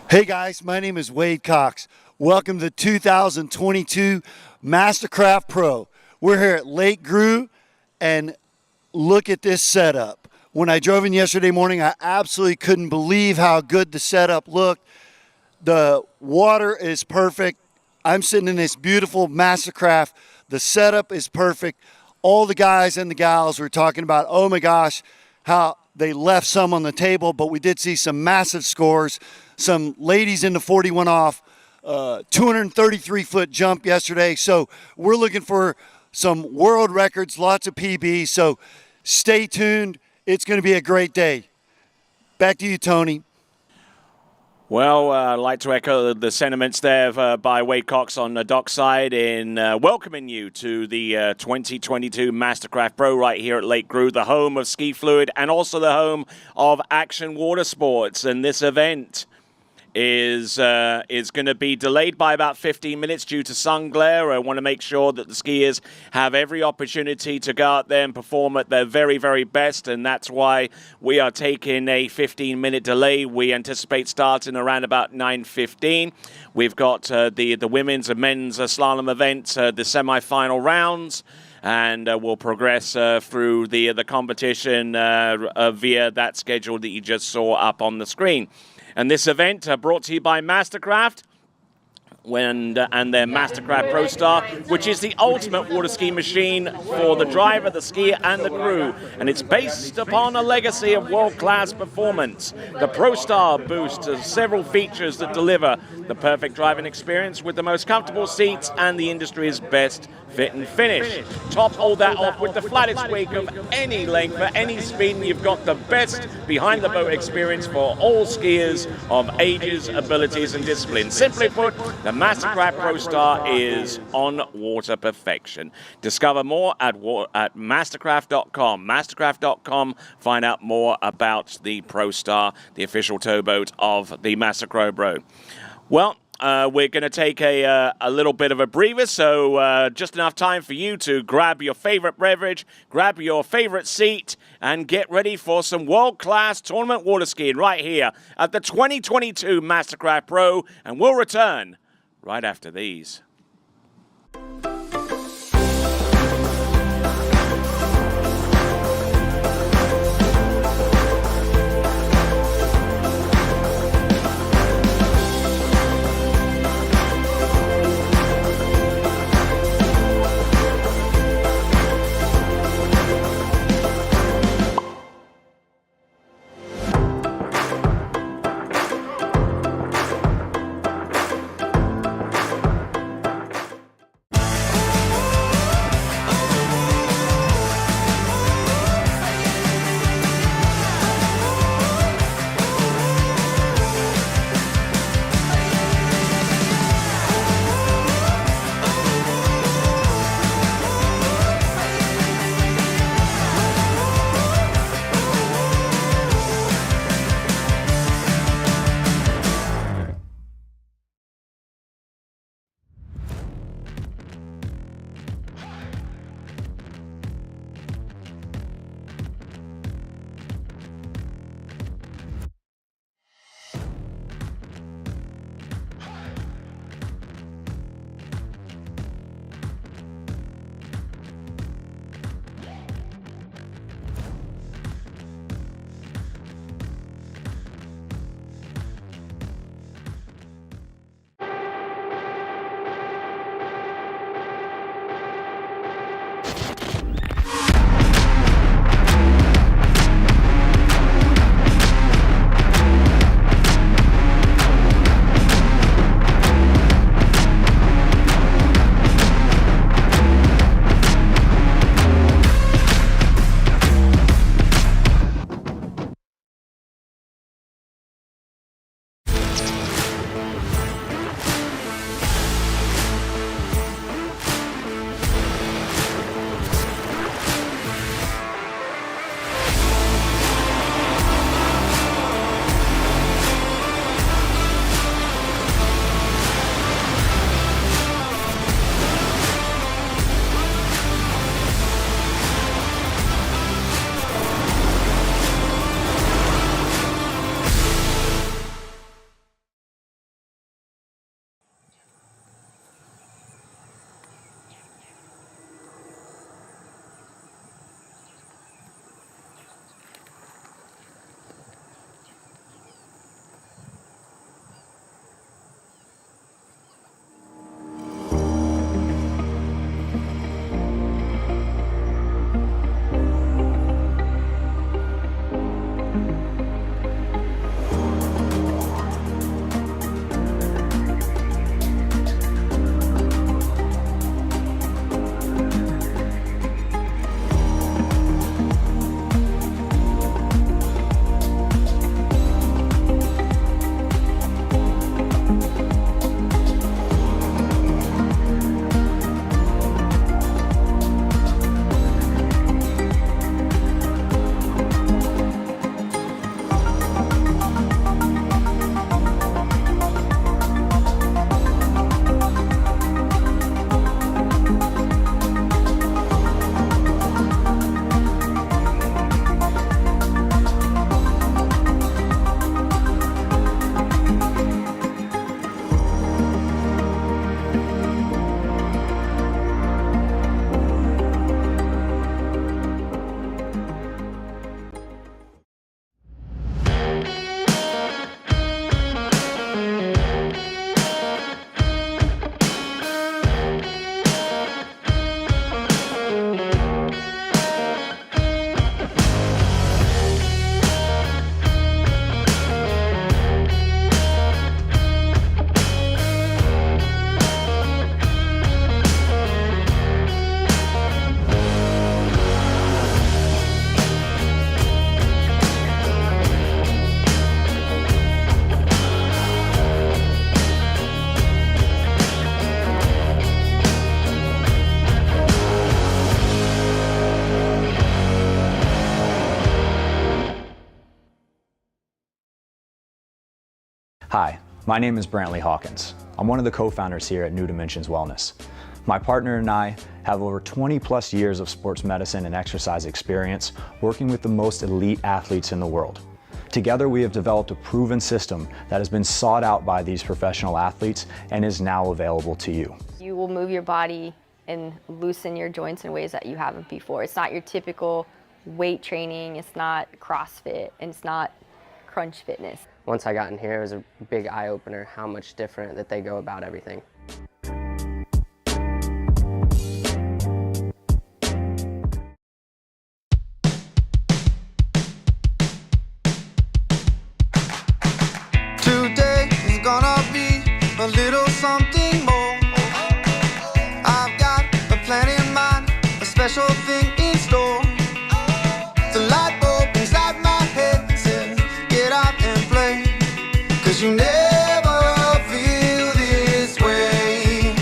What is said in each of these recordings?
Hey guys, my name is Wade Cox. Welcome to 2022 MasterCraft Pro. We're here at Lake Gru, and look at this setup. When I drove in yesterday morning, I absolutely couldn't believe how good the setup looked. The water is perfect. I'm sitting in this beautiful MasterCraft. The setup is perfect. All the guys and the gals were talking about, oh my gosh, how they left some on the table, but we did see some massive scores. Some ladies in the 41 off, 233-foot jump yesterday. So we're looking for some world records, lots of PBs. So stay tuned. It's going to be a great day. Back to you, Tony. Well, I'd like to echo the sentiments there by Wade Cox on the dockside in welcoming you to the 2022 MasterCraft Pro right here at Lake Gru, the home of ski fluid and also the home of Action Watersports. And this event is going to be delayed by about 15 minutes due to sun glare. I want to make sure that the skiers have every opportunity to go out there and perform at their very, very best, and that's why we are taking a 15-minute delay. We anticipate starting around about 9:15. We've got the women's and men's slalom events, the semi-final rounds, and we'll progress through the competition via that schedule that you just saw up on the screen. And this event brought to you by MasterCraft and their MasterCraft Pro Star, which is the ultimate water ski machine for the driver, the skier, and the crew. And it's based upon a legacy of world-class performance. The Pro Star boasts several features that deliver the perfect driving experience with the most comfortable seats and the industry's best fit and finish. Top all that off with the flattest wake of any length for any speed, and you've got the best behind the boat experience for all skiers of ages, abilities, and disciplines. Simply put, the MasterCraft Pro Star is on water perfection. Discover more at mastercraft.com. Mastercraft.com. Find out more about the Pro Star, the official towboat of the MasterCraft Pro. Well, we're going to take a little bit of a breather, so just enough time for you to grab your favorite beverage, grab your favorite seat, and get ready for some world-class tournament water skiing right here at the 2022 MasterCraft Pro, and we'll return right after these. Hi, my name is Brantley Hawkins. I'm one of the co-founders here at New Dimensions Wellness. My partner and I have over 20 plus years of sports medicine and exercise experience working with the most elite athletes in the world. Together we have developed a proven system that has been sought out by these professional athletes and is now available to you. You will move your body and loosen your joints in ways that you haven't before. It's not your typical weight training, it's not CrossFit, and it's not crunch fitness. Once I got in here, it was a big eye-opener how much different that they go about everything. Today is gonna be a little something more. I've got a plan in mind, a special thing in store. The light bulb inside my head says, get out and play, 'cause you never feel this way.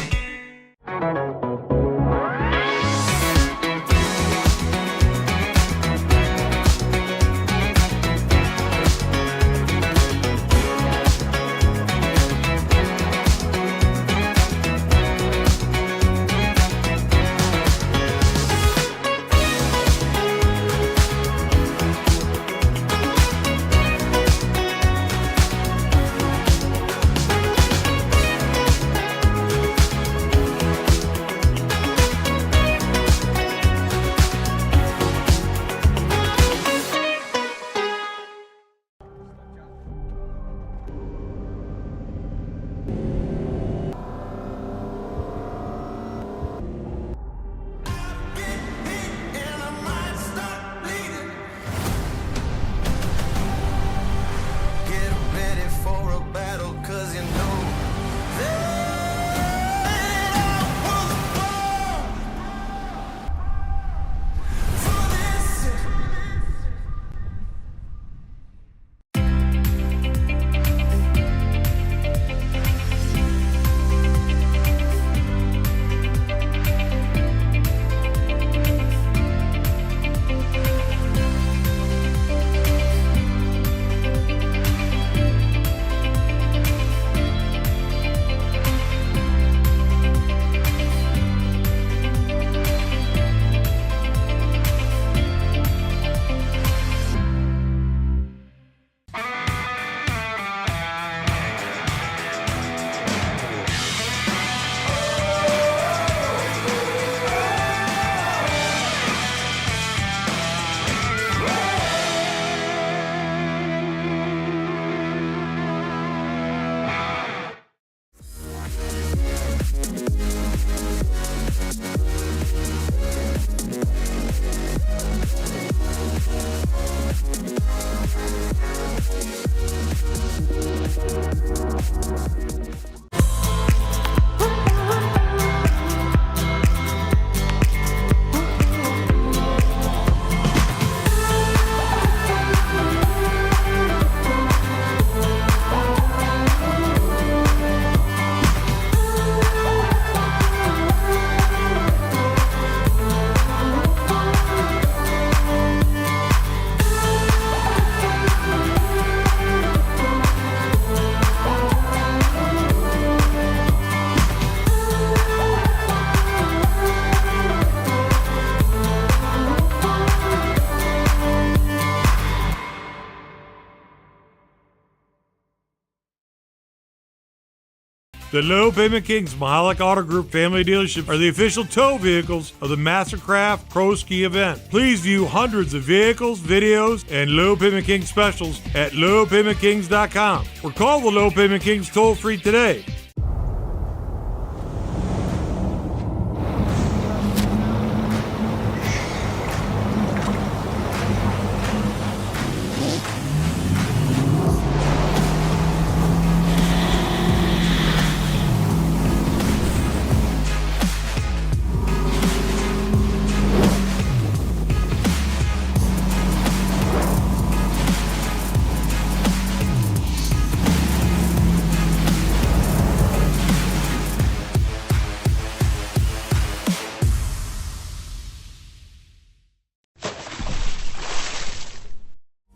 The Low Payment Kings Mahalik Auto Group family dealerships are the official tow vehicles of the MasterCraft Pro Ski event. Please view hundreds of vehicles, videos, and Low Payment Kings specials at lowpaymentkings.com or call the Low Payment Kings toll-free today.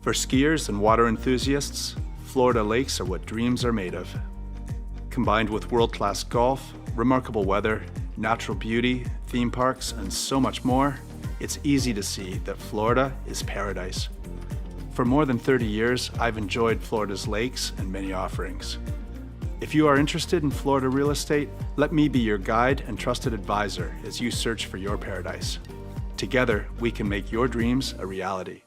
For skiers and water enthusiasts, Florida lakes are what dreams are made of. Combined with world-class golf, remarkable weather, natural beauty, theme parks, and so much more, it's easy to see that Florida is paradise. For more than 30 years, I've enjoyed Florida's lakes and many offerings. If you are interested in Florida real estate, let me be your guide and trusted advisor as you search for your paradise. Together, we can make your dreams a reality.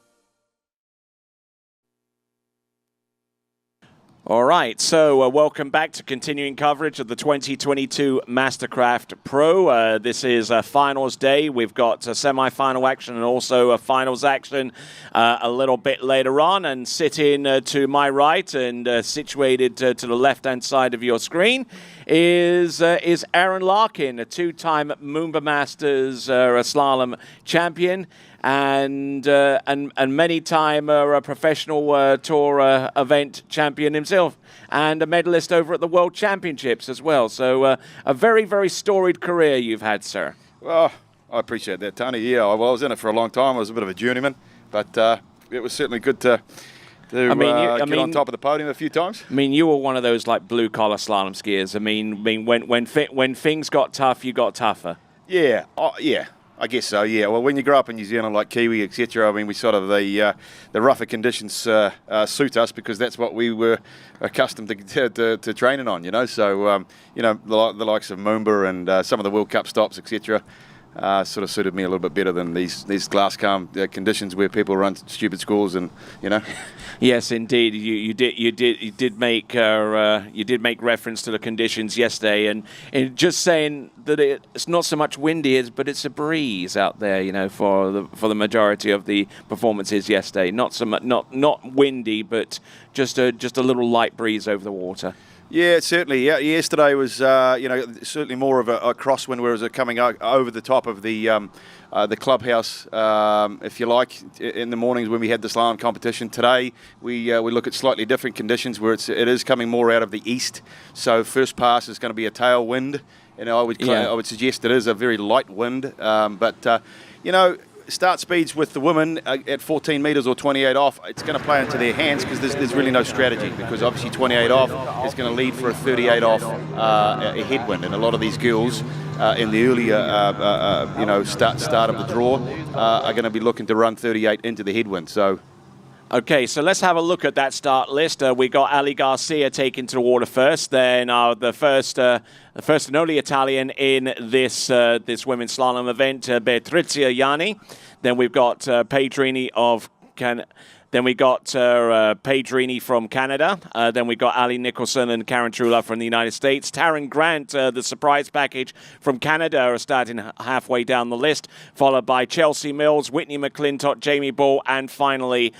All right, so welcome back to continuing coverage of the 2022 MasterCraft Pro. This is finals day. We've got a semi-final action and also a finals action a little bit later on. And sitting to my right and situated to the left-hand side of your screen is Aaron Larkin, a two-time Moomba Masters slalom champion. And many-time professional tour event champion himself, and a medalist over at the World Championships as well. So a very, very storied career you've had, sir. Well, I appreciate that, Tony. Yeah, I was in it for a long time. I was a bit of a journeyman, but it was certainly good to get on top of the podium a few times. I mean, you were one of those like blue-collar slalom skiers. I mean, when things got tough, you got tougher. Yeah, yeah. I guess so, yeah. Well, when you grow up in New Zealand like Kiwi, etc., I mean, we sort of, the rougher conditions suit us because that's what we were accustomed to training on, you know. So, the likes of Moomba and some of the World Cup stops, etc., sort of suited me a little bit better than these glass calm conditions where people run stupid schools and, you know. Yes, indeed, you did make reference to the conditions yesterday, and just saying that it's not so much windy, but it's a breeze out there, you know, for the majority of the performances yesterday. Not so much, not windy, but just a little light breeze over the water. Yeah, certainly. Yeah, yesterday was, certainly more of a crosswind, whereas coming over the top of the clubhouse, if you like, in the mornings when we had the slalom competition. Today, we look at slightly different conditions where it is coming more out of the east. So first pass is going to be a tailwind, and I would suggest it is a very light wind, start speeds with the women at 14 metres or 28 off, it's going to play into their hands because there's really no strategy, because obviously 28 off is going to lead for a 38 off a headwind, and a lot of these girls in the earlier start of the draw are going to be looking to run 38 into the headwind. So. Okay, so let's have a look at that start list. We got Ali Garcia taking to the water first. Then the first and only Italian in this women's slalom event, Patrizia Yanni. Then we've got Pedrini Pedrini from Canada. Then we got Ali Nicholson and Karen Trula from the United States. Taryn Grant, the surprise package from Canada, are starting halfway down the list, followed by Chelsea Mills, Whitney McClintock, Jamie Ball, and finally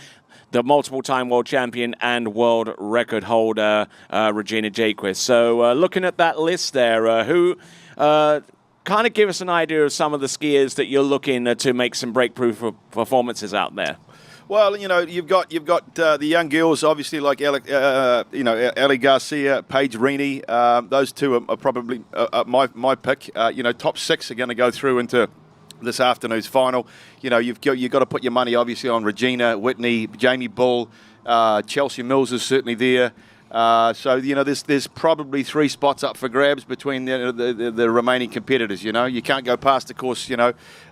the multiple-time world champion and world record holder, Regina Jaquist. So looking at that list there, who kind of give us an idea of some of the skiers that you're looking to make some breakthrough performances out there? Well, you've got the young girls, obviously, like Ali Garcia, Paige Reaney. Those two are probably my pick. Top six are going to go through into this afternoon's final. You've got to put your money obviously on Regina, Whitney, Jamie Bull, Chelsea Mills is certainly there. So there's probably three spots up for grabs between the remaining competitors. You can't go past, of course. Bea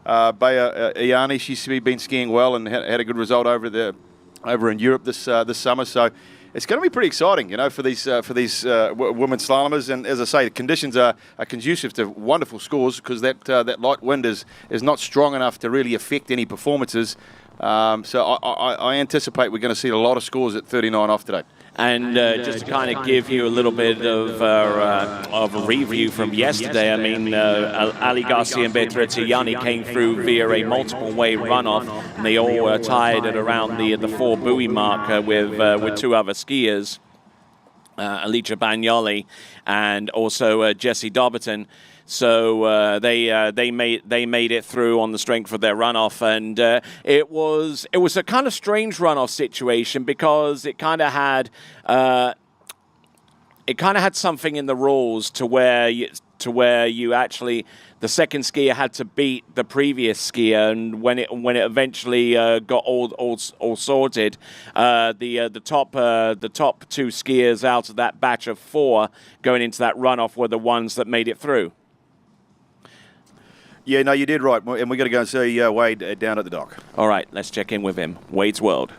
Iani, she's been skiing well and had a good result over in Europe this summer. So it's going to be pretty exciting, for these women slalomers. And as I say, the conditions are conducive to wonderful scores because that light wind is not strong enough to really affect any performances. So I anticipate we're going to see a lot of scores at 39 off today. And just to kind of give you a little bit of a review from yesterday, I mean, Ali Garcia and Patrizia Yanni came through via a multiple-way runoff, and they all tied at around the 4 buoy mark with two other skiers, Alicia Bagnoli and also Jessie Dobberton. So they made it through on the strength of their runoff, and it was a kind of strange runoff situation because it kind of had something in the rules to where you actually the second skier had to beat the previous skier, and when it eventually got all sorted, the top two skiers out of that batch of 4 going into that runoff were the ones that made it through. Yeah, no, you did right, and we're going to go and see Wade down at the dock. All right, let's check in with him. Wade's World.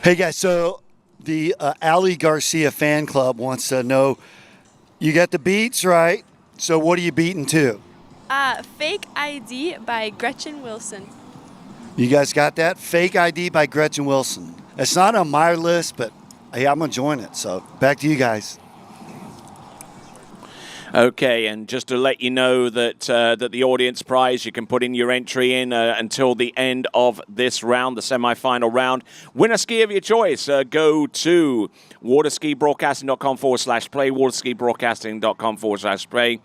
Hey guys, so the Ali Garcia fan club wants to know, you got the beats right, so what are you beating to? Fake ID by Gretchen Wilson. You guys got that? Fake ID by Gretchen Wilson. It's not on my list, but hey, I'm going to join it. So back to you guys. Okay, and just to let you know that that the audience prize, you can put in your entry in until the end of this round, the semi-final round. Win a ski of your choice. Go to waterskibroadcasting.com/play, waterskibroadcasting.com/play.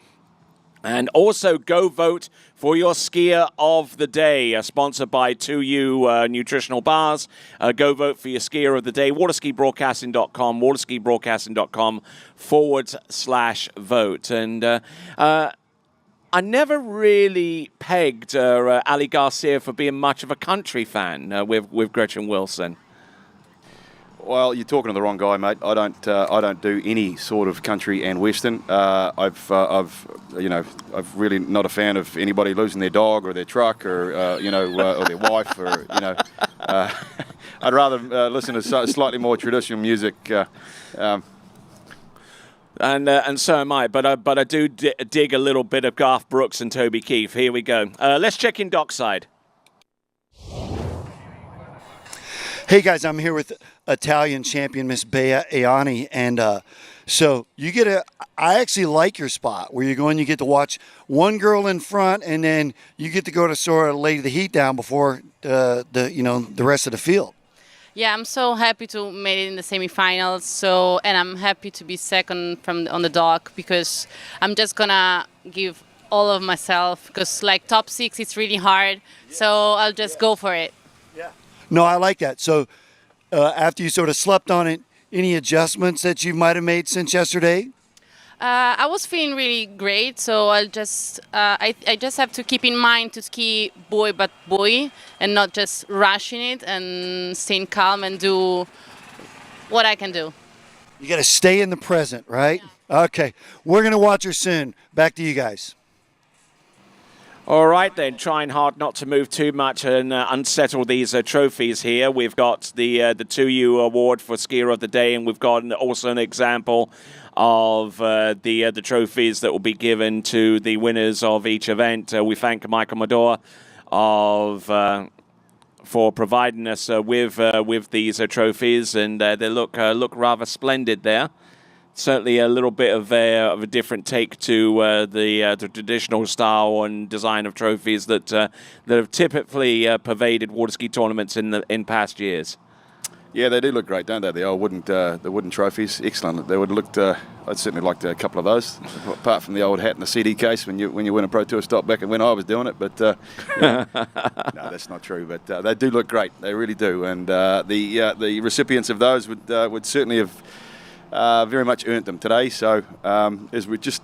And also go vote for your skier of the day, sponsored by 2U Nutritional Bars. Go vote for your skier of the day, waterskibroadcasting.com, waterskibroadcasting.com/vote. And I never really pegged Ali Garcia for being much of a country fan with Gretchen Wilson. Well, you're talking to the wrong guy, mate. I don't do any sort of country and western. I've really not a fan of anybody losing their dog or their truck or or their wife or I'd rather listen to slightly more traditional music. And so am I, but I do dig a little bit of Garth Brooks and Toby Keith. Here we go. Let's check in dockside. Hey guys, I'm here with Italian champion Miss Bea Aiani, and so you get I actually like your spot where you're going. You get to watch one girl in front, and then you get to go to sort of lay the heat down before the rest of the field. Yeah, I'm so happy to make it in the semifinals. And I'm happy to be second on the dock because I'm just gonna give all of myself because like top 6 it's really hard. So I'll just go for it. Yeah. No, I like that. So after you sort of slept on it, any adjustments that you might have made since yesterday? I was feeling really great, so I'll just I just have to keep in mind to ski buoy by buoy and not just rushing it and staying calm and do what I can do. You got to stay in the present, right? Yeah. Okay, we're going to watch her soon. Back to you guys. All right, then, trying hard not to move too much and unsettle these trophies here. We've got the 2U award for skier of the day, and we've got also an example of the trophies that will be given to the winners of each event. We thank Michael Medor for providing us with these trophies, and they look rather splendid there. Certainly a little bit of a different take to the traditional style and design of trophies that have typically pervaded water ski tournaments in past years. Yeah, they do look great, don't they? The old wooden trophies, excellent. They would have looked. I'd certainly liked a couple of those, apart from the old hat and the CD case when you win a Pro Tour stop back and when I was doing it. But no, that's not true. But they do look great. They really do. And the recipients of those would certainly have. Very much earned them today. So as we're just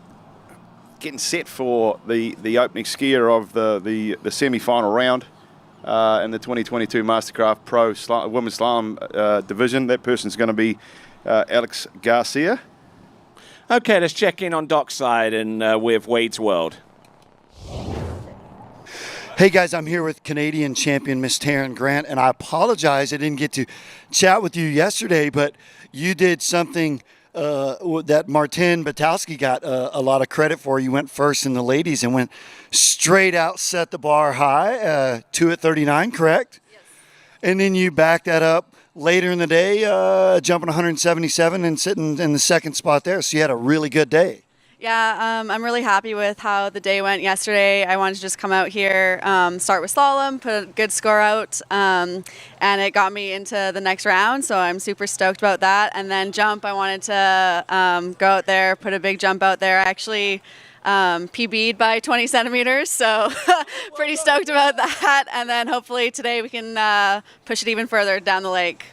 getting set for the opening skier of the semi-final round in the 2022 MasterCraft Pro Women's Slalom division, that person's going to be Alex Garcia. Okay, let's check in on dockside and with Wade's World. Hey guys, I'm here with Canadian champion Miss Taryn Grant, and I apologize I didn't get to chat with you yesterday, but you did something that Martin Batowski got a lot of credit for. You went first in the ladies and went straight out, set the bar high, 2 at 39, correct? Yes. And then you backed that up later in the day, jumping 177 and sitting in the second spot there. So you had a really good day. Yeah, I'm really happy with how the day went yesterday. I wanted to just come out here, start with slalom, put a good score out, and it got me into the next round, so I'm super stoked about that. And then jump, I wanted to go out there, put a big jump out there. I actually PB'd by 20 centimeters, so pretty stoked about that. And then hopefully today we can push it even further down the lake.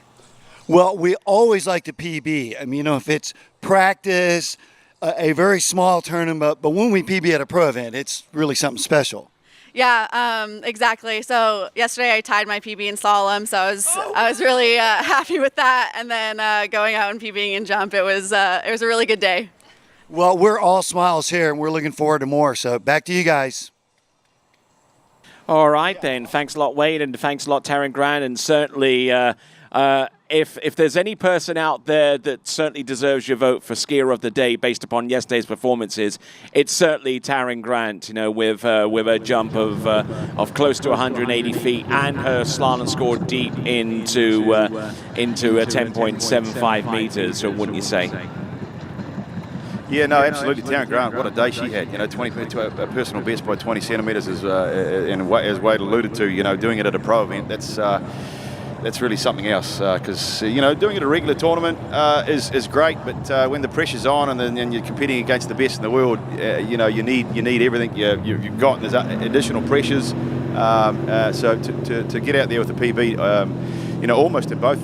Well, we always like to PB. I mean, if it's practice, a very small tournament, but when we PB at a pro event, it's really something special. Yeah, exactly. So yesterday I tied my PB in slalom, so I was really happy with that. And then going out and PBing in jump, it was a really good day. Well, we're all smiles here, and we're looking forward to more. So back to you guys. All right, then. Thanks a lot, Wade, and thanks a lot, Taryn Grant. And certainly, if there's any person out there that certainly deserves your vote for skier of the day based upon yesterday's performances, it's certainly Taryn Grant. You know, with a jump of close to 180 feet and her slalom score deep into a 10.75 meters. So wouldn't you say? Yeah, no, absolutely. Taryn Grant, what a day she had. You know, 20 to a personal best by 20 centimetres, and as Wade alluded to, you know, doing it at a pro event, that's really something else. Because you know, doing it at a regular tournament is great, but when the pressure's on and you're competing against the best in the world, you know, you need everything you've got. There's additional pressures. So to get out there with the PB. You know, almost in both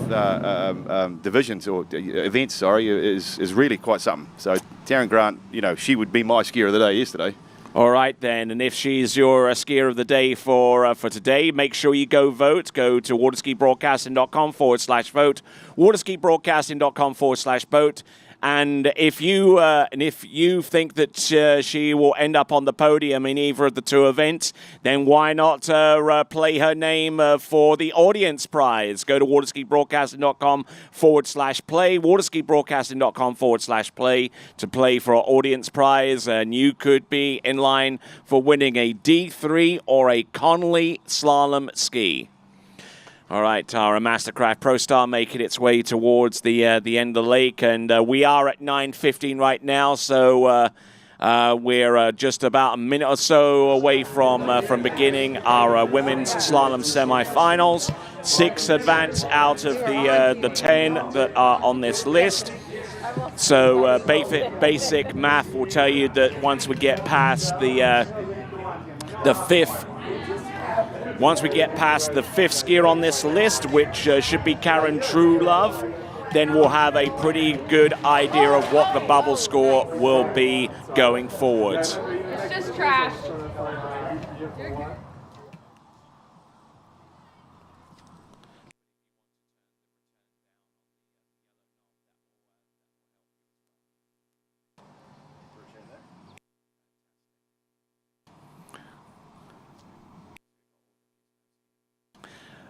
divisions or events, sorry, is really quite something. So Taryn Grant, you know, she would be my skier of the day yesterday. All right, then. And if she's your skier of the day for today, make sure you go vote. Go to waterskibroadcasting.com/vote, waterskibroadcasting.com/vote. And if you think that she will end up on the podium in either of the two events, then why not play her name for the audience prize? Go to waterskibroadcasting.com/play, waterskibroadcasting.com/play to play for our audience prize, and you could be in line for winning a D3 or a Connolly slalom ski. All right, our MasterCraft Pro Star making its way towards the end of the lake, and we are at 9:15 right now, so we're just about a minute or so away from beginning our women's slalom semifinals. 6 advance out of the 10 that are on this list. So basic math will tell you that once we get past the fifth. Once we get past the 5th skier on this list, which should be Karen Truelove, then we'll have a pretty good idea of what the bubble score will be going forward. It's just trash.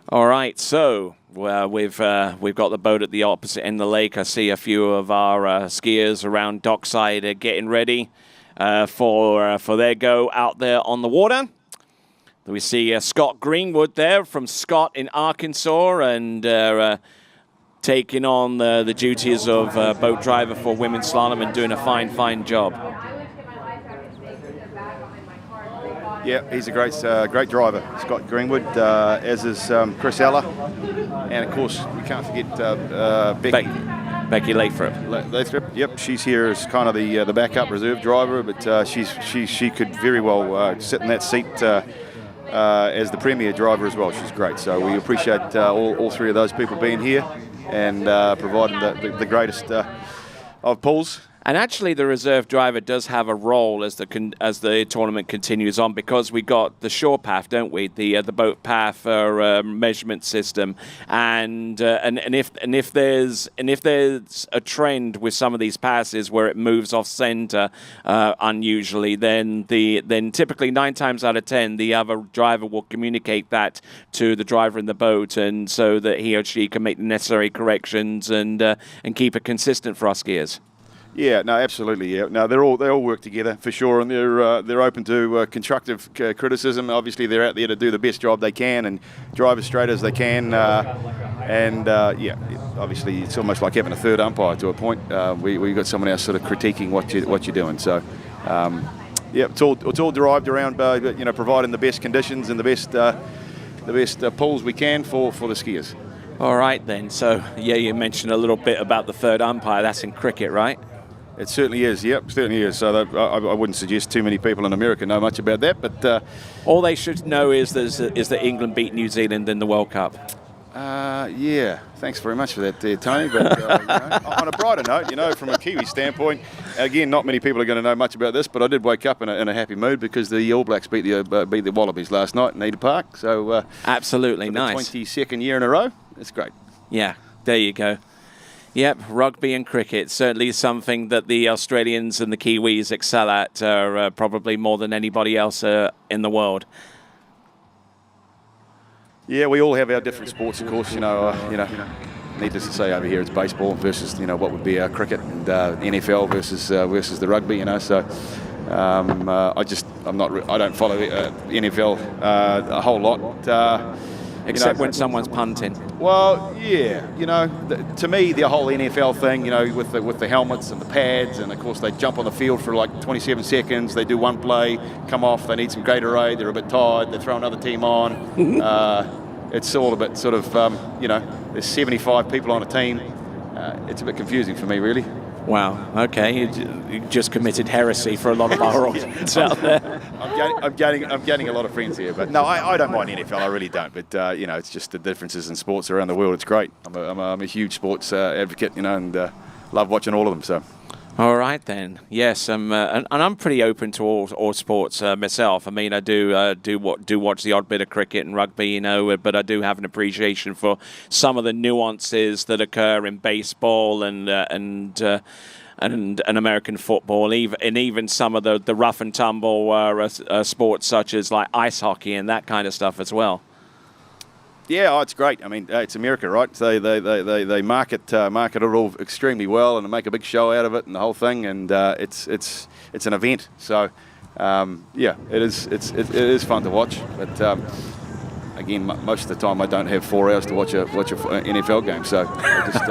All right, so we've got the boat at the opposite end of the lake. I see a few of our skiers around dockside getting ready for their go out there on the water. We see Scott Greenwood there from Scott in Arkansas, and taking on the duties of boat driver for women's slalom and doing a fine job. Yeah, he's a great driver, Scott Greenwood, as is Chris Ella, and of course we can't forget Becky Lathrop. Yep, she's here as kind of the backup reserve driver, but she could very well sit in that seat as the premier driver as well. She's great, so we appreciate all 3 of those people being here and providing the greatest of pulls. And actually, the reserve driver does have a role as the tournament continues on, because we got the shore path, don't we? The boat path measurement system, and if there's a trend with some of these passes where it moves off center unusually, then typically 9 times out of 10 the other driver will communicate that to the driver in the boat, and so that he or she can make the necessary corrections and keep it consistent for our skiers. Yeah, no, absolutely. Yeah, no, they all work together for sure, and they're open to constructive criticism. Obviously, they're out there to do the best job they can and drive as straight as they can. Yeah, obviously, it's almost like having a third umpire to a point. We got someone else sort of critiquing what you're doing. So, yeah, it's all derived around providing the best conditions and the best pulls we can for the skiers. All right then. So yeah, you mentioned a little bit about the third umpire. That's in cricket, right? It certainly is, yep, certainly is. So I wouldn't suggest too many people in America know much about that, but all they should know is that England beat New Zealand in the World Cup. Yeah, thanks very much for that there, Tony. But on a brighter note, from a Kiwi standpoint, again, not many people are going to know much about this, but I did wake up in a happy mood because the All Blacks beat the Wallabies last night in Eden Park. So absolutely for nice. the 22nd year in a row. It's great. Yeah, there you go. Yep, rugby and cricket, certainly something that the Australians and the Kiwis excel at probably more than anybody else in the world. Yeah, we all have our different sports, of course. Needless to say, over here it's baseball versus what would be cricket, and NFL versus the rugby. So I don't follow NFL a whole lot. Except when someone's punting. Well, yeah, to me the whole NFL thing, with the helmets and the pads, and of course they jump on the field for like 27 seconds. They do one play, come off. They need some Gatorade. They're a bit tired. They throw another team on. It's all a bit sort of, there's 75 people on a team. It's a bit confusing for me, really. Wow. Okay, you just committed heresy for a lot of our audience out there. I'm getting a lot of friends here, but no, I don't mind NFL. I really don't. But it's just the differences in sports around the world. It's great. I'm a huge sports advocate, and love watching all of them. So. All right then. Yes, and I'm pretty open to all sports myself. I mean, I do watch the odd bit of cricket and rugby, but I do have an appreciation for some of the nuances that occur in baseball and American football, even some of the rough and tumble sports such as like ice hockey and that kind of stuff as well. Yeah, it's great. I mean, it's America, right? So they market it all extremely well, and they make a big show out of it and the whole thing. And it's an event. So it is fun to watch. But again, most of the time I don't have 4 hours to watch a NFL game. So I just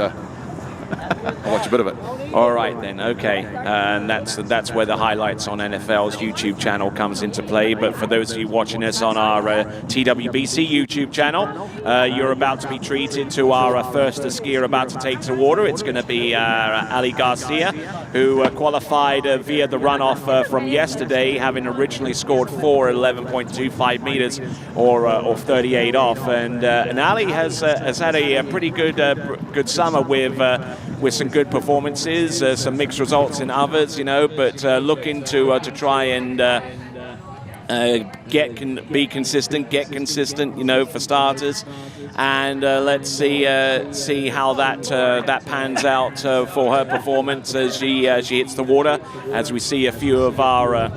I watch a bit of it. All right then, okay, and that's where the highlights on NFL's YouTube channel comes into play. But for those of you watching us on our TWBC YouTube channel, you're about to be treated to our first skier about to take to water. It's going to be Ali Garcia, who qualified via the runoff from yesterday, having originally scored 11.25 meters or 38 off. And Ali has had a pretty good summer with some good performances. Some mixed results in others, but looking to try and be consistent, get consistent, for starters, and let's see how that pans out for her performance as she hits the water. As we see a few of our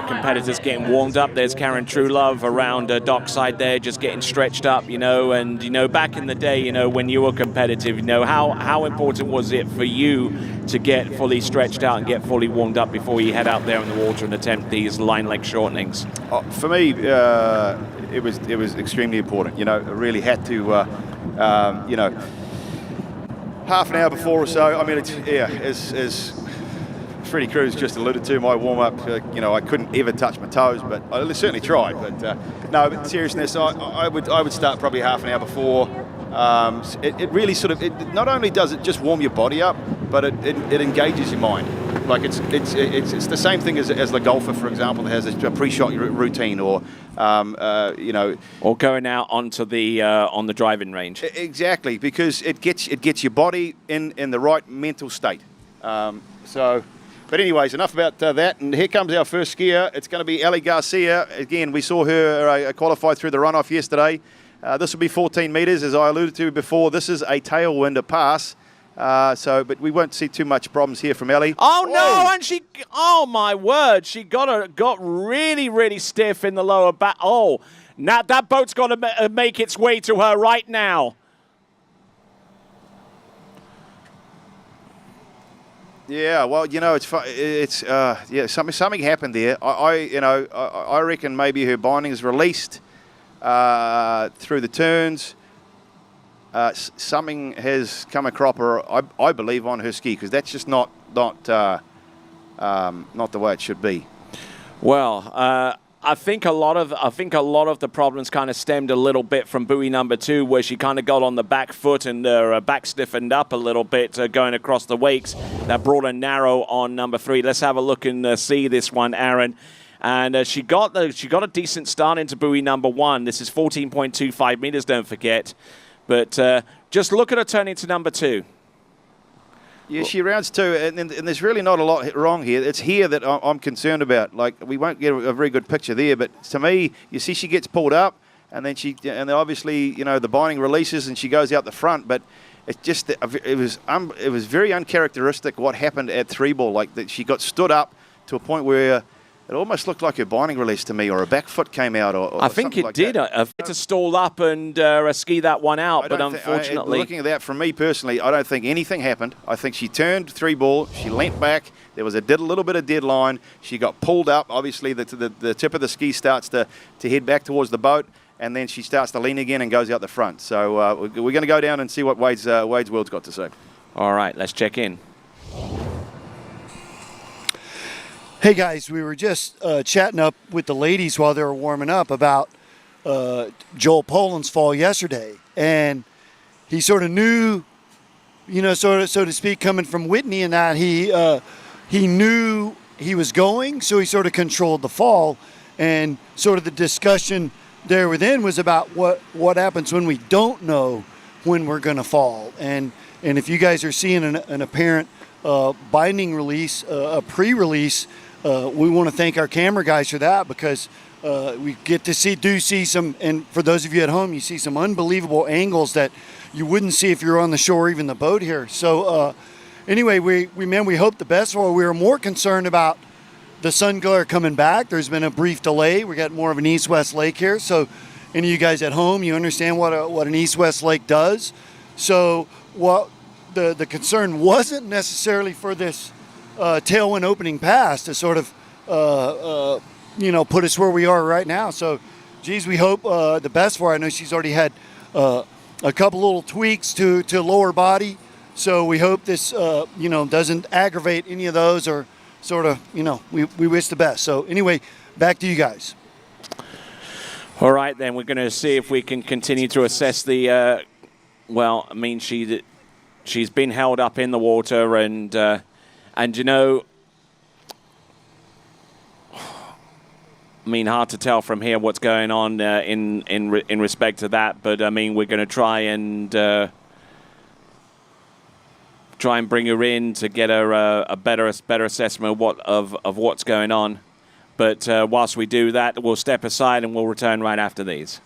competitors getting warmed up. There's Karen Truelove around dockside there, just getting stretched up, and back in the day, when you were competitive, how important was it for you to get fully stretched out and get fully warmed up before you head out there in the water and attempt these line leg shortenings? For me, it was extremely important. I really had to, half an hour before or so. I mean, as Freddie Cruz just alluded to, my warm-up, I couldn't ever touch my toes, but I certainly tried. But no, but seriousness, I would start probably half an hour before. It really not only does it just warm your body up, but it engages your mind. Like it's the same thing as the golfer, for example, that has a pre-shot routine, or or going out onto the on the driving range. Exactly, because it gets your body in the right mental state. But anyways, enough about that. And here comes our first skier. It's going to be Ali Garcia. Again, we saw her qualify through the runoff yesterday. This will be 14 metres, as I alluded to before. This is a tailwind pass. But we won't see too much problems here from Ali. Oh, no, and oh, my word, she got really, really stiff in the lower back. Oh, now that boat's got to make its way to her right now. Yeah, well, something happened there. I reckon maybe her binding is released through the turns. Something has come a cropper, I believe, on her ski, because that's just not the way it should be. Well, I think a lot of the problems kind of stemmed a little bit from buoy number 2, where she kind of got on the back foot and her back stiffened up a little bit going across the wakes. That brought her narrow on number 3. Let's have a look and see this one, Aaron. And she got a decent start into buoy number 1. This is 14.25 meters, don't forget. But just look at her turning to number 2. Yeah, she rounds 2, and there's really not a lot wrong here. It's here that I'm concerned about. Like, we won't get a very good picture there, but to me, you see she gets pulled up, and then obviously, the binding releases and she goes out the front, but it's just, it was very uncharacteristic what happened at 3-ball. Like, that she got stood up to a point where it almost looked like her binding release to me, or a back foot came out, or I think it like did. that. I had to stall up and ski that one out, but unfortunately... looking at that, from me personally, I don't think anything happened. I think she turned 3-ball, she leant back, there was a little bit of deadline, she got pulled up, obviously the tip of the ski starts to head back towards the boat, and then she starts to lean again and goes out the front. So we're going to go down and see what Wade's World's got to say. All right, let's check in. Hey guys, we were just chatting up with the ladies while they were warming up about Joel Poland's fall yesterday, and he sort of knew, so to speak, coming from Whitney, and that he knew he was going, so he sort of controlled the fall, and sort of the discussion there within was about what happens when we don't know when we're going to fall, and if you guys are seeing an apparent binding release, a pre-release. We want to thank our camera guys for that, because we get to see some, and for those of you at home, you see some unbelievable angles that you wouldn't see if you're on the shore or even the boat here. So anyway, we hope the best for her. We were more concerned about the sun glare coming back. There's been a brief delay. We got more of an east-west lake here. So any of you guys at home, you understand what an east-west lake does. So what the concern wasn't necessarily for this tailwind opening pass to sort of, put us where we are right now. So, geez, we hope the best for her. I know she's already had a couple little tweaks to lower body. So we hope this, doesn't aggravate any of those, or sort of, we wish the best. So anyway, back to you guys. All right, then we're going to see if we can continue to assess the, she's been held up in the water, and hard to tell from here what's going on in respect to that. But we're going to try and bring her in to get her a better assessment of what's going on. But whilst we do that, we'll step aside and we'll return right after these.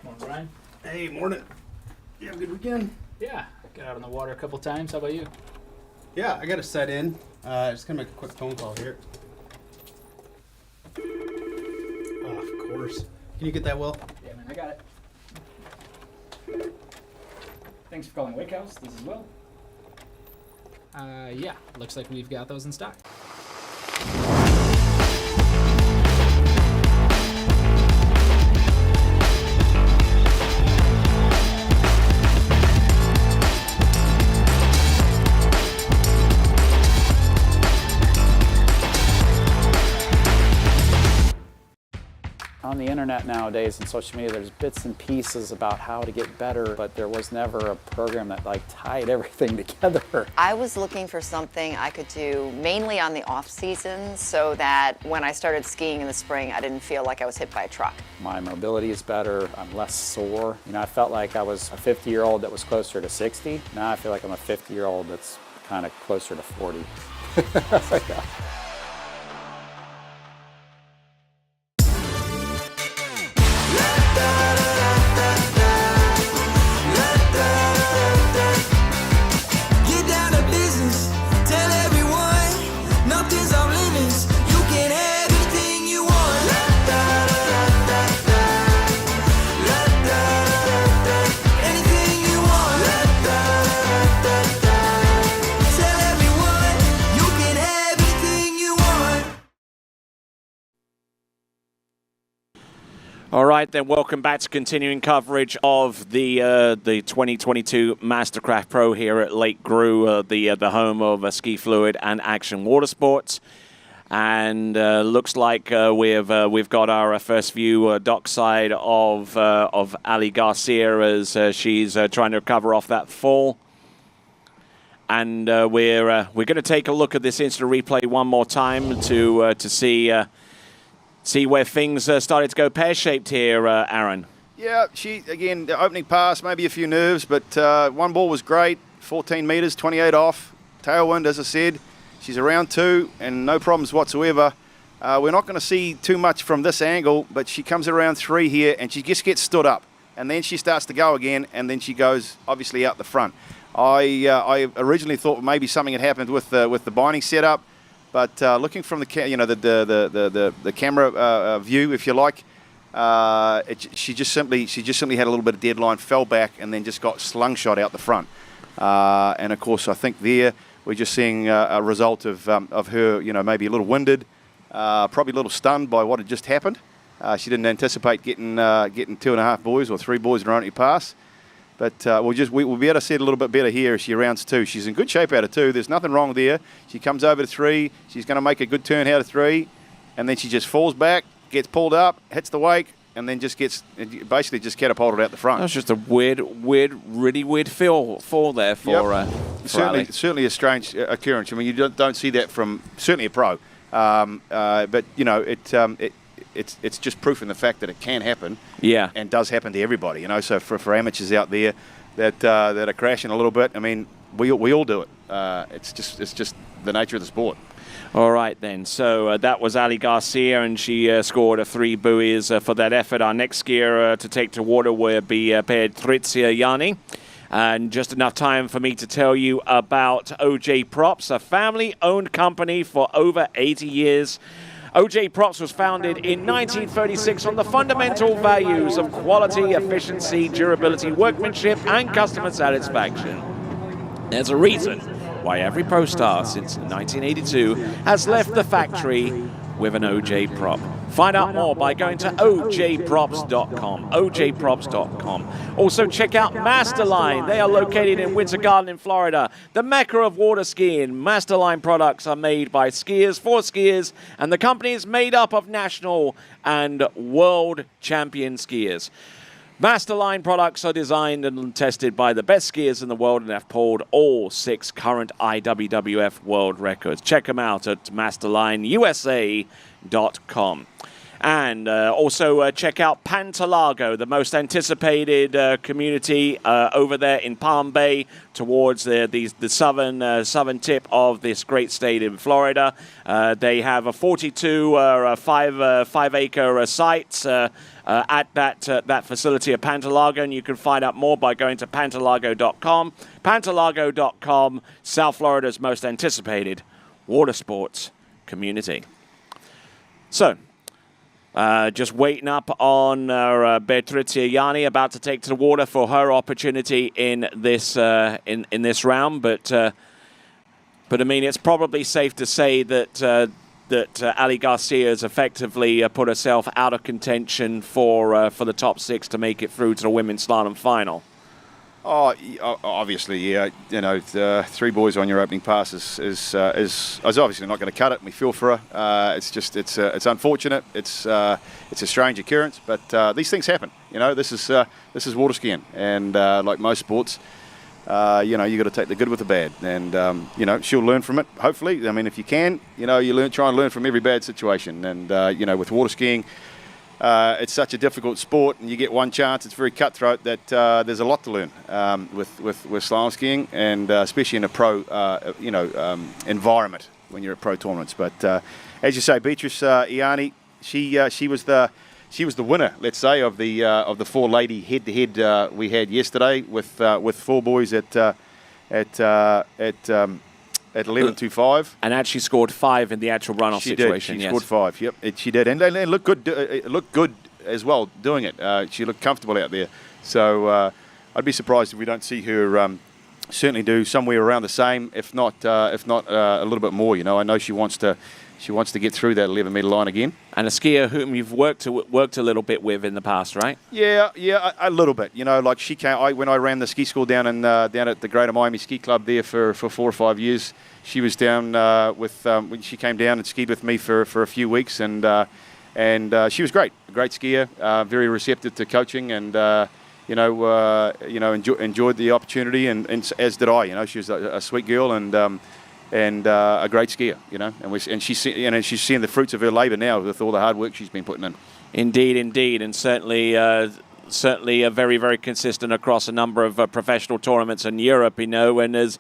Morning, Brian. Hey, morning. You have a good weekend? Yeah, got out on the water a couple times. How about you? Yeah, I got to set in. Just gonna make a quick phone call here. Oh, of course. Can you get that, Will? Yeah, man, I got it. Thanks for calling Wake House. This is Will. Yeah, looks like we've got those in stock. On the internet nowadays and social media, there's bits and pieces about how to get better, but there was never a program that tied everything together. I was looking for something I could do mainly on the off season, so that when I started skiing in the spring, I didn't feel like I was hit by a truck. My mobility is better, I'm less sore. I felt like I was a 50-year-old that was closer to 60. Now I feel like I'm a 50-year-old that's kind of closer to 40. Yeah. All right, then welcome back to continuing coverage of the 2022 MasterCraft Pro here at Lake Gru, the home of Ski Fluid and Action Watersports. And looks like we've got our first view dockside of Ali Garcia as she's trying to recover off that fall. And we're going to take a look at this instant replay one more time to see where things started to go pear-shaped here, Aaron. Yeah, again, the opening pass, maybe a few nerves, but one ball was great, 14 metres, 28 off, tailwind, as I said. She's around 2 and no problems whatsoever. We're not going to see too much from this angle, but she comes around 3 here and she just gets stood up. And then she starts to go again, and then she goes obviously out the front. I originally thought maybe something had happened with the binding setup, but looking from the camera view, if you like, she just simply had a little bit of deadline, fell back, and then just got slungshot out the front. And of course, I think there we're just seeing a result of her, maybe a little winded, probably a little stunned by what had just happened. She didn't anticipate getting 2.5 buoys or 3 buoys in her opening pass. But we'll be able to see it a little bit better here as she rounds 2. She's in good shape out of 2. There's nothing wrong there. She comes over to 3. She's going to make a good turn out of 3. And then she just falls back, gets pulled up, hits the wake, and then just gets basically just catapulted out the front. That was just a really weird fall there for certainly a strange occurrence. I mean, you don't see that from certainly a pro. But, it's just proof in the fact that it can happen. Yeah. And does happen to everybody, So for amateurs out there that are crashing a little bit, I mean, we all do it. It's just the nature of the sport. All right, then. So that was Ali Garcia, and she scored 3 buoys for that effort. Our next skier to take to water will be Patrizia Yanni. And just enough time for me to tell you about OJ Props, a family-owned company for over 80 years. OJ Props was founded in 1936 on the fundamental values of quality, efficiency, durability, workmanship, and customer satisfaction. There's a reason why every pro star since 1982 has left the factory with an OJ prop. Find out more by going to ojprops.com, ojprops.com. Also check out Masterline. They are located in Winter Garden in Florida, the mecca of water skiing. Masterline products are made by skiers for skiers, and the company is made up of national and world champion skiers. Masterline products are designed and tested by the best skiers in the world and have pulled all 6 current IWWF world records. Check them out at masterlineusa.com. And also check out Pantalago, the most anticipated community over there in Palm Bay towards the southern tip of this great state in Florida. They have a 42 5-acre sites at that facility of Pantalago, and you can find out more by going to pantalago.com. Pantalago.com, South Florida's most anticipated water sports community. So, just waiting up on Patrizia Yanni, about to take to the water for her opportunity in this in this round. But I mean, it's probably safe to say that Ali Garcia has effectively put herself out of contention for the top 6 to make it through to the women's slalom final. Oh, obviously, yeah. 3 buoys on your opening pass is obviously not going to cut it. We feel for her. It's unfortunate. It's a strange occurrence, but these things happen. This is water skiing, and like most sports, you got to take the good with the bad, and she'll learn from it. Hopefully, I mean, if you can, try and learn from every bad situation, and with water skiing. It's such a difficult sport, and you get one chance. It's very cutthroat. That there's a lot to learn with slalom skiing, and especially in a pro, environment when you're at pro tournaments. But as you say, Beatrice Ianni, she was the winner, let's say, of the 4-lady head-to-head we had yesterday with 4 boys at 11.25. And actually scored 5 in the actual runoff situation. She scored 5, yep. She did. And it looked good. It looked good as well doing it. She looked comfortable out there. So I'd be surprised if we don't see her certainly do somewhere around the same, if not a little bit more. You know, I know she wants to get through that 11-meter line again. And a skier whom you've worked a little bit with in the past, right? Yeah, a little bit. You know, like she came. When I ran the ski school down at the Greater Miami Ski Club there for 4 or 5 years, she was down when she came down and skied with me for a few weeks, and she was great, a great skier, very receptive to coaching, and enjoyed the opportunity, and as did I. You know, she was a sweet girl and a great skier. You know, and she's seeing the fruits of her labour now with all the hard work she's been putting in. Indeed, and certainly very, very consistent across a number of professional tournaments in Europe, you know, and has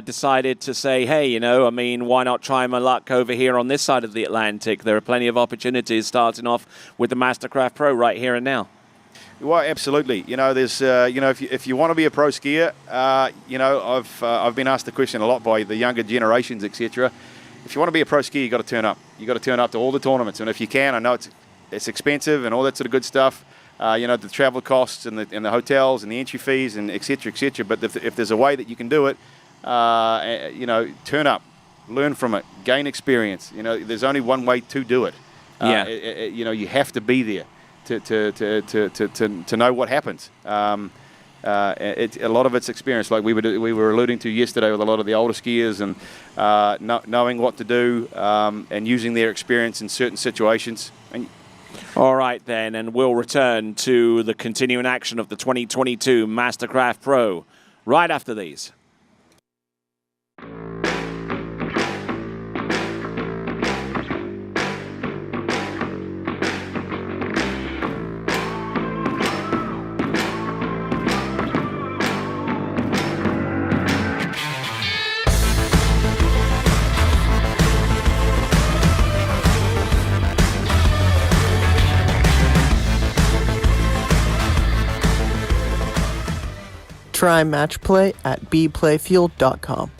decided to say, hey, you know, I mean, why not try my luck over here on this side of the Atlantic? There are plenty of opportunities starting off with the MasterCraft Pro right here and now. Well, absolutely. You know, there's, if you want to be a pro skier, I've been asked the question a lot by the younger generations, etc. If you want to be a pro skier, you got to turn up. You got to turn up to all the tournaments, and if you can, I know it's expensive and all that sort of good stuff. The travel costs and the hotels and the entry fees and etc. But if there's a way that you can do it, turn up, learn from it, gain experience. You know, there's only one way to do it. You have to be there to know what happens. A lot of it's experience, like we were alluding to yesterday with a lot of the older skiers, and knowing what to do and using their experience in certain situations. All right, then, and we'll return to the continuing action of the 2022 MasterCraft Pro right after these. Try Match Play at bplayfield.com.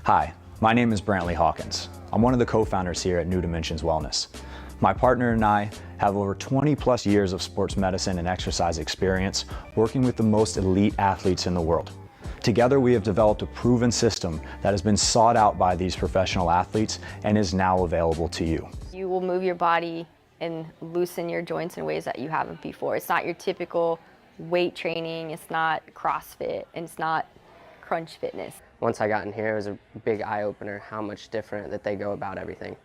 Hi, my name is Brantley Hawkins. I'm one of the co-founders here at New Dimensions Wellness. My partner and I have over 20 plus years of sports medicine and exercise experience working with the most elite athletes in the world. Together we have developed a proven system that has been sought out by these professional athletes and is now available to you. You will move your body and loosen your joints in ways that you haven't before. It's not your typical weight training, it's not CrossFit, and it's not crunch fitness. Once I got in here, it was a big eye-opener how much different that they go about everything.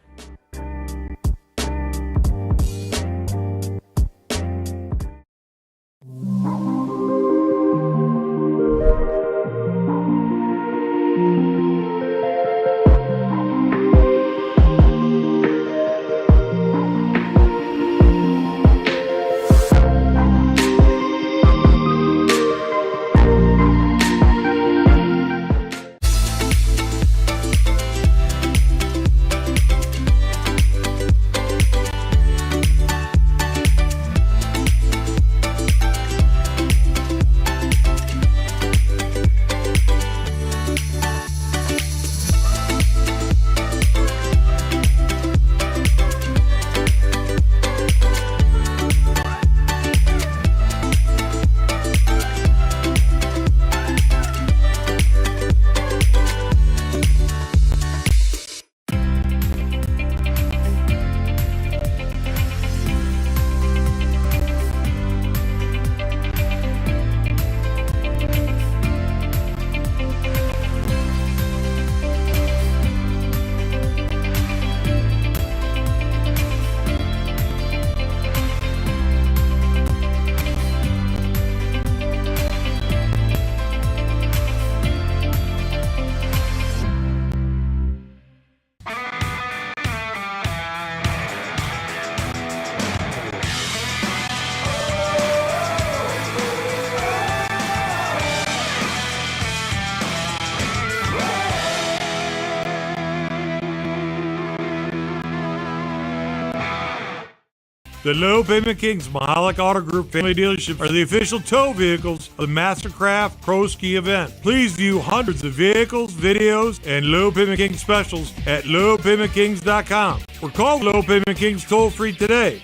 The Low Payment Kings Mahalik Auto Group family dealership are the official tow vehicles of the MasterCraft Pro Ski event. Please view hundreds of vehicles, videos, and Low Payment Kings specials at lowpaymentkings.com or call Low Payment Kings toll-free today.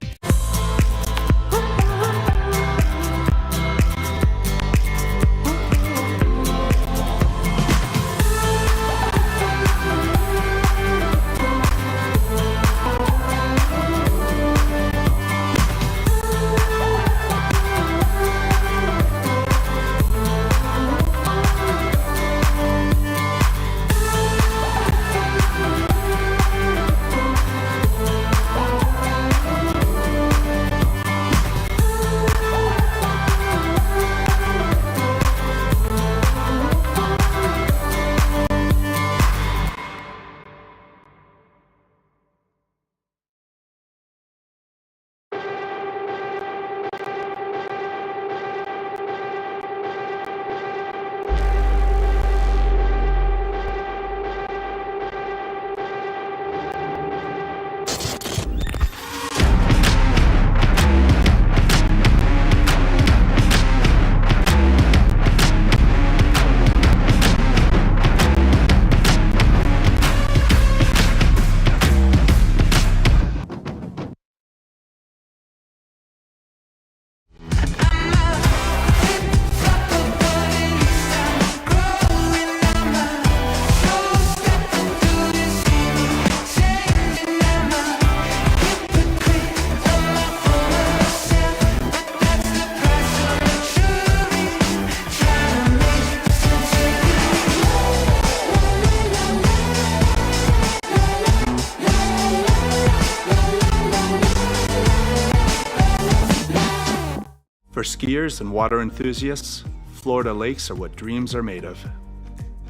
For skiers and water enthusiasts, Florida lakes are what dreams are made of.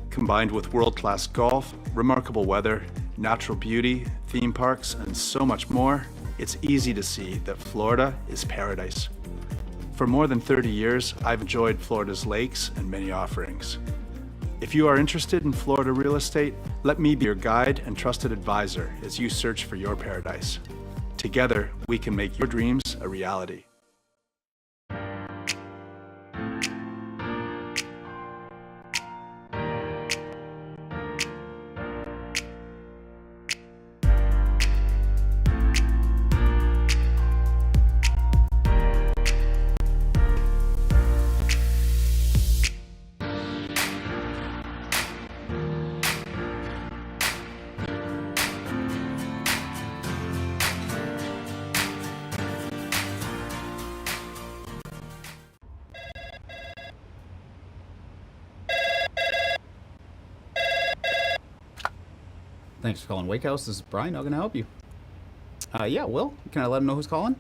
Combined with world-class golf, remarkable weather, natural beauty, theme parks, and so much more, it's easy to see that Florida is paradise. For more than 30 years, I've enjoyed Florida's lakes and many offerings. If you are interested in Florida real estate, let me be your guide and trusted advisor as you search for your paradise. Together, we can make your dreams a reality. Thanks for calling Wake House. This is Brian. How can I help you? Yeah, Will. Can I let him know who's calling?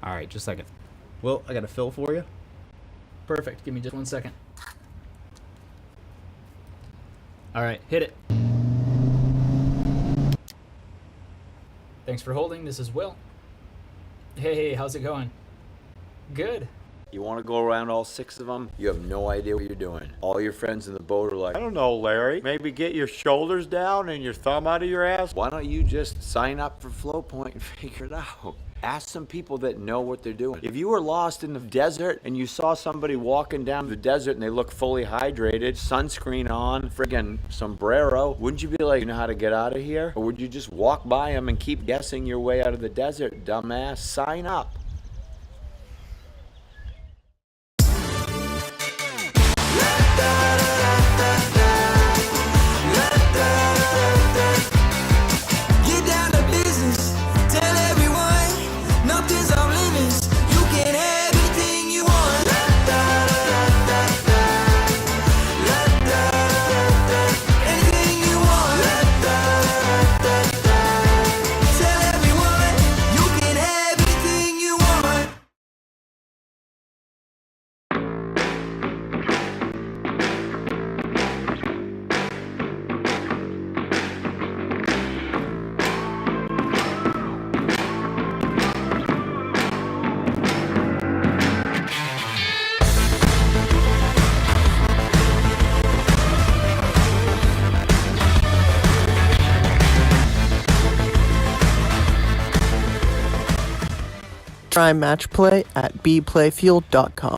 All right, just a second. Will, I got a fill for you. Perfect. Give me just 1 second. All right, hit it. Thanks for holding. This is Will. Hey, how's it going? Good. You want to go around all 6 of them? You have no idea what you're doing. All your friends in the boat are like, I don't know, Larry. Maybe get your shoulders down and your thumb out of your ass? Why don't you just sign up for Flow Point and figure it out? Ask some people that know what they're doing. If you were lost in the desert and you saw somebody walking down the desert and they look fully hydrated, sunscreen on, friggin' sombrero, wouldn't you be like, you know how to get out of here? Or would you just walk by them and keep guessing your way out of the desert, dumbass? Sign up. Try match play at bplayfield.com.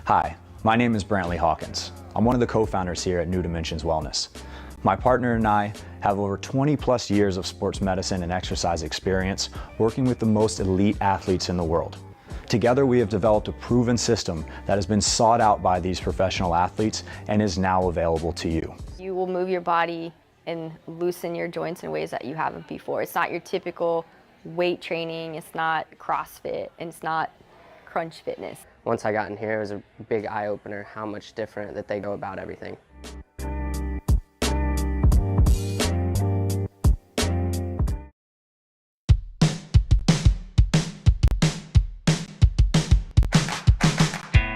Hi, my name is Brantley Hawkins. I'm one of the co-founders here at New Dimensions Wellness. My partner and I have over 20 plus years of sports medicine and exercise experience working with the most elite athletes in the world. Together, we have developed a proven system that has been sought out by these professional athletes and is now available to you. You will move your body and loosen your joints in ways that you haven't before. It's not your typical weight training, it's not CrossFit, and it's not crunch fitness. Once I got in here, it was a big eye-opener how much different that they go about everything.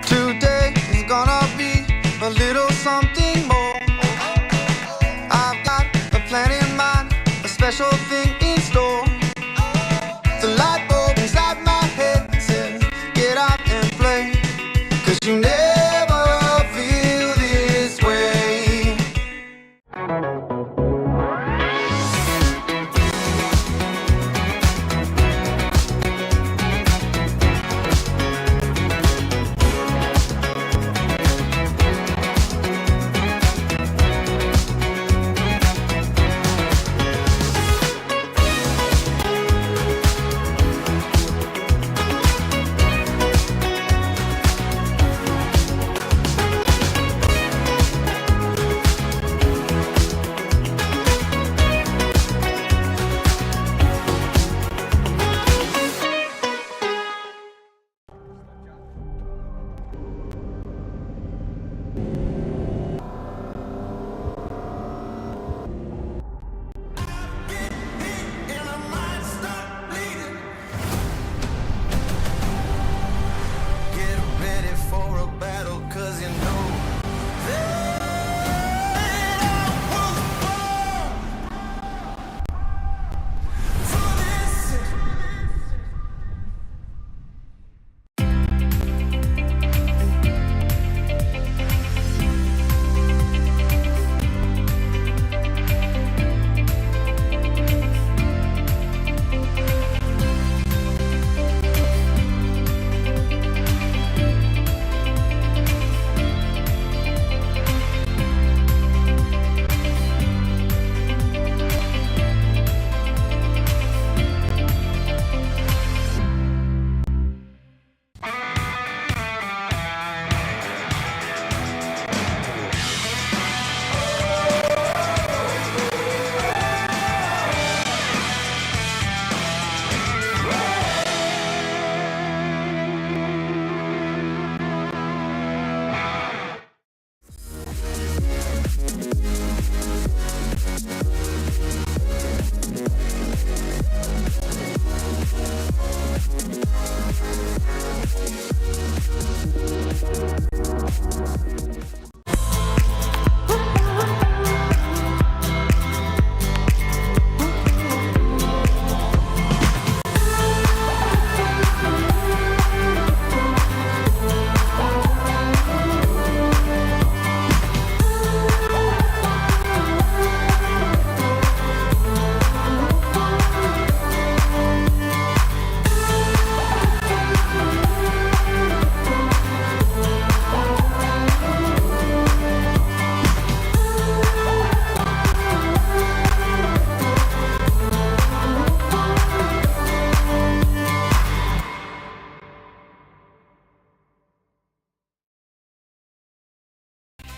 Today is gonna be a little something more. I've got a plan in mind, a special thing in store. The light bulb inside my head says, get out and play, 'cause you never feel this way.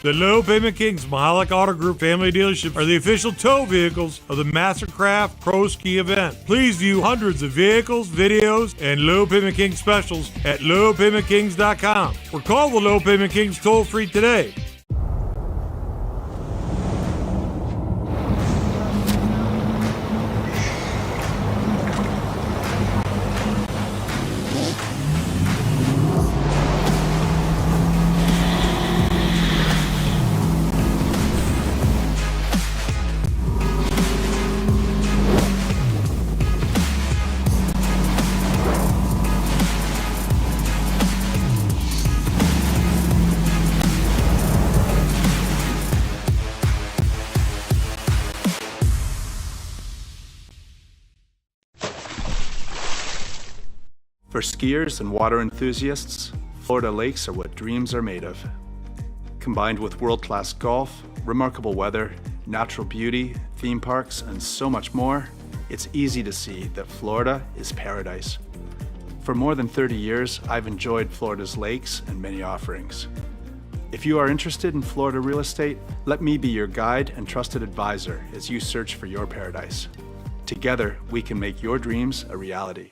The Low Payment Kings Mahalik Auto Group family dealership are the official tow vehicles of the MasterCraft Pro Ski event. Please view hundreds of vehicles, videos, and Low Payment Kings specials at lowpaymentkings.com or call the Low Payment Kings toll free today. For skiers and water enthusiasts, Florida lakes are what dreams are made of. Combined with world-class golf, remarkable weather, natural beauty, theme parks, and so much more, it's easy to see that Florida is paradise. For more than 30 years, I've enjoyed Florida's lakes and many offerings. If you are interested in Florida real estate, let me be your guide and trusted advisor as you search for your paradise. Together, we can make your dreams a reality.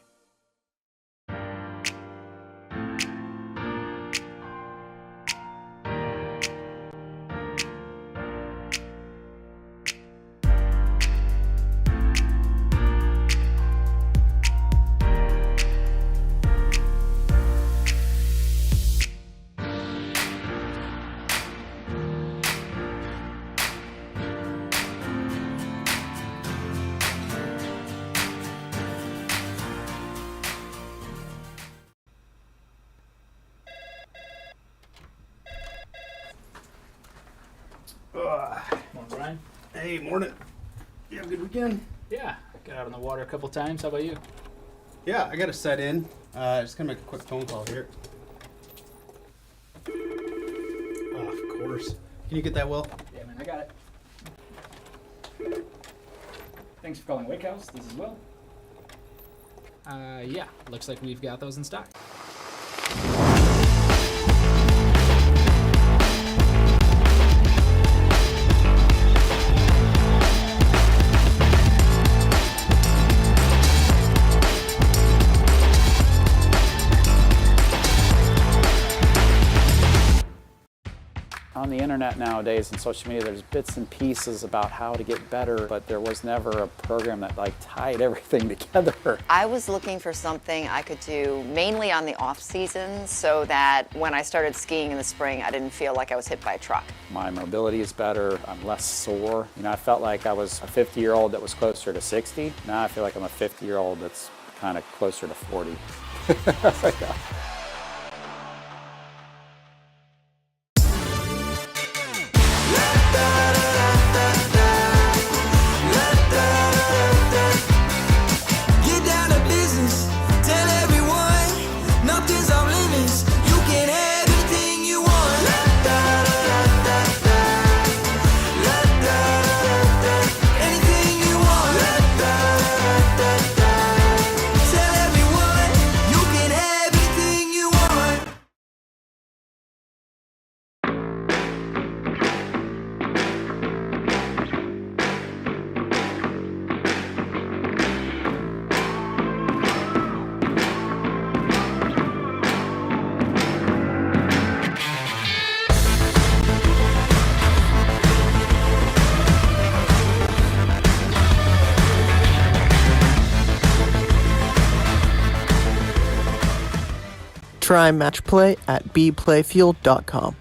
Morning, Brian. Hey, morning. You have a good weekend? Yeah, got out on the water a couple times. How about you? Yeah, I got to set in. Just gonna make a quick phone call here. Oh, of course. Can you get that, Will? Yeah, man, I got it. Thanks for calling Wake House. This is Will. Yeah, looks like we've got those in stock. On the internet nowadays and social media, there's bits and pieces about how to get better, but there was never a program that like tied everything together. I was looking for something I could do mainly on the off seasons so that when I started skiing in the spring, I didn't feel like I was hit by a truck. My mobility is better, I'm less sore. You know, I felt like I was a 50-year-old that was closer to 60. Now I feel like I'm a 50-year-old that's kind of closer to 40. Yeah. Try match play at bplayfield.com.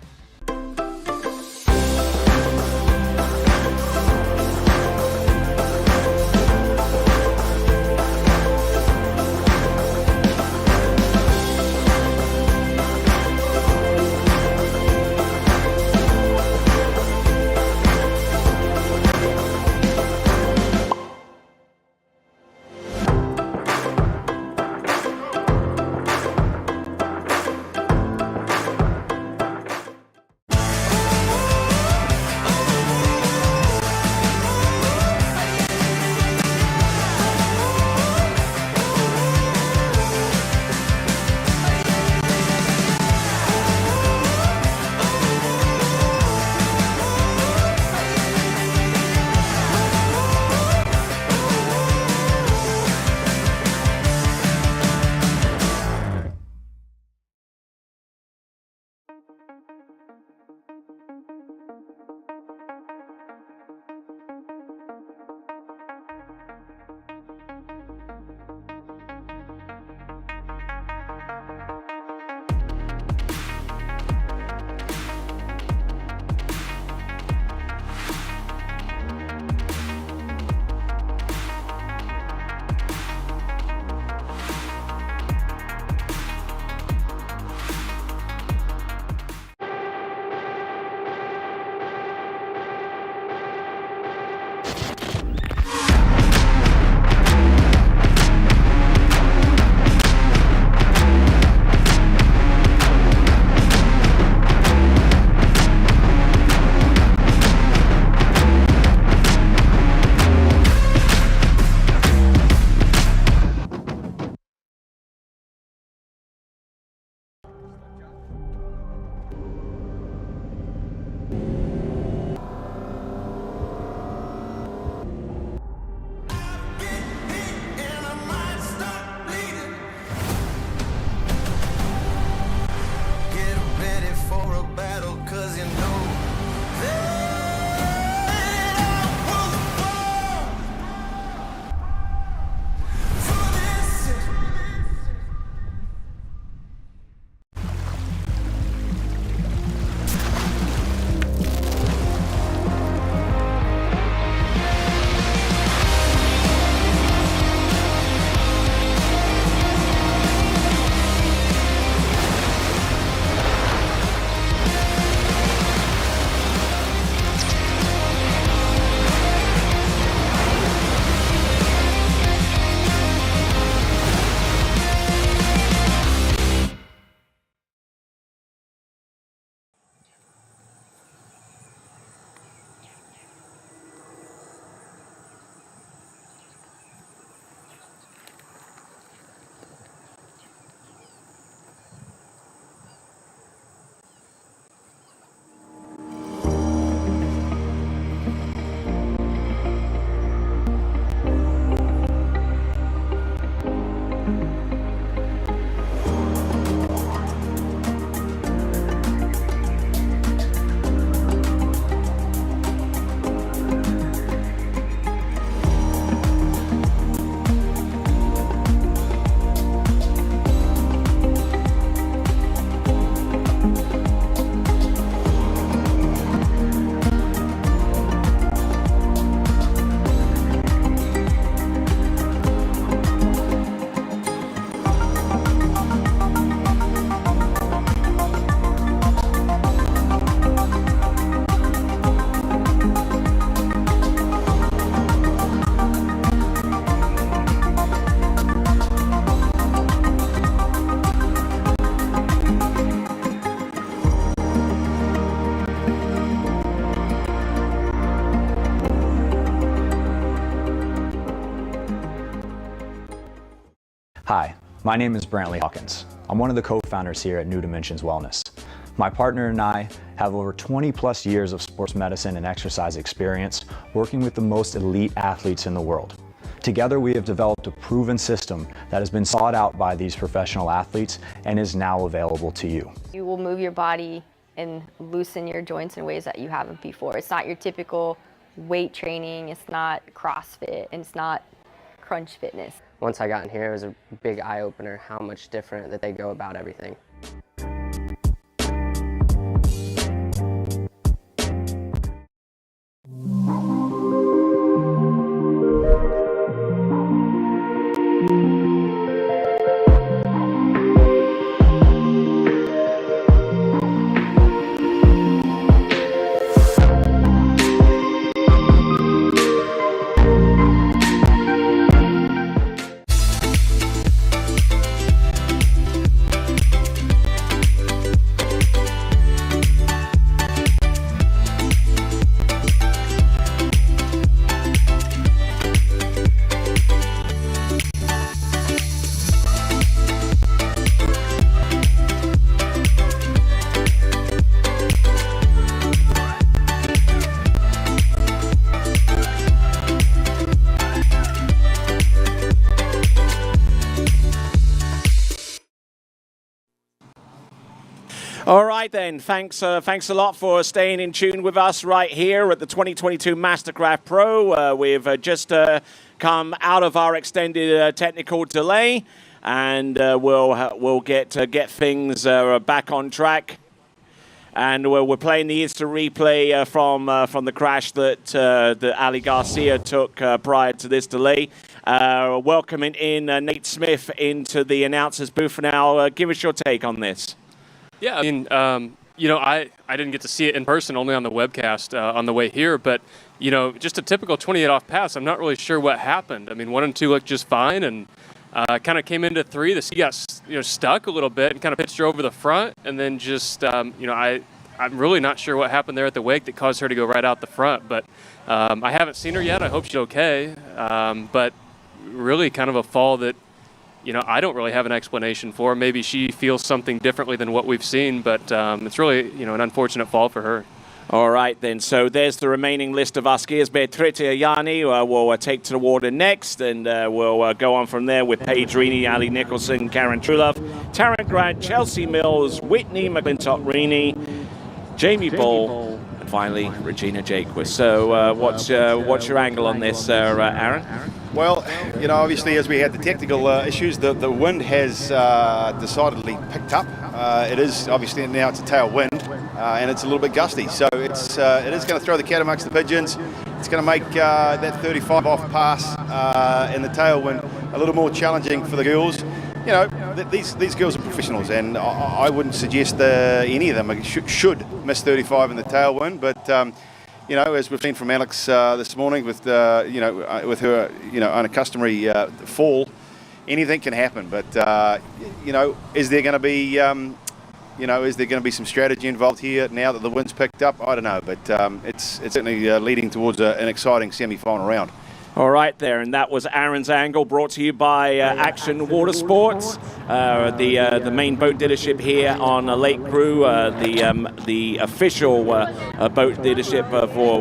My name is Brantley Hawkins. I'm one of the co-founders here at New Dimensions Wellness. My partner and I have over 20 plus years of sports medicine and exercise experience working with the most elite athletes in the world. Together, we have developed a proven system that has been sought out by these professional athletes and is now available to you. You will move your body and loosen your joints in ways that you haven't before. It's not your typical weight training, it's not CrossFit, and it's not crunch fitness. Once I got in here, it was a big eye-opener how much different that they go about everything. All right then, thanks a lot for staying in tune with us right here at the 2022 MasterCraft Pro. We've just come out of our extended technical delay, and we'll get things back on track. And we're playing the instant replay from the crash that Ali Garcia took prior to this delay. Welcoming in Nate Smith into the announcers booth now. Give us your take on this. Yeah, I mean, I didn't get to see it in person, only on the webcast on the way here. But, just a typical 28 off pass. I'm not really sure what happened. I mean, 1 and 2 looked just fine, and kind of came into 3. The ski got stuck a little bit and kind of pitched her over the front, and then just I'm really not sure what happened there at the wake that caused her to go right out the front. But I haven't seen her yet. I hope she's okay. But really, kind of a fall that I don't really have an explanation for. Maybe she feels something differently than what we've seen, but it's really, an unfortunate fall for her. All right, then. So there's the remaining list of our skiers. Beatrice Ayani will take to the water next, and we'll go on from there with Paige Reaney, Ali Nicholson, Karen Truelove, Taryn Grant, Chelsea Mills, Whitney McClintock-Reaney, Jamie Ball, and finally Regina Jaquist. So what's your angle on this, Aaron? Well, obviously as we had the technical issues, the wind has decidedly picked up. It is obviously now it's a tailwind, and it's a little bit gusty. So it is going to throw the cat amongst the pigeons. It's going to make that 35 off pass in the tailwind a little more challenging for the girls. These girls are professionals, and I wouldn't suggest any of them should miss 35 in the tailwind, but as we've seen from Alex this morning with her unaccustomary fall, anything can happen. But is there going to be some strategy involved here now that the wind's picked up? I don't know, but it's certainly leading towards an exciting semi-final round. All right there, and that was Aaron's angle, brought to you by Action Watersports, the main boat dealership here on Lake Crew, the official boat dealership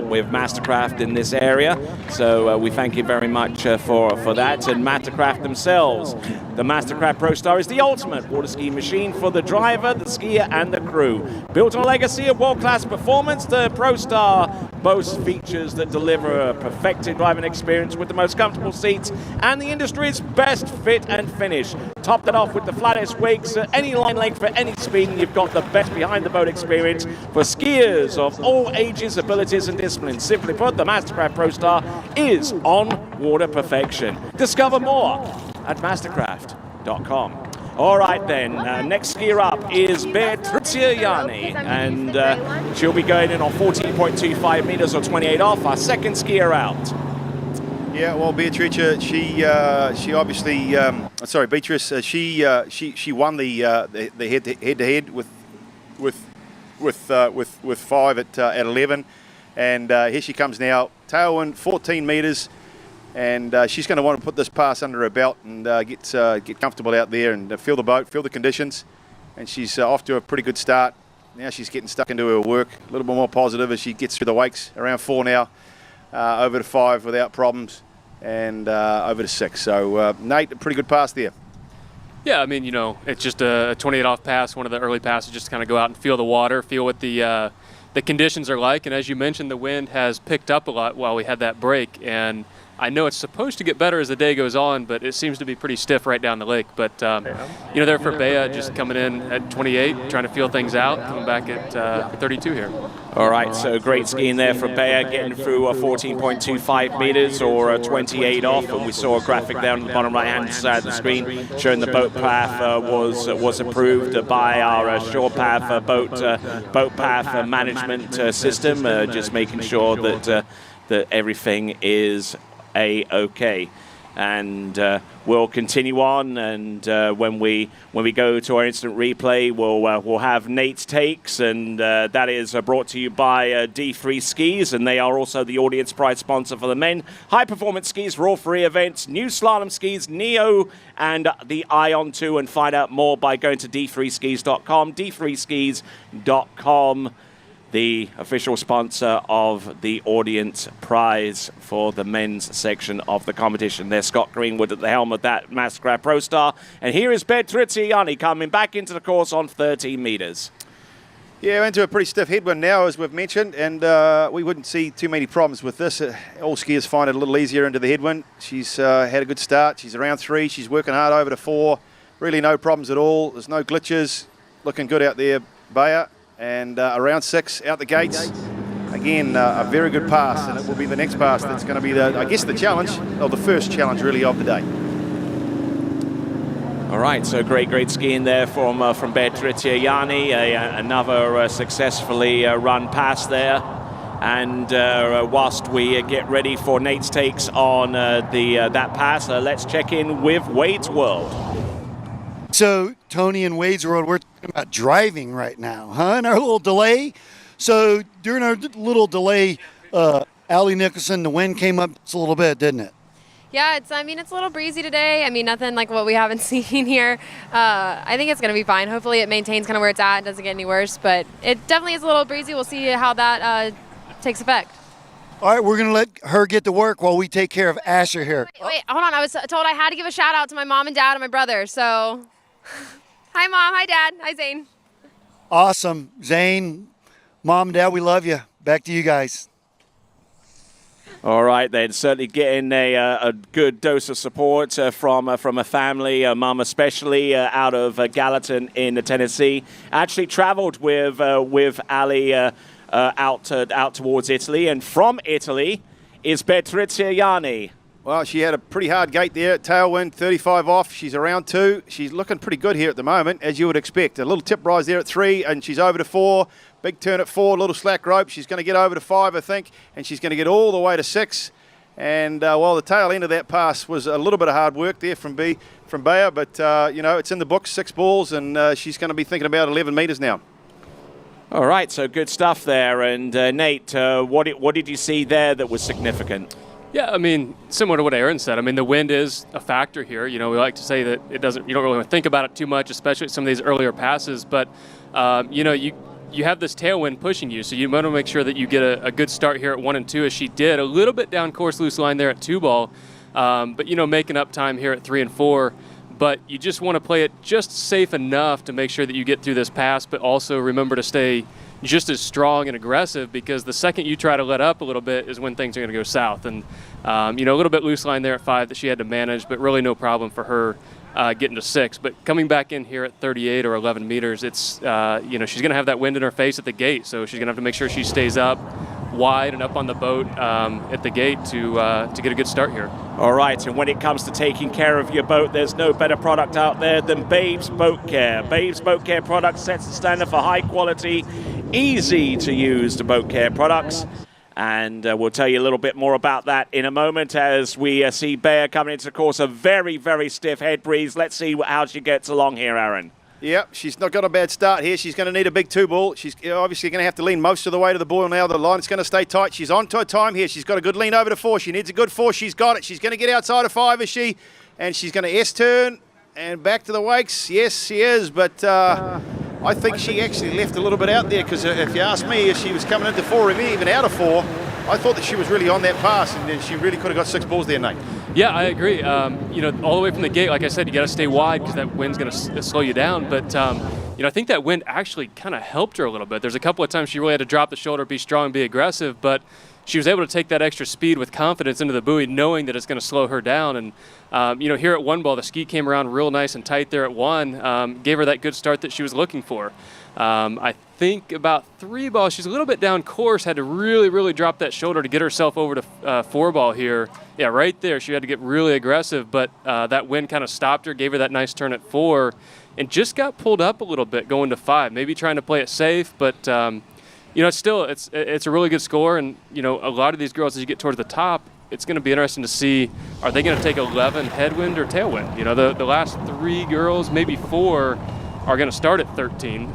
with MasterCraft in this area. So we thank you very much for that. And MasterCraft themselves, the MasterCraft Pro Star is the ultimate water ski machine for the driver, the skier, and the crew. Built on a legacy of world-class performance, the Pro Star boasts features that deliver a perfected driving experience with the most comfortable seats and the industry's best fit and finish. Topped it off with the flattest wakes at any line length for any speed, and you've got the best behind the boat experience for skiers of all ages, abilities, and disciplines. Simply put, the MasterCraft Pro Star is on water perfection. Discover more at mastercraft.com. All right then, next skier up is Beatrice Ayani, and she'll be going in on 14.25 meters or 28 off, our second skier out. Yeah, well, Beatrice, she obviously, Beatrice, she won the head-to-head with 5 at 11, and here she comes now, tailwind 14 meters, And she's going to want to put this pass under her belt and get comfortable out there and feel the boat, feel the conditions. And she's off to a pretty good start. Now she's getting stuck into her work, a little bit more positive as she gets through the wakes. Around 4 now, over to 5 without problems, and over to 6. So Nate, a pretty good pass there. Yeah, I mean, you know, it's just a 28 off pass, one of the early passes, just to kind of go out and feel the water, feel what the conditions are like. And as you mentioned, the wind has picked up a lot while we had that break. And I know it's supposed to get better as the day goes on, but it seems to be pretty stiff right down the lake. But, you know, there for Bea, just coming in at 28, trying to feel things out, coming back at 32 here. All right, so great skiing there for Bea, getting through 14.25 meters or 28 off. And we saw a graphic there on the bottom right-hand side of the screen showing the boat path was approved by our shore path boat path management system, just making sure that everything is A-OK. And we'll continue on, and when we go to our instant replay, we'll have Nate's takes, and that is brought to you by D3 Skis, and they are also the audience prize sponsor for the men. High performance skis for all 3 events: new slalom skis, Neo, and the Ion 2. And find out more by going to d3skis.com, d3skis.com. The official sponsor of the audience prize for the men's section of the competition. There's Scott Greenwood at the helm of that MasterCraft Pro Star. And here is Prizegiving coming back into the course on 13 meters. Yeah, into a pretty stiff headwind now, as we've mentioned, and we wouldn't see too many problems with this. All skiers find it a little easier into the headwind. She's had a good start. She's around 3. She's working hard over to 4. Really no problems at all. There's no glitches. Looking good out there, Bea. And around 6 out the gates. Again, a very good pass, and it will be the next pass that's going to be the challenge, or the first challenge really of the day. All right, so great skiing there from Prizegiving, another successfully run pass there. And whilst we get ready for Nate's takes on that pass, let's check in with Wade's World. So, Tony and Wade's World, we're talking about driving right now, huh? And our little delay. So, during our little delay, Allie Nicholson, the wind came up just a little bit, didn't it? Yeah, it's a little breezy today. I mean, nothing like what we haven't seen here. I think it's going to be fine. Hopefully it maintains kind of where it's at and doesn't get any worse. But it definitely is a little breezy. We'll see how that takes effect. All right, we're going to let her get to work while we take care of Asher here. Wait, hold on. I was told I had to give a shout out to my mom and dad and my brother, so... Hi, Mom. Hi, Dad. Hi, Zane. Awesome. Zane, Mom, Dad, we love you. Back to you guys. All right, then, certainly getting a good dose of support from a family, Mom especially, out of Gallatin in Tennessee. Actually traveled with Ali out towards Italy, and from Italy is Prizegiving. Well, she had a pretty hard gate there, tailwind, 35 off. She's around 2. She's looking pretty good here at the moment, as you would expect. A little tip rise there at 3, and she's over to 4. Big turn at 4, little slack rope. She's going to get over to 5, I think, and she's going to get all the way to 6. And while the tail end of that pass was a little bit of hard work there from Bea, but you know, it's in the books, 6 balls, and she's going to be thinking about 11 meters now. All right, so good stuff there. And Nate, what did you see there that was significant? Yeah, I mean, similar to what Aaron said. I mean, the wind is a factor here. You know, we like to say that you don't really think about it too much, especially at some of these earlier passes. But, you know, you have this tailwind pushing you, so you want to make sure that you get a good start here at 1 and 2, as she did. A little bit down course loose line there at 2 ball, but, you know, making up time here at 3 and 4. But you just want to play it just safe enough to make sure that you get through this pass, but also remember to stay just as strong and aggressive, because the second you try to let up a little bit is when things are going to go south. And, you know, a little bit loose line there at 5 that she had to manage, but really no problem for her getting to 6. But coming back in here at 38 or 11 meters, it's, you know, she's going to have that wind in her face at the gate, so she's going to have to make sure she stays up wide and up on the boat at the gate to get a good start here. All right, and when it comes to taking care of your boat, there's no better product out there than Babe's Boat Care. Babe's Boat Care product sets the standard for high quality, easy to use boat care products. And we'll tell you a little bit more about that in a moment as we see Bea coming into the course. A very, very stiff head breeze. Let's see how she gets along here, Aaron. Yep, she's not got a bad start here. She's going to need a big 2-ball. She's obviously going to have to lean most of the way to the ball now. The line's going to stay tight. She's on to her time here. She's got a good lean over to 4. She needs a good 4. She's got it. She's going to get outside of 5, is she? And she's going to S-turn and back to the wakes. Yes, she is, but I think she actually left a little bit out there, because if you ask me, if she was coming into 4 or even out of 4, I thought that she was really on that pass, and she really could have got 6 balls there, Nate. Yeah, I agree. All the way from the gate, like I said, you got to stay wide because that wind's going to slow you down. But, I think that wind actually kind of helped her a little bit. There's a couple of times she really had to drop the shoulder, be strong, be aggressive, but she was able to take that extra speed with confidence into the buoy, knowing that it's going to slow her down. And, here at 1 ball, the ski came around real nice and tight there at 1, gave her that good start that she was looking for. I think about 3 ball, she's a little bit down course, had to really, really drop that shoulder to get herself over to 4 ball here. Yeah, right there, she had to get really aggressive, but that wind kind of stopped her, gave her that nice turn at 4, and just got pulled up a little bit going to 5, maybe trying to play it safe, but it's a really good score, and a lot of these girls, as you get towards the top, it's going to be interesting to see, are they going to take 11 headwind or tailwind? The last 3 girls, maybe 4, are going to start at 13,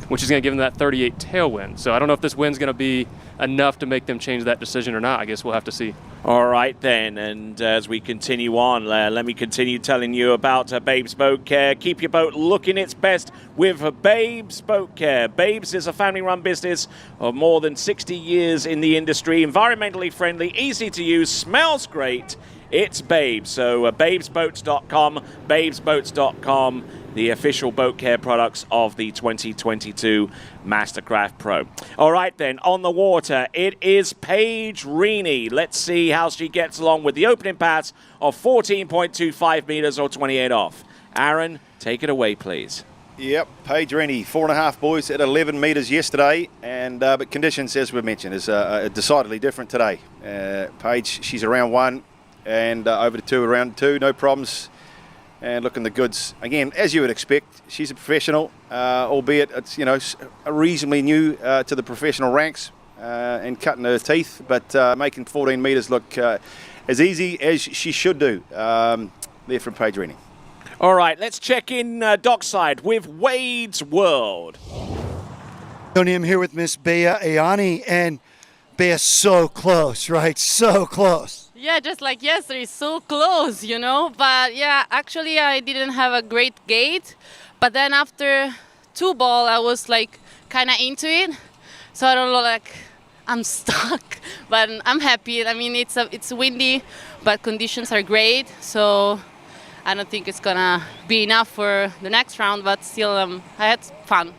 which is going to give them that 38 tailwind. So I don't know if this wind's going to be enough to make them change that decision or not. I guess we'll have to see. All right, then. And as we continue on, let me continue telling you about Babes Boat Care. Keep your boat looking its best with Babes Boat Care. Babes is a family-run business of more than 60 years in the industry, environmentally friendly, easy to use, smells great. It's Babes. So babesboats.com, babesboats.com, the official boat care products of the 2022 MasterCraft Pro. All right, then, on the water, it is Paige Reaney. Let's see how she gets along with the opening pass of 14.25 meters or 28 off. Aaron, take it away, please. Yep, Paige Reaney, 4.5 buoys at 11 metres yesterday, and but conditions, as we mentioned, is decidedly different today. Paige, she's around 1 and over to 2, around 2, no problems. And looking the goods again, as you would expect. She's a professional, albeit it's reasonably new to the professional ranks and cutting her teeth, but making 14 metres look as easy as she should do. There from Paige Reaney. All right, let's check in dockside with Wade's World. Tony, I'm here with Miss Bea Ayani, and Bea's so close, right? So close. Yeah, just like yesterday, so close, But yeah, actually I didn't have a great gate. But then after 2 ball, I was like kind of into it. So I don't know, like I'm stuck, but I'm happy. I mean, it's windy, but conditions are great. So I don't think it's gonna be enough for the next round, but still I had fun.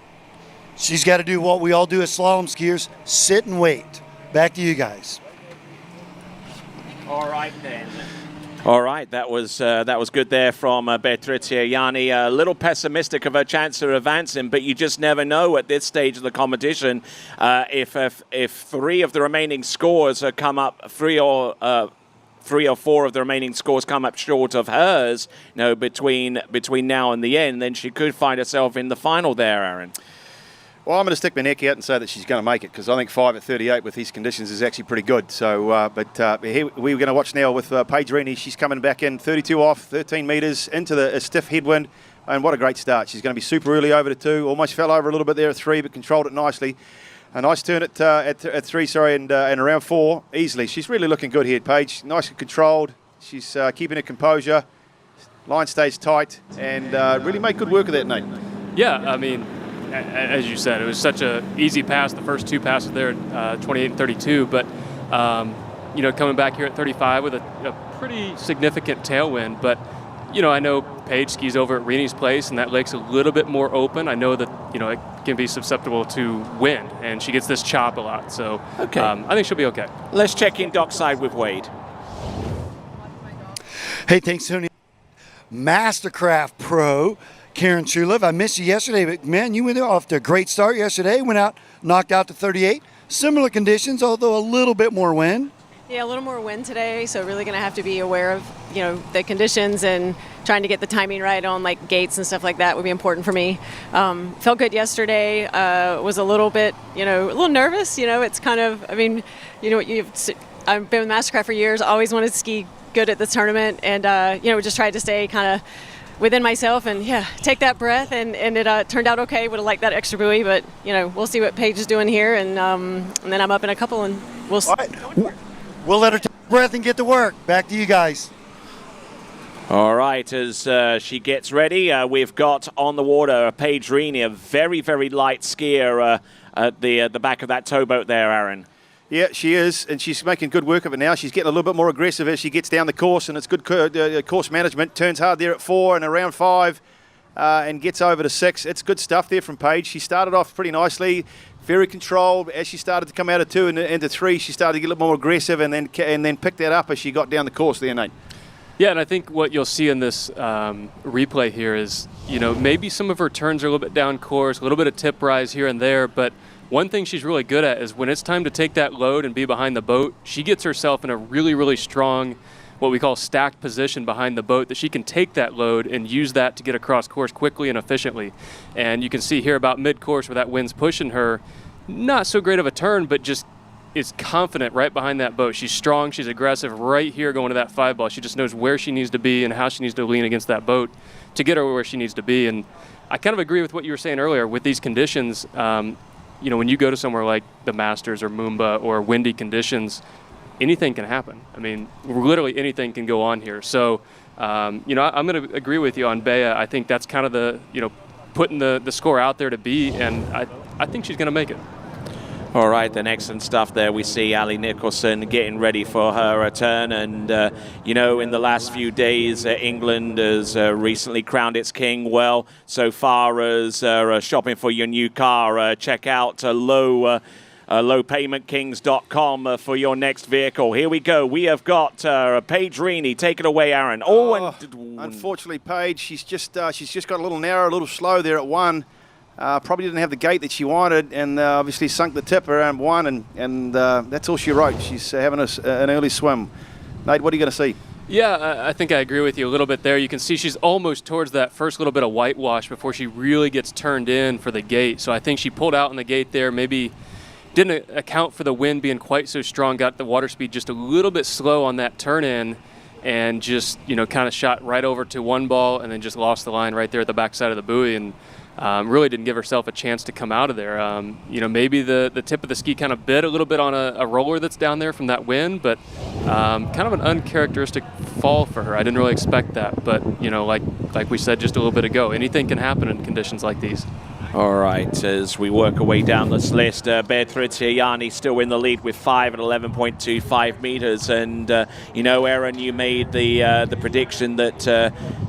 She's got to do what we all do as slalom skiers, sit and wait. Back to you guys. All right, then. All right, that was good there from Beatrice Ayani. A little pessimistic of her chance of advancing, but you just never know at this stage of the competition if 3 of the remaining scores come up, 3 or 4 of the remaining scores come up short of hers. Between now and the end, then she could find herself in the final there, Aaron. Well, I'm going to stick my neck out and say that she's going to make it, because I think 5 at 38 with these conditions is actually pretty good. So, here we're going to watch now with Paige Reaney. She's coming back in 32 off, 13 metres into a stiff headwind, and what a great start. She's going to be super early over to 2, almost fell over a little bit there at 3, but controlled it nicely. A nice turn at 3, and around 4 easily. She's really looking good here, Paige. Nice and controlled. She's keeping her composure. Line stays tight, and really made good work of that, Nate. Yeah, I mean, as you said, it was such an easy pass, the first 2 passes there, 28 and 32. But, coming back here at 35 with a pretty significant tailwind. But, I know Paige skis over at Reaney's place, and that lake's a little bit more open. I know that, it can be susceptible to wind, and she gets this chop a lot. So okay. I think she'll be okay. Let's check in dockside with Wade. Hey, thanks, Tony. MasterCraft Pro. Karen Trulev, I missed you yesterday, but man, you went off to a great start yesterday. Went out, knocked out to 38. Similar conditions, although a little bit more wind. Yeah, a little more wind today, so really going to have to be aware of, the conditions, and trying to get the timing right on like gates and stuff like that would be important for me. Felt good yesterday. Was a little bit, a little nervous. It's kind of, I've been with MasterCraft for years. Always wanted to ski good at this tournament, and just tried to stay kind of within myself and take that breath, and it turned out okay. Would have liked that extra buoy, but we'll see what Paige is doing here, and then I'm up in a couple, and we'll see. All right. We'll let her take a breath and get to work. Back to you guys. All right, as she gets ready, we've got on the water Paige Rini, a very, very light skier at the back of that towboat there, Aaron. Yeah, she is, and she's making good work of it now. She's getting a little bit more aggressive as she gets down the course, and it's good course management. Turns hard there at 4 and around 5 and gets over to 6. It's good stuff there from Paige. She started off pretty nicely, very controlled. As she started to come out of 2 and into 3, she started to get a little more aggressive and then picked that up as she got down the course there, Nate. Yeah, and I think what you'll see in this replay here is, maybe some of her turns are a little bit down course, a little bit of tip rise here and there, but one thing she's really good at is when it's time to take that load and be behind the boat, she gets herself in a really, really strong, what we call stacked position behind the boat, that she can take that load and use that to get across course quickly and efficiently. And you can see here about mid-course where that wind's pushing her, not so great of a turn, but just is confident right behind that boat. She's strong, she's aggressive right here going to that 5-ball. She just knows where she needs to be and how she needs to lean against that boat to get her where she needs to be. And I kind of agree with what you were saying earlier with these conditions. When you go to somewhere like the Masters or Moomba or windy conditions, anything can happen. I mean, literally anything can go on here. So, I'm going to agree with you on Bea. I think that's kind of the, putting the score out there to be, and I think she's going to make it. All right, then excellent stuff there. We see Ali Nicholson getting ready for her return. And, in the last few days, England has recently crowned its king. Well, so far as shopping for your new car, check out lowpaymentkings.com for your next vehicle. Here we go. We have got Paige Rini. Take it away, Aaron. Unfortunately, Paige, she's just got a little narrow, a little slow there at 1. Probably didn't have the gate that she wanted, and obviously sunk the tip around 1, and that's all she wrote. She's having an early swim. Nate, what are you going to see? Yeah, I think I agree with you a little bit there. You can see she's almost towards that first little bit of whitewash before she really gets turned in for the gate. So I think she pulled out in the gate there, maybe didn't account for the wind being quite so strong, got the water speed just a little bit slow on that turn in, and just, kind of shot right over to 1 ball and then just lost the line right there at the backside of the buoy, and really didn't give herself a chance to come out of there. Maybe the tip of the ski kind of bit a little bit on a roller that's down there from that wind, but kind of an uncharacteristic fall for her. I didn't really expect that, but like we said just a little bit ago, anything can happen in conditions like these. All right, as we work our way down this list, Beatrice Yanni still in the lead with 5 at 11.25 meters. And, Aaron, you made the prediction that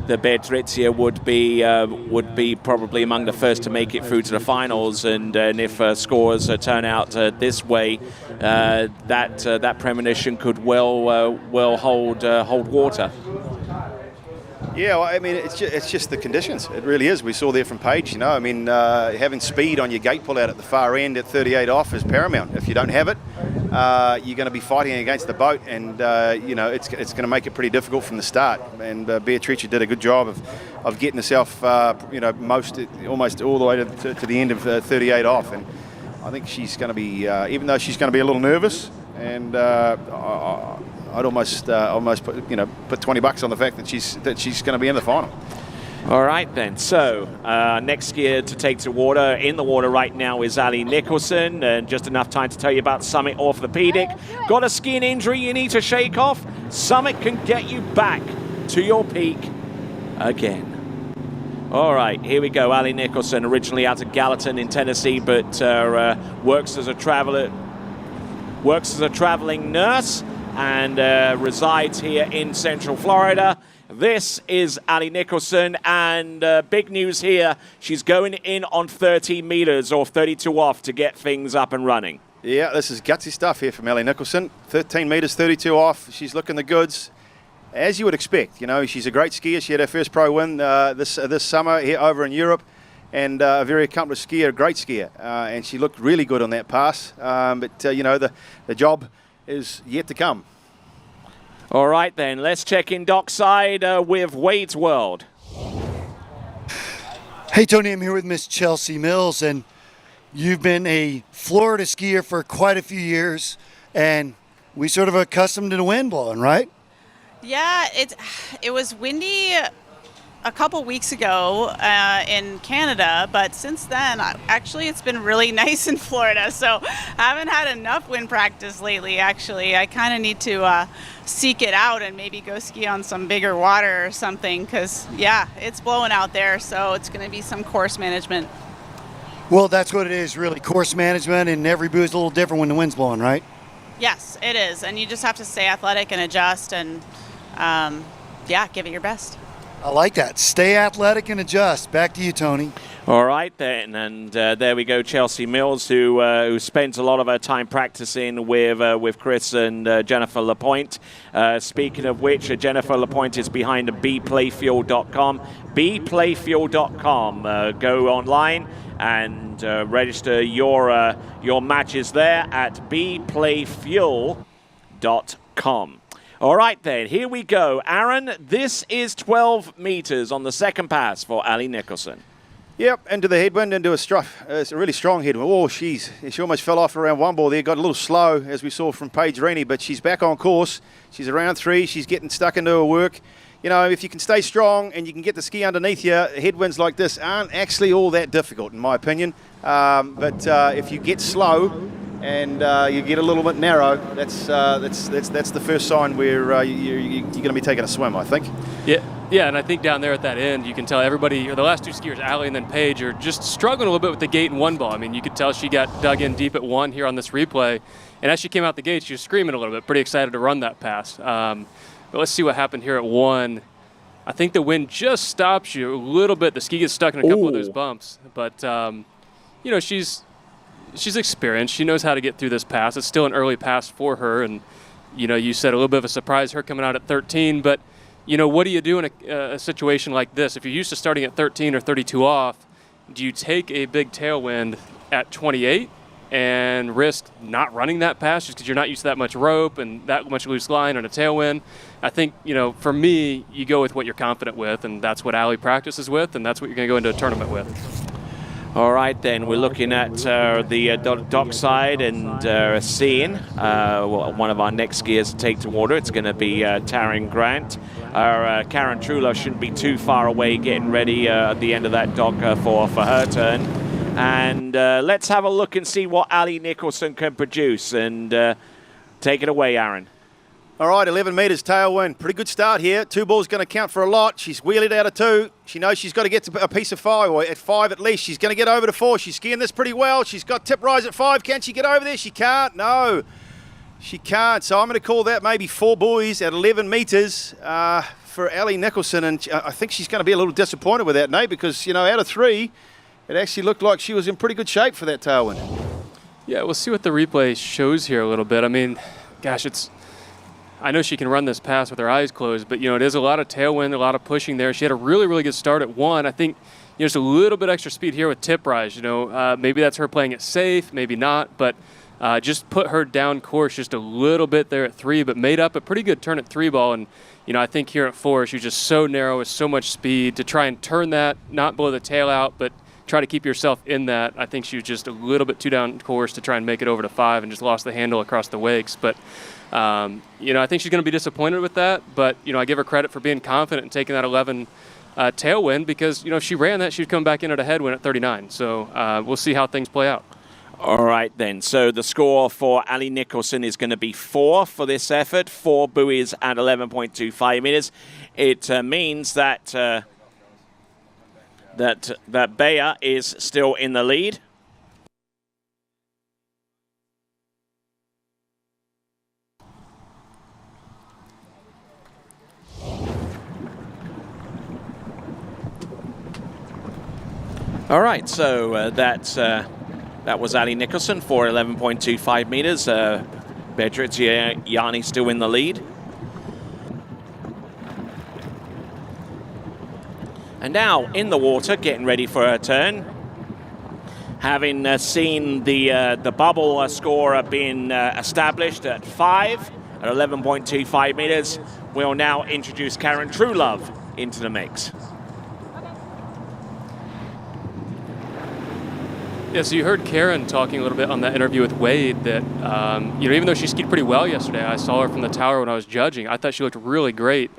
the Beatrice would be probably among the first to make it through to the finals. And if scores turn out this way, that premonition could well hold water. Yeah, well, I mean, it's just the conditions. It really is. We saw there from Paige, having speed on your gate pull out at the far end at 38 off is paramount. If you don't have it, you're going to be fighting against the boat, and, it's going to make it pretty difficult from the start. And Beatrice did a good job of getting herself, almost all the way to the end of 38 off. And I think she's going to be, even though she's going to be a little nervous, and I'd almost put $20 on the fact that she's going to be in the final. All right then. So next skier to take to water in the water right now is Ali Nicholson, and just enough time to tell you about Summit Orthopedic. Got a skiing injury you need to shake off? Summit can get you back to your peak again. All right, here we go. Ali Nicholson, originally out of Gallatin in Tennessee, but works as a traveling nurse and resides here in Central Florida. This is Ali Nicholson, and big news here. She's going in on 30 meters or 32 off to get things up and running. Yeah, this is gutsy stuff here from Ali Nicholson. 13 meters, 32 off. She's looking the goods, as you would expect. She's a great skier. She had her first pro win this summer here over in Europe, and a very accomplished skier, a great skier. And she looked really good on that pass. But the job is yet to come. All right, then. Let's check in dockside with Wade's World. Hey, Tony, I'm here with Miss Chelsea Mills, and you've been a Florida skier for quite a few years, and we sort of accustomed to the wind blowing, right? Yeah, it was windy a couple weeks ago in Canada, but since then, actually, it's been really nice in Florida. So I haven't had enough wind practice lately, actually. I kind of need to seek it out and maybe go ski on some bigger water or something because, yeah, it's blowing out there. So it's going to be some course management. Well, that's what it is, really, course management, and every buoy is a little different when the wind's blowing, right? Yes, it is. And you just have to stay athletic and adjust and, yeah, give it your best. I like that. Stay athletic and adjust. Back to you, Tony. All right, then, and there we go, Chelsea Mills, who spends a lot of her time practicing with Chris and Jennifer Lapointe. Speaking of which, Jennifer Lapointe is behind bplayfuel.com. bplayfuel.com. Go online and register your matches there at bplayfuel.com. All right, then, here we go. Aaron, this is 12 meters on the second pass for Ali Nicholson. Yep, into the headwind, into it's a really strong headwind. Oh, she almost fell off around one ball there. Got a little slow, as we saw from Paige Rennie, but she's back on course. She's around 3. She's getting stuck into her work. You know, if you can stay strong and you can get the ski underneath you, headwinds like this aren't actually all that difficult, in my opinion. But if you get slow and you get a little bit narrow, that's the first sign where you're going to be taking a swim, I think. Yeah, and I think down there at that end, you can tell everybody, or the last two skiers, Ali and then Paige, are just struggling a little bit with the gate and one ball. I mean, you could tell she got dug in deep at one here on this replay. And as she came out the gate, she was screaming a little bit, pretty excited to run that pass. But let's see what happened here at one. I think the wind just stops you a little bit. The ski gets stuck in a couple of those bumps. But, you know, she's experienced. She knows how to get through this pass. It's still an early pass for her. And, you know, you said a little bit of a surprise, her coming out at 13. But, you know, what do you do in a situation like this? If you're used to starting at 13 or 32 off, do you take a big tailwind at 28 and risk not running that pass just because you're not used to that much rope and that much loose line on a tailwind? I think, you know, for me, you go with what you're confident with, and that's what Ali practices with, and that's what you're going to go into a tournament with. All right, then, we're looking at the dockside and seeing one of our next skiers to take to water. It's going to be Taryn Grant. Karen Trulove shouldn't be too far away getting ready at the end of that dock for her turn. And let's have a look and see what Ali Nicholson can produce. And take it away, Aaron. All right, 11 metres tailwind. Pretty good start here. 2 balls going to count for a lot. She's wheelied out of 2. She knows she's got to get to a piece of 5, or at 5 at least. She's going to get over to 4. She's skiing this pretty well. She's got tip rise at 5. Can she get over there? She can't. No, she can't. So I'm going to call that maybe 4 buoys at 11 metres for Ali Nicholson. And I think she's going to be a little disappointed with that, Nate, because, you know, out of 3, it actually looked like she was in pretty good shape for that tailwind. Yeah, we'll see what the replay shows here a little bit. I mean, gosh, I know she can run this pass with her eyes closed, but, you know, it is a lot of tailwind, a lot of pushing there. She had a really, really good start at 1. I think, you know, just a little bit extra speed here with tip rise. You know, maybe that's her playing it safe, maybe not, but just put her down course just a little bit there at 3, but made up a pretty good turn at 3 ball. And, you know, I think here at 4, she was just so narrow with so much speed to try and turn that, not blow the tail out, but try to keep yourself in that. I think she was just a little bit too down course to try and make it over to 5 and just lost the handle across the wakes. But, you know, I think she's going to be disappointed with that. But, you know, I give her credit for being confident and taking that 11 tailwind because, you know, if she ran that, she'd come back in at a headwind at 39. So we'll see how things play out. All right, then. So the score for Ali Nicholson is going to be 4 for this effort. 4 buoys at 11.25 meters. It means that that Bea is still in the lead. All right, so that was Ali Nicholson for 11.25 meters. Beatrice Yanni still in the lead. And now in the water, getting ready for her turn. Having seen the bubble score being established at 5 at 11.25 meters, we'll now introduce Karen Trulove into the mix. Yeah, so you heard Karen talking a little bit on that interview with Wade that, you know, even though she skied pretty well yesterday, I saw her from the tower when I was judging. I thought she looked really great.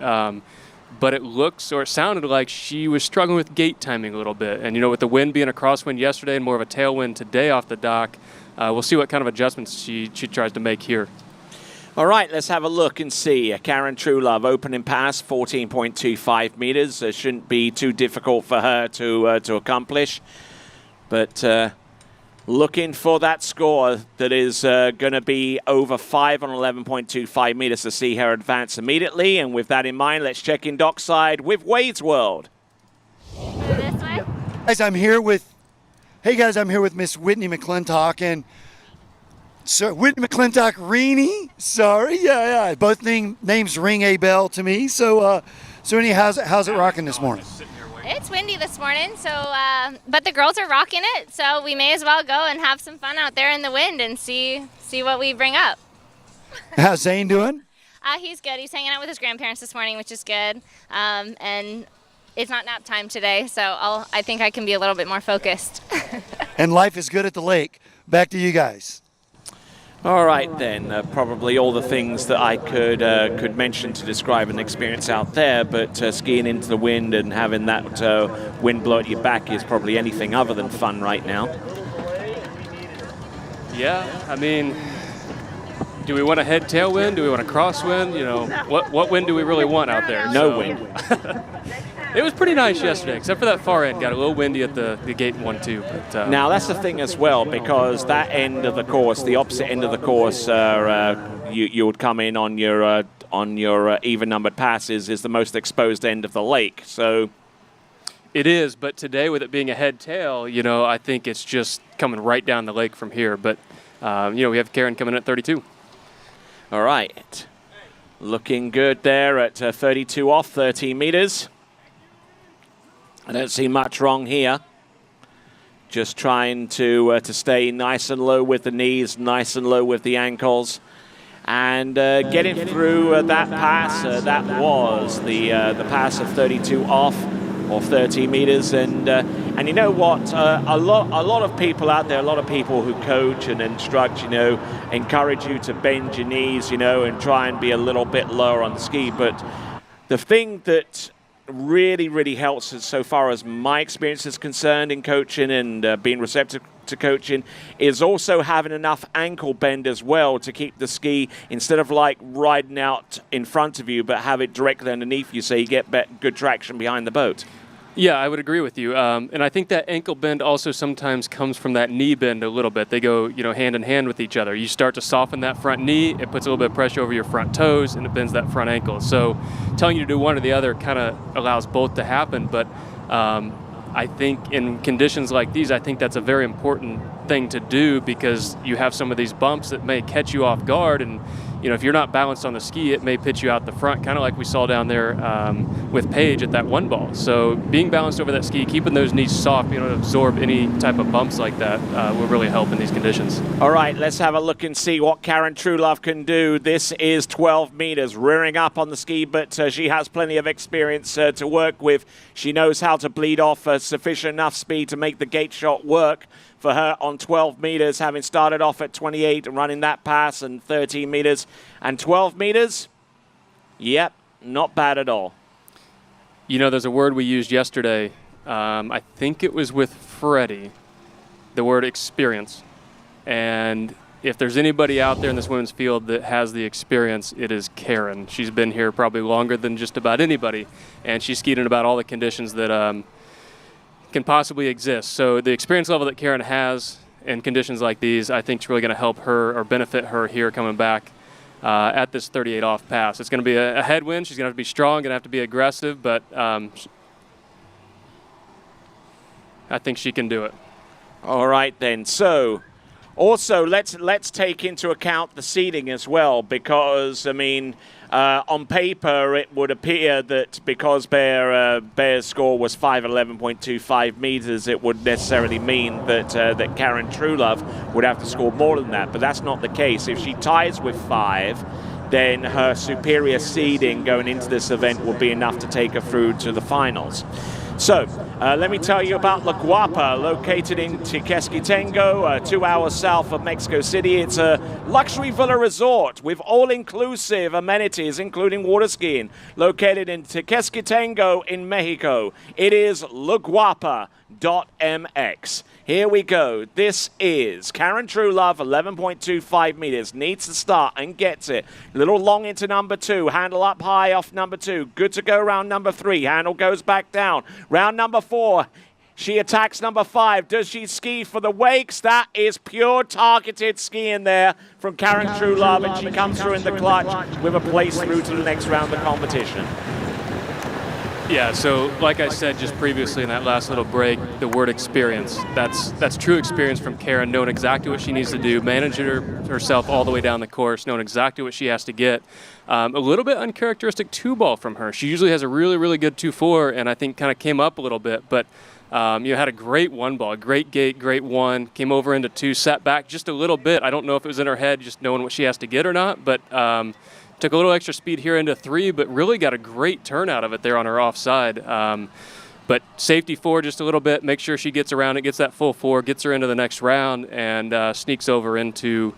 but it looks, or it sounded like she was struggling with gate timing a little bit. And, with the wind being a crosswind yesterday and more of a tailwind today off the dock, we'll see what kind of adjustments she tries to make here. All right, let's have a look and see. Karen Truelove, opening pass, 14.25 meters. Shouldn't be too difficult for her to accomplish. But looking for that score that is going to be over 5 on 11.25 meters to see her advance immediately. And with that in mind, let's check in dockside with Wade's World. This way? I'm here with Miss Whitney McClintock and Sir Whitney McClintock Reaney. Sorry, yeah. Both names ring a bell to me. So, how's it rocking this morning? It's windy this morning, so but the girls are rocking it, so we may as well go and have some fun out there in the wind and see what we bring up. How's Zane doing? He's good. He's hanging out with his grandparents this morning, which is good. And it's not nap time today, so I think I can be a little bit more focused. And life is good at the lake. Back to you guys. All right, then. Probably all the things that I could mention to describe an experience out there, but skiing into the wind and having that wind blow at your back is probably anything other than fun right now. Yeah, I mean, do we want a head tailwind? Do we want a crosswind? What wind do we really want out there? No wind. It was pretty nice yesterday, except for that far end. Got a little windy at the gate 1-2. But, now, that's the thing as well, because that end of the course, the opposite end of the course, you would come in on your even-numbered passes, is the most exposed end of the lake. So it is, but today with it being a head-tail, I think it's just coming right down the lake from here. But, we have Karen coming in at 32. All right. Looking good there at 32 off, 13 meters. I don't see much wrong here. Just trying to stay nice and low with the knees, nice and low with the ankles. And getting through that pass, that was the pass of 32 off, or 30 meters. And you know what? A lot of people out there, a lot of people who coach and instruct, encourage you to bend your knees, and try and be a little bit lower on the ski. But the thing that really helps so far as my experience is concerned in coaching and being receptive to coaching is also having enough ankle bend as well to keep the ski, instead of like riding out in front of you, but have it directly underneath you so you get good traction behind the boat. Yeah, I would agree with you. And I think that ankle bend also sometimes comes from that knee bend a little bit. They go, hand in hand with each other. You start to soften that front knee, it puts a little bit of pressure over your front toes, and it bends that front ankle. So telling you to do one or the other kind of allows both to happen. But I think in conditions like these, I think that's a very important thing to do, because you have some of these bumps that may catch you off guard, and if you're not balanced on the ski, it may pitch you out the front, kind of like we saw down there with Paige at that one ball. So being balanced over that ski, keeping those knees soft, to absorb any type of bumps like that will really help in these conditions. All right, let's have a look and see what Karen Truelove can do. This is 12 meters, rearing up on the ski, but she has plenty of experience to work with. She knows how to bleed off sufficient enough speed to make the gate shot work for her on 12 meters, having started off at 28 and running that pass, and 13 meters and 12 meters. Yep, not bad at all. There's a word we used yesterday. I think it was with Freddie, the word experience. And if there's anybody out there in this women's field that has the experience, it is Karen. She's been here probably longer than just about anybody, and she's skied in about all the conditions that can possibly exist. So the experience level that Karen has in conditions like these, I think is really going to help her or benefit her here coming back at this 38 off pass. It's going to be a headwind. She's going to have to be strong, going to have to be aggressive, but I think she can do it. All right then. So also let's take into account the seeding as well, because on paper it would appear that because Bear's score was 5:11.25 meters, it would necessarily mean that that Karen Truelove would have to score more than that, but that's not the case. If she ties with 5, then her superior seeding going into this event will be enough to take her through to the finals. So, let me tell you about La Guapa, located in Tequesquitengo, 2 hours south of Mexico City. It's a luxury villa resort with all-inclusive amenities, including water skiing, located in Tequesquitengo in Mexico. It is laguapa.mx. Here we go. This is Karen Truelove, 11.25 meters. Needs to start and gets it. A little long into number 2. Handle up high off number 2. Good to go round number 3. Handle goes back down. Round number 4. She attacks number 5. Does she ski for the wakes? That is pure targeted skiing there from Karen Truelove, and she comes through in the clutch with a place through to the next round of competition. Yeah, so like I said just previously in that last little break, the word experience. That's true experience from Karen, knowing exactly what she needs to do, managing herself all the way down the course, knowing exactly what she has to get. A little bit uncharacteristic 2-ball from her. She usually has a really, really good 2-4, and I think kind of came up a little bit, but had a great 1-ball, great gate, great 1, came over into 2, sat back just a little bit. I don't know if it was in her head just knowing what she has to get or not, but took a little extra speed here into 3, but really got a great turn out of it there on her offside. But safety 4 just a little bit, make sure she gets around it, gets that full 4, gets her into the next round, and sneaks over into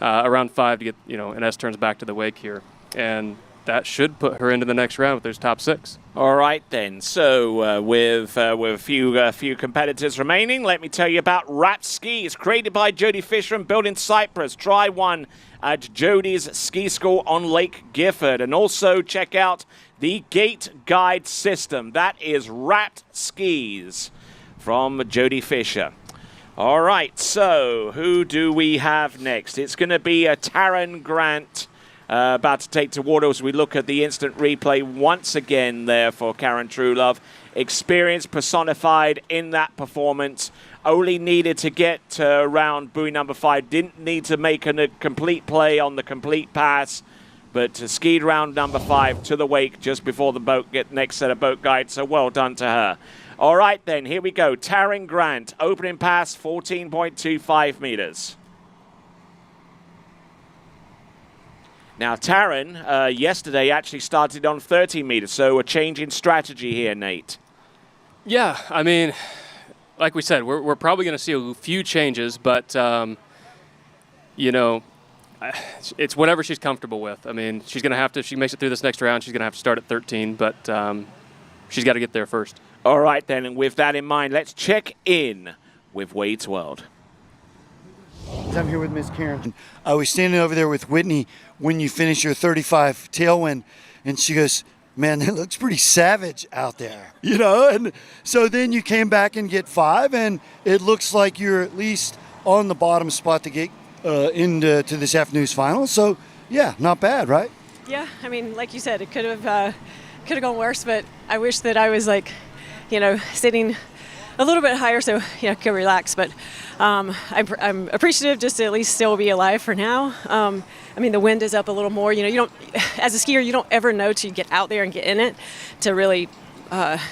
around 5 to get, an S turns back to the wake here. And that should put her into the next round with those top 6. All right, then. So with a few competitors remaining, let me tell you about Wrap Skis, created by Jody Fisher and built in Cyprus. Try one at Jody's Ski School on Lake Gifford. And also check out the Gate Guide System. That is Wrapped Skis from Jody Fisher. All right, so who do we have next? It's going to be a Taryn Grant. About to take to water as we look at the instant replay once again there for Karen Truelove. Experience personified in that performance. Only needed to get around buoy number 5. Didn't need to make a complete play on the complete pass, but skied round number 5 to the wake just before the next set of boat guides. So well done to her. All right, then, here we go. Taryn Grant, opening pass, 14.25 meters. Now, Taryn, yesterday actually started on 30 meters, so a change in strategy here, Nate. Yeah, I mean, like we said, we're probably going to see a few changes, but, it's whatever she's comfortable with. I mean, she's going to have to, if she makes it through this next round, she's going to have to start at 13, but she's got to get there first. All right, then, and with that in mind, let's check in with Wade's World. I'm here with Miss Karen. I was standing over there with Whitney when you finished your 35 tailwind, and she goes, man, it looks pretty savage out there, and so then you came back and get 5, and it looks like you're at least on the bottom spot to get into this afternoon's final. So yeah, not bad, right? Yeah, I mean, like you said, it could have gone worse, but I wish that I was sitting a little bit higher so could relax, but I'm appreciative just to at least still be alive for now. I mean, the wind is up a little more. You don't, as a skier, you don't ever know till you get out there and get in it to really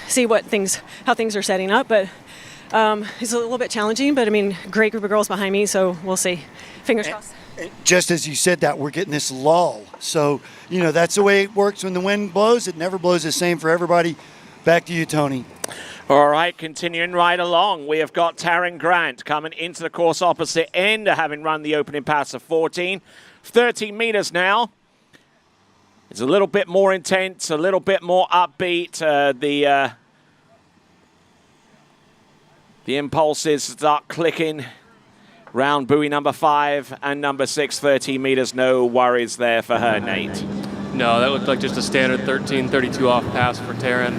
see how things are setting up. But it's a little bit challenging. But I mean, great group of girls behind me, so we'll see. Fingers crossed. Just as you said that, we're getting this lull. So that's the way it works when the wind blows. It never blows the same for everybody. Back to you, Tony. All right, continuing right along, we have got Taryn Grant coming into the course opposite end, having run the opening pass of 13 meters now. It's a little bit more intense, a little bit more upbeat. The impulses start clicking round buoy number 5 and number 6, 13 meters. No worries there for her, Nate. No, that looked like just a standard 13:32 off pass for Taryn.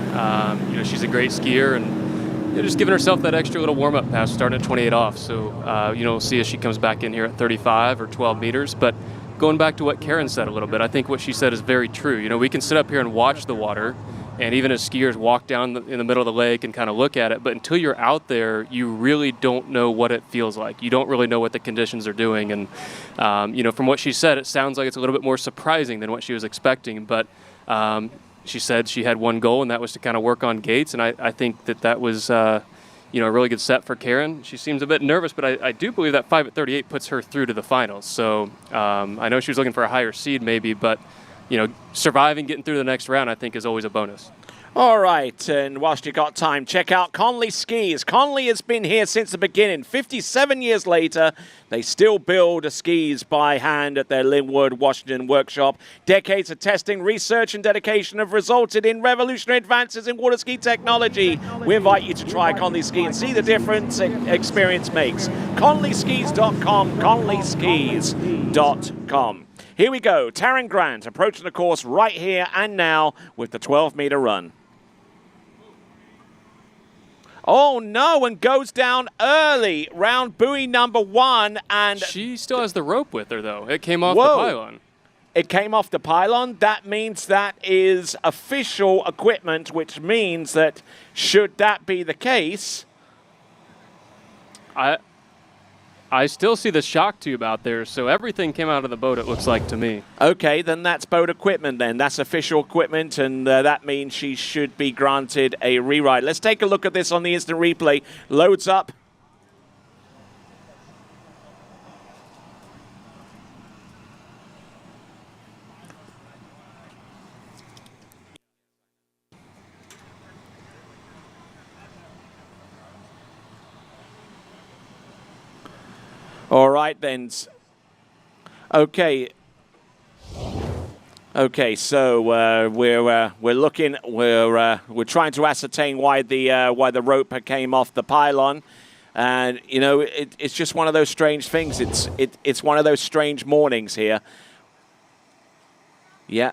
She's a great skier and just giving herself that extra little warm-up pass starting at 28 off. So, we'll see if she comes back in here at 35 or 12 meters. But going back to what Karen said a little bit, I think what she said is very true. We can sit up here and watch the water, and even as skiers walk down in the middle of the lake and kind of look at it, but until you're out there, you really don't know what it feels like. You don't really know what the conditions are doing. And, from what she said, it sounds like it's a little bit more surprising than what she was expecting. But she said she had one goal, and that was to kind of work on gates. And I think that was, a really good set for Karen. She seems a bit nervous, but I do believe that 5 at 38 puts her through to the finals. So I know she was looking for a higher seed maybe, but surviving, getting through the next round, I think is always a bonus. All right, and whilst you got time, check out Conley Skis. Conley has been here since the beginning. 57 years later, they still build skis by hand at their Linwood, Washington workshop. Decades of testing, research, and dedication have resulted in revolutionary advances in water ski technology. We invite you to try Conley Ski and see the difference experience makes. ConleySkis.com, ConleySkis.com. Here we go, Taryn Grant approaching the course right here and now with the 12-meter run. Oh no, and goes down early, round buoy number 1, and she still has the rope with her though. It came off the pylon. It came off the pylon. That means that is official equipment, which means that should that be the case, I still see the shock tube out there, so everything came out of the boat, it looks like to me. Okay, then that's boat equipment then. That's official equipment, and that means she should be granted a rewrite. Let's take a look at this on the instant replay. Loads up. All right, then. Okay. Okay, so we're looking. We're trying to ascertain why the rope came off the pylon, and you know it's just one of those strange things. It's one of those strange mornings here. Yeah.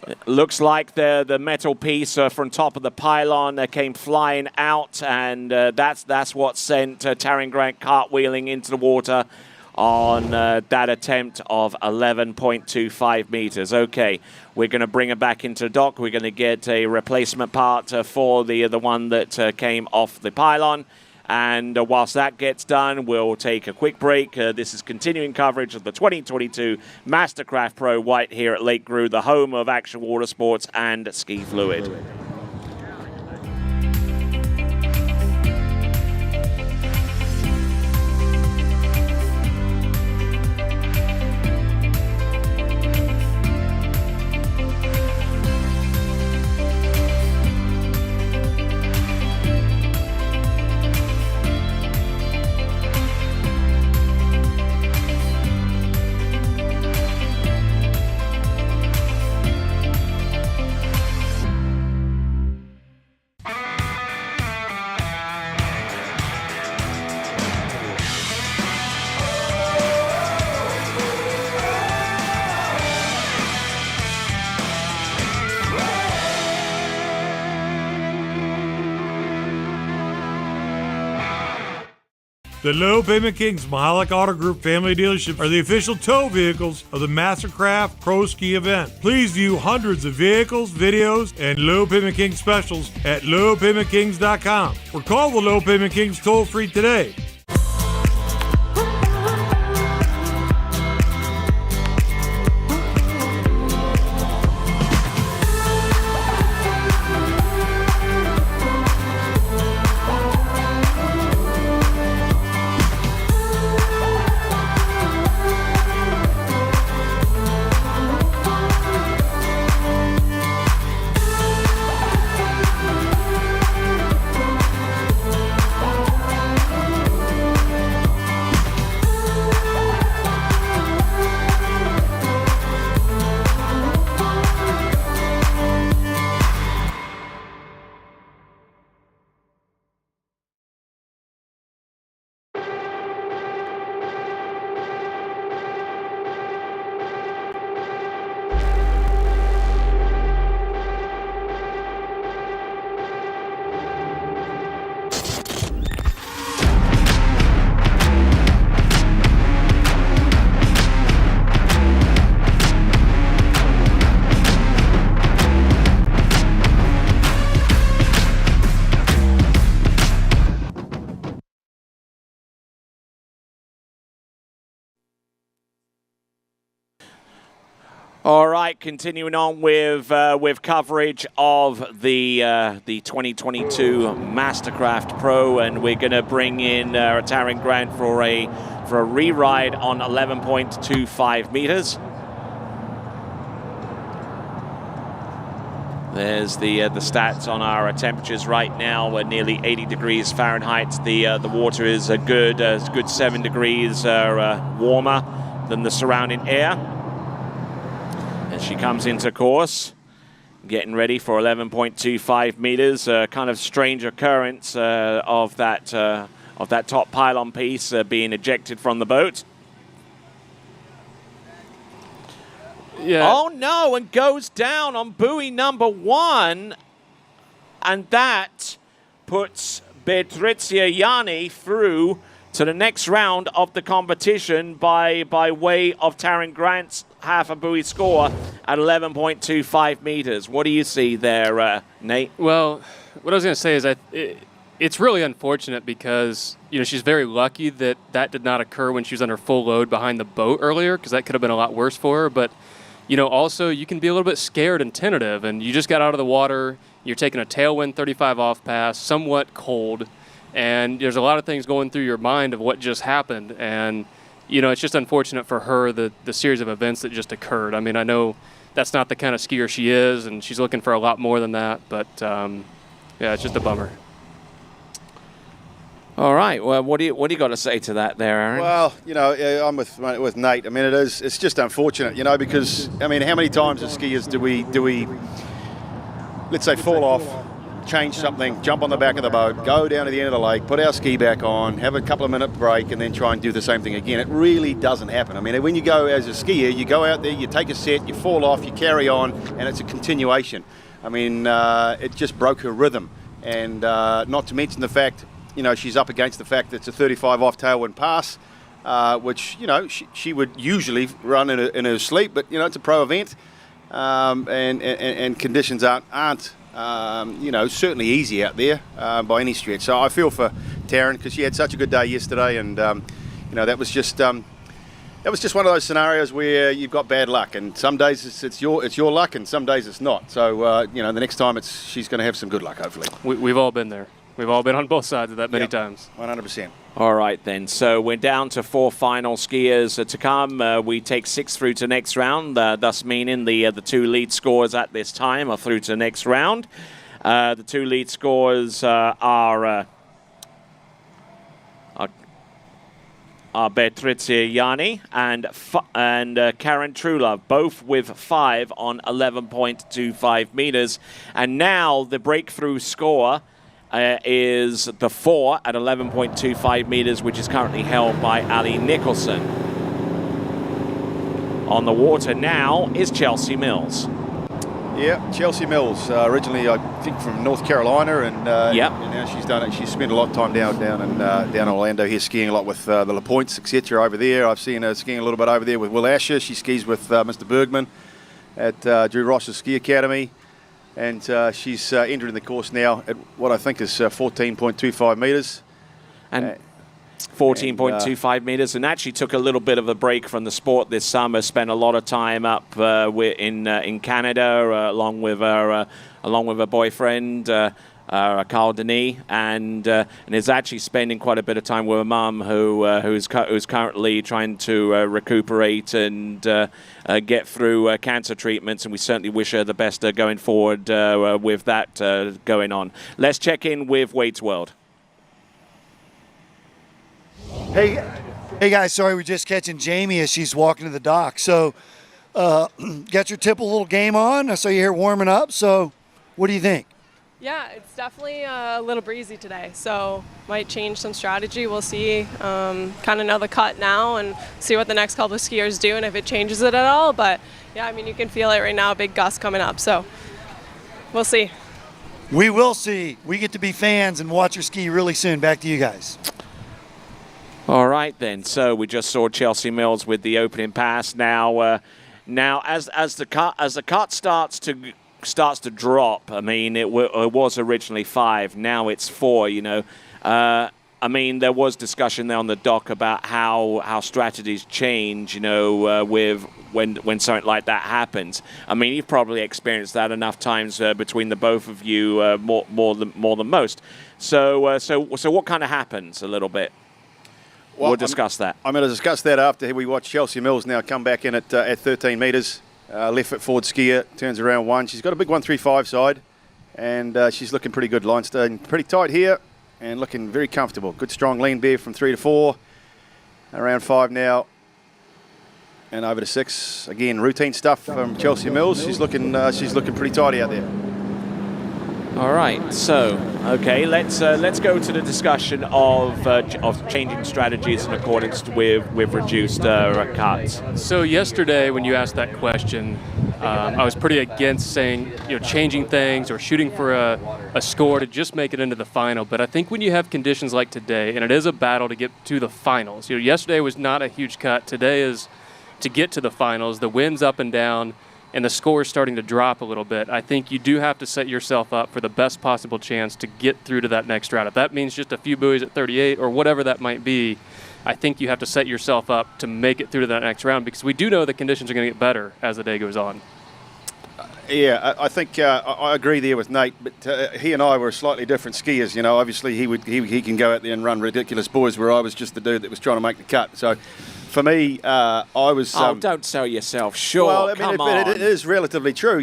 It looks like the metal piece from top of the pylon came flying out, and that's what sent Taryn Grant cartwheeling into the water on that attempt of 11.25 meters. Okay, we're going to bring her back into the dock. We're going to get a replacement part for the one that came off the pylon. And whilst that gets done, we'll take a quick break. This is continuing coverage of the 2022 MasterCraft Pro right here at Lake Grew, the home of action water sports and ski fluid. The Low Payment Kings Mahalik Auto Group family dealership are the official tow vehicles of the MasterCraft Pro Ski event. Please view hundreds of vehicles, videos, and Low Payment Kings specials at lowpaymentkings.com or call the Low Payment Kings toll-free today. All right, continuing on with coverage of the 2022 MasterCraft Pro, and we're going to bring in Taryn Grant for a re-ride on 11.25 meters. There's the stats on our temperatures right now. We're nearly 80 degrees Fahrenheit. The water is a good 7 degrees warmer than the surrounding air. And she comes into course, getting ready for 11.25 meters. Kind of strange occurrence of that top pylon piece being ejected from the boat. Yeah. Oh no, and goes down on buoy number 1. And that puts Patrizia Yanni through to the next round of the competition by way of Taryn Grant's half a buoy score at 11.25 meters. What do you see there, Nate? Well, what I was going to say is it's really unfortunate because, you know, she's very lucky that did not occur when she was under full load behind the boat earlier, because that could have been a lot worse for her. But, you know, also you can be a little bit scared and tentative, and you just got out of the water. You're taking a tailwind 35 off pass, somewhat cold, and there's a lot of things going through your mind of what just happened. And, you know, it's just unfortunate for her, the series of events that just occurred. I mean, I know that's not the kind of skier she is, and she's looking for a lot more than that, but, yeah, it's just a bummer. All right. Well, what do you got to say to that there, Aaron? Well, you know, I'm with Nate. I mean, it's just unfortunate, you know, because I mean, how many times as skiers do we let's say fall off, change something, jump on the back of the boat, go down to the end of the lake, put our ski back on, have a couple of minute break, and then try and do the same thing again. It really doesn't happen. I mean, when you go as a skier, you go out there, you take a set, you fall off, you carry on, and it's a continuation. I mean, it just broke her rhythm, and not to mention the fact, you know, she's up against the fact that it's a 35 off tailwind pass, which, you know, she would usually run in her sleep, but, you know, it's a pro event, and conditions aren't you know, certainly easy out there by any stretch. So I feel for Taryn because she had such a good day yesterday, and you know, that was just one of those scenarios where you've got bad luck, and some days it's your luck, and some days it's not. So you know, the next time she's going to have some good luck, hopefully. We've all been there. We've all been on both sides of that many times. 100%. All right, then. So we're down to 4 final skiers to come. We take 6 through to next round, thus meaning the 2 lead scorers at this time are through to the next round. The 2 lead scorers are Patrizia Yanni and Karen Trulove, both with 5 on 11.25 meters. And now the breakthrough score is the 4 at 11.25 meters, which is currently held by Ali Nicholson. On the water now is Chelsea Mills. Yeah, Chelsea Mills, originally I think from North Carolina, and now she's done it. She's spent a lot of time down in Orlando here, skiing a lot with the LaPointes, etc. over there. I've seen her skiing a little bit over there with Will Asher. She skis with Mr. Bergman at Drew Ross's Ski Academy. And she's entering the course now at what I think is 14.25 metres. And 14.25 meters, and actually took a little bit of a break from the sport this summer. Spent a lot of time up in Canada along with her boyfriend Carl Denis, and is actually spending quite a bit of time with her mum, who's currently trying to recuperate and get through cancer treatments. And we certainly wish her the best going forward with that going on. Let's check in with Wade's World. Hey guys, sorry, we're just catching Jamie as she's walking to the dock. So, got your Tipple little game on. I saw you here warming up. So, what do you think? Yeah, it's definitely a little breezy today, so might change some strategy. We'll see. Kind of know the cut now and see what the next couple of skiers do and if it changes it at all. But yeah, I mean, you can feel it right now, big gust coming up. So we'll see. We will see. We get to be fans and watch her ski really soon. Back to you guys. All right, then. So we just saw Chelsea Mills with the opening pass. Now as the cut starts to drop. I mean, it was originally 5. Now it's 4. You know, I mean, there was discussion there on the dock about how strategies change. You know, with when something like that happens. I mean, you've probably experienced that enough times between the both of you, more than most. So what kind of happens a little bit? Well, we'll discuss that. I'm going to discuss that after we watch Chelsea Mills now come back in at 13 metres. left foot forward skier, turns around 1. She's got a big 135 side, and she's looking pretty good. Line staying pretty tight here, and looking very comfortable. Good strong lean bear from 3 to 4. Around 5 now, and over to 6. Again, routine stuff from Chelsea Mills. She's looking pretty tidy out there. All right, so okay, let's go to the discussion of changing strategies in accordance with reduced cuts. So yesterday, when you asked that question, I was pretty against saying changing things or shooting for a score to just make it into the final. But I think when you have conditions like today, and it is a battle to get to the finals. Yesterday was not a huge cut. Today is to get to the finals. The wind's up and down, and the score is starting to drop a little bit. I think you do have to set yourself up for the best possible chance to get through to that next round. If that means just a few buoys at 38 or whatever that might be, I think you have to set yourself up to make it through to that next round, because we do know the conditions are going to get better as the day goes on. Yeah, I think I agree there with Nate, but he and I were slightly different skiers. Obviously he can go out there and run ridiculous buoys, where I was just the dude that was trying to make the cut. So for me, I was... don't sell yourself short. Well, I mean, it is relatively true,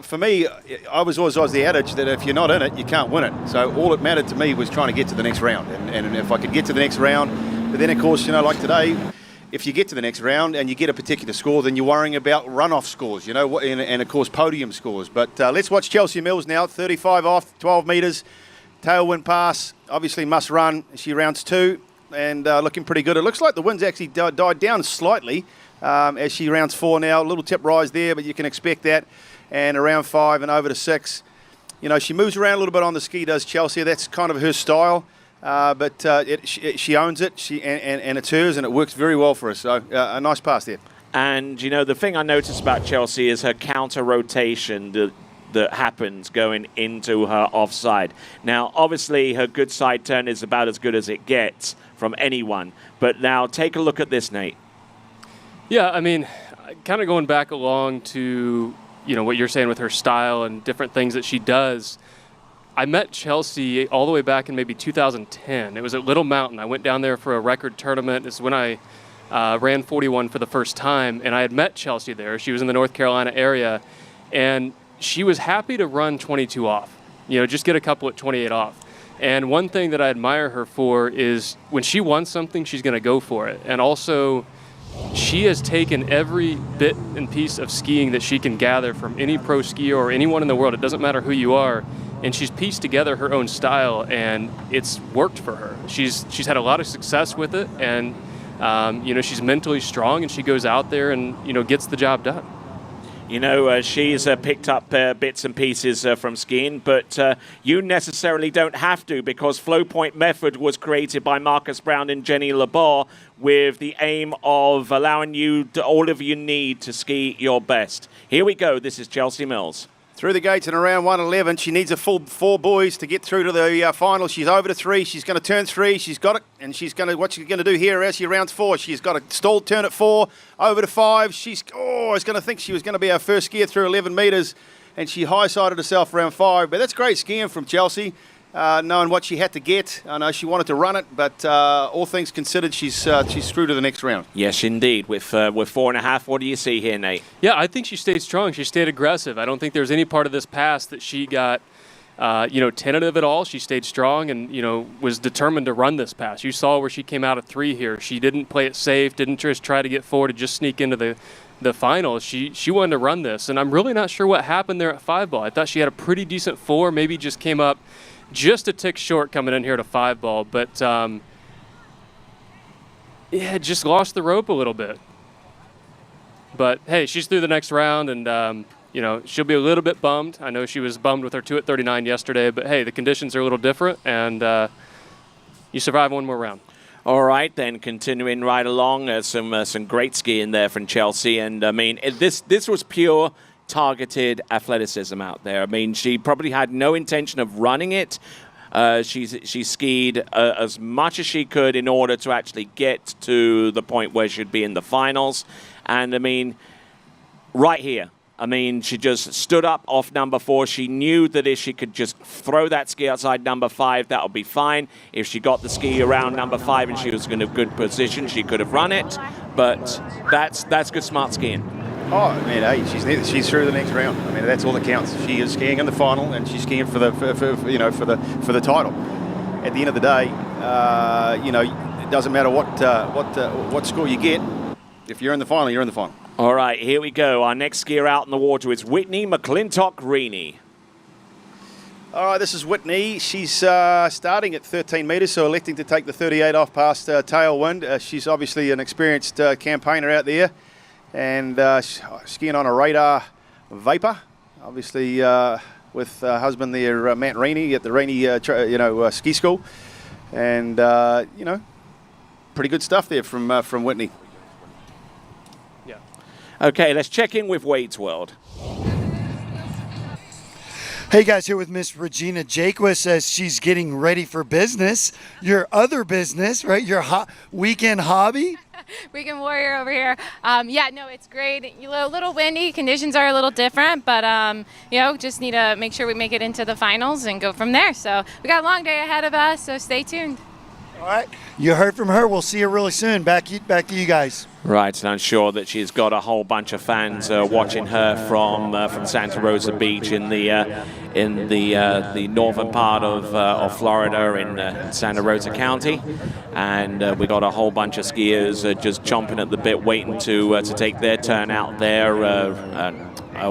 for me, I was always the adage that if you're not in it, you can't win it. So all that mattered to me was trying to get to the next round. And if I could get to the next round, but then, of course, like today, if you get to the next round and you get a particular score, then you're worrying about runoff scores, and of course, podium scores. But let's watch Chelsea Mills now, 35 off, 12 metres, tailwind pass, obviously must run. She rounds 2. And looking pretty good. It looks like the wind's actually died down slightly as she rounds 4 now. A little tip rise there, but you can expect that. And around 5 and over to 6. She moves around a little bit on the ski, does Chelsea. That's kind of her style. But she owns it, and it's hers, and it works very well for her. So a nice pass there. And, the thing I noticed about Chelsea is her counter rotation that happens going into her offside. Now, obviously, her good side turn is about as good as it gets from anyone. But now, take a look at this, Nate. Yeah, I mean, kind of going back along to, what you're saying with her style and different things that she does. I met Chelsea all the way back in maybe 2010. It was at Little Mountain. I went down there for a record tournament. This is when I ran 41 for the first time, and I had met Chelsea there. She was in the North Carolina area, and she was happy to run 22 off, just get a couple at 28 off. And one thing that I admire her for is when she wants something, she's going to go for it. And also, she has taken every bit and piece of skiing that she can gather from any pro skier or anyone in the world. It doesn't matter who you are. And she's pieced together her own style, and it's worked for her. She's had a lot of success with it, and she's mentally strong, and she goes out there and gets the job done. She's picked up bits and pieces from skiing, but you necessarily don't have to, because Flow Point Method was created by Marcus Brown and Jenny LeBar with the aim of allowing you all of you need to ski your best. Here we go. This is Chelsea Mills. Through the gates in around 111. She needs a full 4 buoys to get through to the final. She's over to 3. She's going to turn 3. She's got it. And what she's going to do here as she rounds 4. She's got a stalled turn at 4. Over to 5. I was going to think she was going to be our first skier through 11 metres. And she high-sided herself around 5. But that's great skiing from Chelsea. Knowing what she had to get. I know she wanted to run it, but all things considered, she's through to the next round. Yes, indeed. With 4.5, what do you see here, Nate? Yeah, I think she stayed strong. She stayed aggressive. I don't think there's any part of this pass that she got, tentative at all. She stayed strong and, was determined to run this pass. You saw where she came out of 3 here. She didn't play it safe, didn't just try to get forward to just sneak into the final. She wanted to run this, and I'm really not sure what happened there at 5-ball. I thought she had a pretty decent 4, maybe just came up just a tick short coming in here to 5-ball, but just lost the rope a little bit. But hey, she's through the next round, and she'll be a little bit bummed. I know she was bummed with her 2 at 39 yesterday, but hey, the conditions are a little different, and you survive one more round. All right, then continuing right along, some great skiing there from Chelsea, and I mean this was pure targeted athleticism out there. I mean, she probably had no intention of running it. She skied as much as she could in order to actually get to the point where she'd be in the finals. And I mean, right here, I mean, she just stood up off number 4. She knew that if she could just throw that ski outside number 5, that would be fine. If she got the ski around number 5 and she was in a good position, she could have run it. But that's good, smart skiing. Oh man, hey, she's through the next round. I mean, that's all that counts. She is skiing in the final, and she's skiing for the title. At the end of the day, it doesn't matter what score you get. If you're in the final, you're in the final. All right, here we go. Our next skier out in the water is Whitney McClintock-Reaney. All right, this is Whitney. She's starting at 13 metres, so electing to take the 38 off past tailwind. She's obviously an experienced campaigner out there, and skiing on a radar Vapor, obviously with husband there, Matt Reaney, at the Reaney ski school, and pretty good stuff there from Whitney. Yeah. Okay, let's check in with Wade's World. Hey guys, here with Miss Regina Jaquist as she's getting ready for business. Your other business, right? Your weekend hobby? Weekend warrior over here. No, it's great. A little windy. Conditions are a little different, but just need to make sure we make it into the finals and go from there. So we got a long day ahead of us, so stay tuned. All right. You heard from her. We'll see her really soon. Back to you guys. Right, and I'm sure that she's got a whole bunch of fans watching her from Santa Rosa Beach in the northern part of Florida in Santa Rosa County, and we got a whole bunch of skiers just chomping at the bit, waiting to take their turn out there.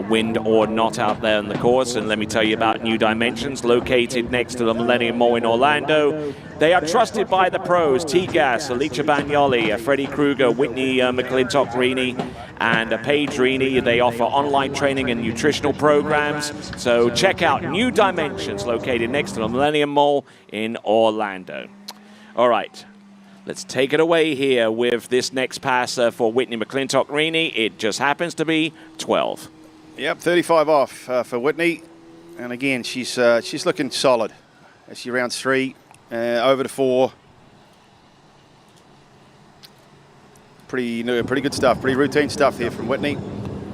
Wind or not out there in the course. And let me tell you about New Dimensions, located next to the Millennium Mall in Orlando. They are trusted by the pros, T-Gas, Alicia Bagnoli, Freddie Kruger, Whitney McClintock-Reaney, and Paige Reaney. They offer online training and nutritional programs. So check out New Dimensions, located next to the Millennium Mall in Orlando. All right. Let's take it away here with this next pass for Whitney McClintock-Reaney. It just happens to be 12. Yep, 35 off for Whitney, and again she's looking solid as she rounds 3 over to 4. Pretty good stuff, pretty routine stuff here from Whitney.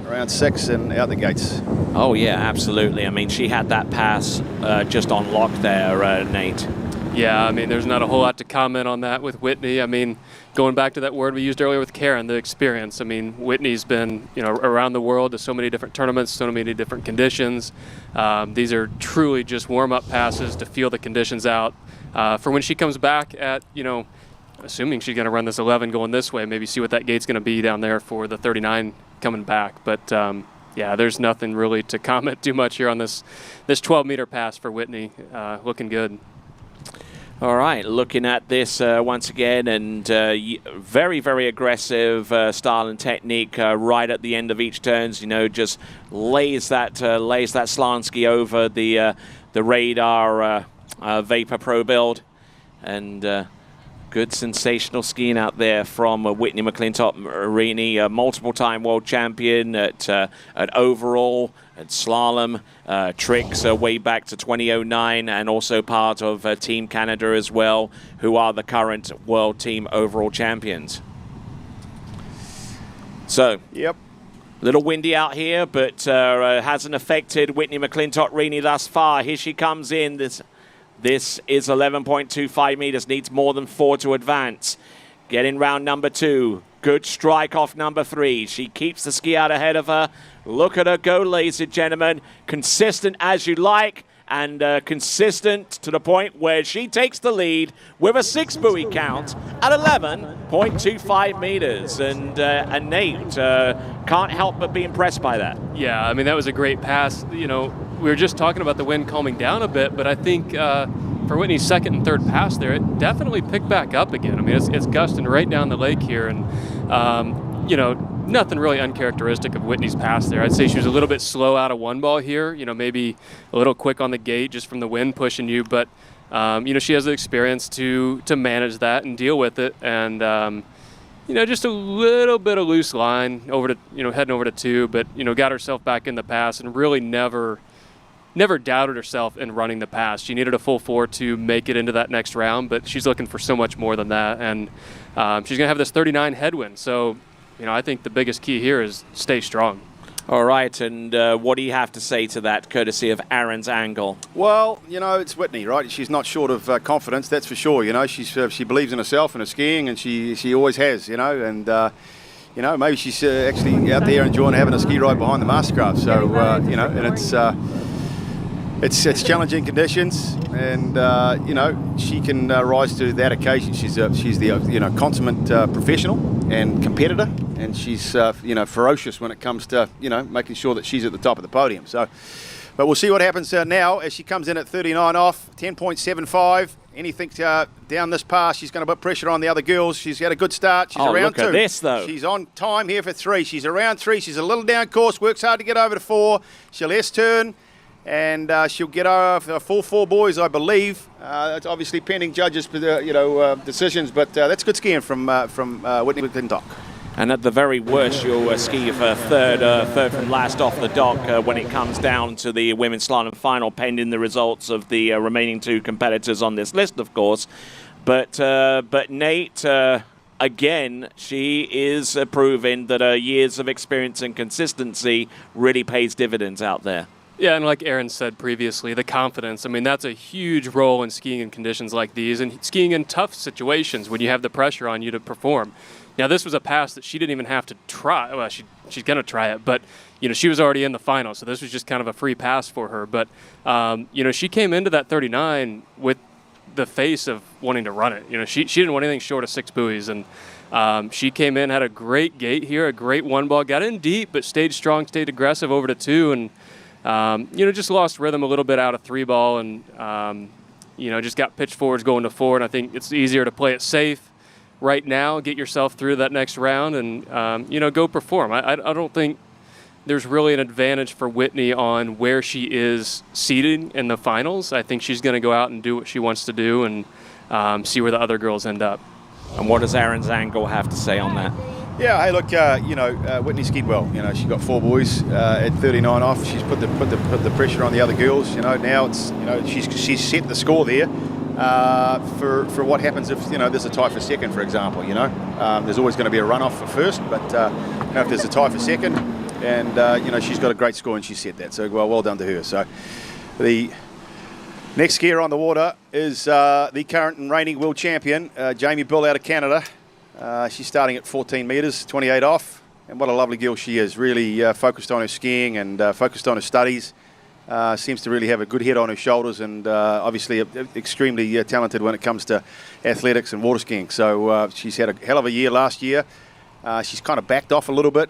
Around 6 and out the gates. Oh yeah, absolutely. I mean, she had that pass just on lock there, Nate. Yeah, I mean, there's not a whole lot to comment on that with Whitney. I mean, going back to that word we used earlier with Karen, the experience. I mean, Whitney's been, around the world to so many different tournaments, so many different conditions. These are truly just warm-up passes to feel the conditions out. For when she comes back at, assuming she's going to run this 11 going this way, maybe see what that gate's going to be down there for the 39 coming back. But, there's nothing really to comment too much here on this 12-meter pass for Whitney. Looking good. All right, looking at this once again, and very, very aggressive style and technique right at the end of each turns. Just lays that slalom ski over the radar Vapor Pro build, and good sensational skiing out there from Whitney McClintock-Reaney, multiple-time world champion at overall, at slalom, tricks way back to 2009, and also part of Team Canada as well, who are the current world team overall champions. So, yep. A little windy out here, but hasn't affected Whitney McClintock-Reaney thus far. Here she comes in. This is 11.25 meters, needs more than 4 to advance. Getting round number 2. Good strike off number 3. She keeps the ski out ahead of her. Look at her go, ladies and gentlemen. Consistent as you like, and consistent to the point where she takes the lead with a 6 buoy count at 11.25 meters. And Nate can't help but be impressed by that. Yeah, I mean, that was a great pass. We were just talking about the wind calming down a bit, but I think for Whitney's second and third pass there, it definitely picked back up again. I mean, it's gusting right down the lake here, and nothing really uncharacteristic of Whitney's pass there. I'd say she was a little bit slow out of one ball here, maybe a little quick on the gate just from the wind pushing you, but she has the experience to manage that and deal with it, and just a little bit of loose line over to heading over to 2, but got herself back in the pass and really never doubted herself in running the pass. She needed a full 4 to make it into that next round, but she's looking for so much more than that, and she's going to have this 39 headwind. So, I think the biggest key here is stay strong. All right, and what do you have to say to that, courtesy of Aaron's angle? Well, it's Whitney, right? She's not short of confidence, that's for sure. She believes in herself and her skiing, and she always has, and you know, maybe she's actually out there enjoying having a ski ride behind the MasterCraft. So, you know, and it's challenging conditions, and you know, she can rise to that occasion. She's the you know, consummate professional and competitor, and she's you know, ferocious when it comes to, you know, making sure that she's at the top of the podium. So, but we'll see what happens now as she comes in at 39 off, 10.75. Anything down this pass, she's going to put pressure on the other girls. She's had a good start. She's around look 2. At this, though. She's on time here for 3. She's around 3. She's a little down course. Works hard to get over to 4. She'll S-turn, and she'll get over full 4 boys, I believe. It's obviously pending judges' you know, decisions, but that's good skiing from Whitney McClintock. And at the very worst, you'll ski for third from last off the dock when it comes down to the women's slalom final, pending the results of the remaining 2 competitors on this list, of course. But Nate, again, she is proving that her years of experience and consistency really pays dividends out there. Yeah, and like Aaron said previously, the confidence, I mean, that's a huge role in skiing in conditions like these and skiing in tough situations when you have the pressure on you to perform. Now, this was a pass that she didn't even have to try. Well, she's going to try it, but, you know, she was already in the final, so this was just kind of a free pass for her. But, you know, she came into that 39 with the face of wanting to run it. You know, she didn't want anything short of 6 buoys, and she came in, had a great gate here, a great 1 ball, got in deep, but stayed strong, stayed aggressive over to 2, and, you know, just lost rhythm a little bit out of 3 ball, and, you know, just got pitched forwards going to 4, and I think it's easier to play it safe right now, get yourself through that next round, and you know, go perform. I don't think there's really an advantage for Whitney on where she is seated in the finals. I think she's going to go out and do what she wants to do, and see where the other girls end up. And what does Aaron Zangel have to say on that? Yeah, hey, look, you know, Whitney skied well. You know, she got 4 buoys at 39 off. She's put the pressure on the other girls. You know, now it's, you know, she's set the score there. For what happens if, you know, there's a tie for second, for example. You know, there's always going to be a runoff for first, but you know, if there's a tie for second, and you know, she's got a great score and she set that. So well done to her. So the next skier on the water is the current and reigning world champion, Jamie Bull out of Canada. She's starting at 14 metres, 28 off, and what a lovely girl she is. Really focused on her skiing and focused on her studies. Seems to really have a good head on her shoulders, and obviously extremely talented when it comes to athletics and water skiing. So she's had a hell of a year last year. She's kind of backed off a little bit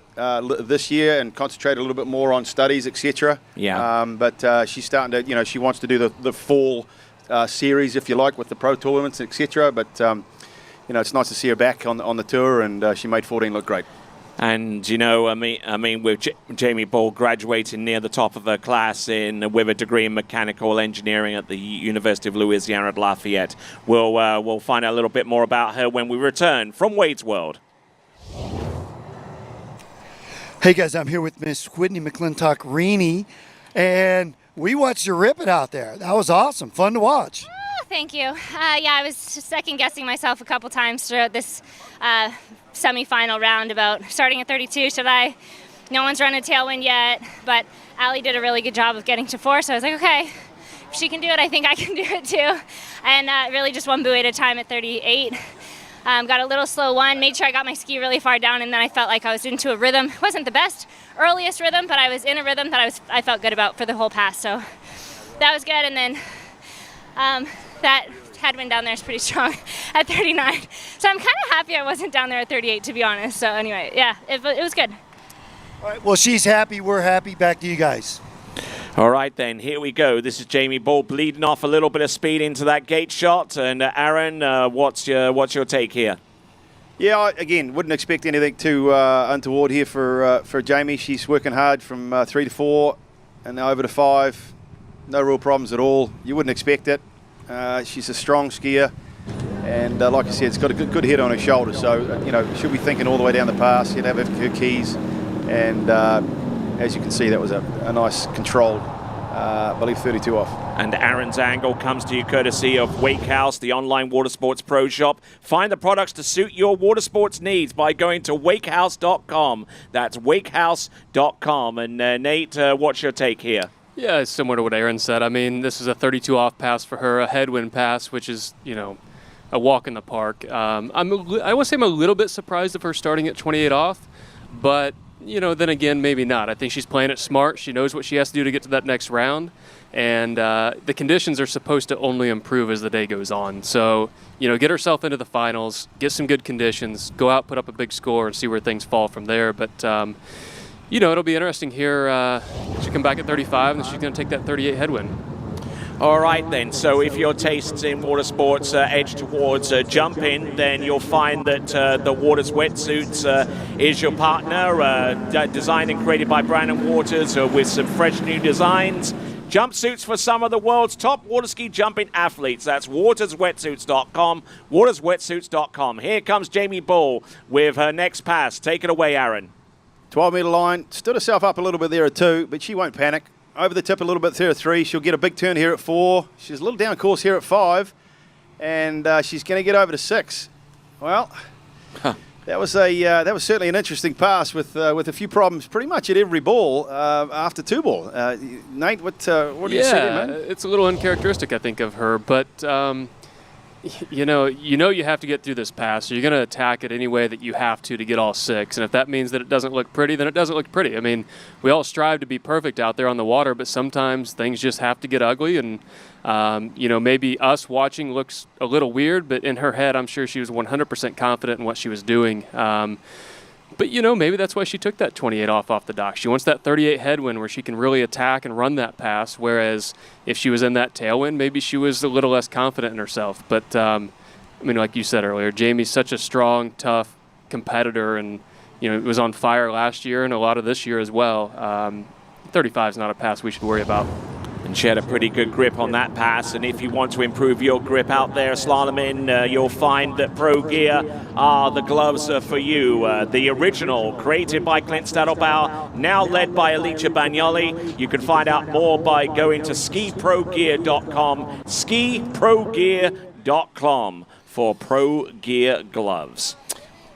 this year and concentrated a little bit more on studies, etc. Yeah. But she's starting to, you know, she wants to do the fall series, if you like, with the pro tournaments, etc. But you know, it's nice to see her back on the tour, and she made 14 look great. And, you know, I mean, with Jamie Bull graduating near the top of her class with a degree in mechanical engineering at the University of Louisiana at Lafayette, we'll find out a little bit more about her when we return from Wade's World. Hey, guys, I'm here with Miss Whitney McClintock-Rini, and we watched you rip it out there. That was awesome. Fun to watch. Thank you. Yeah, I was second-guessing myself a couple times throughout this semi-final round about starting at 32. No one's run a tailwind yet, but Allie did a really good job of getting to 4, so I was like, okay, if she can do it, I think I can do it too. And really just 1 buoy at a time at 38. Got a little slow 1, made sure I got my ski really far down, and then I felt like I was into a rhythm. It wasn't the best earliest rhythm, but I was in a rhythm that I felt good about for the whole pass, so that was good. And then that headwind down there is pretty strong at 39. So I'm kind of happy I wasn't down there at 38, to be honest. So anyway, yeah, it was good. All right, well, she's happy. We're happy. Back to you guys. All right, then, here we go. This is Jamie Bull bleeding off a little bit of speed into that gate shot. And Aaron, what's your take here? Yeah, I, again, wouldn't expect anything too untoward here for Jamie. She's working hard from 3 to 4 and now over to 5. No real problems at all. You wouldn't expect it. She's a strong skier, and like I said, it's got a good head on her shoulder. So you know, she'll be thinking all the way down the pass. She'll have her keys, and as you can see, that was a nice controlled, I believe 32 off. And Aaron's angle comes to you courtesy of Wake House, the online Watersports Pro Shop. Find the products to suit your Watersports needs by going to wakehouse.com. That's wakehouse.com. And Nate, what's your take here? Yeah, it's similar to what Aaron said. I mean, this is a 32 off pass for her, a headwind pass, which is, you know, a walk in the park. I would say I'm a little bit surprised of her starting at 28 off, but then again, maybe not. I think she's playing it smart. She knows what she has to do to get to that next round, and the conditions are supposed to only improve as the day goes on. So, get herself into the finals, get some good conditions, go out, put up a big score, and see where things fall from there. But, it'll be interesting here. She come back at 35, and she's going to take that 38 headwind. All right, then. So if your tastes in water sports edge towards jumping, then you'll find that the Waters Wetsuits is your partner, designed and created by Brandon Waters with some fresh new designs. Jumpsuits for some of the world's top water ski jumping athletes. That's waterswetsuits.com, waterswetsuits.com. Here comes Jamie Bull with her next pass. Take it away, Aaron. 12-metre line. Stood herself up a little bit there at 2, but she won't panic. Over the tip a little bit there at 3. She'll get a big turn here at 4. She's a little down course here at 5. And she's going to get over to 6. Well, that was certainly an interesting pass with a few problems pretty much at every ball after 2 ball. Nate, what do you see there, man? It's a little uncharacteristic, I think, of her. But, you have to get through this pass. So you're going to attack it any way that you have to get all 6. And if that means that it doesn't look pretty, then it doesn't look pretty. I mean, we all strive to be perfect out there on the water, but sometimes things just have to get ugly. And, maybe us watching looks a little weird, but in her head, I'm sure she was 100% confident in what she was doing. But, maybe that's why she took that 28 off the dock. She wants that 38 headwind where she can really attack and run that pass, whereas if she was in that tailwind, maybe she was a little less confident in herself. But, like you said earlier, Jamie's such a strong, tough competitor, and, it was on fire last year and a lot of this year as well. 35 is not a pass we should worry about. And she had a pretty good grip on that pass. And if you want to improve your grip out there, slaloming, you'll find that Pro Gear are the gloves for you. The original, created by Clint Stadelbauer, now led by Alicia Bagnoli. You can find out more by going to skiprogear.com, skiprogear.com for Pro Gear gloves.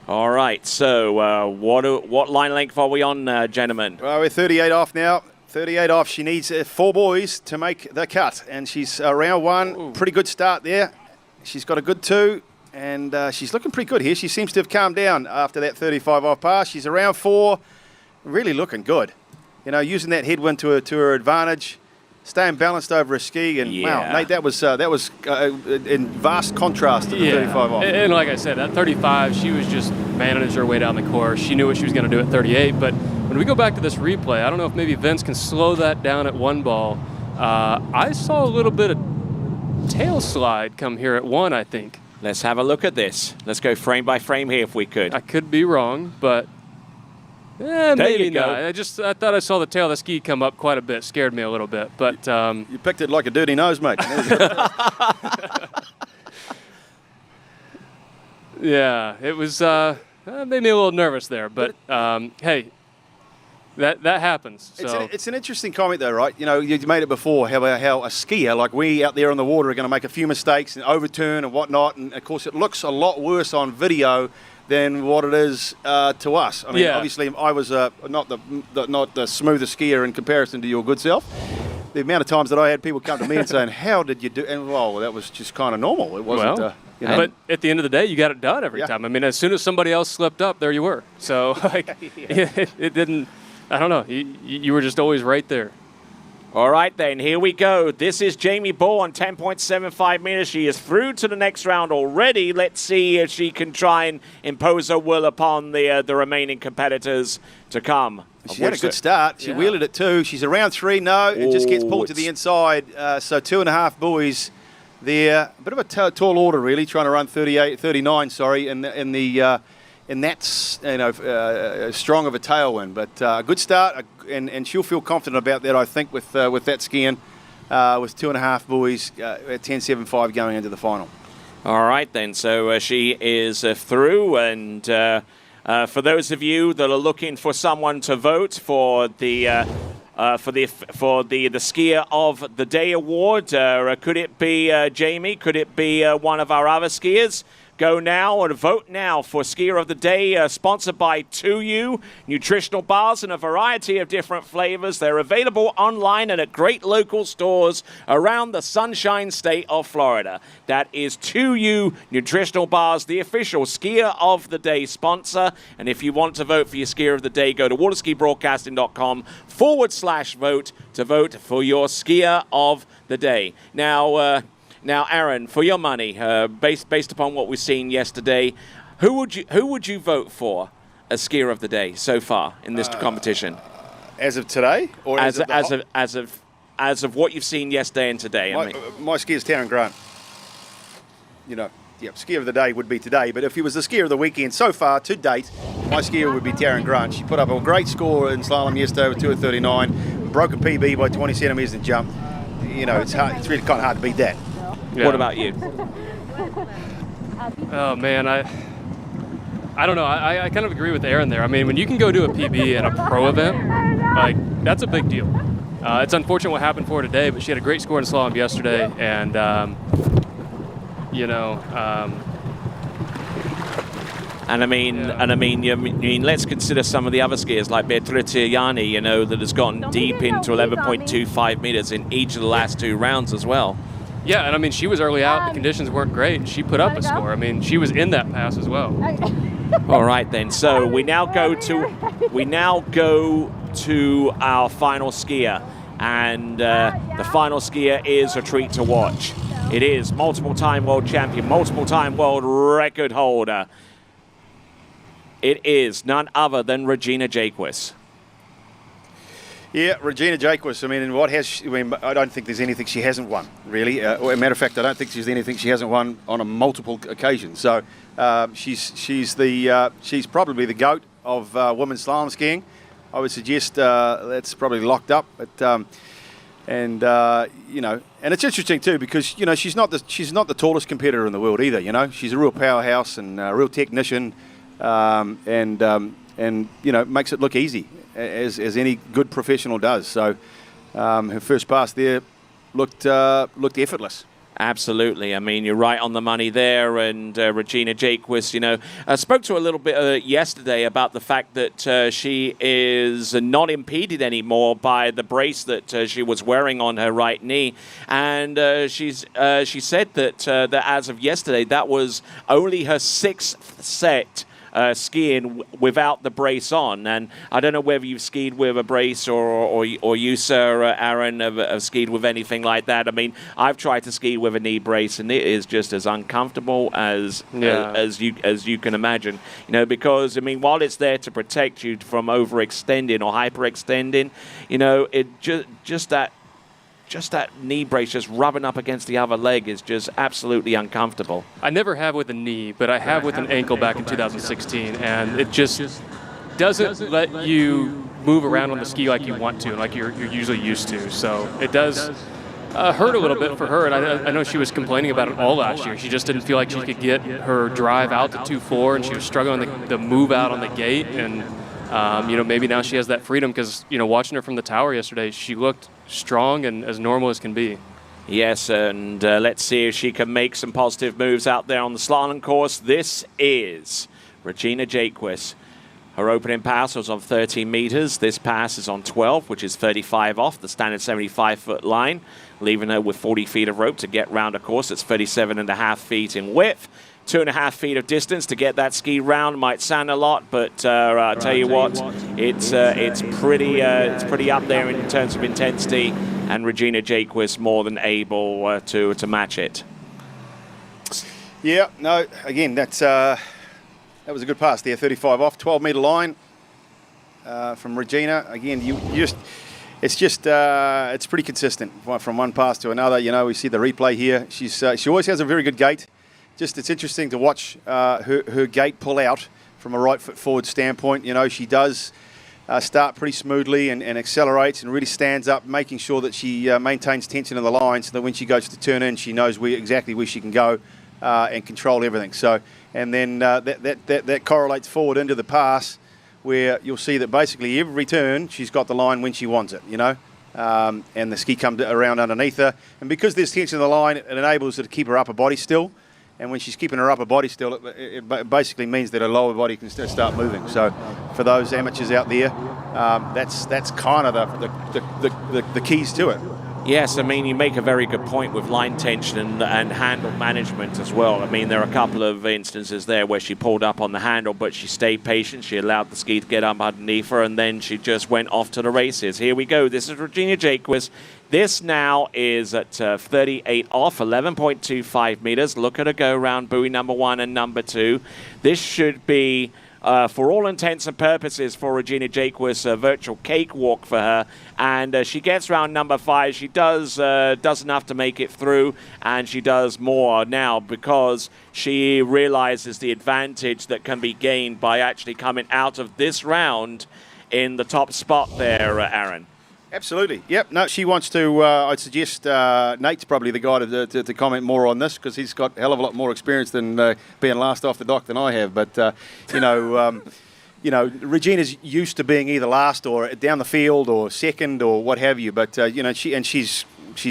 All right, so what line length are we on, gentlemen? Well, we're 38 off now. 38 off. She needs 4 boys to make the cut, and she's round 1. Ooh. Pretty good start there. She's got a good 2, and she's looking pretty good here. She seems to have calmed down after that 35 off pass. She's around 4, really looking good. Using that headwind to her advantage, staying balanced over a ski, and wow, Nate, that was in vast contrast to the 35 off. And like I said, at 35, she was just managing her way down the course. She knew what she was going to do at 38, but when we go back to this replay, I don't know if maybe Vince can slow that down at 1 ball. I saw a little bit of tail slide come here at 1, I think. Let's have a look at this. Let's go frame by frame here if we could. I could be wrong, but maybe not. I thought I saw the tail of the ski come up quite a bit. Scared me a little bit, but you picked it like a dirty nose, mate. Yeah, it was made me a little nervous there, but hey. That happens. So. It's an interesting comment, though, right? You made it before, how a skier, like we out there on the water, are going to make a few mistakes and overturn and whatnot. And, of course, it looks a lot worse on video than what it is to us. I mean, obviously, I was not the smoothest skier in comparison to your good self. The amount of times that I had people come to me and saying, how did you do? And, well, that was just kind of normal. It wasn't... But at the end of the day, you got it done every time. I mean, as soon as somebody else slipped up, there you were. So, it didn't... I don't know. You were just always right there. All right, then. Here we go. This is Jamie Bull on 10.75 meters. She is through to the next round already. Let's see if she can try and impose her will upon the remaining competitors to come. She had a good start. She wheeled it at 2. She's around 3. No, it just gets pulled to the inside. So 2.5 buoys there. A bit of a tall order, really, trying to run 39, and that's strong of a tailwind, but a good start, and she'll feel confident about that, I think, with that skiing, with 2.5 buoys at 10.75 going into the final. All right, then. So she is through, and for those of you that are looking for someone to vote for the Skier of the Day award, could it be Jamie? Could it be one of our other skiers? Go now and vote now for Skier of the Day, sponsored by 2U, nutritional bars in a variety of different flavors. They're available online and at great local stores around the Sunshine State of Florida. That is 2U nutritional bars, the official Skier of the Day sponsor. And if you want to vote for your Skier of the Day, go to waterskibroadcasting.com/vote to vote for your Skier of the Day. Now, Aaron, for your money, based upon what we've seen yesterday, who would you vote for as Skier of the Day so far in this competition? As of today, or as of what you've seen yesterday and today? My skier is Taryn Grant. Skier of the Day would be today, but if he was the skier of the weekend so far to date, my skier would be Taryn Grant. She put up a great score in slalom yesterday with 2:39, broke a PB by 20 centimetres in jump. It's really kind of hard to beat that. Yeah. What about you? Oh man, I don't know. I kind of agree with Aaron there. I mean, when you can go do a PB at a pro event, that's a big deal. It's unfortunate what happened for her today, but she had a great score in slalom yesterday, and let's consider some of the other skiers like Beatrice Yanni, that has gone deep into 11.25 meters in each of the last 2 rounds as well. Yeah, and I mean, she was early out. The conditions weren't great. She put up a score. I mean, she was in that pass as well. All right, then. So we now go to our final skier, and the final skier is a treat to watch. It is multiple-time world champion, multiple-time world record holder. It is none other than Regina Jaquist. Yeah, Regina Jaquist. I mean, I don't think there's anything she hasn't won, really. As a matter of fact, I don't think there's anything she hasn't won on a multiple occasions. So she's probably the GOAT of women's slalom skiing. I would suggest that's probably locked up. But and it's interesting too because she's not the tallest competitor in the world either. She's a real powerhouse and a real technician, and makes it look easy, as any good professional does. So her first pass there looked effortless. Absolutely. I mean, you're right on the money there. And Regina Jaquist, I spoke to her a little bit yesterday about the fact that she is not impeded anymore by the brace that she was wearing on her right knee. And she said that as of yesterday, that was only her 6th set skiing without the brace on. And I don't know whether you've skied with a brace or you, sir, Aaron, have skied with anything like that. I mean, I've tried to ski with a knee brace, and it is just as uncomfortable as you can imagine. Because I mean, while it's there to protect you from overextending or hyperextending, it just that knee brace just rubbing up against the other leg is just absolutely uncomfortable. I never have with a knee, but I have with an ankle back in 2016, and it just doesn't let you move around on the ski like you want to, like you're usually used to. So it does hurt a little bit for her, and I know she was complaining about it all last year. She just didn't feel like she could get her drive out to 2.4, and she was struggling to move out on the gate, and maybe now she has that freedom because, watching her from the tower yesterday, she looked strong and as normal as can be. Yes, and let's see if she can make some positive moves out there on the slalom course. This is Regina Jaquist. Her opening pass was on 13 meters. This pass is on 12, which is 35 off the standard 75-foot line, leaving her with 40 feet of rope to get round a course that's 37.5 feet in width. 2.5 feet of distance to get that ski round. Might sound a lot, but I'll tell you what, it's pretty up there in terms of intensity, and Regina Jaquist more than able to match it. Yeah, no, again, that was a good pass there, 35 off, 12-meter line from Regina. Again, it's pretty consistent from one pass to another. We see the replay here. She always has a very good gait. It's interesting to watch her gait pull out from a right foot forward standpoint. She does start pretty smoothly and accelerates and really stands up, making sure that she maintains tension in the line so that when she goes to turn in, she knows exactly where she can go and control everything. So, and then that correlates forward into the pass where you'll see that basically every turn she's got the line when she wants it, and the ski comes around underneath her. And because there's tension in the line, it enables her to keep her upper body still. And when she's keeping her upper body still, it basically means that her lower body can start moving. So for those amateurs out there, that's kind of the keys to it. Yes, I mean, you make a very good point with line tension and handle management as well. I mean, there are a couple of instances there where she pulled up on the handle, but she stayed patient. She allowed the ski to get up underneath her, and then she just went off to the races. Here we go. This is Regina Jaquist. This now is at 38 off, 11.25 meters. Look at her go around buoy number 1 and number 2. This should be, for all intents and purposes, for Regina Jaquist, a virtual cakewalk for her. And she gets round number 5. She does enough to make it through, and she does more now because she realizes the advantage that can be gained by actually coming out of this round in the top spot there, Aaron. Absolutely. Yep. No, she wants to. I'd suggest Nate's probably the guy to comment more on this because he's got a hell of a lot more experience than being last off the dock than I have. But Regina's used to being either last or down the field or second or what have you. But she's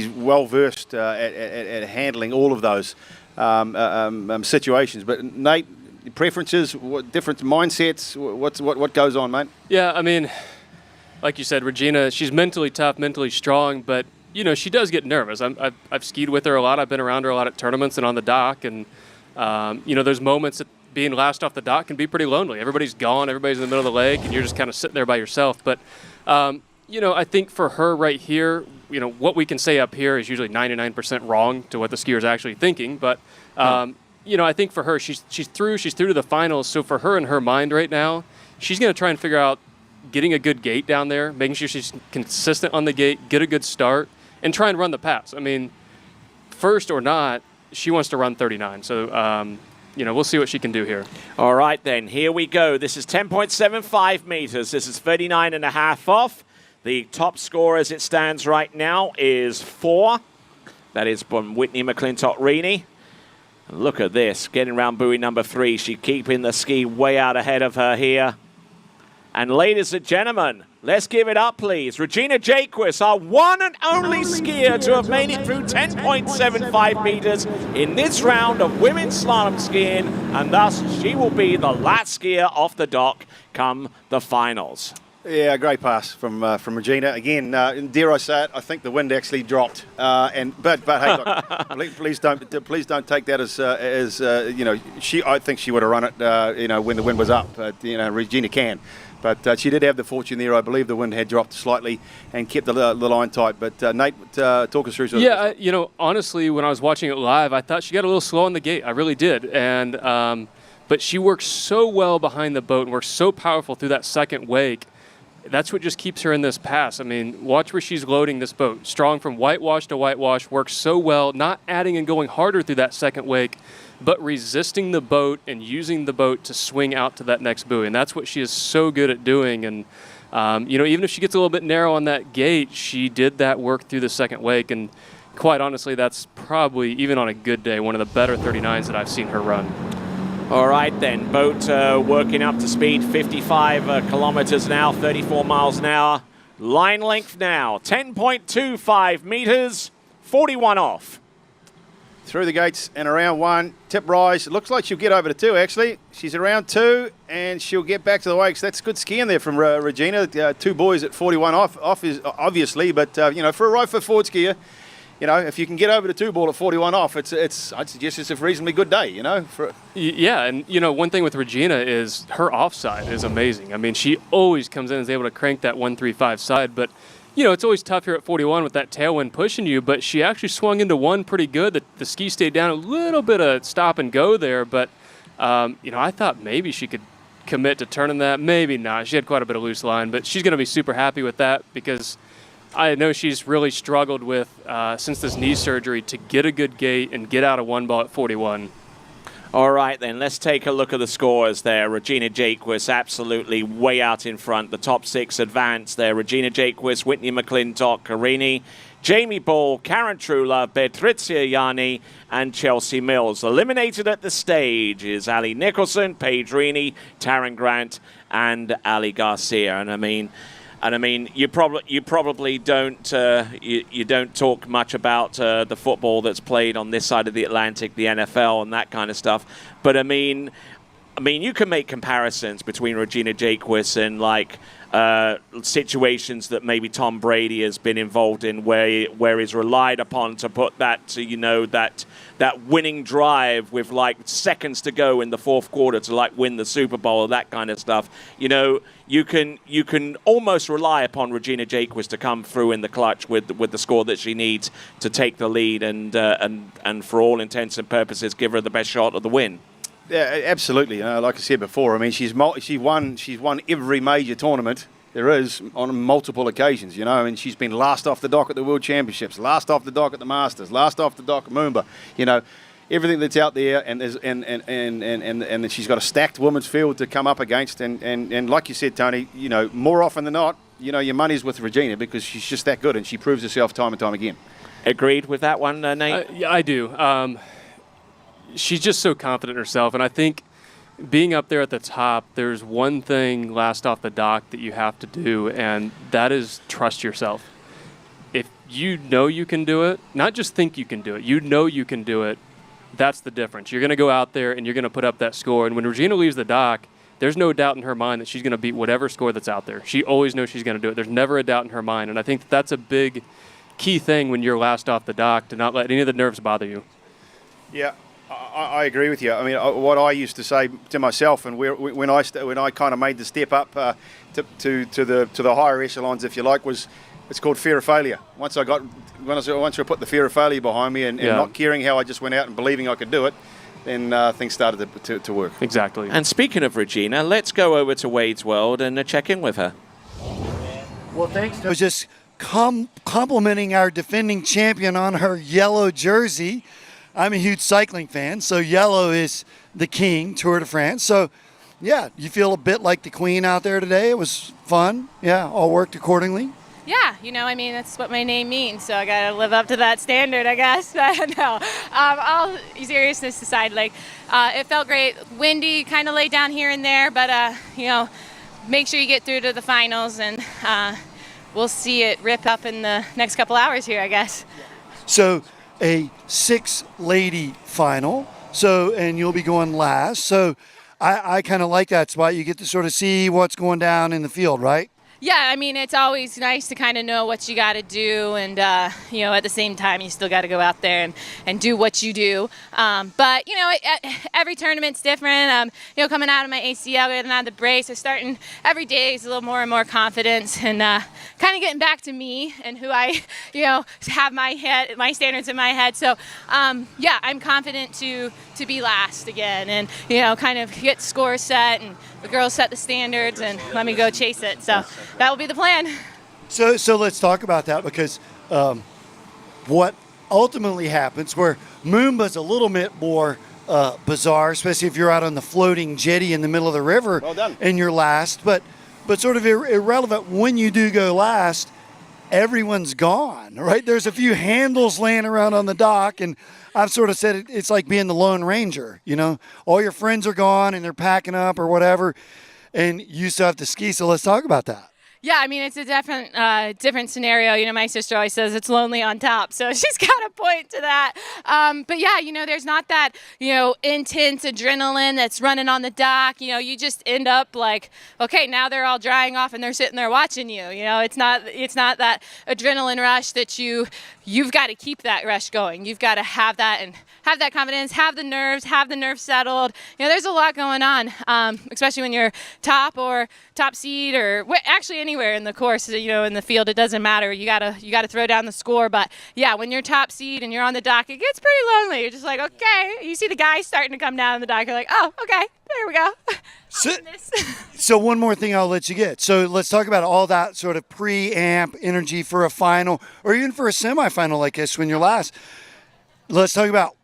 well versed at handling all of those situations. But Nate, preferences, different mindsets, what goes on, mate? Yeah, I mean, like you said, Regina, she's mentally tough, mentally strong, but, she does get nervous. I've skied with her a lot. I've been around her a lot at tournaments and on the dock, and, there's moments that being last off the dock can be pretty lonely. Everybody's gone, everybody's in the middle of the lake, and you're just kind of sitting there by yourself. But, I think for her right here, what we can say up here is usually 99% wrong to what the skier's actually thinking, but, I think for her, she's through to the finals, so for her in her mind right now, she's going to try and figure out getting a good gate down there, making sure she's consistent on the gate, get a good start, and try and run the pass. I mean, first or not, she wants to run 39. So, we'll see what she can do here. All right, then. Here we go. This is 10.75 meters. This is 39.5 off. The top score as it stands right now is 4. That is from Whitney McClintock-Rini. Look at this. Getting around buoy number 3. She's keeping the ski way out ahead of her here. And ladies and gentlemen, let's give it up, please. Regina Jaquist, our one and only skier to have made it through 10.75 meters in this round of women's slalom skiing, and thus she will be the last skier off the dock come the finals. Yeah, great pass from Regina. Again, dare I say it, I think the wind actually dropped. But hey, look, please don't take that as I think she would have run it, when the wind was up. Regina can. But she did have the fortune there. I believe the wind had dropped slightly and kept the line tight. But Nate, talk us through. Yeah, honestly, when I was watching it live, I thought she got a little slow on the gate. I really did. And but she works so well behind the boat and works so powerful through that second wake. That's what just keeps her in this pass. I mean, watch where she's loading this boat. Strong from whitewash to whitewash, works so well, not adding and going harder through that second wake, but resisting the boat and using the boat to swing out to that next buoy. And that's what she is so good at doing. And, even if she gets a little bit narrow on that gate, she did that work through the second wake. And quite honestly, that's probably, even on a good day, one of the better 39s that I've seen her run. All right, then. Boat working up to speed, 55 kilometers an hour, 34 miles an hour. Line length now, 10.25 meters, 41 off. Through the gates and around 1, tip rise. It looks like she'll get over to 2, actually. She's around 2, and she'll get back to the wakes. That's good skiing there from Regina. 2 boys at 41 off is obviously, but, for a right foot forward skier, if you can get over the 2 ball at 41 off, I'd suggest it's a reasonably good day, Yeah, and, one thing with Regina is her offside is amazing. I mean, she always comes in and is able to crank that 135 side, but, it's always tough here at 41 with that tailwind pushing you, but she actually swung into 1 pretty good. The ski stayed down, a little bit of stop and go there, but, I thought maybe she could commit to turning that. Maybe not. She had quite a bit of loose line, but she's going to be super happy with that because I know she's really struggled with, since this knee surgery, to get a good gate and get out of 1 ball at 41. All right, then, let's take a look at the scores there. Regina Jaquist absolutely way out in front. The top 6 advance there. Regina Jaquist, Whitney McClintock-Rini, Jamie Ball, Karen Truelove, Patrizia Yanni, and Chelsea Mills. Eliminated at the stage is Ali Nicholson, Paige Rini, Taryn Grant, and Ali Garcia. And I mean, And I mean, you probably don't you don't talk much about the football that's played on this side of the Atlantic, the NFL, and that kind of stuff. But I mean, you can make comparisons between Regina Jaquess and like situations that maybe Tom Brady has been involved in, where he's relied upon to put that that winning drive with like seconds to go in the fourth quarter to like win the Super Bowl or that kind of stuff. You know, you can almost rely upon Regina Jaquess to come through in the clutch with the score that she needs to take the lead and for all intents and purposes give her the best shot of the win. Yeah, absolutely. Like I said before, I mean, she's won every major tournament there is on multiple occasions, you know, and she's been last off the dock at the World Championships, last off the dock at the Masters, last off the dock at Moomba, you know, everything that's out there, and she's got a stacked women's field to come up against, and like you said, Tony, you know, more often than not, you know, your money's with Regina because she's just that good and she proves herself time and time again. Agreed with that one, Nate? Yeah, I do. She's just so confident in herself, and I think being up there at the top, there's one thing last off the dock that you have to do, and that is trust yourself. If you know you can do it, not just think you can do it, you know you can do it, that's the difference. You're going to go out there and you're going to put up that score, and when Regina leaves the dock, there's no doubt in her mind that she's going to beat whatever score that's out there. She always knows she's going to do it. There's never a doubt in her mind, and I think that's a big key thing when you're last off the dock, to not let any of the nerves bother you. Yeah. I agree with you. I mean, what I used to say to myself, and when I kind of made the step up to the higher echelons, if you like, was it's called fear of failure. Once I put the fear of failure behind me and not caring how I just went out and believing I could do it, then things started to work. Exactly. And speaking of Regina, let's go over to Wade's World and check in with her. Well, thanks. I was just complimenting our defending champion on her yellow jersey. I'm a huge cycling fan, so yellow is the king, Tour de France. So, yeah, you feel a bit like the queen out there today. It was fun. Yeah, all worked accordingly. Yeah, you know, I mean, that's what my name means, so I got to live up to that standard, I guess. No, all seriousness aside, like, it felt great. Windy, kind of laid down here and there, but, you know, make sure you get through to the finals, and we'll see it rip up in the next couple hours here, I guess. So, a 6-lady final, and you'll be going last. So I kind of like that spot. You get to sort of see what's going down in the field, right? Yeah, I mean, it's always nice to kind of know what you got to do, and, you know, at the same time, you still got to go out there and do what you do. But, you know, every tournament's different. You know, coming out of my ACL, getting out of the brace, so starting every day is a little more and more confidence, and kind of getting back to me and who I, you know, have my standards in my head. So, yeah, I'm confident to be last again and, you know, kind of get scores set, and the girls set the standards and let me go chase it. So that will be the plan. So let's talk about that, because what ultimately happens, where Moomba's a little bit more bizarre, especially if you're out on the floating jetty in the middle of the river and you're last, but sort of irrelevant. When you do go last, everyone's gone, right? There's a few handles laying around on the dock, and I've sort of said it's like being the Lone Ranger, you know? All your friends are gone and they're packing up or whatever, and you still have to ski. So let's talk about that. Yeah, I mean, it's a different scenario. You know, my sister always says it's lonely on top, so she's got a point to that. But yeah, you know, there's not that, you know, intense adrenaline that's running on the dock. You know, you just end up like, okay, now they're all drying off and they're sitting there watching you. You know, it's not that adrenaline rush that you've got to keep that rush going. You've got to have that and have that confidence, have the nerves settled. You know, there's a lot going on, especially when you're top seed or actually anywhere in the course, you know, in the field, it doesn't matter. You gotta throw down the score. But yeah, when you're top seed and you're on the dock, it gets pretty lonely. You're just like, okay, you see the guys starting to come down on the dock. You're like, oh, okay, there we go. So one more thing I'll let you get. So let's talk about all that sort of pre-amp energy for a final or even for a semifinal like this when you're last. Let's talk about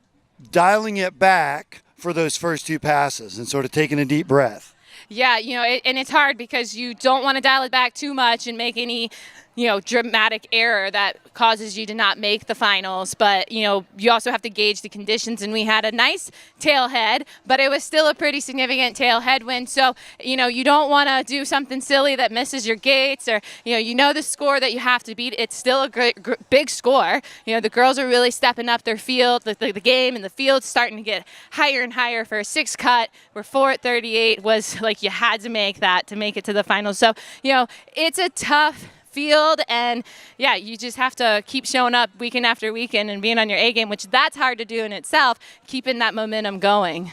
dialing it back for those first two passes and sort of taking a deep breath. Yeah, you know, and it's hard because you don't want to dial it back too much and make any dramatic error that causes you to not make the finals. But, you also have to gauge the conditions. And we had a nice tailhead, but it was still a pretty significant tail headwind. So, you don't want to do something silly that misses your gates, or, the score that you have to beat. It's still a big score. The girls are really stepping up their field, the game, and the field's starting to get higher and higher for a 6 cut, where 4 at 38 was like you had to make that to make it to the finals. So, it's a tough field, and you just have to keep showing up weekend after weekend and being on your A game, which that's hard to do in itself, keeping that momentum going.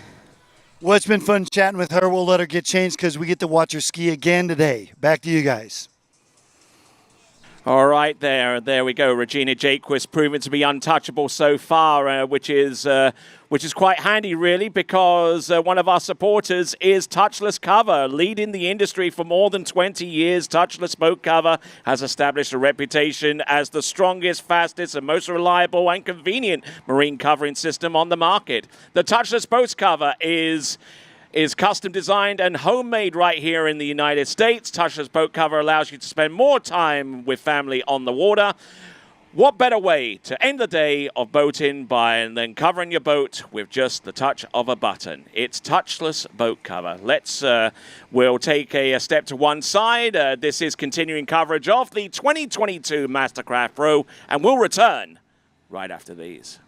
Well, it's been fun chatting with her. We'll let her get changed because we get to watch her ski again today. Back to you guys. All right, there we go. Regina Jaquist proven to be untouchable so far, which is quite handy, really, because one of our supporters is Touchless Cover, leading the industry for more than 20 years. Touchless Boat Cover has established a reputation as the strongest, fastest, and most reliable and convenient marine covering system on the market. The Touchless Boat Cover is custom designed and homemade right here in the United States. Touchless Boat Cover allows you to spend more time with family on the water. What better way to end the day of boating than covering your boat with just the touch of a button? It's Touchless Boat Cover. We'll take a step to one side. This is continuing coverage of the 2022 MasterCraft Pro, and we'll return right after these.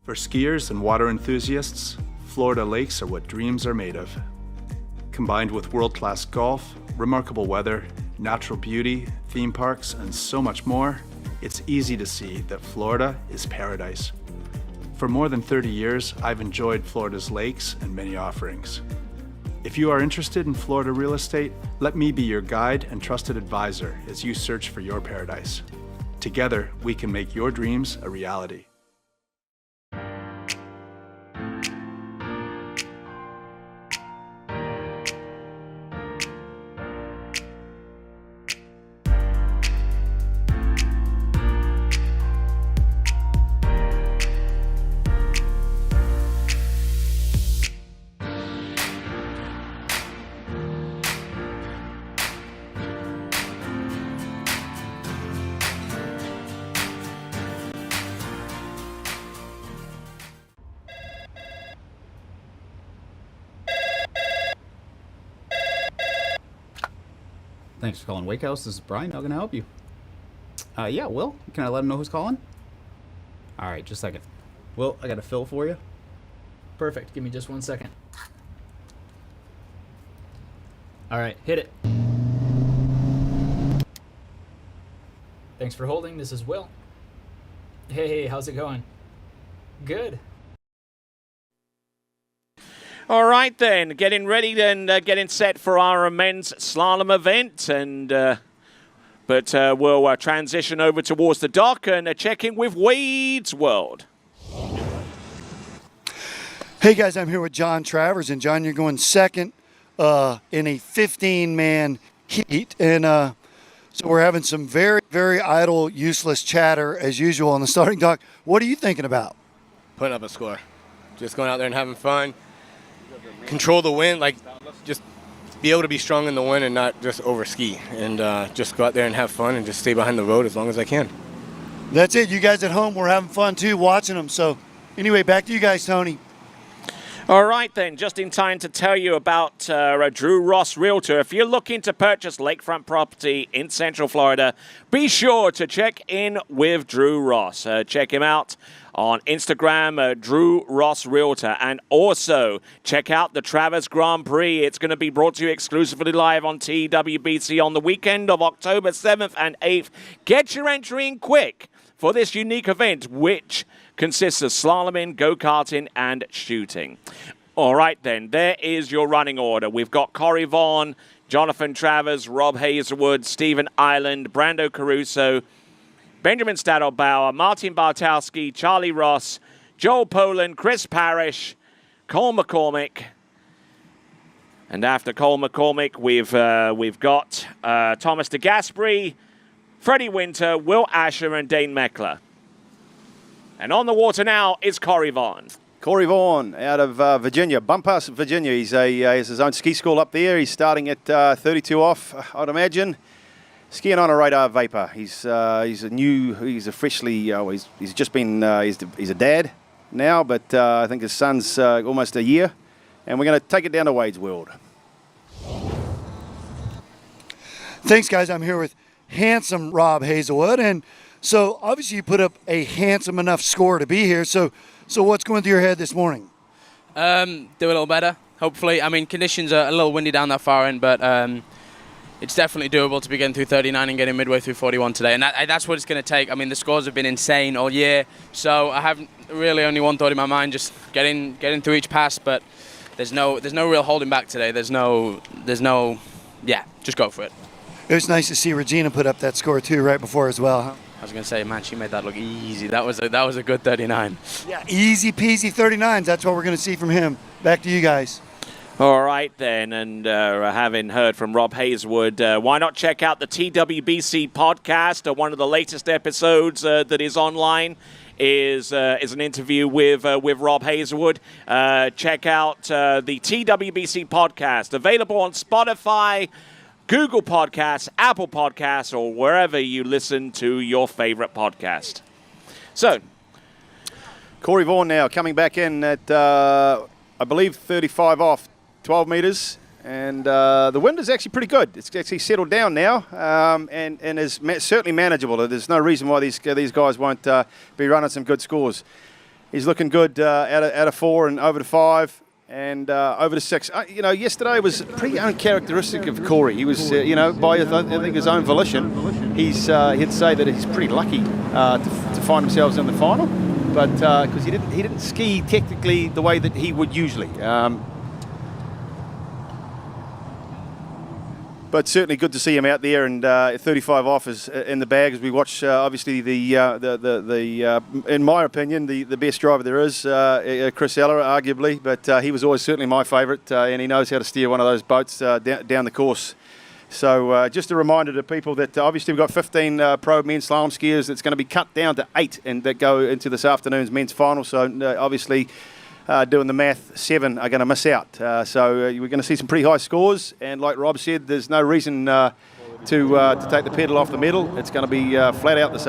For skiers and water enthusiasts, Florida lakes are what dreams are made of. Combined with world-class golf, remarkable weather, natural beauty, theme parks, and so much more, it's easy to see that Florida is paradise. For more than 30 years, I've enjoyed Florida's lakes and many offerings. If you are interested in Florida real estate, let me be your guide and trusted advisor as you search for your paradise. Together, we can make your dreams a reality. Thanks for calling Wake House. This is Brian. How can I help you? Yeah, Will. Can I let him know who's calling? All right, just a second. Will, I got a fill for you. Perfect. Give me just 1 second. All right, hit it. Thanks for holding. This is Will. Hey, how's it going? Good. All right, then, getting ready and getting set for our men's slalom event, but we'll transition over towards the dock and check in with Wade's World. Hey guys, I'm here with John Travers, and John, you're going second in a 15-man heat, and so we're having some very, very idle, useless chatter as usual on the starting dock. What are you thinking about? Putting up a score, just going out there and having fun. Control the wind, just be able to be strong in the wind and not just over ski, and just go out there and have fun and just stay behind the road as long as I can. That's it. You guys at home, we're having fun too watching them. So anyway, back to you guys, Tony. All right, then, just in time to tell you about Drew Ross Realtor. If you're looking to purchase lakefront property in Central Florida, be sure to check in with Drew Ross. Check him out on Instagram, Drew Ross Realtor. And also, check out the Travers Grand Prix. It's going to be brought to you exclusively live on TWBC on the weekend of October 7th and 8th. Get your entry in quick for this unique event, which consists of slaloming, go-karting, and shooting. All right, then, there is your running order. We've got Corey Vaughn, Jonathan Travers, Rob Hazelwood, Stephen Island, Brando Caruso, Benjamin Stadelbauer, Martin Bartowski, Charlie Ross, Joel Poland, Chris Parrish, Cole McCormick. And after Cole McCormick, we've got Thomas DeGasperi, Freddie Winter, Will Asher, and Dane Meckler. And on the water now is Corey Vaughn. Corey Vaughn out of Virginia, Bumpass, Virginia. He has his own ski school up there. He's starting at 32 off, I'd imagine. skiing on a radar vapor. He's just been he's a dad now, but I think his son's almost a year, and we're going to take it down to Wade's World. Thanks, guys. I'm here with handsome Rob Hazelwood, and so obviously you put up a handsome enough score to be here. So what's going through your head this morning? Do a little better, hopefully. I mean, conditions are a little windy down that far end, but it's definitely doable to be getting through 39 and getting midway through 41 today. And that's what it's going to take. I mean, the scores have been insane all year, so I have really only one thought in my mind, just getting through each pass. But there's no real holding back today. There's no, just go for it. It was nice to see Regina put up that score too right before as well, huh? I was going to say, man, she made that look easy. That was a good 39. Yeah, easy peasy 39s. That's what we're going to see from him. Back to you guys. All right, then, and having heard from Rob Hazelwood, why not check out the TWBC podcast? One of the latest episodes that is online is an interview with Rob Hazelwood. Check out the TWBC podcast, available on Spotify, Google Podcasts, Apple Podcasts, or wherever you listen to your favorite podcast. So, Corey Vaughan now coming back in at, I believe, 35 off, 12 metres. And the wind is actually pretty good. It's actually settled down now and is certainly manageable. There's no reason why these guys won't be running some good scores. He's looking good out of 4 and over to 5. And over to 6. Yesterday was pretty uncharacteristic of Corey. He was, by I think his own volition, he'd say that he's pretty lucky to find himself in the final, but because he didn't ski technically the way that he would usually. But certainly good to see him out there, and 35 off is in the bag as we watch. Obviously, in my opinion, the best driver there is, Chris Eller, arguably. But he was always certainly my favourite, and he knows how to steer one of those boats down the course. So just a reminder to people that obviously we've got 15 pro men's slalom skiers. That's going to be cut down to 8, and that go into this afternoon's men's final. So obviously. Doing the math, 7 are going to miss out. So we're going to see some pretty high scores. And like Rob said, there's no reason to take the pedal off the metal. It's going to be flat out this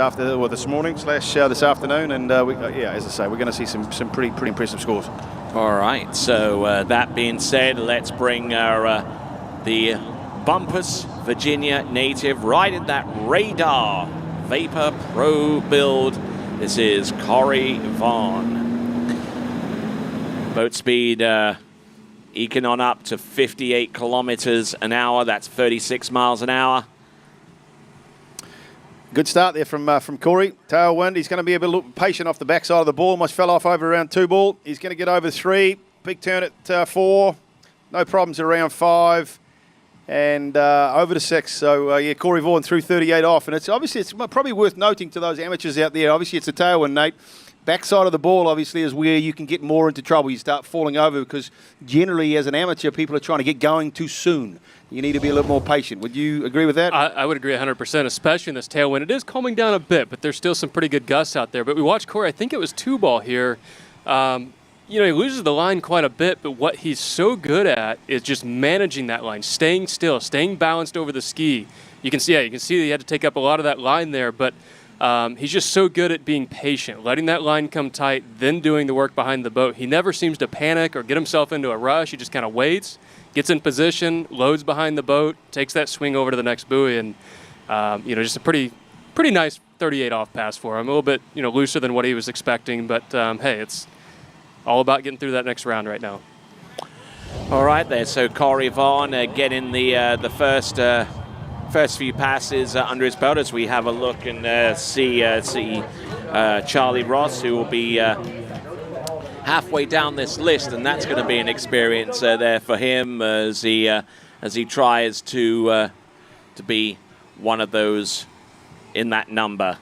morning / this afternoon. And as I say, we're going to see some pretty impressive scores. all right. So that being said, let's bring the Bumpus Virginia native riding that Radar Vapor Pro build. This is Corey Vaughan. Boat speed eking on up to 58 kilometers an hour. That's 36 miles an hour. Good start there from Corey. Tailwind. He's going to be a bit patient off the backside of the ball. Almost fell off over around 2 ball. He's going to get over 3. Big turn at 4. No problems around 5. And over to 6. So, Corey Vaughan through 38 off. And it's probably worth noting to those amateurs out there. Obviously, it's a tailwind, Nate. Backside of the ball, obviously, is where you can get more into trouble. You start falling over because generally, as an amateur, people are trying to get going too soon. You need to be a little more patient. Would you agree with that? I would agree 100%, especially in this tailwind. It is calming down a bit, but there's still some pretty good gusts out there. But we watched Corey, I think it was 2-ball here. He loses the line quite a bit, but what he's so good at is just managing that line, staying still, staying balanced over the ski. You can see that he had to take up a lot of that line there, but he's just so good at being patient, letting that line come tight, then doing the work behind the boat. He never seems to panic or get himself into a rush. He just kind of waits, gets in position, loads behind the boat, takes that swing over to the next buoy, and just a pretty nice 38 off pass for him. A little bit looser than what he was expecting, but hey, it's all about getting through that next round right now. All right there, so Corey Vaughan getting the first few passes under his belt as we have a look and see Charlie Ross, who will be halfway down this list, and that's going to be an experience there for him as he tries to be one of those in that number.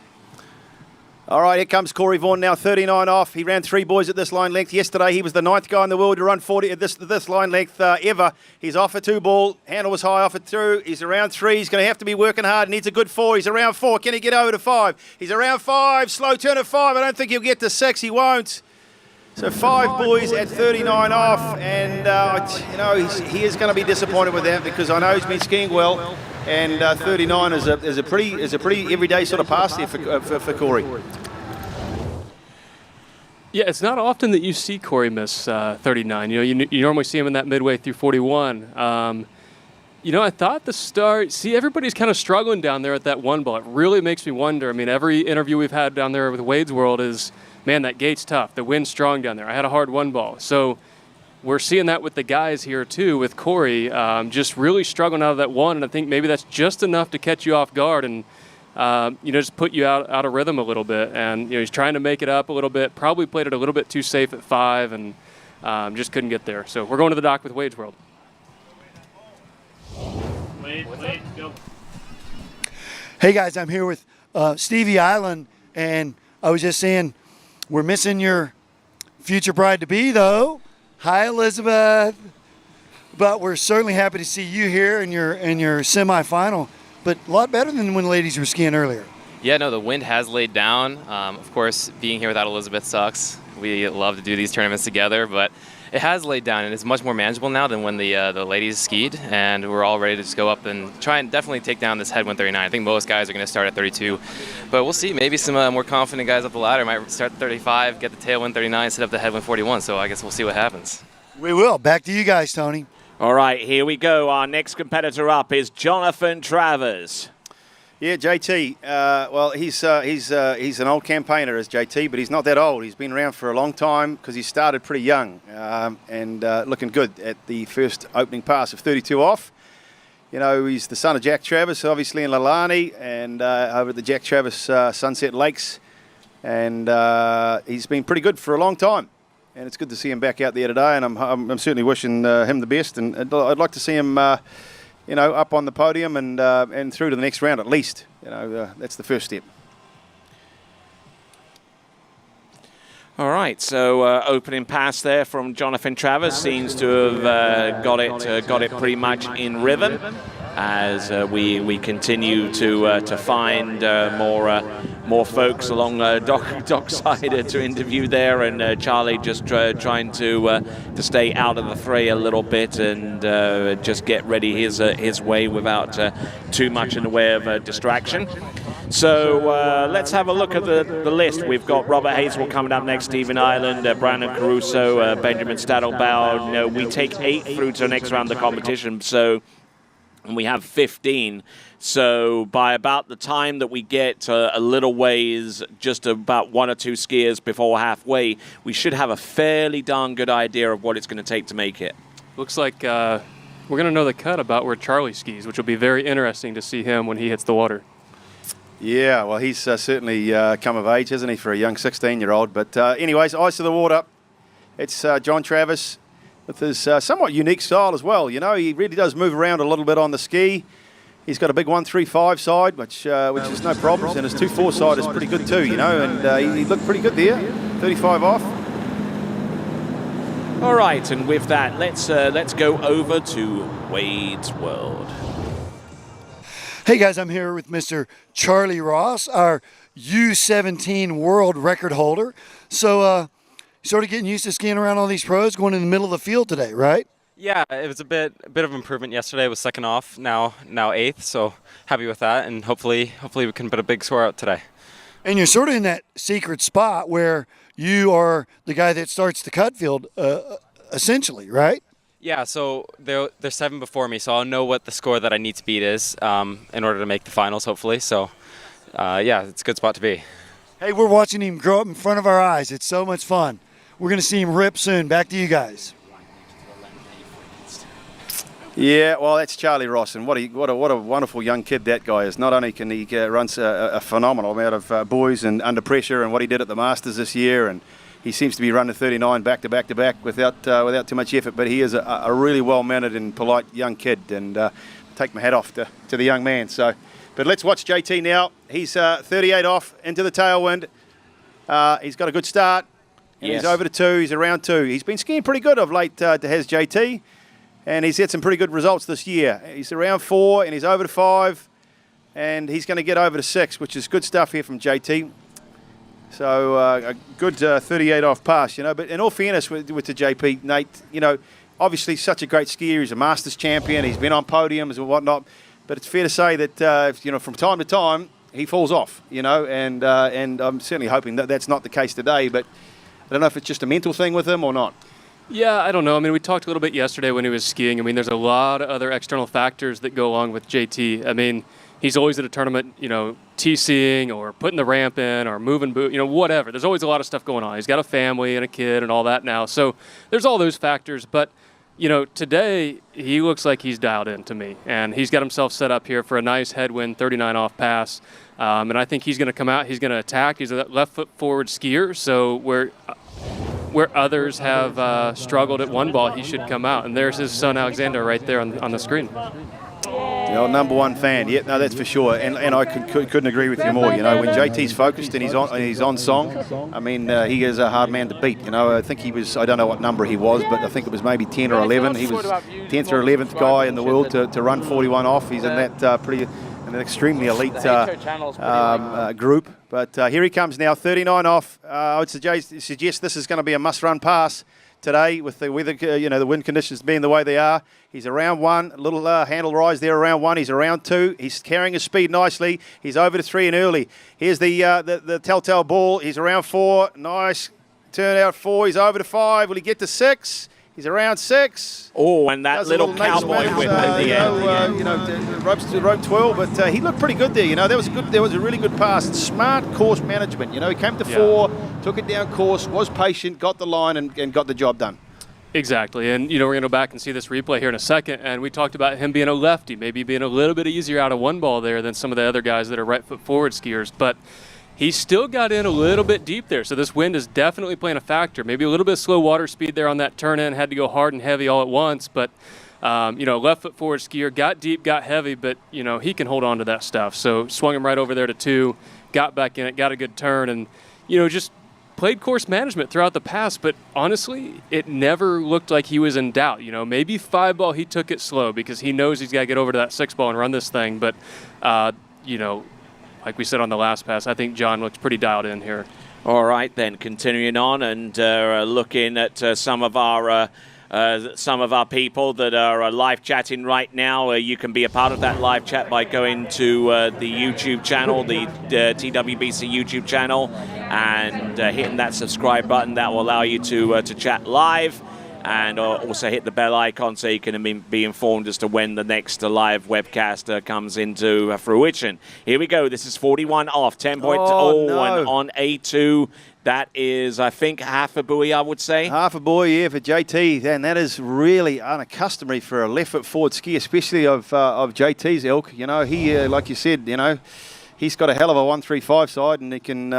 All right, here comes Corey Vaughan now, 39 off. He ran 3 boys at this line length. Yesterday, he was the 9th guy in the world to run 40 at this line length ever. He's off a 2-ball. Handle was high off it through. He's around 3. He's going to have to be working hard. Needs a good 4. He's around 4. Can he get over to 5? He's around 5. Slow turn at 5. I don't think he'll get to 6. He won't. So 5 boys at 39 off. And, he is going to be disappointed with that because I know he's been skiing well. and 39 is a pretty everyday sort of pass there for Corey. Yeah, it's not often that you see Corey miss 39. You normally see him in that midway through 41. I thought the start, everybody's kind of struggling down there at that one ball. It really makes me wonder. I mean, every interview we've had down there with Wade's World is, man, that gate's tough. The wind's strong down there. I had a hard one ball. So we're seeing that with the guys here, too, with Corey, just really struggling out of that one. And I think maybe that's just enough to catch you off guard and, just put you out of rhythm a little bit. And, he's trying to make it up a little bit, probably played it a little bit too safe at 5 and just couldn't get there. So we're going to the dock with Wade's World. Wade, go. Hey guys, I'm here with Stevie Island, and I was just saying we're missing your future bride-to-be, though. Hi, Elizabeth. But we're certainly happy to see you here in your semifinal, but a lot better than when ladies were skiing earlier. Yeah, no, the wind has laid down. Of course, being here without Elizabeth sucks. We love to do these tournaments together, but it has laid down, and it's much more manageable now than when the ladies skied, and we're all ready to just go up and try and definitely take down this headwind 39. I think most guys are going to start at 32, but we'll see. Maybe some more confident guys up the ladder might start at 35, get the tailwind 39, set up the headwind 41, so I guess we'll see what happens. We will. Back to you guys, Tony. All right, here we go. Our next competitor up is Jonathan Travers. Yeah, JT. He's an old campaigner as JT, but he's not that old. He's been around for a long time because he started pretty young and looking good at the first opening pass of 32 off. He's the son of Jack Travers, obviously in Lalani and over at the Jack Travers Sunset Lakes, and he's been pretty good for a long time. And it's good to see him back out there today, and I'm certainly wishing him the best. And I'd like to see him. Up on the podium and through to the next round at least. That's the first step. All right, so opening pass there from Jonathan Travers seems to have got it pretty much in rhythm as we continue to find more folks along dockside to interview there, and Charlie just trying to stay out of the fray a little bit and just get ready his way without too much in the way of distraction. So let's have a look at the list. We've got Robert Hazel coming up next, Stephen Ireland, Brandon Caruso, Benjamin Stadelbaugh. We take 8 through to the next round of the competition, and we have 15. So by about the time that we get a little ways, just about 1 or 2 skiers before halfway, we should have a fairly darn good idea of what it's going to take to make it. Looks like we're going to know the cut about where Charlie skis, which will be very interesting to see him when he hits the water. Yeah, well, he's certainly come of age, hasn't he, for a young 16-year-old. But anyways, ice to the water. It's John Travers with his somewhat unique style as well. He really does move around a little bit on the ski. He's got a big 135 side, which is no problems, and his 24 side is pretty good too, and he looked pretty good there, 35 off. All right, and with that, let's go over to Wade's World. Hey guys, I'm here with Mr. Charlie Ross, our U17 world record holder. So, sort of getting used to skiing around all these pros, going in the middle of the field today, right? Yeah, it was a bit of improvement yesterday. It was second off, now 8th, so happy with that, and hopefully we can put a big score out today. And you're sort of in that secret spot where you are the guy that starts the cut field, essentially, right? Yeah, so they're 7 before me, so I'll know what the score that I need to beat is in order to make the finals, hopefully. So, yeah, it's a good spot to be. Hey, we're watching him grow up in front of our eyes. It's so much fun. We're going to see him rip soon. Back to you guys. Yeah, well, that's Charlie Ross, and what a wonderful young kid that guy is. Not only can he runs a phenomenal amount of buoys and under pressure, and what he did at the Masters this year, and he seems to be running 39 back to back without too much effort. But he is a really well-mannered and polite young kid, and take my hat off to the young man. So, but let's watch JT now. He's 38 off into the tailwind. He's got a good start, and yes. He's over to 2. He's around 2. He's been skiing pretty good of late. Has JT. And he's had some pretty good results this year. He's around 4, and he's over to 5, and he's going to get over to 6, which is good stuff here from JT. So a good 38 off pass, But in all fairness with the JP, Nate, obviously such a great skier. He's a Masters champion. He's been on podiums and whatnot. but it's fair to say that from time to time he falls off, and I'm certainly hoping that that's not the case today. But I don't know if it's just a mental thing with him or not. Yeah, I don't know. I mean, we talked a little bit yesterday when he was skiing. I mean, there's a lot of other external factors that go along with JT. I mean, he's always at a tournament, TCing or putting the ramp in or moving boot, whatever. There's always a lot of stuff going on. He's got a family and a kid and all that now. So there's all those factors. But, today he looks like he's dialed in to me. And he's got himself set up here for a nice headwind 39 off pass. And I think he's going to come out. He's going to attack. He's a left foot forward skier. So where others have struggled at one ball, he should come out. And there's his son Alexander right there on the screen. The old number one fan. Yeah, no, that's for sure. And I couldn't agree with you more. When JT's focused and he's on song, I mean, he is a hard man to beat. I think he was, I don't know what number he was, but I think it was maybe 10 or 11. He was 10th or 11th guy in the world to run 41 off. He's in that an extremely elite group. But here he comes now, 39 off. I would suggest this is going to be a must-run pass today with the weather, the wind conditions being the way they are. He's around 1, a little handle rise there around 1. He's around 2. He's carrying his speed nicely. He's over to 3 and early. Here's the telltale ball. He's around 4. Nice turn out 4. He's over to 5. Will he get to 6? He's around 6. Oh, and that little cowboy whip at the end. Ropes to rope 12, but he looked pretty good there. That was good. There was a really good pass. Smart course management. He came to 4, took it down course, was patient, got the line, and got the job done. Exactly, and we're going to go back and see this replay here in a second, and we talked about him being a lefty, maybe being a little bit easier out of one ball there than some of the other guys that are right foot forward skiers, but he still got in a little bit deep there, so this wind is definitely playing a factor. Maybe a little bit of slow water speed there on that turn in, had to go hard and heavy all at once, but left foot forward skier, got deep, got heavy, but he can hold on to that stuff. So swung him right over there to 2, got back in it, got a good turn, and just played course management throughout the pass, but honestly, it never looked like he was in doubt. Maybe 5 ball he took it slow because he knows he's got to get over to that 6 ball and run this thing, but like we said on the last pass, I think John looks pretty dialed in here. All right, then continuing on and looking at some of our people that are live chatting right now. You can be a part of that live chat by going to the YouTube channel, the TWBC YouTube channel, and hitting that subscribe button. That will allow you to chat live. And also hit the bell icon so you can be informed as to when the next live webcast comes into fruition. Here we go. This is 41 off, 10.01 on A2. That is, I think, half a buoy, I would say. Half a buoy, yeah, for JT. And that is really unaccustomary for a left foot forward ski, especially of JT's ilk. He, like you said, he's got a hell of a 135 side, and he can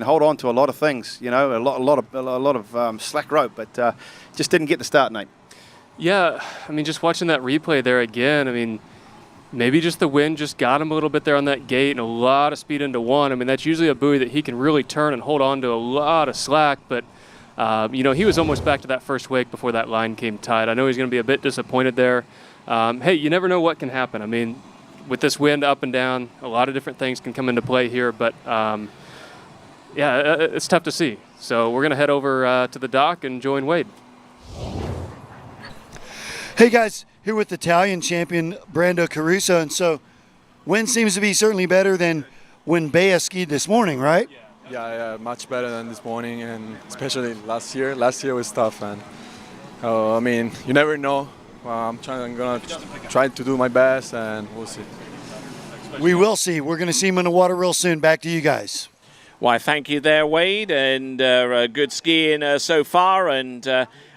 hold on to a lot of things, a lot of slack rope, but just didn't get the start, Nate. Yeah, just watching that replay there again, maybe just the wind just got him a little bit there on that gate and a lot of speed into 1. That's usually a buoy that he can really turn and hold on to a lot of slack, but, he was almost back to that first wake before that line came tight. I know he's going to be a bit disappointed there. Hey, you never know what can happen. With this wind up and down, a lot of different things can come into play here, but it's tough to see. So we're going to head over to the dock and join Wade. Hey guys, here with Italian champion Brando Caruso. And so wind seems to be certainly better than when Bea skied this morning, right? Yeah, much better than this morning, and especially last year. Last year was tough, and you never know. I'm going to try to do my best, and we'll see. We will see. We're going to see him in the water real soon. Back to you guys. Why, thank you there, Wade, and good skiing so far. And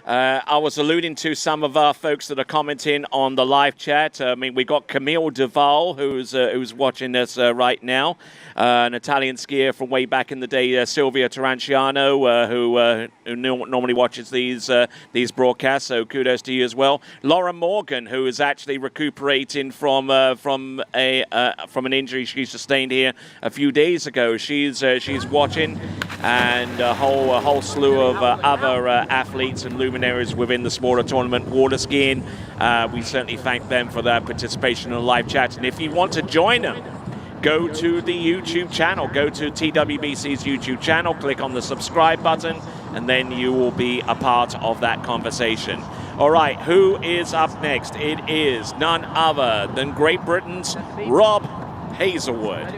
I was alluding to some of our folks that are commenting on the live chat. We got Camille Duval, who's watching us right now, an Italian skier from way back in the day, Silvia Taranciano, who normally watches these broadcasts. So kudos to you as well. Laura Morgan, who is actually recuperating from an injury she sustained here a few days ago. She's watching, and a whole slew of other athletes and luminaries within the smaller tournament water skiing. We certainly thank them for their participation in the live chat. And if you want to join them, go to the YouTube channel. Go to TWBC's YouTube channel, click on the subscribe button, and then you will be a part of that conversation. All right, who is up next? It is none other than Great Britain's Rob Hazelwood.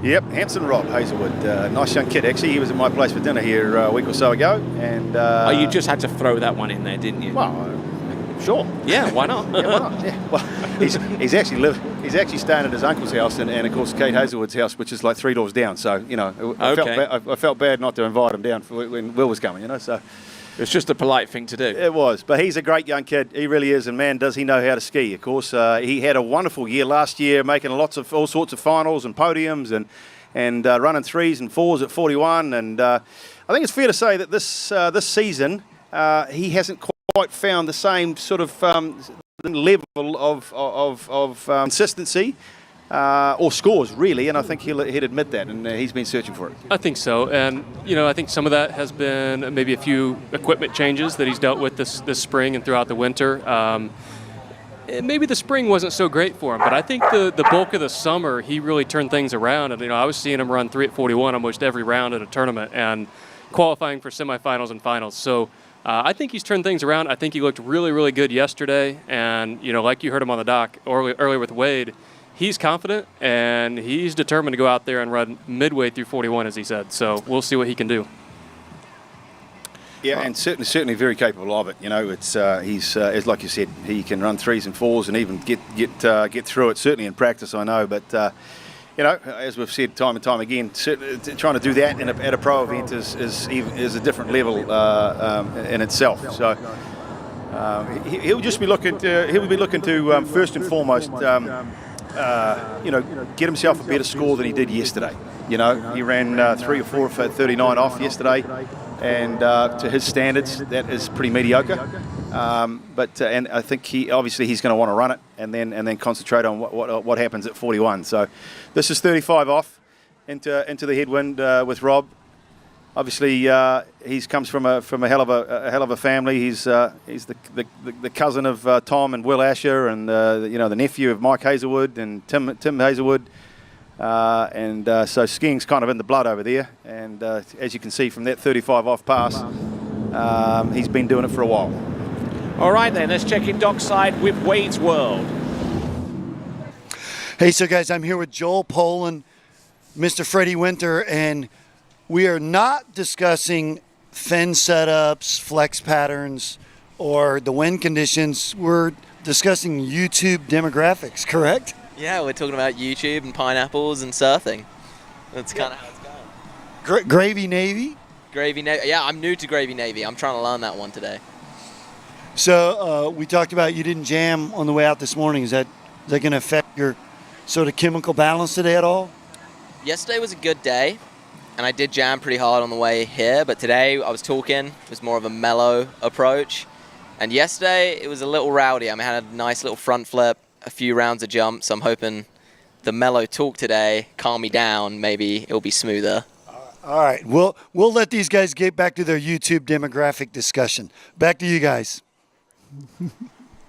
Yep, handsome Rob Hazelwood. Nice young kid, actually. He was at my place for dinner here a week or so ago. And oh, you just had to throw that one in there, didn't you? Well, sure. Yeah, why not? Yeah, why not? Yeah. Well, he's actually staying at his uncle's house and of course Kate Hazelwood's house, which is like 3 doors down. So I felt bad not to invite him down when Will was coming. So it's just a polite thing to do. It was, but he's a great young kid. He really is, and man, does he know how to ski. Of course, he had a wonderful year last year, making all sorts of finals and podiums and running 3s and 4s at 41. And I think it's fair to say that this season he hasn't quite found the same sort of level of consistency or scores, really, and I think he'd admit that, and he's been searching for it. I think so, and I think some of that has been maybe a few equipment changes that he's dealt with this spring and throughout the winter. Maybe the spring wasn't so great for him, but I think the bulk of the summer he really turned things around, and I was seeing him run 3 at 41 almost every round at a tournament and qualifying for semifinals and finals. So I think he's turned things around. I think he looked really, really good yesterday, and like you heard him on the dock earlier with Wade, he's confident and he's determined to go out there and run midway through 41, as he said. So we'll see what he can do. Yeah, and certainly very capable of it. It's he's as like you said, he can run 3s and 4s and even get through it. Certainly in practice, I know, but as we've said time and time again, trying to do that at a pro event is a different level in itself. So he'll be looking to first and foremost. Get himself a better score than he did yesterday. He ran 3 or 4 for 39 off yesterday, and to his standards, that is pretty mediocre. But I think he's going to want to run it and then concentrate on what happens at 41. So this is 35 off into the headwind with Rob. Obviously, he comes from a hell of a family. He's the cousin of Tom and Will Asher, and the nephew of Mike Hazelwood and Tim Hazelwood, and so skiing's kind of in the blood over there. And as you can see from that 35 off pass, he's been doing it for a while. All right then, let's check in dockside with Wade's World. Hey, so guys, I'm here with Joel Poland, Mr. Freddie Winter, and we are not discussing fin setups, flex patterns, or the wind conditions. We're discussing YouTube demographics, correct? Yeah, we're talking about YouTube and pineapples and surfing. That's kind of how it's going. Gravy Navy? Gravy Navy. Yeah, I'm new to Gravy Navy. I'm trying to learn that one today. So we talked about you didn't jam on the way out this morning. Is that going to affect your sort of chemical balance today at all? Yesterday was a good day, and I did jam pretty hard on the way here, but today I was talking. It was more of a mellow approach. And yesterday it was a little rowdy. I had a nice little front flip, a few rounds of jumps. So I'm hoping the mellow talk today calm me down. Maybe it'll be smoother. All right. We'll let these guys get back to their YouTube demographic discussion. Back to you guys.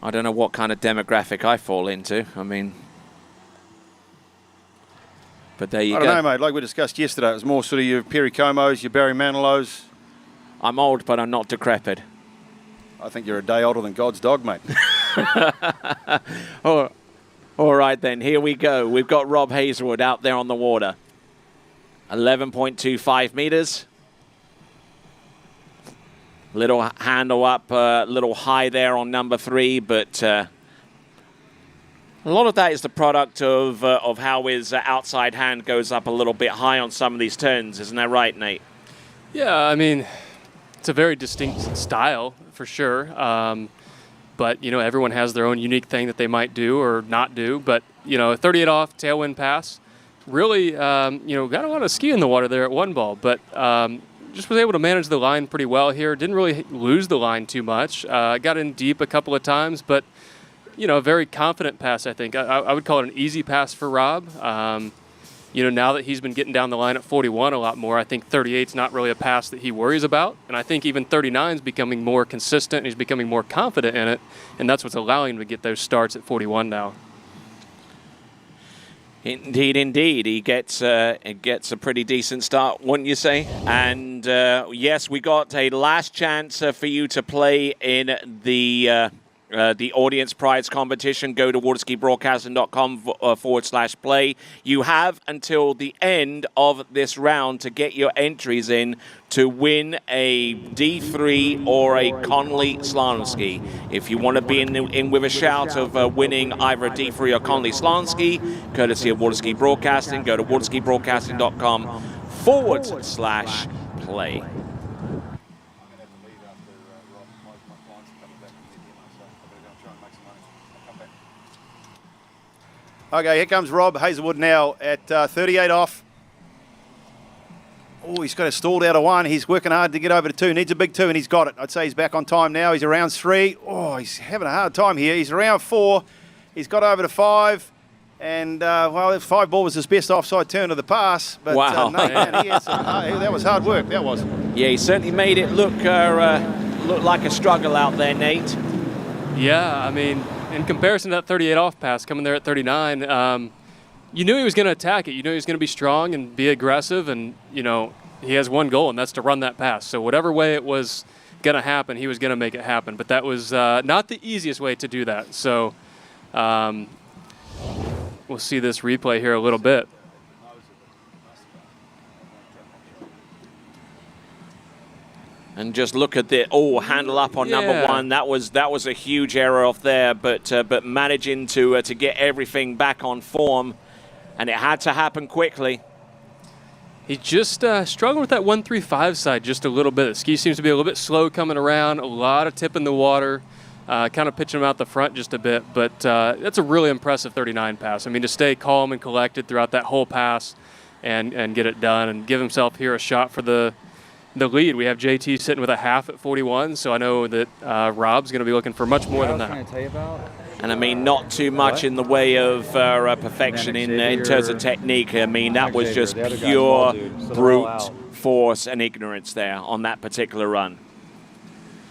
I don't know what kind of demographic I fall into. But there you go. I don't know, mate. Like we discussed yesterday, it was more sort of your Perry Comos, your Barry Manilows. I'm old, but I'm not decrepit. I think you're a day older than God's dog, mate. All right, then. Here we go. We've got Rob Hazelwood out there on the water. 11.25 meters. Little handle up, little high there on number 3, but a lot of that is the product of how his outside hand goes up a little bit high on some of these turns. Isn't that right, Nate? Yeah, it's a very distinct style for sure. But, everyone has their own unique thing that they might do or not do. But, a 38 off tailwind pass, really, got a lot of ski in the water there at one ball. But just was able to manage the line pretty well here. Didn't really lose the line too much. Got in deep a couple of times, but, a very confident pass, I think. I would call it an easy pass for Rob. Now that he's been getting down the line at 41 a lot more, I think 38's not really a pass that he worries about. And I think even 39's becoming more consistent, and he's becoming more confident in it. And that's what's allowing him to get those starts at 41 now. Indeed, indeed. He gets a pretty decent start, wouldn't you say? And yes, we got a last chance for you to play in the audience prize competition. Go to waterskibroadcasting.com/play. You have until the end of this round to get your entries in to win a D3 or a Conley slalom ski. If you want to be in with a shout of winning either a D3 or Conley slalom ski, courtesy of Waterski Broadcasting, go to waterskibroadcasting.com/play. Okay, here comes Rob Hazelwood now at 38 off. Oh, he's got a stalled out of 1. He's working hard to get over to 2. Needs a big 2, and he's got it. I'd say he's back on time now. He's around 3. Oh, he's having a hard time here. He's around 4. He's got over to 5. And, well, 5 ball was his best offside turn of the pass. But, wow. Nate, man, he had that was hard work. That was. Yeah, he certainly made it look like a struggle out there, Nate. Yeah, I mean, in comparison to that 38 off pass coming there at 39, you knew he was going to attack it. You knew he was going to be strong and be aggressive, and, you know, he has one goal, and that's to run that pass. So whatever way it was going to happen, he was going to make it happen. But that was not the easiest way to do that. So we'll see this replay here a little bit. And just look at the handle up on number 1. That was a huge error off there, but managing to get everything back on form, and it had to happen quickly. He just struggled with that 135 side just a little bit. The ski seems to be a little bit slow coming around, a lot of tip in the water, kind of pitching him out the front just a bit. But that's a really impressive 39 pass. I mean, to stay calm and collected throughout that whole pass and get it done and give himself here a shot for the lead. We have JT sitting with a half at 41, so I know that Rob's going to be looking for much more than that. And I mean, not too much in the way of perfection in terms of technique. I mean, that was just pure brute force and ignorance there on that particular run.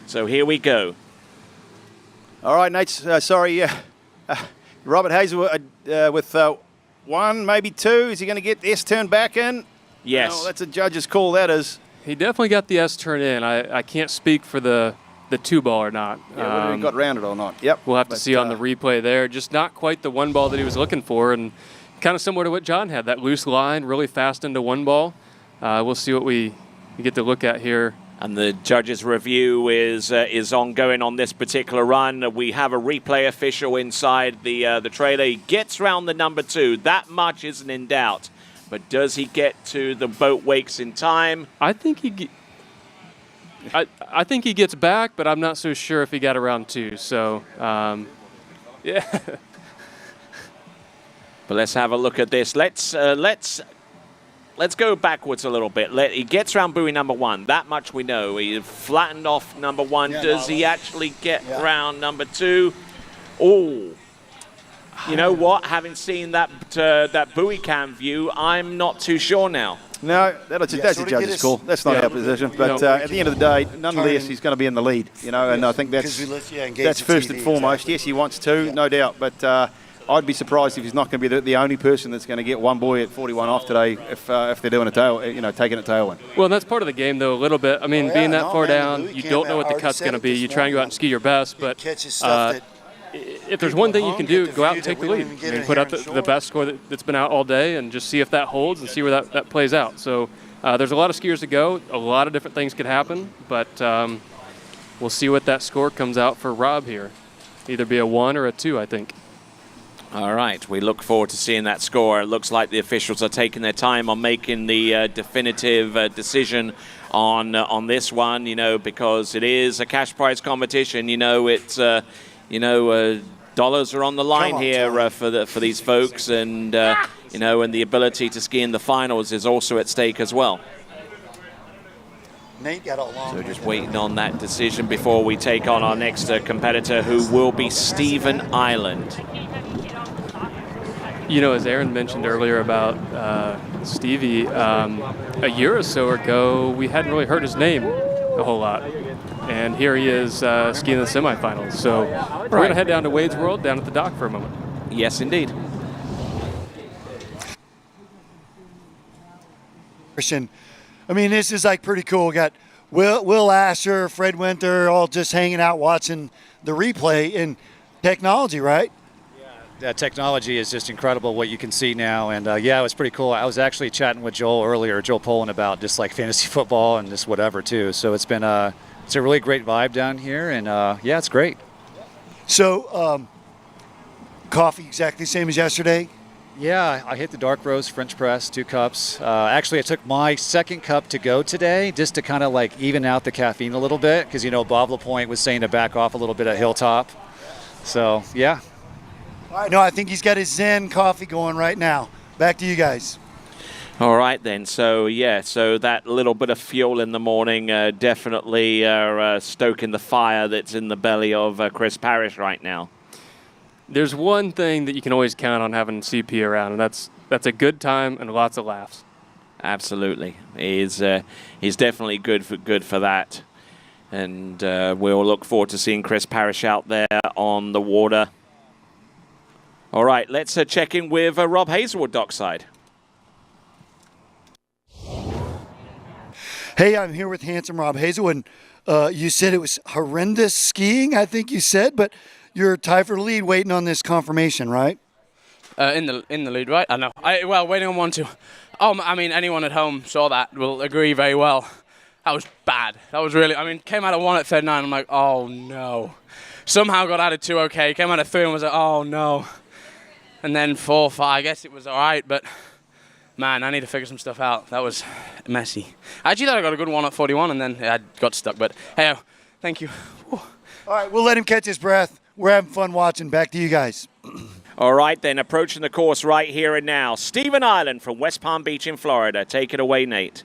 So here we go. All right, Nate, sorry. Robert Hazelwood with 1, maybe 2. Is he going to get the S turn back in? Yes. Oh, that's a judge's call, that is. He definitely got the S turn in. I can't speak for the 2 ball or not. Yeah, whether he got rounded or not. Yep. We'll have to see on the replay there. Just not quite the 1 ball that he was looking for, and kind of similar to what John had, that loose line, really fast into 1 ball. We'll see what we get to look at here. And the judge's review is ongoing on this particular run. We have a replay official inside the trailer. He gets round the number 2. That much isn't in doubt. But does he get to the boat wakes in time? I think I think he gets back, but I'm not so sure if he got around 2. So, yeah. But let's have a look at this. Let's go backwards a little bit. He gets around buoy number 1. That much we know. He flattened off number 1. Yeah, does he actually get around number 2? Oh. You know what? Having seen that buoy cam view, I'm not too sure now. No, that's a judge's call. That's not our position. But at the end of the day, nonetheless, he's going to be in the lead. You know, and I think that's first and foremost. Yes, he wants to, no doubt. But I'd be surprised if he's not going to be the only person that's going to get 1 buoy at 41 off today if they're doing a tail, taking a tailwind. Well, that's part of the game, though, a little bit. I mean, being that far down, you don't know what the cut's going to be. You try and go out and ski your best, but if there's one thing you can do, go out and take the lead. I mean, put out the best score that's been out all day and just see if that holds and see where that plays out. So there's a lot of skiers to go. A lot of different things could happen, but we'll see what that score comes out for Rob here. Either be a 1 or a 2, I think. All right, we look forward to seeing that score. It looks like the officials are taking their time on making the definitive decision on this one, because it is a cash prize competition. It's... dollars are on the line here for these folks, and and the ability to ski in the finals is also at stake as well. Nate got all long. So just waiting on that decision before we take on our next competitor, who will be Stephen Island. As Aaron mentioned earlier about Stevie, a year or so ago, we hadn't really heard his name a whole lot. And here he is skiing the semifinals. So we're going to head down to Wade's World, down at the dock for a moment. Yes, indeed. And I mean, this is like pretty cool. We got Will Asher, Fred Winter, all just hanging out watching the replay and technology, right? Technology is just incredible what you can see now, and yeah, it was pretty cool. I was actually chatting with Joel earlier, Joel Poland, about just like fantasy football and just whatever too. So it's been it's a really great vibe down here, and yeah, it's great. So coffee exactly the same as yesterday? Yeah, I hit the dark roast French press, 2 cups. Actually, I took my second cup to go today just to kind of like even out the caffeine a little bit, because Bob Lapointe was saying to back off a little bit at Hilltop. So yeah. All right, no, I think he's got his Zen coffee going right now. Back to you guys. All right, then. So, yeah, so that little bit of fuel in the morning definitely stoking the fire that's in the belly of Chris Parrish right now. There's one thing that you can always count on having CP around, and that's a good time and lots of laughs. Absolutely. He's definitely good for that. And we'll look forward to seeing Chris Parrish out there on the water. All right, let's check in with Rob Hazelwood dockside. Hey, I'm here with handsome Rob Hazelwood. You said it was horrendous skiing, I think you said, but you're tied for the lead waiting on this confirmation, right? In the lead, right? I know. Well, waiting on 1-2. Oh, I mean, anyone at home saw that will agree very well. That was bad. That was really, came out of 1 at 39. I'm like, oh, no. Somehow got out of 2 okay. Came out of 3 and was like, oh, no. And then 4, 5, I guess it was all right, but man, I need to figure some stuff out. That was messy. I actually thought I got a good 1 at 41, and then I got stuck, but hey, thank you. Whew. All right, we'll let him catch his breath. We're having fun watching. Back to you guys. All right, then, approaching the course right here and now. Steven Island from West Palm Beach in Florida. Take it away, Nate.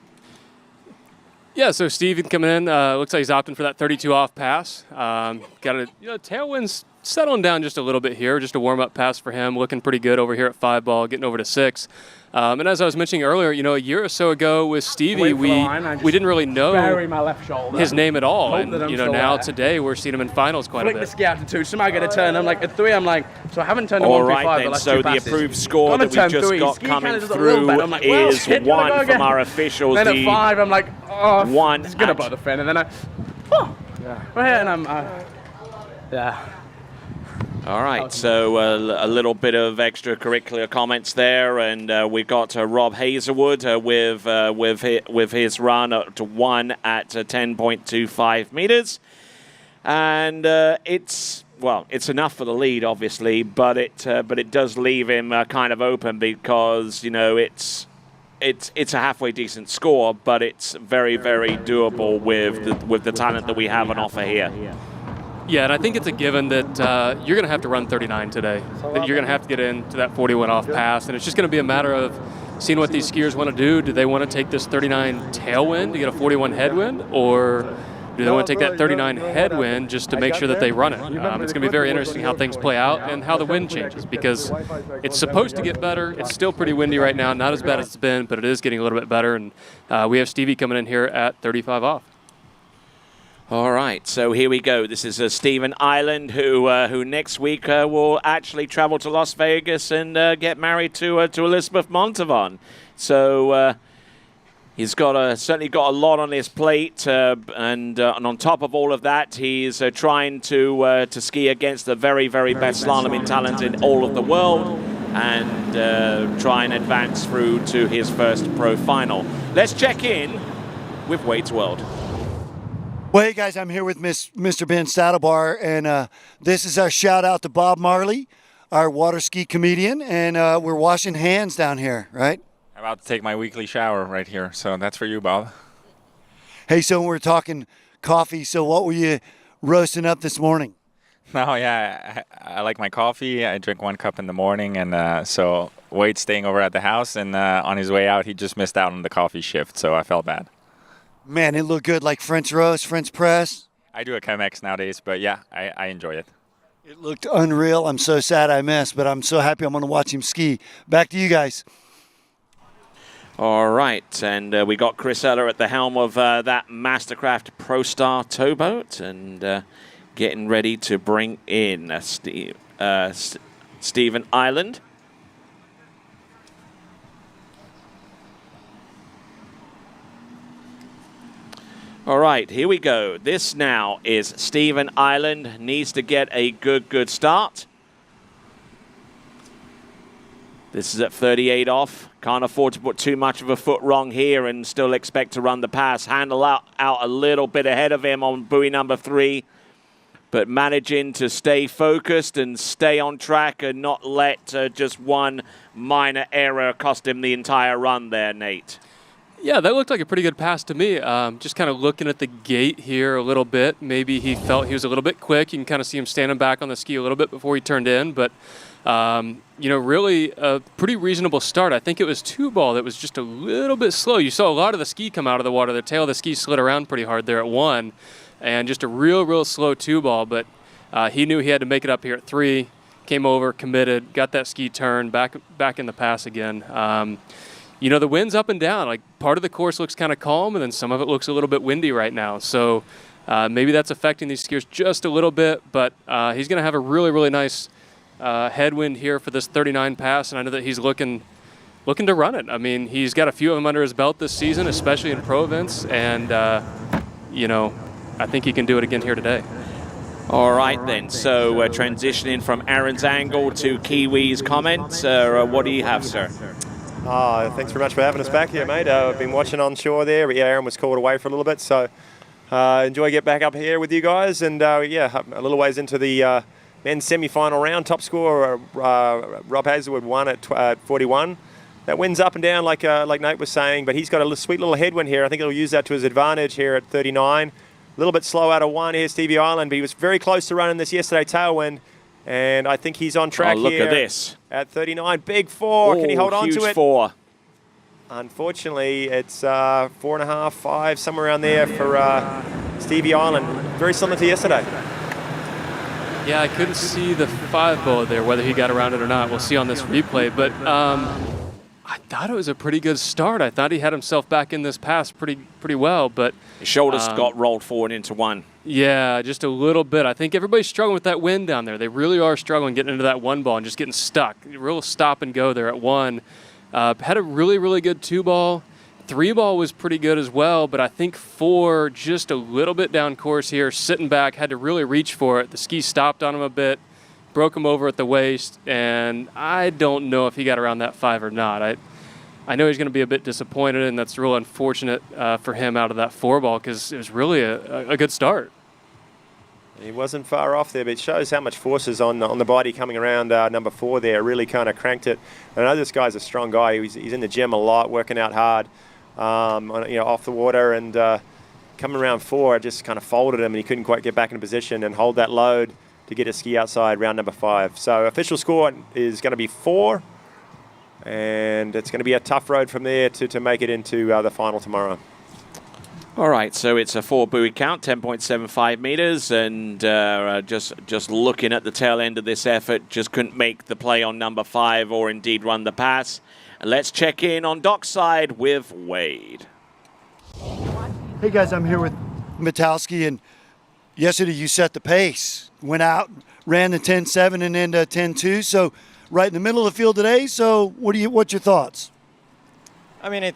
Yeah, so Steven coming in, looks like he's opting for that 32 off pass. Got a tailwinds settling down just a little bit here, just a warm-up pass for him, looking pretty good over here at 5 ball, getting over to 6. And as I was mentioning earlier, a year or so ago with Stevie, we didn't really know my left shoulder. his name at all. Hope And now today we're seeing him in finals quite a Flick bit. the ski out to 2, somehow get a turn. I'm like, at 3, I'm like, so I haven't turned to 1 All through right, 5 then, the last so 2 the passes. approved score Gonna that we turn just 3. got Ski coming kinda does a little through bit. I'm like, well, is shit, do I 1 go from again? our officials. Then at The 5, I'm like, oh, 1 it's gonna at- bother the fin, and then right here, and I'm, yeah. All right, so a little bit of extracurricular comments there, and we got Rob Hazelwood with his run to 1 at 10.25 meters, and it's enough for the lead, obviously, but it does leave him kind of open because it's a halfway decent score, but it's very, very doable with the talent that we have on offer here. Yeah, and I think it's a given that you're going to have to run 39 today, that you're going to have to get into that 41 off pass, and it's just going to be a matter of seeing what these skiers want to do. Do they want to take this 39 tailwind to get a 41 headwind, or do they want to take that 39 headwind just to make sure that they run it? It's going to be very interesting how things play out and how the wind changes, because it's supposed to get better. It's still pretty windy right now, not as bad as it's been, but it is getting a little bit better, and we have Stevie coming in here at 35 off. All right, so here we go. This is Steven Island, who next week will actually travel to Las Vegas and get married to Elizabeth Montavon. So he's certainly got a lot on his plate, and on top of all of that, he's trying to ski against the very, very best slaloming talent in all of the world, and try and advance through to his first pro final. Let's check in with Wade's World. Well, hey guys, I'm here with Mr. Ben Stadelbar, and this is our shout out to Bob Marley, our water ski comedian, and we're washing hands down here, right? I'm about to take my weekly shower right here, so that's for you, Bob. Hey, so we're talking coffee, so what were you roasting up this morning? No, yeah, I like my coffee. I drink 1 cup in the morning, and so Wade's staying over at the house, and on his way out, he just missed out on the coffee shift, so I felt bad. Man, it looked good, like French roast, French press. I do a Chemex nowadays, but yeah, I enjoy it. It looked unreal. I'm so sad I missed, but I'm so happy I'm going to watch him ski. Back to you guys. All right, and we got Chris Eller at the helm of that MasterCraft Pro Star towboat, and getting ready to bring in Steven Island. All right, here we go. This now is Stephen Island. Needs to get a good start. This is at 38 off. Can't afford to put too much of a foot wrong here and still expect to run the pass. Handle out a little bit ahead of him on buoy number 3. But managing to stay focused and stay on track and not let just one minor error cost him the entire run there, Nate. Yeah, that looked like a pretty good pass to me. Just kind of looking at the gate here a little bit. Maybe he felt he was a little bit quick. You can kind of see him standing back on the ski a little bit before he turned in. But, you know, really a pretty reasonable start. I think it was 2-ball that was just a little bit slow. You saw a lot of the ski come out of the water. The tail of the ski slid around pretty hard there at 1. And just a real slow 2-ball. But he knew he had to make it up here at 3. Came over, committed, got that ski turned, back in the pass again. You know, the wind's up and down. Like, part of the course looks kind of calm, and then some of it looks a little bit windy right now. So maybe that's affecting these skiers just a little bit, but he's going to have a really nice headwind here for this 39 pass, and I know that he's looking to run it. I mean, he's got a few of them under his belt this season, especially in pro events, and, you know, I think he can do it again here today. All right, then. So transitioning from Aaron's angle to Kiwi's comments, what do you have, sir? Thanks very much for having us back here, mate. I've been watching on shore there, but yeah, Aaron was called away for a little bit, so enjoy get back up here with you guys. And yeah, a little ways into the men's semi-final round. Top scorer Rob Hazelwood won at 41. That wind's up and down, like Nate was saying, but he's got a sweet little headwind here. I think he'll use that to his advantage here at 39. A little bit slow out of 1 here, Stevie Island, but he was very close to running this yesterday tailwind. And I think he's on track look here. At this. At 39. Big 4. Can he hold on to it? Huge 4. Unfortunately, it's 4.5, 5, somewhere around there for Stevie Island. Very similar to yesterday. Yeah, I couldn't see the 5-ball there, whether he got around it or not. We'll see on this replay. But I thought it was a pretty good start. I thought he had himself back in this pass pretty well. But his shoulders got rolled forward into 1. Yeah, just a little bit. I think everybody's struggling with that wind down there. They really are struggling getting into that 1-ball and just getting stuck. Real stop and go there at 1. Had a really good 2-ball. 3-ball was pretty good as well, but I think 4 just a little bit down course here, sitting back, had to really reach for it. The ski stopped on him a bit, broke him over at the waist, and I don't know if he got around that 5 or not. I know he's going to be a bit disappointed, and that's real unfortunate for him out of that 4-ball because it was really a good start. He wasn't far off there, but it shows how much force is on the body coming around number 4 there. Really kind of cranked it. And I know this guy's a strong guy. He's in the gym a lot, working out hard, off the water, and coming around 4, it just kind of folded him, and he couldn't quite get back in position and hold that load to get his ski outside round number 5. So official score is going to be 4, and it's going to be a tough road from there to make it into the final tomorrow. All right, so it's a 4 buoy count, 10.75 meters, and just looking at the tail end of this effort, just couldn't make the play on number 5 or indeed run the pass. And let's check in on dockside with Wade. Hey guys, I'm here with Metalski, and yesterday you set the pace. Went out, ran the 10.7 and then 10.2, so right in the middle of the field today. So what's your thoughts? I mean, it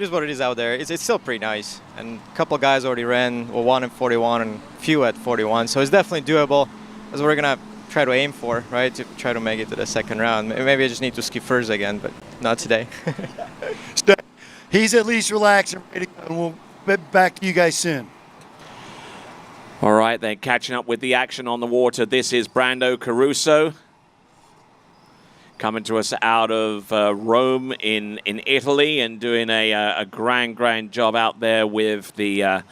is what it is out there. It's still pretty nice. And a couple of guys already ran, well, 1 at 41 and a few at 41. So it's definitely doable. That's what we're going to try to aim for, right, to try to make it to the second round. Maybe I just need to ski first again, but not today. He's at least relaxed and ready to go, and we'll be back to you guys soon. All right, then, catching up with the action on the water, this is Brando Caruso. Coming to us out of Rome in Italy and doing a grand job out there with the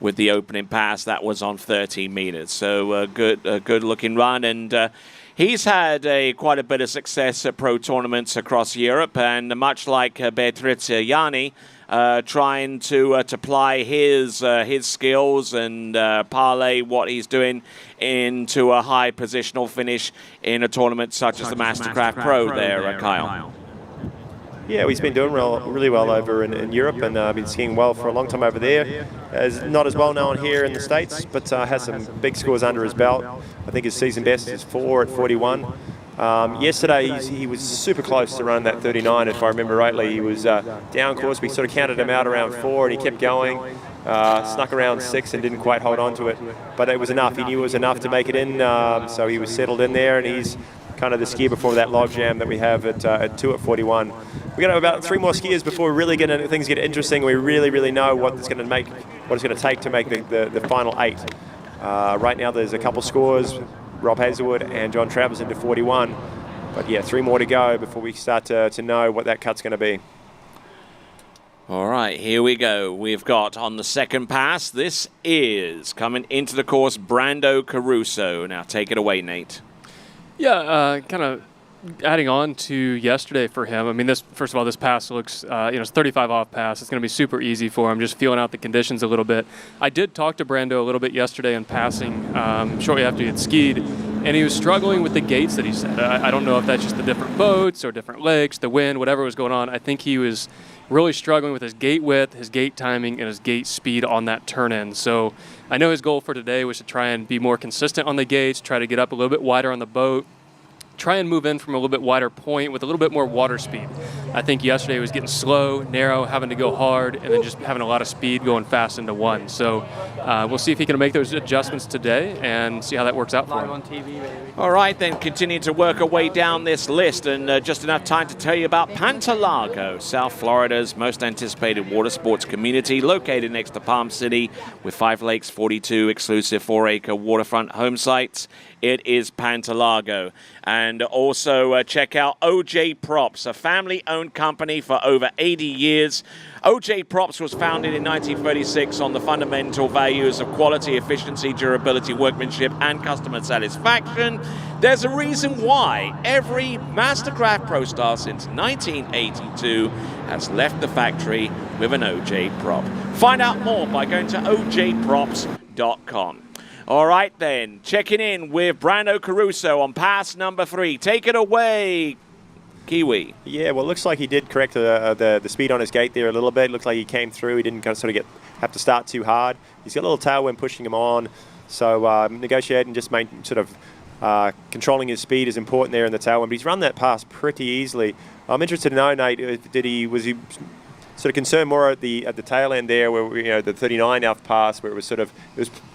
opening pass. That was on 13 meters. So a good looking run, and he's had quite a bit of success at pro tournaments across Europe, and much like Beatrice Yanni, trying to apply his skills and parlay what he's doing into a high positional finish in a tournament such as the MasterCraft Pro there, Kyle. Yeah, he's been doing really well over in Europe, and been skiing well for a long time over there. Not as well known here in the States, but has some big scores under his belt. I think his season best is 4 at 41. Yesterday, he was super close to running that 39, if I remember rightly. He was down course. We sort of counted him out around 4, and he kept going. Snuck around 6 and didn't quite hold on to it, but it was enough. He knew it was enough to make it in, so he was settled in there, and he's kind of the skier before that log jam that we have at 2 at 41. We got about 3 more skiers before we really things get interesting. We really know what it's going to take to make the final 8. Right now there's a couple scores, Rob Hazelwood and John Travers into 41, but yeah, 3 more to go before we start to know what that cut's going to be. All right, here we go. We've got on the second pass, this is coming into the course, Brando Caruso. Now take it away, Nate. Yeah, kind of adding on to yesterday for him. I mean, first of all, this pass looks, it's 35 off pass. It's going to be super easy for him, just feeling out the conditions a little bit. I did talk to Brando a little bit yesterday in passing, shortly after he had skied, and he was struggling with the gates that he said. I don't know if that's just the different boats or different lakes, the wind, whatever was going on. I think he was really struggling with his gate width, his gate timing, and his gate speed on that turn-in. So I know his goal for today was to try and be more consistent on the gates, try to get up a little bit wider on the boat, try and move in from a little bit wider point with a little bit more water speed. I think yesterday he was getting slow, narrow, having to go hard, and then just having a lot of speed going fast into 1. So we'll see if he can make those adjustments today and see how that works out for him. All right, then continue to work our way down this list, and just enough time to tell you about Pantalago, South Florida's most anticipated water sports community, located next to Palm City with 5 lakes, 42 exclusive 4-acre waterfront home sites. It is Pantalago. And also check out OJ Props, a family-owned company for over 80 years. OJ Props was founded in 1936 on the fundamental values of quality, efficiency, durability, workmanship, and customer satisfaction. There's a reason why every MasterCraft Pro star since 1982 has left the factory with an OJ Prop. Find out more by going to ojprops.com. All right, then, checking in with Brando Caruso on pass number 3. Take it away, Kiwi. Yeah, well, it looks like he did correct the speed on his gate there a little bit. It looks like he came through. He didn't have to start too hard. He's got a little tailwind pushing him on. So negotiating, just controlling his speed is important there in the tailwind. But he's run that pass pretty easily. I'm interested to know, Nate, was he sort of concerned more at the tail end there, where the 39 off pass, where it was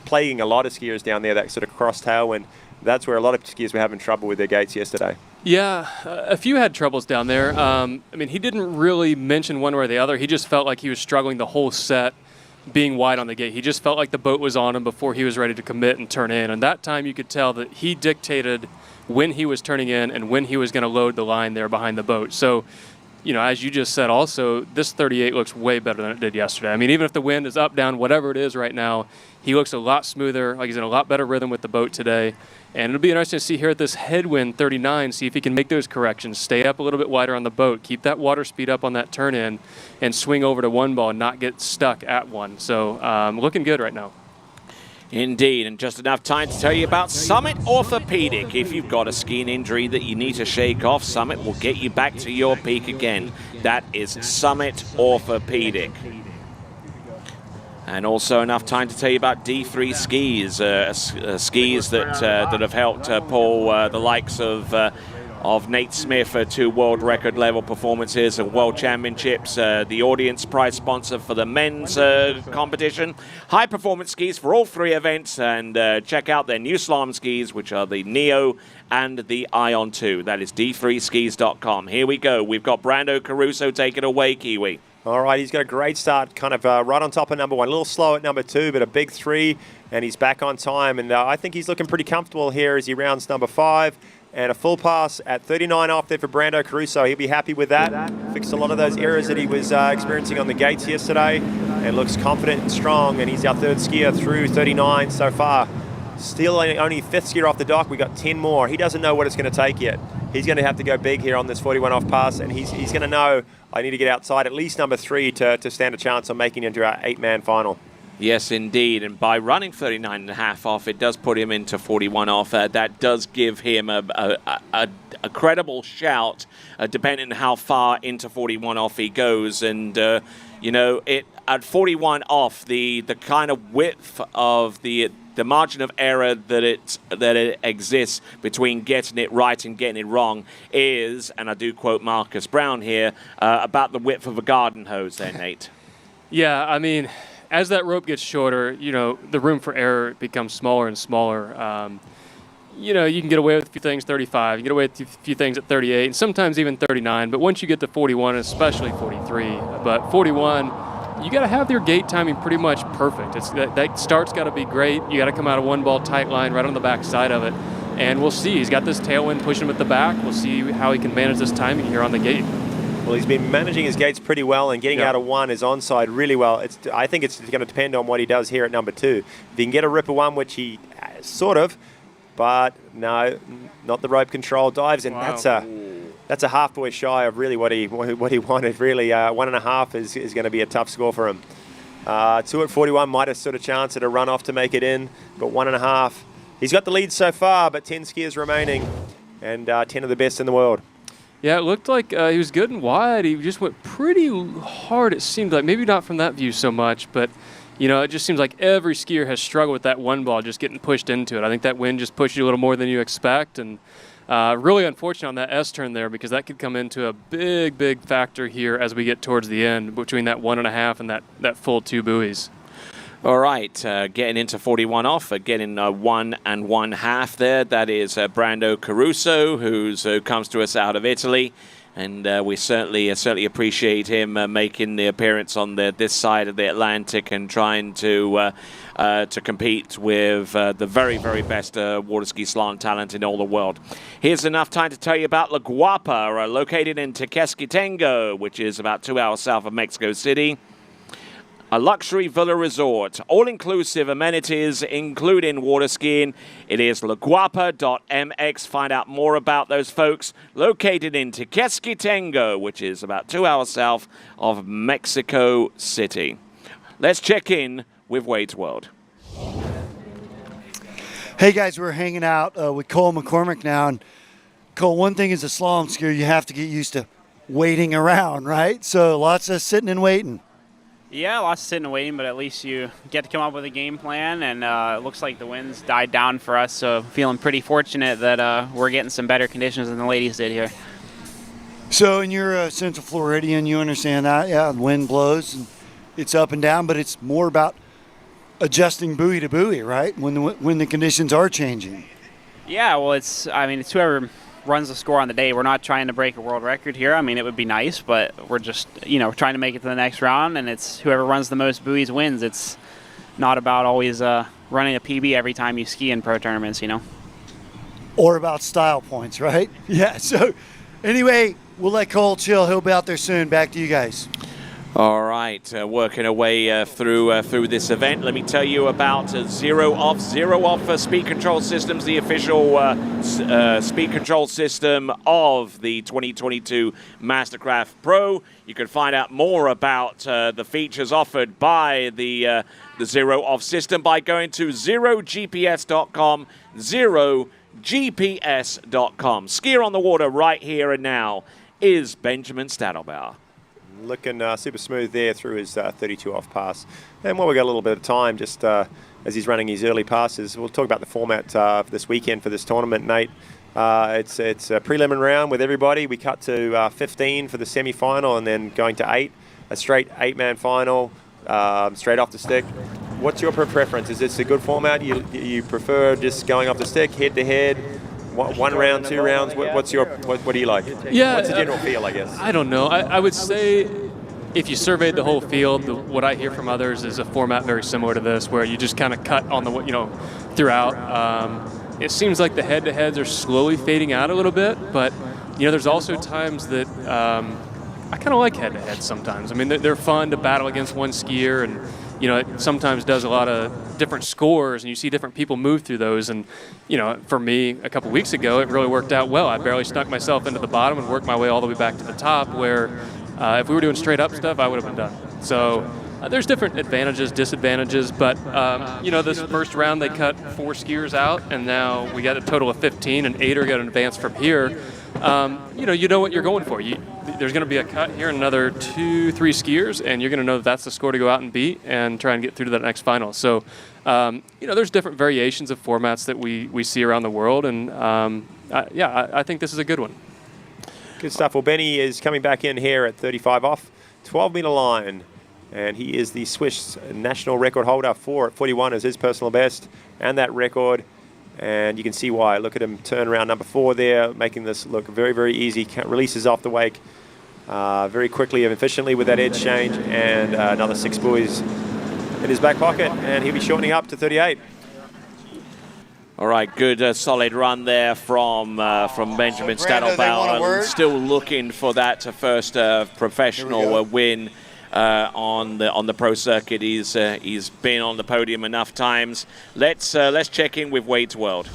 plaguing a lot of skiers down there, that sort of cross tailwind. That's where a lot of skiers were having trouble with their gates yesterday. Yeah, a few had troubles down there. I mean, he didn't really mention one way or the other. He just felt like he was struggling the whole set being wide on the gate. He just felt like the boat was on him before he was ready to commit and turn in. And that time you could tell that he dictated when he was turning in and when he was going to load the line there behind the boat. So, as you just said also, this 38 looks way better than it did yesterday. I mean, even if the wind is up, down, whatever it is right now, he looks a lot smoother, like he's in a lot better rhythm with the boat today. And it'll be interesting to see here at this headwind 39, see if he can make those corrections, stay up a little bit wider on the boat, keep that water speed up on that turn-in, and swing over to 1 ball and not get stuck at 1. So looking good right now. Indeed, and just enough time to tell you about Summit Orthopedic. If you've got a skiing injury that you need to shake off, Summit will get you back to your peak again. That is Summit Orthopedic. And also enough time to tell you about D3 skis, skis that have helped pull the likes of Nate Smith to world record level performances and world championships, the audience prize sponsor for the men's competition. High performance skis for all 3 events, and check out their new slalom skis, which are the Neo and the Ion 2. That is d3skis.com. Here we go. We've got Brando Caruso. Take it away, Kiwi. All right, he's got a great start, kind of right on top of number 1. A little slow at number 2, but a big 3, and he's back on time. And I think he's looking pretty comfortable here as he rounds number 5. And a full pass at 39 off there for Brando Caruso. He'll be happy with that. Fixed a lot of those errors that he was experiencing on the gates yesterday, and looks confident and strong. And he's our 3rd skier through 39 so far. Still only 5th skier off the dock. We got 10 more. He doesn't know what it's going to take yet. He's going to have to go big here on this 41 off pass, and he's going to know I need to get outside at least number 3 to stand a chance on making it into our 8-man final. Yes, indeed. And by running 39.5 off, it does put him into 41 off. That does give him a credible shout, depending on how far into 41 off he goes. And, at 41 off, the kind of width of the margin of error that it exists between getting it right and getting it wrong is, and I do quote Marcus Brown here, about the width of a garden hose there, Nate. Yeah, I mean, as that rope gets shorter, the room for error becomes smaller and smaller. You can get away with a few things 35, you get away with a few things at 38, and sometimes even 39. But once you get to 41, especially 43, but 41, you got to have your gate timing pretty much perfect. That start's got to be great. You got to come out of one ball tight line right on the back side of it. And we'll see. He's got this tailwind pushing him at the back. We'll see how he can manage this timing here on the gate. Well, he's been managing his gates pretty well and getting out of one, his onside really well. I think it's going to depend on what he does here at number 2. If he can get a ripper one, which he sort of, but no, not the rope control dives, and that's a half boy shy of really what he wanted. Really, 1.5 is going to be a tough score for him. 2 at 41 might have stood a chance at a run off to make it in, but 1.5. He's got the lead so far, but 10 skiers remaining, and 10 of the best in the world. Yeah, it looked like he was good and wide. He just went pretty hard, it seemed like. Maybe not from that view so much, but it just seems like every skier has struggled with that one ball just getting pushed into it. I think that wind just pushed you a little more than you expect, and really unfortunate on that S-turn there, because that could come into a big, big factor here as we get towards the end between that 1.5 and that full 2 buoys. All right, getting into 41 off, getting 1 1/2 there. That is Brando Caruso, who comes to us out of Italy. And we certainly appreciate him making the appearance on this side of the Atlantic and trying to compete with the very, very best waterski slalom talent in all the world. Here's enough time to tell you about La Guapa, located in Tequesquitengo, which is about 2 hours south of Mexico City. A luxury villa resort, all-inclusive amenities, including water skiing. It is laguapa.mx. Find out more about those folks. Located in Tequesquitengo, which is about 2 hours south of Mexico City. Let's check in with Wade's World. Hey guys, we're hanging out with Cole McCormick now. And Cole, one thing as a slalom skier, you have to get used to waiting around, right? So lots of sitting and waiting. Yeah, lots of sitting and waiting, but at least you get to come up with a game plan, and it looks like the winds died down for us, so feeling pretty fortunate that we're getting some better conditions than the ladies did here. So, and you're a Central Floridian, you understand that, yeah, the wind blows, and it's up and down, but it's more about adjusting buoy to buoy, right, when the conditions are changing. Yeah, well, it's whoever runs the score on the day. We're not trying to break a world record here. I mean, it would be nice, but we're just, we're trying to make it to the next round, and it's whoever runs the most buoys wins. It's not about always running a PB every time you ski in pro tournaments, Or about style points, right? Yeah, so anyway, we'll let Cole chill. He'll be out there soon. Back to you guys. All right, working our way through this event. Let me tell you about Zero Off Speed Control Systems, the official speed control system of the 2022 MasterCraft Pro. You can find out more about the features offered by the Zero Off system by going to zerogps.com, zerogps.com. Skier on the water right here and now is Benjamin Stadelbauer. Looking super smooth there through his 32 off pass. And while we got a little bit of time, just as he's running his early passes, we'll talk about the format this weekend for this tournament, Nate. It's a preliminary round with everybody. We cut to 15 for the semi-final and then going to 8, a straight 8-man final, straight off the stick. What's your preference? Is this a good format? You prefer just going off the stick, head-to-head? One round, 2 rounds. What do you like? Yeah, what's the general feel, I guess? I don't know. I would say if you surveyed the whole field, what I hear from others is a format very similar to this, where you just kind of cut on the throughout. It seems like the head-to-heads are slowly fading out a little bit, but there's also times that I kind of like head-to-heads sometimes. I mean, they're fun to battle against one skier, and it sometimes does a lot of different scores, and you see different people move through those. And, for me, a couple weeks ago, it really worked out well. I barely snuck myself into the bottom and worked my way all the way back to the top, where if we were doing straight-up stuff, I would have been done. So there's different advantages, disadvantages, but, this first round, they cut 4 skiers out, and now we got a total of 15, and 8 are going to advance from here. You know what you're going for. There's going to be a cut here and another 2-3 skiers, and you're going to know that's the score to go out and beat and try and get through to that next final. So, there's different variations of formats that we see around the world, and I think this is a good one. Good stuff. Well, Benny is coming back in here at 35 off, 12-meter line. And he is the Swiss national record holder. 4:41 is his personal best and that record. And you can see why. Look at him turn around number 4 there, making this look very, very easy. Releases off the wake very quickly and efficiently with that edge change. And another 6 buoys in his back pocket. And he'll be shortening up to 38. All right, good solid run there from Benjamin Stadelbauer. Still looking for that first professional win on the pro circuit. He's been on the podium enough times. Let's check in with Wade's World.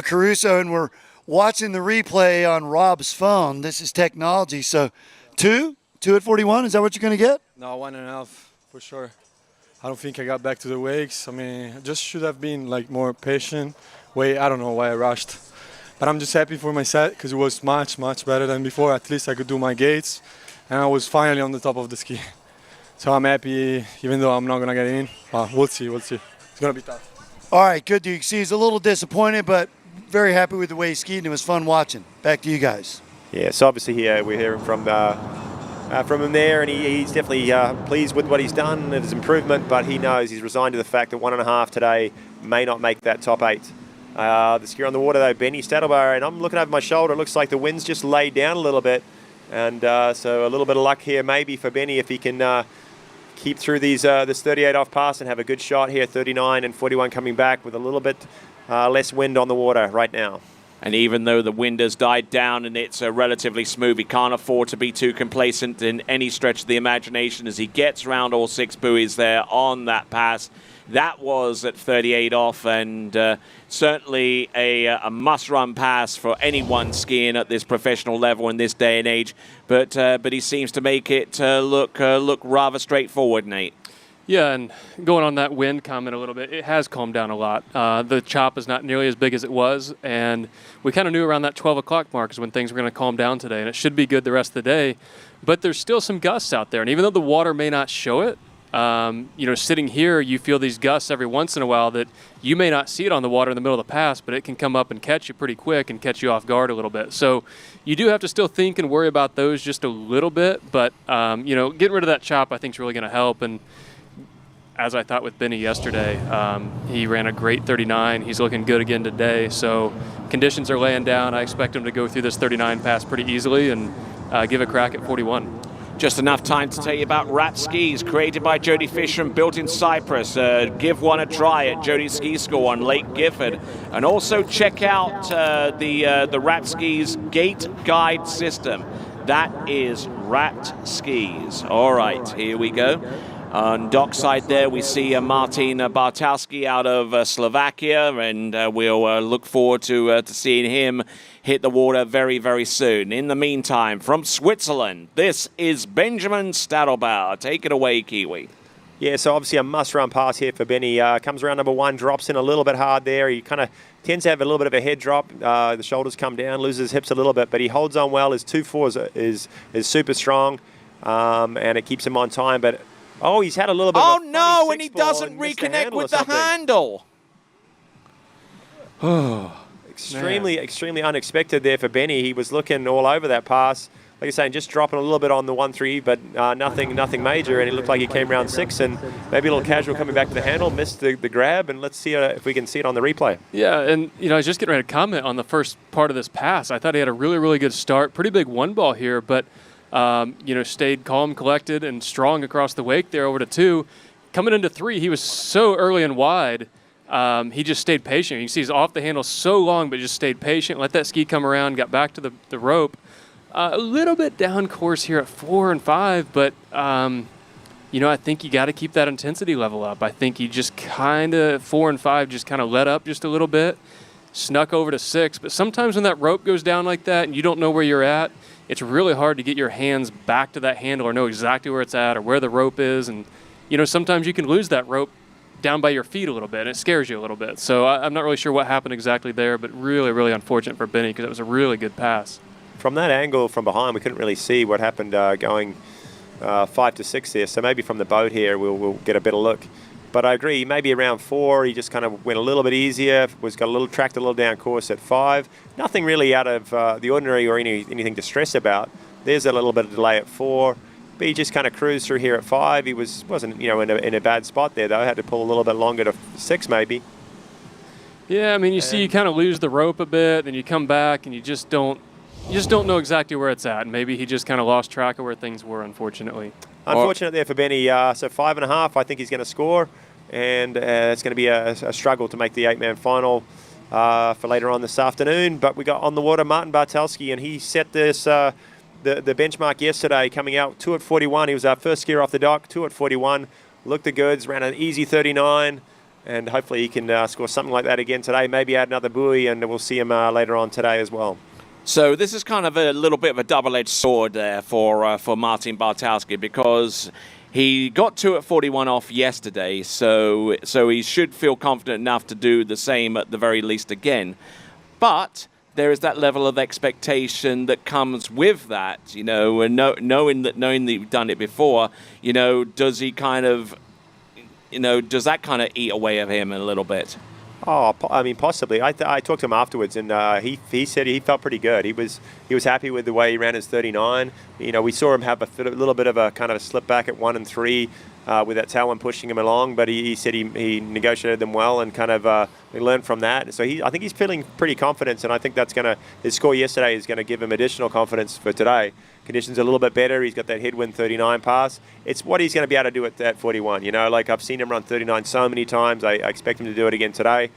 Caruso, and we're watching the replay on Rob's phone. This is technology. So, two at 41. Is that what you're going to get? No, 1.5 for sure. I don't think I got back to the wakes. I mean, I just should have been like more patient. I don't know why I rushed. But I'm just happy for my set because it was much, much better than before. At least I could do my gates. And I was finally on the top of the ski. So I'm happy, even though I'm not going to get in. We'll see. It's going to be tough. All right, good. You can see he's a little disappointed, but very happy with the way he skied, and it was fun watching. Back to you guys. Yeah, so obviously here we're hearing from him there, and he's definitely pleased with what he's done and his improvement, but he knows he's resigned to the fact that 1.5 today may not make that top 8. The skier on the water, though, Benny Stadelbauer, and I'm looking over my shoulder. It looks like the wind's just laid down a little bit, and so a little bit of luck here maybe for Benny if he can keep through this 38 off pass and have a good shot here, 39 and 41 coming back with a little bit less wind on the water right now. And even though the wind has died down and it's relatively smooth, he can't afford to be too complacent in any stretch of the imagination as he gets around all 6 buoys there on that pass. That was at 38 off, and certainly a must-run pass for anyone skiing at this professional level in this day and age. But he seems to make it look rather straightforward, Nate. Yeah, and going on that wind comment a little bit, it has calmed down a lot. The chop is not nearly as big as it was, and we kind of knew around that 12 o'clock mark is when things were going to calm down today, and it should be good the rest of the day. But there's still some gusts out there, and even though the water may not show it, sitting here, you feel these gusts every once in a while that you may not see it on the water in the middle of the pass, but it can come up and catch you pretty quick and catch you off guard a little bit. So you do have to still think and worry about those just a little bit, but, getting rid of that chop I think is really going to help. And as I thought with Benny yesterday, he ran a great 39. He's looking good again today. So conditions are laying down. I expect him to go through this 39 pass pretty easily and give a crack at 41. Just enough time to tell you about Rat Skis, created by Jody Fisher and built in Cyprus. Give one a try at Jody Ski School on Lake Gifford. And also check out the Rat Skis gate guide system. That is Rat Skis. All right, here we go. On dockside there, we see Martin Bartowski out of Slovakia, and we'll look forward to seeing him hit the water very, very soon. In the meantime, from Switzerland, this is Benjamin Stadelbauer. Take it away, Kiwi. Yeah, so obviously a must-run pass here for Benny. Comes around number 1, drops in a little bit hard there. He kind of tends to have a little bit of a head drop. The shoulders come down, loses his hips a little bit, but he holds on well. His 2.4 is super strong, and it keeps him on time, but he's had a little bit of a no, and he doesn't reconnect with the handle. Extremely unexpected there for Benny. He was looking all over that pass. Like you're saying, just dropping a little bit on the 1.3, but nothing major, and it looked like he came around 6, and maybe a little casual coming back to the handle, missed the grab, and let's see if we can see it on the replay. Yeah, and I was just getting ready to comment on the first part of this pass. I thought he had a really, really good start. Pretty big one ball here, but stayed calm, collected, and strong across the wake there over to 2. Coming into 3, he was so early and wide, he just stayed patient. You can see he's off the handle so long, but just stayed patient, let that ski come around, got back to the rope. A little bit down course here at 4 and 5, but, I think you got to keep that intensity level up. I think he just kind of, 4 and 5, just kind of let up just a little bit, snuck over to 6. But sometimes when that rope goes down like that and you don't know where you're at, it's really hard to get your hands back to that handle or know exactly where it's at or where the rope is. And, sometimes you can lose that rope down by your feet a little bit, and it scares you a little bit. So I'm not really sure what happened exactly there, but really, really unfortunate for Benny because it was a really good pass. From that angle from behind, we couldn't really see what happened going 5 to 6 there. So maybe from the boat here, we'll get a better look. But I agree, maybe around 4, he just kind of went a little bit easier, tracked a little down course at 5. Nothing really out of the ordinary or anything to stress about. There's a little bit of delay at 4. But he just kind of cruised through here at 5. He wasn't in a bad spot there, though. Had to pull a little bit longer to 6 maybe. Yeah, I mean, you see you kind of lose the rope a bit, then you come back and you just don't know exactly where it's at. And maybe he just kind of lost track of where things were, unfortunately. Unfortunate there for Benny. So 5.5, I think he's going to score. And it's going to be a struggle to make the 8-man final for later on this afternoon. But we got on the water Martin Bartelski, and he set this the benchmark yesterday, coming out 2 at 41. He was our first skier off the dock, 2 at 41. Looked the goods, ran an easy 39. And hopefully he can score something like that again today. Maybe add another buoy, and we'll see him later on today as well. So this is kind of a little bit of a double-edged sword there for Martin Bartowski, because he got 2 at 41 off yesterday, so he should feel confident enough to do the same at the very least again. But there is that level of expectation that comes with that, and knowing that you've done it before, does he kind of, does that kind of eat away at him a little bit? Oh, I mean, possibly. I talked to him afterwards, and he said he felt pretty good. He was happy with the way he ran his 39. We saw him have a little bit of a kind of a slip back at 1 and 3 with that tailwind pushing him along, but he said he negotiated them well and kind of he learned from that. So I think he's feeling pretty confident, and I think his score yesterday is going to give him additional confidence for today. Conditions are a little bit better. He's got that headwind 39 pass. It's what he's going to be able to do at that 41. Like I've seen him run 39 so many times. I expect him to do it again today.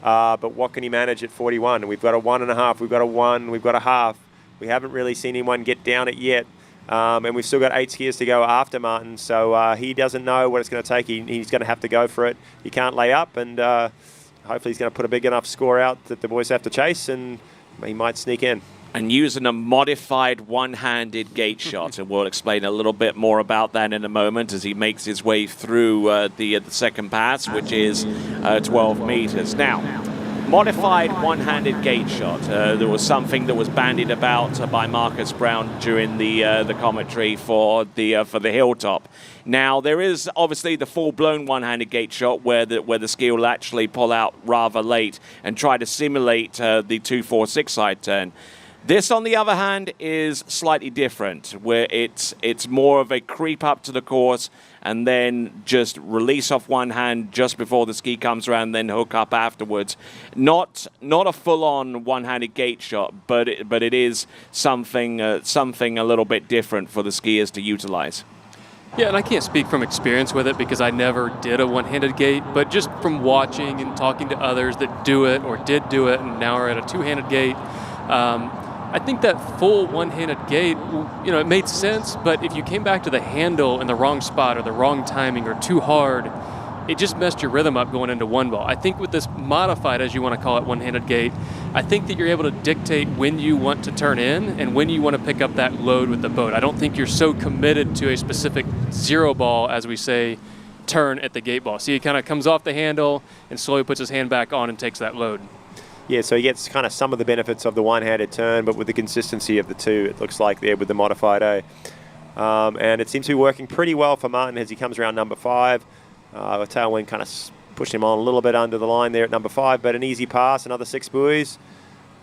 But what can he manage at 41? We've got a 1.5. We've got a 1. We've got a half. We haven't really seen anyone get down it yet. And we've still got 8 skiers to go after Martin. So he doesn't know what it's going to take. He's going to have to go for it. He can't lay up. And hopefully he's going to put a big enough score out that the boys have to chase. And he might sneak in. And using a modified one-handed gate shot, and we'll explain a little bit more about that in a moment as he makes his way through the second pass, which is 12 meters. Now, modified one-handed gate shot. There was something that was bandied about by Marcus Brown during the commentary for the Hilltop. Now, there is obviously the full-blown one-handed gate shot where the skier will actually pull out rather late and try to simulate the 2-4-6 side turn. This, on the other hand, is slightly different, where it's more of a creep up to the course and then just release off one hand just before the ski comes around, then hook up afterwards. Not a full-on one-handed gate shot, but it is something a little bit different for the skiers to utilize. Yeah, and I can't speak from experience with it because I never did a one-handed gate, but just from watching and talking to others that do it or did do it and now are at a two-handed gate, I think that full one-handed gate, it made sense, but if you came back to the handle in the wrong spot or the wrong timing or too hard, it just messed your rhythm up going into one ball. I think with this modified, as you want to call it, one-handed gate, I think that you're able to dictate when you want to turn in and when you want to pick up that load with the boat. I don't think you're so committed to a specific zero ball, as we say, turn at the gate ball. See, he kind of comes off the handle and slowly puts his hand back on and takes that load. Yeah, so he gets kind of some of the benefits of the one-handed turn, but with the consistency of the two, it looks like there with the modified A. And it seems to be working pretty well for Martin as he comes around number 5. A tailwind kind of pushed him on a little bit under the line there at number 5, but an easy pass, another 6 buoys.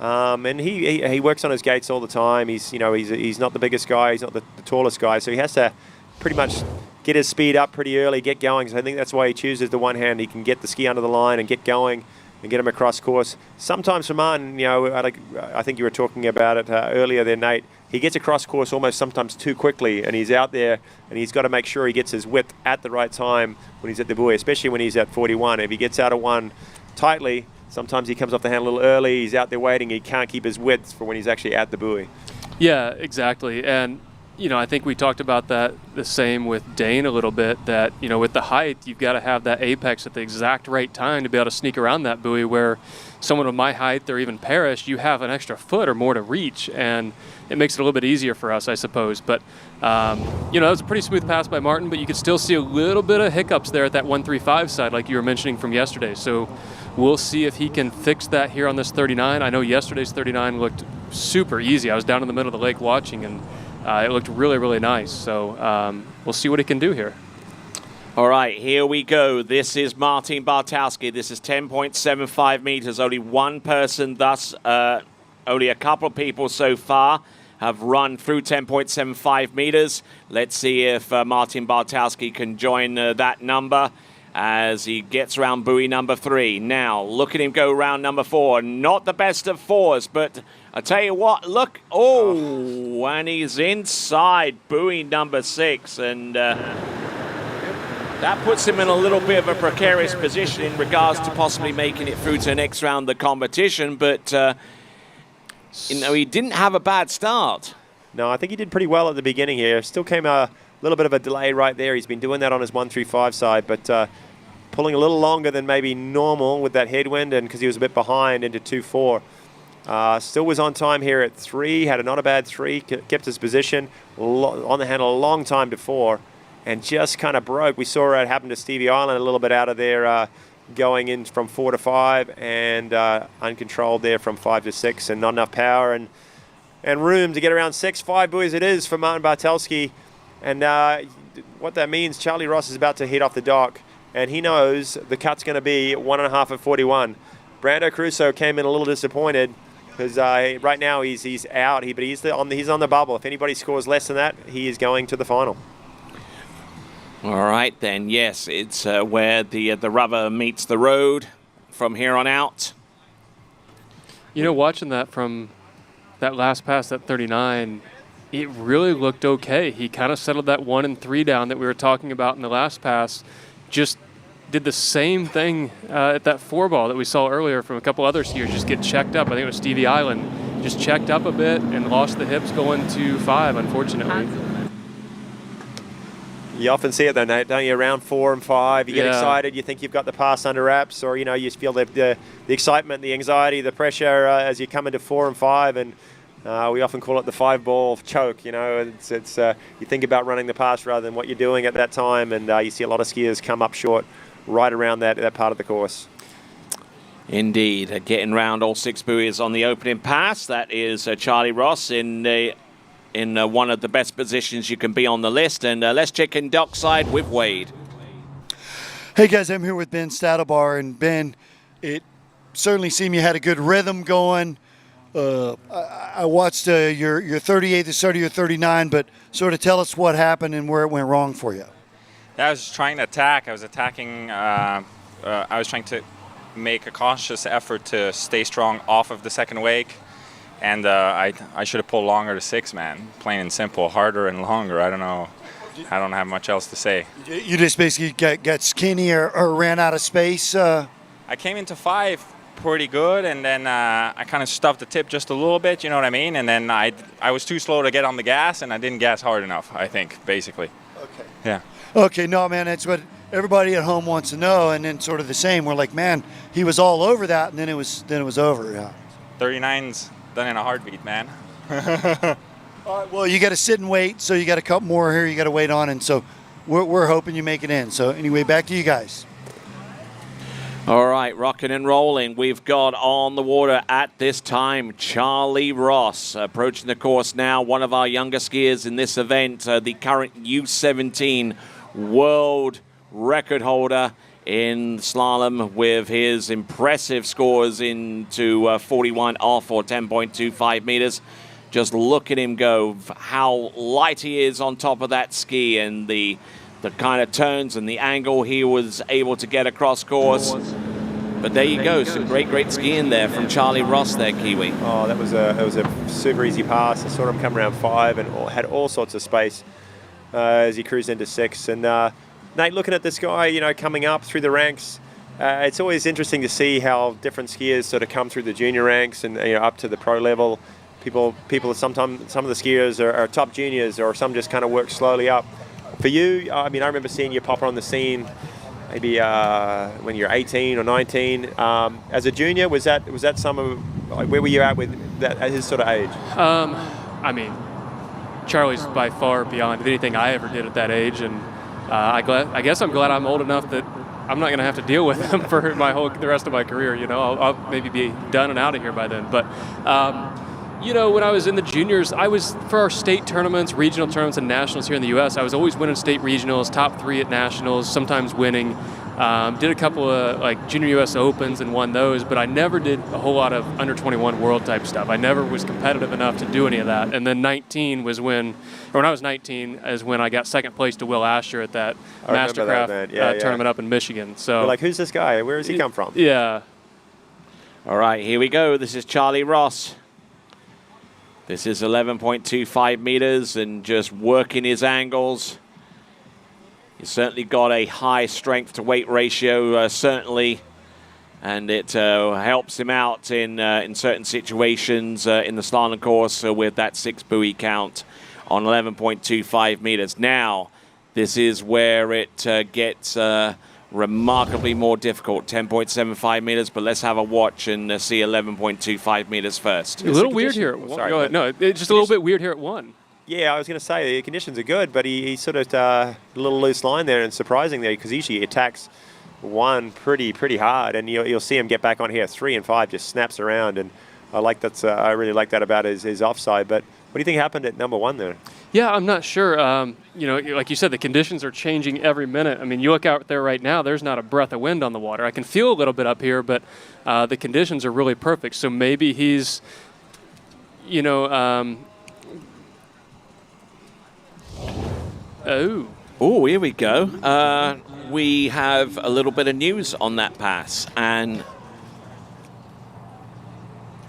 And he works on his gates all the time. He's not the biggest guy, he's not the tallest guy, so he has to pretty much get his speed up pretty early, get going. So I think that's why he chooses the one hand. He can get the ski under the line and get going and get him across course. Sometimes for Martin, I think you were talking about it earlier there, Nate, he gets across course almost sometimes too quickly, and he's out there and he's got to make sure he gets his width at the right time when he's at the buoy, especially when he's at 41. If he gets out of one tightly, sometimes he comes off the hand a little early, he's out there waiting, he can't keep his width for when he's actually at the buoy. Yeah, exactly. And I think we talked about that the same with Dane a little bit, that, with the height, you've got to have that apex at the exact right time to be able to sneak around that buoy, where someone of my height or even Parrish, you have an extra foot or more to reach, and it makes it a little bit easier for us, I suppose. But, that was a pretty smooth pass by Martin, but you could still see a little bit of hiccups there at that 135 side, like you were mentioning from yesterday. So we'll see if he can fix that here on this 39. I know yesterday's 39 looked super easy. I was down in the middle of the lake watching, and it looked really, really nice. So we'll see what he can do here. All right, here we go. This is Martin Bartowski. This is 10.75 meters. Only one person thus, only a couple of people so far have run through 10.75 meters. Let's see if Martin Bartowski can join that number as he gets around buoy number 3. Now, look at him go round number 4. Not the best of 4s, but I tell you what, look. Oh, and he's inside buoy number 6. And that puts him in a little bit of a precarious position in regards to possibly making it through to the next round of the competition. But, he didn't have a bad start. No, I think he did pretty well at the beginning here. Still came a little bit of a delay right there. He's been doing that on his 1-3-5 side, but pulling a little longer than maybe normal with that headwind, and because he was a bit behind into 2-4. Still was on time here at 3, had not a bad 3, kept his position on the handle a long time to 4, and just kind of broke. We saw it happen to Stevie Island a little bit out of there, going in from 4 to 5, and uncontrolled there from 5 to 6, and not enough power and room to get around 6. 5 buoys it is for Martin Bartowski, and what that means, Charlie Ross is about to head off the dock, and he knows the cut's going to be 1.5 at 41. Brando Crusoe came in a little disappointed because right now he's out, but he's on the bubble. If anybody scores less than that, he is going to the final. All right, then, yes, it's where the rubber meets the road from here on out. You know, watching that from that last pass, that 39, it really looked okay. He kind of settled that 1 and 3 down that we were talking about in the last pass. Just did the same thing at that 4 ball that we saw earlier from a couple other skiers. Just get checked up. I think it was Stevie Island. Just checked up a bit and lost the hips going to 5, unfortunately. You often see it though, Nate, don't you? Around 4 and 5, you get excited, you think you've got the pass under wraps, or you feel the excitement, the anxiety, the pressure as you come into 4 and 5, and we often call it the 5-ball choke. It's you think about running the pass rather than what you're doing at that time, and you see a lot of skiers come up short right around that part of the course. Indeed, getting round all 6 buoys on the opening pass. That is Charlie Ross in one of the best positions you can be on the list. And let's check in dockside with Wade. Hey guys, I'm here with Ben Stadelbar, and Ben, it certainly seemed you had a good rhythm going. I watched your 38 to start of your 39, but sort of tell us what happened and where it went wrong for you. Yeah, I was trying to attack. I was attacking. I was trying to make a conscious effort to stay strong off of the second wake. And I should have pulled longer to 6, man. Plain and simple, harder and longer. I don't know. I don't have much else to say. You just basically got skinny or ran out of space? I came into 5 pretty good, and then I kind of stuffed the tip just a little bit, you know what I mean? And then I was too slow to get on the gas, and I didn't gas hard enough, I think, basically. Okay. Yeah. Okay, no, man, that's what everybody at home wants to know, and then sort of the same. We're like, man, he was all over that, and then it was over, yeah. 39's done in a heartbeat, man. All right, well, you got to sit and wait, so you got a couple more here you got to wait on, and so we're hoping you make it in. So anyway, back to you guys. All right, rocking and rolling. We've got on the water at this time Charlie Ross approaching the course now, one of our younger skiers in this event, the current U17 world record holder in slalom with his impressive scores into 41 off or 10.25 meters. Just look at him go, how light he is on top of that ski, and the kind of turns and the angle he was able to get across course. But there you go, some great skiing there from Charlie Ross there, Kiwi. Oh, that was a super easy pass. I saw him come around 5 and had all sorts of space as he cruised into 6. And Nate, looking at this guy, coming up through the ranks, it's always interesting to see how different skiers sort of come through the junior ranks and up to the pro level. People sometimes, some of the skiers are top juniors, or some just kind of work slowly up. For you, I remember seeing you pop on the scene maybe when you're 18 or 19. As a junior, was that some of, where were you at with that at his sort of age? Charlie's by far beyond anything I ever did at that age, and I guess I'm glad I'm old enough that I'm not going to have to deal with him for the rest of my career. I'll maybe be done and out of here by then. But when I was in the juniors, I was, for our state tournaments, regional tournaments, and nationals here in the U.S., I was always winning state regionals, top 3 at nationals, sometimes winning. Did a couple of like Junior US Opens and won those, but I never did a whole lot of under 21 world type stuff. I never was competitive enough to do any of that. And then 19 was when I was 19 is when I got second place to Will Asher at that MasterCraft tournament up in Michigan. So you're like, who's this guy? Where does he come from? Yeah. All right, here we go. This is Charlie Ross. This is 11.25 meters and just working his angles. He's certainly got a high strength to weight ratio, certainly, and it helps him out in certain situations in the slalom course with that 6 buoy count on 11.25 meters. Now, this is where it gets remarkably more difficult, 10.75 meters, but let's have a watch and see 11.25 meters first. A little weird here. Go ahead. No, it's just a little bit weird here at 1. Yeah, I was going to say the conditions are good, but he sort of a little loose line there, and surprising there because usually he attacks 1 pretty hard, and you'll see him get back on here 3 and 5, just snaps around, and I really like that about his offside. But what do you think happened at number 1 there? Yeah, I'm not sure. Like you said, the conditions are changing every minute. I mean, you look out there right now, there's not a breath of wind on the water. I can feel a little bit up here, but the conditions are really perfect. So maybe he's, Oh, here we go. We have a little bit of news on that pass. And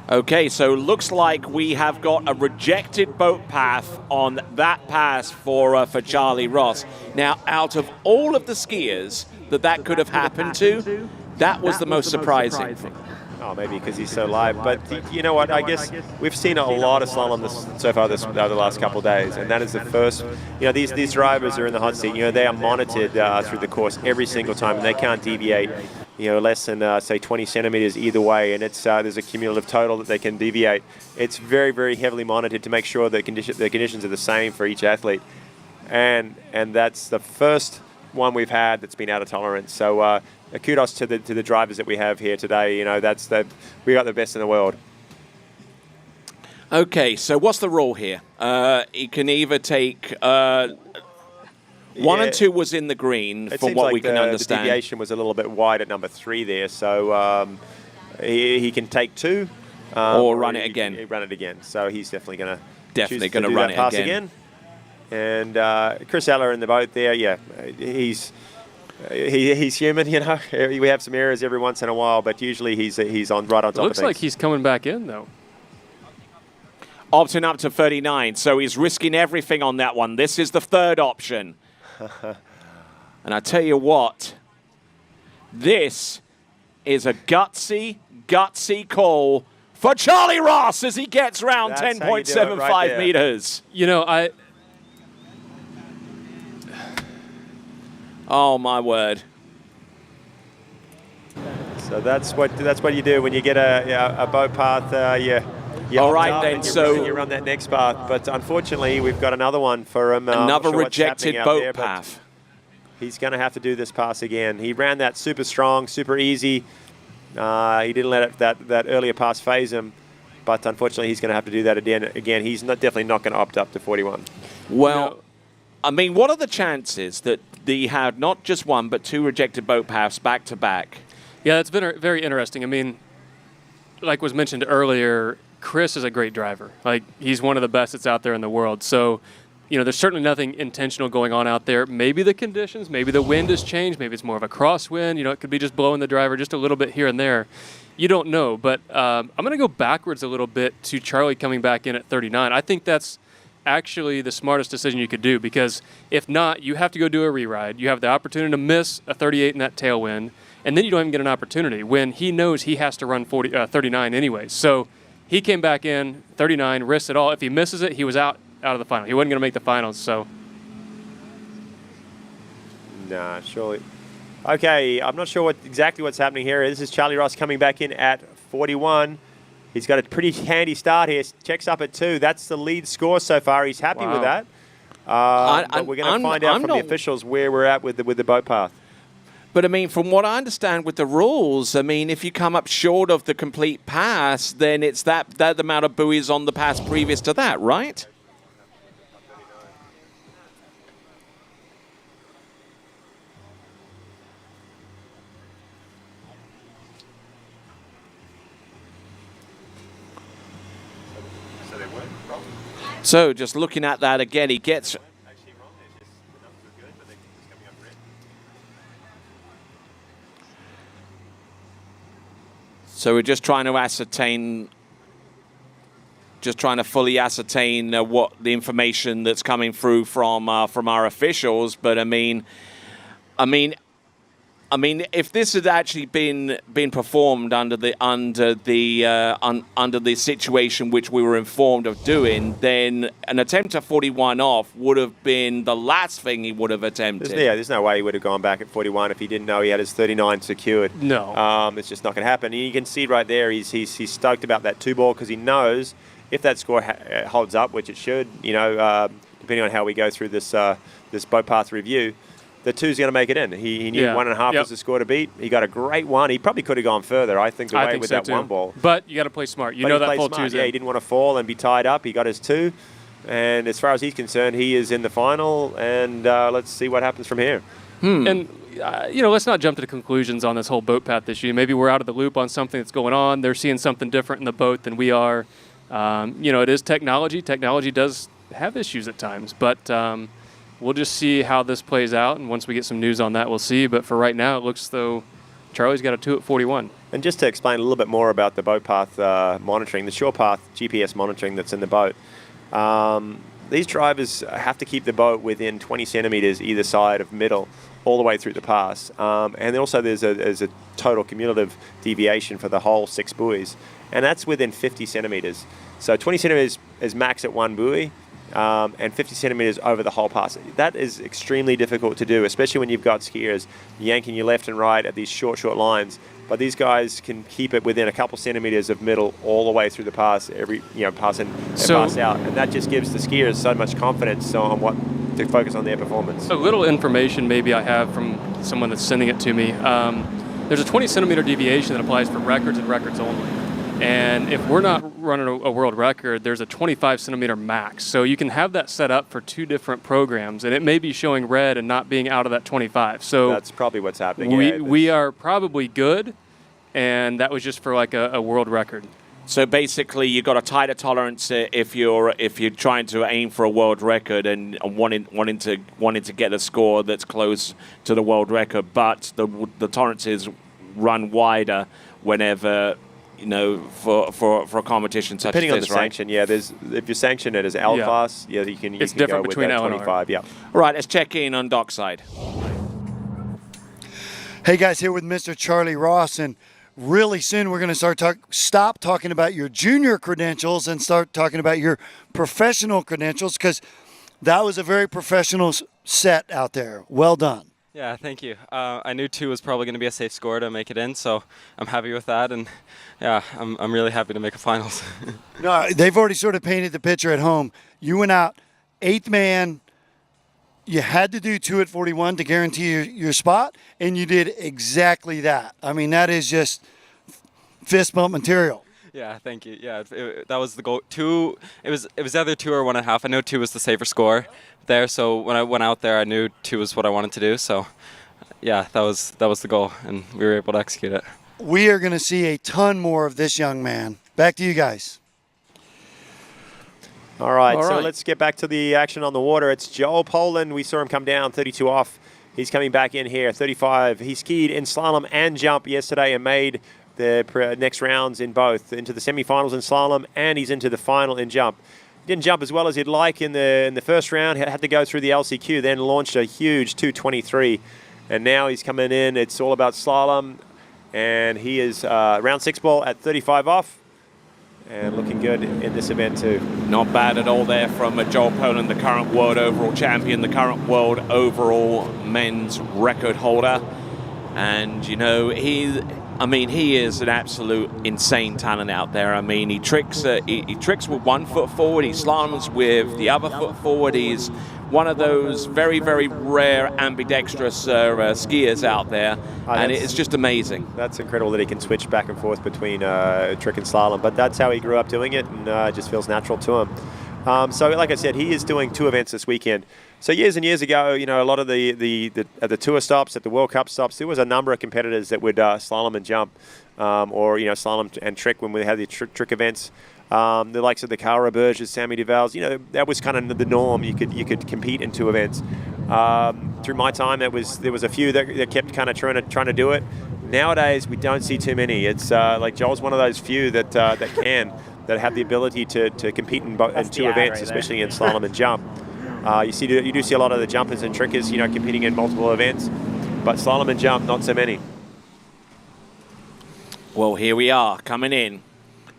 okay, so looks like we have got a rejected boat path on that pass for Charlie Ross. Now, out of all of the skiers that could have happened to, that was the most surprising thing. Oh, maybe because he's so live. But you know what? I guess we've seen a lot of slalom so far over the last couple of days, and that is the first. These drivers are in the hot seat. They are monitored through the course every single time, and they can't deviate. Less than say 20 centimeters either way, and it's there's a cumulative total that they can deviate. It's very, very heavily monitored to make sure that the conditions are the same for each athlete, and that's the first one we've had that's been out of tolerance. So kudos to the drivers that we have here today. We got the best in the world. Okay, so what's the rule here? You can either take 1 and 2 was in the green from what we can understand. The deviation was a little bit wide at number 3 there, so he can take 2 or run it again. Run it again. So he's definitely going to run it again. And Chris Eller in the boat there, he's human. We have some errors every once in a while, but usually he's right on top of things. Looks like he's coming back in though. Opting up to 39, so he's risking everything on that one. This is the third option. And I tell you what, this is a gutsy call for Charlie Ross as he gets round 10.75 meters. Oh my word! So that's what you do when you get a boat path. All right then. So you run that next path, but unfortunately we've got another one for him. Another rejected boat path. He's going to have to do this pass again. He ran that super strong, super easy. He didn't let that earlier pass phase him, but unfortunately he's going to have to do that again. He's definitely not going to opt up to 41. Well, I mean, what are the chances that he had not just 1 but 2 rejected boat paths back to back? Yeah, that's been very interesting. I mean, like was mentioned earlier, Chris is a great driver. Like, he's one of the best that's out there in the world. So, there's certainly nothing intentional going on out there. Maybe the conditions, maybe the wind has changed, maybe it's more of a crosswind. It could be just blowing the driver just a little bit here and there. You don't know. But I'm going to go backwards a little bit to Charlie coming back in at 39. I think that's actually the smartest decision you could do, because if not, you have to go do a re-ride. You have the opportunity to miss a 38 in that tailwind, and then you don't even get an opportunity when he knows he has to run 39 anyways. So he came back in 39, risked it all. If he misses it, he was out of the final. He wasn't going to make the finals. So nah, surely. Okay, I'm not sure exactly what's happening here. This is Charlie Ross coming back in at 41. He's got a pretty handy start here. Checks up at 2. That's the lead score so far. He's happy with that. But we're going to find out from the officials where we're at with the boat path. But, I mean, from what I understand with the rules, I mean, if you come up short of the complete pass, then it's that amount of buoys on the pass previous to that, right? So just looking at that again, he gets... So we're just trying to ascertain, fully ascertain what the information that's coming through from our officials. But I mean, if this had actually been performed under the situation which we were informed of doing, then an attempt at 41 off would have been the last thing he would have attempted. There's no way he would have gone back at 41 if he didn't know he had his 39 secured. No. It's just not going to happen. And you can see right there, he's stoked about that 2-ball because he knows if that score holds up, which it should, depending on how we go through this boat path review, the 2's going to make it in. He knew 1.5 was the score to beat. He got a great 1. He probably could have gone further, I think, with so that too. 1 ball. But you got to play smart. You know that full 2's in. Yeah, he didn't want to fall and be tied up. He got his 2. And as far as he's concerned, he is in the final. And let's see what happens from here. And, let's not jump to the conclusions on this whole boat path issue. Maybe we're out of the loop on something that's going on. They're seeing something different in the boat than we are. It is technology. Technology does have issues at times. But... we'll just see how this plays out, and once we get some news on that, we'll see. But for right now, it looks though Charlie's got a 2 at 41. And just to explain a little bit more about the boat path monitoring, the shore path GPS monitoring that's in the boat, these drivers have to keep the boat within 20 centimetres either side of middle all the way through the pass. And then also there's a total cumulative deviation for the whole 6 buoys, and that's within 50 centimetres. So 20 centimetres is max at one buoy. And 50 centimetres over the whole pass. That is extremely difficult to do, especially when you've got skiers yanking you left and right at these short lines. But these guys can keep it within a couple centimetres of middle all the way through the pass, pass in and pass out. And that just gives the skiers so much confidence on what to focus on their performance. A little information maybe I have from someone that's sending it to me. There's a 20 centimetre deviation that applies for records and records only. And if we're not running a world record, there's a 25 centimeter max. So you can have that set up for 2 different programs, and it may be showing red and not being out of that 25. So that's probably what's happening. We are probably good, and that was just for like a world record. So basically, you've got a tighter tolerance if you're trying to aim for a world record and wanting to get a score that's close to the world record, but the tolerances run wider whenever. For a competition such depending as on this, the sanction, if you're sanctioned as L class, you can it's go different with between that L 25. and Yeah. All right, let's check in on dockside. Hey guys, here with Mr. Charlie Ross, and really soon we're going to stop talking about your junior credentials and start talking about your professional credentials, because that was a very professional set out there. Well done. Yeah, thank you. I knew 2 was probably going to be a safe score to make it in, so I'm happy with that, and yeah, I'm really happy to make a finals. No, they've already sort of painted the picture at home. You went out 8th man. You had to do 2 at 41 to guarantee your spot, and you did exactly that. I mean, that is just fist bump material. Yeah, thank you. Yeah, that was the goal. 2. It was either 2 or 1.5. I know 2 was the safer score there, so when I went out there, I knew 2 was what I wanted to do. So, yeah, that was the goal, and we were able to execute it. We are going to see a ton more of this young man. Back to you guys. All right, so let's get back to the action on the water. It's Joel Poland. We saw him come down 32 off. He's coming back in here, 35. He skied in slalom and jump yesterday and made the next rounds in both, into the semi-finals in slalom, and he's into the final in jump. Didn't jump as well as he'd like in the first round. Had to go through the LCQ, then launched a huge 2:23, and now he's coming in. It's all about slalom, and he is round 6 ball at 35 off, and looking good in this event too. Not bad at all there from Joel Poland, the current world overall champion, the current world overall men's record holder, and he is an absolute insane talent out there. I mean, he tricks with 1 foot forward. He slaloms with the other foot forward. He's one of those very, very rare ambidextrous skiers out there, and it's just amazing. That's incredible that he can switch back and forth between trick and slalom, but that's how he grew up doing it, and it just feels natural to him. So, like I said, he is doing 2 events this weekend. So years and years ago, a lot of the tour stops, at the World Cup stops, there was a number of competitors that would slalom and jump. or slalom and trick when we had the trick events. The likes of the Carl Roberges, Sammy Duvals, that was kind of the norm. You could compete in 2 events. Through my time, there was a few that kept kind of trying to do it. Nowadays, we don't see too many. It's like Joel's one of those few that have the ability to compete in 2 events, especially in slalom and jump. You do see a lot of the jumpers and trickers, competing in multiple events, but slalom and jump, not so many. Well, here we are coming in.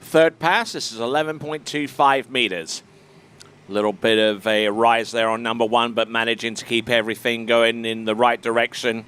Third pass, this is 11.25 meters. Little bit of a rise there on number 1, but managing to keep everything going in the right direction.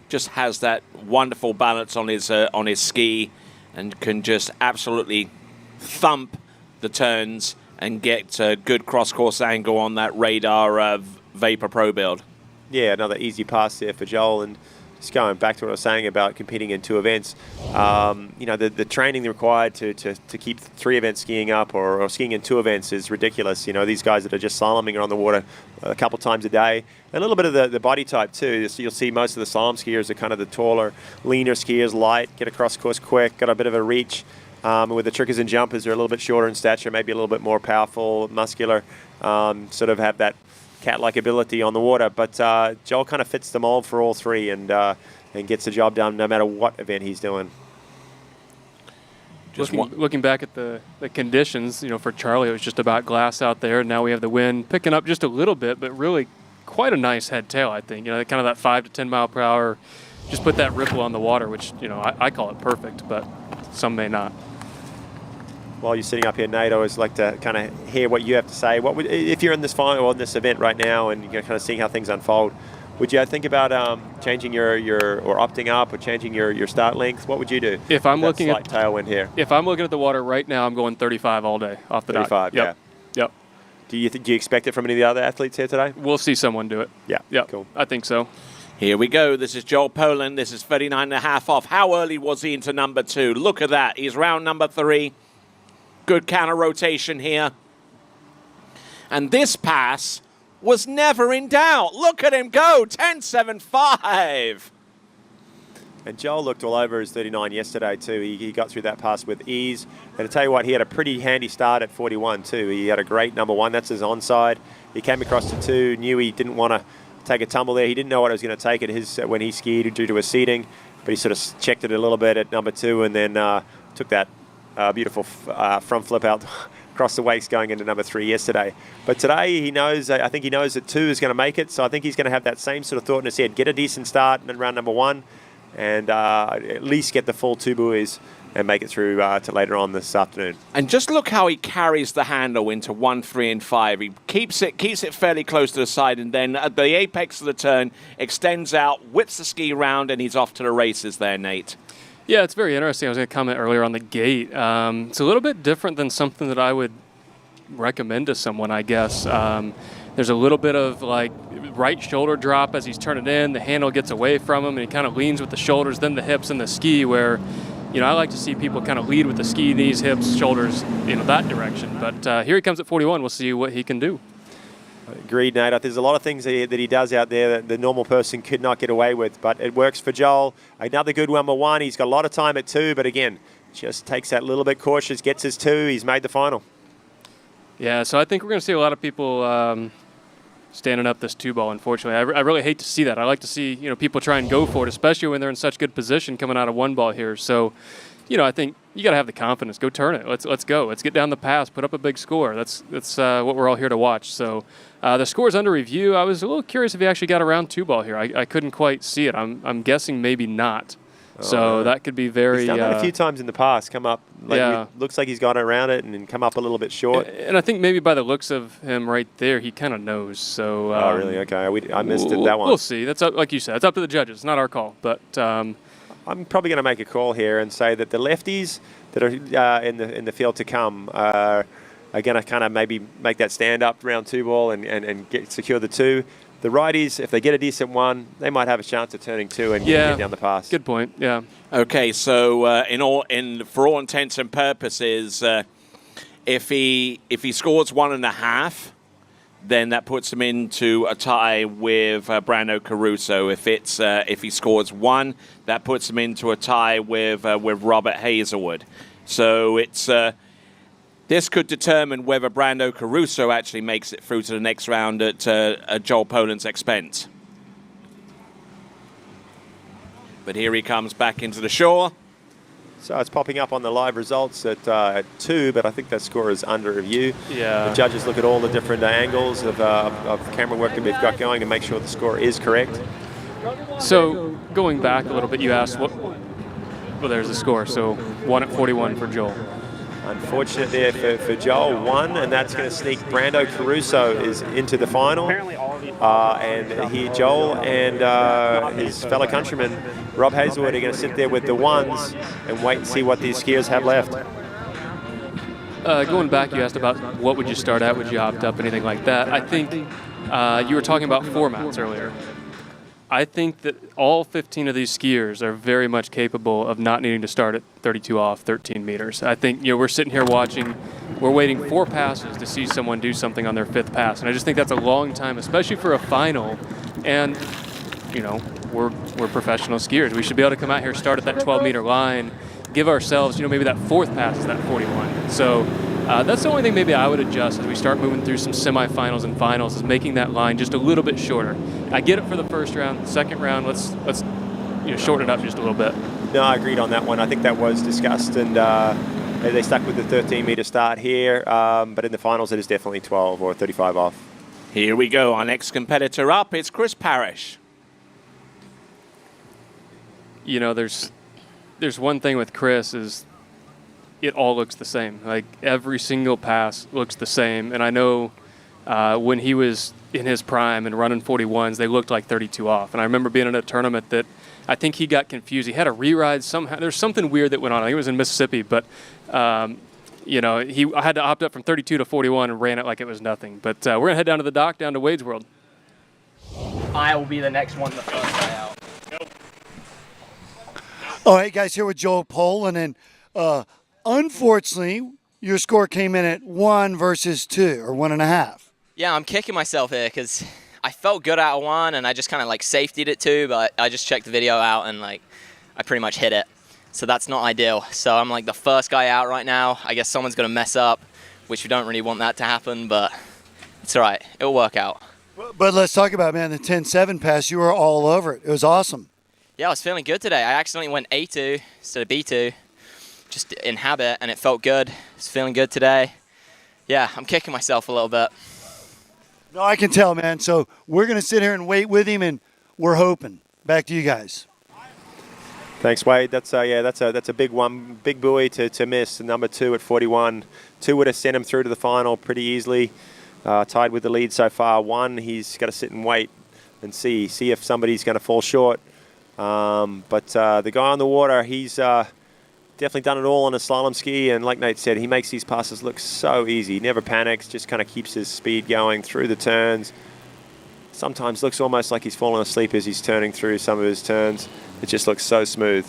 Just has that wonderful balance on his ski and can just absolutely thump the turns and get a good cross-course angle on that Radar Vapor Pro build. Yeah, another easy pass there for Joel. And just going back to what I was saying about competing in 2 events, the training required to keep 3 events skiing up or skiing in 2 events is ridiculous. These guys that are just slaloming around the water a couple times a day. A little bit of the body type too. So you'll see most of the slalom skiers are kind of the taller, leaner skiers, light, get across course quick, got a bit of a reach. With the trickers and jumpers, they're a little bit shorter in stature, maybe a little bit more powerful, muscular, sort of have that cat-like ability on the water. But Joel kind of fits the mold for all 3 and gets the job done no matter what event he's doing. Looking back at the conditions, for Charlie, it was just about glass out there. Now we have the wind picking up just a little bit, but really quite a nice head tail, I think. Kind of that 5 to 10 mile per hour, just put that ripple on the water, which, I call it perfect, but some may not. While you're sitting up here, Nate, I always like to kind of hear what you have to say. What would, if you're in this final or in this event right now and you're kind of seeing how things unfold, would you think about changing or opting up or changing your start length? What would you do? If I'm looking at tailwind here, if I'm looking at the water right now, I'm going 35 all day off the 35, dock. Yep. Do you expect it from any of the other athletes here today? We'll see someone do it. Yeah. Yep. Cool. I think so. Here we go. This is Joel Poland. This is 39.5 off. How early was he into number 2? Look at that. He's round number 3. Good counter rotation here. And this pass was never in doubt. Look at him go. 10.75. And Joel looked all over his 39 yesterday too. He got through that pass with ease. And to tell you what, he had a pretty handy start at 41 too. He had a great number 1. That's his onside. He came across to 2, knew he didn't want to take a tumble there. He didn't know what it was going to take at when he skied due to his seating, but he sort of checked it a little bit at number 2 and then took that beautiful front flip out across the wakes going into number 3 yesterday. But today he knows, I think he knows that 2 is going to make it, so I think he's going to have that same sort of thought in his head, get a decent start in round number 1 and at least get the full 2 buoys and make it through to later on this afternoon. And just look how he carries the handle into 1, 3, and 5. He keeps it fairly close to the side, and then at the apex of the turn, extends out, whips the ski round, and he's off to the races there, Nate. Yeah, it's very interesting. I was going to comment earlier on the gate. It's a little bit different than something that I would recommend to someone, I guess. There's a little bit of like right shoulder drop as he's turning in. The handle gets away from him, and he kind of leans with the shoulders, then the hips and the ski, where I like to see people kind of lead with the ski, knees, hips, shoulders, that direction. But here he comes at 41. We'll see what he can do. Agreed, Nate. There's a lot of things that he does out there that the normal person could not get away with, but it works for Joel. Another good number 1. He's got a lot of time at 2, but again, just takes that little bit cautious, gets his 2. He's made the final. Yeah, so I think we're going to see a lot of people standing up this 2-ball, unfortunately. I really hate to see that. I like to see people try and go for it, especially when they're in such good position coming out of 1-ball here. So, I think you got to have the confidence. Go turn it. Let's go. Let's get down the pass. Put up a big score. That's what we're all here to watch. So the score's under review. I was a little curious if he actually got around 2-ball here. I couldn't quite see it. I'm guessing maybe not. So that could be very... He's done that a few times in the past, come up, looks like he's gone around it and then come up a little bit short. And I think maybe by the looks of him right there, he kind of knows. So, oh, really? Okay. I missed that one. We'll see. That's up, like you said, it's up to the judges. It's not our call. But I'm probably going to make a call here and say that the lefties that are in the field to come are going to kind of maybe make that stand up round 2-ball and secure the 2. The righties, if they get a decent 1, they might have a chance of turning 2 and getting down the pass. Good point. Yeah. Okay, so for all intents and purposes, if he scores 1.5, then that puts him into a tie with Brando Caruso. If he scores 1, that puts him into a tie with Robert Hazelwood. So this could determine whether Brando Caruso actually makes it through to the next round at Joel Poland's expense. But here he comes back into the shore. So it's popping up on the live results at 2, but I think that score is under review. Yeah. The judges look at all the different angles of camera work that we've got going to make sure the score is correct. So going back a little bit, you asked what. Well, there's the score. So 1 at 41 for Joel. Unfortunate there for Joel, 1, and that's going to sneak Brando Caruso is into the final. And here Joel and his fellow countryman Rob Hazelwood are going to sit there with the 1s and wait and see what these skiers have left. Going back, you asked about what would you start at, would you opt up, anything like that. I think you were talking about formats earlier. I think that all 15 of these skiers are very much capable of not needing to start at 32 off 13 meters. I think, we're sitting here watching, we're waiting 4 passes to see someone do something on their 5th pass. And I just think that's a long time, especially for a final. And, we're professional skiers. We should be able to come out here, start at that 12-meter line, give ourselves, maybe that 4th pass is that 41. So that's the only thing maybe I would adjust as we start moving through some semifinals and finals, is making that line just a little bit shorter. I get it for the first round. Second round, let's shorten it up just a little bit. No, I agreed on that one. I think that was discussed, and they stuck with the 13-meter start here. But in the finals, it is definitely 12 or 35 off. Here we go. Our next competitor up, it's Chris Parrish. There's one thing with Chris is it all looks the same. Like every single pass looks the same. And I know when he was in his prime and running 41s, they looked like 32 off. And I remember being in a tournament that I think he got confused. He had a re-ride somehow. There's something weird that went on. I think it was in Mississippi, but I had to opt up from 32 to 41 and ran it like it was nothing. But we're gonna head down to the dock, down to Wade's World. I will be the next one, the first guy out. All right, guys, here with Joel Poland, and unfortunately, your score came in at 1 versus 2, or 1.5. Yeah, I'm kicking myself here because I felt good out of 1, and I just kind of safetied it 2, but I just checked the video out and I pretty much hit it. So that's not ideal. So I'm the first guy out right now. I guess someone's going to mess up, which we don't really want that to happen, but it's all right. It'll work out. But let's talk about, man, the 10-7 pass. You were all over it. It was awesome. Yeah, I was feeling good today. I accidentally went A2 instead of B2, just in habit, and it felt good. I was feeling good today. Yeah, I'm kicking myself a little bit. No, I can tell, man. So we're going to sit here and wait with him, and we're hoping. Back to you guys. Thanks, Wade. That's a big one, big buoy to miss. Number 2 at 41. 2 would have sent him through to the final pretty easily. Tied with the lead so far. 1, he's got to sit and wait and see if somebody's going to fall short. But the guy on the water, he's definitely done it all on a slalom ski, and like Nate said, he makes these passes look so easy. He never panics, just kind of keeps his speed going through the turns. Sometimes looks almost like he's falling asleep as he's turning through some of his turns. It just looks so smooth.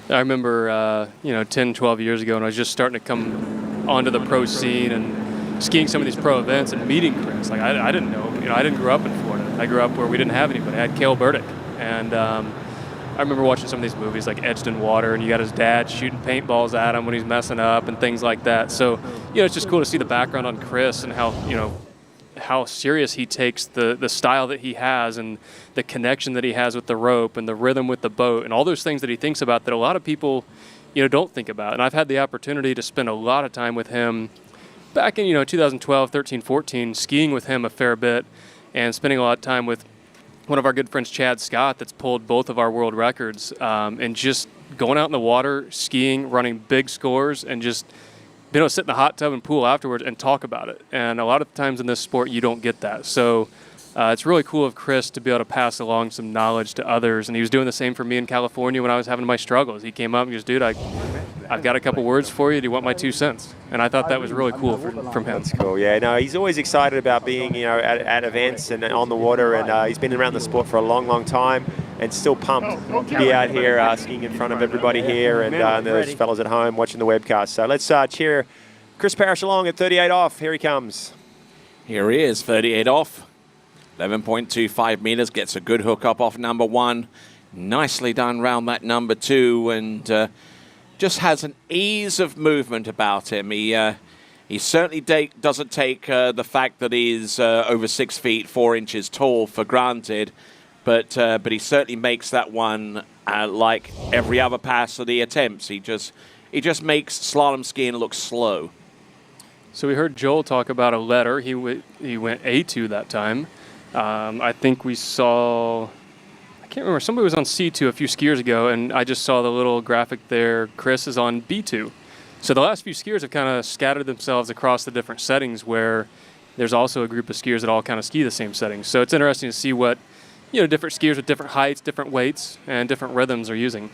I remember, 10, 12 years ago when I was just starting to come onto the pro scene and skiing some of these pro events and meeting Chris. I didn't know, I didn't grow up in Florida. I grew up where we didn't have anybody. I had Cale Burdick. And I remember watching some of these movies like Edged in Water, and you got his dad shooting paintballs at him when he's messing up and things like that. So, it's just cool to see the background on Chris and how serious he takes the style that he has and the connection that he has with the rope and the rhythm with the boat and all those things that he thinks about that a lot of people, don't think about. And I've had the opportunity to spend a lot of time with him back in, 2012, 13, 14, skiing with him a fair bit and spending a lot of time with one of our good friends, Chad Scott, that's pulled both of our world records, and just going out in the water, skiing, running big scores, and just being able to sit in the hot tub and pool afterwards and talk about it. And a lot of times in this sport, you don't get that. So it's really cool of Chris to be able to pass along some knowledge to others. And he was doing the same for me in California when I was having my struggles. He came up and goes, dude, I've got a couple words for you. Do you want my 2 cents? And I thought that was really cool from him. That's cool. Yeah, no, he's always excited about being, at events and on the water. And he's been around the sport for a long, long time and still pumped to be out here skiing in front of everybody here and those fellas at home watching the webcast. So let's cheer Chris Parrish along at 38 off. Here he comes. Here he is, 38 off. 11.25 meters, gets a good hook up off number 1. Nicely done round that number 2, and just has an ease of movement about him. He certainly doesn't take the fact that he's over 6 feet 4 inches tall for granted, but he certainly makes that one like every other pass that he attempts. He just makes slalom skiing look slow. So we heard Joel talk about a letter. He went A2 that time. I think we saw, I can't remember, somebody was on C2 a few skiers ago, and I just saw the little graphic there. Chris is on B2. So the last few skiers have kind of scattered themselves across the different settings, where there's also a group of skiers that all kind of ski the same settings. So it's interesting to see what, different skiers with different heights, different weights, and different rhythms are using.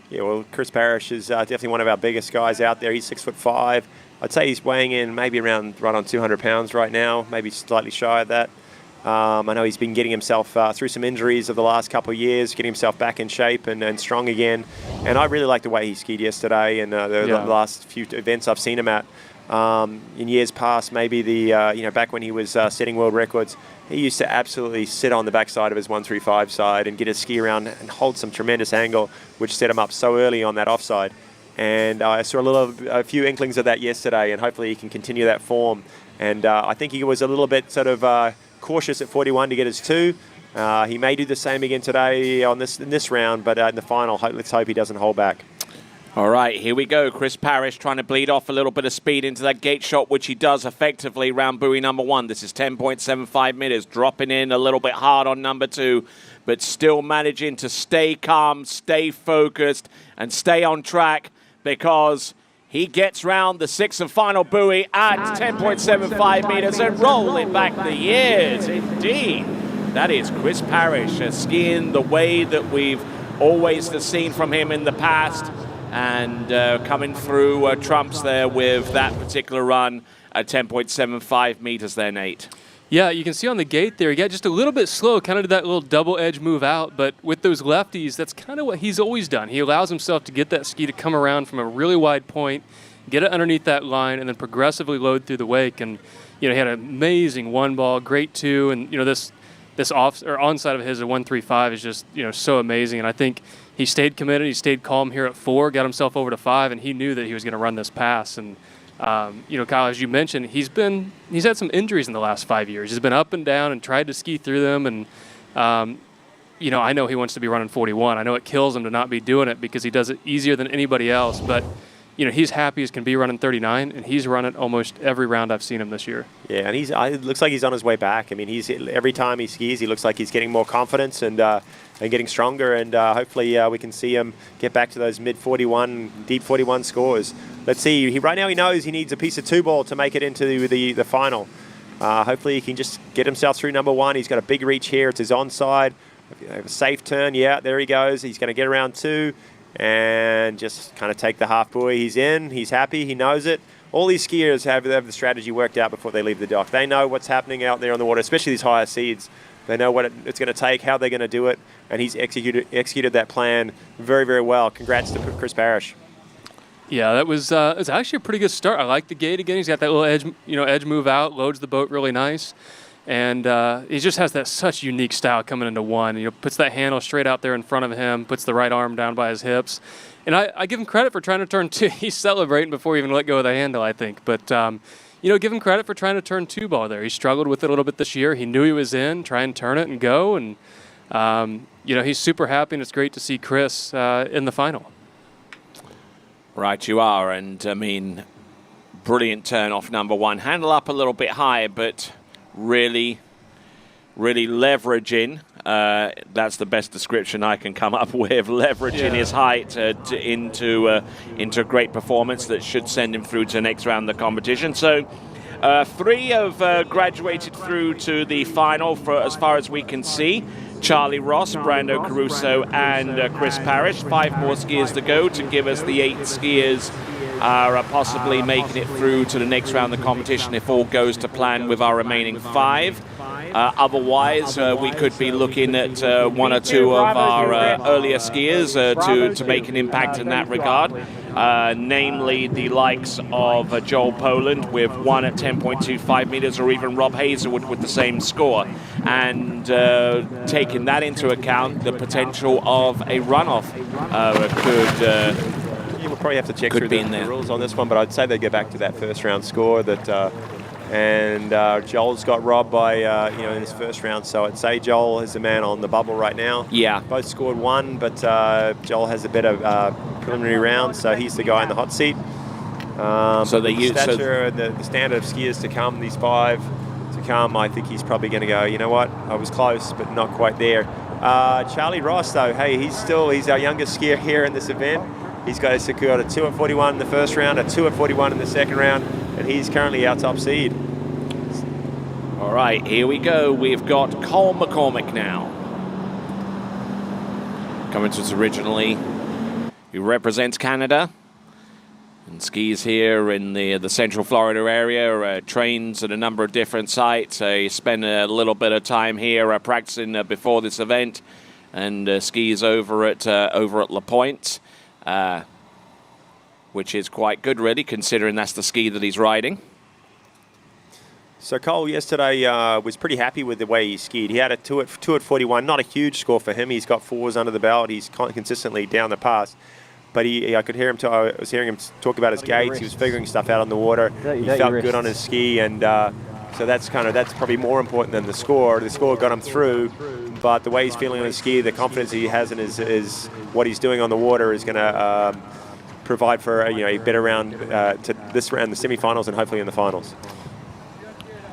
Yeah, well, Chris Parrish is definitely one of our biggest guys out there. He's 6'5". I'd say he's weighing in maybe around right on 200 pounds right now, maybe slightly shy of that. I know he's been getting himself through some injuries of the last couple of years, getting himself back in shape and strong again. And I really like the way he skied yesterday and the last few events I've seen him at. In years past, maybe back when he was setting world records, he used to absolutely sit on the backside of his 135 side and get his ski around and hold some tremendous angle, which set him up so early on that offside. And I saw a few inklings of that yesterday, and hopefully he can continue that form. And I think he was a little bit sort of cautious at 41 to get his 2. He may do the same again today in this round, but in the final, let's hope he doesn't hold back. All right, here we go. Chris Parrish trying to bleed off a little bit of speed into that gate shot, which he does effectively round buoy number 1. This is 10.75 meters, dropping in a little bit hard on number 2, but still managing to stay calm, stay focused, and stay on track, because he gets round the 6th and final buoy at 10.75 meters and rolling back the years. Indeed, that is Chris Parrish skiing the way that we've always seen from him in the past, and coming through trumps there with that particular run at 10.75 meters there, Nate. Yeah, you can see on the gate there, he got just a little bit slow, kind of did that little double edge move out, but with those lefties, that's kind of what he's always done. He allows himself to get that ski to come around from a really wide point, get it underneath that line, and then progressively load through the wake. And, he had an amazing 1 ball, great 2, and, this onside of his at 135 is just, so amazing. And I think he stayed committed, he stayed calm here at 4, got himself over to 5, and he knew that he was going to run this pass. And Kyle, as you mentioned, he's had some injuries in the last 5 years. He's been up and down and tried to ski through them. And, I know he wants to be running 41. I know it kills him to not be doing it because he does it easier than anybody else. But, he's happy as can be running 39, and he's run it almost every round I've seen him this year. Yeah, and it looks like he's on his way back. I mean, every time he skis, he looks like he's getting more confidence and getting stronger, and hopefully we can see him get back to those mid-41, deep 41 scores. Let's see. Right now he knows he needs a piece of 2 ball to make it into the final. Hopefully he can just get himself through number 1. He's got a big reach here. It's his onside. A safe turn. Yeah, there he goes. He's going to get around 2 and just kind of take the half buoy. He's in. He's happy. He knows it. All these skiers have the strategy worked out before they leave the dock. They know what's happening out there on the water, especially these higher seeds. They know what it's going to take, how they're going to do it, and he's executed that plan very, very well. Congrats to Chris Parrish. Yeah, that was it's actually a pretty good start. I like the gate again. He's got that little edge move out, loads the boat really nice, and he just has that such unique style coming into 1. Puts that handle straight out there in front of him, puts the right arm down by his hips, and I give him credit for trying to turn 2. He's celebrating before he even let go of the handle, I think, but. Give him credit for trying to turn 2 ball there. He struggled with it a little bit this year. He knew he was in, try and turn it and go. And, he's super happy, and it's great to see Chris in the final. Right, you are. And, brilliant turn off number 1. Handle up a little bit high, but really, really leveraging. That's the best description I can come up with. Leveraging his height into great performance that should send him through to the next round of the competition. So 3 have graduated through to the final for as far as we can see. Charlie Ross, Brando Caruso, and Chris Parrish. 5 more skiers to go to give us the 8 skiers are possibly making it through to the next round of the competition if all goes to plan with our remaining 5. Otherwise, we could be looking at 1 or 2 of our earlier skiers to make an impact in that regard, namely the likes of Joel Poland with 1 at 10.25 meters, or even Rob Hazelwood with the same score. And taking that into account, the potential of a runoff We'll probably have to check could through be the rules on this one, but I'd say they go back to that first round score that. And Joel's got robbed by, in his first round. So I'd say Joel is the man on the bubble right now. Yeah. Both scored 1, but Joel has a better preliminary round, so he's the guy in the hot seat. So they use the standard of skiers to come, these 5 to come. I think he's probably going to go, you know what, I was close, but not quite there. Charlie Ross, though, hey, he's our youngest skier here in this event. He's got secured a 2 at 41 in the first round, a 2 at 41 in the second round, and he's currently our top seed. All right, here we go. We've got Cole McCormick now. Coming to us originally, he represents Canada and skis here in the Central Florida area, trains at a number of different sites. He spent a little bit of time here practicing before this event, and skis over at La Pointe. Which is quite good, really, considering that's the ski that he's riding. So Cole yesterday was pretty happy with the way he skied. He had a 2 at 41, not a huge score for him. He's got 4s under the belt. He's consistently down the pass. But I could hear him. I was hearing him talk about his gates. He was figuring stuff out on the water. He felt good on his ski, and so that's probably more important than the score. The score got him through, but the way he's feeling on his ski, the confidence he has in his what he's doing on the water is going to provide for a better round to this round, the semifinals, and hopefully in the finals.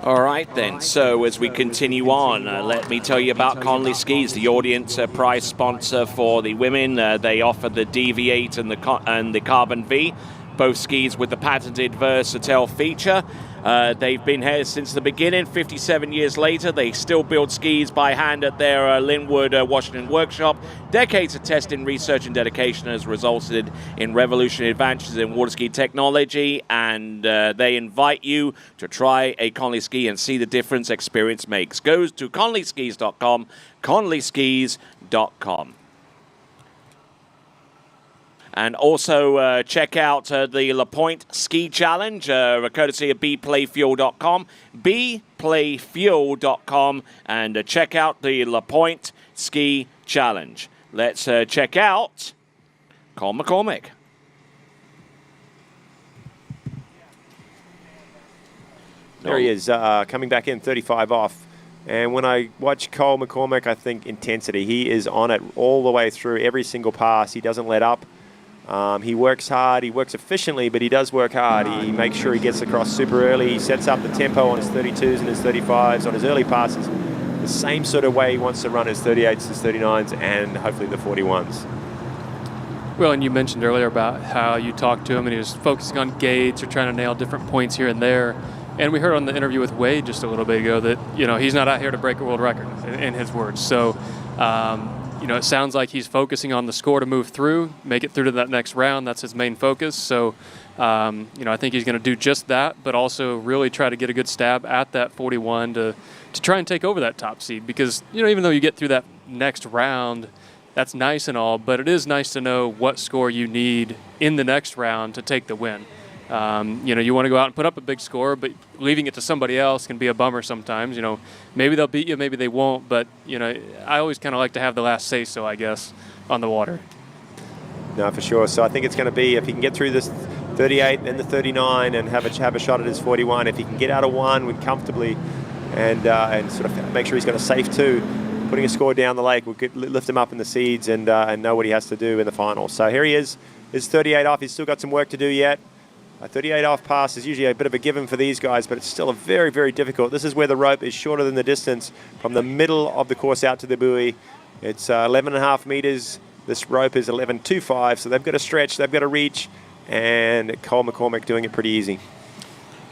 All right, then. So as we continue on, let me tell you about Conley Skis, the audience prize sponsor for the women. They offer the DV8 and the Carbon V, both skis with the patented Versatel feature. They've been here since the beginning. 57 years later, they still build skis by hand at their Linwood, Washington workshop. Decades of testing, research, and dedication has resulted in revolutionary advances in water ski technology, and they invite you to try a Conley ski and see the difference experience makes. Go to conleyskis.com, conleyskis.com. And also check out the La Pointe Ski Challenge, courtesy of bplayfuel.com, bplayfuel.com, and check out the La Pointe Ski Challenge. Let's check out Cole McCormick. There he is, coming back in 35 off. And when I watch Cole McCormick, I think intensity. He is on it all the way through every single pass. He doesn't let up. He works hard, he works efficiently, but he does work hard. He makes sure he gets across super early. He sets up the tempo on his 32s and his 35s, on his early passes, the same sort of way he wants to run his 38s, his 39s, and hopefully the 41s. Well, and you mentioned earlier about how you talked to him and he was focusing on gates or trying to nail different points here and there. And we heard on the interview with Wade just a little bit ago that, he's not out here to break a world record, in his words. So, it sounds like he's focusing on the score to move through, make it through to that next round. That's his main focus. So, I think he's going to do just that, but also really try to get a good stab at that 41 to try and take over that top seed. Because, even though you get through that next round, that's nice and all, but it is nice to know what score you need in the next round to take the win. You want to go out and put up a big score, but leaving it to somebody else can be a bummer sometimes. Maybe they'll beat you, maybe they won't, but, I always kind of like to have the last say-so, I guess, on the water. No, for sure. So I think it's going to be, if he can get through this 38 and the 39 and have a shot at his 41, if he can get out of one with comfortably and sort of make sure he's got a safe 2, putting a score down the lake will lift him up in the seeds and know what he has to do in the final. So here he is, his 38 off. He's still got some work to do yet. A 38 off pass is usually a bit of a given for these guys, but it's still a very, very difficult. This is where the rope is shorter than the distance from the middle of the course out to the buoy. It's 11.5 meters. This rope is 11.25, so they've got to stretch, they've got to reach, and Cole McCormick doing it pretty easy.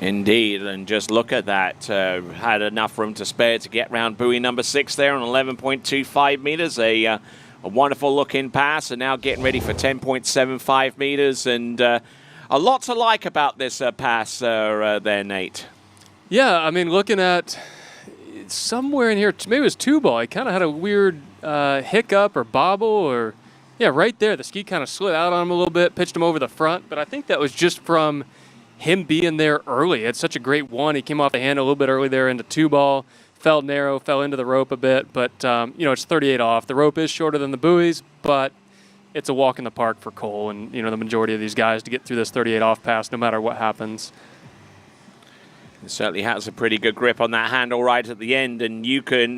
Indeed, and just look at that. Had enough room to spare to get round buoy number 6 there on 11.25 meters. A wonderful looking pass, and now getting ready for 10.75 meters. And a lot to like about this pass there, Nate. Yeah, I mean, looking at somewhere in here, maybe it was two ball. He kind of had a weird hiccup or bobble or, yeah, right there. The ski kind of slid out on him a little bit, pitched him over the front. But I think that was just from him being there early. He had such a great one. He came off the hand a little bit early there into two ball, fell narrow, fell into the rope a bit. But, it's 38 off. The rope is shorter than the buoys, but it's a walk in the park for Cole and, the majority of these guys to get through this 38 off pass no matter what happens. It certainly has a pretty good grip on that handle right at the end, and you can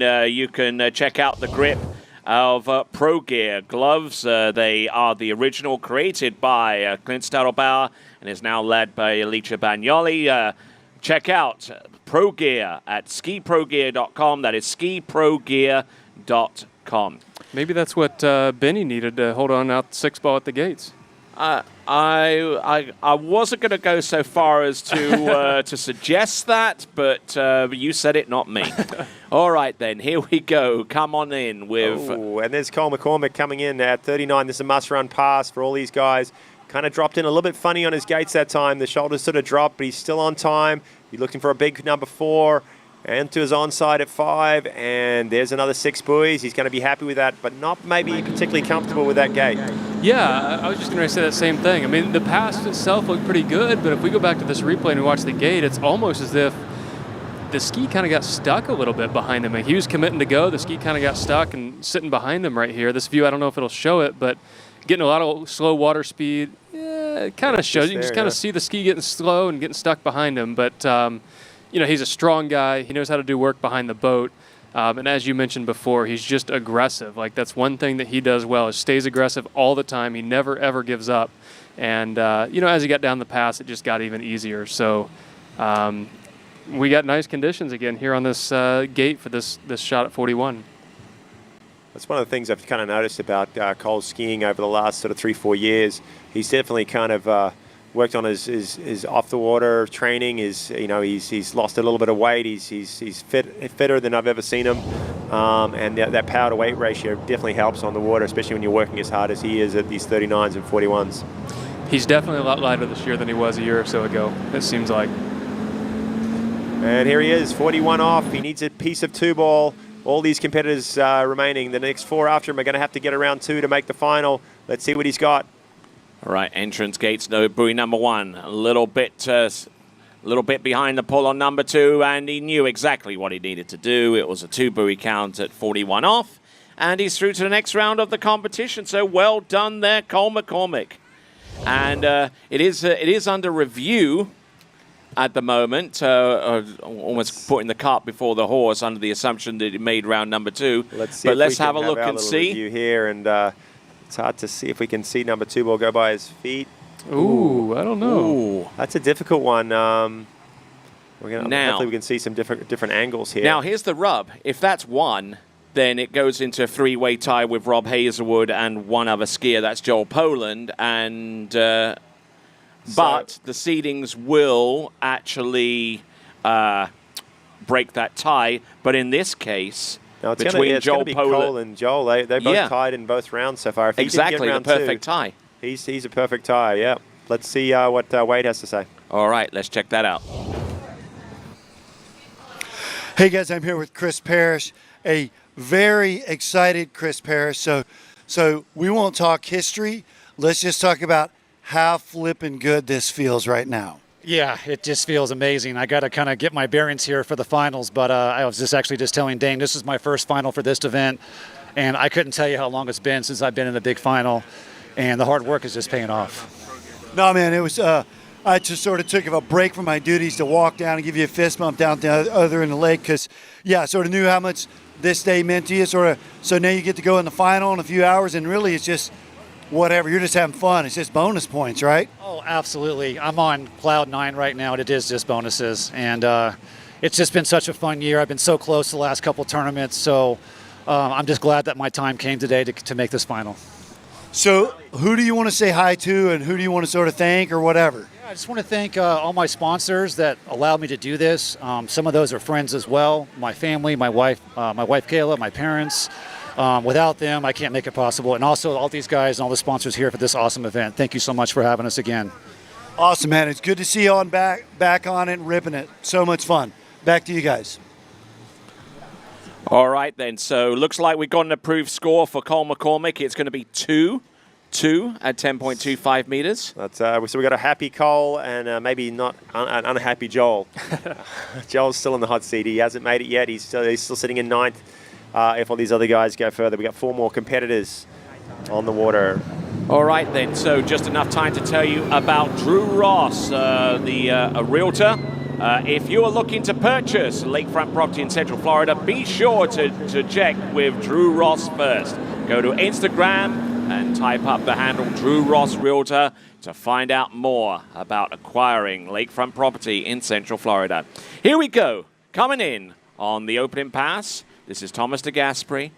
check out the grip of Pro Gear gloves. They are the original, created by Clint Stadelbauer, and is now led by Alicia Bagnoli. Check out Pro Gear at skiprogear.com. That is skiprogear.com. Maybe that's what Benny needed to hold on out 6 ball at the gates. I wasn't going to go so far as to suggest that, but you said it, not me. All right, then. Here we go. Come on in with... Oh, and there's Cole McCormick coming in at 39. This is a must-run pass for all these guys. Kind of dropped in a little bit funny on his gates that time. The shoulders sort of dropped, but he's still on time. He's looking for a big number 4. And to his onside at 5, and there's another 6 buoys. He's going to be happy with that, but not maybe particularly comfortable with that gate. Yeah, I was just going to say that same thing. I mean, the pass itself looked pretty good, but if we go back to this replay and we watch the gate, it's almost as if the ski kind of got stuck a little bit behind him. He was committing to go. The ski kind of got stuck and sitting behind him right here. This view, I don't know if it'll show it, but getting a lot of slow water speed, it kind of shows. You can just kind of see the ski getting slow and getting stuck behind him, but... he's a strong guy. He knows how to do work behind the boat. And as you mentioned before, he's just aggressive. Like, that's one thing that he does well, is stays aggressive all the time. He never, ever gives up. And, as he got down the pass, it just got even easier. So we got nice conditions again here on this gate for this shot at 41. That's one of the things I've kind of noticed about Cole's skiing over the last sort of 3-4 years. He's definitely kind of... worked on his off the water training. He's lost a little bit of weight. He's fitter than I've ever seen him, and that power to weight ratio definitely helps on the water, especially when you're working as hard as he is at these 39s and 41s. He's definitely a lot lighter this year than he was a year or so ago, it seems like. And here he is, 41 off. He needs a piece of 2 ball. All these competitors remaining. The next 4 after him are going to have to get around 2 to make the final. Let's see what he's got. All right, entrance gates, no buoy number 1. A little bit behind the pull on number 2, and he knew exactly what he needed to do. It was a 2 buoy count at 41 off, and he's through to the next round of the competition. So well done there, Cole McCormick. And it is under review at the moment, almost putting the cart before the horse under the assumption that he made round number 2. Let's have a look and see. Review here, and it's hard to see if we can see number 2 ball go by his feet. Ooh, I don't know. Ooh, that's a difficult one. Hopefully we can see some different angles here. Now, here's the rub. If that's 1, then it goes into a 3-way tie with Rob Hazelwood and one other skier. That's Joel Poland. And but the seedings will actually break that tie. But in this case... No, it's going to be Cole and Joel. They both tied in both rounds so far. If exactly, round the perfect 2, tie. He's a perfect tie, yeah. Let's see what Wade has to say. All right, let's check that out. Hey, guys, I'm here with Chris Parrish, a very excited Chris Parrish. So we won't talk history. Let's just talk about how flippin' good this feels right now. Yeah, it just feels amazing. I got to kind of get my bearings here for the finals, but I was just telling Dane, this is my first final for this event, and I couldn't tell you how long it's been since I've been in a big final, and the hard work is just paying off. No, man, it was, I just sort of took a break from my duties to walk down and give you a fist bump down the other end of the lake because, I sort of knew how much this day meant to you, so now you get to go in the final in a few hours, and really it's just whatever. You're just having fun. It's just bonus points, right? Oh, absolutely. I'm on cloud 9 right now, and it is just bonuses. And it's just been such a fun year. I've been so close the last couple tournaments, so I'm just glad that my time came today to make this final. So who do you want to say hi to, and who do you want to sort of thank or whatever? Yeah, I just want to thank all my sponsors that allowed me to do this. Some of those are friends as well. My family, my wife Kayla, my parents. Without them, I can't make it possible. And also all these guys and all the sponsors here for this awesome event. Thank you so much for having us again. Awesome, man. It's good to see you on back on it and ripping it. So much fun. Back to you guys. All right, then. So looks like we've got an approved score for Cole McCormick. It's going to be 2 at 10.25 meters. That's, so we got a happy Cole and maybe not an unhappy Joel. Joel's still in the hot seat. He hasn't made it yet. He's still sitting in 9th. If all these other guys go further, we got 4 more competitors on the water. All right, then. So just enough time to tell you about Drew Ross, a realtor. If you are looking to purchase lakefront property in Central Florida, be sure to check with Drew Ross first. Go to Instagram and type up the handle Drew Ross Realtor to find out more about acquiring lakefront property in Central Florida. Here we go. Coming in on the opening pass, this is Thomas DeGasperi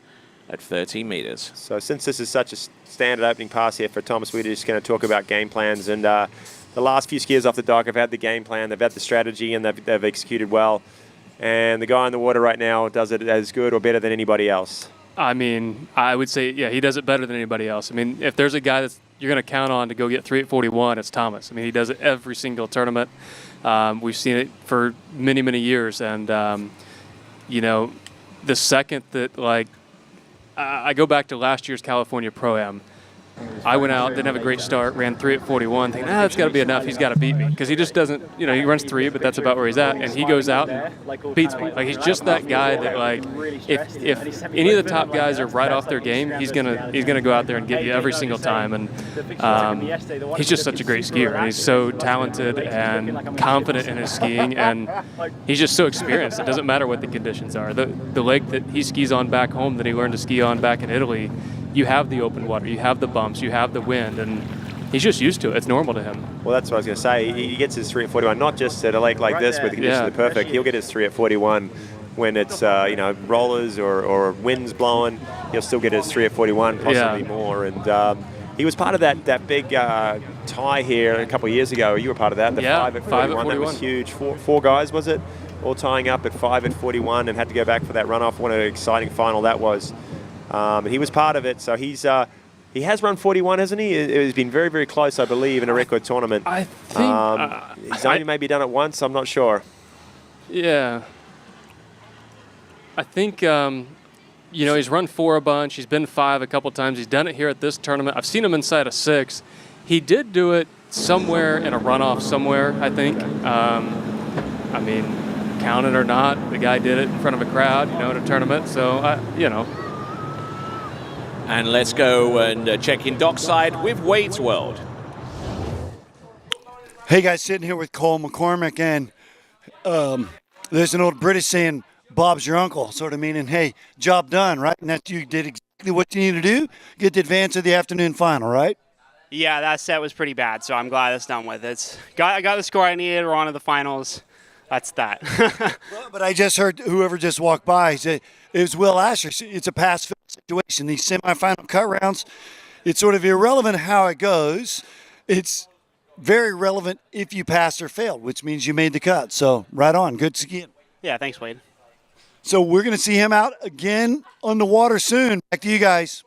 at 13 meters. So since this is such a standard opening pass here for Thomas, we're just going to talk about game plans. And the last few skiers off the dock have had the game plan, they've had the strategy, and they've executed well. And the guy in the water right now does it as good or better than anybody else. I mean, I would say, yeah, he does it better than anybody else. I mean, if there's a guy that you're going to count on to go get 3 at 41, it's Thomas. I mean, he does it every single tournament. We've seen it for many, many years. And, you know, the second that, like, I go back to last year's California Pro-Am. I went out, didn't have a great start, ran 3 at 41, thinking, that's got to be enough. He's got to beat me. Because he just doesn't, you know, he runs 3, but that's about where he's at. And he goes out and beats me. Like, he's just that guy that, like, if any of the top guys are right off their game, he's gonna go out there and get you every single time. And he's just such a great skier. And he's so talented and confident in his skiing. And he's just so experienced. It doesn't matter what the conditions are. The lake that he skis on back home that he learned to ski on back in Italy, you have the open water, you have the bumps, you have the wind, and he's just used to it. It's normal to him. Well, that's what I was going to say. He gets his 3 at 41, not just at a lake like this where the conditions are perfect. He'll get his 3 at 41 when it's, you know, rollers or winds blowing. He'll still get his 3 at 41, possibly more. And he was part of that big tie here a couple of years ago. You were part of that, the 5 at 41. That was huge. Four guys, was it? All tying up at 5 at 41 and had to go back for that runoff. What an exciting final that was. And he was part of it, so he has run 41, hasn't he? It's been very, very close, I believe, in a record tournament. I think he's only maybe done it once. I'm not sure. Yeah, I think you know, he's run 4 a bunch. He's been 5 a couple times. He's done it here at this tournament. I've seen him inside a 6. He did do it somewhere in a runoff somewhere, I think. I mean, count it or not, the guy did it in front of a crowd, you know, in a tournament. So you know. And let's go and check in dockside with Wade's World. Hey guys, sitting here with Cole McCormick, and there's an old British saying, Bob's your uncle, sort of meaning, hey, job done, right? And that you did exactly what you need to do, get the advance of the afternoon final, right? Yeah, that set was pretty bad, so I'm glad it's done with. I got the score I needed, we're on to the finals. That's that. But I just heard whoever just walked by say it was Will Asher. It's a pass-fail situation. These semifinal cut rounds, it's sort of irrelevant how it goes. It's very relevant if you passed or failed, which means you made the cut. So right on. Good skiing. Yeah, thanks, Wade. So we're going to see him out again on the water soon. Back to you guys.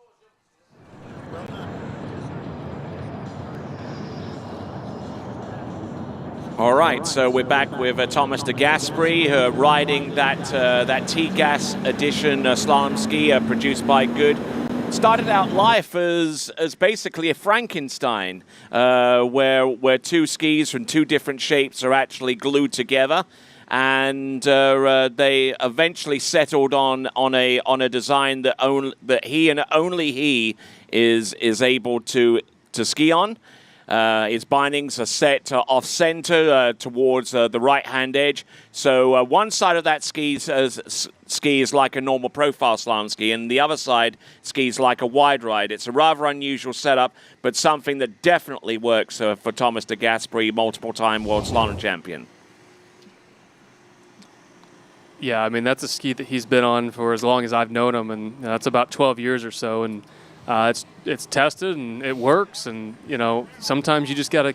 All right, so we're back with Thomas DeGasperi riding that T-Gas edition slalom ski produced by Good. Started out life as basically a Frankenstein, where 2 skis from 2 different shapes are actually glued together, and they eventually settled on a design that he and only he is able to ski on. Its bindings are set off center towards the right-hand edge. So one side of that ski is like a normal profile slalom ski, and the other side skis like a wide ride. It's a rather unusual setup, but something that definitely works for Thomas DeGasperi, multiple-time world slalom champion. Yeah, I mean, that's a ski that he's been on for as long as I've known him, and that's about 12 years or so. And it's tested and it works, and you know, sometimes you just got to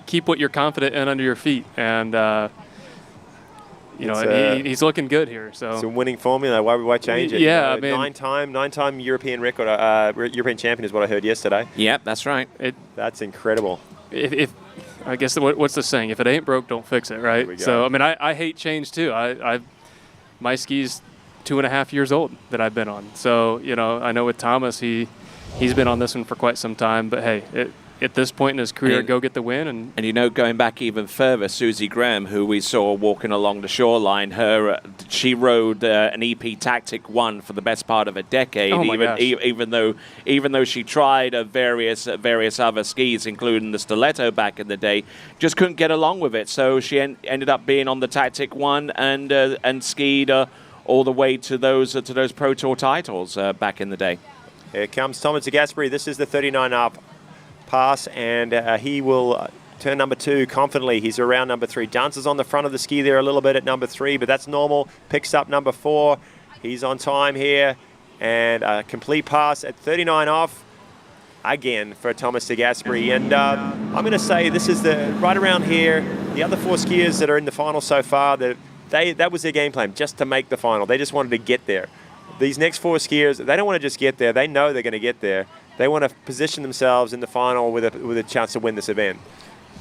keep what you're confident in under your feet, and you know, he's looking good here. So it's a winning formula. Why change it? Yeah, I mean, nine-time European record, European champion is what I heard yesterday. Yep, that's right. That's incredible. If I guess what's the saying? If it ain't broke, don't fix it, right? So I mean, I hate change too. My ski's 2.5 years old that I've been on. So I know with Thomas, he's been on this one for quite some time. But hey, at this point in his career, go get the win. And going back even further, Susie Graham, who we saw walking along the shoreline, she rode an EP Tactic 1 for the best part of a decade. Oh my gosh. Even though she tried various other skis, including the Stiletto back in the day, just couldn't get along with it. So she ended up being on the Tactic 1 and skied all the way to those Pro Tour titles back in the day. Here comes Thomas de Gasperi. This is the 39 up pass, and he will turn number 2 confidently. He's around number 3. Dances on the front of the ski there a little bit at number 3, but that's normal. Picks up number 4. He's on time here, and a complete pass at 39 off again for Thomas de Gasperi. And I'm going to say this is right around here. The other 4 skiers that are in the final so far, that was their game plan, just to make the final. They just wanted to get there. These next 4 skiers, they don't want to just get there. They know they're going to get there. They want to position themselves in the final with a chance to win this event.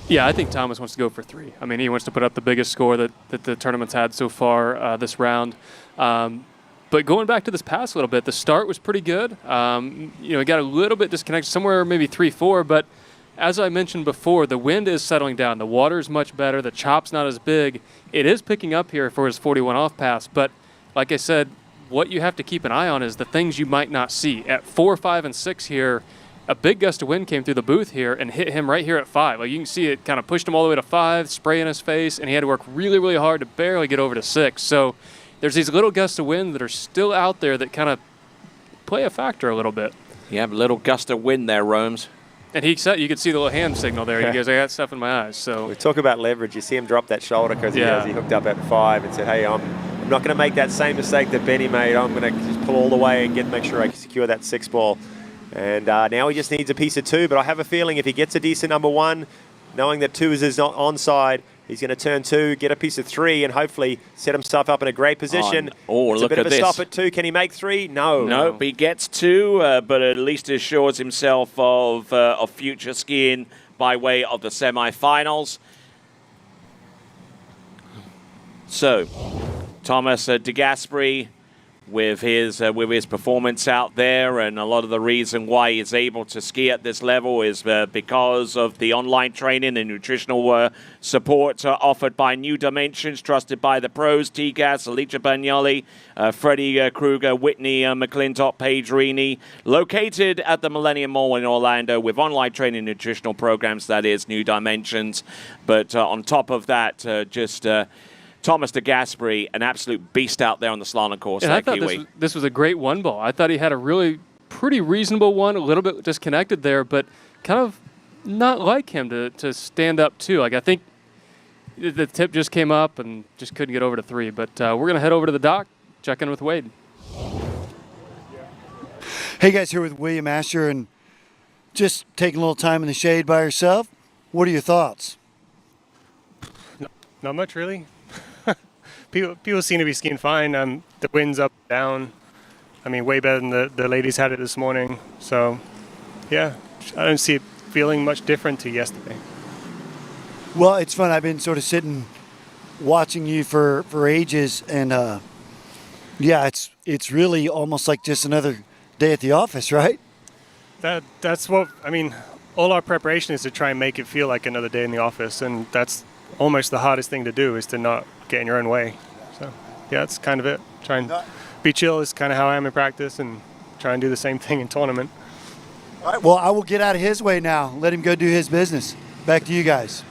Yeah, I think Thomas wants to go for 3. I mean, he wants to put up the biggest score that the tournament's had so far this round. But going back to this pass a little bit, the start was pretty good. He got a little bit disconnected, somewhere maybe 3-4, but as I mentioned before, the wind is settling down. The water is much better. The chop's not as big. It is picking up here for his 41 off pass, but like I said, what you have to keep an eye on is the things you might not see. At 4, 5, and 6 here, a big gust of wind came through the booth here and hit him right here at 5. Like you can see it kind of pushed him all the way to 5, spray in his face, and he had to work really, really hard to barely get over to 6. So there's these little gusts of wind that are still out there that kind of play a factor a little bit. You have a little gust of wind there, Romes. And you could see the little hand signal there. He goes, I got stuff in my eyes. So we talk about leverage. You see him drop that shoulder because he hooked up at 5 and said, hey, I'm not going to make that same mistake that Benny made. I'm going to just pull all the way and make sure I can secure that 6 ball. And now he just needs a piece of 2. But I have a feeling if he gets a decent number 1, knowing that 2 is his onside, he's going to turn 2, get a piece of 3, and hopefully set himself up in a great position. It's a bit of a this. Stop at 2. Can he make 3? No. Nope, he gets 2, but at least assures himself of future skiing by way of the semi-finals. So, Thomas de Gasperi with his performance out there, and a lot of the reason why he's able to ski at this level is because of the online training and nutritional support offered by New Dimensions, trusted by the pros, T-Gas, Alicia Bagnoli, Freddie Kruger, Whitney McClintock, Paige Reaney, located at the Millennium Mall in Orlando with online training and nutritional programs, that is New Dimensions. But on top of that, Thomas de Gasperi, an absolute beast out there on the slalom course. And I thought this was a great 1 ball. I thought he had a really pretty reasonable one, a little bit disconnected there, but kind of not like him to stand up too. Like I think the tip just came up and just couldn't get over to 3. But we're going to head over to the dock, check in with Wade. Hey guys, here with William Asher, and just taking a little time in the shade by yourself. What are your thoughts? Not much, really. People seem to be skiing fine. The wind's up, down. I mean, way better than the ladies had it this morning. So, yeah, I don't see it feeling much different to yesterday. Well, it's fun. I've been sort of sitting, watching you for ages, and yeah, it's really almost like just another day at the office, right? That's what I mean. All our preparation is to try and make it feel like another day in the office, and that's almost the hardest thing to do, is to not get in your own way. So yeah, that's kind of it. Try and be chill is kind of how I am in practice, and try and do the same thing in tournament. All right, well, I will get out of his way now. Let him go do his business. Back to you guys.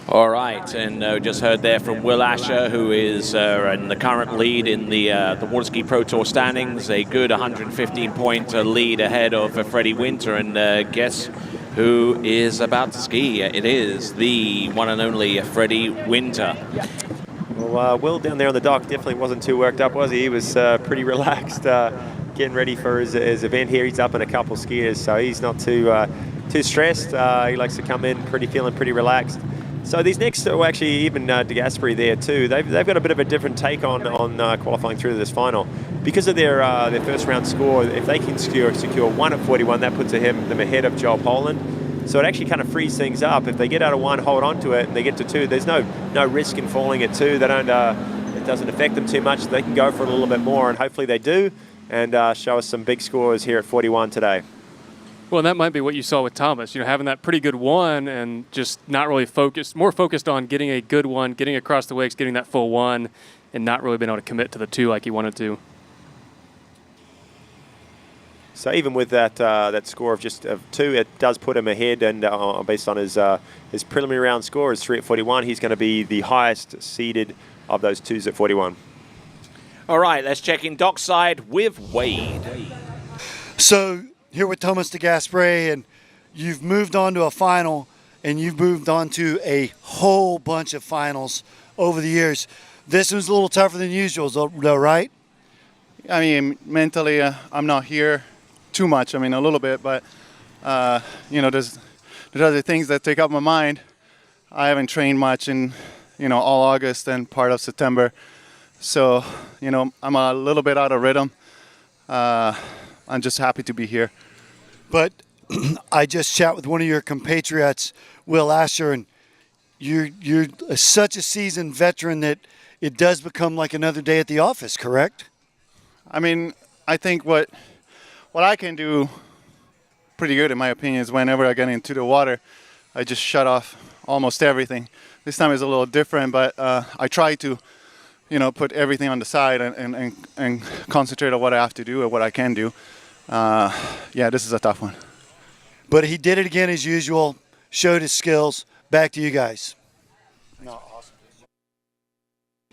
All right, and just heard there from Will Asher, who is in the current lead in the Waterski Pro Tour standings, a good 115-point lead ahead of Freddie Winter, and guess who is about to ski? It is the one and only Freddie Winter. Well, Will down there on the dock definitely wasn't too worked up, was he? He was pretty relaxed, getting ready for his event here. He's up in a couple skiers, so he's not too stressed. He likes to come in feeling pretty relaxed. So these next, actually even de Gasperi there too, they've got a bit of a different take on qualifying through to this final. Because of their first round score, if they can secure 1 at 41, that puts them ahead of Joel Poland. So it actually kind of frees things up. If they get out of 1, hold on to it, and they get to 2, there's no risk in falling at 2. They don't. It doesn't affect them too much. They can go for it a little bit more, and hopefully they do, and show us some big scores here at 41 today. Well, that might be what you saw with Thomas, having that pretty good 1 and just not really more focused on getting a good 1, getting across the wakes, getting that full 1, and not really being able to commit to the 2 like he wanted to. So even with that score of just 2, it does put him ahead, and based on his preliminary round score is 3 at 41, he's going to be the highest seeded of those 2s at 41. All right, let's check in dockside with Wade. So here with Thomas de Gasperi, and you've moved on to a final, and you've moved on to a whole bunch of finals over the years. This was a little tougher than usual, though, right? I mean, mentally, I'm not here too much. I mean, a little bit, but there's other things that take up my mind. I haven't trained much in all August and part of September, so I'm a little bit out of rhythm. I'm just happy to be here. But I just chat with one of your compatriots, Will Asher, and you're such a seasoned veteran that it does become like another day at the office, correct? I mean, I think what I can do pretty good, in my opinion, is whenever I get into the water, I just shut off almost everything. This time is a little different, but I try to, put everything on the side and concentrate on what I have to do and what I can do. Yeah, this is a tough one. But he did it again as usual, showed his skills. Back to you guys.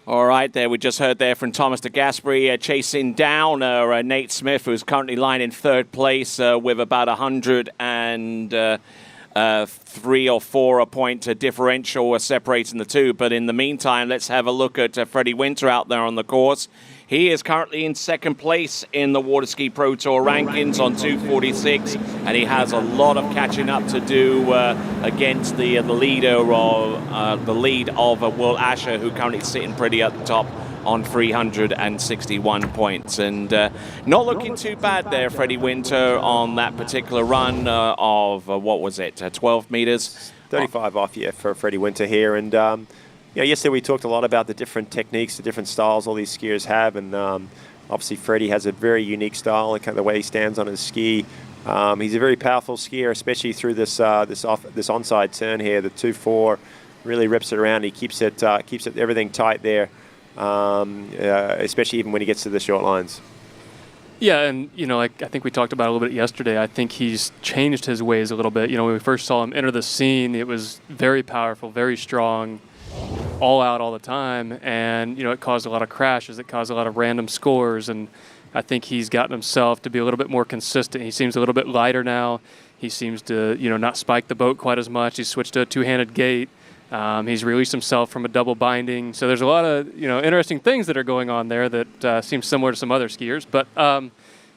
All right, there we just heard there from Thomas de Gasperi chasing down Nate Smith, who's currently lying in 3rd place with about 103 or 4 point differential separating the 2. But in the meantime, let's have a look at Freddie Winter out there on the course. He is currently in 2nd place in the Waterski Pro Tour rankings on 246, and he has a lot of catching up to do against the lead of Will Asher, who currently sitting pretty at the top on 361 points. And not looking too bad there, Freddie Winter, on that particular run of, 12 meters? 35 off, yeah, for Freddie Winter here. And yesterday we talked a lot about the different techniques, the different styles all these skiers have, and obviously Freddie has a very unique style, and kind of the way he stands on his ski. He's a very powerful skier, especially through this onside turn here. The 2-4 really rips it around. He keeps it everything tight there, especially even when he gets to the short lines. Yeah, and I think we talked about it a little bit yesterday. I think he's changed his ways a little bit. When we first saw him enter the scene, it was very powerful, very strong, all out all the time, and it caused a lot of crashes, it caused a lot of random scores, and I think he's gotten himself to be a little bit more consistent. He seems a little bit lighter now. He seems to not spike the boat quite as much. He's switched to a 2-handed gate. He's released himself from a double binding. So there's a lot of interesting things that are going on there that seem similar to some other skiers. But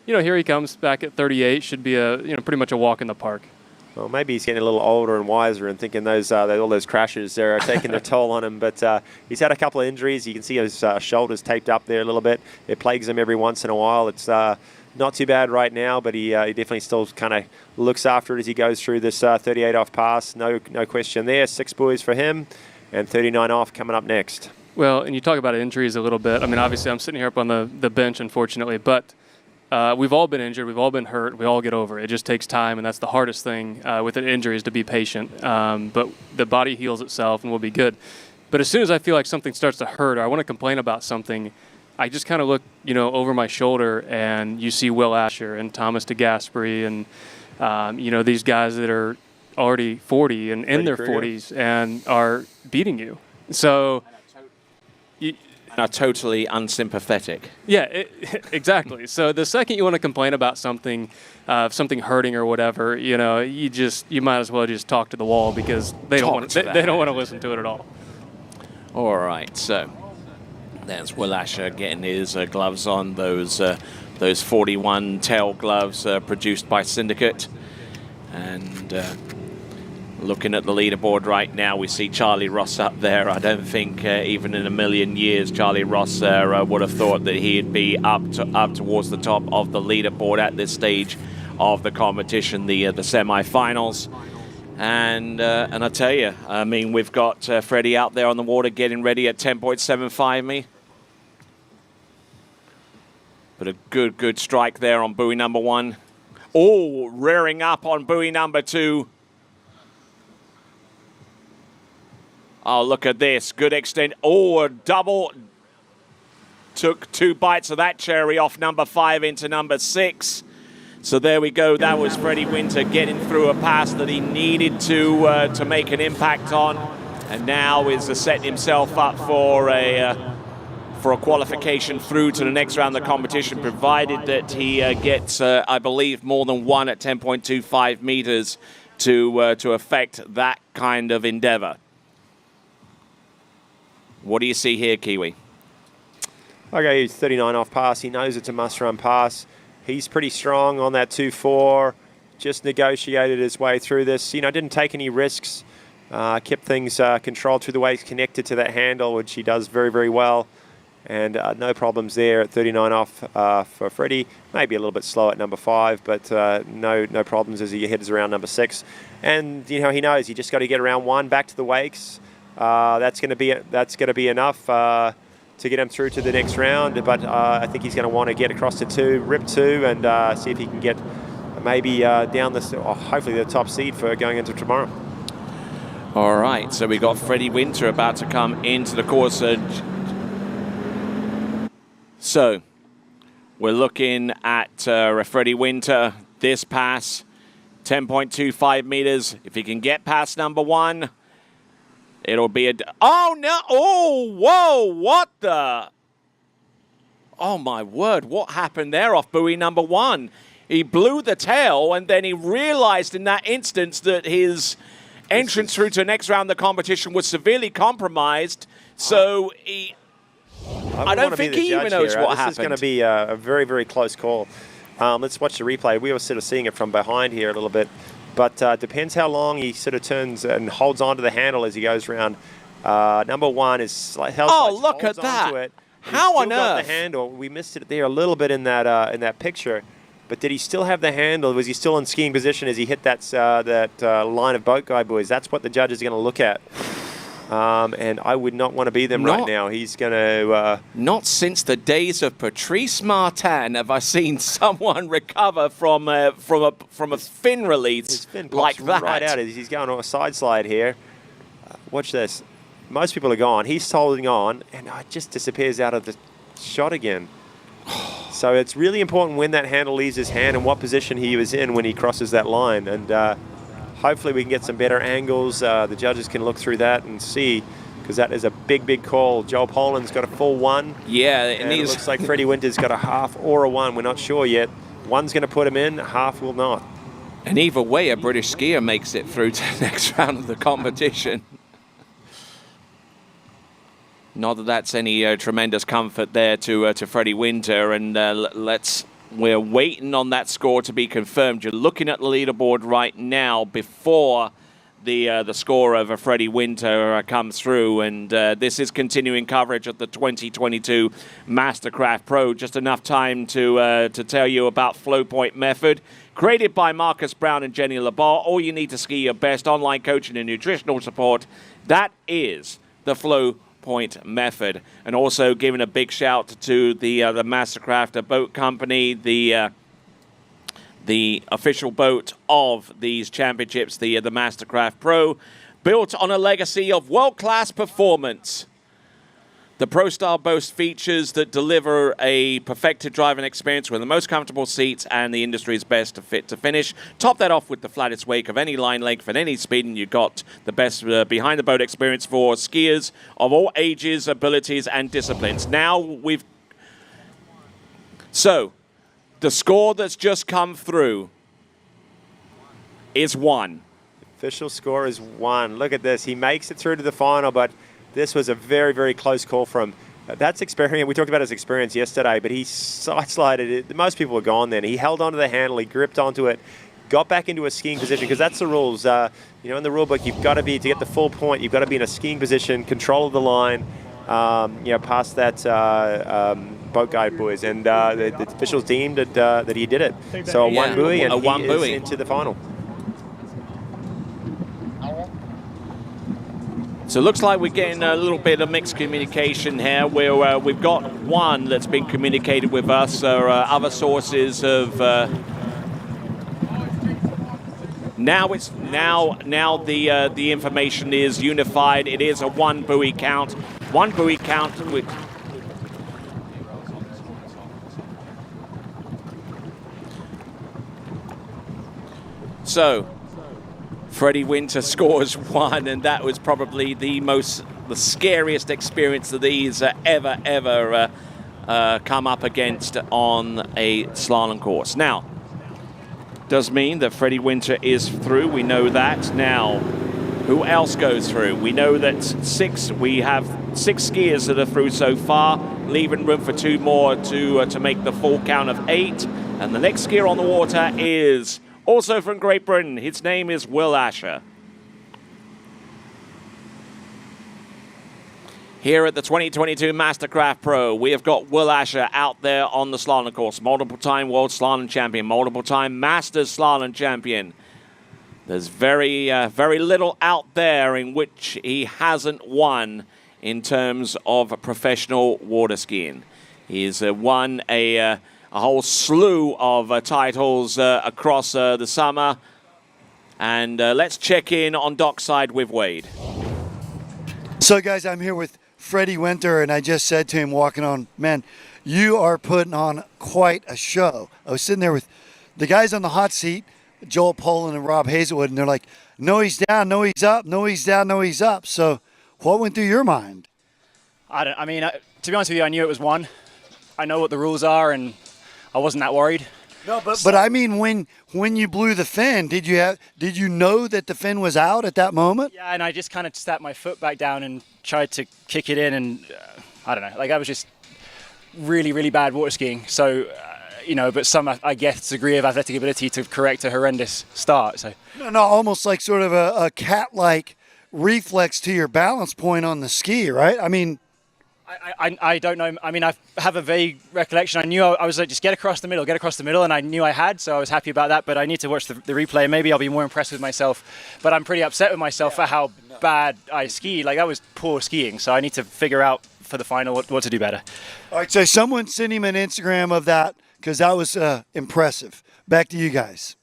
here he comes back at 38. Should be a pretty much a walk in the park. Well, maybe he's getting a little older and wiser and thinking all those crashes are taking their toll on him. But he's had a couple of injuries. You can see his shoulders taped up there a little bit. It plagues him every once in a while. It's not too bad right now, but he definitely still kind of looks after it as he goes through this 38 off pass. No question there. 6 buoys for him, and 39 off coming up next. Well, and you talk about injuries a little bit. I mean, obviously I'm sitting here up on the bench, unfortunately, but we've all been injured. We've all been hurt. We all get over it. It just takes time, and that's the hardest thing with an injury is to be patient. But the body heals itself, and we'll be good. But as soon as I feel like something starts to hurt or I want to complain about something, I just kind of look, over my shoulder, and you see Will Asher and Thomas de Gasperi and, these guys that are already 40 and in their 40s and are beating you. So are totally unsympathetic. Yeah, exactly. So the second you want to complain about something hurting or whatever, you might as well just talk to the wall, because they don't want to listen to it at all. All right, so there's Will Asher getting his gloves on, those 41 tail gloves produced by Syndicate. And looking at the leaderboard right now, we see Charlie Ross up there. I don't think even in a million years Charlie Ross would have thought that he'd be up towards the top of the leaderboard at this stage of the competition, the semi-finals. And I tell you, I mean, we've got Freddie out there on the water getting ready at 10.75 me. But a good strike there on buoy number 1. Oh, rearing up on buoy number 2. Oh, look at this. Good extent. Oh, a double. Took 2 bites of that cherry off number 5 into number 6. So there we go. That was Freddie Winter getting through a pass that he needed to make an impact on. And now is setting himself up for a qualification through to the next round of the competition, provided that he gets, I believe, more than 1 at 10.25 meters to affect that kind of endeavor. What do you see here, Kiwi? Okay, he's 39 off pass. He knows it's a must-run pass. He's pretty strong on that 2-4. Just negotiated his way through this. You know, didn't take any risks. Kept things controlled through the way he's connected to that handle, which he does very, very well. And no problems there at 39 off for Freddie. Maybe a little bit slow at number 5, but no problems as he heads around number 6. And you know, he knows he just got to get around 1 back to the wakes. That's going to be enough to get him through to the next round. But I think he's going to want to get across to 2, rip 2, and see if he can get maybe down this, or hopefully the top seed for going into tomorrow. All right, so we got Freddie Winter about to come into the course. So we're looking at Freddie Winter. This pass, 10.25 meters. If he can get past number 1, it'll be a... Oh, no! Oh, whoa! What the... Oh, my word. What happened there off buoy number 1? He blew the tail, and then he realized in that instance that his entrance through to the next round of the competition was severely compromised. So he... I don't think he even knows what happened. This is going to be a very, very close call. Let's watch the replay. We were sort of seeing it from behind here a little bit. But depends how long he sort of turns and holds on to the handle as he goes around. Number 1 is held. Oh, look at that! How on earth? The handle. We missed it there a little bit in that picture. But did he still have the handle? Was he still in skiing position as he hit that line of boat guide buoys? That's what the judge is going to look at. And I would not want to be them right now. He's going to... Not since the days of Patrice Martin have I seen someone recover from a fin release his fin like that. Right out as he's going on a side slide here. Watch this. Most people are gone. He's holding on, and it just disappears out of the shot again. So it's really important when that handle leaves his hand and what position he was in when he crosses that line. And hopefully we can get some better angles. The judges can look through that and see, because that is a big, big call. Joel Poland's got a full 1. Yeah, and it looks like Freddie Winter's got a half or a 1. We're not sure yet. 1's going to put him in, half will not. And either way, a British skier makes it through to the next round of the competition. Not that that's any tremendous comfort there to Freddie Winter, and we're waiting on that score to be confirmed. You're looking at the leaderboard right now before the score of Freddie Winter comes through, and this is continuing coverage of the 2022 MasterCraft Pro. Just enough time to tell you about Flow Point Method. Created by Marcus Brown and Jenny Labar, all you need to ski your best online coaching and nutritional support. That is the Flow Point Method. And also giving a big shout to the MasterCraft boat company, the official boat of these championships, the MasterCraft Pro, built on a legacy of world-class performance. The Pro Style boasts features that deliver a perfected driving experience with the most comfortable seats and the industry's best fit to finish. Top that off with the flattest wake of any line length at any speed, and you got the best behind-the-boat experience for skiers of all ages, abilities, and disciplines. So, the score that's just come through is 1. Official score is 1. Look at this. He makes it through to the final, but this was a very, very close call from... That's experience. We talked about his experience yesterday, but he side-slided it. Most people were gone then. He held onto the handle. He gripped onto it, got back into a skiing position, because that's the rules. In the rule book, you've got to be, to get the full point, you've got to be in a skiing position, control of the line, past that boat guide buoys. And the officials deemed that he did it. So a 1 buoy, and he is into the final. So it looks like we're getting a little bit of mixed communication here. We've got one that's been communicated with us. Other sources have now the information is unified. It is a one buoy count. One buoy count. So Freddie Winter scores 1, and that was probably the scariest experience that he's ever come up against on a slalom course. Now, does mean that Freddie Winter is through. We know that. Now, who else goes through? We know that we have 6 skiers that are through so far, leaving room for 2 more to make the full count of 8. And the next skier on the water is also from Great Britain. His name is Will Asher. Here at the 2022 MasterCraft Pro, we have got Will Asher out there on the slalom course. Multiple-time World Slalom Champion, multiple-time Masters Slalom Champion. There's very little out there in which he hasn't won in terms of professional water skiing. He's won a whole slew of titles across the summer. And let's check in on dockside with Wade. So, guys, I'm here with Freddie Winter, and I just said to him walking on, man, you are putting on quite a show. I was sitting there with the guys on the hot seat, Joel Poland and Rob Hazelwood, and they're like, no, he's down, no, he's up, no, he's down, no, he's up. So what went through your mind? To be honest with you, I knew it was 1. I know what the rules are, and I wasn't that worried. No, but I mean, when you blew the fin, did you know that the fin was out at that moment? Yeah, and I just kind of stepped my foot back down and tried to kick it in, and I don't know, like I was just really, really bad water skiing. So, but some, I guess, degree of athletic ability to correct a horrendous start. So no, almost like sort of a cat-like reflex to your balance point on the ski, right? I mean, I don't know. I mean, I have a vague recollection. I knew I was like, just get across the middle, and I knew I had, so I was happy about that. But I need to watch the replay, and maybe I'll be more impressed with myself. But I'm pretty upset with myself for how bad I skied. Like, that was poor skiing, so I need to figure out for the final what to do better. All right, so someone sent him an Instagram of that, because that was impressive. Back to you guys.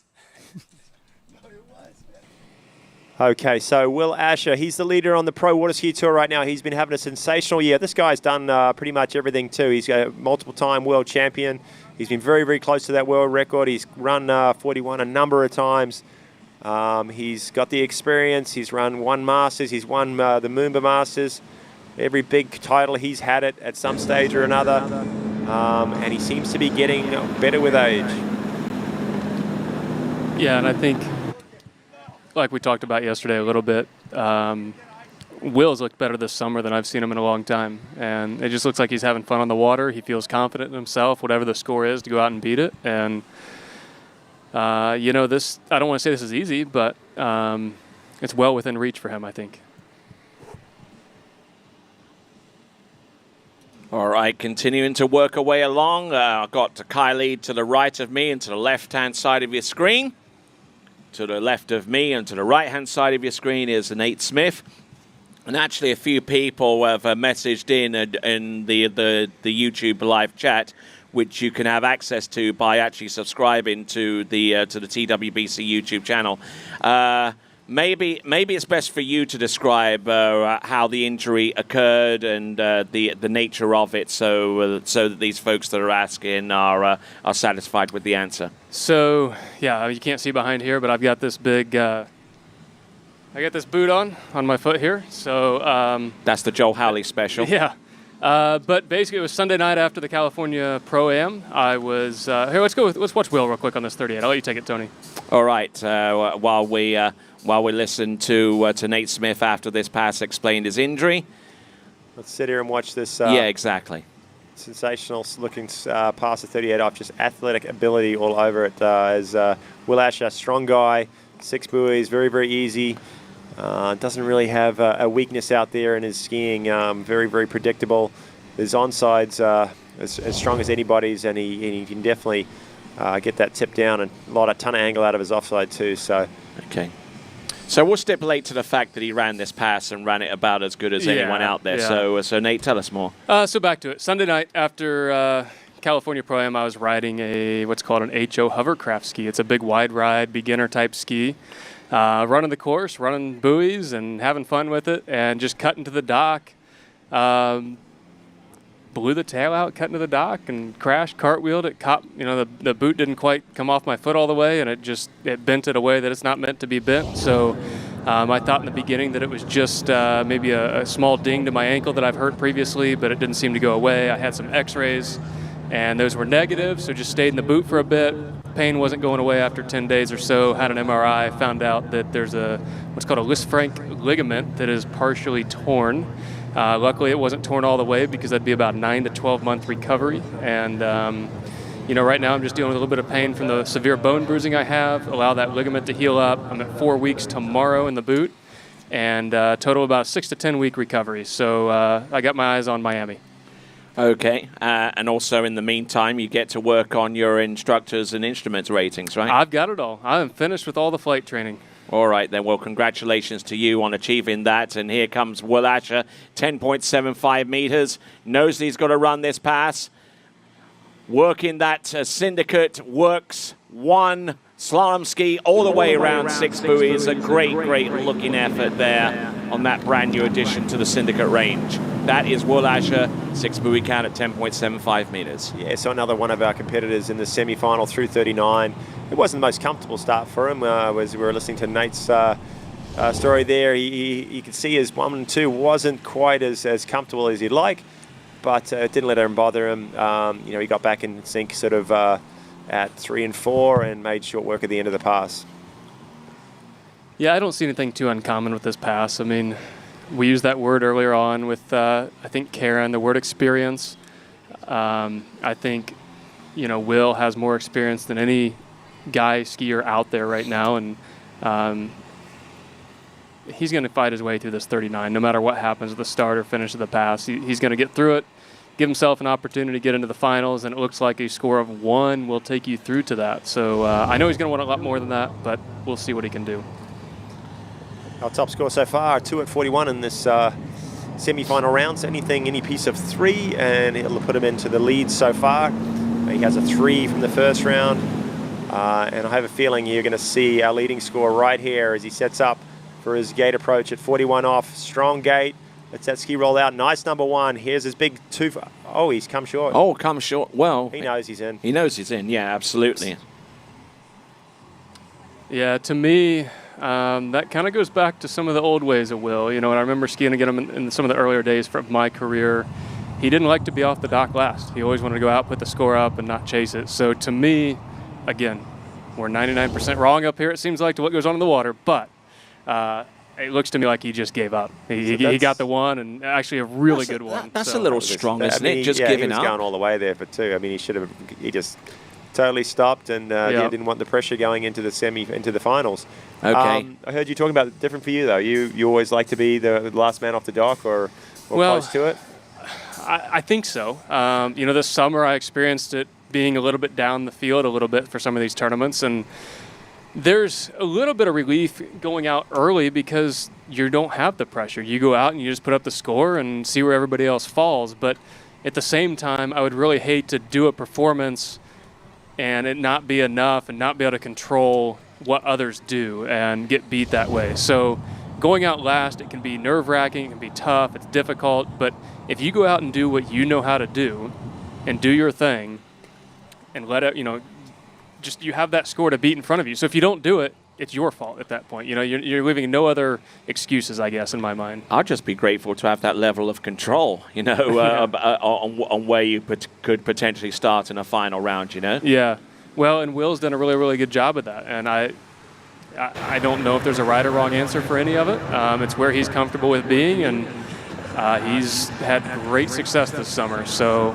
Okay, so Will Asher, he's the leader on the Pro Waterski Tour right now. He's been having a sensational year. This guy's done pretty much everything too. He's a multiple-time world champion. He's been very, very close to that world record. He's run 41 a number of times. He's got the experience. He's run 1 Masters. He's won the Moomba Masters. Every big title, he's had it at some stage or another. And he seems to be getting better with age. Yeah, and I think, like we talked about yesterday a little bit, Will's looked better this summer than I've seen him in a long time. And it just looks like he's having fun on the water. He feels confident in himself, whatever the score is, to go out and beat it. And, I don't want to say this is easy, but it's well within reach for him, I think. All right, continuing to work our way along. I've got Kylie to the right of me and to the left-hand side of your screen. To the left of me and to the right-hand side of your screen is Nate Smith. And actually a few people have messaged in the YouTube live chat, which you can have access to by actually subscribing to the TWBC YouTube channel. Maybe it's best for you to describe how the injury occurred and the nature of it, so that these folks that are asking are satisfied with the answer. So yeah, you can't see behind here, but I've got this big. I got this boot on my foot here. So that's the Joel Howley special. Yeah. But basically, it was Sunday night after the California Pro-Am. I was here. Let's watch Will real quick on this 38. I'll let you take it, Tony. All right. While we listen to Nate Smith after this pass explained his injury. Let's sit here and watch this. Yeah, exactly. Sensational looking pass of 38 off. Just athletic ability all over it. As Will Asher, strong guy, 6 buoys, very, very easy. Doesn't really have a weakness out there in his skiing. Very, very predictable. His onside's as strong as anybody's, and he can definitely get that tip down and a ton of angle out of his offside too. So okay. So we'll stipulate to the fact that he ran this pass and ran it about as good as anyone out there. Yeah. So Nate, tell us more. So back to it. Sunday night after California Pro-Am, I was riding what's called an HO hovercraft ski. It's a big wide ride, beginner type ski. Running the course, running buoys and having fun with it, and just cutting to the dock. Blew the tail out, cut into the dock, and crashed, cartwheeled it. The boot didn't quite come off my foot all the way, and it bent it a way that it's not meant to be bent. So I thought in the beginning that it was just maybe a small ding to my ankle that I've hurt previously, but it didn't seem to go away. I had some x-rays, and those were negative, so just stayed in the boot for a bit. Pain wasn't going away after 10 days or so. Had an MRI, found out that there's what's called a Lisfranc ligament that is partially torn. Luckily, it wasn't torn all the way because that'd be about 9 to 12 month recovery. And, right now I'm just dealing with a little bit of pain from the severe bone bruising I have. Allow that ligament to heal up. I'm at 4 weeks tomorrow in the boot, and total about 6 to 10 week recovery. So I got my eyes on Miami. Okay, and also in the meantime, you get to work on your instructors and instruments ratings, right? I've got it all. I am finished with all the flight training. All right, then. Well, congratulations to you on achieving that. And here comes Will Asher, 10.75 meters. Knows that he's got to run this pass. Working that syndicate works one slalom ski all the way around 6 buoys. A great looking effort there on that brand new addition to the syndicate range. That is Will Asher, 6 buoy count at 10.75 meters. Yeah, so another one of our competitors in the semi-final through 39. It wasn't the most comfortable start for him. As we were listening to Nate's story there, you could see his 1 and 2 wasn't quite as comfortable as he'd like, but it didn't let him bother him. He got back in sync sort of at 3 and 4 and made short work at the end of the pass. Yeah, I don't see anything too uncommon with this pass. I mean, we used that word earlier on with, I think, Karen, the word experience. I think, Will has more experience than any guy skier out there right now, and he's going to fight his way through this 39 no matter what happens at the start or finish of the pass. He's going to get through it, give himself an opportunity to get into the finals, and it looks like a score of 1 will take you through to that. So I know he's going to want a lot more than that, but we'll see what he can do. Our top score so far, 2 at 41 in this semi-final round. So any piece of 3, and it'll put him into the lead so far. He has a 3 from the first round. And I have a feeling you're going to see our leading score right here as he sets up for his gate approach at 41 off. Strong gate. Lets that ski roll out. Nice number 1. Here's his big 2. Oh, he's come short. Oh, come short. Well, he knows he's in. He knows he's in. Yeah, absolutely. Yeah, to me, that kind of goes back to some of the old ways of Will. And I remember skiing against him in some of the earlier days from my career. He didn't like to be off the dock last. He always wanted to go out, put the score up, and not chase it. So to me, again, we're 99% wrong up here, it seems like, to what goes on in the water. But it looks to me like he just gave up. He got the 1, and actually a really good one. That's a little strong, isn't it? Just giving he was up. going all the way there for 2. I mean, he just totally stopped and didn't want the pressure going into the finals. Okay. I heard you talking about different for you though. You always like to be the last man off the dock or close to it. I think so. This summer I experienced it being a little bit down the field a little bit for some of these tournaments, and there's a little bit of relief going out early because you don't have the pressure. You go out and you just put up the score and see where everybody else falls. But at the same time, I would really hate to do a performance and it not be enough and not be able to control what others do and get beat that way. So going out last, it can be nerve-wracking, it can be tough, it's difficult, but if you go out and do what you know how to do and do your thing and let it, just you have that score to beat in front of you. So if you don't do it, it's your fault at that point. You're leaving no other excuses, I guess, in my mind. I'll just be grateful to have that level of control, on where you could potentially start in a final round, Yeah. Well, and Will's done a really, really good job of that. And I don't know if there's a right or wrong answer for any of it. It's where he's comfortable with being, and he's had great success this summer. So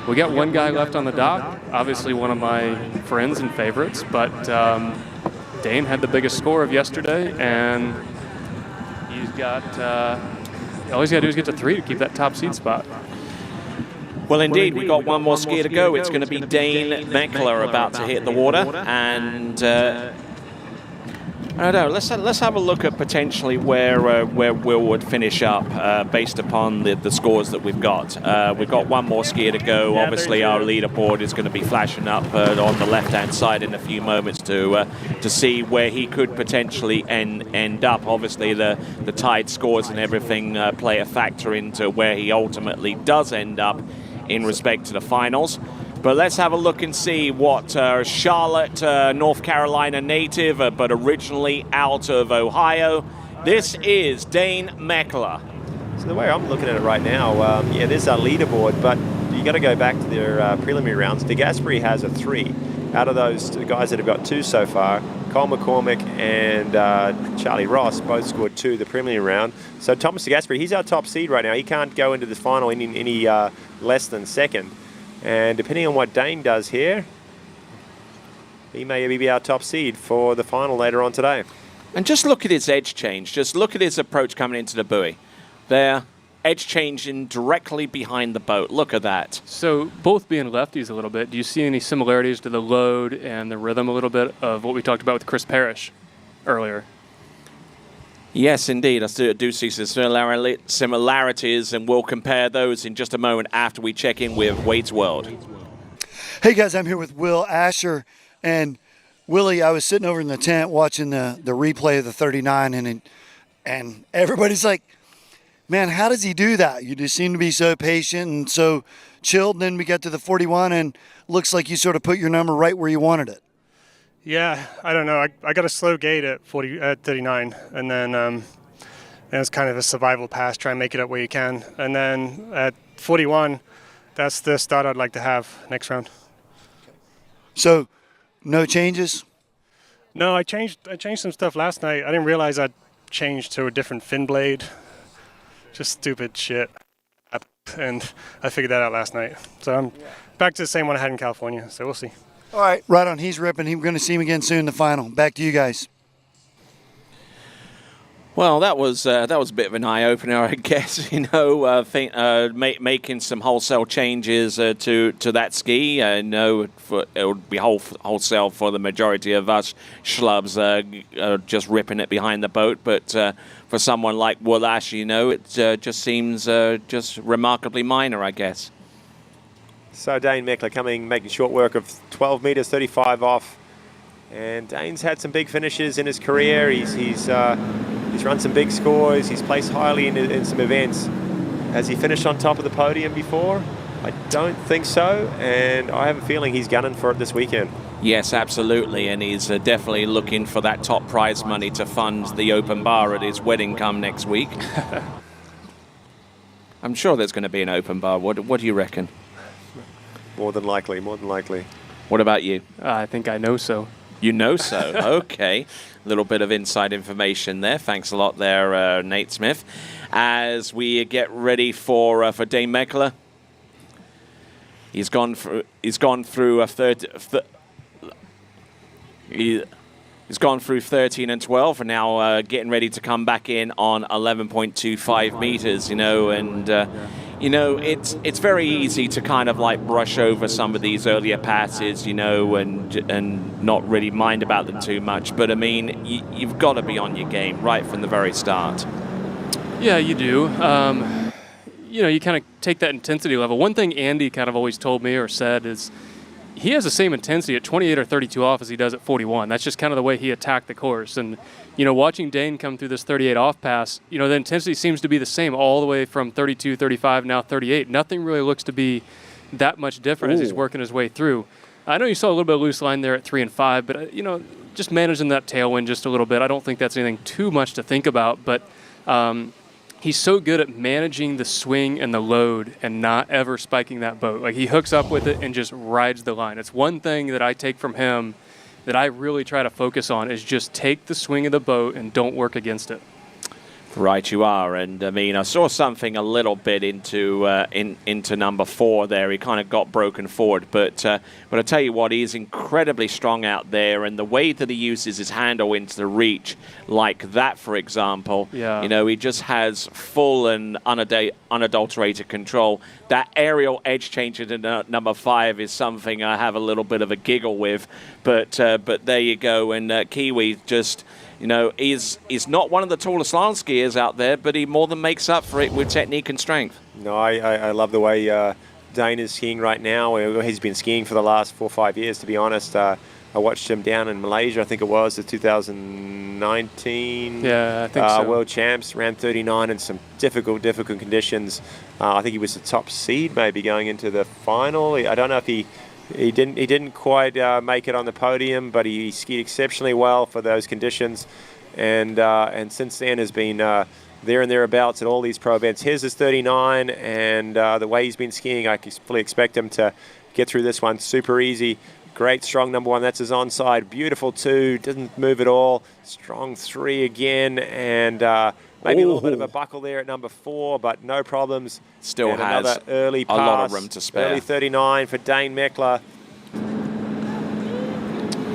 we got one guy left on the dock, obviously one of my friends and favorites, but Dane had the biggest score of yesterday, and he's got all he's got to do is get to 3 to keep that top seed spot. Well, indeed, we've got one more skier to go. It's going to be Dane Meckler about to hit the water, and I don't know. Let's have a look at potentially where Will would finish up based upon the scores that we've got. We've got one more skier to go. Yeah, Obviously, our leaderboard is going to be flashing up on the left-hand side in a few moments to see where he could potentially end up. Obviously, the tied scores and everything play a factor into where he ultimately does end up in respect to the finals. But let's have a look and see what Charlotte, North Carolina native, but originally out of Ohio. This is Dane Meckler. So the way I'm looking at it right now, yeah, there's a leaderboard, but you got to go back to their preliminary rounds. DeGasperi has a 3. Out of those two guys that have got 2 so far, Cole McCormick and Charlie Ross both scored 2 the preliminary round. So Thomas DeGasperi, he's our top seed right now. He can't go into this final any less than second. And depending on what Dane does here, he may be our top seed for the final later on today. And just look at his edge change. Just look at his approach coming into the buoy. There, edge changing directly behind the boat. Look at that. So both being lefties a little bit, do you see any similarities to the load and the rhythm a little bit of what we talked about with Chris Parrish earlier? Yes, indeed. I do see some similarities, and we'll compare those in just a moment after we check in with Wade's World. Hey, guys, I'm here with Will Asher. And, Willie, I was sitting over in the tent watching the replay of the 39, and everybody's like, man, how does he do that? You just seem to be so patient and so chilled. And then we got to the 41, and looks like you sort of put your number right where you wanted it. Yeah, I don't know. I got a slow gate at 39, and then it was kind of a survival pass, try and make it up where you can. And then at 41, that's the start I'd like to have next round. So, no changes? No, I changed some stuff last night. I didn't realize I'd changed to a different fin blade. Just stupid shit. And I figured that out last night. So I'm back to the same one I had in California, so we'll see. All right. Right on. He's ripping. We're going to see him again soon in the final. Back to you guys. Well, that was a bit of an eye-opener, I guess. Making some wholesale changes to that ski. I know it would be wholesale for the majority of us schlubs just ripping it behind the boat. But for someone like Will Ash, it just seems just remarkably minor, I guess. So Dane Meckler making short work of 12 meters, 35 off. And Dane's had some big finishes in his career. He's run some big scores. He's placed highly in some events. Has he finished on top of the podium before? I don't think so. And I have a feeling he's gunning for it this weekend. Yes, absolutely. And he's definitely looking for that top prize money to fund the open bar at his wedding come next week. I'm sure there's going to be an open bar. What do you reckon? More than likely, more than likely. What about you? I think I know so. You know so. Okay. A little bit of inside information there. Thanks a lot there, Nate Smith. As we get ready for Dane Meckler, he's gone through a He's gone through 13 and 12, and now getting ready to come back in on 11.25 meters, it's very easy to kind of like brush over some of these earlier passes, and not really mind about them too much. But I mean, you've got to be on your game right from the very start. Yeah, you do. You kind of take that intensity level. One thing Andy kind of always told me or said is he has the same intensity at 28 or 32 off as he does at 41. That's just kind of the way he attacked the course. And, watching Dane come through this 38 off pass, the intensity seems to be the same all the way from 32, 35, now 38. Nothing really looks to be that much different as he's working his way through. I know you saw a little bit of loose line there at 3 and 5, but, just managing that tailwind just a little bit. I don't think that's anything too much to think about, but he's so good at managing the swing and the load and not ever spiking that boat. Like, he hooks up with it and just rides the line. It's one thing that I take from him that I really try to focus on is just take the swing of the boat and don't work against it. Right, you are. And I mean, I saw something a little bit into number 4 there. He kind of got broken forward, but I tell you what, he's incredibly strong out there, and the way that he uses his handle into the reach, like that, for example, he just has full and unadulterated control. That aerial edge change into number 5 is something I have a little bit of a giggle with, but there you go. And Kiwi just You know, he's not one of the tallest slalom skiers out there, but he more than makes up for it with technique and strength. No, I love the way Dane is skiing right now. He's been skiing for the last 4 or 5 years, to be honest. I watched him down in Malaysia, I think it was, the 2019 I think so. World Champs, ran 39 in some difficult conditions. I think he was the top seed maybe going into the final. I don't know if he didn't quite make it on the podium, but he skied exceptionally well for those conditions, and since then has been there and thereabouts at all these pro events. His is 39, and the way he's been skiing, I fully expect him to get through this one super easy. Great strong number 1, that's his onside. Beautiful 2, didn't move at all. Strong 3 again, and maybe a little bit of a buckle there at number 4, but no problems. Still and has another early pass, a lot of room to spare. Early 39 for Dane Meckler.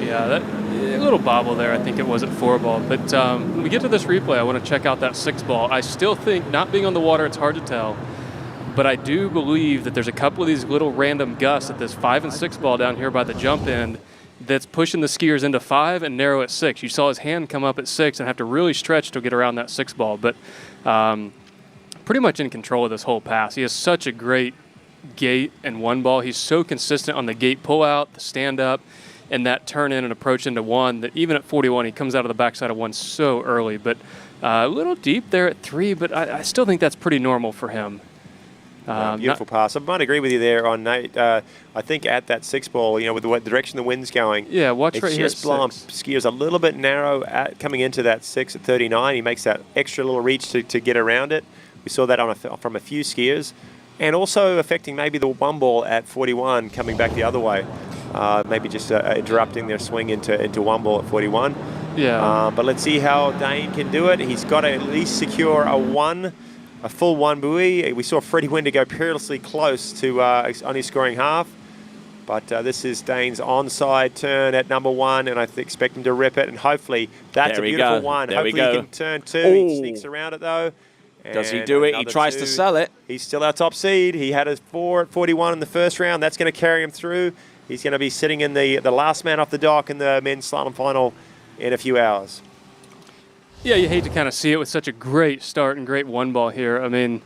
Yeah, that a little bobble there, I think it was at 4-ball. But when we get to this replay, I want to check out that 6-ball. I still think, not being on the water, it's hard to tell. But I do believe that there's a couple of these little random gusts at this 5 and 6 ball down here by the jump end that's pushing the skiers into 5 and narrow at 6. You saw his hand come up at 6 and have to really stretch to get around that 6 ball. But pretty much in control of this whole pass. He has such a great gate and 1 ball. He's so consistent on the gate pull out, the stand up, and that turn in and approach into 1 that even at 41, he comes out of the backside of 1 so early. But a little deep there at 3, but I still think that's pretty normal for him. Beautiful pass. I might agree with you there on Nate. I think at that 6 ball, with the direction the wind's going, watch right here. It's just blowing skiers a little bit narrow coming into that 6 at 39. He makes that extra little reach to get around it. We saw that from a few skiers, and also affecting maybe the 1 ball at 41 coming back the other way. Maybe just interrupting their swing into 1 ball at 41. Yeah. But let's see how Dane can do it. He's got to at least secure a full 1 buoy. We saw Freddie Winder go perilously close to only scoring half. But this is Dane's onside turn at number 1, and I expect him to rip it. And hopefully that's a beautiful one. There hopefully he can turn 2. He sneaks around it though. Does he do it? He tries to sell it. He's still our top seed. He had a 4 at 41 in the first round. That's going to carry him through. He's going to be sitting in the last man off the dock in the men's slalom final in a few hours. Yeah, you hate to kind of see it with such a great start and great 1 ball here. I mean,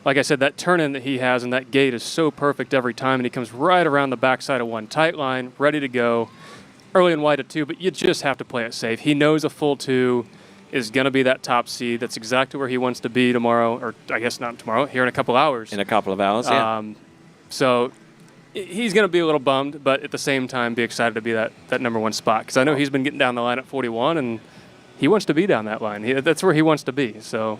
like I said, that turn-in that he has and that gate is so perfect every time, and he comes right around the backside of 1. Tight line, ready to go. Early and wide at 2, but you just have to play it safe. He knows a full 2 is going to be that top seed. That's exactly where he wants to be tomorrow, or I guess not tomorrow, here in a couple hours. In a couple of hours, yeah. So he's going to be a little bummed, but at the same time be excited to be that number 1 spot, because I know he's been getting down the line at 41, and he wants to be down that line. That's where he wants to be. So.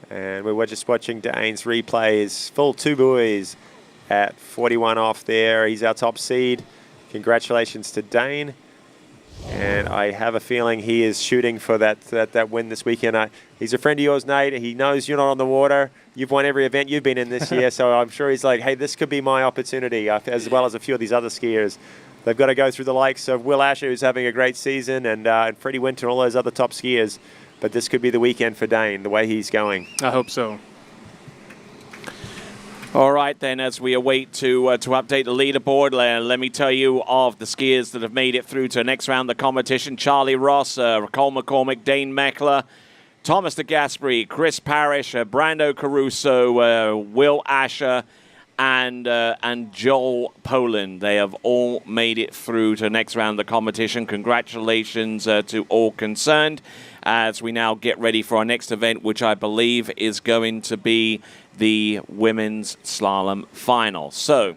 And we were just watching Dane's replays. Full 2 buoys at 41 off there. He's our top seed. Congratulations to Dane. And I have a feeling he is shooting for that win this weekend. He's a friend of yours, Nate. He knows you're not on the water. You've won every event you've been in this year, so I'm sure he's like, hey, this could be my opportunity, as well as a few of these other skiers. They've got to go through the likes of Will Asher, who's having a great season, and Freddie Winter and all those other top skiers. But this could be the weekend for Dane, the way he's going. I hope so. All right, then, as we await to update the leaderboard, let me tell you of the skiers that have made it through to the next round of the competition. Charlie Ross, Cole McCormick, Dane Meckler, Thomas de Gasperi, Chris Parrish, Brando Caruso, Will Asher, and Joel Poland. They have all made it through to the next round of the competition. Congratulations to all concerned as we now get ready for our next event, which I believe is going to be the women's slalom final. So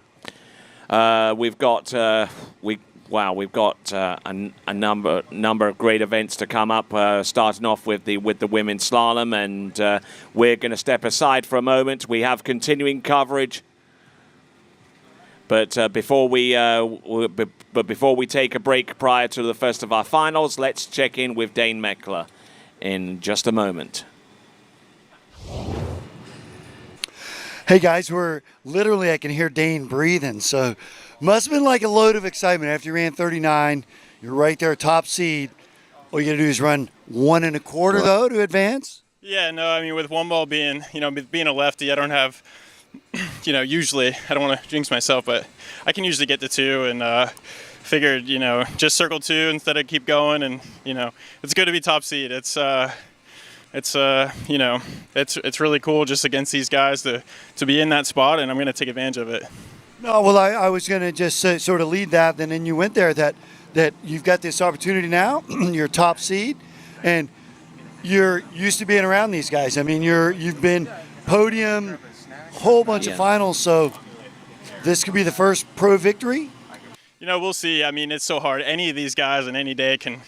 we've got a number of great events to come up. Starting off with the women's slalom, and we're going to step aside for a moment. We have continuing coverage. But before we take a break prior to the first of our finals, let's check in with Dane Meckler in just a moment. Hey guys, I can hear Dane breathing, so must have been like a load of excitement after you ran 39. You're right there, top seed. All you gotta do is run 1 1/4 though to advance. Yeah, no, I mean with 1 ball being a lefty, I don't have usually, I don't want to jinx myself, but I can usually get to 2 and figured, just circle 2 instead of keep going. And, it's good to be top seed. It's really cool just against these guys to be in that spot, and I'm going to take advantage of it. No, well, I was going to just sort of lead that, and then you went there that you've got this opportunity now, you're top seed, and you're used to being around these guys. I mean, you've been podium, whole bunch of finals, so this could be the first pro victory? We'll see. I mean, it's so hard. Any of these guys on any day can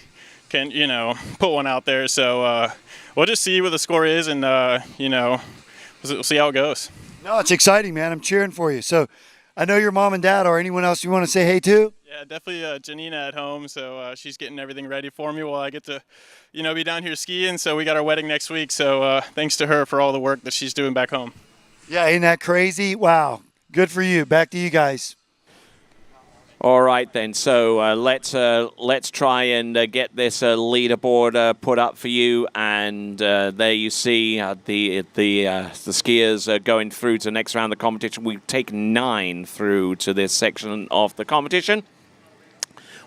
put one out there, so we'll just see what the score is, and, we'll see how it goes. No, it's exciting, man. I'm cheering for you. So I know your mom and dad, or anyone else you want to say hey to? Yeah, definitely Janina at home, so she's getting everything ready for me while I get to, be down here skiing. So we got our wedding next week, so thanks to her for all the work that she's doing back home. Yeah, ain't that crazy? Wow, good for you. Back to you guys. All right then, so let's try and get this leaderboard put up for you, and there you see the skiers going through to the next round of the competition. We've taken 9 through to this section of the competition.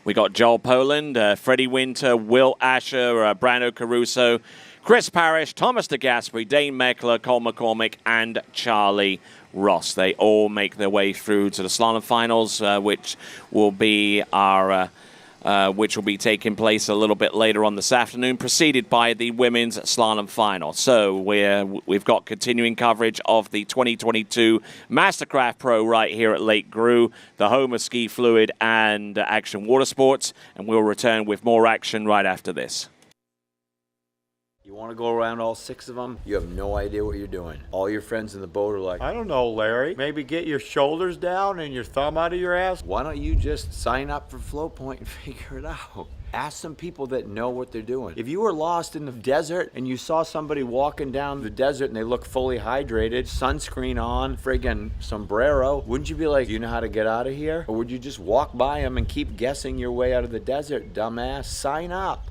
We got Joel Poland, Freddie Winter, Will Asher, Brando Caruso, Chris Parrish, Thomas DeGasperi, Dane Meckler, Cole McCormick, and Charlie Ross. They all make their way through to the slalom finals, which will be taking place a little bit later on this afternoon, preceded by the women's slalom final. So we've got continuing coverage of the 2022 MasterCraft Pro right here at Lake Gru, the home of Ski Fluid and Action Watersports, and we'll return with more action right after this. You want to go around all 6 of them? You have no idea what you're doing. All your friends in the boat are like, I don't know, Larry. Maybe get your shoulders down and your thumb out of your ass? Why don't you just sign up for Flow Point and figure it out? Ask some people that know what they're doing. If you were lost in the desert and you saw somebody walking down the desert and they look fully hydrated, sunscreen on, friggin' sombrero, wouldn't you be like, do you know how to get out of here? Or would you just walk by them and keep guessing your way out of the desert, dumbass? Sign up.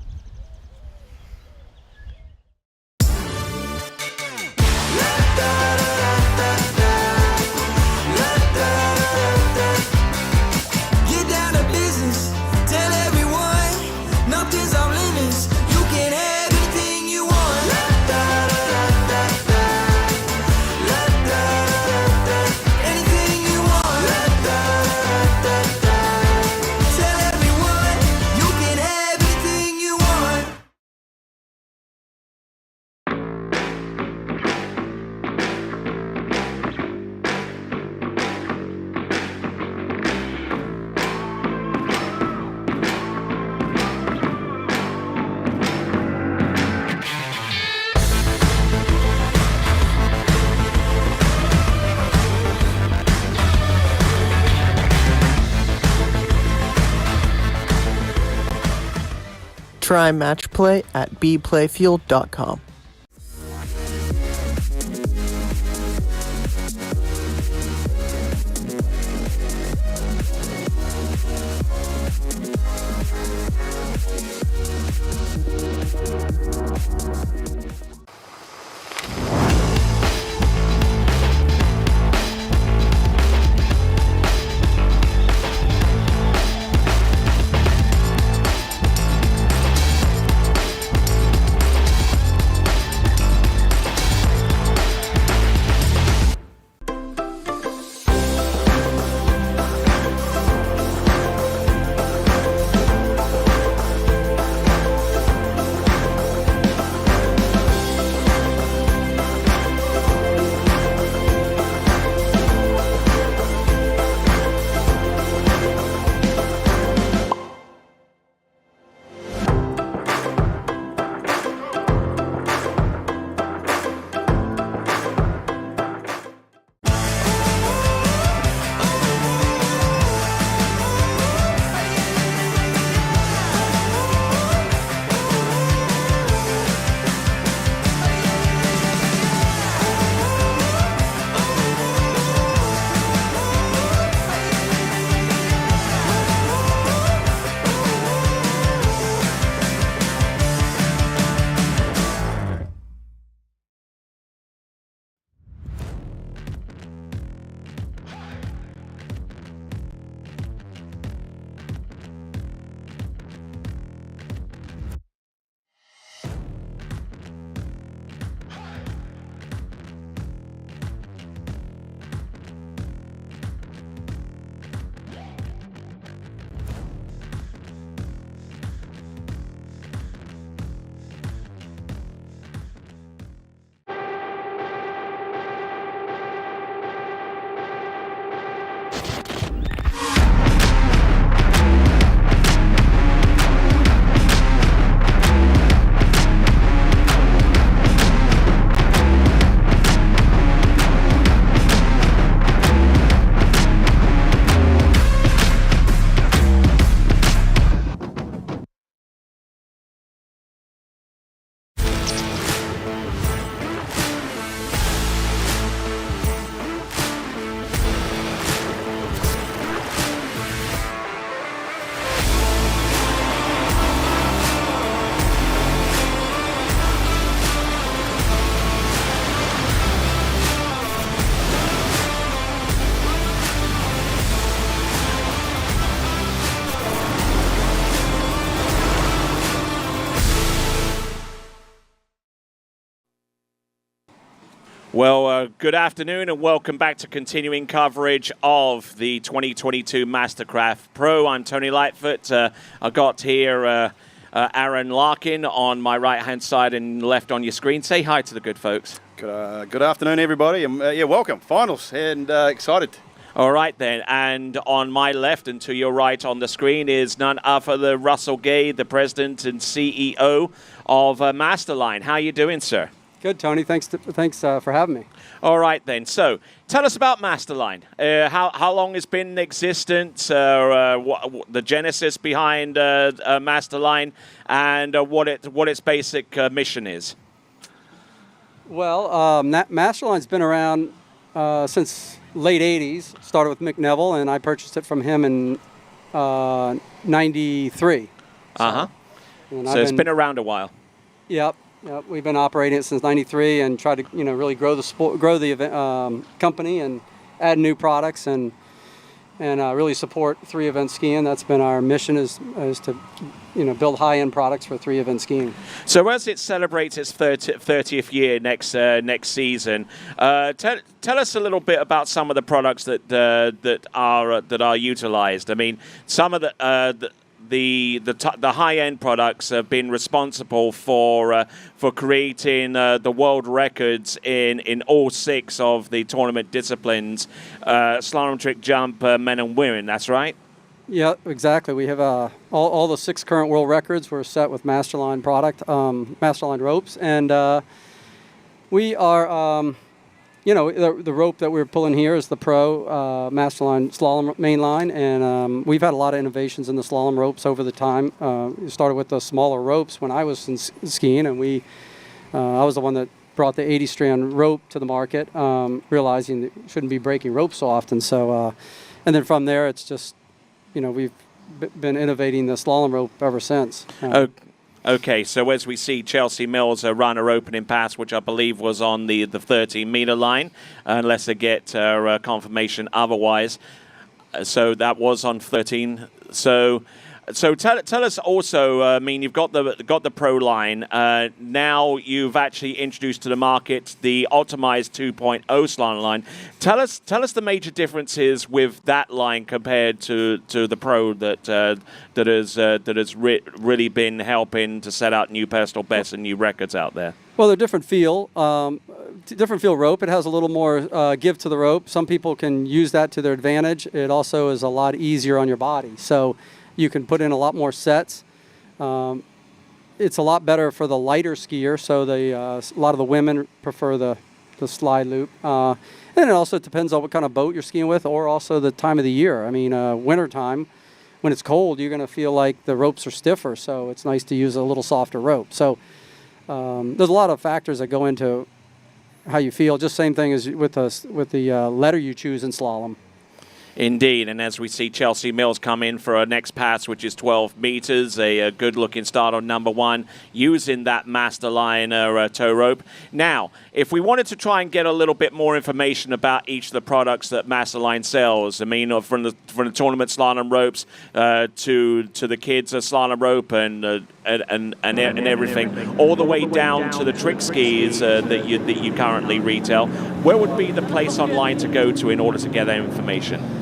Try Match Play at bplayfield.com. Well, good afternoon and welcome back to continuing coverage of the 2022 MasterCraft Pro. I'm Tony Lightfoot. I got here Aaron Larkin on my right-hand side and left on your screen. Say hi to the good folks. Good afternoon, everybody. Yeah, welcome. Finals and excited. All right, then. And on my left and to your right on the screen is none other than Russell Gay, the president and CEO of Masterline. How are you doing, sir? Good, Tony. Thanks for having me. All right, then. So tell us about Masterline. How long it's been in existence, the genesis behind Masterline, and what its basic mission is. Well, Masterline's been around since late 80s. Started with Mick Neville, and I purchased it from him in 93. So it's been around a while. Yep. We've been operating it since '93 and tried to, really grow the sport, grow the event, company, and add new products and really support three-event skiing. That's been our mission is to, build high-end products for three-event skiing. So as it celebrates its 30th year next season, tell us a little bit about some of the products that are utilized. I mean, some of the high-end products have been responsible for creating the world records in all 6 of the tournament disciplines, slalom, trick, jump, men and women. That's right. Yeah, exactly. We have all the 6 current world records were set with Masterline product, Masterline ropes, and we are. The rope that we're pulling here is the Pro Masterline Slalom mainline, and we've had a lot of innovations in the slalom ropes over the time. It started with the smaller ropes when I was skiing, and I was the one that brought the 80-strand rope to the market, realizing that you shouldn't be breaking ropes so often. So, and then from there, it's just, we've been innovating the slalom rope ever since. Okay, so as we see Chelsea Mills run her opening pass, which I believe was on the 13-meter line, unless they get confirmation otherwise. So that was on 13. So tell us also. I mean, you've got the Pro line. Now you've actually introduced to the market the optimized 2.0 slalom line. Tell us the major differences with that line compared to the Pro that has really been helping to set out new personal bests and new records out there. Well, they're different feel rope. It has a little more give to the rope. Some people can use that to their advantage. It also is a lot easier on your body. So you can put in a lot more sets. It's a lot better for the lighter skier, so a lot of the women prefer the slide loop. And it also depends on what kind of boat you're skiing with, or also the time of the year. I mean, winter time, when it's cold, you're going to feel like the ropes are stiffer, so it's nice to use a little softer rope. So there's a lot of factors that go into how you feel. Just same thing as with the letter you choose in slalom. Indeed, and as we see Chelsea Mills come in for our next pass, which is 12 meters, a good-looking start on number 1, using that Masterline tow rope. Now, if we wanted to try and get a little bit more information about each of the products that Masterline sells, I mean, from the tournament slalom ropes to the kids' slalom rope and everything, all the way down to the trick skis that you currently retail, where would be the place online to go to in order to get that information?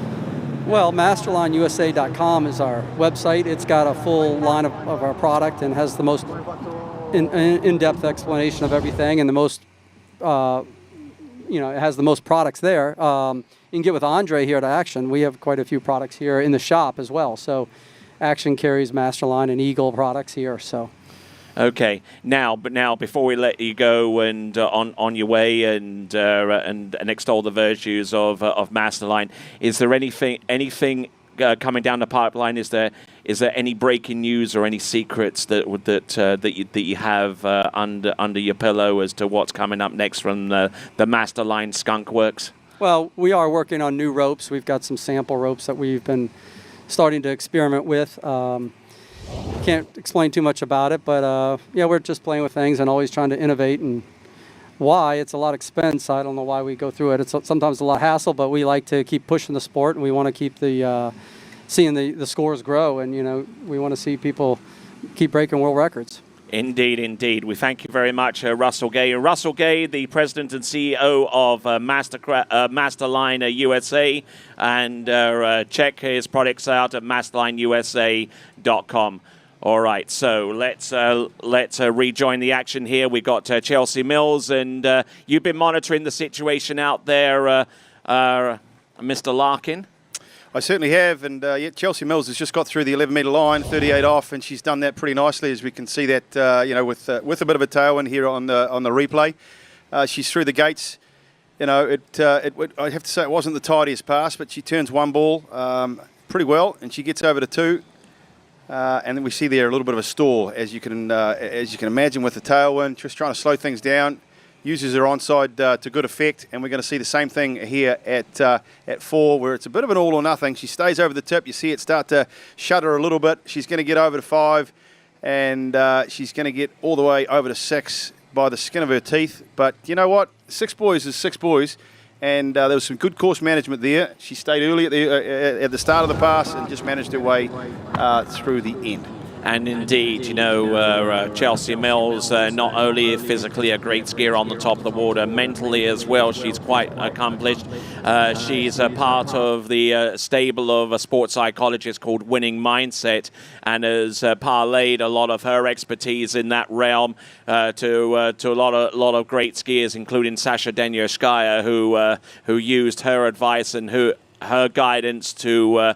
Well, MasterlineUSA.com is our website. It's got a full line of our product and has the most in-depth explanation of everything, and the most, it has the most products there. You can get with Andre here at Action. We have quite a few products here in the shop as well. So Action carries Masterline and Eagle products here. So. Okay. Now, before we let you go and on your way and extol the virtues of Masterline, is there anything coming down the pipeline? Is there any breaking news or any secrets that you have under your pillow as to what's coming up next from the Masterline Skunk Works? Well, we are working on new ropes. We've got some sample ropes that we've been starting to experiment with. Can't explain too much about it, but we're just playing with things and always trying to innovate. And why? It's a lot of expense. I don't know why we go through it. It's sometimes a lot of hassle, but we like to keep pushing the sport, and we want to keep seeing the scores grow, and we want to see people keep breaking world records. Indeed, indeed. We thank you very much, Russell Gay. Russell Gay, the president and CEO of Masterline USA, and check his products out at masterlineusa.com. All right, so let's rejoin the action here. We got Chelsea Mills, and you've been monitoring the situation out there, Mr. Larkin. I certainly have, and Chelsea Mills has just got through the 11-metre line, 38 off, and she's done that pretty nicely, as we can see that, with a bit of a tailwind here on the replay. She's through the gates. I have to say it wasn't the tidiest pass, but she turns one ball pretty well, and she gets over to two, and then we see there a little bit of a stall, as you can imagine with the tailwind, just trying to slow things down. Uses her onside to good effect, and we're going to see the same thing here at 4, where it's a bit of an all or nothing. She stays over the tip. You see it start to shudder a little bit. She's going to get over to 5, and she's going to get all the way over to 6 by the skin of her teeth. But you know what? 6 boys is 6 boys, and there was some good course management there. She stayed early at the start of the pass and just managed her way through the end. And indeed, Chelsea Mills, not only physically a great skier on the top of the water, mentally as well, she's quite accomplished. She's a part of the stable of a sports psychologist called Winning Mindset, and has parlayed a lot of her expertise in that realm to a lot of great skiers, including Sasha Denyoskaya, who used her advice and her guidance to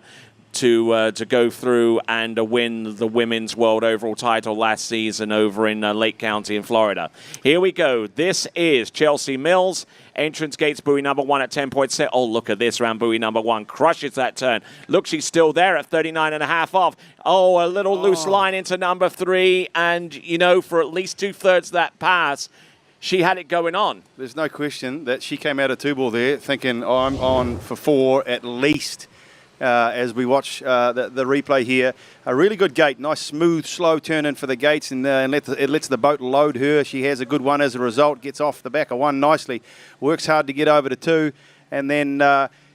go through and win the women's world overall title last season over in Lake County in Florida. Here we go. This is Chelsea Mills. Entrance gates, buoy number 1 at 10.6. Oh, look at this round. Buoy number 1 crushes that turn. Look, she's still there at 39.5 off. Oh, a little loose line into number 3. And, for at least 2/3 of that pass, she had it going on. There's no question that she came out of 2 ball there thinking, I'm on for 4 at least. As we watch the replay here. A really good gate, nice smooth slow turn in for the gates, and it lets the boat load her. She has a good one as a result, gets off the back of 1 nicely, works hard to get over to 2, and then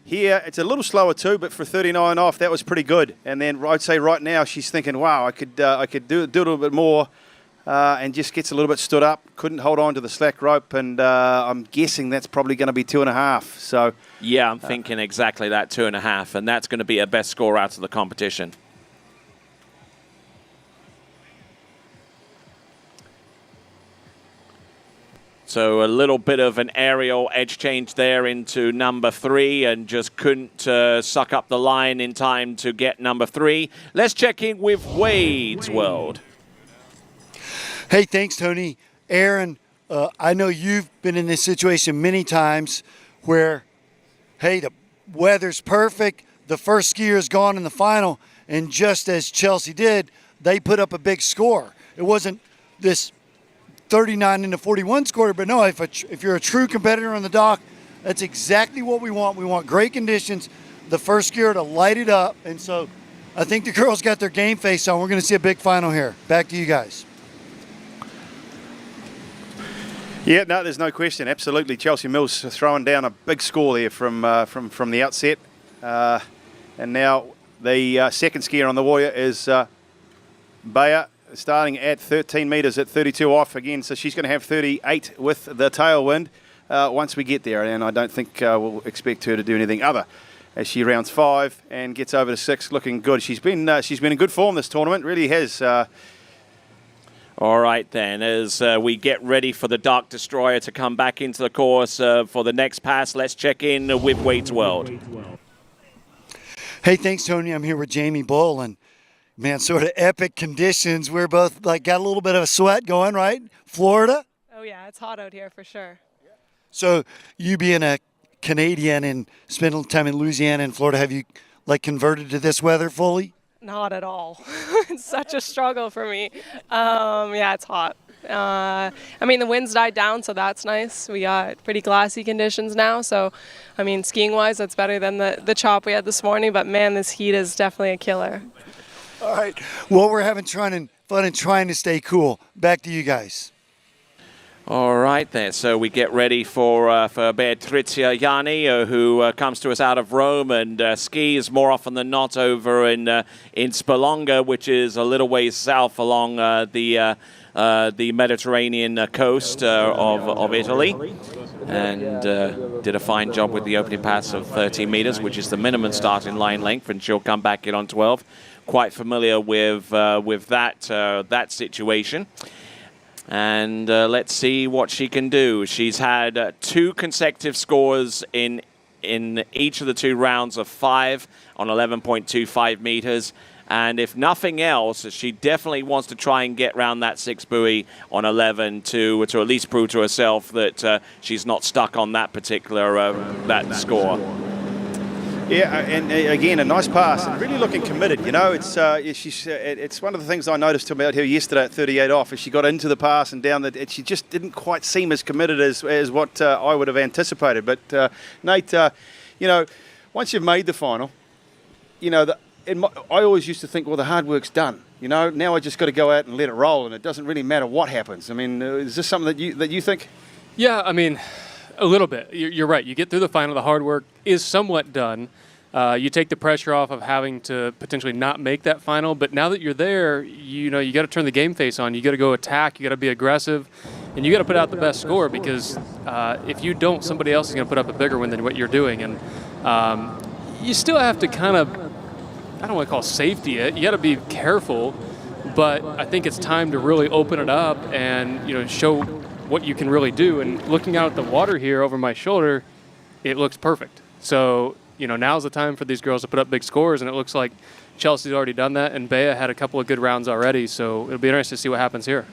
here it's a little slower too, but for 39 off that was pretty good. And then I'd say right now she's thinking, wow, I could do a little bit more, and just gets a little bit stood up, couldn't hold on to the slack rope, and I'm guessing that's probably going to be 2.5. So yeah, I'm thinking exactly that, 2.5, and that's going to be her best score out of the competition. So a little bit of an aerial edge change there into number 3, and just couldn't suck up the line in time to get number 3. Let's check in with Wade's World. Hey, thanks, Tony. Aaron, I know you've been in this situation many times where, hey, the weather's perfect, the first skier is gone in the final, and just as Chelsea did, they put up a big score. It wasn't this 39-41 score, but no, if you're a true competitor on the dock, that's exactly what we want. We want great conditions, the first skier to light it up, and so I think the girls got their game face on. We're going to see a big final here. Back to you guys. Yeah, no, there's no question. Absolutely, Chelsea Mills throwing down a big score there from the outset, and now the second skier on the Warrior is Bayer, starting at 13 metres at 32 off again. So she's going to have 38 with the tailwind once we get there, and I don't think we'll expect her to do anything other as she rounds 5 and gets over to 6, looking good. She's been in good form this tournament, really has. All right, then, as we get ready for the Dark Destroyer to come back into the course for the next pass, let's check in with Wade's World. Hey, thanks, Tony. I'm here with Jamie Bull, and, man, sort of epic conditions. We're both, got a little bit of a sweat going, right? Florida? Oh, yeah, it's hot out here for sure. So you being a Canadian and spending time in Louisiana and Florida, have you, converted to this weather fully? Not at all. It's such a struggle for me. Yeah, it's hot. The wind's died down, so that's nice. We got pretty glassy conditions now. So, skiing-wise, that's better than the chop we had this morning. But, man, this heat is definitely a killer. All right. Well, we're having fun and trying to stay cool. Back to you guys. All right then, so we get ready for Beatricia Yanni, who comes to us out of Rome and skis more often than not over in Spelonga, which is a little ways south along the Mediterranean coast of Italy, and did a fine job with the opening pass of 13 meters, which is the minimum starting line length, and she'll come back in on 12. Quite familiar with that situation. And let's see what she can do. She's had 2 consecutive scores in each of the 2 rounds of 5 on 11.25 meters. And if nothing else, she definitely wants to try and get around that 6 buoy on 11 to at least prove to herself that she's not stuck on that particular that score. Yeah, and again, a nice pass, and really looking committed. You know, it's one of the things I noticed about her yesterday at 38 off, as she got into the pass and down she just didn't quite seem as committed as what I would have anticipated. But Nate, you know, once you've made the final, you know, I always used to think, well, the hard work's done. You know, now I just got to go out and let it roll, and it doesn't really matter what happens. I mean, is this something that you think? Yeah, I mean, a little bit. You're right. You get through the final, the hard work is somewhat done. You take the pressure off of having to potentially not make that final, but now that you're there, you know, you got to turn the game face on. You got to go attack. You got to be aggressive, and you got to put out the best score, because if you don't, somebody else is going to put up a bigger one than what you're doing. And you still have to kind of, I don't want to call safety it. You got to be careful, but I think it's time to really open it up and, you know, show what you can really do. And looking out at the water here over my shoulder, it looks perfect. So, you know, now's the time for these girls to put up big scores, and it looks like Chelsea's already done that, and Bea had a couple of good rounds already, so it'll be interesting to see what happens here.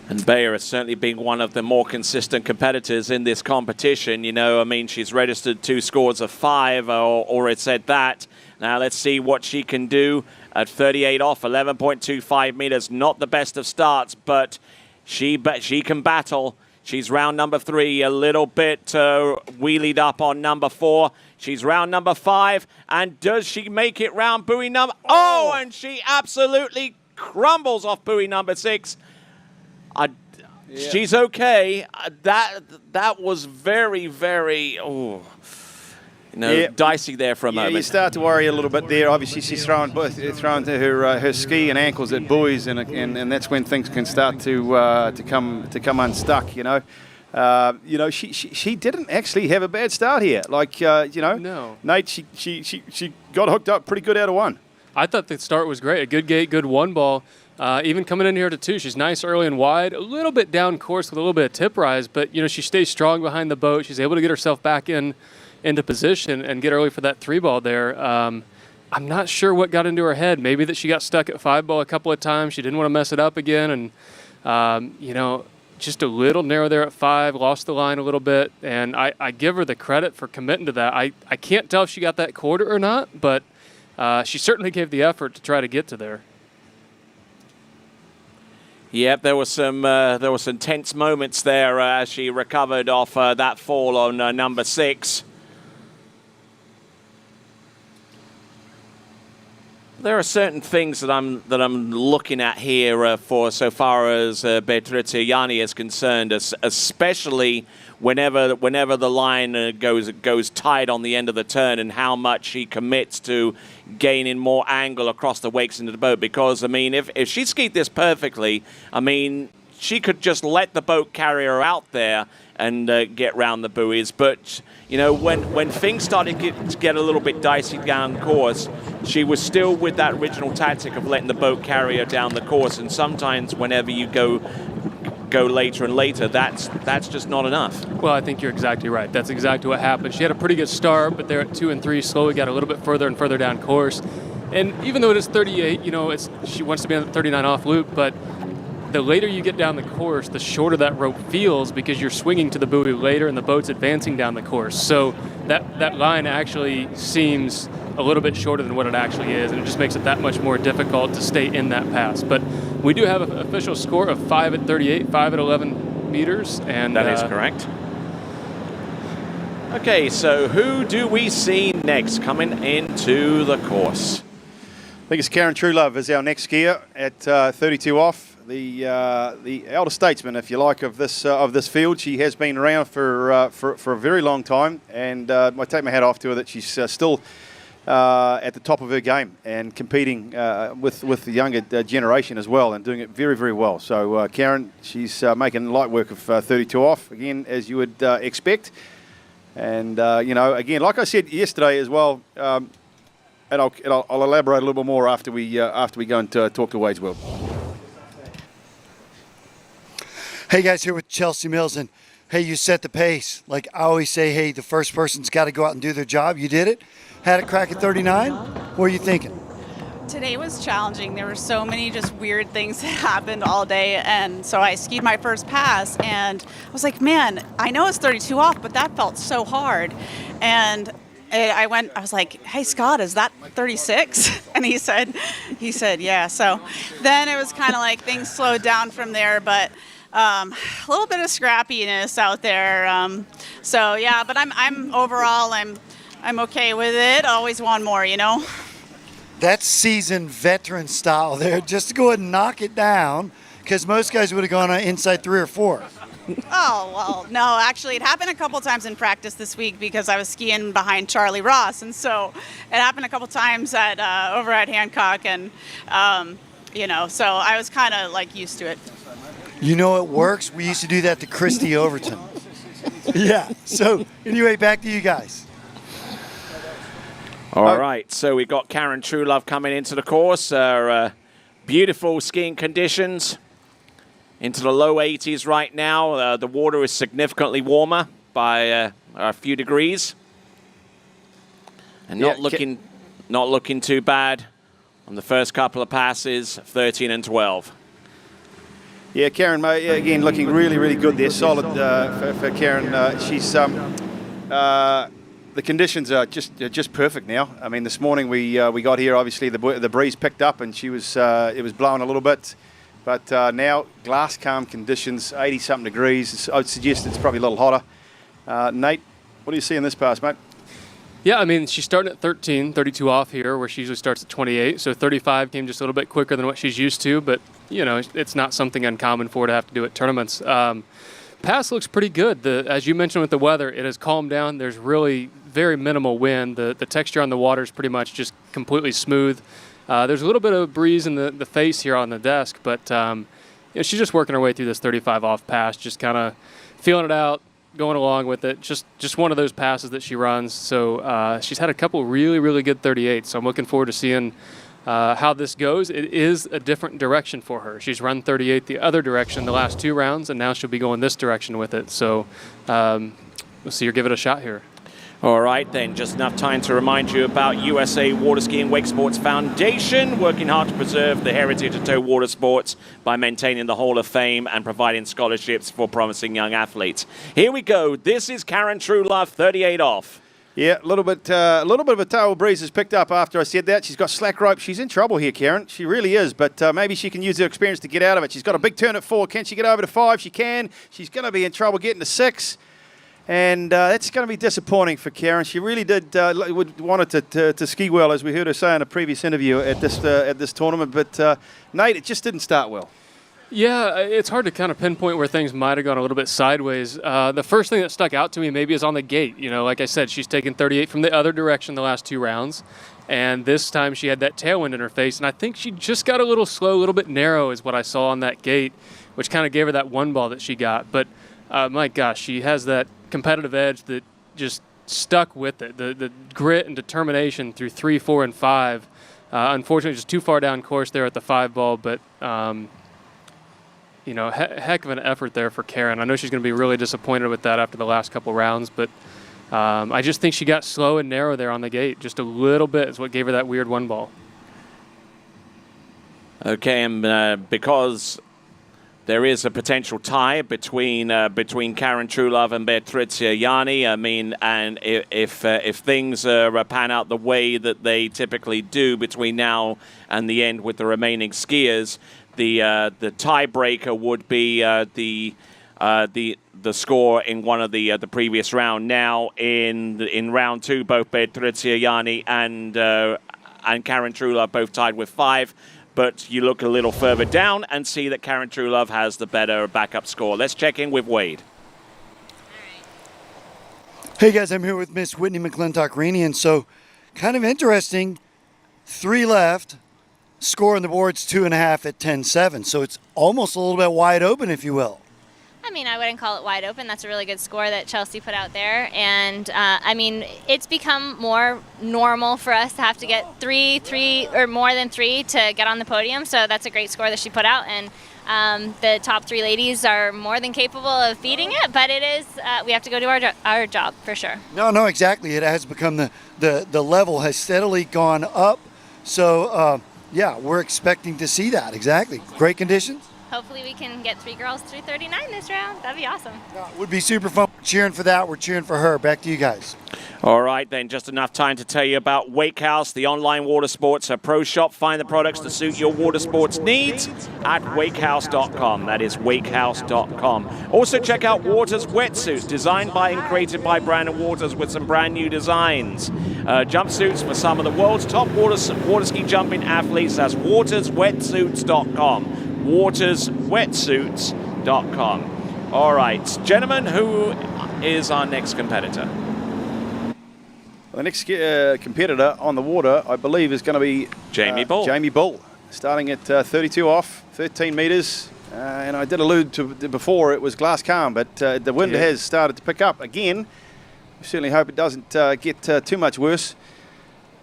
And Bea has certainly been one of the more consistent competitors in this competition. You know, I mean, she's registered 2 scores of 5, or it said that. Now let's see what she can do at 38 off, 11.25 meters. Not the best of starts, but she can battle. She's round number 3, a little bit wheelied up on number 4. She's round number 5, and does she make it round buoy number... Oh, and she absolutely crumbles off buoy number 6. She's okay. That was very, very... Oh, you know, dicey there for a moment. Yeah, you start to worry a little bit there. Obviously, she's throwing her ski and ankles at buoys, and that's when things can start to come unstuck. You know, she didn't actually have a bad start here. Like you know, no. Nate, she got hooked up pretty good out of 1. I thought the start was great. A good gate, good 1 ball. Even coming in here to 2, she's nice early and wide, a little bit down course with a little bit of tip rise, but you know, she stays strong behind the boat. She's able to get herself back into position and get early for that 3 ball there. I'm not sure what got into her head. Maybe that she got stuck at 5 ball a couple of times. She didn't want to mess it up again, and you know, just a little narrow there at 5, lost the line a little bit, and I give her the credit for committing to that. I can't tell if she got that quarter or not, but she certainly gave the effort to try to get to there. Yep, there was some tense moments there as she recovered off that fall on number 6. There are certain things that I'm looking at here for so far as Beatricia Yanni is concerned, especially whenever the line goes tight on the end of the turn, and how much she commits to gaining more angle across the wakes into the boat. Because I mean, if she skied this perfectly, I mean, she could just let the boat carry her out there and get round the buoys. But you know, when things started to get a little bit dicey down course, she was still with that original tactic of letting the boat carry her down the course. And sometimes whenever you go later and later, that's just not enough. Well, I think you're exactly right. That's exactly what happened. She had a pretty good start, but there at 2 and 3, slowly got a little bit further and further down course. And even though it is 38, you know, she wants to be on the 39 off loop, but the later you get down the course, the shorter that rope feels, because you're swinging to the buoy later and the boat's advancing down the course. So that line actually seems a little bit shorter than what it actually is, and it just makes it that much more difficult to stay in that pass. But we do have an official score of 5 at 38, 5 at 11 meters. And that is correct. Okay, so who do we see next coming into the course? I think it's Karen Truelove is our next skier at 32 off. the elder statesman, if you like, of this field. She has been around for a very long time, and I take my hat off to her that she's still at the top of her game and competing with the younger generation as well, and doing it very, very well. So Karen, she's making light work of 32 off again, as you would expect. And again, like I said yesterday as well. And I'll elaborate a little bit more after we go and talk to Wade's World. Hey guys, here with Chelsea Mills, and hey, you set the pace. Like I always say, hey, the first person's got to go out and do their job. You did it. Had it crack at 39. What are you thinking? Today was challenging. There were so many just weird things that happened all day, and so I skied my first pass, and I was like, man, I know it's 32 off, but that felt so hard. And I was like, hey, Scott, is that 36? And he said, yeah. So then it was kind of like things slowed down from there, but a little bit of scrappiness out there. So yeah, but I'm overall, I'm okay with it. Always want more, you know. That's seasoned veteran style there. Just to go ahead and knock it down, because most guys would have gone inside 3 or 4. Oh, well, no, actually it happened a couple times in practice this week because I was skiing behind Charlie Ross. And so it happened a couple times over at Hancock. And, so I was kind of like used to it. You know it works. We used to do that to Christy Overton. Yeah. So anyway, back to you guys. All right. So we got Karen Truelove coming into the course. Beautiful skiing conditions. Into the low 80s right now. The water is significantly warmer by a few degrees, and not looking too bad on the first couple of passes, 13 and 12. Yeah, Karen, again, looking really, really good there. Solid for Karen. She's the conditions are just perfect now. I mean, this morning we got here. Obviously, the breeze picked up, and it was blowing a little bit. But now, glass calm conditions, 80-something degrees. I would suggest it's probably a little hotter. Nate, what do you see in this pass, mate? Yeah, I mean, she's starting at 13, 32 off here, where she usually starts at 28. So 35 came just a little bit quicker than what she's used to. But, it's not something uncommon for her to have to do at tournaments. Pass looks pretty good. As you mentioned with the weather, it has calmed down. There's really very minimal wind. The texture on the water is pretty much just completely smooth. There's a little bit of breeze in the face here on the desk, but she's just working her way through this 35 off pass, just kind of feeling it out, going along with it. Just one of those passes that she runs. So she's had a couple really, really good 38s. So I'm looking forward to seeing how this goes. It is a different direction for her. She's run 38 the other direction the last 2 rounds, and now she'll be going this direction with it. So we'll see her give it a shot here. All right, then, just enough time to remind you about USA Waterski and Wake Sports Foundation, working hard to preserve the heritage of tow water sports by maintaining the Hall of Fame and providing scholarships for promising young athletes. Here we go. This is Karen Truelove, 38 off. Yeah, a little bit of a tail breeze has picked up after I said that. She's got slack rope. She's in trouble here, Karen. She really is, but maybe she can use her experience to get out of it. She's got a big turn at 4. Can she get over to 5? She can. She's going to be in trouble getting to 6. And that's going to be disappointing for Karen. She really wanted to ski well, as we heard her say in a previous interview at this tournament. But Nate, it just didn't start well. Yeah, it's hard to kind of pinpoint where things might have gone a little bit sideways. The first thing that stuck out to me maybe is on the gate. Like I said, she's taken 38 from the other direction the last 2 rounds. And this time she had that tailwind in her face. And I think she just got a little slow, a little bit narrow is what I saw on that gate, which kind of gave her that 1 ball that she got. But my gosh, she has that competitive edge that just stuck with it. The grit and determination through 3, 4, and 5. Unfortunately, just too far down course there at the 5 ball, but heck of an effort there for Karen. I know she's going to be really disappointed with that after the last couple rounds, but I just think she got slow and narrow there on the gate. Just a little bit is what gave her that weird 1 ball. Okay, and because there is a potential tie between Karen Truelove and Patrizia Yanni. I mean, and if things pan out the way that they typically do between now and the end with the remaining skiers, the tiebreaker would be the score in one of the previous round. Now in round 2, both Patrizia Yanni and Karen Truelove both tied with 5. but you look a little further down and see that Karen Truelove has the better backup score. Let's check in with Wade. Hey guys, I'm here with Miss Whitney McClintock-Rainey, and so kind of interesting, 3 left, score on the board's 2.5 at 10-7, so it's almost a little bit wide open, if you will. I mean, I wouldn't call it wide open. That's a really good score that Chelsea put out there. And, I mean, it's become more normal for us to have to get three, or more than 3 to get on the podium. So that's a great score that she put out. And the top 3 ladies are more than capable of beating it. But it is, we have to go do our job for sure. No, exactly. It has become the level has steadily gone up. So, yeah, we're expecting to see that. Exactly. Great conditions. Hopefully we can get 3 girls through 39 this round. That'd be awesome. It would be super fun. We're cheering for that. We're cheering for her. Back to you guys. All right, then, just enough time to tell you about Wakehouse, the online water sports pro shop. Find the products to suit your water sports needs at wakehouse.com. That is wakehouse.com. Also, check out Waters wetsuits, designed by and created by Brandon Waters with some brand new designs. Jumpsuits for some of the world's top water ski jumping athletes. That's waterswetsuits.com. waterswetsuits.com. All right, gentlemen, who is our next competitor? The next competitor on the water, I believe, is going to be Jamie Bull. Jamie Bull, starting at 32 off, 13 metres. And I did allude to before it was glass calm, but the wind has started to pick up again. We certainly hope it doesn't get too much worse,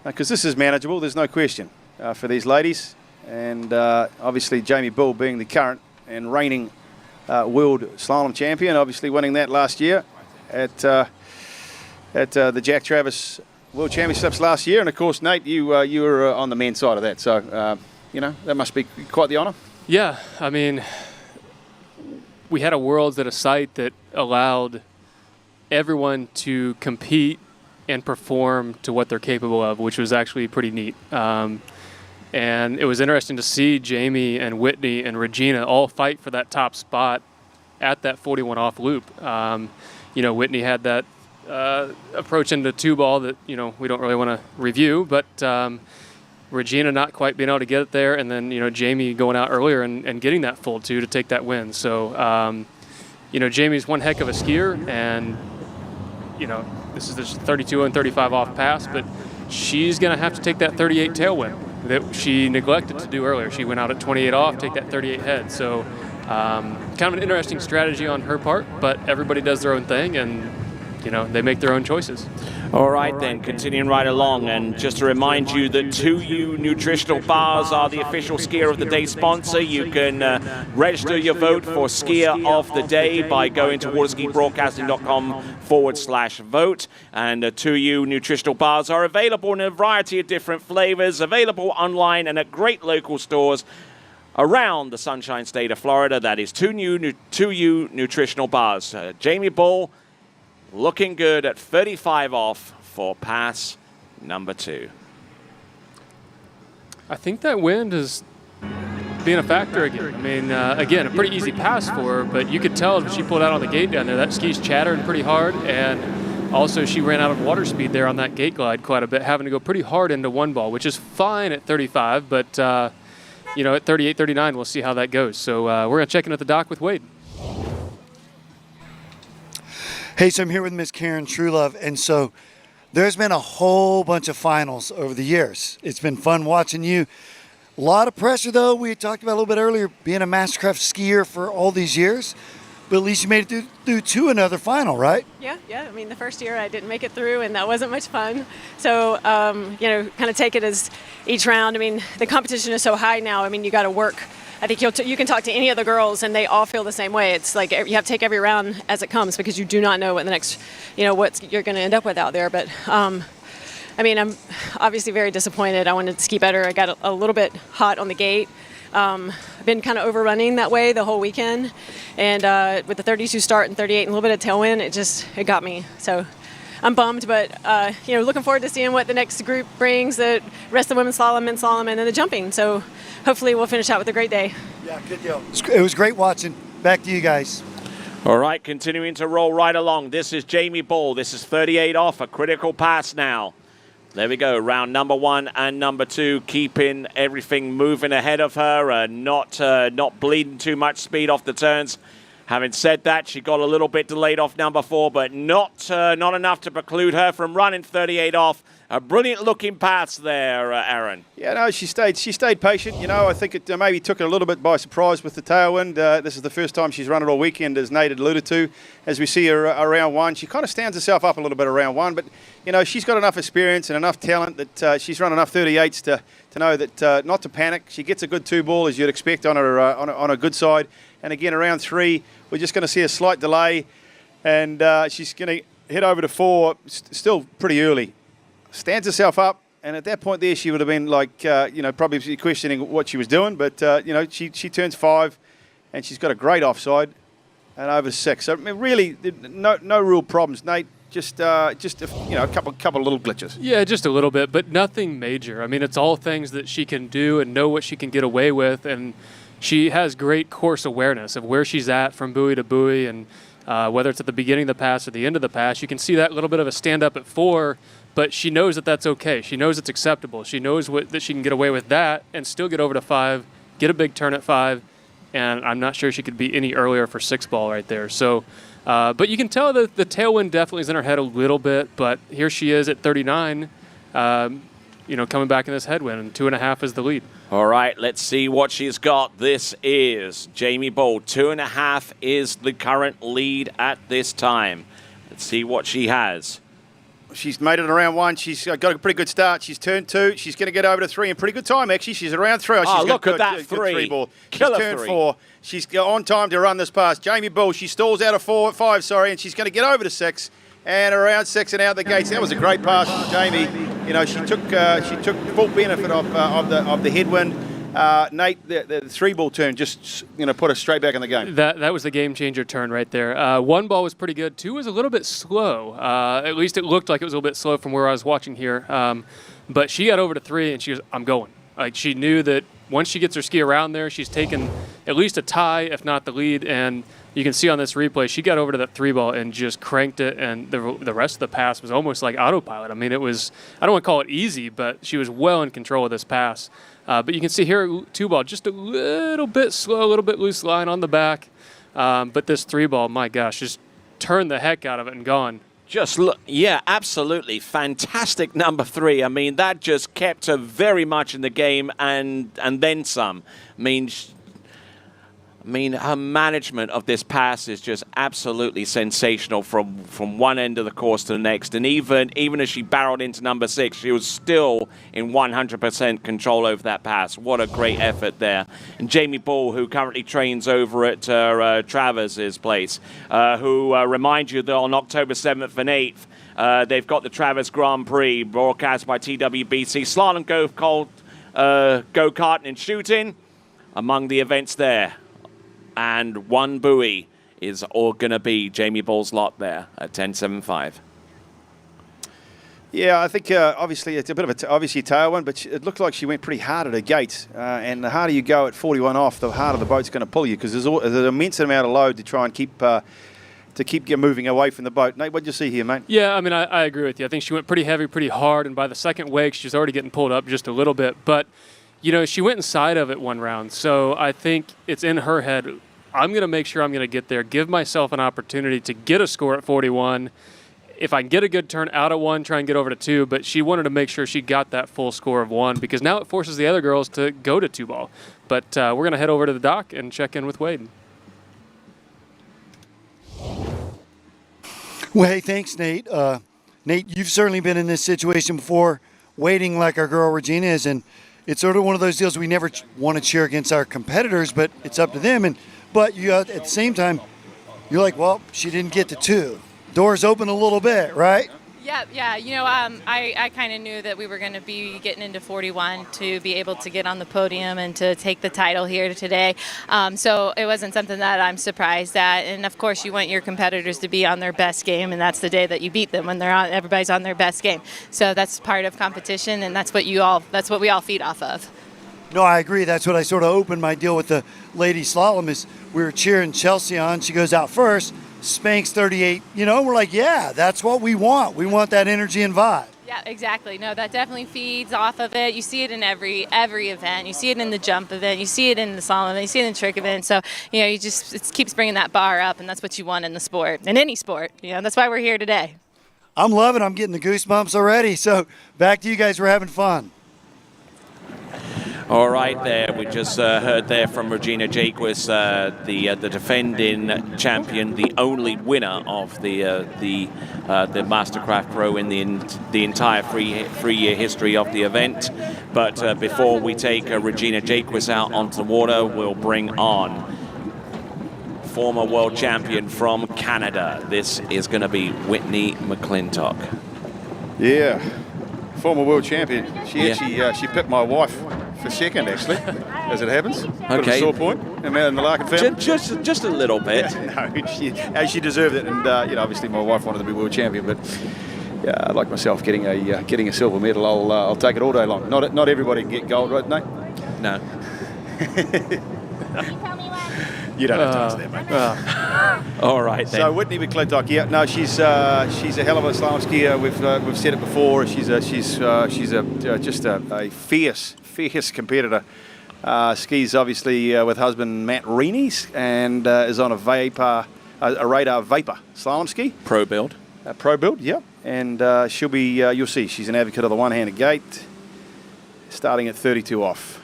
because this is manageable, there's no question, for these ladies. And obviously Jamie Bull being the current and reigning world slalom champion, obviously winning that last year at the Jack Travis World Championships last year. And of course, Nate, you were on the men's side of that, so you know, that must be quite the honour. Yeah, I mean, we had a Worlds at a site that allowed everyone to compete and perform to what they're capable of, which was actually pretty neat. And it was interesting to see Jamie and Whitney and Regina all fight for that top spot at that 41 off loop. You know, Whitney had that approach into 2-ball that, you know, we don't really want to review, but Regina not quite being able to get it there, and then, you know, Jamie going out earlier and getting that full 2 to take that win. So, you know, Jamie's one heck of a skier, and, you know, this is the 32 and 35 off pass, but she's going to have to take that 38 tailwind that she neglected to do earlier. She went out at 28 off, take that 38 head. So kind of an interesting strategy on her part, but everybody does their own thing, and, you know, they make their own choices. All right, then, continuing right along, and just to remind you that 2U Nutritional Bars are the official Skier of the Day sponsor. You can register your vote for Skier of the Day by going to waterskibroadcasting.com/vote. And 2U Nutritional Bars are available in a variety of different flavors, available online and at great local stores around the Sunshine State of Florida. That is 2U Nutritional Bars. Jamie Bull, looking good at 35 off for pass number 2. I think that wind is being a factor again. I mean, again, a pretty easy pass for her, but you could tell she pulled out on the gate down there. That ski's chattering pretty hard, and also she ran out of water speed there on that gate glide quite a bit, having to go pretty hard into 1-ball, which is fine at 35, but, you know, at 38, 39, we'll see how that goes. So we're going to check in at the dock with Wade. Hey, so I'm here with Miss Karen Truelove, and so there's been a whole bunch of finals over the years. It's been fun watching you. A lot of pressure, though. We talked about a little bit earlier, being a MasterCraft skier for all these years, but at least you made it through to another final, right? Yeah. I mean, the first year I didn't make it through, and that wasn't much fun. So, you know, kind of take it as each round. I mean, the competition is so high now. I mean, you got to work. I think you can talk to any of the girls, and they all feel the same way. It's like you have to take every round as it comes, because you do not know what the next, you know, what you're going to end up with out there. But, I mean, I'm obviously very disappointed. I wanted to ski better. I got a little bit hot on the gate. I've been kind of overrunning that way the whole weekend. And with the 32 start and 38 and a little bit of tailwind, it got me. So I'm bummed, but, you know, looking forward to seeing what the next group brings, the rest of the women's slalom, men's slalom, and then the jumping. So hopefully we'll finish out with a great day. Yeah, good deal. It was great watching. Back to you guys. All right, continuing to roll right along. This is Jamie Bull. This is 38 off, a critical pass now. There we go. Round number 1 and number 2, keeping everything moving ahead of her, not bleeding too much speed off the turns. Having said that, she got a little bit delayed off number 4, but not enough to preclude her from running 38 off. A brilliant looking pass there, Aaron. Yeah, no, she stayed patient. You know, I think it maybe took her a little bit by surprise with the tailwind. This is the first time she's run it all weekend, as Nate had alluded to. As we see her around 1, she kind of stands herself up a little bit around 1, but you know, she's got enough experience and enough talent that she's run enough 38s to know that not to panic. She gets a good 2 ball, as you'd expect on her on a good side. And again, around 3, we're just going to see a slight delay, and she's going to head over to 4, still pretty early. Stands herself up, and at that point there, she would have been like, you know, probably questioning what she was doing. But you know, she turns 5, and she's got a great offside, and over 6. So I mean, really, no real problems, Nate. Just you know, a couple little glitches. Yeah, just a little bit, but nothing major. I mean, it's all things that she can do and know what she can get away with, and she has great course awareness of where she's at from buoy to buoy, and whether it's at the beginning of the pass or the end of the pass. You can see that little bit of a stand up at 4, but she knows that that's okay. She knows it's acceptable. She knows that she can get away with that and still get over to 5, get a big turn at 5, and I'm not sure she could be any earlier for 6 ball right there. So, but you can tell that the tailwind definitely is in her head a little bit, but here she is at 39, you know, coming back in this headwind, and 2.5 is the lead. All right, let's see what she's got. This is Jamie Bull. 2.5 is the current lead at this time. Let's see what she has. She's made it around 1. She's got a pretty good start. She's turned 2. She's going to get over to 3 in pretty good time, actually. She's around 3. Oh, she's look got at that good 3 ball. She's Killer turned 3. 4. She's on time to run this pass. Jamie Bull, she stalls out of 5, sorry, and she's going to get over to 6. And around 6 and out the gates. That was a great pass from Jamie. You know, she took full benefit of the headwind. Nate, the 3 ball turn just, you know, put us straight back in the game. That was the game changer turn right there. 1 ball was pretty good. 2 was a little bit slow. At least it looked like it was a little bit slow from where I was watching here. But she got over to 3 and she was, I'm going. Like, she knew that once she gets her ski around there, she's taken at least a tie, if not the lead. And you can see on this replay, she got over to that 3 ball and just cranked it. And the rest of the pass was almost like autopilot. I mean, it was, I don't want to call it easy, but she was well in control of this pass. But you can see here, 2 ball, just a little bit slow, a little bit loose line on the back. But this 3 ball, my gosh, just turned the heck out of it and gone. Just look, yeah, absolutely. Fantastic number 3. I mean, that just kept her very much in the game and then some. I mean, her management of this pass is just absolutely sensational from one end of the course to the next. And even as she barreled into number 6, she was still in 100% control over that pass. What a great effort there. And Jamie Bull, who currently trains over at Travers' place, who remind you that on October 7th and 8th, they've got the Travers Grand Prix broadcast by TWBC. Slalom, go-karting and shooting among the events there. And 1 buoy is all going to be Jamie Bull's lot there at 10.75. Yeah, I think obviously it's a bit of a obviously tailwind, but it looked like she went pretty hard at her gates. And the harder you go at 41 off, the harder the boat's going to pull you, because there's an immense amount of load to try and keep you moving away from the boat. Nate, what did you see here, mate? Yeah, I mean, I agree with you. I think she went pretty heavy, pretty hard, and by the second wake, she's already getting pulled up just a little bit. But you know, she went inside of it 1 round, so I think it's in her head, I'm going to make sure I'm going to get there, give myself an opportunity to get a score at 41. If I can get a good turn out of 1, try and get over to 2, but she wanted to make sure she got that full score of 1, because now it forces the other girls to go to 2 ball. But we're going to head over to the dock and check in with Wade. Well, hey, thanks, Nate. Nate, you've certainly been in this situation before, waiting like our girl Regina is, and it's sort of one of those deals we never want to cheer against our competitors, but it's up to them. But you at the same time, you're like, well, she didn't get to 2. Doors open a little bit, right? Yeah. You know, I kind of knew that we were going to be getting into 41 to be able to get on the podium and to take the title here today. So it wasn't something that I'm surprised at. And of course, you want your competitors to be on their best game, and that's the day that you beat them, when everybody's on their best game. So that's part of competition, and that's what we all feed off of. No, I agree. That's what I sort of opened my deal with the lady slalom is we were cheering Chelsea on. She goes out first. Spanx 38, you know, we're like, yeah, that's what we want. We want that energy and vibe. Yeah, exactly. No, that definitely feeds off of it. You see it in every event. You see it in the jump event. You see it in the slalom event. You see it in the trick event. So, it keeps bringing that bar up, and that's what you want in the sport, in any sport. That's why we're here today. I'm loving it. I'm getting the goosebumps already. So back to you guys. We're having fun. All right, there we just heard there from Regina Jaquist, the defending champion, the only winner of the MasterCraft Pro in the entire three-year history of the event. But before we take Regina Jaquist out onto the water, we'll bring on former world champion from Canada. This is going to be Whitney McClintock. Yeah, former world champion. She picked my wife for second, actually, as it happens. Bit of a sore point in the Larkin family. Just a little bit. No, she deserved it, and obviously my wife wanted to be world champion, but yeah, like myself, getting a silver medal, I'll take it all day long. Not everybody can get gold, right, Nate? No. You don't have to answer that, mate. All right, then. So Whitney McClintock, yeah, no, she's a hell of a slalom skier. We've said it before. She's just a fierce competitor. Skis obviously with husband Matt Reaney's, and is on a radar vapor slalom ski. Pro build. Pro build, yeah. And she'll be. You'll see, she's an advocate of the one-handed gate, starting at 32 off.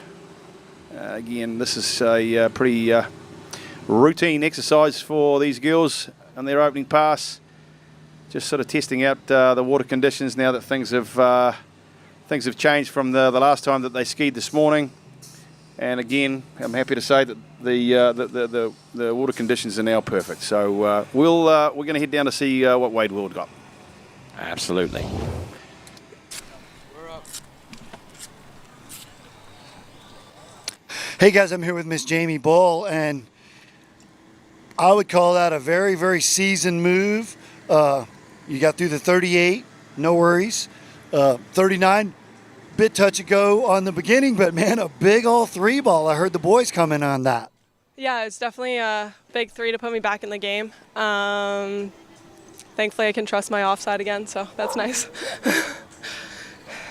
Again, this is a pretty routine exercise for these girls on their opening pass. Just sort of testing out the water conditions now that things have changed from the last time that they skied this morning. And again, I'm happy to say that the water conditions are now perfect. So we're going to head down to see what Wade Willard got. Absolutely. Hey guys, I'm here with Miss Jamie Bull, and I would call that a very, very seasoned move. You got through the 38, no worries. 39, bit touch and go on the beginning, but man, a big old 3-ball. I heard the boys comment on that. Yeah, it's definitely a big 3 to put me back in the game. Thankfully, I can trust my offside again, so that's nice.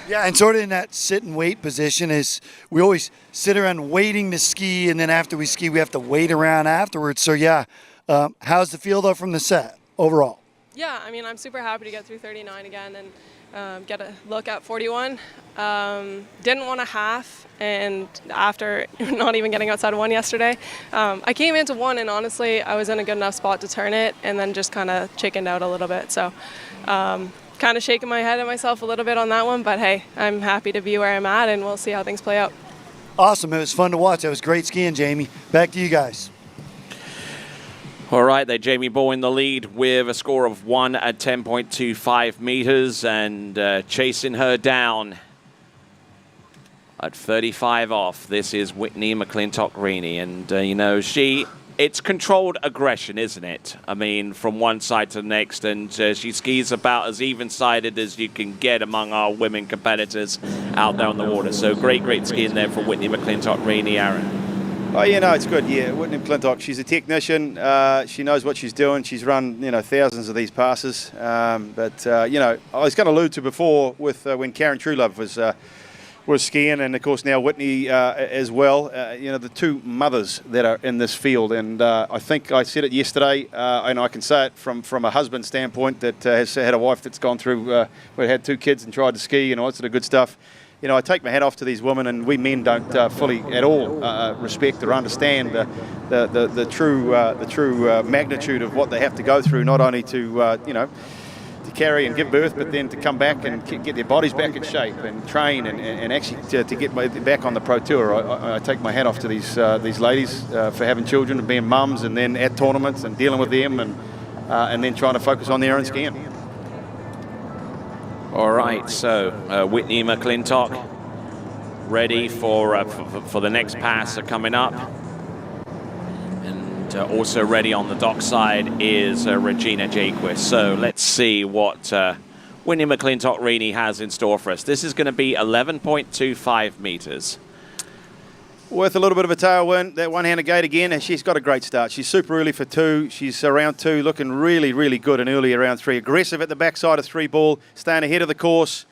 Yeah, and sort of in that sit and wait position is we always sit around waiting to ski, and then after we ski, we have to wait around afterwards. So yeah, how's the feel though from the set overall? Yeah, I mean, I'm super happy to get through 39 again and get a look at 41. Didn't want a half, and after not even getting outside of 1 yesterday, I came into 1, and honestly, I was in a good enough spot to turn it, and then just kind of chickened out a little bit. So kind of shaking my head at myself a little bit on that one, but hey, I'm happy to be where I'm at, and we'll see how things play out. Awesome. It was fun to watch. That was great skiing, Jamie. Back to you guys. All right, there, Jamie Bull in the lead with a score of 1 at 10.25 meters, and chasing her down at 35 off. This is Whitney McClintock-Reaney, and it's controlled aggression, isn't it? I mean, from one side to the next, and she skis about as even-sided as you can get among our women competitors out there on the water. So great skiing there for Whitney McClintock-Reaney, Aaron. Oh, yeah, no, it's good. Yeah, Whitney McClintock, she's a technician. She knows what she's doing. She's run, thousands of these passes. I was going to allude to before with when Karen Truelove was skiing, and of course now Whitney as well. The two mothers that are in this field, and I think I said it yesterday, and I can say it from a husband standpoint that has had a wife that's gone through, had 2 kids and tried to ski and all that sort of good stuff. I take my hat off to these women, and we men don't fully at all respect or understand the true magnitude of what they have to go through, not only to carry and give birth, but then to come back and get their bodies back in shape and train and actually to get back on the pro tour. I take my hat off to these ladies for having children and being mums, and then at tournaments and dealing with them, and then trying to focus on their own skiing. All right, so Whitney McClintock ready for the next pass coming up. And also ready on the dockside is Regina Jaquist. So let's see what Whitney McClintock-Reaney has in store for us. This is going to be 11.25 meters. Worth a little bit of a tailwind, that one-handed gate again, and she's got a great start. She's super early for 2. She's around 2, looking really, really good and early around 3. Aggressive at the backside of 3 ball, staying ahead of the course.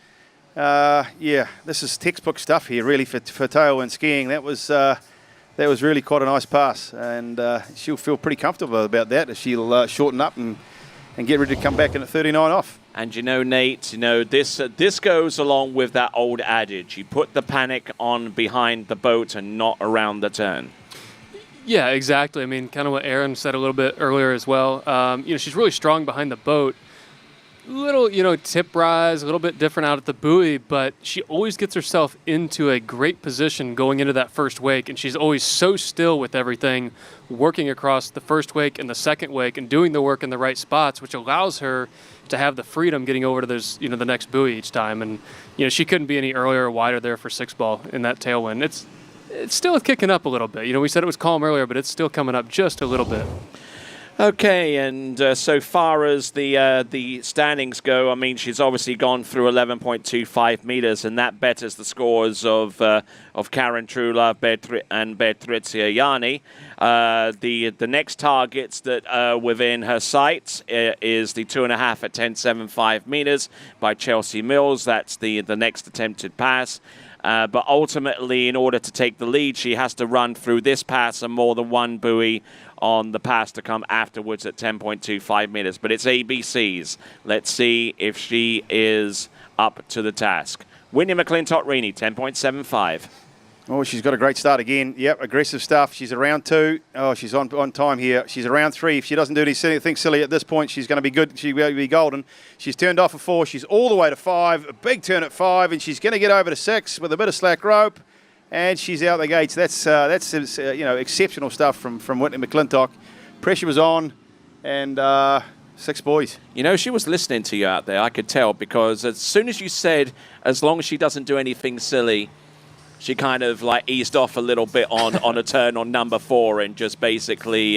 Yeah, this is textbook stuff here, really, for tailwind skiing. That was really quite a nice pass, and she'll feel pretty comfortable about that as she'll shorten up and get ready to come back in at 39 off. And Nate, this goes along with that old adage: you put the panic on behind the boat and not around the turn. Yeah, exactly. I mean, kind of what Aaron said a little bit earlier as well. She's really strong behind the boat. Little, tip rise, a little bit different out at the buoy, but she always gets herself into a great position going into that first wake, and she's always so still with everything, working across the first wake and the second wake and doing the work in the right spots, which allows her to have the freedom getting over to the next buoy each time. And, she couldn't be any earlier or wider there for 6-ball in that tailwind. It's still kicking up a little bit. We said it was calm earlier, but it's still coming up just a little bit. Okay, and so far as the standings go, I mean, she's obviously gone through 11.25 meters, and that betters the scores of Karen Trulove and Bertrizia Yanni. The next targets that are within her sights is the 2.5 at 10.75 meters by Chelsea Mills. That's the next attempted pass. But ultimately, in order to take the lead, she has to run through this pass and more than one buoy on the pass to come afterwards at 10.25 meters. But it's ABCs. Let's see if she is up to the task. Whitney McClintock-Reaney, 10.75. Oh, she's got a great start again. Yep, aggressive stuff. She's around 2. Oh, she's on time here. She's around 3. If she doesn't do anything silly at this point, she's going to be good. She'll be golden. She's turned off at 4. She's all the way to 5. A big turn at 5, and she's going to get over to 6 with a bit of slack rope. And she's out the gates. That's exceptional stuff from Whitney McClintock. Pressure was on, and 6 boys. She was listening to you out there. I could tell, because as soon as you said, as long as she doesn't do anything silly, she kind of eased off a little bit on a turn on number 4 and just basically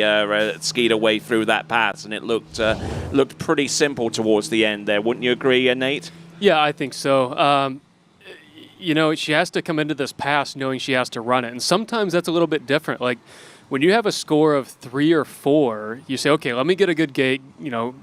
skied away through that pass, and it looked pretty simple towards the end there. Wouldn't you agree, Nate? Yeah, I think so. She has to come into this pass knowing she has to run it. And sometimes that's a little bit different. Like when you have a score of 3 or 4, you say, okay, let me get a good gate,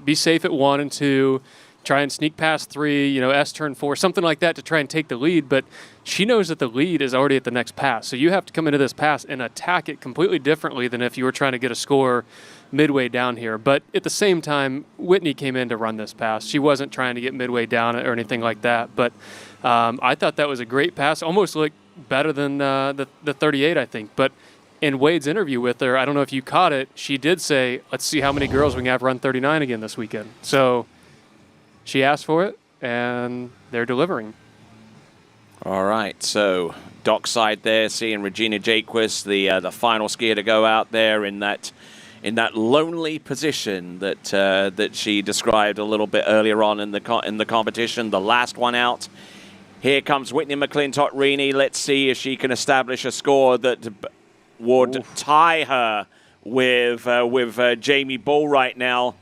be safe at 1 and 2, try and sneak past 3, S turn 4, something like that to try and take the lead. But she knows that the lead is already at the next pass. So you have to come into this pass and attack it completely differently than if you were trying to get a score midway down here. But at the same time, Whitney came in to run this pass. She wasn't trying to get midway down or anything like that. But I thought that was a great pass, almost looked better than the 38, I think. But in Wade's interview with her, I don't know if you caught it, she did say, let's see how many girls we can have run 39 again this weekend. So she asked for it, and they're delivering. All right, so dockside there, seeing Regina Jaquist, the final skier to go out there in that lonely position that she described a little bit earlier on in the competition, the last one out. Here comes Whitney McClintock-Reaney. Let's see if she can establish a score that would tie her with Jamie Bull right now,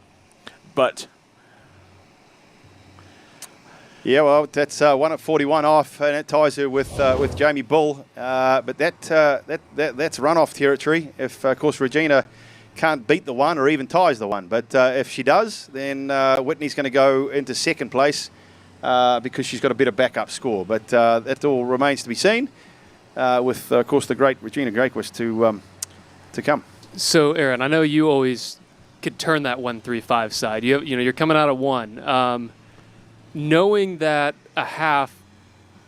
but. Yeah, well, that's 1 at 41 off, and it ties her with Jamie Bull. But that's runoff territory. If, of course, Regina can't beat the 1 or even ties the 1. But if she does, then Whitney's going to go into second place because she's got a better backup score. But that all remains to be seen with, of course, the great Regina Jaquist to come. So, Aaron, I know you always could turn that 1-3-5 side. You're coming out of 1. Knowing that a half,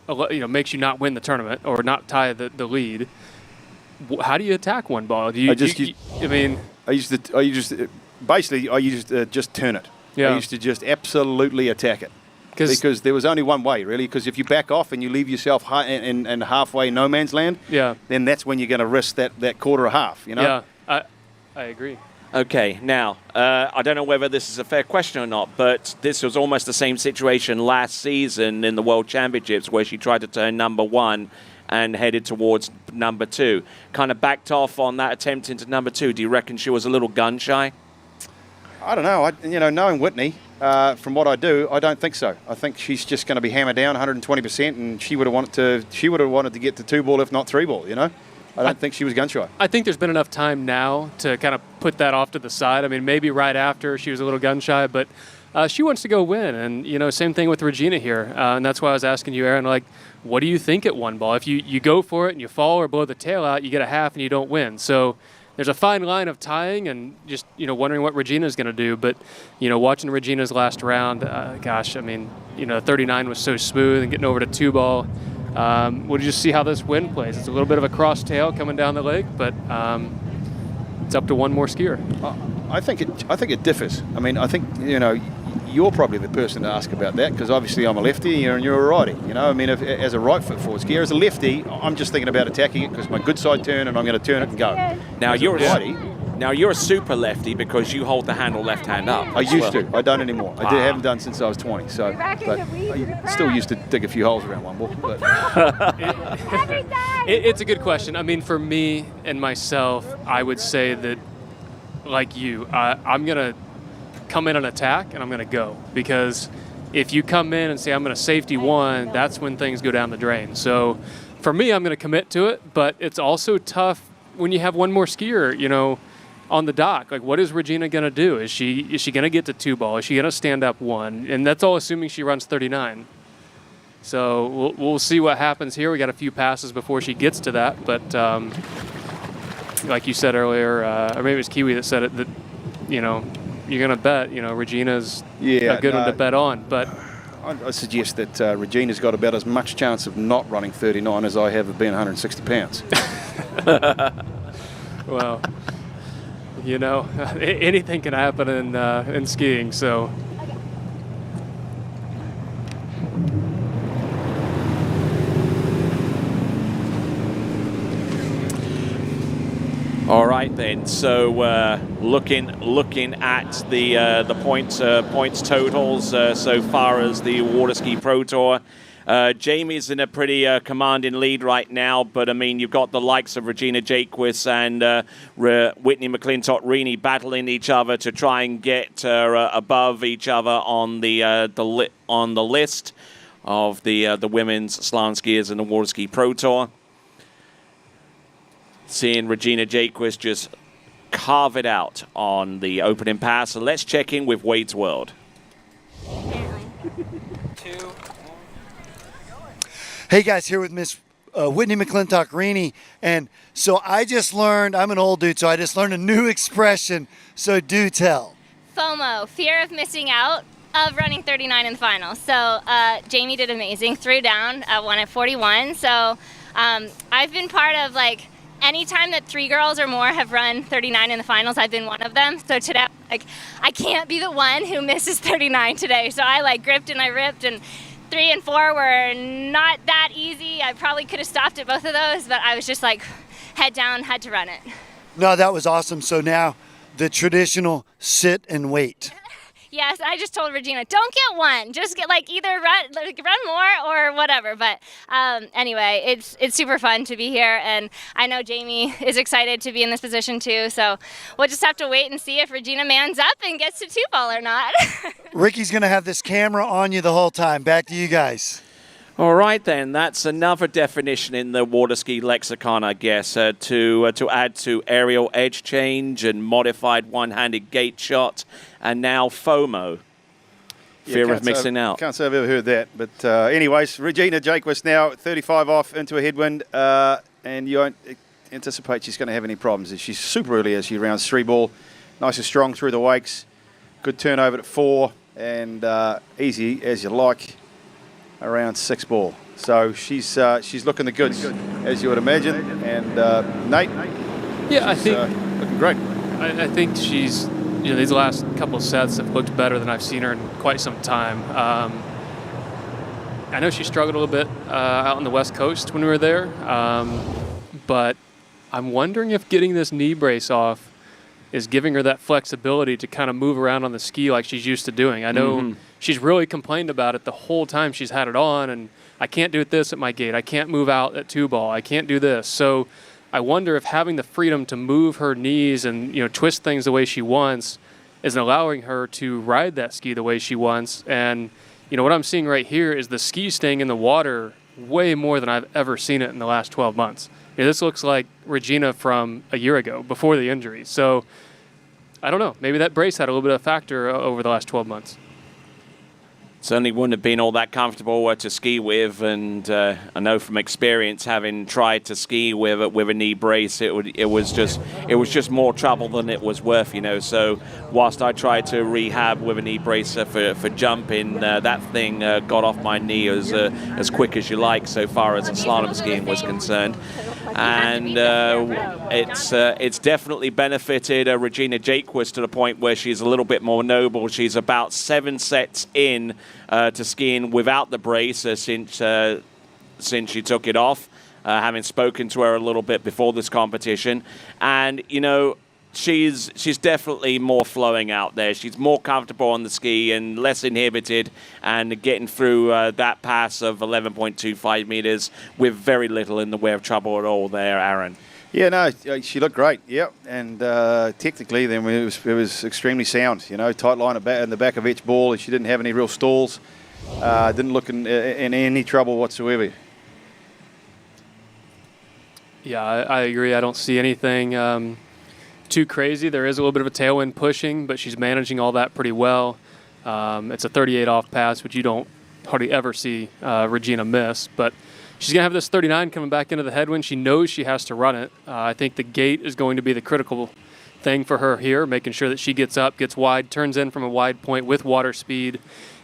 makes you not win the tournament or not tie the lead, how do you attack 1 ball? I used to just turn it. Yeah. I used to just absolutely attack it. Because there was only one way, really. Because if you back off and you leave yourself in halfway no man's land, then that's when you're going to risk that quarter or half. Yeah, I agree. Okay, now, I don't know whether this is a fair question or not, but this was almost the same situation last season in the World Championships where she tried to turn number 1 and headed towards number 2. Kind of backed off on that attempt into number 2. Do you reckon she was a little gun-shy? I don't know. Knowing Whitney, from what I do, I don't think so. I think she's just going to be hammered down 120%, and she would have wanted to get to 2 ball, if not 3 ball, I don't think she was gun-shy. I think there's been enough time now to kind of put that off to the side. I mean, maybe right after she was a little gun-shy, but she wants to go win. And, you know, same thing with Regina here. And that's why I was asking you, Aaron, like, what do you think at one ball? If you go for it and you fall or blow the tail out, you get a half and you don't win. So there's a fine line of tying and just, you know, wondering what Regina's going to do. But, you know, watching Regina's last round, gosh, I mean, you know, 39 was so smooth and getting over to 2-ball. We'll just see how this wind plays. It's a little bit of a cross tail coming down the lake, but it's up to one more skier. I think it differs. I mean, I think, you know, you're probably the person to ask about that because obviously I'm a lefty and you're a righty. You know, I mean, as a right foot forward skier, as a lefty, I'm just thinking about attacking it because my good side turn and I'm going to turn it and go. Now as you're a righty. Now you're a super lefty because you hold the handle left hand up. I used to. I don't anymore. I haven't done since I was 20. So, but I still used to dig a few holes around one ball. But it's a good question. I mean, for me and myself, I would say that, like you, I'm going to come in and attack, and I'm going to go. Because if you come in and say, I'm going to safety one, that's when things go down the drain. So for me, I'm going to commit to it, but it's also tough when you have one more skier, you know, on the dock. Like, what is Regina going to do? Is she going to get to 2-ball? Is she going to stand up one? And that's all assuming she runs 39. So we'll see what happens here. We got a few passes before she gets to that, but like you said earlier, or maybe it was Kiwi that said it, that, you know, you're going to bet, you know, Regina's a good one to bet on. But I suggest that Regina's got about as much chance of not running 39 as I have of being 160 pounds. Well, you know, anything can happen in skiing, so. All right then. So looking at the points totals so far as the Waterski Pro Tour. Jamie's in a pretty commanding lead right now, but I mean you've got the likes of Regina Jaquist and Whitney McClintock-Rini battling each other to try and get above each other on the list of the women's slalom skiers in the Waterski Pro Tour. Seeing Regina Jaquist just carve it out on the opening pass. So let's check in with Wade's World. Hey guys, here with Miss Whitney McClintock-Rini. And so I just learned, I'm an old dude, so I just learned a new expression. So do tell. FOMO, fear of missing out of running 39 in the final. So Jamie did amazing, threw down, won at 41. So I've been part of like, anytime that 3 girls or more have run 39 in the finals, I've been one of them. So today, like, I can't be the one who misses 39 today. So I like gripped and I ripped, and 3 and 4 were not that easy. I probably could have stopped at both of those, but I was just like head down, had to run it. No, that was awesome. So now the traditional sit and wait. Yes, I just told Regina, don't get one. Just get like either run more or whatever. But anyway, it's super fun to be here, and I know Jamie is excited to be in this position too. So we'll just have to wait and see if Regina mans up and gets to 2-ball or not. Ricky's going to have this camera on you the whole time. Back to you guys. All right, then. That's another definition in the waterski lexicon, I guess, to add to aerial edge change and modified one-handed gate shot, and now FOMO, fear of missing out. Can't say I've ever heard that. But anyways, Regina Jaquist now 35 off into a headwind, and you won't anticipate she's going to have any problems. She's super early as she rounds 3-ball, nice and strong through the wakes, good turnover at 4, and easy as you like around 6-ball. So she's looking the goods, as you would imagine. And Nate, yeah, I think looking great. I think she's, you know, these last couple of sets have looked better than I've seen her in quite some time. I know she struggled a little bit out on the West Coast when we were there, but I'm wondering if getting this knee brace off is giving her that flexibility to kind of move around on the ski like she's used to doing. I know she's really complained about it the whole time she's had it on, and I can't do this at my gate. I can't move out at 2-ball. I can't do this. So I wonder if having the freedom to move her knees and, you know, twist things the way she wants is allowing her to ride that ski the way she wants. And, you know, what I'm seeing right here is the ski staying in the water way more than I've ever seen it in the last 12 months. You know, this looks like Regina from a year ago, before the injury. So I don't know. Maybe that brace had a little bit of a factor over the last 12 months. Certainly wouldn't have been all that comfortable to ski with, and I know from experience, having tried to ski with a knee brace, it was just more trouble than it was worth, you know. So whilst I tried to rehab with a knee brace for jumping, that thing got off my knee as quick as you like, so far as the slalom skiing was concerned. And it's definitely benefited Regina Jaquist to the point where she's a little bit more noble. She's about 7 sets in to skiing without the brace since she took it off, having spoken to her a little bit before this competition. And, you know, she's definitely more flowing out there. She's more comfortable on the ski and less inhibited, and getting through that pass of 11.25 meters with very little in the way of trouble at all there, Aaron. Yeah, no, she looked great. Yep, and technically, then it was extremely sound. You know, tight line in the back of each ball. She didn't have any real stalls. Didn't look in any trouble whatsoever. Yeah, I agree. I don't see anything too crazy. There is a little bit of a tailwind pushing, but she's managing all that pretty well. It's a 38 off pass, which you don't hardly ever see Regina miss, but she's going to have this 39 coming back into the headwind. She knows she has to run it. I think the gate is going to be the critical thing for her here, making sure that she gets up, gets wide, turns in from a wide point with water speed,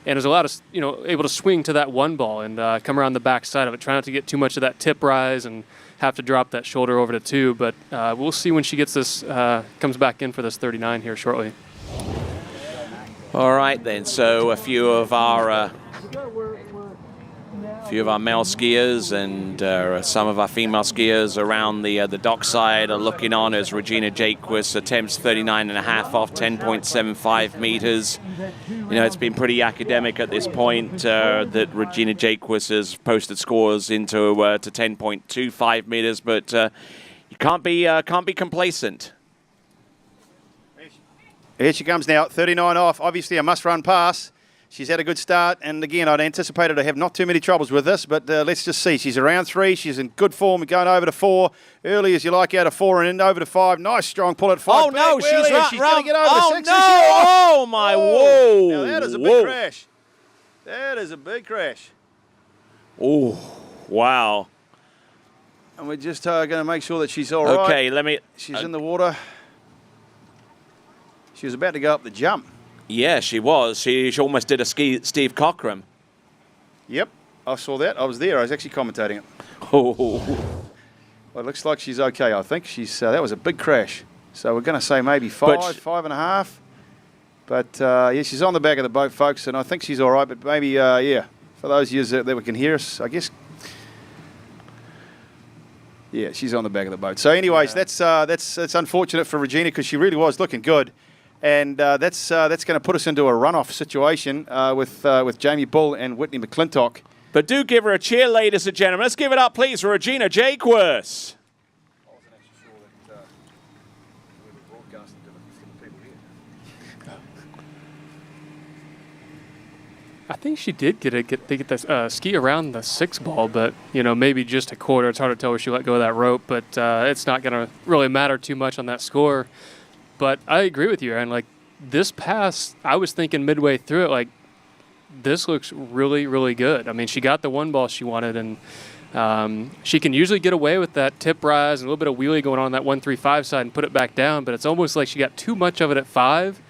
and is allowed to, you know, able to swing to that one ball and come around the back side of it. Try not to get too much of that tip rise and have to drop that shoulder over to 2. But we'll see when she gets this, comes back in for this 39 here shortly. All right then. So a few of our male skiers and some of our female skiers around the dockside are looking on as Regina Jaquist attempts 39.5 off 10.75 meters. You know, it's been pretty academic at this point that Regina Jaquist has posted scores into to 10.25 meters, but you can't be complacent. Here she comes now, 39 off. Obviously a must-run pass. She's had a good start, and again, I'd anticipated to have not too many troubles with this, but let's just see. She's around 3. She's in good form, going over to 4. Early as you like, out of 4 and in over to 5. Nice, strong pull at 5. Oh, no, she's going to get over to 6. No. Oh, my, whoa. Now, that is a big crash. That is a big crash. Oh, wow. And we're just going to make sure that she's all right. Okay, let me... She's in the water. She was about to go up the jump. Yeah, she was. She almost did a Steve Cockram. Yep, I saw that. I was there. I was actually commentating it. Oh. Well, it looks like she's okay, I think. She's that was a big crash. So we're going to say maybe 5, 5.5. But, yeah, she's on the back of the boat, folks, and I think she's all right. But maybe, yeah, for those of you that can hear us, I guess. Yeah, she's on the back of the boat. So anyways, that's unfortunate for Regina because she really was looking good. And that's going to put us into a runoff situation with Jamie Bull and Whitney McClintock. But do give her a cheer, ladies and gentlemen. Let's give it up, please, for Regina Jaquist. I think she did get the ski around the 6 ball, but, you know, maybe just a quarter. It's hard to tell where she let go of that rope, but it's not going to really matter too much on that score. But I agree with you, Aaron. Like, this pass, I was thinking midway through it, like, this looks really, really good. I mean, she got the one ball she wanted, and she can usually get away with that tip rise and a little bit of wheelie going on that 135 side and put it back down, but it's almost like she got too much of it at 5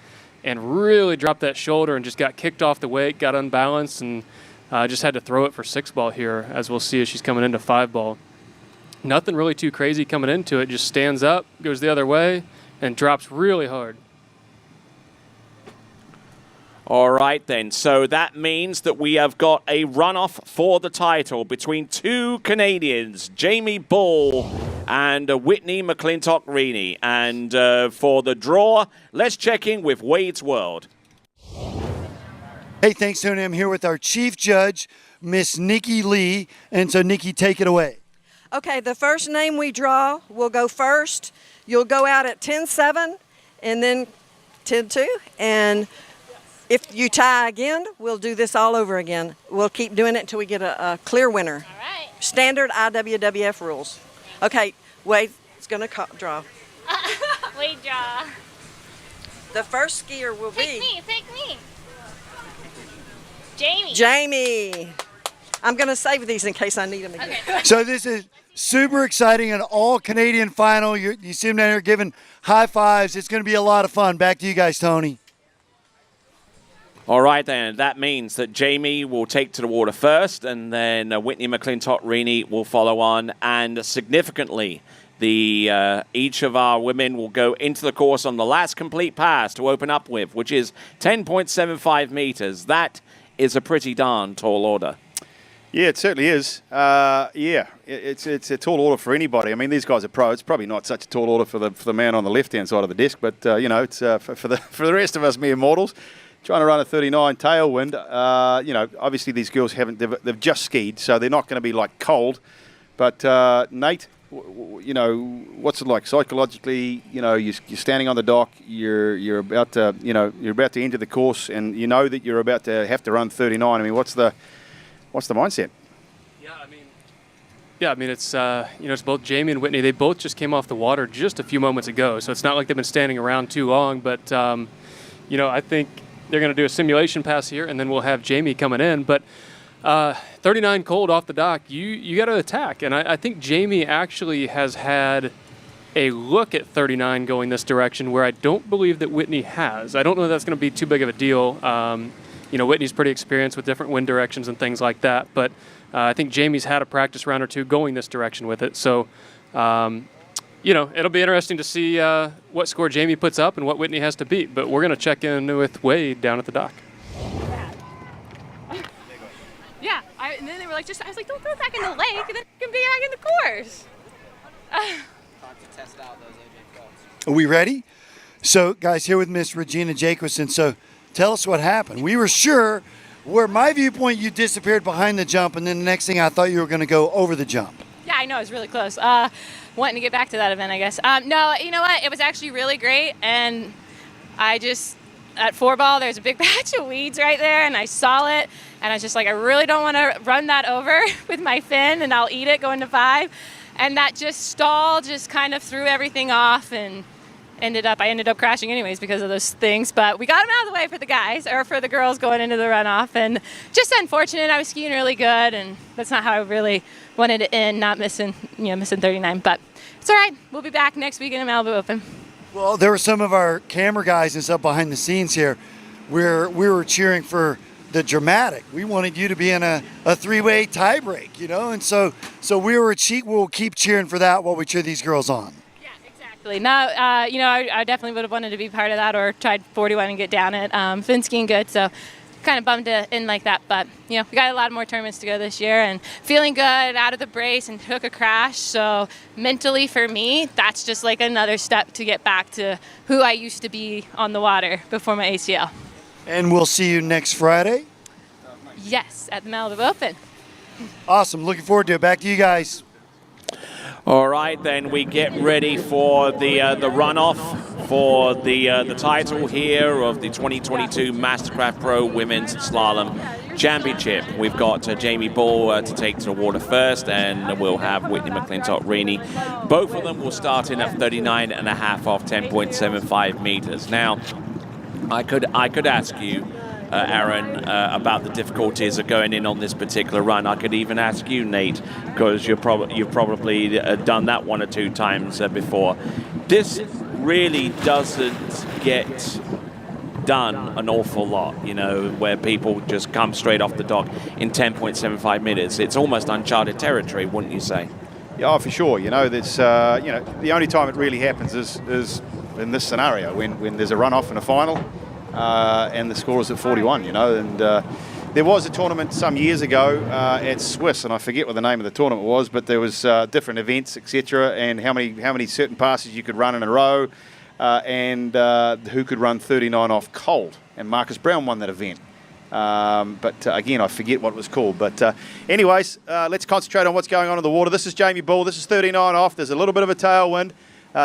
and really dropped that shoulder and just got kicked off the weight, got unbalanced, and just had to throw it for 6 ball here, as we'll see as she's coming into 5 ball. Nothing really too crazy coming into it, just stands up, goes the other way, and drops really hard. All right, then. So that means that we have got a runoff for the title between 2 Canadians, Jamie Bull and Whitney McClintock-Reaney. And for the draw, let's check in with Wade's World. Hey, thanks, Tony. I'm here with our chief judge, Miss Nikki Lee. And so, Nikki, take it away. Okay, the first name we draw will go first. You'll go out at 10-7 and then 10-2. And if you tie again, we'll do this all over again. We'll keep doing it until we get a clear winner. All right. Standard IWWF rules. Okay, Wade is going to draw. Wade draw. The first skier will be... Take me. Jamie. Jamie. I'm going to save these in case I need them again. Okay. So this is super exciting, an all-Canadian final. You see them down here giving high fives. It's going to be a lot of fun. Back to you guys, Tony. All right, then. That means that Jamie will take to the water first, and then Whitney McClintock-Reaney will follow on. And significantly, each of our women will go into the course on the last complete pass to open up with, which is 10.75 meters. That is a pretty darn tall order. Yeah, it certainly is. It's a tall order for anybody. I mean, these guys are pro. It's probably not such a tall order for the man on the left-hand side of the desk, but it's for the rest of us mere mortals. Trying to run a 39 tailwind, obviously these girls they've just skied, so they're not going to be like cold. But Nate, what's it like psychologically? You're standing on the dock, you're about to enter the course, and you know that you're about to have to run 39. I mean, what's the mindset? Yeah, I mean, it's it's both Jamie and Whitney. They both just came off the water just a few moments ago, so it's not like they've been standing around too long. But I think they're going to do a simulation pass here, and then we'll have Jamie coming in. But 39 cold off the dock, you got to attack. And I think Jamie actually has had a look at 39 going this direction where I don't believe that Whitney has. I don't know if that's going to be too big of a deal. Whitney's pretty experienced with different wind directions and things like that. But I think Jamie's had a practice round or two going this direction with it. So, it'll be interesting to see what score Jamie puts up and what Whitney has to beat. But we're going to check in with Wade down at the dock. Yeah, and then they were like, I was like, don't throw it back in the lake, and then you can be back in the course. To test out those AJ faults. Are we ready? So, guys, here with Miss Regina Jacobson. So, tell us what happened. We were sure, where my viewpoint, you disappeared behind the jump, and then the next thing I thought you were going to go over the jump. Yeah, I know, it was really close. Wanting to get back to that event, I guess. No, you know what? It was actually really great, and I just, at 4-ball, there's a big patch of weeds right there, and I saw it, and I was just like, I really don't want to run that over with my fin, and I'll eat it going to 5. And that just stalled, just kind of threw everything off, and I ended up crashing anyways because of those things. But we got them out of the way for the guys, or for the girls going into the runoff. And just unfortunate, I was skiing really good, and that's not how I really wanted to end, not missing 39. But it's all right. We'll be back next week in the Malibu Open. Well, there were some of our camera guys and stuff behind the scenes here where we were cheering for the dramatic. We wanted you to be in a 3-way tie break, and so we'll keep cheering for that while we cheer these girls on. Yeah, exactly. Now, I definitely would have wanted to be part of that or tried 41 and get down it. Fin skiing good, so kind of bummed to end like that. But, we got a lot more tournaments to go this year and feeling good out of the brace and took a crash. So mentally for me, that's just like another step to get back to who I used to be on the water before my ACL. And we'll see you next Friday? Yes, at the Malibu Open. Awesome. Looking forward to it. Back to you guys. All right, then we get ready for the runoff for the title here of the 2022 MasterCraft Pro Women's Slalom Championship. We've got Jamie Ball to take to the water first, and we'll have Whitney McClintock-Reaney. Both of them will start in at 39.5 off 10.75 meters. Now, I could ask you, Aaron, about the difficulties of going in on this particular run. I could even ask you, Nate, because you've probably done that 1 or 2 times before. This really doesn't get done an awful lot, where people just come straight off the dock in 10.75 minutes. It's almost uncharted territory, wouldn't you say? Yeah, for sure. That's the only time it really happens is in this scenario when there's a runoff and a final. And the score is at 41, and there was a tournament some years ago at Swiss, and I forget what the name of the tournament was, but there was different events, etc., and how many certain passes you could run in a row, and who could run 39 off cold, and Marcus Brown won that event. But again, I forget what it was called. But anyways, let's concentrate on what's going on in the water. This is Jamie Ball. This is 39 off. There's a little bit of a tailwind.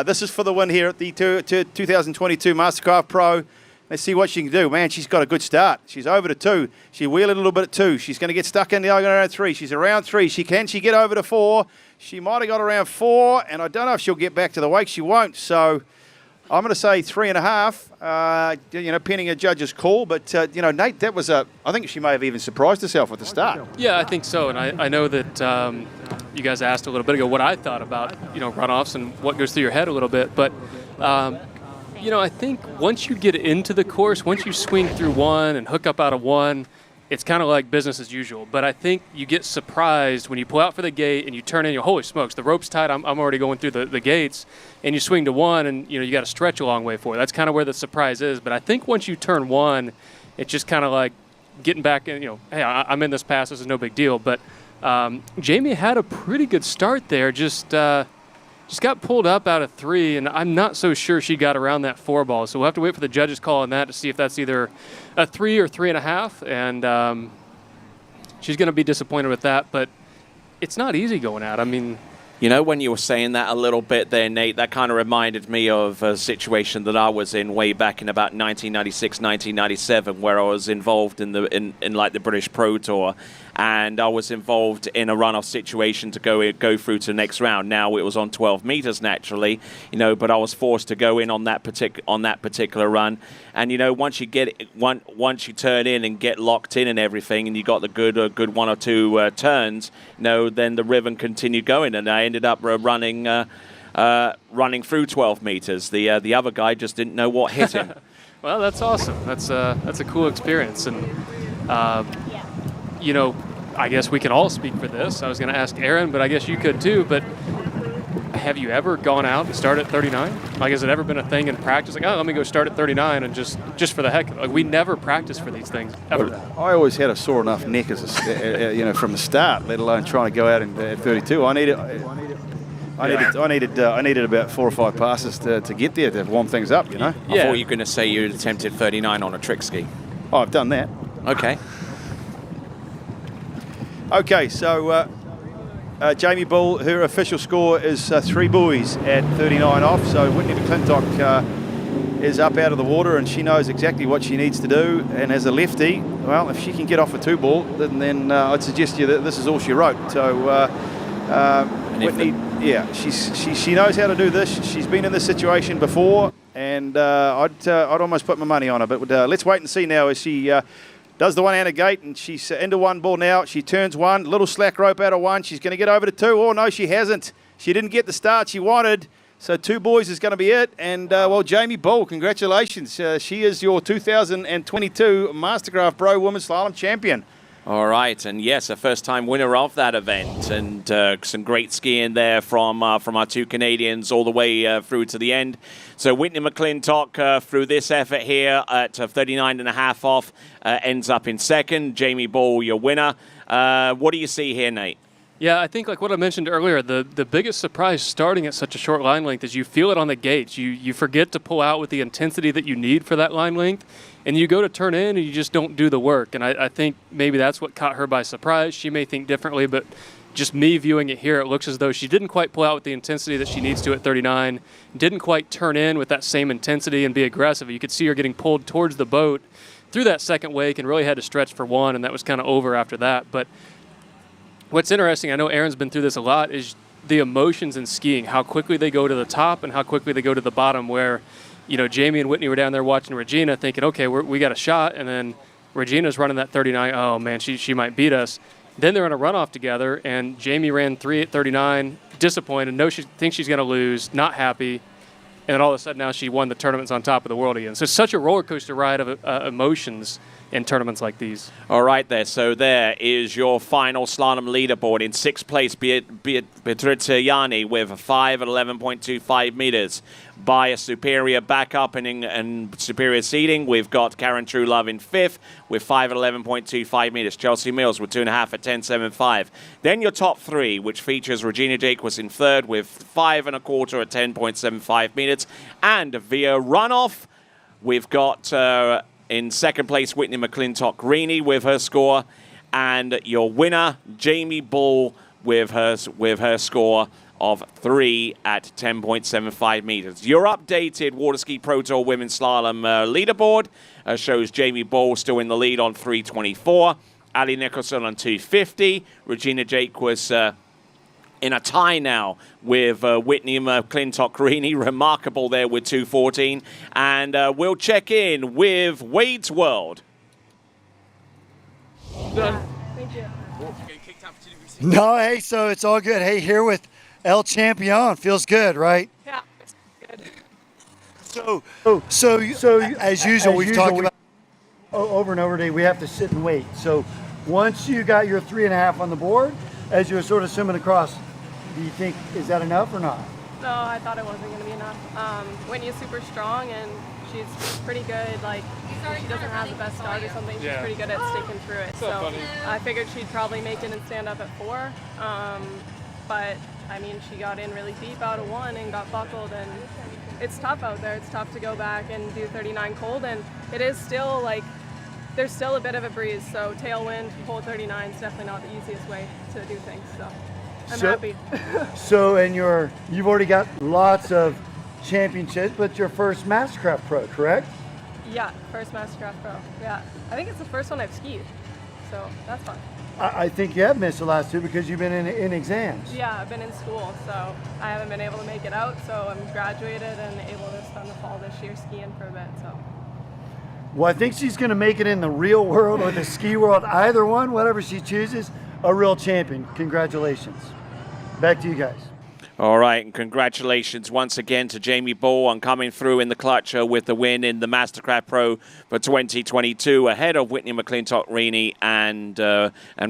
This is for the win here at the 2022 MasterCraft Pro. Let's see what she can do. Man, she's got a good start. She's over to 2. She wheeled a little bit at 2. She's going to get stuck in the around 3. She's around 3. Can she get over to 4? She might have got around 4, and I don't know if she'll get back to the wake. She won't. So I'm going to say 3.5. You know, pending a judge's call, but you know, Nate, that was I think she may have even surprised herself at the start. Yeah, I think so, and I know that you guys asked a little bit ago what I thought about runoffs and what goes through your head a little bit, but I think once you get into the course, once you swing through one and hook up out of one, it's kind of like business as usual. But I think you get surprised when you pull out for the gate and you turn in, holy smokes, the rope's tight, I'm already going through the gates, and you swing to one and you got to stretch a long way for it. That's kind of where the surprise is. But I think once you turn one, it's just kind of like getting back in, hey, I'm in this pass, this is no big deal. But Jamie had a pretty good start there, just got pulled up out of 3, and I'm not so sure she got around that 4 ball. So we'll have to wait for the judges' call on that to see if that's either a 3 or 3.5. And she's going to be disappointed with that. But it's not easy going out. I mean, when you were saying that a little bit there, Nate, that kind of reminded me of a situation that I was in way back in about 1996, 1997, where I was involved in like the British Pro Tour. And I was involved in a runoff situation to go through to the next round. Now it was on 12 meters naturally, but I was forced to go in on that particular run. And once you turn in and get locked in and everything, and you got the good 1 or 2 turns, then the ribbon continued going, and I ended up running through 12 meters. The other guy just didn't know what hit him. Well, that's awesome. That's a cool experience, and I guess we can all speak for this. I was going to ask Aaron, but I guess you could too. But have you ever gone out and started at 39? Like, has it ever been a thing in practice? Like, let me go start at 39 and just for the heck of it. Like, we never practice for these things ever. I always had a sore enough neck as from the start, let alone trying to go out at 32. I needed about 4 or 5 passes to get there to warm things up. I thought you were going to say you attempted 39 on a trick ski. Oh, I've done that. Okay. Okay, so Jamie Bull, her official score is 3 buoys at 39 off. So Whitney McClintock is up out of the water, and she knows exactly what she needs to do. And as a lefty, well, if she can get off a 2 ball, then I'd suggest to you that this is all she wrote. So Whitney, she knows how to do this. She's been in this situation before, and I'd almost put my money on her. But let's wait and see now as she does the one-handed gate, and she's into 1 ball now. She turns 1, little slack rope out of 1. She's going to get over to 2. Oh, no, she hasn't. She didn't get the start she wanted. So 2 buoys is going to be it. And, Jamie Bull, congratulations. She is your 2022 MasterCraft Pro Women's Slalom Champion. All right, and yes, a first-time winner of that event, and some great skiing there from our 2 Canadians all the way through to the end. So Whitney McClintock through this effort here at 39.5 off ends up in second. Jamie Bull, your winner. What do you see here, Nate? Yeah, I think like what I mentioned earlier, the biggest surprise starting at such a short line length is you feel it on the gates. You forget to pull out with the intensity that you need for that line length, and you go to turn in and you just don't do the work. And I think maybe that's what caught her by surprise. She may think differently, but just me viewing it here, it looks as though she didn't quite pull out with the intensity that she needs to at 39, didn't quite turn in with that same intensity and be aggressive. You could see her getting pulled towards the boat through that second wake and really had to stretch for 1, and that was kind of over after that. But what's interesting, I know Aaron's been through this a lot, is the emotions in skiing, how quickly they go to the top and how quickly they go to the bottom, where, Jamie and Whitney were down there watching Regina thinking, okay, we got a shot, and then Regina's running that 39. Oh, man, she might beat us. Then they're in a runoff together, and Jamie ran 3 at 39, disappointed, she thinks she's going to lose, not happy, and then all of a sudden now she won the tournaments on top of the world again. So it's such a roller coaster ride of emotions in tournaments like these. All right there, so there is your final slalom leaderboard. In 6th place, Petriziani with a 5 at 11.25 meters. By a superior backup and superior seating, we've got Karen Truelove in 5th with 5 at 11.25 meters. Chelsea Mills with 2.5 at 10.75. Then your top 3, which features Regina Jacques in 3rd with 5 1/4 at 10.75 meters. And via runoff, we've got in 2nd place, Whitney McClintock-Greeny with her score, and your winner, Jamie Bull, with her score of 3 at 10.75 meters. Your updated Waterski Pro Tour Women's Slalom leaderboard shows Jamie Bull still in the lead on 3:24, Ali Nicholson on 2:50, Regina Jacques in a tie now with Whitney McClintock-Rini. Remarkable there with 2:14. And we'll check in with Wade's World. Thank you. No, hey, so it's all good. Hey, here with El Champion. Feels good, right? Yeah, it's good. So as usual, we've talked about over and over today, we have to sit and wait. So once you got your 3.5 on the board, as you were sort of swimming across, do you think, is that enough or not? No, I thought it wasn't going to be enough. Whitney's super strong and she's pretty good. Like, she doesn't have the best start or something. She's pretty good at sticking through it. So I figured she'd probably make it and stand up at 4. But I mean, she got in really deep out of 1 and got buckled, and it's tough out there. It's tough to go back and do 39 cold, and it is still like, there's still a bit of a breeze. So tailwind, pole 39 is definitely not the easiest way to do things. So I'm happy. So, and you've already got lots of championships, but your first MasterCraft Pro, correct? Yeah, first MasterCraft Pro. Yeah, I think it's the first one I've skied, so that's fun. I think you have missed the last 2 because you've been in exams. Yeah, I've been in school, so I haven't been able to make it out. So I'm graduated and able to spend the fall this year skiing for a bit. So. Well, I think she's going to make it in the real world or the ski world, either one, whatever she chooses, a real champion. Congratulations. Back to you guys. All right, and congratulations once again to Jamie Ball on coming through in the clutch with the win in the MasterCraft Pro for 2022, ahead of Whitney McClintock-Rini and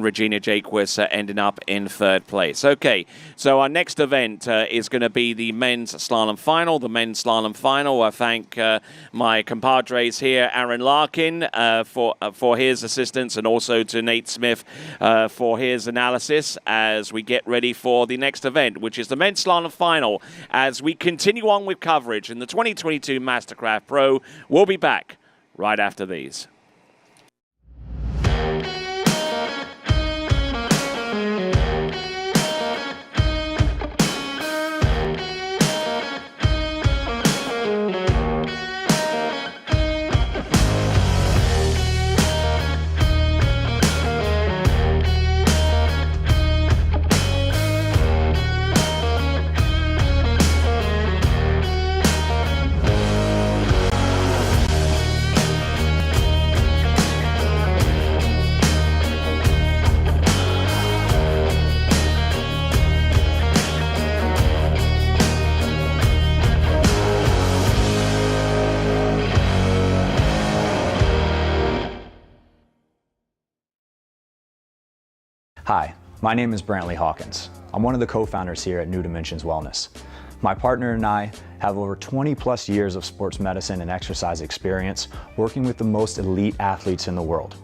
Regina Jaquist ending up in 3rd place. Okay, so our next event is going to be the men's slalom final. The men's slalom final. I thank my compadres here, Aaron Larkin, for his assistance, and also to Nate Smith for his analysis as we get ready for the next event, which is the men's slalom final. As we continue on with coverage in the 2022 MasterCraft Pro, we'll be back right after these. Hi, my name is Brantley Hawkins. I'm one of the co-founders here at New Dimensions Wellness. My partner and I have over 20 plus years of sports medicine and exercise experience working with the most elite athletes in the world.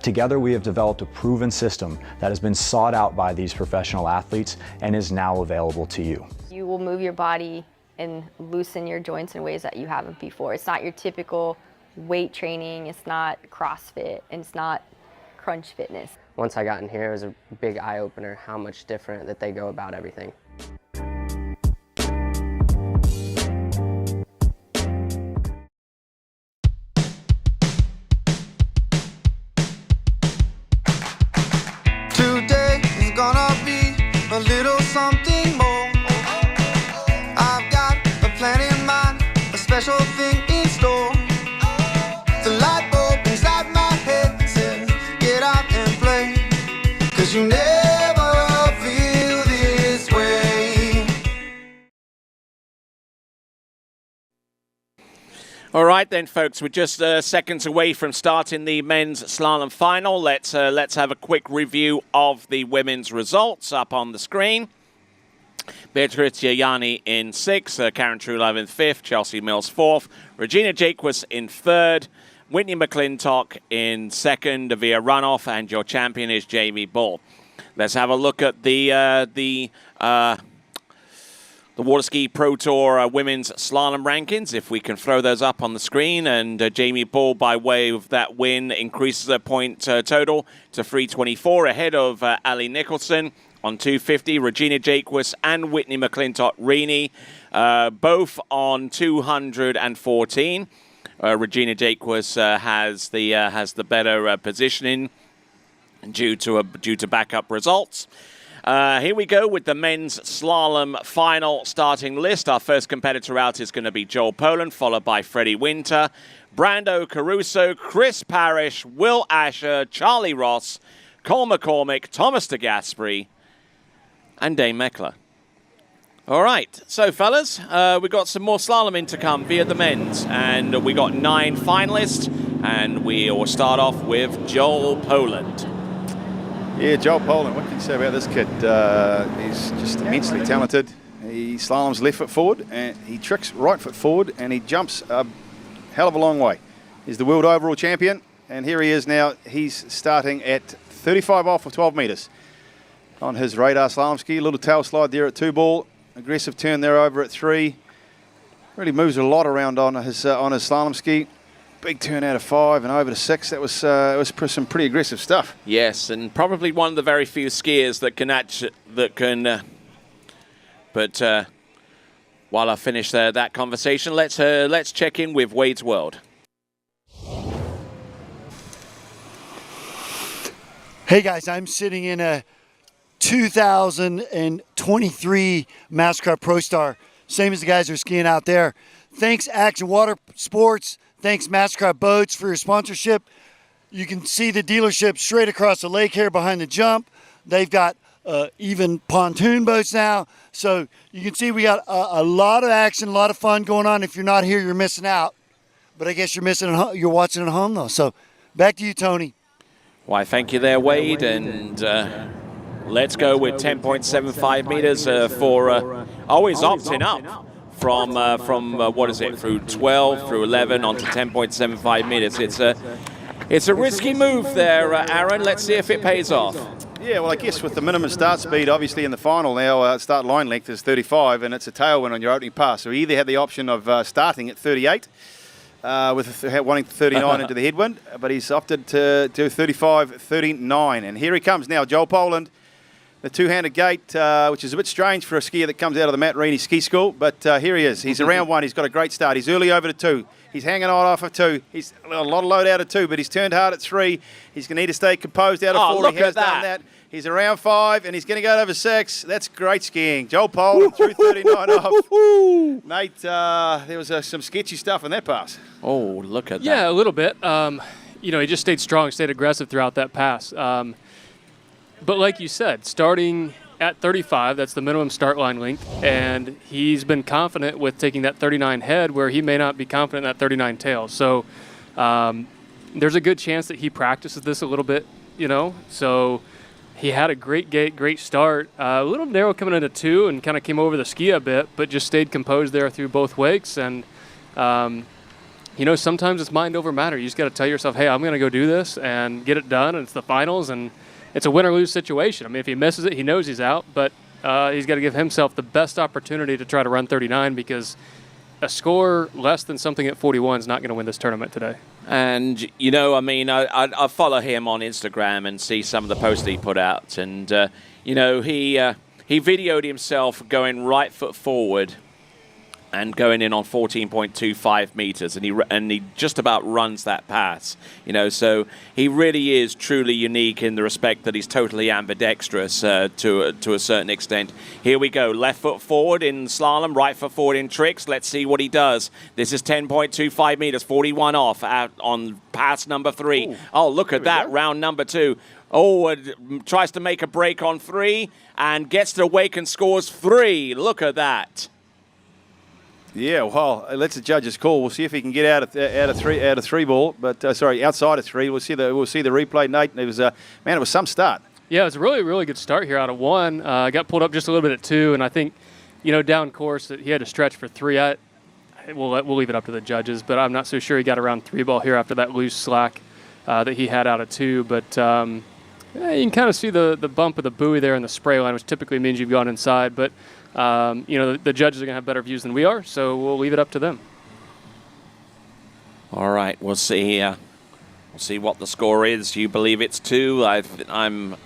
Together we have developed a proven system that has been sought out by these professional athletes and is now available to you. You will move your body and loosen your joints in ways that you haven't before. It's not your typical weight training, it's not CrossFit, and it's not crunch fitness. Once I got in here, it was a big eye-opener how much different that they go about everything. Today is gonna be a little something more. I've got a plan in mind, a special thing in store. The light bulb inside my head says, get out and play, 'cause you never feel this way. All right then, folks, we're just seconds away from starting the men's slalom final. Let's have a quick review of the women's results up on the screen. Beatrice Yanni in 6th, Karen Trulove in 5th, Chelsea Mills 4th, Regina Jaquist in 3rd, Whitney McClintock in 2nd via runoff, and your champion is Jamie Ball. Let's have a look at the Waterski Pro Tour Women's Slalom rankings, if we can throw those up on the screen. And Jamie Ball, by way of that win, increases her point total to 324, ahead of Ali Nicholson on 250, Regina Jaquist and Whitney McClintock-Rini, both on 214. Regina Jaquist has the better positioning due to backup results. Here we go with the men's slalom final starting list. Our first competitor out is going to be Joel Poland, followed by Freddie Winter, Brando Caruso, Chris Parrish, Will Asher, Charlie Ross, Cole McCormick, Thomas de Gasperi, and Dane Meckler. All right, so fellas, we've got some more slalom in to come via the men's, and we got 9 finalists, and we will start off with Joel Poland. Yeah, Joel Poland, what can you say about this kid? He's just immensely talented. He slaloms left foot forward, and he tricks right foot forward, and he jumps a hell of a long way. He's the world overall champion, and here he is now. He's starting at 35 off of 12 metres on his radar slalom ski. A little tail slide there at 2 ball. Aggressive turn there over at 3. Really moves a lot around on his slalom ski. Big turn out of 5 and over to 6. That was some pretty aggressive stuff. Yes, and probably one of the very few skiers that can but while I finish that conversation, let's check in with Wade's World. Hey guys, I'm sitting in a 2023 MasterCraft Pro Star, same as the guys who are skiing out there. Thanks Action Watersports. Thanks MasterCraft Boats for your sponsorship. You can see the dealership straight across the lake here behind the jump. They've got even pontoon boats now. So you can see we got a lot of action, a lot of fun going on. If you're not here, you're missing out. But I guess you're watching at home though. So back to you, Tony. Why, thank you there, Wade. And let's go with 10.75 meters for always opting up. From what is it, through 12, through 11, onto 10.75 meters. It's a risky move there, Aaron. Let's see if it pays off. Yeah, well, I guess with the minimum start speed, obviously in the final now, start line length is 35, and it's a tailwind on your opening pass. So he either had the option of starting at 38, with wanting 39 into the headwind, but he's opted to do 35.39. And here he comes now, Joel Poland. The two-handed gate, which is a bit strange for a skier that comes out of the Matt Reaney Ski School, but here he is. He's around 1. He's got a great start. He's early over to 2. He's hanging on off of 2. He's a lot of load out of 2, but he's turned hard at 3. He's going to need to stay composed out of 4. Look he has at that. done that. He's around 5, and he's going to go over 6. That's great skiing. Joel Poland through 39 off. Nate, there was some sketchy stuff in that pass. Oh, look at that. Yeah, a little bit. He just stayed strong, stayed aggressive throughout that pass. But like you said, starting at 35, that's the minimum start line length, and he's been confident with taking that 39 head where he may not be confident in that 39 tail. So there's a good chance that he practices this a little bit, So he had a great gate, great start. A little narrow coming into 2 and kind of came over the ski a bit, but just stayed composed there through both wakes. And, sometimes it's mind over matter. You just got to tell yourself, hey, I'm going to go do this and get it done, and it's the finals, and it's a win or lose situation. I mean, if he misses it, he knows he's out, but he's got to give himself the best opportunity to try to run 39, because a score less than something at 41 is not going to win this tournament today. And, I follow him on Instagram and see some of the posts he put out. And, he videoed himself going right foot forward and going in on 14.25 meters, and he just about runs that pass, So he really is truly unique in the respect that he's totally ambidextrous to a certain extent. Here we go, left foot forward in slalom, right foot forward in tricks. Let's see what he does. This is 10.25 meters, 41 off out on pass number 3. Ooh, oh, look at that, round number 2. Oh, tries to make a break on 3 and gets to the wake and scores 3. Look at that. Yeah, well, let's the judge's call. We'll see if he can get out of 3 ball, but outside of 3. We'll see the replay, Nate. It was it was some start. Yeah, it was a really, really good start here out of 1. Got pulled up just a little bit at 2, and I think, down course that he had to stretch for 3. We'll leave it up to the judges, but I'm not so sure he got around 3 ball here after that loose slack that he had out of 2. But you can kind of see the bump of the buoy there in the spray line, which typically means you've gone inside, but. The judges are going to have better views than we are, so we'll leave it up to them. All right, we'll see. We'll see what the score is. You believe it's 2? I'm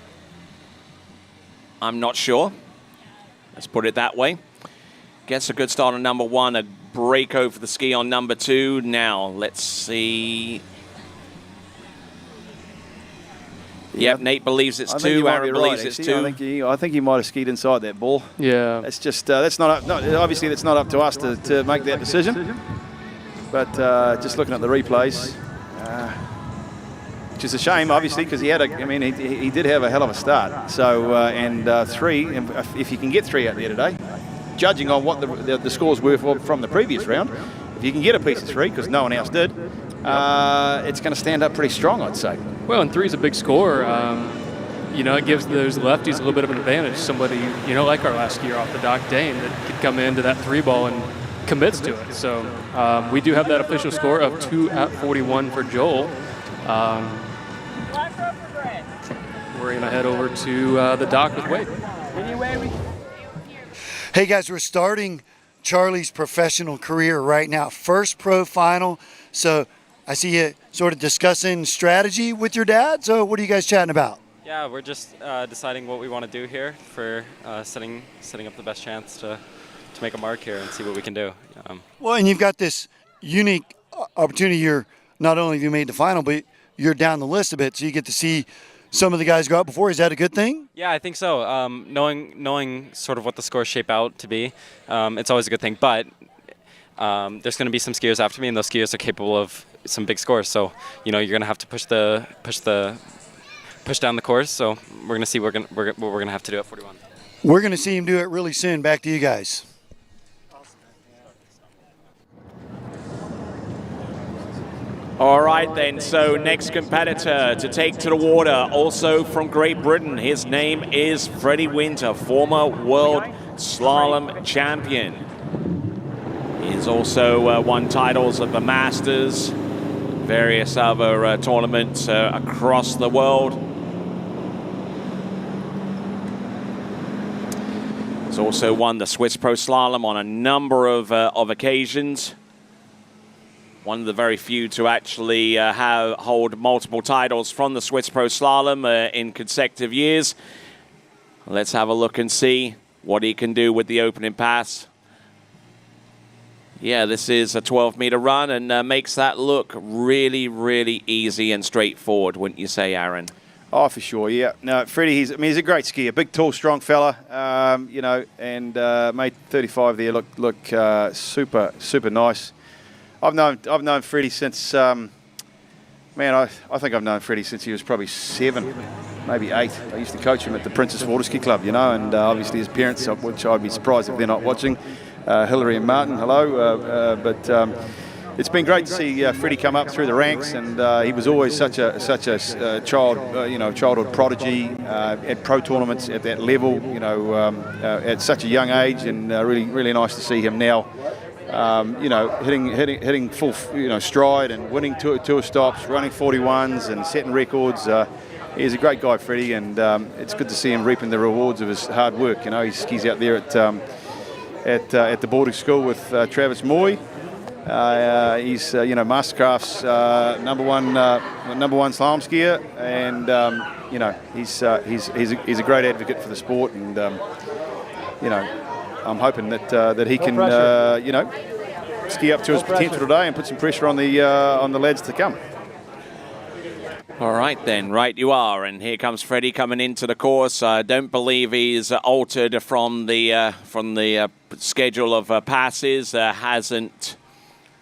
not sure. Let's put it that way. Gets a good start on number 1, a break over the ski on number 2. Now let's see. Yep, Nate believes it's I think 2. you might Aaron be believes right, it's actually. 2. I think he might have skied inside that ball. Yeah. That's just that's not obviously that's not up to us to make that decision. But just looking at the replays, which is a shame, obviously, because he had he did have a hell of a start. So and 3, if you can get 3 out there today, judging on what the scores were from the previous round, if you can get a piece of 3, because no one else did, it's going to stand up pretty strong, I'd say. Well, and 3 is a big score. You know, it gives those lefties a little bit of an advantage. Somebody, you know, like our last skier off the dock, Dane, that could come into that 3 ball and commits to it. So we do have that official score of 2 at 41 for Joel. We're going to head over to the dock with Wade. Hey guys, we're starting Charlie's professional career right now. First pro final. So I see you sort of discussing strategy with your dad. So what are you guys chatting about? Yeah, we're just deciding what we want to do here for setting up the best chance to make a mark here and see what we can do. Well, and you've got this unique opportunity. You're not only have you made the final, but you're down the list a bit, so you get to see some of the guys go out before. Is that a good thing? Yeah, I think so. Knowing sort of what the scores shape out to be, it's always a good thing. But there's going to be some skiers after me, and those skiers are capable of some big scores. So you know you're going to have to push down the course. So we're going to see what we're going to have to do at 41. We're going to see him do it really soon. Back to you guys. All right then, so next competitor to take to the water, also from Great Britain. His name is Freddie Winter, former world slalom champion. He's also won titles at the Masters, various other tournaments across the world. He's also won the Swiss Pro Slalom on a number of occasions. One of the very few to actually hold multiple titles from the Swiss Pro Slalom in consecutive years. Let's have a look and see what he can do with the opening pass. Yeah, this is a 12-meter run and makes that look really, really easy and straightforward, wouldn't you say, Aaron? Oh, for sure, yeah. No, Freddie, he's a great skier, big, tall, strong fella, you know, and made 35 there look super, super nice. I've known Freddie since, man, I think I've known Freddie since he was probably 7, maybe 8. I used to coach him at the Princess Waterski Club, you know, and obviously his parents, which I'd be surprised if they're not watching, Hillary and Martin, hello. But it's been great to see Freddie come up through the ranks, and he was always such a child, you know, childhood prodigy at pro tournaments at that level, you know, at such a young age, and really nice to see him now. You know, hitting full, you know, stride and winning tour stops, running 41s and setting records. He's a great guy, Freddie, and it's good to see him reaping the rewards of his hard work. You know, he skis out there at the boarding school with Travis Moy. He's you know, MasterCraft's number one slalom skier, and you know, he's a great advocate for the sport, and you know, I'm hoping that he can you know, ski up to his potential today and put some pressure on the lads to come. All right then, right you are, and here comes Freddie coming into the course. I don't believe he's altered from the schedule of passes. Hasn't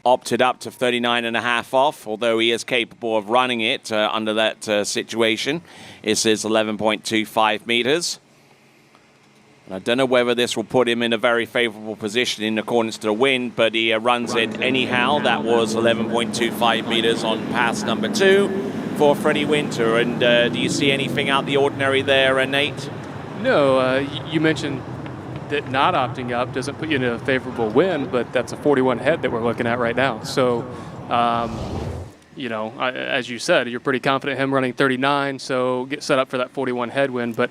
opted up to 39.5 off, although he is capable of running it under that situation. This is 11.25 meters. I don't know whether this will put him in a very favorable position in accordance to the wind, but he runs it anyhow. That was 11.25 meters on pass number 2 for Freddie Winter. And do you see anything out the ordinary there, Nate? No, you mentioned that not opting up doesn't put you in a favorable wind, but that's a 41 head that we're looking at right now. So, you know, as you said, you're pretty confident him running 39, so get set up for that 41 headwind. But,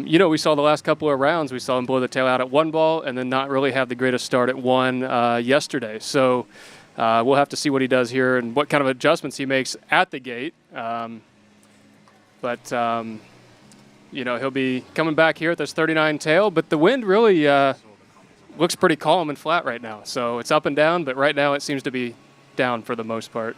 you know, we saw the last couple of rounds, we saw him blow the tail out at 1 ball and then not really have the greatest start at 1 yesterday. So we'll have to see what he does here and what kind of adjustments he makes at the gate. You know, he'll be coming back here at this 39 tail, but the wind really looks pretty calm and flat right now. So it's up and down, but right now it seems to be down for the most part.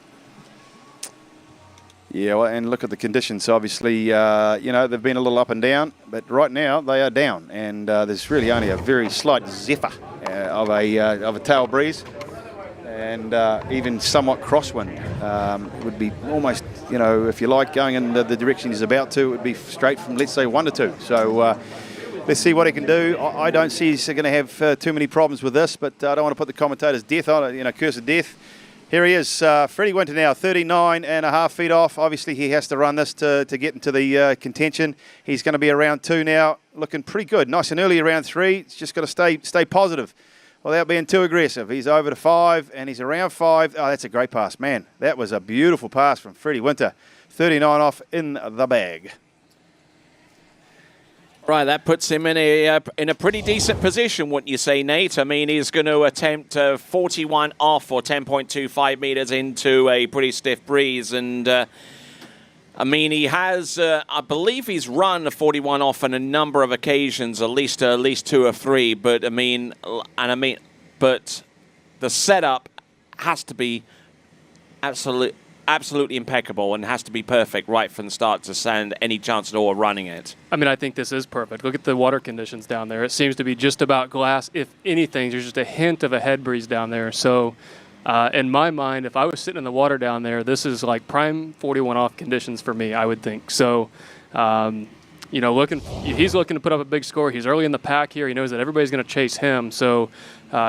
Yeah, well, and look at the conditions. Obviously, they've been a little up and down, but right now they are down, and there's really only a very slight zephyr of a tail breeze, and even somewhat crosswind would be almost, if you like, going in the direction he's about to, it would be straight from, let's say, 1 to 2. So let's see what he can do. I don't see he's going to have too many problems with this, but I don't want to put the commentator's death on it, curse of death. Here he is, Freddie Winter now, 39.5 feet off. Obviously, he has to run this to get into the contention. He's going to be around 2 now, looking pretty good. Nice and early around 3. It's just got to stay positive without being too aggressive. He's over to 5, and he's around 5. Oh, that's a great pass, man. That was a beautiful pass from Freddie Winter. 39 off in the bag. Right, that puts him in a pretty decent position, wouldn't you say, Nate? I mean, he's going to attempt 41 off or 10.25 meters into a pretty stiff breeze, and I mean, he has, I believe he's run a 41 off on a number of occasions, at least 2 or 3. But but the setup has to be absolutely impeccable and has to be perfect right from the start to stand any chance at all of running it. I mean, I think this is perfect. Look at the water conditions down there. It seems to be just about glass. If anything, there's just a hint of a head breeze down there. So in my mind, if I was sitting in the water down there, this is like prime 41 off conditions for me, I would think. So, he's looking to put up a big score. He's early in the pack here. He knows that everybody's going to chase him. So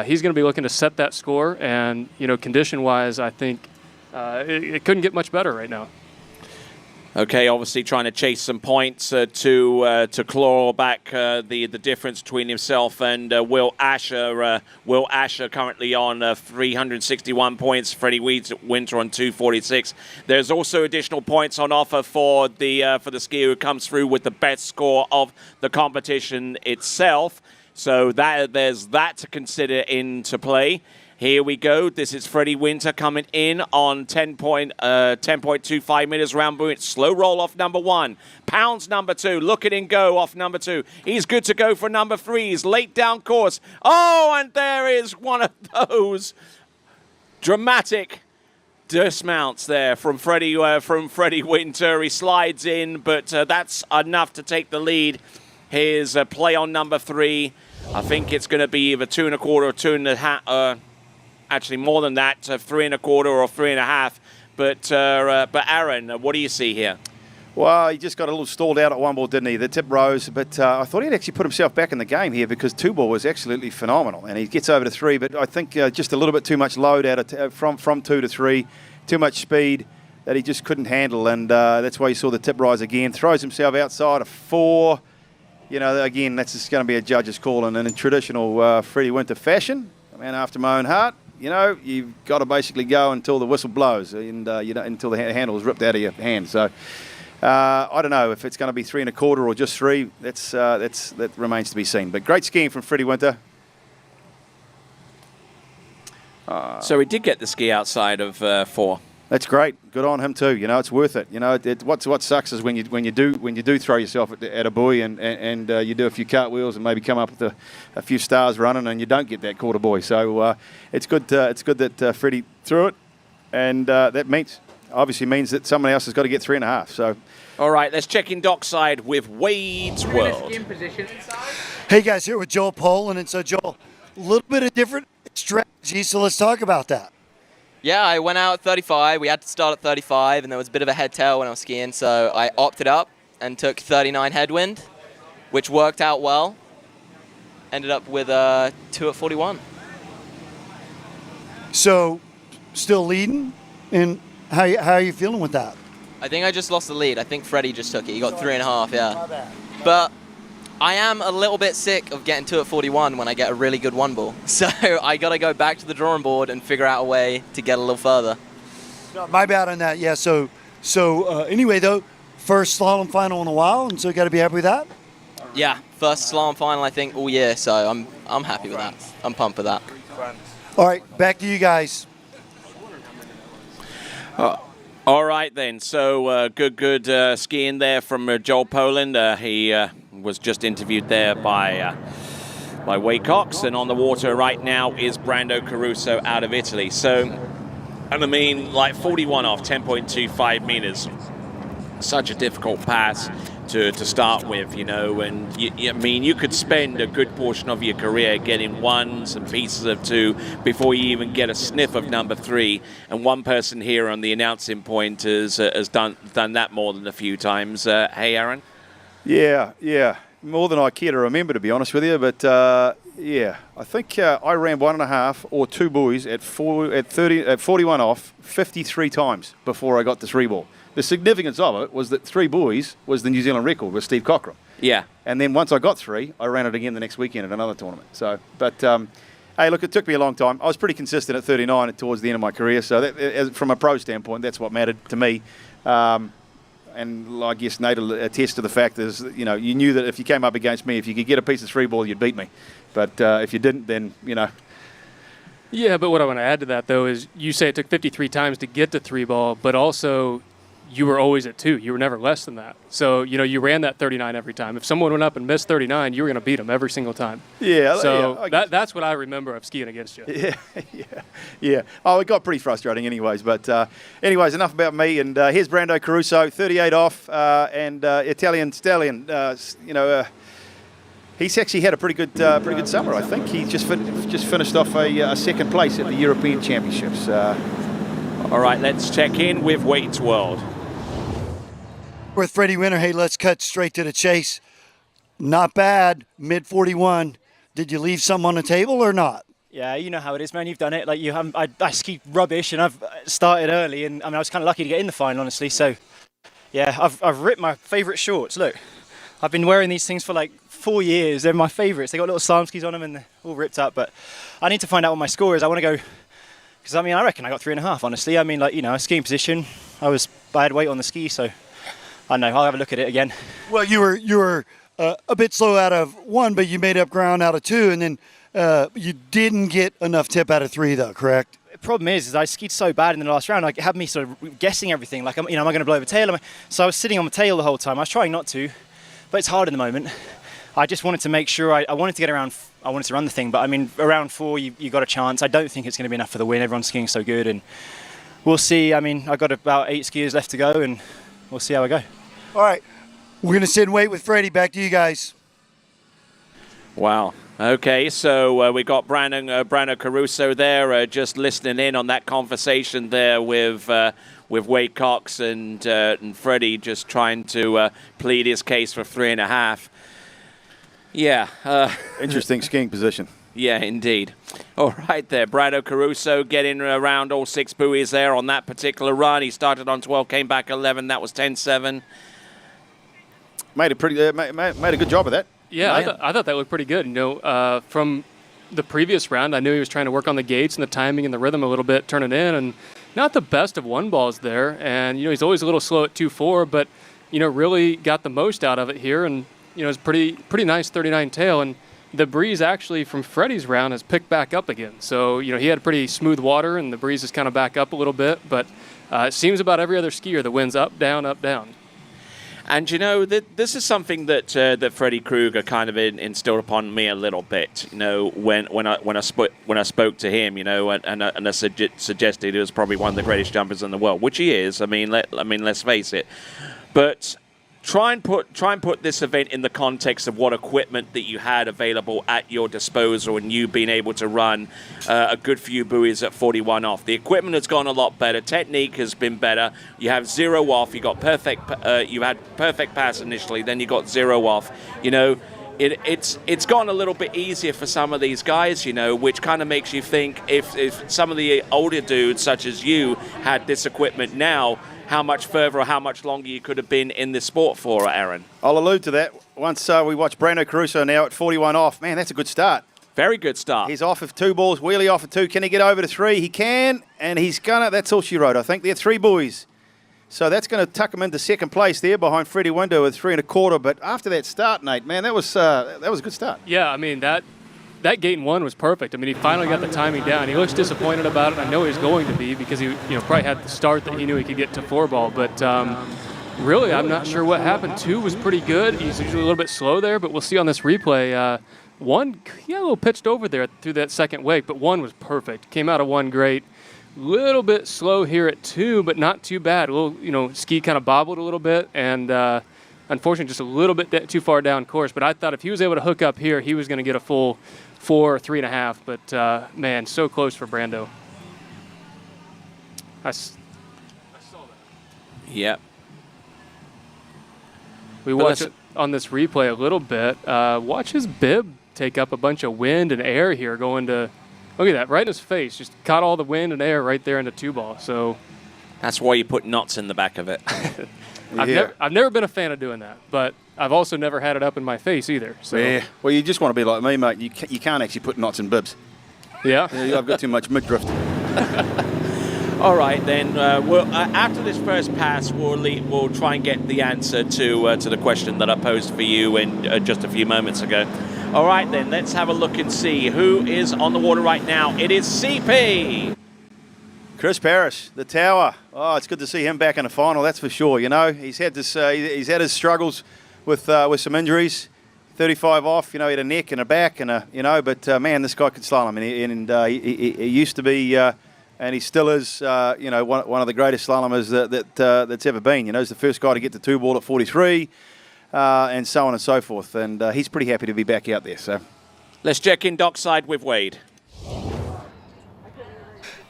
he's going to be looking to set that score. And, condition-wise, I think it couldn't get much better right now. Okay, obviously trying to chase some points to claw back the difference between himself and Will Asher. Will Asher currently on 361 points. Freddie Winter on 246. There's also additional points on offer for the skier who comes through with the best score of the competition itself. So there's that to consider into play. Here we go. This is Freddie Winter coming in on 10.25 meters round buoyant. Slow roll off number 1. Pounds number 2. Look at him go off number 2. He's good to go for number 3. He's late down course. Oh, and there is one of those dramatic dismounts there from Freddie Winter. He slides in, but that's enough to take the lead. Here's a play on number 3. I think it's going to be either 2 1/4 or 2 1/2. Actually, more than that, 3 1/4 or 3 1/2. But Aaron, what do you see here? Well, he just got a little stalled out at 1 ball, didn't he? The tip rose, but I thought he'd actually put himself back in the game here because 2 ball was absolutely phenomenal, and he gets over to 3. But I think just a little bit too much load out of from 2 to 3, too much speed that he just couldn't handle, and that's why you saw the tip rise again. Throws himself outside of 4. Again, that's just going to be a judge's call, and in traditional Freddie Winter fashion, a man after my own heart. You've got to basically go until the whistle blows and until the handle is ripped out of your hand. So I don't know if it's going to be 3 1/4 or just 3. That remains to be seen. But great skiing from Freddie Winter. So he did get the ski outside of 4. That's great. Good on him too. It's worth it. What sucks is when you do throw yourself at a buoy and you do a few cartwheels and maybe come up with a few stars running and you don't get that quarter buoy. So it's good that Freddie threw it, and that obviously means that someone else has got to get 3 1/2. So. All right, let's check in dockside with Wade's World. Hey guys, here with Joel Poland, and so Joel, a little bit of different strategy. So let's talk about that. Yeah, I went out at 35. We had to start at 35, and there was a bit of a head tail when I was skiing, so I opted up and took 39 headwind, which worked out well. Ended up with 2 at 41. So, still leading, and how are you feeling with that? I think I just lost the lead. I think Freddie just took it. He got 3 1/2, yeah. But I am a little bit sick of getting 2 at 41 when I get a really good 1 ball. So I got to go back to the drawing board and figure out a way to get a little further. No, my bad on that. Yeah. So anyway, though, first slalom final in a while, and so you got to be happy with that. Yeah, first slalom final I think all year. So I'm happy with that. I'm pumped for that. All right, back to you guys. All right then. So good skiing there from Joel Poland. He was just interviewed there by Wade Cox, and on the water right now is Brando Caruso out of Italy. So And I mean, like 41 off, 10.25 meters. Such a difficult pass to start with, you know, and I mean, you could spend a good portion of your career getting ones and pieces of two before you even get a sniff of number three. And one person here on the announcing point has done that more than a few times. Hey, Aaron? Yeah. More than I care to remember, to be honest with you. But, yeah, I think I ran 1.5 or 2 buoys at 41 off 53 times before I got to 3 ball. The significance of it was that 3 buoys was the New Zealand record with Steve Cockram. Yeah. And then once I got 3, I ran it again the next weekend at another tournament. So, but, hey, look, it took me a long time. I was pretty consistent at 39 towards the end of my career. So that, from a pro standpoint, that's what mattered to me. And I guess Nate will attest to the fact is, you know, you knew that if you came up against me, if you could get a piece of 3 ball, you'd beat me. But if you didn't, then, you know. Yeah, but what I want to add to that, though, is you say it took 53 times to get to 3 ball, but also you were always at 2. You were never less than that. So, you know, you ran that 39 every time. If someone went up and missed 39, you were going to beat them every single time. Yeah. So that's what I remember of skiing against you. Yeah. Oh, it got pretty frustrating anyways. But anyways, enough about me. And here's Brando Caruso, 38 off, and Italian Stallion. You know, he's actually had a pretty good summer, I think. He just finished off a second place at the European Championships. All right, let's check in with Wade's World. With Freddie Winter, hey, let's cut straight to the chase. Not bad, mid 41. Did you leave some on the table or not? Yeah, you know how it is, man. You've done it. Like you have, I skied rubbish, and I've started early, and I mean, I was kind of lucky to get in the final, honestly. So, yeah, I've ripped my favourite shorts. Look, I've been wearing these things for like 4 years. They're my favourites. They got little slalom skis on them, and they're all ripped up. But I need to find out what my score is. I want to go, because I mean, I reckon I got 3.5. Honestly, I mean, like, you know, skiing position. I had weight on the ski, so. I don't know. I'll have a look at it again. Well, you were a bit slow out of 1, but you made up ground out of 2, and then you didn't get enough tip out of 3, though, correct? The problem is I skied so bad in the last round. Like, it had me sort of guessing everything. Like, am I going to blow over tail? So I was sitting on my tail the whole time. I was trying not to, but it's hard in the moment. I just wanted to make sure I wanted to get around. I wanted to run the thing, but I mean, around 4, you got a chance. I don't think it's going to be enough for the win. Everyone's skiing so good, and we'll see. I mean, I've got about 8 skiers left to go, and we'll see how I go. All right, we're going to sit and wait with Freddie. Back to you guys. Wow. Okay, so we got Brando Caruso there, just listening in on that conversation there with Wade Cox and Freddie, just trying to plead his case for 3.5. Yeah. Interesting skiing position. Yeah, indeed. All right there, Brando Caruso getting around all 6 buoys there on that particular run. He started on 12, came back 11. That was 10.7. Made a good job of that. Yeah, I thought that looked pretty good. You know, from the previous round, I knew he was trying to work on the gates and the timing and the rhythm a little bit, turn it in, and not the best of 1 balls there. And you know, he's always a little slow at 2.4, but you know, really got the most out of it here. And you know, it's pretty nice 39 tail. And the breeze actually from Freddie's round has picked back up again. So you know, he had pretty smooth water, and the breeze has kind of back up a little bit. But it seems about every other skier the wind's up, down, up, down. And you know, this is something that Freddie Krueger kind of instilled upon me a little bit. You know, when I spoke to him, you know, and I suggested he was probably one of the greatest jumpers in the world, which he is. I mean, let's face it. But try and put this event in the context of what equipment that you had available at your disposal, and you being able to run a good few buoys at 41 off. The equipment has gone a lot better. Technique has been better. You have 0 off. You had perfect pass initially, then you got 0 off. You know, it's gone a little bit easier for some of these guys. You know, which kind of makes you think if some of the older dudes such as you had this equipment now, how much further or how much longer you could have been in this sport for, Aaron. I'll allude to that. Once we watch Brando Caruso now at 41 off. Man, that's a good start. Very good start. He's off of 2 balls, wheelie off of 2. Can he get over to 3? He can, and he's gonna. That's all she wrote, I think. They're 3 buoys. So that's going to tuck him into second place there behind Freddie Window with 3.25. But after that start, Nate, man, that was a good start. Yeah, I mean, that gate in 1 was perfect. I mean, he finally got the timing down. He looks disappointed about it. I know he's going to be because he probably had the start that he knew he could get to 4 ball. But really, I'm not sure what happened. 2 was pretty good. He's usually a little bit slow there, but we'll see on this replay. 1, he got a little pitched over there through that second wake, but 1 was perfect. Came out of 1 great. Little bit slow here at 2, but not too bad. A little, ski kind of bobbled a little bit, and unfortunately just a little bit too far down course. But I thought if he was able to hook up here, he was going to get a full 4 or 3.5. But man, so close for Brando. I saw that. Yep. We watched it on this replay a little bit. Watch his bib take up a bunch of wind and air here going to. Look at that, right in his face. Just caught all the wind and air right there in the 2-ball. So that's why you put knots in the back of it. I've never been a fan of doing that, but I've also never had it up in my face either. So. Yeah. Well, you just want to be like me, mate. You can't actually put knots in bibs. Yeah. I've got too much midriff. All right, then. After this first pass, we'll try and get the answer to the question that I posed for you in just a few moments ago. All right, then, let's have a look and see who is on the water right now. It is CP. Chris Parrish, the Tower. Oh, it's good to see him back in the final, that's for sure. He's had this. He's had his struggles with some injuries. 35 off. He had a neck and a back and But man, this guy could slalom, and he used to be, and he still is. One of the greatest slalomers that's ever been. He's the first guy to get the 2-ball at 43. And so on and so forth. And he's pretty happy to be back out there. So, let's check in dockside with Wade.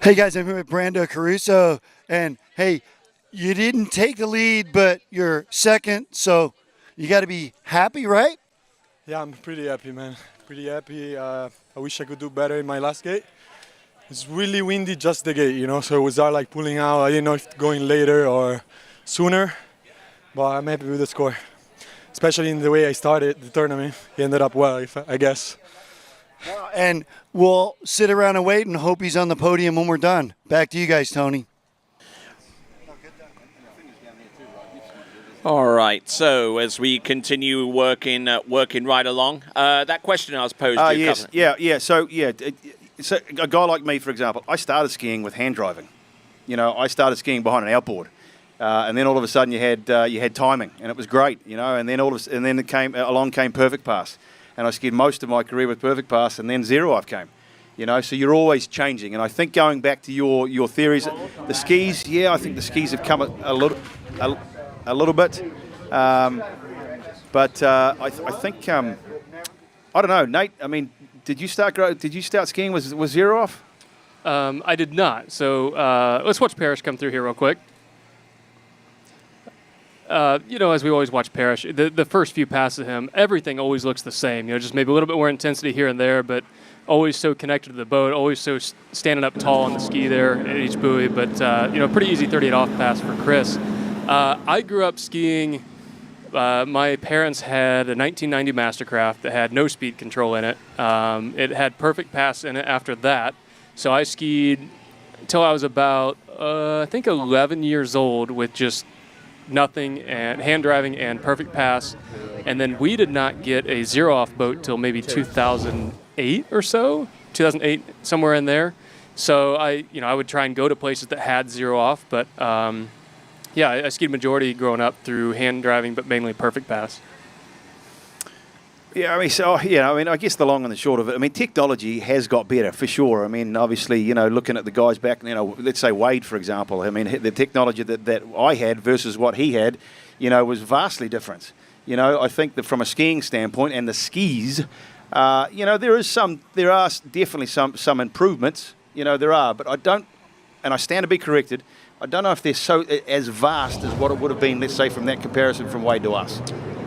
Hey guys, I'm here with Brando Caruso. And hey, you didn't take the lead, but you're second. So you got to be happy, right? Yeah, I'm pretty happy, man. Pretty happy. I wish I could do better in my last gate. It's really windy just the gate, so it was hard pulling out. I didn't know if going later or sooner, but I'm happy with the score. Especially in the way I started the tournament. He ended up well, I guess. And we'll sit around and wait and hope he's on the podium when we're done. Back to you guys, Tony. All right, so as we continue working right along, that question I was posed to you. Yes, yeah. So a guy like me, for example, I started skiing with hand driving. I started skiing behind an outboard. And then all of a sudden you had timing, and it was great, And then along came Perfect Pass, and I skied most of my career with Perfect Pass, and then Zero Off came, So you're always changing, and I think going back to your theories, the skis, I think the skis have come a little bit, but I think I don't know, Nate. I mean, did you start skiing with Zero Off? I did not. So let's watch Parrish come through here real quick. As we always watch Parrish, the first few passes of him, everything always looks the same. Just maybe a little bit more intensity here and there, but always so connected to the boat, always so standing up tall on the ski there at each buoy. But, pretty easy 38 off pass for Chris. I grew up skiing. My parents had a 1990 MasterCraft that had no speed control in it. It had Perfect Pass in it after that. So I skied until I was about, I think, 11 years old with just nothing and hand driving and Perfect Pass, and then we did not get a Zero Off boat till maybe 2008 or so, 2008, somewhere in there. So I would try and go to places that had Zero Off, but I skied majority growing up through hand driving, but mainly Perfect Pass. Yeah, I guess the long and the short of it, technology has got better for sure. Obviously, looking at the guys back, let's say Wade, for example. The technology that I had versus what he had, was vastly different. I think that from a skiing standpoint and the skis, there are definitely some improvements. There are, but I don't, and I stand to be corrected. I don't know if they're so as vast as what it would have been, let's say, from that comparison from Wade to us.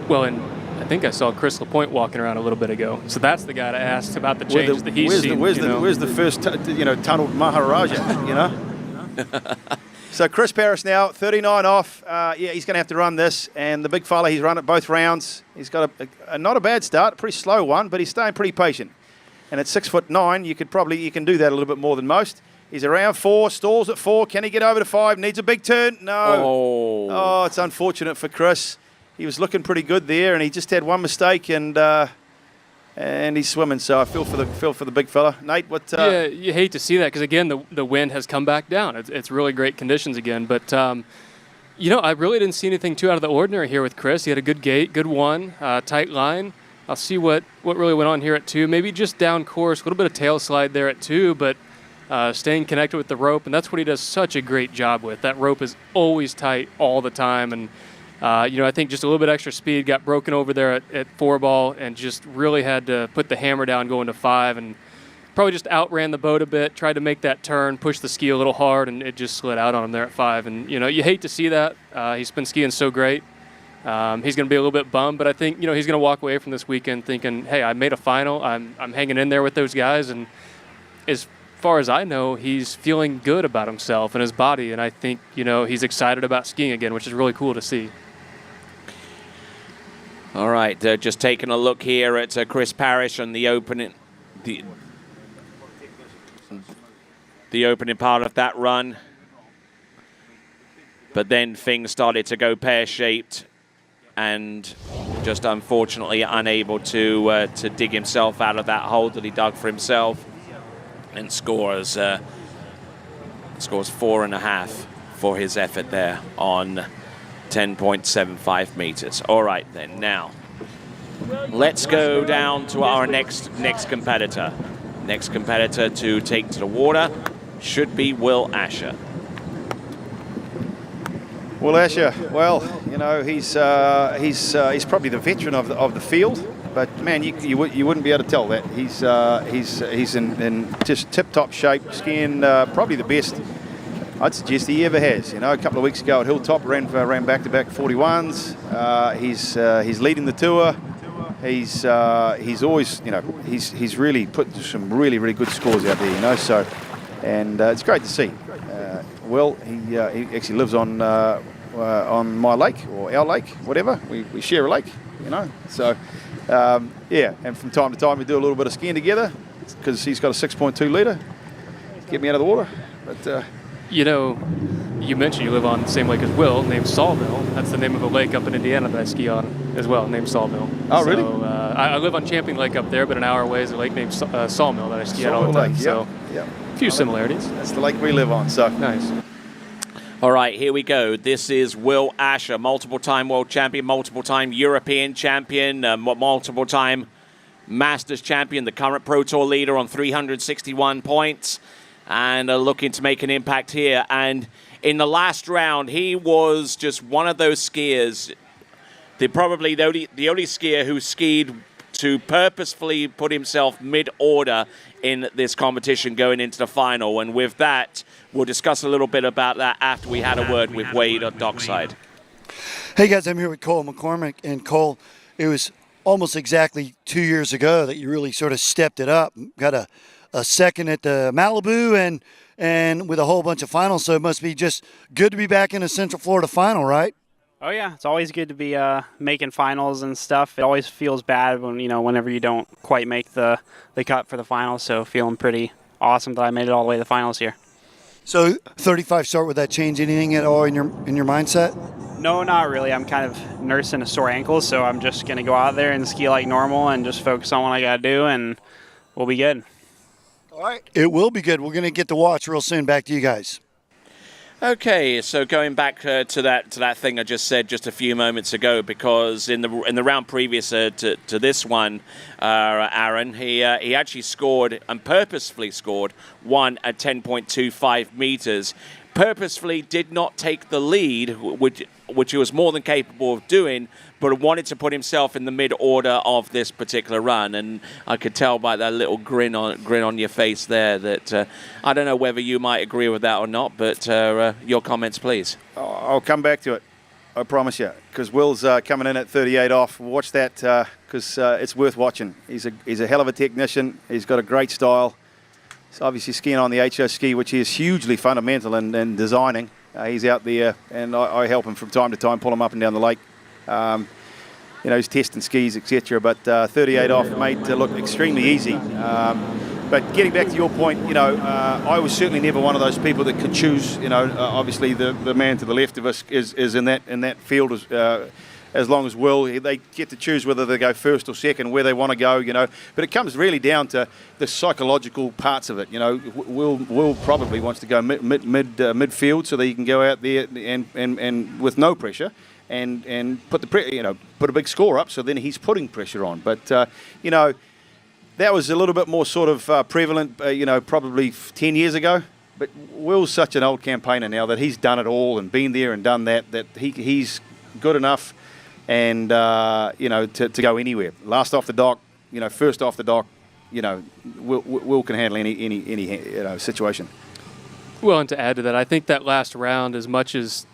Well, and I think I saw Chris LaPointe walking around a little bit ago. So that's the guy to ask about the changes that he's seen. Where's the first, tunneled Maharaja, So Chris Parrish now, 39 off. He's going to have to run this. And the big fella, he's run it both rounds. He's got a not a bad start, a pretty slow one, but he's staying pretty patient. And at 6'9", you can do that a little bit more than most. He's around 4, stalls at 4. Can he get over to 5? Needs a big turn. No. Oh, it's unfortunate for Chris. He was looking pretty good there, and he just had one mistake, and he's swimming. So I feel for the big fella. Nate, what? Yeah, you hate to see that because again, the wind has come back down. It's really great conditions again, but I really didn't see anything too out of the ordinary here with Chris. He had a good gate, good one, tight line. I'll see what really went on here at 2. Maybe just down course, a little bit of tail slide there at 2, but staying connected with the rope, and that's what he does such a great job with. That rope is always tight all the time, and I think just a little bit extra speed got broken over there at 4-ball, and just really had to put the hammer down going to 5, and probably just outran the boat a bit, tried to make that turn, push the ski a little hard, and it just slid out on him there at 5. And, you hate to see that. He's been skiing so great. He's going to be a little bit bummed, but I think, he's going to walk away from this weekend thinking, hey, I made a final. I'm hanging in there with those guys. And as far as I know, he's feeling good about himself and his body. And I think, he's excited about skiing again, which is really cool to see. All right, just taking a look here at Chris Parrish on the opening part of that run. But then things started to go pear-shaped, and just unfortunately unable to dig himself out of that hole that he dug for himself, and scores 4.5 for his effort there on 10.75 meters. All right, then now let's go down to our next competitor. Next competitor to take to the water should be Will Asher. Will Asher, well, he's probably the veteran of the field, but man, you wouldn't be able to tell that. He's in just tip-top shape, skiing probably the best I'd suggest he ever has. A couple of weeks ago at Hilltop, ran back-to-back 41s. He's leading the tour. He's always, he's really put some really good scores out there, So, and it's great to see. Will, he actually lives on my lake or our lake, whatever. We share a lake, So, yeah, and from time to time we do a little bit of skiing together because he's got a 6.2 litre to get me out of the water. But you mentioned you live on the same lake as Will, named Sawmill. That's the name of a lake up in Indiana that I ski on as well, named Sawmill. Oh, really? So, I live on Champion Lake up there, but an hour away is a lake named Sawmill that I ski at all the time. Lake, so, yeah. A few similarities. That's the lake we live on, so. Nice. All right, here we go. This is Will Asher, multiple-time world champion, multiple-time European champion, multiple-time Masters champion, the current Pro Tour leader on 361 points, and looking to make an impact here. And in the last round, he was just one of those skiers, probably the only skier who skied to purposefully put himself mid-order in this competition going into the final. And with that, we'll discuss a little bit about that after we had a word with Wade on dockside. Hey guys, I'm here with Cole McCormick. And Cole, it was almost exactly 2 years ago that you really sort of stepped it up. Got a second at the Malibu and with a whole bunch of finals. So it must be just good to be back in a Central Florida final, right? Oh yeah, it's always good to be making finals and stuff. It always feels bad when whenever you don't quite make the cut for the finals. So feeling pretty awesome that I made it all the way to the finals here. So 35 start, would that change anything at all in your mindset? No, not really. I'm kind of nursing a sore ankle, so I'm just gonna go out there and ski like normal and just focus on what I gotta do, and we'll be good. All right, it will be good. We're gonna get to watch real soon. Back to you guys. Okay, so going back to that thing I just said just a few moments ago, because in the round previous to this one, Aaron, he actually scored and purposefully scored one at 10.25 meters. Purposefully did not take the lead, which he was more than capable of doing, but wanted to put himself in the mid-order of this particular run. And I could tell by that little grin on your face there that I don't know whether you might agree with that or not, but your comments, please. I'll come back to it, I promise you, because Will's coming in at 38 off. Watch that, because it's worth watching. He's a hell of a technician. He's got a great style. He's obviously skiing on the HO ski, which is hugely fundamental in designing. He's out there, and I help him from time to time, pull him up and down the lake. He's testing skis, etc. But 38 off made to look extremely easy. But getting back to your point, I was certainly never one of those people that could choose. Obviously the man to the left of us is in that field as long as Will. They get to choose whether they go first or second, where they want to go. But it comes really down to the psychological parts of it. Will probably wants to go midfield so that he can go out there and with no pressure. And put a big score up, so then he's putting pressure on. But that was a little bit more sort of prevalent, probably 10 years ago. But Will's such an old campaigner now that he's done it all and been there and done that he's good enough and, to go anywhere. Last off the dock, first off the dock, Will can handle any situation. Well, and to add to that, I think that last round, as much as,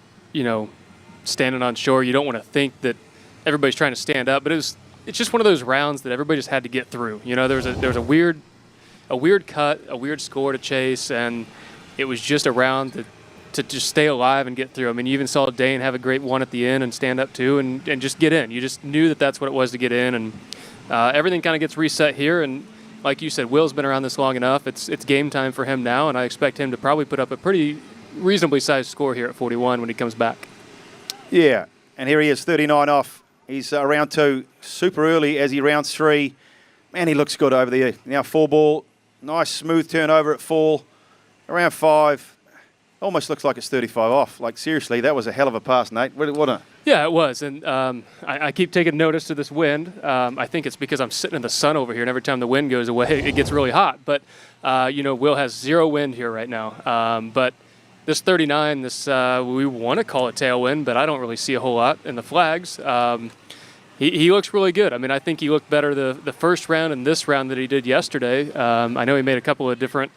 standing on shore, you don't want to think that everybody's trying to stand up, but it's just one of those rounds that everybody just had to get through. There was a weird cut, a weird score to chase, and it was just a round to just stay alive and get through. I mean, you even saw Dane have a great one at the end and stand up too and just get in. You just knew that that's what it was to get in, and everything kind of gets reset here. And like you said, Will's been around this long enough. It's game time for him now, and I expect him to probably put up a pretty reasonably sized score here at 41 when he comes back. Yeah, and here he is, 39 off. He's round 2, super early as he rounds 3. Man, he looks good over there. Now 4 ball, nice smooth turnover at 4. Around 5, almost looks like it's 35 off. Like, seriously, that was a hell of a pass, Nate. Yeah, it was, and I keep taking notice to this wind. I think it's because I'm sitting in the sun over here, and every time the wind goes away, it gets really hot. But, Will has 0 wind here right now. But this 39, we want to call it tailwind, but I don't really see a whole lot in the flags. He looks really good. I mean, I think he looked better the first round and this round that he did yesterday. I know he made a couple of different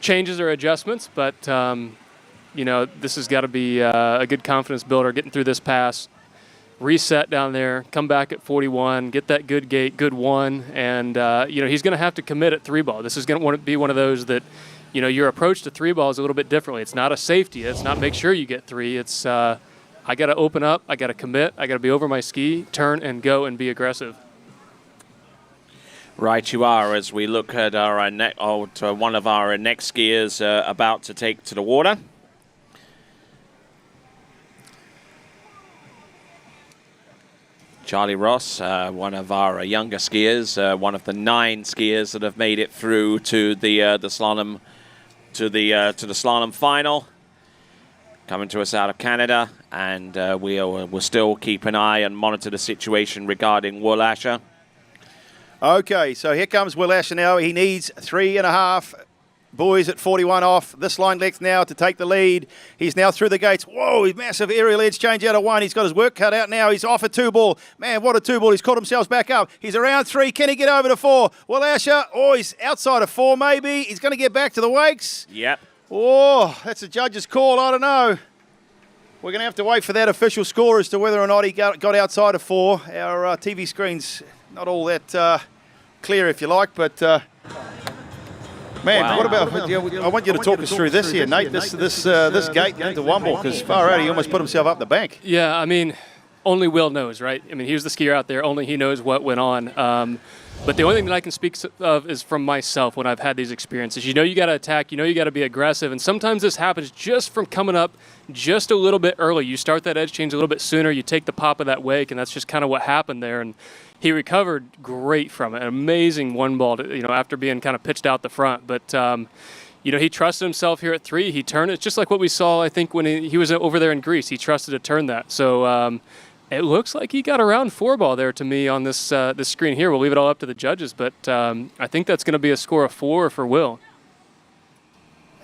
changes or adjustments, but this has got to be a good confidence builder, getting through this pass, reset down there, come back at 41, get that good gate, good one, and he's going to have to commit at 3-ball. This is going to be one of those that your approach to 3-ball is a little bit differently. It's not a safety. It's not make sure you get 3. It's I got to open up, I got to commit, I got to be over my ski, turn and go and be aggressive. Right you are, as we look at one of our next skiers about to take to the water. Charlie Ross, one of our younger skiers, one of the 9 skiers that have made it through to the slalom to the slalom final. Coming to us out of Canada, and we'll still keep an eye and monitor the situation regarding Will Asher. Okay, so here comes Will Asher now. He needs 3.5. Boys at 41 off. This line length now to take the lead. He's now through the gates. Whoa, he's massive aerial edge change out of 1. He's got his work cut out now. He's off a 2-ball. Man, what a 2-ball. He's caught himself back up. He's around 3. Can he get over to 4? Will Asher, he's outside of 4 maybe. He's going to get back to the wakes. Yep. Oh, that's a judge's call. I don't know. We're going to have to wait for that official score as to whether or not he got outside of 4. Our TV screen's not all that clear, if you like, but man, wow. What about? I want you to talk us through this here, Nate. This gate into 1-ball, because far out he almost put himself up the bank. Yeah, I mean, only Will knows, right? I mean, he was the skier out there. Only he knows what went on. But the only thing that I can speak of is from myself when I've had these experiences. You got to attack. You got to be aggressive. And sometimes this happens just from coming up just a little bit early. You start that edge change a little bit sooner. You take the pop of that wake, and that's just kind of what happened there. And he recovered great from it. An amazing 1-ball, after being kind of pitched out the front. But, he trusted himself here at 3. He turned it just like what we saw, I think, when he was over there in Greece. He trusted to turn that. So it looks like he got around 4-ball there to me on this this screen here. We'll leave it all up to the judges, but I think that's going to be a score of 4 for Will.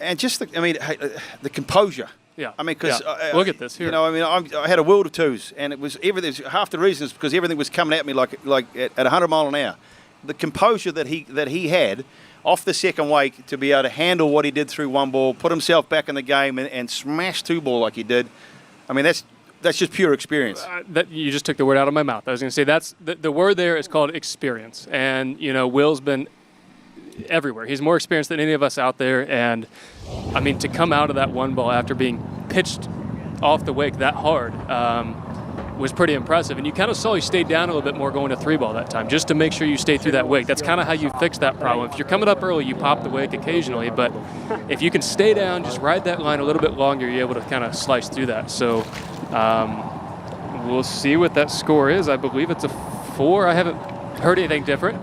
And just, the composure. Yeah. I mean, because look at this here. I had a world of 2s, and it was everything. Half the reason is because everything was coming at me like at 100 mile an hour. The composure that he had off the second wake to be able to handle what he did through 1-ball, put himself back in the game, and smash 2-ball like he did. I mean, that's just pure experience. You just took the word out of my mouth. I was going to say that's the word there is called experience, and Will's been everywhere. He's more experienced than any of us out there, and I mean, to come out of that 1-ball after being pitched off the wake that hard was pretty impressive. And you kind of saw he stayed down a little bit more going to 3-ball that time, just to make sure you stay through that wake. That's kind of how you fix that problem. If you're coming up early, you pop the wake occasionally, but if you can stay down, just ride that line a little bit longer, you're able to kind of slice through that. So we'll see what that score is. I believe it's a 4. I haven't heard anything different.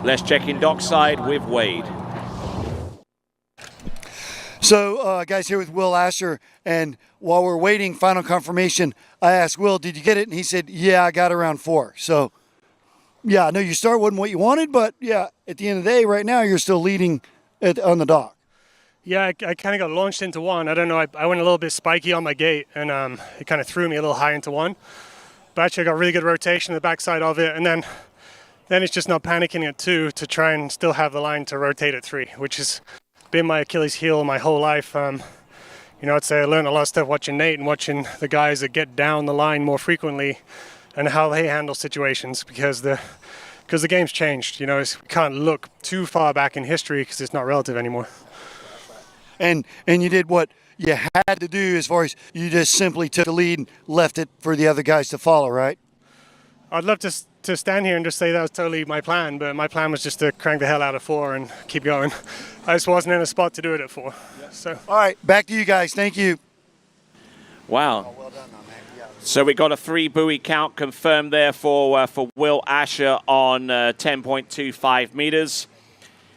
Let's check in dockside with Wade. So, guys, here with Will Asher, and while we're waiting final confirmation, I asked Will, did you get it? And he said, yeah, I got around 4. So yeah, I know your start wasn't what you wanted, but yeah, at the end of the day, right now, you're still leading on the dock. Yeah, I kind of got launched into one. I don't know, I went a little bit spiky on my gate, and it kind of threw me a little high into one. But actually, I got really good rotation on the backside of it, and then it's just not panicking at 2 to try and still have the line to rotate at 3, which has been my Achilles heel my whole life. You know, I'd say I learned a lot of stuff watching Nate and watching the guys that get down the line more frequently and how they handle situations because the game's changed. You know, we can't look too far back in history because it's not relative anymore. And you did what you had to do as far as you just simply took the lead and left it for the other guys to follow, right? I'd love to stand here and just say that was totally my plan, but my plan was just to crank the hell out of 4 and keep going. I just wasn't in a spot to do it at 4. So. All right, back to you guys. Thank you. Wow. So we got a 3 buoy count confirmed there for Will Asher on 10.25 meters.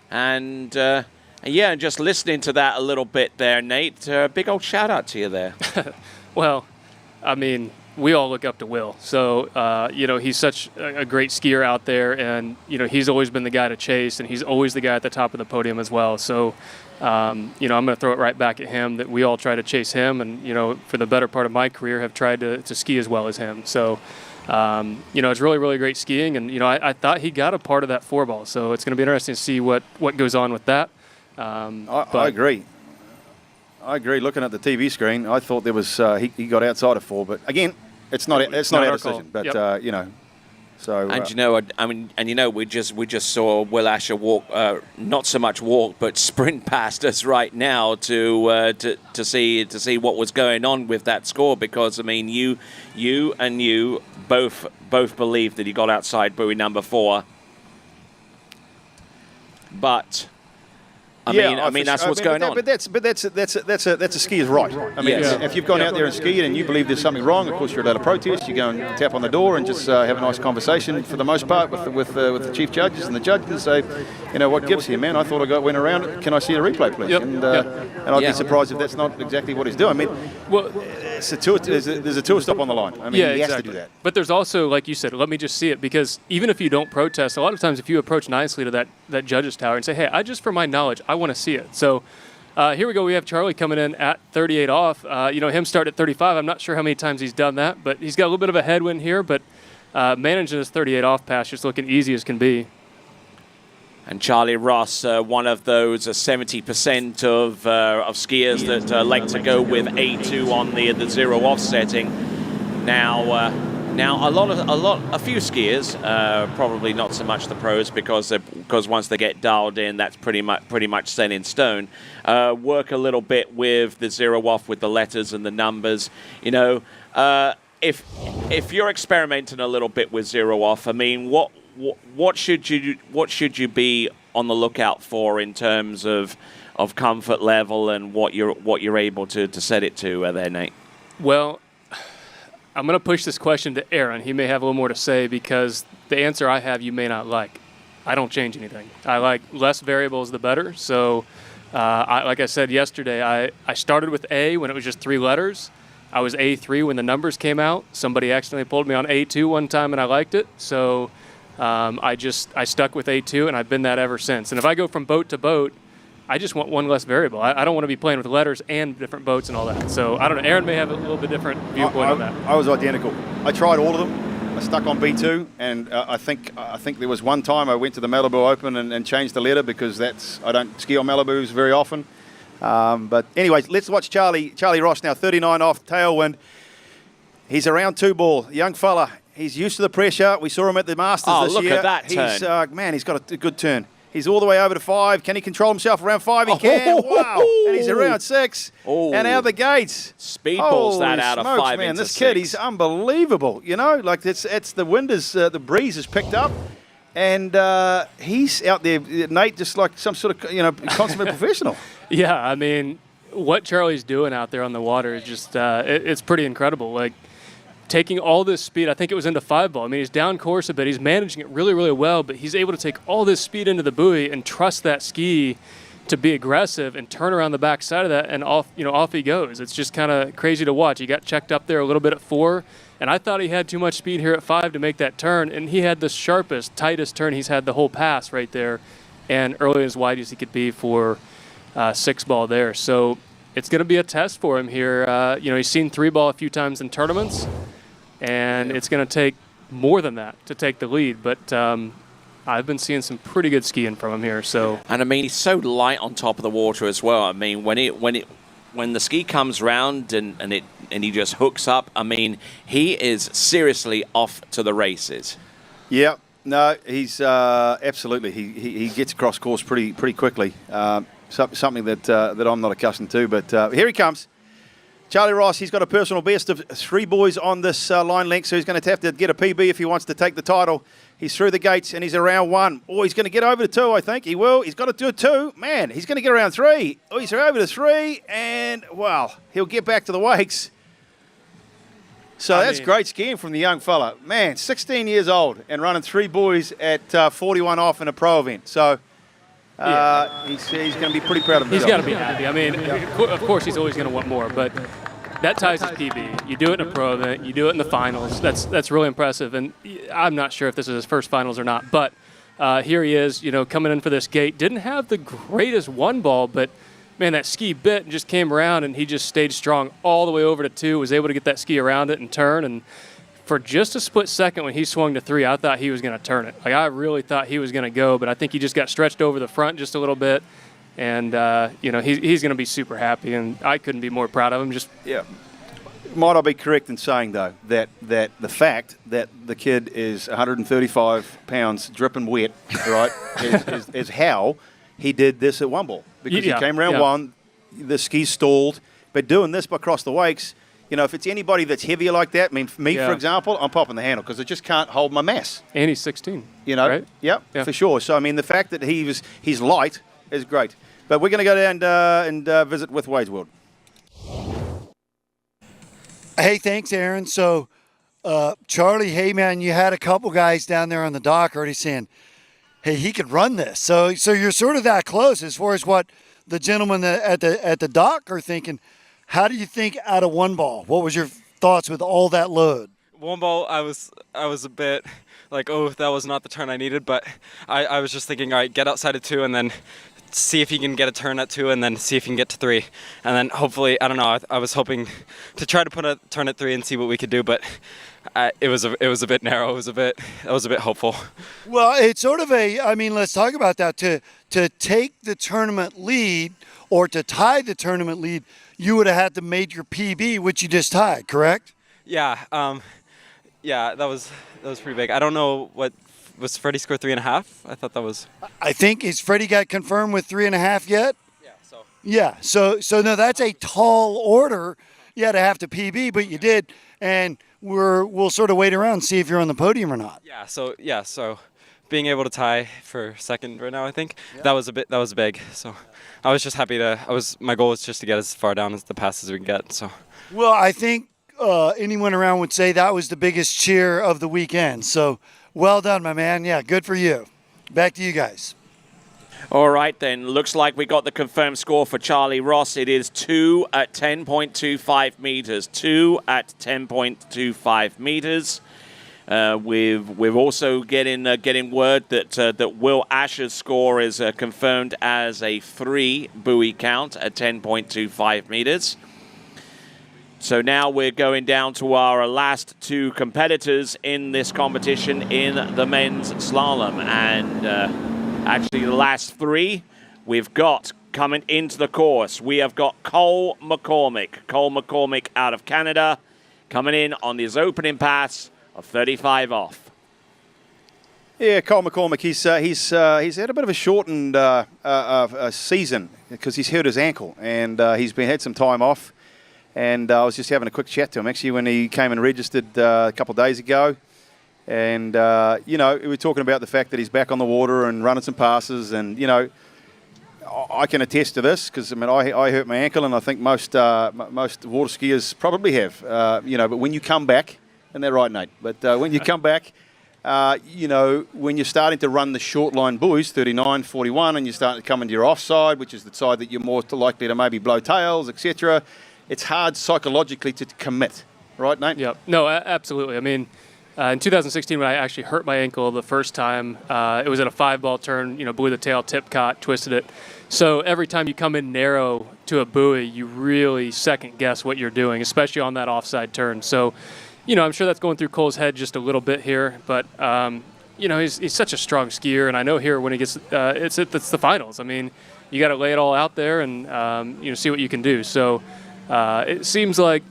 And yeah, just listening to that a little bit there, Nate, big old shout out to you there. Well, I mean, we all look up to Will. So, you know, he's such a great skier out there, and, you know, he's always been the guy to chase, and he's always the guy at the top of the podium as well. So, you know, I'm going to throw it right back at him that we all try to chase him, and, you know, for the better part of my career have tried to ski as well as him. So, you know, it's really, really great skiing, and, you know, I thought he got a part of that 4-ball, so it's going to be interesting to see what goes on with that. I agree. I agree. Looking at the TV screen, I thought there was he got outside of 4, but again, it's not our decision. But yep. You know, so and you know, I mean, and you know, we just saw Will Asher walk, not so much walk, but sprint past us right now to see what was going on with that score, because I mean, you both believe that he got outside buoy number 4, but. I mean, that's what's going on. But that's a skier's right. I mean, yes. If you've gone out there and skied and you believe there's something wrong, of course you're allowed to protest. You go and tap on the door and just have a nice conversation for the most part with the chief judges and the judges and say, you know, what gives here, man? I thought I went around it. Can I see a replay, please? Yep. And I'd be surprised if that's not exactly what he's doing. I mean, well, there's a tour stop on the line. I mean, he has to do that. But there's also, like you said, let me just see it, because even if you don't protest, a lot of times if you approach nicely to that judge's tower and say, hey, for my knowledge, I want to see it. So here we go. We have Charlie coming in at 38 off. You know, him start at 35. I'm not sure how many times he's done that, but he's got a little bit of a headwind here, but managing his 38 off pass just looking easy as can be. And Charlie Ross, one of those 70% of skiers that like to go with A2 on the 0 off setting. Now a few skiers, probably not so much the pros, because once they get dialed in, that's pretty much set in stone. Work a little bit with the 0 off, with the letters and the numbers. You know, if you're experimenting a little bit with 0 off, I mean, what should you be on the lookout for in terms of comfort level and what you're able to set it to there, Nate? Well, I'm going to push this question to Aaron. He may have a little more to say, because the answer I have you may not like. I don't change anything. I like less variables the better. So like I said yesterday, I started with A when it was just 3 letters. I was A3 when the numbers came out. Somebody accidentally pulled me on A2 one time and I liked it. So I stuck with A2, and I've been that ever since. And if I go from boat to boat, I just want one less variable. I don't want to be playing with letters and different boats and all that. So I don't know. Aaron may have a little bit different viewpoint on that. I was identical. I tried all of them. I stuck on B2, and I think there was one time I went to the Malibu Open and changed the letter, because I don't ski on Malibus very often. But anyways, let's watch Charlie Ross now, 39 off, tailwind. He's around 2 ball, young fella. He's used to the pressure. We saw him at the Masters this year. Oh, look at that turn. He's got a good turn. He's all the way over to 5. Can he control himself around 5? He can. Wow. And he's around 6. Oh. And out the gates. Speedballs that out smokes, of 5 man. into This 6. kid, he's unbelievable. You know, like it's the wind is, the breeze has picked up. And he's out there, Nate, just like some sort of, consummate professional. Yeah, I mean, what Charlie's doing out there on the water is just, it's pretty incredible. Like, taking all this speed, I think it was into 5-ball. I mean, he's down course a bit. He's managing it really, really well, but he's able to take all this speed into the buoy and trust that ski to be aggressive and turn around the backside of that, and off he goes. It's just kind of crazy to watch. He got checked up there a little bit at 4, and I thought he had too much speed here at 5 to make that turn, and he had the sharpest, tightest turn he's had the whole pass right there, and early as wide as he could be for 6 ball there. So it's going to be a test for him here. He's seen 3 ball a few times in tournaments, and it's going to take more than that to take the lead. But I've been seeing some pretty good skiing from him here. So, and I mean, he's so light on top of the water as well. I mean, when the ski comes round and he just hooks up, I mean, he is seriously off to the races. Yeah, no, he's absolutely. He gets across course pretty quickly. Something that I'm not accustomed to. But here he comes. Charlie Ross, he's got a personal best of 3 boys on this line length, so he's going to have to get a PB if he wants to take the title. He's through the gates, and he's around 1. Oh, he's going to get over to 2, I think. He will. He's got to do 2. Man, he's going to get around 3. Oh, he's over to 3, and, well, he'll get back to the wakes. So that's great skiing from the young fella. Man, 16 years old and running 3 boys at 41 off in a pro event. So he's going to be pretty proud of himself. He's got to be happy. I mean, of course he's always going to want more, but that ties his PB. You do it in a pro event. You do it in the finals. That's really impressive. And I'm not sure if this is his first finals or not, but here he is, coming in for this gate. Didn't have the greatest 1 ball, but, man, that ski bit and just came around, and he just stayed strong all the way over to 2, was able to get that ski around it and turn. And for just a split second when he swung to 3, I thought he was going to turn it. Like, I really thought he was going to go, but I think he just got stretched over the front just a little bit. And, he's going to be super happy, and I couldn't be more proud of him. Might I be correct in saying, though, that the fact that the kid is 135 pounds dripping wet, right, is how he did this at 1 ball. Because he came around 1, the skis stalled, but doing this across the wakes, if it's anybody that's heavier like that, I mean, me, for example, I'm popping the handle because I just can't hold my mass. And he's 16, right? Yep, for sure. So, I mean, the fact that he's light is great. But we're going to go down and visit with Wade's World. Hey, thanks, Aaron. So, Charlie, hey, man, you had a couple guys down there on the dock already saying, hey, he could run this. So you're sort of that close as far as what the gentlemen at the dock are thinking. How do you think out of 1 ball? What was your thoughts with all that load? 1 ball, I was a bit like, oh, that was not the turn I needed. But I was just thinking, all right, get outside of 2 and then see if he can get a turn at 2 and then see if he can get to 3. And then hopefully, I don't know, I was hoping to try to put a turn at 3 and see what we could do, but it was a bit narrow. I was a bit hopeful. Well, it's sort of let's talk about that. To take the tournament lead or to tie the tournament lead, you would have had to make your PB, which you just tied, correct? Yeah, that was pretty big. I don't know what was Freddie score 3.5. I thought that was. I think is Freddie got confirmed with 3.5 yet? Yeah. So. Yeah. So no, that's a tall order. You had to have to PB, but you did, and we'll sort of wait around and see if you're on the podium or not. Yeah. So being able to tie for second right now, I think that was big. So I was just happy my goal was just to get as far down as the pass as we can get. So. Well, I think anyone around would say that was the biggest cheer of the weekend. So well done, my man. Yeah, good for you. Back to you guys. All right, then. Looks like we got the confirmed score for Charlie Ross. It is 2 at 10.25 meters. 2 at 10.25 meters. We're also getting word that Will Asher's score is confirmed as a 3 buoy count at 10.25 meters. So now we're going down to our last 2 competitors in this competition in the men's slalom. And actually the last 3 we've got coming into the course. We have got Cole McCormick. Cole McCormick out of Canada coming in on his opening pass of 35 off. Yeah, Cole McCormick, he's had a bit of a shortened season because he's hurt his ankle and he's had some time off. And I was just having a quick chat to him, actually, when he came and registered a couple of days ago. And, we were talking about the fact that he's back on the water and running some passes. And, I can attest to this because, I hurt my ankle, and I think most water skiers probably have. But when you come back, and they're right, Nate, but when you come back, you know, when you're starting to run the short line buoys, 39, 41, and you're starting to come into your offside, which is the side that you're more likely to maybe blow tails, etc., it's hard psychologically to commit. Right, Nate? Yeah. No, absolutely. I mean, in 2016, when I actually hurt my ankle the first time, it was at a 5-ball turn, you know, blew the tail, tip caught, twisted it. So every time you come in narrow to a buoy, you really second guess what you're doing, especially on that offside turn. So, you know, I'm sure that's going through Cole's head just a little bit here, but, you know, he's such a strong skier, and I know here when he gets, it's the finals. I mean, you got to lay it all out there and, you know, see what you can do. So it seems like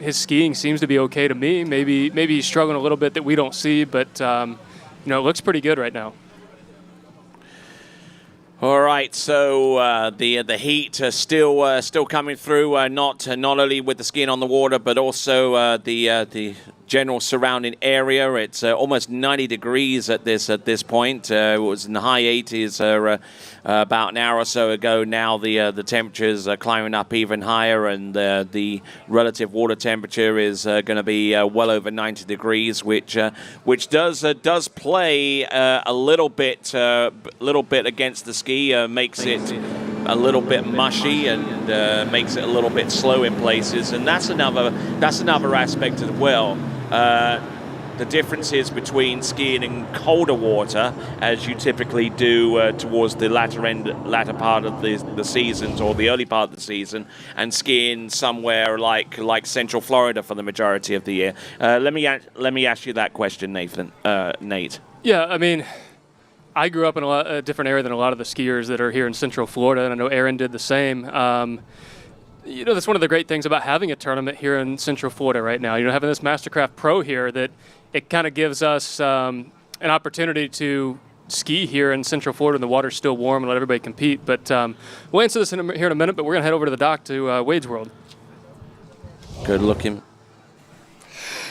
his skiing seems to be okay to me. Maybe he's struggling a little bit that we don't see, but, you know, it looks pretty good right now. All right, so the heat still coming through, not only with the skiing on the water, but also the general surrounding area. It's almost 90 degrees at this point. It was in the high 80s about an hour or so ago. Now the temperatures are climbing up even higher, and the relative water temperature is going to be well over 90 degrees, which does play a little bit against the ski. Makes it a little bit mushy and makes it a little bit slow in places, and that's another aspect as well. The differences between skiing in colder water, as you typically do towards the latter part of the seasons or the early part of the season, and skiing somewhere like Central Florida for the majority of the year. Let me ask you that question, Nate. Yeah, I mean, I grew up in a different area than a lot of the skiers that are here in Central Florida, and I know Aaron did the same. You know, that's one of the great things about having a tournament here in Central Florida right now. You know, having this MasterCraft Pro here, that it kind of gives us an opportunity to ski here in Central Florida, and the water's still warm, and let everybody compete. But we'll answer this here in a minute, but we're going to head over to the dock to Wade's World. Good looking.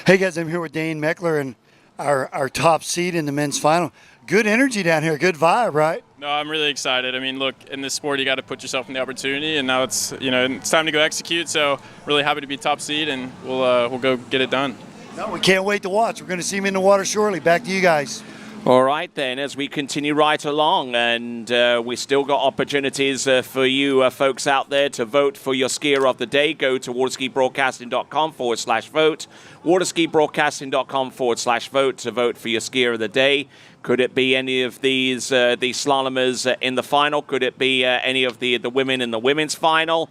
Hey, guys, I'm here with Dane Meckler and our top seed in the men's final. Good energy down here, good vibe, right? No, I'm really excited. I mean, look, in this sport, you got to put yourself in the opportunity, and now it's time to go execute. So, really happy to be top seed, and we'll go get it done. No, we can't wait to watch. We're going to see him in the water shortly. Back to you guys. All right, then, as we continue right along, and we still got opportunities for you folks out there to vote for your skier of the day. Go to waterskibroadcasting.com/vote, waterskibroadcasting.com/vote to vote for your skier of the day. Could it be any of these slalomers in the final? Could it be any of the women in the women's final?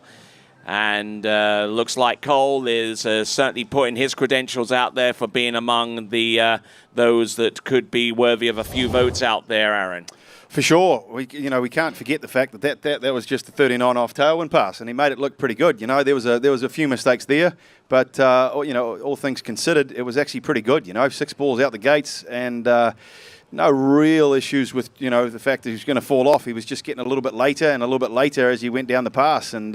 And looks like Cole is certainly putting his credentials out there for being among the those that could be worthy of a few votes out there, Aaron. For sure. We can't forget the fact that was just a 39 off tailwind pass, and he made it look pretty good. You know, there was a few mistakes there, but all things considered, it was actually pretty good. 6 balls out the gates, and no real issues with the fact that he was going to fall off. He was just getting a little bit later and a little bit later as he went down the pass, and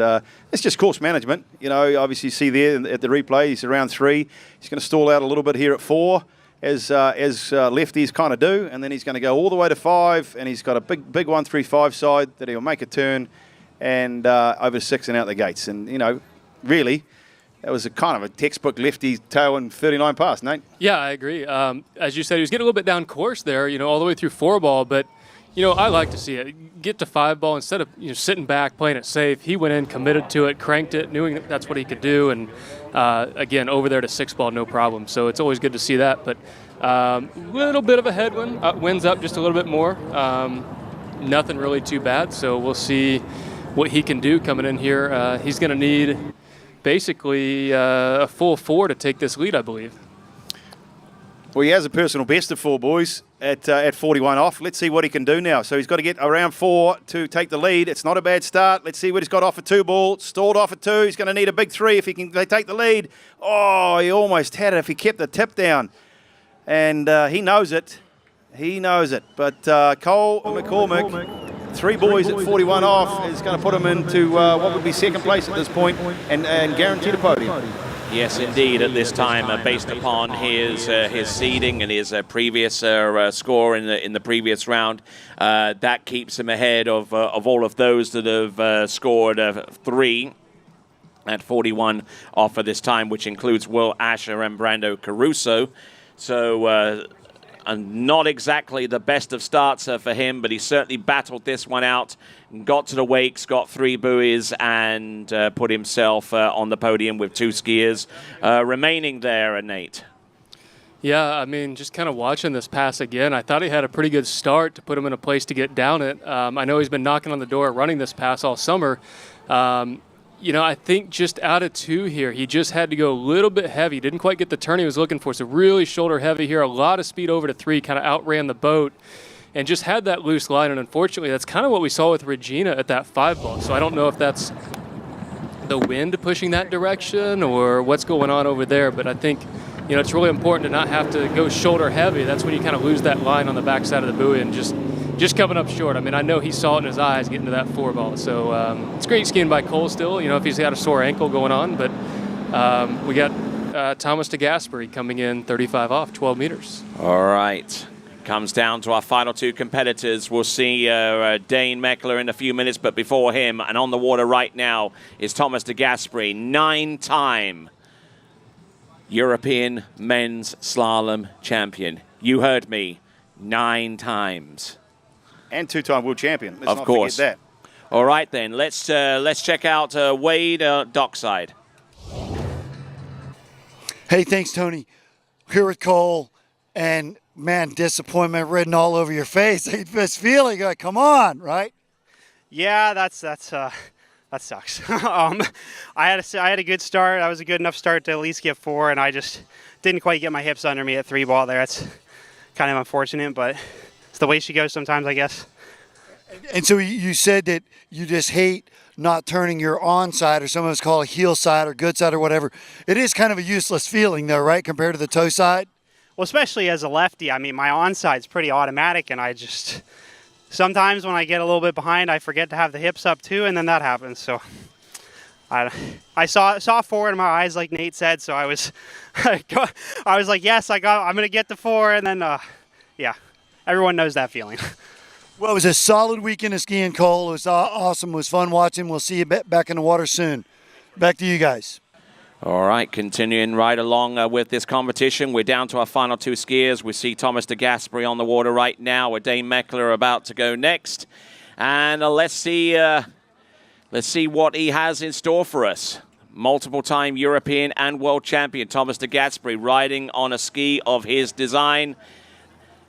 it's just course management. Obviously you see there at the replay, he's around 3. He's going to stall out a little bit here at 4. As lefties kind of do, and then he's going to go all the way to 5, and he's got a big 1-3-5 side that he'll make a turn and over 6 and out the gates. And really, that was a kind of a textbook lefty tailwind 39 pass, Nate. Yeah, I agree. As you said, he was getting a little bit down course there, all the way through 4-ball, but I like to see it. Get to 5-ball instead of sitting back, playing it safe. He went in, committed to it, cranked it, knowing that's what he could do, and again, over there to 6-ball, no problem. So it's always good to see that. But little bit of a headwind, winds up just a little bit more. Nothing really too bad. So we'll see what he can do coming in here. He's going to need basically a full 4 to take this lead, I believe. Well, he has a personal best of 4, boys, at 41 off. Let's see what he can do now. So he's got to get around 4 to take the lead. It's not a bad start. Let's see what he's got off at 2-ball. Stalled off at 2. He's going to need a big 3 if they take the lead. Oh, he almost had it if he kept the tip down. And he knows it. He knows it. But Cole McCormick, 3 boys at 41 off, is going to put him into what would be second place at this point and guaranteed a podium. Yes, indeed. At this time, based upon his seeding and his previous score in the previous round, that keeps him ahead of all of those that have scored 3 at 41 off at this time, which includes Will Asher and Brando Caruso. So not exactly the best of starts for him, but he certainly battled this one out, got to the wakes, got 3 buoys, and put himself on the podium with 2 skiers remaining there, Nate. Yeah, I mean, just kind of watching this pass again, I thought he had a pretty good start to put him in a place to get down it. I know he's been knocking on the door running this pass all summer. You know, I think just out of 2 here, he just had to go a little bit heavy. Didn't quite get the turn he was looking for, so really shoulder heavy here. A lot of speed over to 3, kind of outran the boat and just had that loose line. And unfortunately, that's kind of what we saw with Regina at that 5 ball. So I don't know if that's the wind pushing that direction or what's going on over there. But I think, you know, it's really important to not have to go shoulder heavy. That's when you kind of lose that line on the backside of the buoy and just coming up short. I mean, I know he saw it in his eyes getting to that 4 ball. So it's great skiing by Cole still, you know, if he's got a sore ankle going on. But we got Thomas de Gasperi coming in 35 off, 12 meters. All right. Comes down to our final 2 competitors. We'll see Dane Meckler in a few minutes, but before him, and on the water right now, is Thomas de Gasperi, 9-time European men's slalom champion. You heard me, 9 times. And 2-time world champion. Let's of not course. forget that. All right, then. Let's check out Wade dockside. Hey, thanks, Tony. Here with Cole, and man, disappointment written all over your face. This feeling, like, come on, right? Yeah, that sucks. I had a good start. That was a good enough start to at least get 4, and I just didn't quite get my hips under me at 3 ball there. That's kind of unfortunate, but it's the way she goes sometimes, I guess. And so you said that you just hate not turning your on side, or some of us call it heel side or good side or whatever. It is kind of a useless feeling though, right, compared to the toe side? Well, especially as a lefty, I mean, my onside's pretty automatic, and I just sometimes when I get a little bit behind, I forget to have the hips up too, and then that happens. So I saw 4 in my eyes, like Nate said. So I was like, yes, I'm gonna get the 4, and then yeah, everyone knows that feeling. Well, it was a solid weekend of skiing, Cole. It was awesome. It was fun watching. We'll see you back in the water soon. Back to you guys. All right, continuing right along with this competition. We're down to our final 2 skiers. We see Thomas de Gasperi on the water right now, with Dane Meckler about to go next. And let's see what he has in store for us. Multiple-time European and world champion Thomas de Gasperi riding on a ski of his design.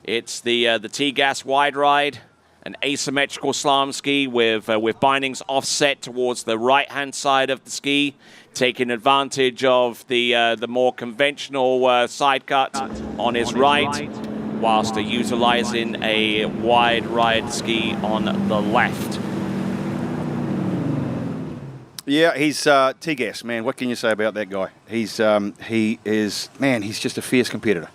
It's the T-Gas Wide Ride, an asymmetrical slalom ski with bindings offset towards the right-hand side of the ski, taking advantage of the more conventional side cut on his right, whilst utilizing a wide ride ski on the left. Yeah, he's T-Gas, man. What can you say about that guy? He's just a fierce competitor.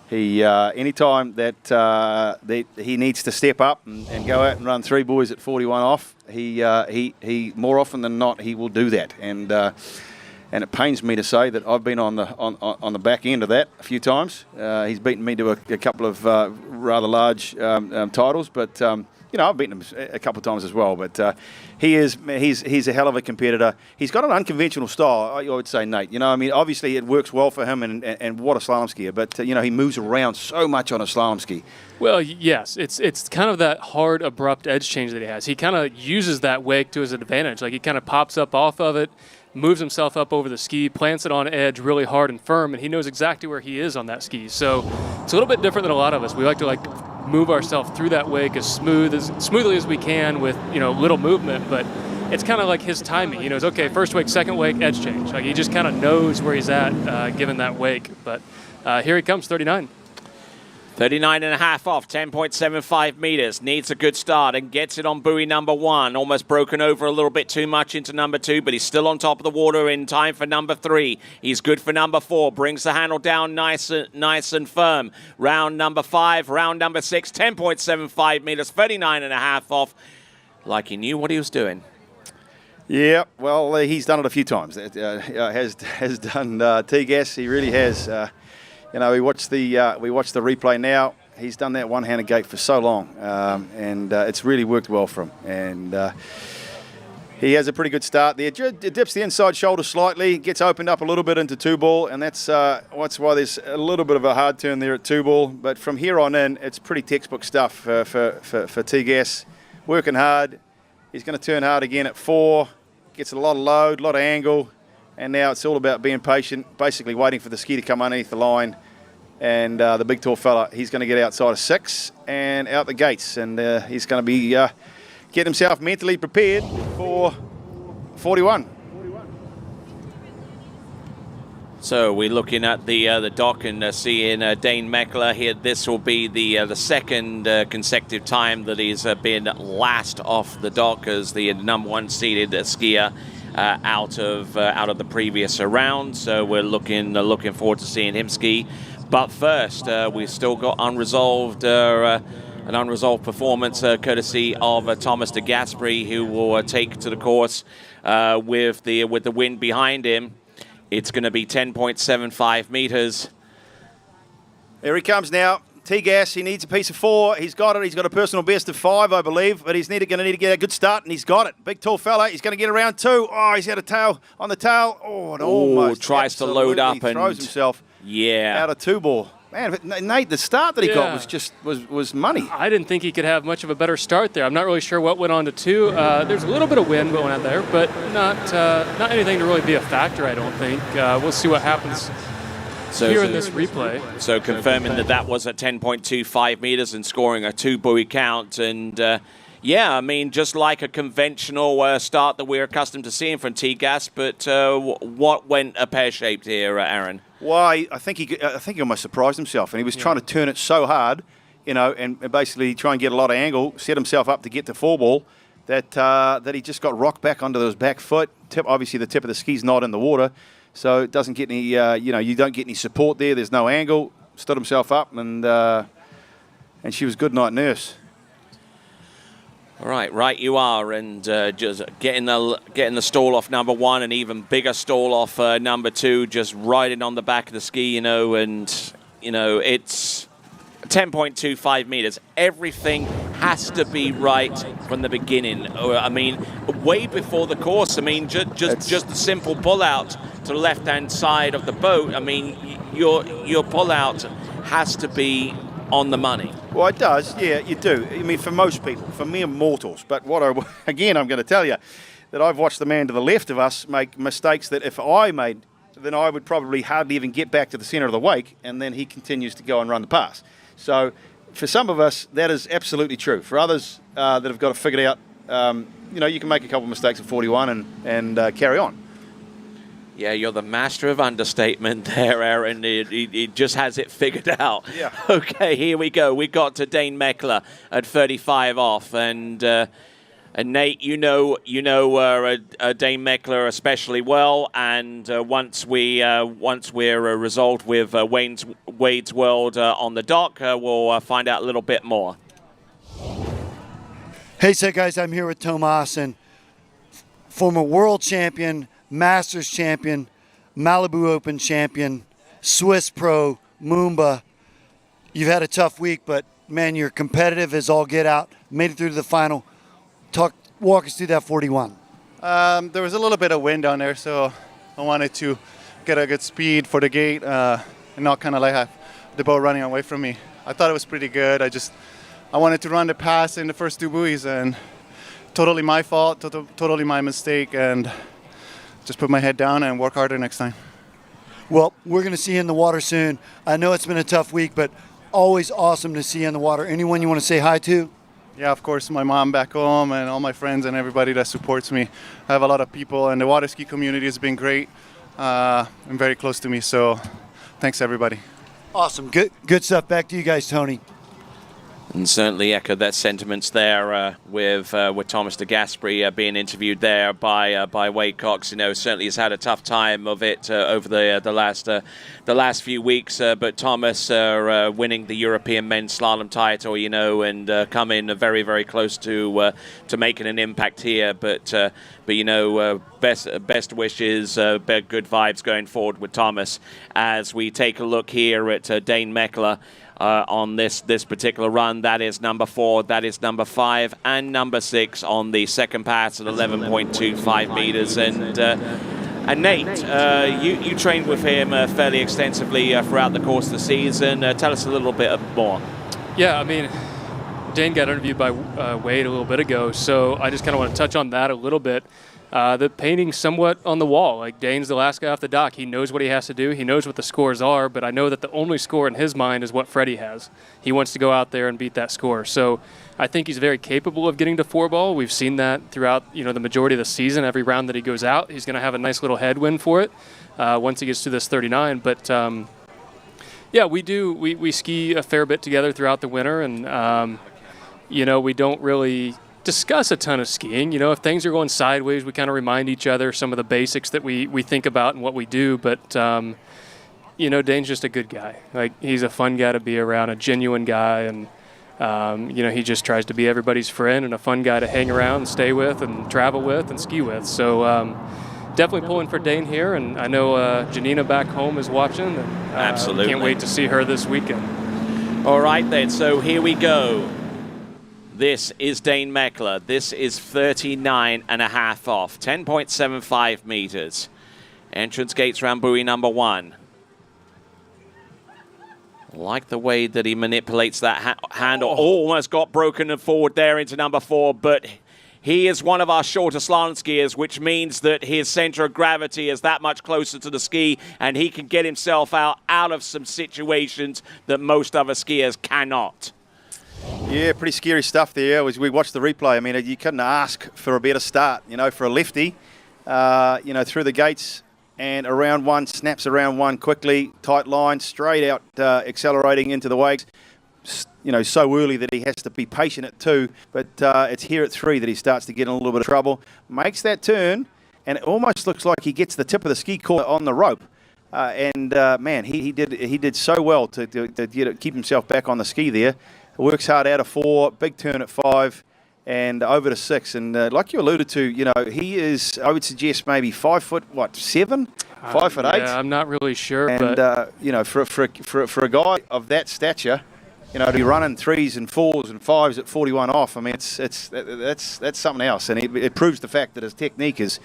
He anytime that he needs to step up and go out and run 3 buoys at 41 off, he more often than not he will do that. And it pains me to say that I've been on the back end of that a few times. He's beaten me to a couple of rather large titles, but you know, I've beaten him a couple of times as well. But he's a hell of a competitor. He's got an unconventional style, I would say, Nate. You know, I mean, obviously it works well for him, and what a slalom skier. But you know, he moves around so much on a slalom ski. Well, yes, it's kind of that hard, abrupt edge change that he has. He kind of uses that wake to his advantage. Like, he kind of pops up off of it, moves himself up over the ski, plants it on edge really hard and firm, and he knows exactly where he is on that ski. So it's a little bit different than a lot of us. We like to move ourselves through that wake as smoothly as we can with, you know, little movement, but it's kind of like his timing. You know, it's okay, first wake, second wake, edge change. Like, he just kind of knows where he's at given that wake. But here he comes, 39. 39 and a half off, 10.75 meters. Needs a good start and gets it on buoy number 1. Almost broken over a little bit too much into number 2, but he's still on top of the water in time for number 3. He's good for number 4. Brings the handle down nice and firm. Round number 5, round number 6, 10.75 meters, 39 and a half off. Like he knew what he was doing. Yeah, well, he's done it a few times. Has done T-Gas. He really has. You know, we watched the replay now. He's done that one-handed gate for so long, and it's really worked well for him. And He has a pretty good start there. It dips the inside shoulder slightly, gets opened up a little bit into 2-ball, and that's why there's a little bit of a hard turn there at 2-ball. But from here on in, it's pretty textbook stuff for T-Gas. Working hard. He's going to turn hard again at 4. Gets a lot of load, a lot of angle, and now it's all about being patient, basically waiting for the ski to come underneath the line. And the big tall fella, he's going to get outside of 6 and out the gates, and he's going to be get himself mentally prepared for 41. So we're looking at the dock and seeing Dane Meckler here. This will be the second consecutive time that he's been last off the dock as the #1 seeded skier out of the previous round. So we're looking forward to seeing him ski. But first, we've still got an unresolved performance courtesy of Thomas de Gasperi, who will take to the course with the wind behind him. It's going to be 10.75 meters. Here he comes now. T-Gas, he needs a piece of 4. He's got it. He's got a personal best of 5, I believe, but he's going to need to get a good start, and he's got it. Big tall fella. He's going to get around 2. Oh, he's had a tail on the tail. Oh, and almost tries to load up and throws himself out of 2-ball. Man, Nate, the start that he got was just was money. I didn't think he could have much of a better start there. I'm not really sure what went on to 2. There's a little bit of wind going out there, but not anything to really be a factor, I don't think. We'll see what happens here in this replay. So confirming that was at 10.25 meters and scoring a 2-buoy count. And yeah, I mean, just like a conventional start that we're accustomed to seeing from T-Gas, but what went pear-shaped here, Aaron? Why? I think he almost surprised himself, and he was trying to turn it so hard, and basically try and get a lot of angle, set himself up to get to 4-ball, that he just got rocked back onto his back foot. Obviously, the tip of the ski's not in the water, so it doesn't get any. You don't get any support there. There's no angle. Stood himself up, and she was good night nurse. All right you are, and just getting the stall off #1, and even bigger stall off #2, just riding on the back of the ski, and it's 10.25 meters. Everything has to be right from the beginning. I mean, way before the course. I mean, just the simple pull out to the left-hand side of the boat. I mean, your pull out has to be on the money. Well, it does, yeah, you do. I mean, for most people, for mere mortals. But I'm going to tell you that I've watched the man to the left of us make mistakes that if I made, then I would probably hardly even get back to the center of the wake, and then he continues to go and run the pass. So for some of us, that is absolutely true. For others that have got it figured out, you can make a couple of mistakes at 41 and carry on. Yeah, you're the master of understatement there, Aaron. He just has it figured out. Yeah. Okay, here we go. We got to Dane Meckler at 35 off, and Nate, you know Dane Meckler especially well. And once we're resolved with Wade's World on the dock, we'll find out a little bit more. Hey, so guys, I'm here with Tomas, and former world champion, Masters champion, Malibu Open champion, Swiss Pro, Moomba. You've had a tough week, but man, you're competitive as all get out. Made it through to the final. Walk us through that 41. There was a little bit of wind down there, so I wanted to get a good speed for the gate and not kind of like have the boat running away from me. I thought it was pretty good. I wanted to run the pass in the first 2 buoys, and totally my fault, totally my mistake, and just put my head down and work harder next time. Well, we're going to see you in the water soon. I know it's been a tough week, but always awesome to see you in the water. Anyone you want to say hi to? Yeah, of course, my mom back home and all my friends and everybody that supports me. I have a lot of people, and the water ski community has been great and very close to me, so thanks, everybody. Awesome. Good stuff. Back to you guys, Tony. And certainly echo that sentiments there with Thomas de Gasperi being interviewed there by Wade Cox. Certainly has had a tough time of it over the last few weeks. But Thomas winning the European men's slalom title, and coming very, very close to making an impact here. But best wishes, good vibes going forward with Thomas as we take a look here at Dane Meckler. on this particular run. That is number 4, that is number 5, and number 6 on the second pass at 11.25 meters. And Nate, you trained with him fairly extensively throughout the course of the season. Tell us a little bit more. Yeah, I mean, Dane got interviewed by Wade a little bit ago, so I just kind of want to touch on that a little bit. The painting somewhat on the wall. Like, Dane's the last guy off the dock. He knows what he has to do. He knows what the scores are, but I know that the only score in his mind is what Freddie has. He wants to go out there and beat that score. So I think he's very capable of getting to 4-ball. We've seen that throughout, the majority of the season. Every round that he goes out, he's going to have a nice little headwind for it once he gets to this 39. But yeah, we ski a fair bit together throughout the winter, and we don't really discuss a ton of skiing. If things are going sideways, we kind of remind each other some of the basics that we think about and what we do. But Dane's just a good guy. Like, he's a fun guy to be around, a genuine guy, and he just tries to be everybody's friend and a fun guy to hang around and stay with and travel with and ski with. So definitely pulling for Dane here, and I know Janina back home is watching. And, Absolutely. Can't wait to see her this weekend. All right then, so here we go. This is Dane Meckler. This is 39.5 off, 10.75 meters. Entrance gates around buoy number 1. Like the way that he manipulates that handle. Almost got broken and forward there into number 4, but he is one of our shorter slalom skiers, which means that his center of gravity is that much closer to the ski, and he can get himself out of some situations that most other skiers cannot. Yeah, pretty scary stuff there as we watched the replay. I mean, you couldn't ask for a better start, for a lefty, through the gates and around 1, snaps around 1 quickly, tight line, straight out, accelerating into the wakes, so early that he has to be patient at 2, but it's here at 3 that he starts to get in a little bit of trouble. Makes that turn, and it almost looks like he gets the tip of the ski cord on the rope. Man, he did so well to keep himself back on the ski there. Works hard out of 4, big turn at 5, and over to 6. And like you alluded to, he is, I would suggest, maybe 5 foot, 7? 5 foot 8? Yeah, I'm not really sure. And, but for a guy of that stature, to be running 3s and 4s and 5s at 41 off, I mean, that's something else. And it proves the fact that his technique is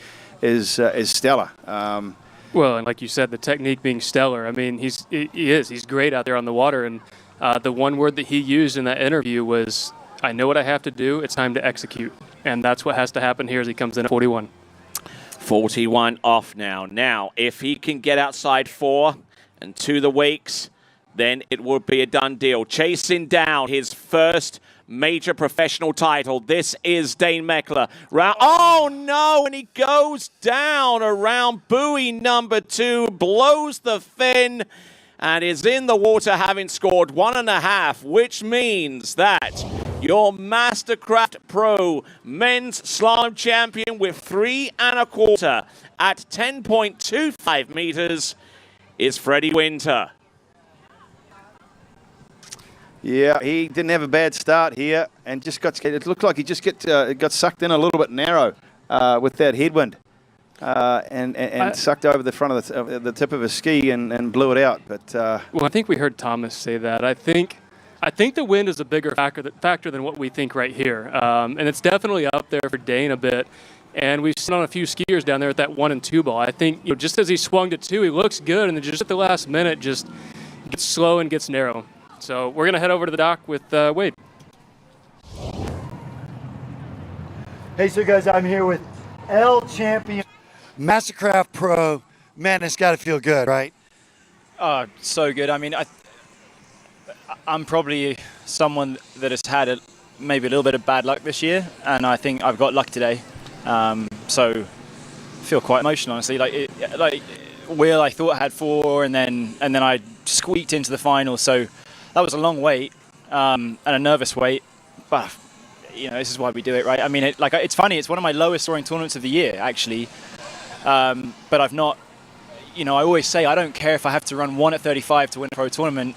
stellar. Well, and like you said, the technique being stellar. I mean, he's great out there on the water. And the one word that he used in that interview was, I know what I have to do, it's time to execute. And that's what has to happen here as he comes in at 41. 41 off now. Now, if he can get outside 4 and to the wakes, then it would be a done deal. Chasing down his first major professional title. This is Dane Meckler. Oh no, and he goes down around buoy number 2, blows the fin, and is in the water having scored 1.5, which means that your MasterCraft Pro men's slalom champion with 3.25 at 10.25 meters is Freddie Winter. Yeah, he didn't have a bad start here, and it looked like he just got sucked in a little bit narrow with that headwind. And sucked over the front of the tip of his ski and blew it out. But well, I think we heard Thomas say that. I think the wind is a bigger factor than what we think right here, and it's definitely up there for Dane a bit. And we've seen on a few skiers down there at that 1 and 2 ball. I think just as he swung to 2, he looks good, and then just at the last minute, just gets slow and gets narrow. So we're gonna head over to the dock with Wade. Hey, so guys, I'm here with L champion. MasterCraft Pro, man, it's got to feel good, right? So good. I mean, I'm probably someone that has had maybe a little bit of bad luck this year, and I think I've got luck today. So I feel quite emotional, honestly. Like Will, I thought I had 4, and then I squeaked into the final. So that was a long wait and a nervous wait, but this is why we do it, right? I mean, it's funny. It's one of my lowest scoring tournaments of the year, actually. But I've not, I always say I don't care if I have to run 1 at 35 to win a pro tournament.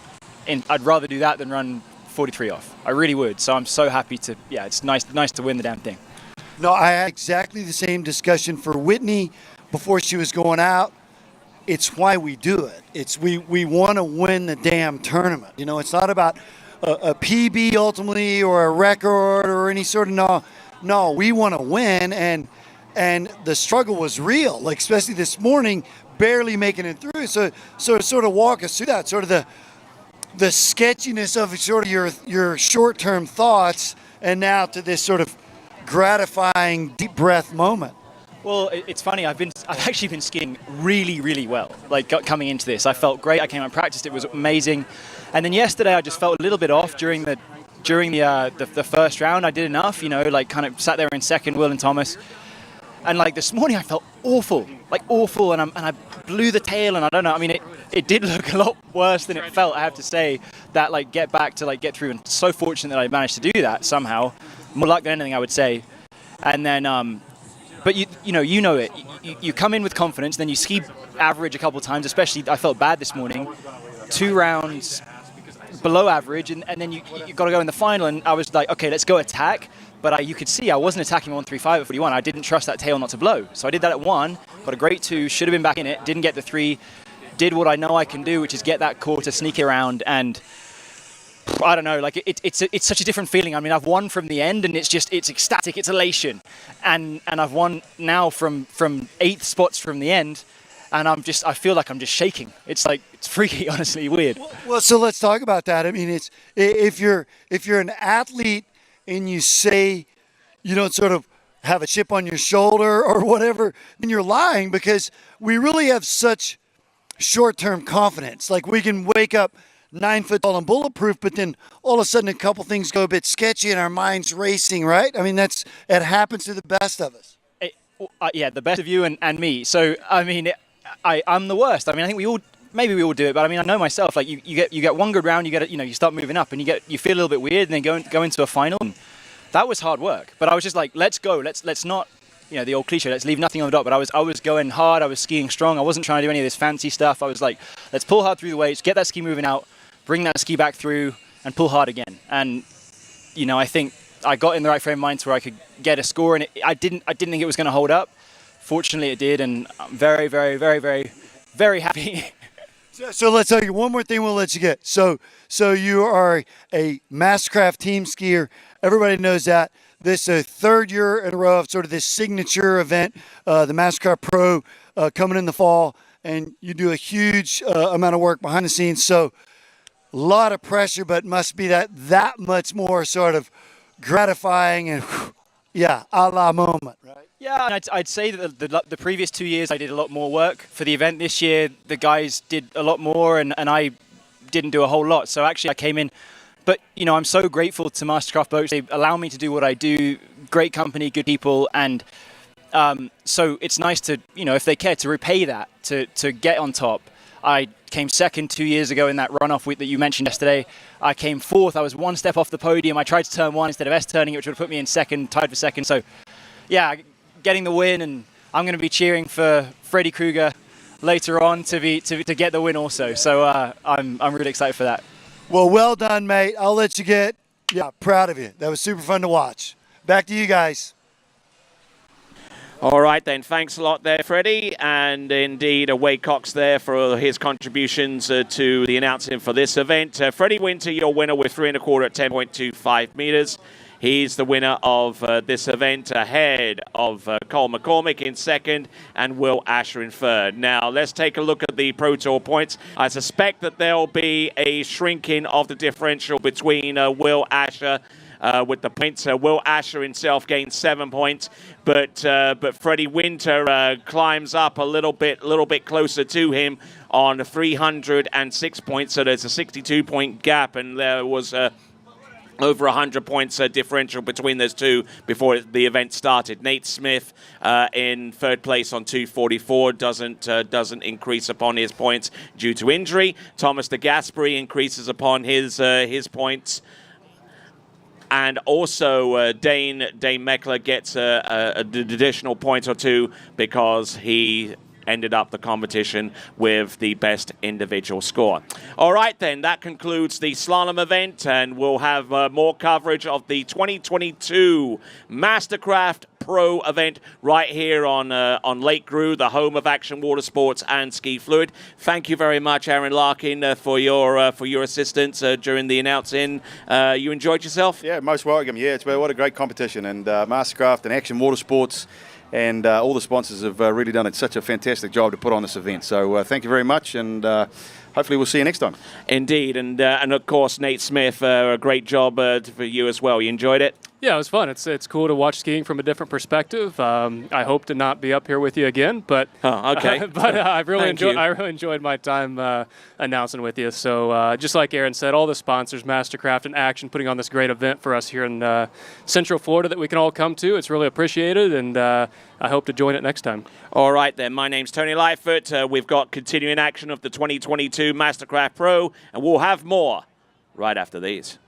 I'd rather do that than run 43 off. I really would. So I'm so happy to, it's nice to win the damn thing. No, I had exactly the same discussion for Whitney before she was going out. it's why we do it. It's we want to win the damn tournament. You know, it's not about a PB ultimately or a record or any sort of no. We want to win, and the struggle was real. Like especially this morning, barely making it through. So sort of walk us through that, sort of the sketchiness of sort of your short-term thoughts, and now to this sort of gratifying deep breath moment. Well, it's funny. I've actually been skiing really, really well. Like coming into this, I felt great. I came out and practiced. It was amazing. And then yesterday, I just felt a little bit off during the first round. I did enough, you know, like kind of sat there in second, Will and Thomas. And like this morning, I felt awful, and I blew the tail, and I don't know. I mean, it did look a lot worse than it felt. I have to say that like get through, and so fortunate that I managed to do that somehow. More luck than anything, I would say. And then, but you know it. You come in with confidence, then you ski average a couple of times. Especially, I felt bad this morning. 2 rounds below average, and then you got to go in the final, and I was like, okay, let's go attack. But you could see I wasn't attacking 135 at 41. I didn't trust that tail not to blow. So I did that at 1, got a great 2, should have been back in it, didn't get the 3, did what I know I can do, which is get that quarter, sneak around, and I don't know, like it's such a different feeling. I mean, I've won from the end, and it's ecstatic, it's elation. And I've won now from 8th spots from the end, and I feel like I'm just shaking. It's freaky, honestly, weird. Well, so let's talk about that. I mean, it's if you're an athlete and you say you don't sort of have a chip on your shoulder or whatever, then you're lying, because we really have such short-term confidence. Like we can wake up 9 foot tall and bulletproof, but then all of a sudden a couple things go a bit sketchy and our mind's racing, right? I mean, it happens to the best of us. Yeah, the best of you and me. So, I mean, I'm the worst. I mean, I think we all do it, but I mean, I know myself. Like you get one good round, you start moving up, and you feel a little bit weird, and then go into a final. And that was hard work. But I was just like, let's go. Let's not, the old cliche, let's leave nothing on the dot. But I was going hard. I was skiing strong. I wasn't trying to do any of this fancy stuff. I was like, let's pull hard through the weights, get that ski moving out, bring that ski back through, and pull hard again. And I think I got in the right frame of mind to where I could get a score, and I didn't think it was going to hold up. Fortunately, it did, and I'm very, very, very, very, very happy. So let's tell you one more thing. We'll let you get. So you are a MasterCraft team skier. Everybody knows that. This is a 3rd year in a row of sort of this signature event, the MasterCraft Pro, coming in the fall, and you do a huge amount of work behind the scenes. So a lot of pressure, but must be that much more sort of gratifying and a la moment, right? Yeah, and I'd say that the previous 2 years I did a lot more work for the event. This year the guys did a lot more, and I didn't do a whole lot. So actually I came in, but I'm so grateful to MasterCraft Boats. They allow me to do what I do. Great company, good people, and so it's nice to if they care to repay that, to get on top. I came second 2 years ago in that runoff that you mentioned yesterday. I came 4th. I was 1 step off the podium. I tried to turn 1 instead of S-turning it, which would have put me in second, tied for second. So yeah, getting the win, and I'm going to be cheering for Freddie Krueger later on to get the win also. So I'm really excited for that. Well done, mate. I'll let you get. Yeah, proud of you. That was super fun to watch. Back to you guys. All right, then. Thanks a lot there, Freddie. And indeed, Wade Cox there for his contributions to the announcing for this event. Freddie Winter, your winner with 3 1/4 at 10.25 meters. He's the winner of this event, ahead of Cole McCormick in second and Will Asher in third. Now, let's take a look at the Pro Tour points. I suspect that there will be a shrinking of the differential between Will Asher with the points. Will Asher himself gained 7 points, but Freddie Winter climbs up a little bit closer to him on 306 points. So there's a 62-point gap, and there was over 100 points differential between those two before the event started. Nate Smith in third place on 244 doesn't increase upon his points due to injury. Thomas de Gasperi increases upon his points. And also Dane Meckler gets an additional point or 2 because he ended up the competition with the best individual score. All right, then, that concludes the slalom event, and we'll have more coverage of the 2022 MasterCraft Pro event right here on Lake Gru, the home of Action Watersports and Ski Fluid. Thank you very much, Aaron Larkin, for your assistance during the announcing. You enjoyed yourself? Yeah, most welcome. Yeah, what a great competition, and MasterCraft and Action Watersports and all the sponsors have really done such a fantastic job to put on this event. So thank you very much, and hopefully we'll see you next time. Indeed, and of course Nate Smith, a great job for you as well. You enjoyed it? Yeah, it was fun. It's cool to watch skiing from a different perspective. I hope to not be up here with you again, but okay. I really enjoyed my time announcing with you. So just like Aaron said, all the sponsors, MasterCraft and Action, putting on this great event for us here in Central Florida that we can all come to. It's really appreciated, and I hope to join it next time. All right then. My name's Tony Lightfoot. We've got continuing action of the 2022 MasterCraft Pro, and we'll have more right after these.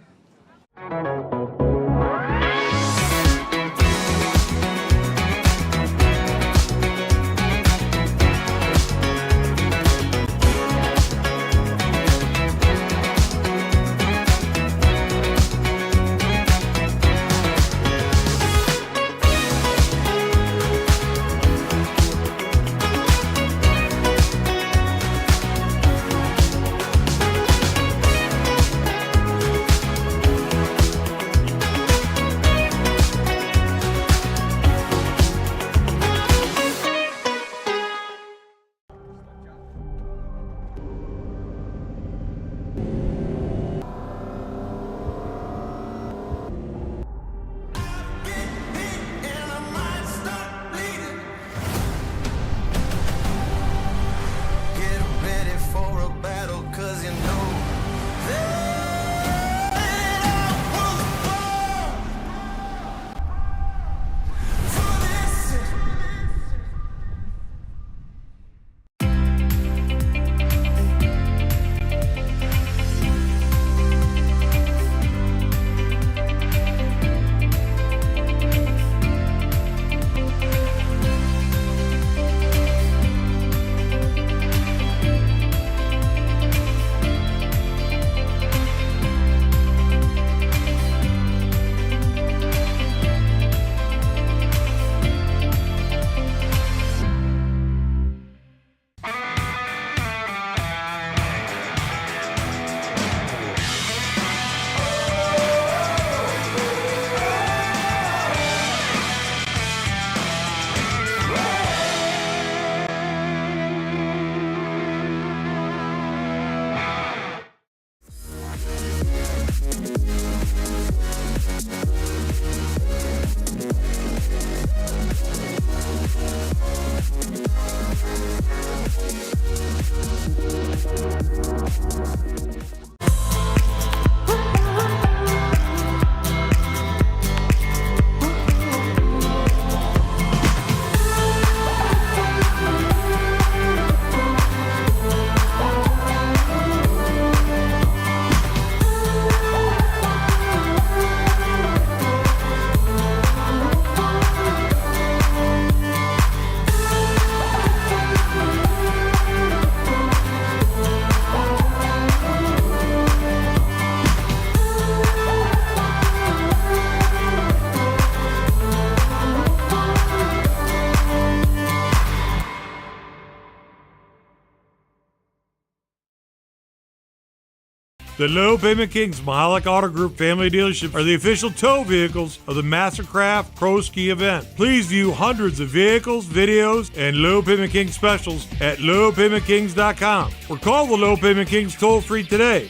The Low Payment Kings Mahalik Auto Group family dealerships are the official tow vehicles of the MasterCraft Pro Ski event. Please view hundreds of vehicles, videos, and Low Payment Kings specials at lowpaymentkings.com or call the Low Payment Kings toll-free today.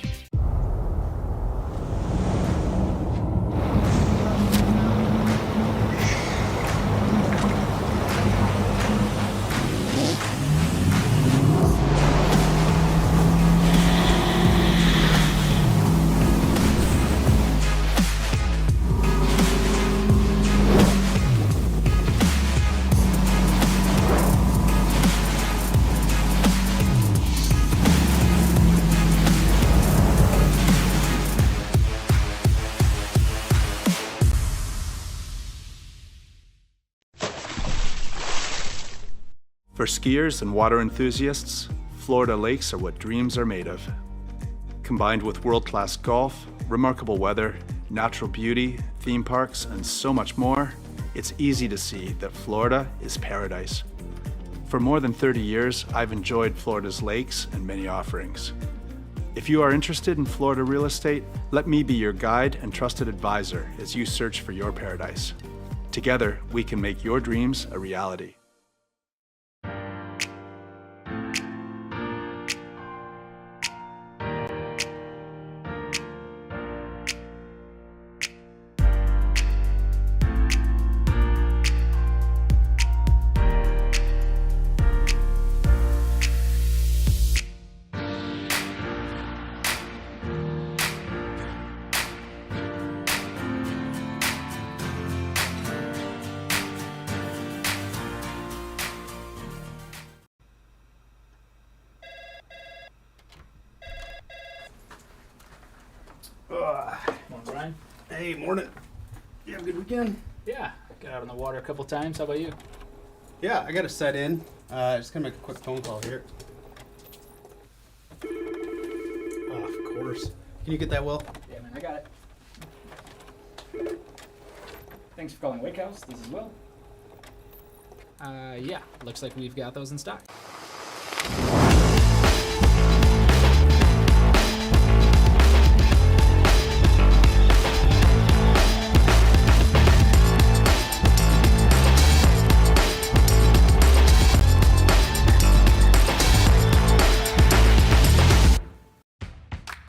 For skiers and water enthusiasts, Florida lakes are what dreams are made of. Combined with world-class golf, remarkable weather, natural beauty, theme parks, and so much more, it's easy to see that Florida is paradise. For more than 30 years, I've enjoyed Florida's lakes and many offerings. If you are interested in Florida real estate, let me be your guide and trusted advisor as you search for your paradise. Together, we can make your dreams a reality. Morning, Brian. Hey, morning. You have a good weekend? Yeah, got out on the water a couple times. How about you? Yeah, I got to set in. Just gonna make a quick phone call here. Oh, of course. Can you get that, Will? Yeah, man, I got it. Thanks for calling Wake House. This is Will. Yeah, looks like we've got those in stock.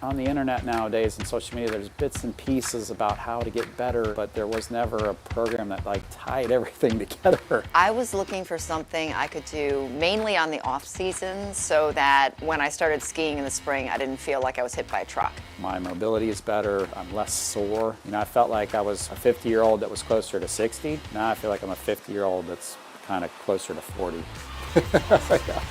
On the internet nowadays and social media, there's bits and pieces about how to get better, but there was never a program that like tied everything together. I was looking for something I could do mainly on the off season so that when I started skiing in the spring, I didn't feel like I was hit by a truck. My mobility is better, I'm less sore. You know, I felt like I was a 50-year-old that was closer to 60. Now I feel like I'm a 50-year-old that's kind of closer to 40. Yeah.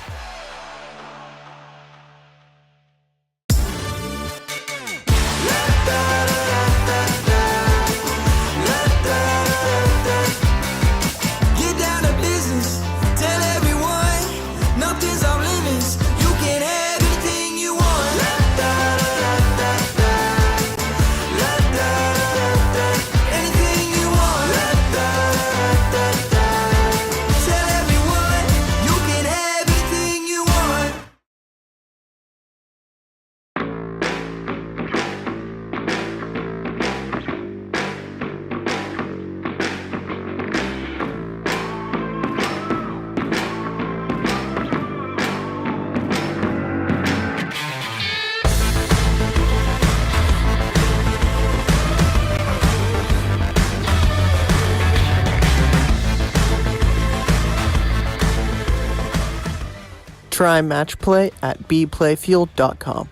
Try Match Play at bplayfield.com.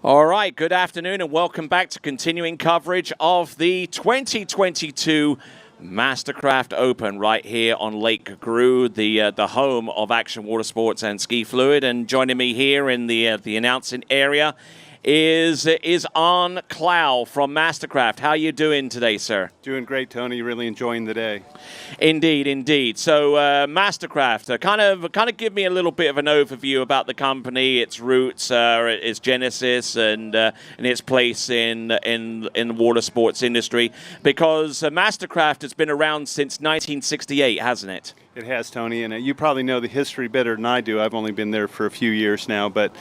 All right, good afternoon and welcome back to continuing coverage of the 2022 MasterCraft Open right here on Lake Gru, the home of Action Watersports and Ski Fluid. And joining me here in the announcing area is Arn Clow from MasterCraft. How are you doing today, sir? Doing great, Tony. Really enjoying the day. Indeed, indeed. So MasterCraft, kind of give me a little bit of an overview about the company, its roots, its genesis, and its place in the water sports industry. Because MasterCraft has been around since 1968, hasn't it? It has, Tony, and you probably know the history better than I do. I've only been there for a few years now, but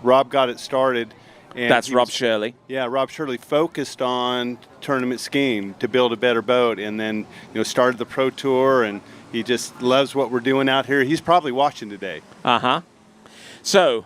Rob got it started. And that's Rob Shirley. Yeah, Rob Shirley focused on tournament skiing to build a better boat, and then started the Pro Tour, and he just loves what we're doing out here. He's probably watching today. Uh-huh. So,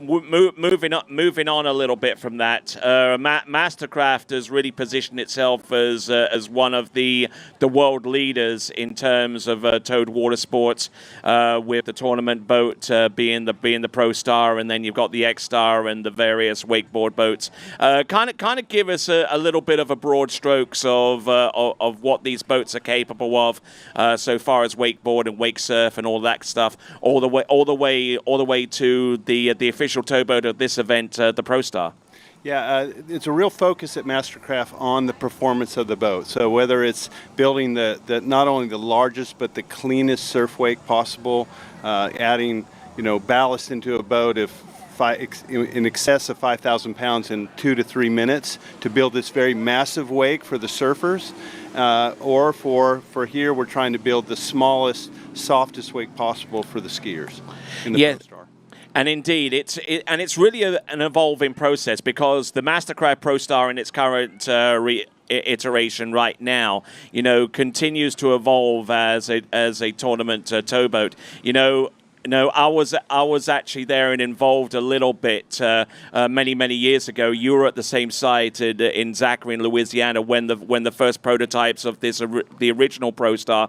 moving on a little bit from that, MasterCraft has really positioned itself as one of the world leaders in terms of towed water sports, with the tournament boat being the Pro Star, and then you've got the X Star and the various wakeboard boats. Kind of give us a little bit of a broad strokes of what these boats are capable of, so far as wakeboard and wake surf and all that stuff, all the way to the official towboat of this event, the Pro Star. Yeah, it's a real focus at MasterCraft on the performance of the boat. So whether it's building the not only the largest but the cleanest surf wake possible, adding ballast into a boat in excess of 5,000 pounds in 2 to 3 minutes to build this very massive wake for the surfers, or for here we're trying to build the smallest, softest wake possible for the skiers in the Pro Star. And indeed, it's really an evolving process, because the MasterCraft Pro Star in its current iteration right now, continues to evolve as a tournament towboat. I was actually there and involved a little bit many years ago. You were at the same site in Zachary, in Louisiana, when the first prototypes of the original Pro Star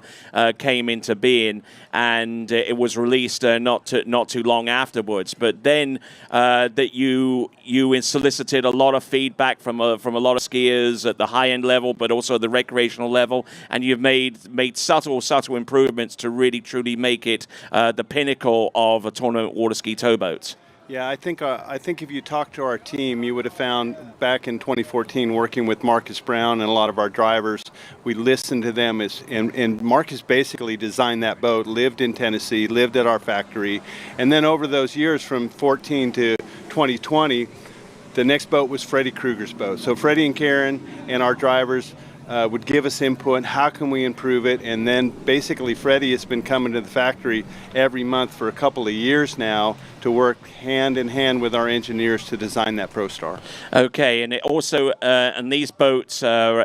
came into being, and it was released not too long afterwards. But then that you solicited a lot of feedback from a lot of skiers at the high end level, but also the recreational level, and you've made subtle improvements to really truly make it the pinnacle of a tournament water ski towboats. Yeah, I think if you talk to our team, you would have found back in 2014, working with Marcus Brown and a lot of our drivers, we listened to them, and Marcus basically designed that boat, lived in Tennessee, lived at our factory, and then over those years from 14 to 2020, the next boat was Freddie Krueger's boat. So Freddie and Karen and our drivers would give us input, how can we improve it, and then basically Freddie has been coming to the factory every month for a couple of years now to work hand in hand with our engineers to design that Pro Star. Okay, and it also, and these boats,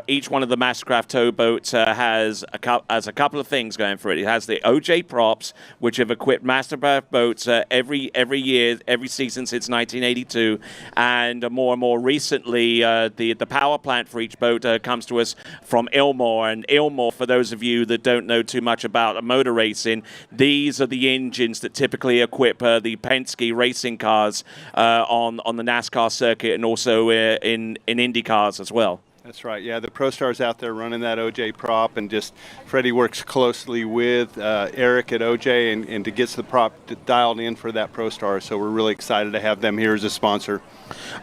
each one of the MasterCraft towboats has a couple of things going for it. It has the OJ props, which have equipped MasterCraft boats every year, every season since 1982, and more recently, the power plant for each boat comes to us from Ilmor. And Ilmor, for those of you that don't know too much about motor racing, these are the engines that typically equip the Penske racing cars on the NASCAR circuit, and also in Indy cars as well. That's right. Yeah, the Pro Star's out there running that OJ prop, and just Freddie works closely with Eric at OJ and to get the prop dialed in for that Pro Star. So we're really excited to have them here as a sponsor.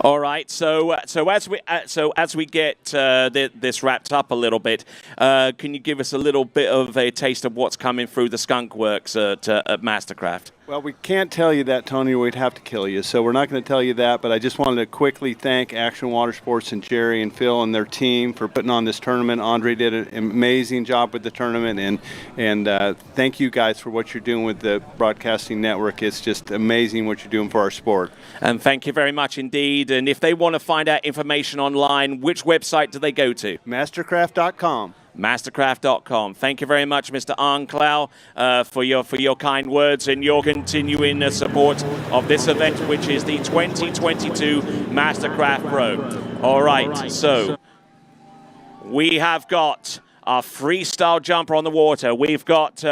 All right. So as we get this wrapped up a little bit, can you give us a little bit of a taste of what's coming through the skunk works at MasterCraft? Well, we can't tell you that, Tony. We'd have to kill you. So we're not going to tell you that, but I just wanted to quickly thank Action Watersports and Jerry and Phil and their team for putting on this tournament. Andre did an amazing job with the tournament, and thank you guys for what you're doing with the broadcasting network. It's just amazing what you're doing for our sport. And thank you very much indeed. And if they want to find out information online, which website do they go to? Mastercraft.com. Mastercraft.com. Thank you very much, Mr. Arn Clow, for your kind words and your continuing support of this event, which is the 2022 MasterCraft Pro. All right, so we have got our freestyle jumper on the water. We've got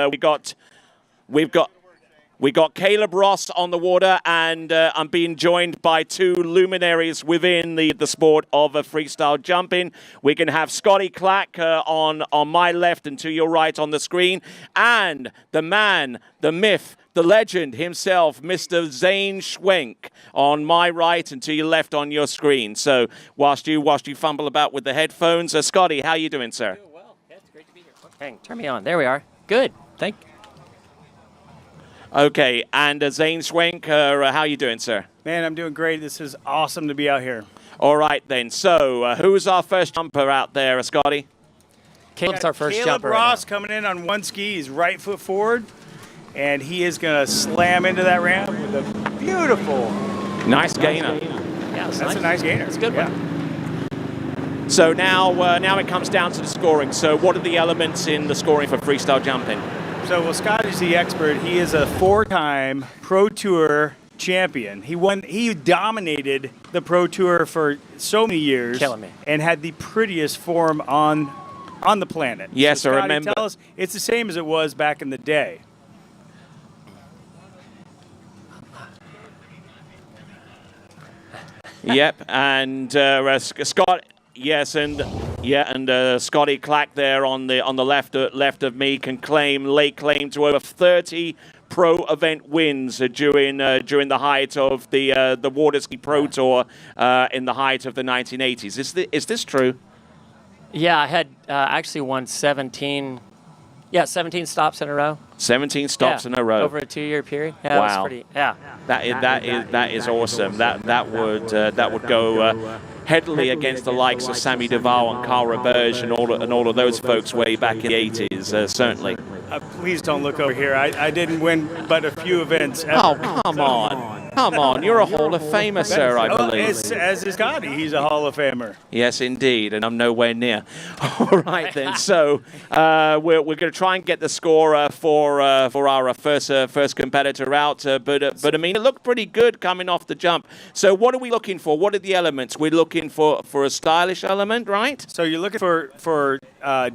We got Caleb Ross on the water, and I'm being joined by two luminaries within the sport of freestyle jumping. We can have Scotty Clack on my left and to your right on the screen, and the man, the myth, the legend himself, Mr. Zane Schwenk, on my right and to your left on your screen. So whilst you fumble about with the headphones, Scotty, how you doing, sir? Doing well. Yeah, it's great to be here. Hang, turn me on. There we are. Good. Thank you. Okay, and Zane Schwenk, how you doing, sir? Man, I'm doing great. This is awesome to be out here. All right, then. So who's our first jumper out there, Scotty? Caleb's our first Caleb jumper. Ross coming in on one ski. He's right foot forward, and he is going to slam into that ramp with a beautiful... Nice gainer. Yeah, that's a nice gainer. That's a good one. So now it comes down to the scoring. So what are the elements in the scoring for freestyle jumping? So, well, Scott is the expert. He is a 4-time Pro Tour champion. He dominated the Pro Tour for so many years. Killing me. And had the prettiest form on the planet. Yes, so I Scotty, remember. Tell us, it's the same as it was back in the day. Yep, and Scott. Yes, and Scotty Clack there on the left of me can lay claim to over 30 pro event wins during the height of the Waterski Pro Tour in the height of the 1980s. Is this true? Yeah, I had actually won 17 stops in a row. 17 stops in a row over a 2-year period. Yeah, wow, that was pretty, yeah. That is awesome. That would go heavily against the likes of Sammy Duval and Carl Roberge and all of those folks way back in the 80s. Certainly. Please don't look over here. I didn't win but a few events ever. Oh, come on. You're a Hall of Famer, sir, I believe. As is Scotty. He's a Hall of Famer. Yes, indeed, and I'm nowhere near. All right, then. So we're going to try and get the score for our first competitor out. But I mean, it looked pretty good coming off the jump. So what are we looking for? What are the elements? We're looking for a stylish element, right? So you're looking for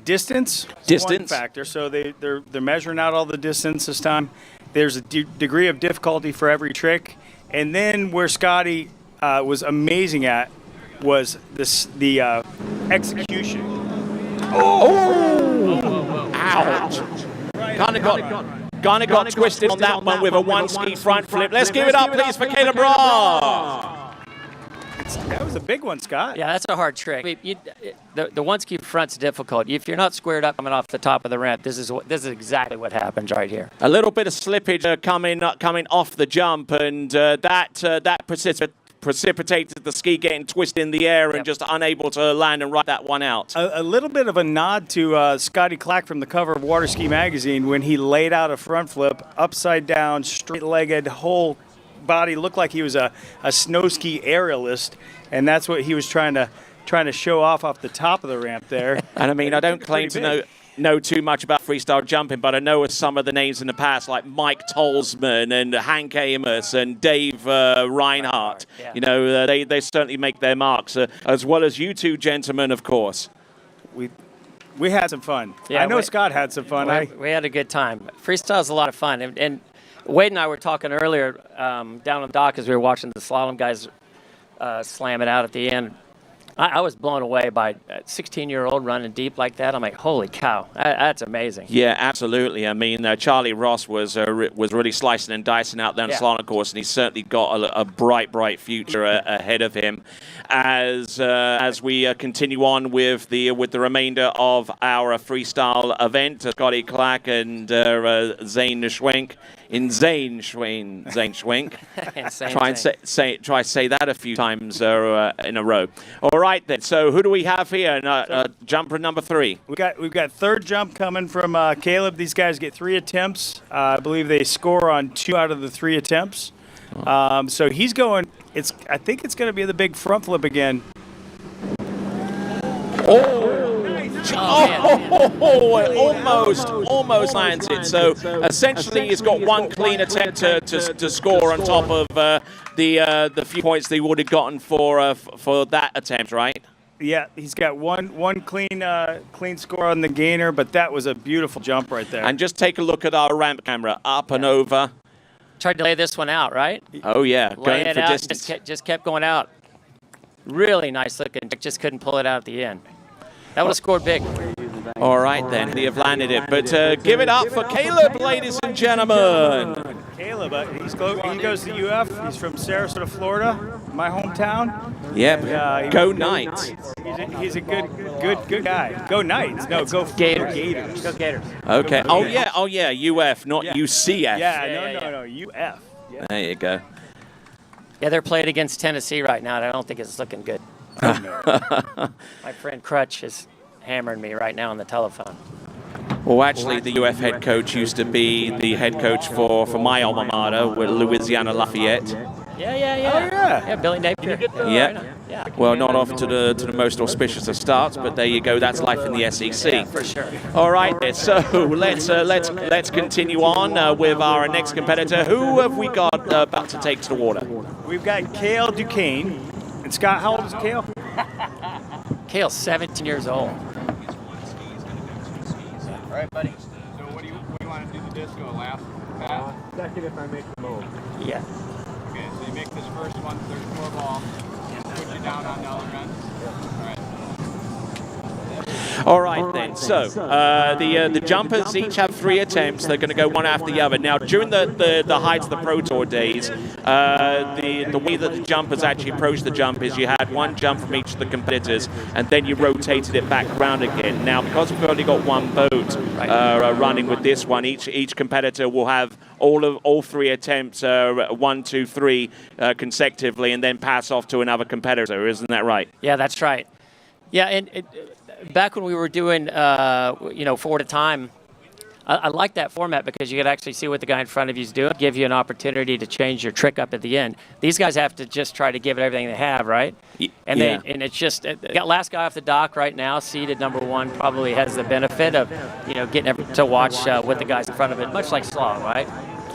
distance. Distance. One factor. So they're measuring out all the distance this time. There's a degree of difficulty for every trick. And then where Scotty was amazing at was the execution. Oh! Ouch! Kind of got twisted on that one with a one-ski front flip. Let's give it up, please, for Caleb Ross. That was a big one, Scott. Yeah, that's a hard trick. The one-ski front's difficult. If you're not squared up coming off the top of the ramp, this is exactly what happens right here. A little bit of slippage coming off the jump, and that precipitated the ski getting twisted in the air and just unable to land and ride that one out. A little bit of a nod to Scotty Clack from the cover of Waterski magazine when he laid out a front flip, upside down, straight-legged, whole body, looked like he was a snow ski aerialist, and that's what he was trying to show off the top of the ramp there. And I mean, I don't claim to know too much about freestyle jumping, but I know some of the names in the past, like Mike Tolsman and Hank Amos and Dave Reinhardt. Yeah. You know, they certainly make their marks, as well as you two gentlemen, of course. We had some fun. Yeah, I know Scott had some fun. We had a good time. Freestyle's a lot of fun, and Wade and I were talking earlier down on the dock as we were watching the slalom guys slam it out at the end. I was blown away by a 16-year-old running deep like that. I'm like, holy cow, that's amazing. Yeah, absolutely. I mean, Charlie Ross was really slicing and dicing out there on the slalom course, and he's certainly got a bright future ahead of him. As we continue on with the remainder of our freestyle event, Scotty Clack and Zane Schwenk. Zane Schwenk. Try say that a few times in a row. All right then. So who do we have here? Jumper number 3. We've got third jump coming from Caleb. These guys get 3 attempts. I believe they score on 2 out of the 3 attempts. So he's going. I think it's going to be the big front flip again. Almost landed. So essentially, he's got one clean attempt to score on top of the few points they would have gotten for that attempt, right? Yeah, he's got one clean score on the gainer, but that was a beautiful jump right there. And just take a look at our ramp camera, up and over. Tried to lay this one out, right? Oh, yeah. Lay Going it for out, distance. just kept going out. Really nice looking. Just couldn't pull it out at the end. That would have scored big. All right, then. They have landed it. But give it up for Caleb, ladies and gentlemen. Caleb, he goes to UF. He's from Sarasota, Florida, my hometown. Yep. Go Knights. He's a good guy. Go Knights. No, go Gators. Gators. Go Gators. Okay. Oh, yeah. UF, not UCF. Yeah, no, UF. Yeah. There you go. Yeah, they're playing against Tennessee right now, and I don't think it's looking good. My friend Crutch is hammering me right now on the telephone. Well, actually, the UF head coach used to be the head coach for my alma mater, with Louisiana Lafayette. Yeah. Oh, yeah. Yeah, Billy Napier. Yeah. Well, not off to the most auspicious of starts, but there you go. That's life in the SEC. Yeah, for sure. All right, then. So let's continue on with our next competitor. Who have we got about to take to the water? We've got Cale Duquesne. And Scott, how old is Cale? Cale's 17 years old. All right, buddy. So what do you want to do the disco? Last pass? Second if I make the move. Yeah. Okay, so you make this first one, there's 4 balls. Put you down on the other end. All right. All right, then. So the jumpers each have 3 attempts. They're going to go one after the other. Now, during the height of the Pro Tour days, the way that the jumpers actually approached the jump is you had one jump from each of the competitors, and then you rotated it back around again. Now, because we've only got one boat running with this one, each competitor will have all 3 attempts, 1, 2, 3 consecutively, and then pass off to another competitor. Isn't that right? Yeah, that's right. Yeah, and back when we were doing, 4 at a time, I like that format because you could actually see what the guy in front of you is doing, give you an opportunity to change your trick up at the end. These guys have to just try to give it everything they have, right? And it's just, got last guy off the dock right now, seated number 1, probably has the benefit of, getting to watch what the guys in front of it, much like Slalom, right?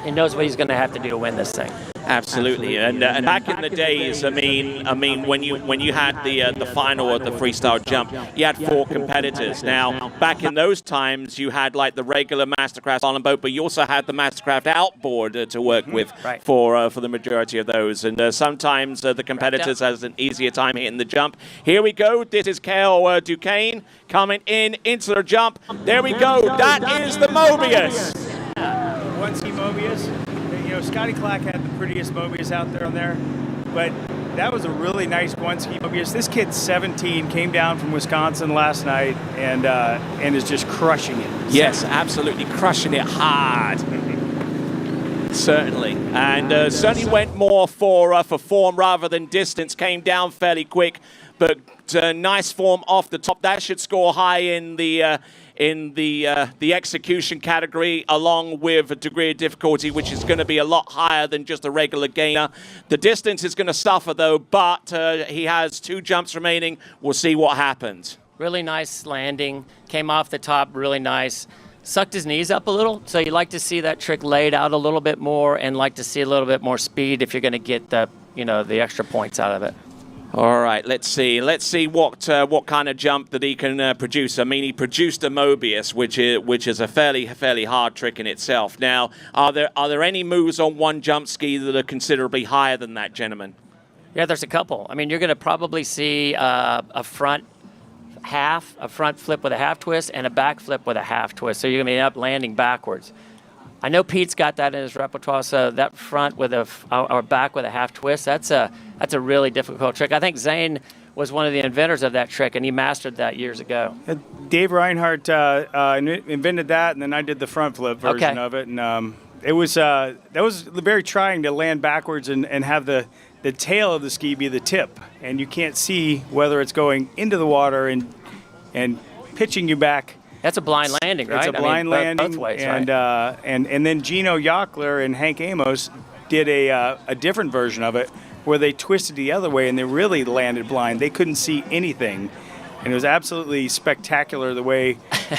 He knows what he's going to have to do to win this thing. Absolutely, and back in the days, I mean, when you had the final of the freestyle jump, you had 4 competitors. Now, back in those times, you had like the regular MasterCraft slalom boat, but you also had the MasterCraft outboard to work with for the majority of those. And sometimes the competitors has an easier time hitting the jump. Here we go. This is Cale Duquesne coming into the jump. There we go. That is the Mobius. One ski Mobius. Scotty Clack had the prettiest Mobius out there on there, but that was a really nice one ski Mobius. This kid's 17, came down from Wisconsin last night, and is just crushing it. Yes, absolutely crushing it hard. Certainly, and certainly went more for form rather than distance. Came down fairly quick, but nice form off the top. That should score high in the execution category, along with a degree of difficulty, which is going to be a lot higher than just a regular gainer. The distance is going to suffer, though, but he has 2 jumps remaining. We'll see what happens. Really nice landing. Came off the top really nice. Sucked his knees up a little, so you like to see that trick laid out a little bit more and like to see a little bit more speed if you're going to get the extra points out of it. All right, let's see what kind of jump that he can produce. I mean, he produced a Mobius, which is a fairly hard trick in itself. Now, are there any moves on one jump ski that are considerably higher than that, gentlemen? Yeah, there's a couple. I mean, you're going to probably see a front flip with a half twist and a back flip with a half twist. So you're going to end up landing backwards. I know Pete's got that in his repertoire, so that front with or back with a half twist, that's a really difficult trick. I think Zane was one of the inventors of that trick, and he mastered that years ago. Dave Reinhardt invented that, and then I did the front flip version of it, and that was very trying to land backwards and have the tail of the ski be the tip, and you can't see whether it's going into the water and pitching you back. That's a blind landing, right? It's a blind landing, both ways, and right? And then Gino Jockler and Hank Amos did a different version of it where they twisted the other way and they really landed blind. They couldn't see anything, and it was absolutely spectacular the way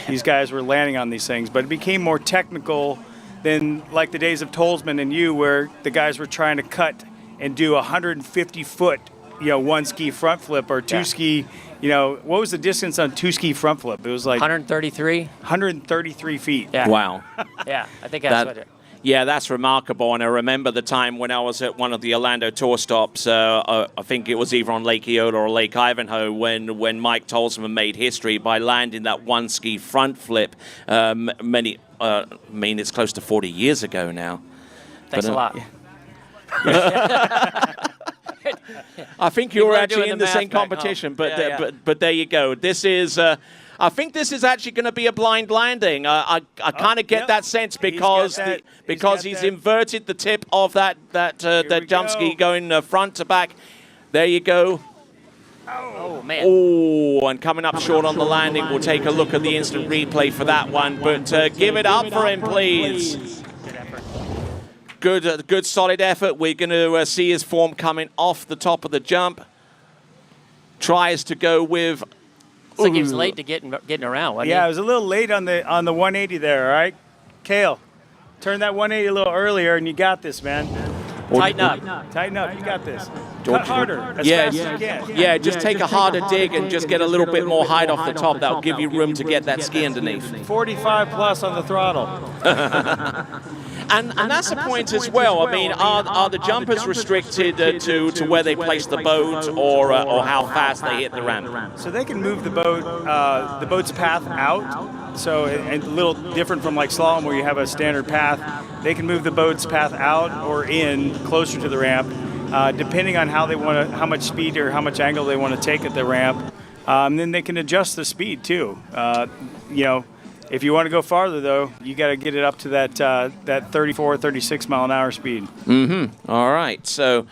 these guys were landing on these things. But it became more technical than like the days of Tolsman and you, where the guys were trying to cut and do 150-foot, one ski front flip or two ski. What was the distance on 2-ski front flip? It was like 133. 133 feet. Yeah. Wow. Yeah, I think that's what it. Yeah, that's remarkable. And I remember the time when I was at one of the Orlando tour stops, I think it was either on Lake Eola or Lake Ivanhoe, when Mike Tolzman made history by landing that one ski front flip. It's close to 40 years ago now. Thanks a lot. I think you were actually in the same competition, but there you go. This is... I think this is actually going to be a blind landing. I kind of get that sense because he's inverted the tip of that jump ski going front to back. There you go. Oh, man. Oh, and coming up short on the landing. We'll take a look at the instant replay for that one. But give it up for him, please. Good solid effort. We're going to see his form coming off the top of the jump. Tries to go with... Looks like he was late to getting around, wasn't he? Yeah, it was a little late on the 180 there, all right? Kale, turn that 180 a little earlier, and you got this, man. Tighten up. Tighten up. You got this. Cut harder as fast as you can. Yeah, just take a harder dig and just get a little bit more height off the top. That'll give you room to get that ski underneath. 45 plus on the throttle. And that's a point as well. I mean, are the jumpers restricted to where they place the boat or how fast they hit the ramp? So they can move the boat's path out. So and a little different from like slalom where you have a standard path. They can move the boat's path out or in closer to the ramp, depending on how much speed or how much angle they want to take at the ramp. Then they can adjust the speed too. If you want to go farther, though, you got to get it up to that 34, 36 mile an hour speed. Mm-hmm. All right. So,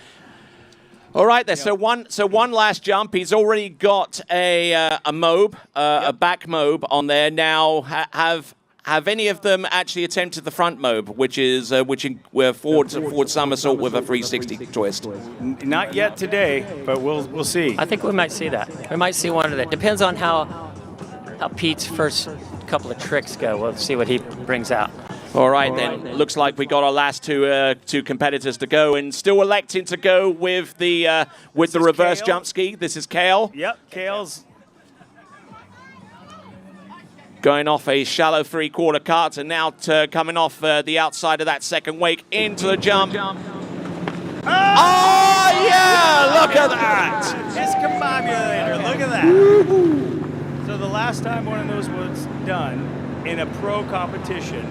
all right there. Yep. So one last jump. He's already got a mobe, a back mobe on there. Now, have any of them actually attempted the front mobe, which is forward somersault with a 360 twist? Not yet today, but we'll see. I think we might see that. We might see one of that. Depends on how Pete's first couple of tricks go. We'll see what he brings out. All right, then. Looks like we got our last two competitors to go, and still electing to go with the reverse Kale. jump ski. This is Kale. Yep, Kale's going off a shallow three-quarter cut, and now coming off the outside of that second wake into the jump. Oh yeah! Look at that! Discombobulator. Look at that. So the last time one of those was done in a pro competition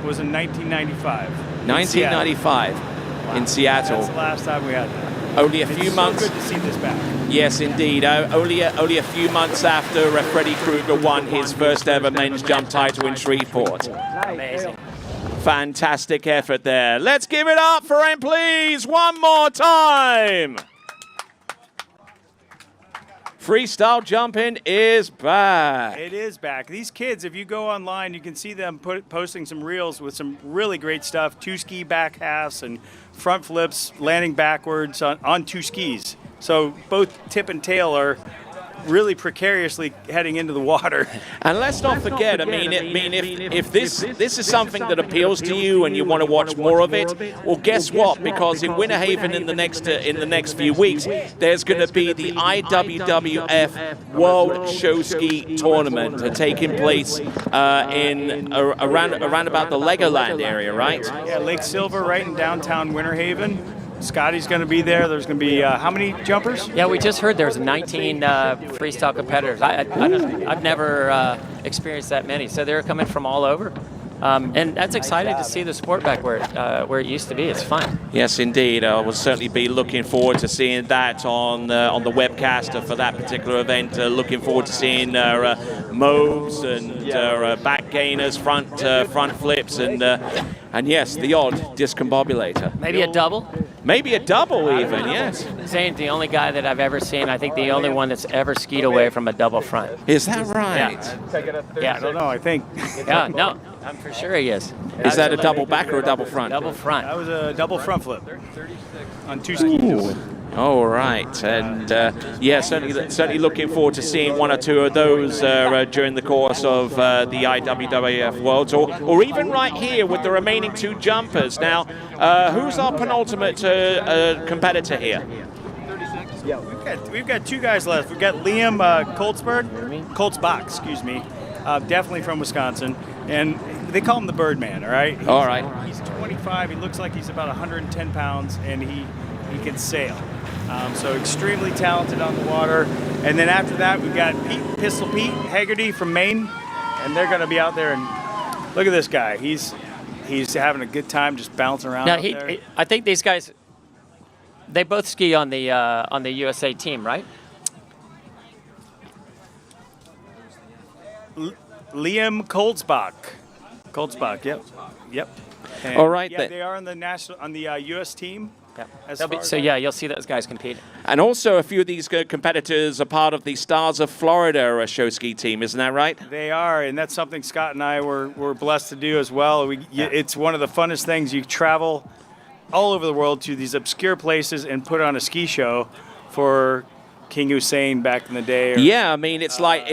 was in 1995. 1995 in Seattle. That's the last time we had that. Only a few months. So good to see this back. Yes, indeed. Only a few months after Freddie Krueger won his first ever men's jump title in Shreveport. Amazing. Fantastic effort there. Let's give it up for him, please, one more time. Freestyle jumping is back. It is back. These kids, if you go online, you can see them posting some reels with some really great stuff. 2-ski back halves and front flips, landing backwards on 2 skis. So both tip and tail are really precariously heading into the water. And let's not forget, if this is something that appeals to you and you want to watch more of it, well, guess what? Because in Winter Haven in the next few weeks, there's going to be the IWWF World Show Ski Tournament taking place in around about the Legoland area, right? Yeah, Lake Silver, right in downtown Winter Haven. Scotty's going to be there. There's going to be how many jumpers? Yeah, we just heard there's 19 freestyle competitors. I've never experienced that many, so they're coming from all over. And that's exciting to see the sport back where it used to be. It's fun. Yes, indeed. I will certainly be looking forward to seeing that on the webcaster for that particular event. Looking forward to seeing mobes and back gainers, front flips, and yes, the odd discombobulator. Maybe a double? Maybe a double even, yes. Zane's the only guy that I've ever seen, I think the only one that's ever skied away from a double front. Is that right? Yeah. I don't know, I think. Yeah, no, I'm for sure he is. Is that a double back or a double front? Double front. That was a double front flip on 2 skis. All right, and yeah, certainly looking forward to seeing one or two of those during the course of the IWWF Worlds, or even right here with the remaining 2 jumpers. Now, who's our penultimate competitor here? Yeah, we've got 2 guys left. We've got Liam Koltzbach, excuse me, definitely from Wisconsin, and they call him the Birdman, all right? All right. He's 25. He looks like he's about 110 pounds, and he can sail. So extremely talented on the water. And then after that, we've got Pistol Pete Haggerty from Maine, and they're going to be out there. And look at this guy. He's having a good time just bouncing around Now, out there. I think these guys, they both ski on the USA team, right? Liam Koltzbach, yep. And All right, yeah, then. they are on the U.S. team. So yeah, you'll see those guys compete. And also a few of these competitors are part of the Stars of Florida show ski team, isn't that right? They are, and that's something Scott and I were blessed to do as well. It's one of the funnest things. You travel all over the world to these obscure places and put on a ski show for King Hussein back in the day. Yeah, I mean it's like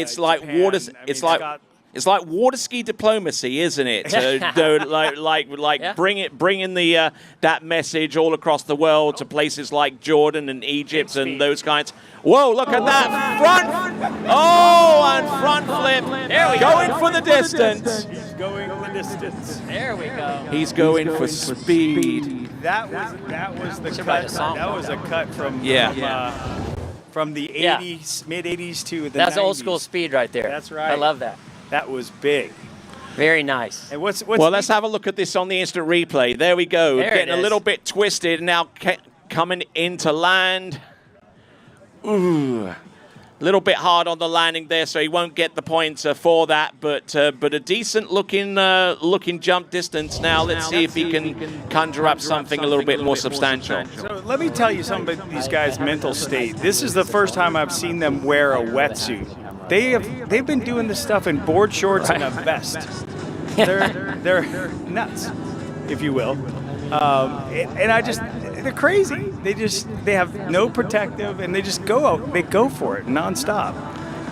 water. Scott, It's like Waterski diplomacy, isn't it? Bringing the that message all across the world to places like Jordan and Egypt and those kinds. Whoa! Look at that front! Oh, and front flip. There we going go. for the distance. He's going the distance. There we go. He's going for speed. That was the cut. That was a cut from from the 80s, mid 80s to the 90s. That's old school speed right there. That's right. I love that. That was big. Very nice. And what's well, let's have a look at this on the instant replay. There we go. There Getting it a is. little bit twisted now, coming into land. Ooh, a little bit hard on the landing there, so he won't get the points for that. But a decent looking jump distance. Now let's see if he can conjure up something a little bit more substantial. So let me tell you something about these guys' mental state. This is the first time I've seen them wear a wetsuit. They've been doing this stuff in board shorts and a vest. They're nuts, if you will. They're crazy. They have no protective, and they just go out. They go for it nonstop.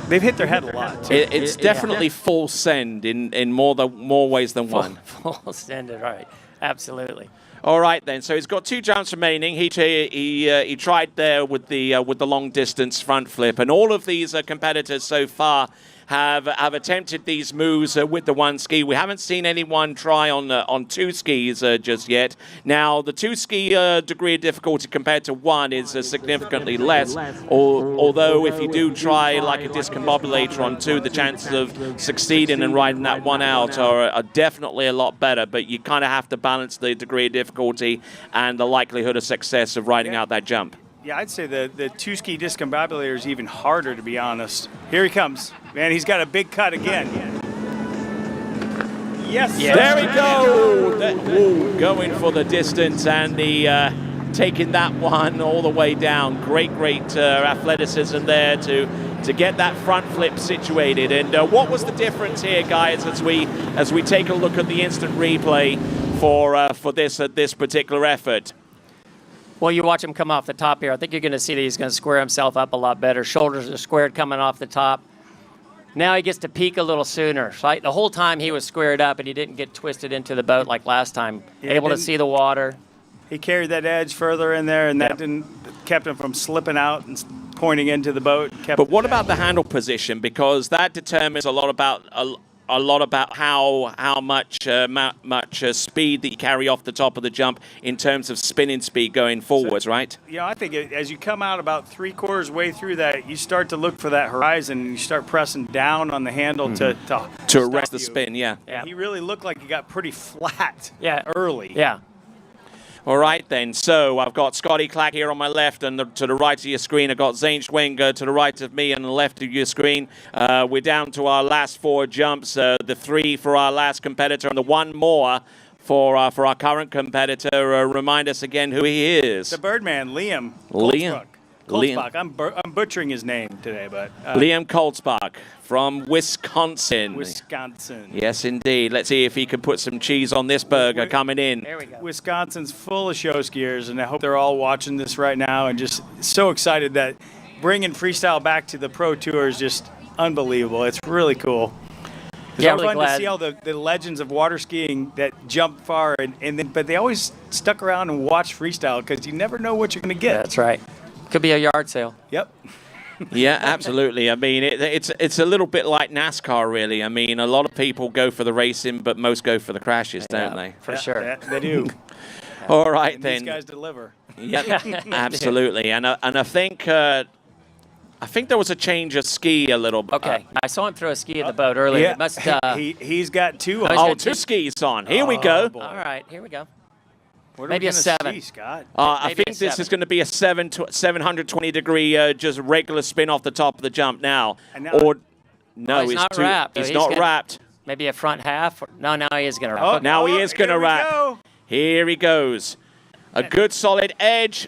They've hit their head a lot too. It's definitely full send in more ways than one. Full send it, right? Absolutely. All right then. So he's got 2 jumps remaining. He tried there with the long distance front flip, and all of these competitors so far have attempted these moves with the one ski. We haven't seen anyone try on 2 skis just yet. Now the 2 ski degree of difficulty compared to 1 is significantly less. Although if you do try like a discombobulator on 2, the chances of succeeding and riding that one out are definitely a lot better. But you kind of have to balance the degree of difficulty and the likelihood of success of riding out that jump. Yeah, I'd say the 2-ski discombobulator is even harder, to be honest. Here he comes. Man, he's got a big cut again. Yes. There we go. Going for the distance and taking that one all the way down. Great athleticism there to get that front flip situated. And what was the difference here, guys, as we take a look at the instant replay for this particular effort? Well, you watch him come off the top here. I think you're going to see that he's going to square himself up a lot better. Shoulders are squared coming off the top. Now he gets to peak a little sooner. Right? The whole time he was squared up and he didn't get twisted into the boat like last time. Yeah, Able to see the water. He carried that edge further in there, and that kept him from slipping out and pointing into the boat. But what about the handle position? Because that determines a lot about how much speed that you carry off the top of the jump in terms of spinning speed going forwards, right? Yeah, I think as you come out about 3/4 way through that, you start to look for that horizon, and you start pressing down on the handle to arrest the spin. Yeah. He really looked like he got pretty flat. Yeah. Early. Yeah. All right, then. So I've got Scotty Clack here on my left, and to the right of your screen, I've got Zane Schwenger to the right of me, and the left of your screen. We're down to our last 4 jumps, the 3 for our last competitor, and the 1 more for our current competitor. Remind us again who he is. The Birdman, Liam. Koltzbach. I'm butchering his name today, but Liam Koltzbach from Wisconsin. Yes, indeed. Let's see if he can put some cheese on this burger coming in. There we go. Wisconsin's full of show skiers, and I hope they're all watching this right now and just so excited that bringing freestyle back to the pro tour is just unbelievable. It's really cool. It's Yeah, fun really to glad. see all the legends of water skiing that jump far, but they always stuck around and watched freestyle because you never know what you're going to get. That's right. Could be a yard sale. Yep. Yeah, absolutely. I mean, it's a little bit like NASCAR, really. I mean, a lot of people go for the racing, but most go for the crashes, don't they? For sure. They do. All right, And then. these guys deliver. Yeah, absolutely. And I think there was a change of ski a little bit. Okay, I saw him throw a ski at the boat earlier. Yeah, It must. he's got two. Oh, two skis on. Here we go. All right, here we go. What Maybe are a we gonna 7. see, Scott? I Maybe think a this 7. is going to be a 720-degree just regular spin off the top of the jump now. Oh, he's not too, wrapped. He's He's not gonna- wrapped. Maybe a front half. No, now he is going to Oh, wrap. now he is going to here we wrap. go. Here he goes. A good solid edge.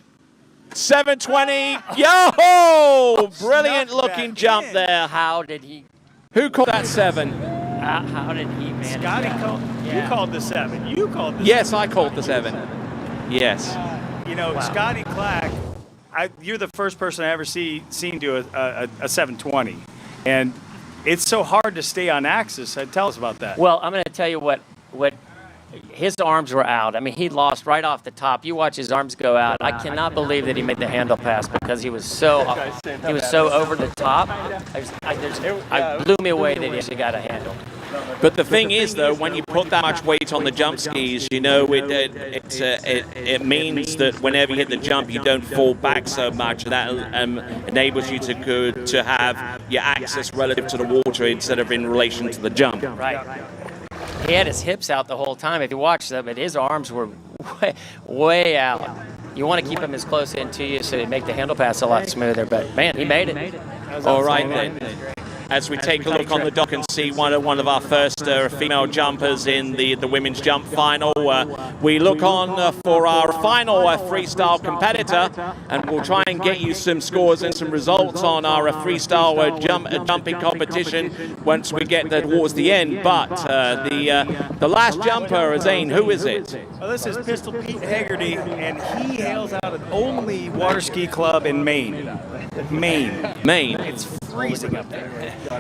720. Yo! Brilliant looking jump there. How did he? Who called that 7? How did he manage Scotty that? called. You called the 7. You called the Yes, 7. I called the 7. Yes. You know, Scotty Clack, you're the first person I ever seen do a 720. And it's so hard to stay on axis. Tell us about that. Well, I'm going to tell you what his arms were out. I mean, he lost right off the top. You watch his arms go out. I cannot believe that he made the handle pass because he was so over the top. It blew me away that he actually got a handle. But the thing is, though, when you put that much weight on the jump skis, you know, it means that whenever you hit the jump, you don't fall back so much. That enables you to have your axis relative to the water instead of in relation to the jump. Right. He had his hips out the whole time. If you watch them, but his arms were way out. You want to keep him as close in to you so they make the handle pass a lot smoother. But man, he made it. All right then. As we take a look on the dock and see one of our first female jumpers in the women's jump final, we look on for our final freestyle competitor, and we'll try and get you some scores and some results on our freestyle jumping competition once we get towards the end. But the last jumper, Zane, who is it? Well, this is Pistol Pete Haggerty, and he hails out of the only water ski club in Maine. Maine. It's freezing up there.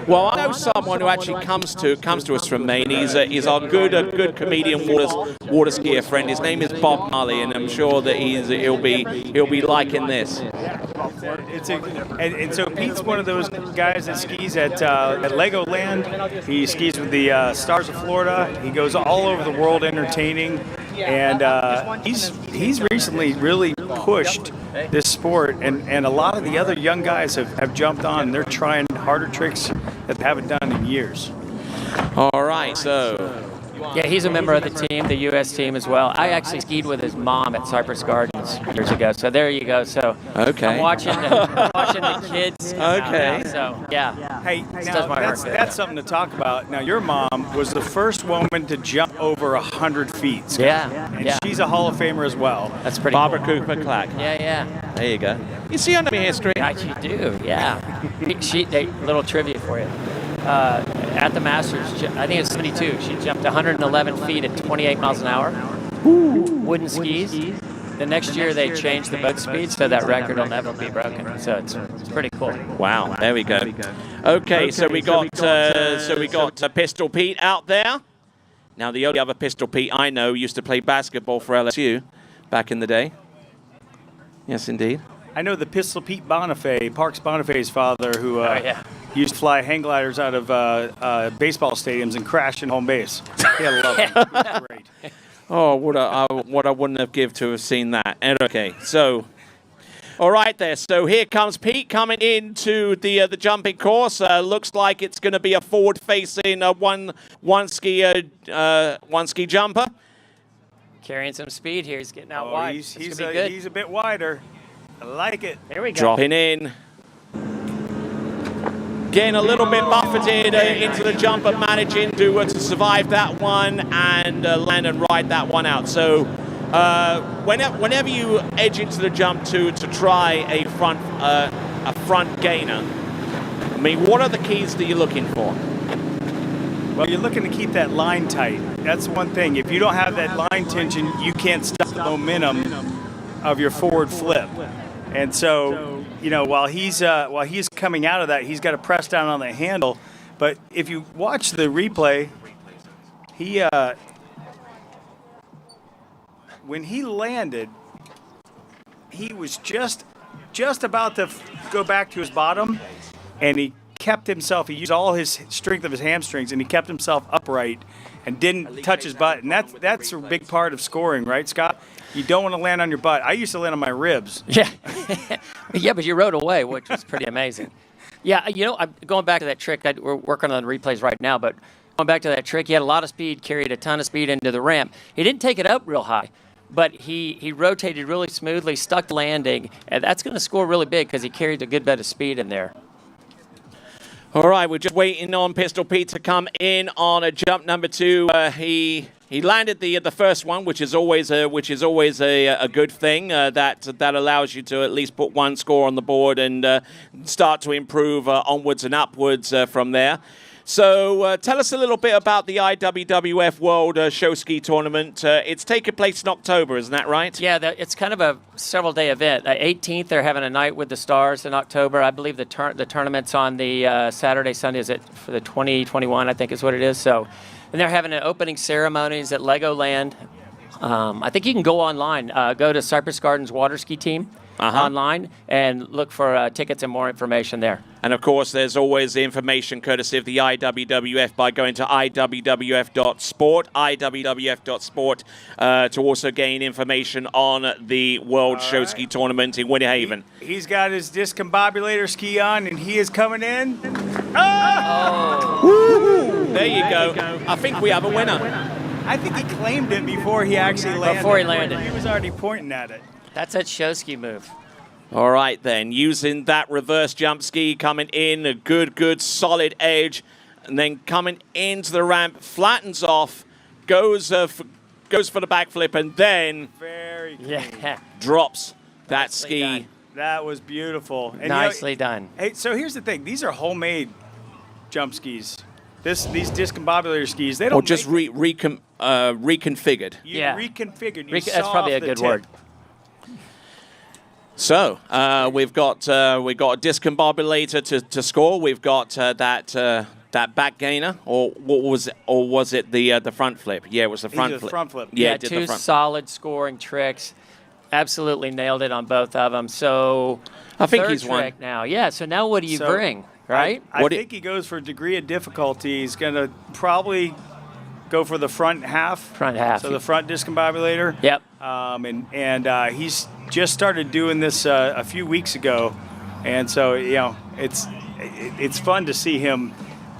Well, I know someone who actually comes to us from Maine. He's our good comedian water skier friend. His name is Bob Marley, and I'm sure that he'll be liking this. And so Pete's one of those guys that skis at Legoland. He skis with the Stars of Florida. He goes all over the world entertaining, and he's recently really pushed this sport, and a lot of the other young guys have jumped on. They're trying harder tricks that they haven't done in years. All right, so. Yeah, he's a member of the team, the U.S. team as well. I actually skied with his mom at Cypress Gardens years ago. So there you go. So okay. I'm watching the kids. Okay. So yeah. Hey, now that's something to talk about. Now your mom was the first woman to jump over 100 feet. Scott. Yeah. And she's a Hall of Famer as well. That's pretty. Barbara cool. Cooper Clack. Yeah. There you go. You see under my history. I actually do. Yeah. Little trivia for you. At the Masters, I think it's 72. She jumped 111 feet at 28 miles an hour. Wooden skis. The next year they changed the boat speed, so that record will never be broken. So it's pretty cool. Wow, there we go. Okay, so we got Pistol Pete out there. Now the only other Pistol Pete I know used to play basketball for LSU back in the day. Yes, indeed. I know the Pistol Pete Bonifay, Parks Bonifay's father, who used to fly hang gliders out of baseball stadiums and crash in home base. Yeah, love him. Great. Oh, what I wouldn't have give to have seen that. And okay, so all right there. So here comes Pete coming into the jumping course. Looks like it's going to be a forward-facing one ski jumper. Carrying some speed here. He's getting out wide. He's a bit wider. I like it. Here we go. Dropping in. Getting a little bit buffeted into the jump, but managing to survive that one and land and ride that one out. So whenever you edge into the jump to try a front gainer, I mean, what are the keys that you're looking for? Well, you're looking to keep that line tight. That's one thing. If you don't have that line tension, you can't stop the momentum of your forward flip. And so, you know, while he's coming out of that, he's got to press down on the handle. But if you watch the replay, when he landed, he was just just about to go back to his bottom, and he kept himself. He used all his strength of his hamstrings, and he kept himself upright and didn't touch his butt. And that's a big part of scoring, right, Scott? You don't want to land on your butt. I used to land on my ribs. Yeah. Yeah, but you rode away, which was pretty amazing. Yeah, I'm going back to that trick. We're working on the replays right now, but going back to that trick, he had a lot of speed, carried a ton of speed into the ramp. He didn't take it up real high, but he rotated really smoothly, stuck the landing, and that's going to score really big because he carried a good bit of speed in there. All right, we're just waiting on Pistol Pete to come in on a jump number 2. He landed the first one, which is always a good thing. That allows you to at least put one score on the board and start to improve onwards and upwards from there. So tell us a little bit about the IWWF World Show Ski Tournament. It's taking place in October, isn't that right? Yeah, it's kind of a several-day event. 18th, they're having a night with the stars in October. I believe the tournament's on the Saturday, Sunday. Is it for the 2021, I think is what it is. So, and they're having an opening ceremonies at Legoland. I think you can go online. Go to Cypress Gardens Waterski team. Online and look for tickets and more information there. And of course, there's always the information courtesy of the IWWF by going to iwwf.sport to also gain information on the World Show Ski Tournament in Winter Haven. He's got his discombobulator ski on, and he is coming in. There you go. I think we have a winner. I think he claimed it before he actually landed. Before he landed. He was already pointing at it. That's that show ski move. All right, then. Using that reverse jump ski, coming in, a good, solid edge, and then coming into the ramp, flattens off, goes for the backflip, and then very clean. drops that ski. Done. That was beautiful. And nicely done. Hey, so here's the thing. These are homemade jump skis. These discombobulator skis, they don't Or just reconfigured. Reconfigured. That's probably a good word. So we've got a discombobulator to score. We've got that back gainer, or was it the front flip? Yeah, it was the front flip. Front flip. Yeah, two solid scoring tricks. Absolutely nailed it on both of them. So I think third he's trick won now. Yeah. So now what do you bring? Right. I think he goes for degree of difficulty. He's going to probably go for the front half. Front half. So the front discombobulator. Yep. And he's just started doing this a few weeks ago, and so it's fun to see him.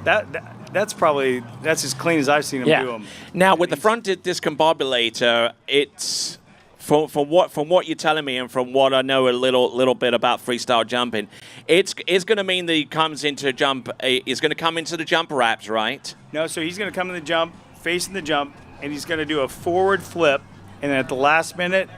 That's as clean as I've seen him do them. Now with the front discombobulator, it's from what you're telling me and from what I know a little bit about freestyle jumping, it's going to mean that he comes into jump. He's going to come into the jump wraps, right? No, so he's going to come in the jump, facing the jump, and he's going to do a forward flip, and then at the last minute,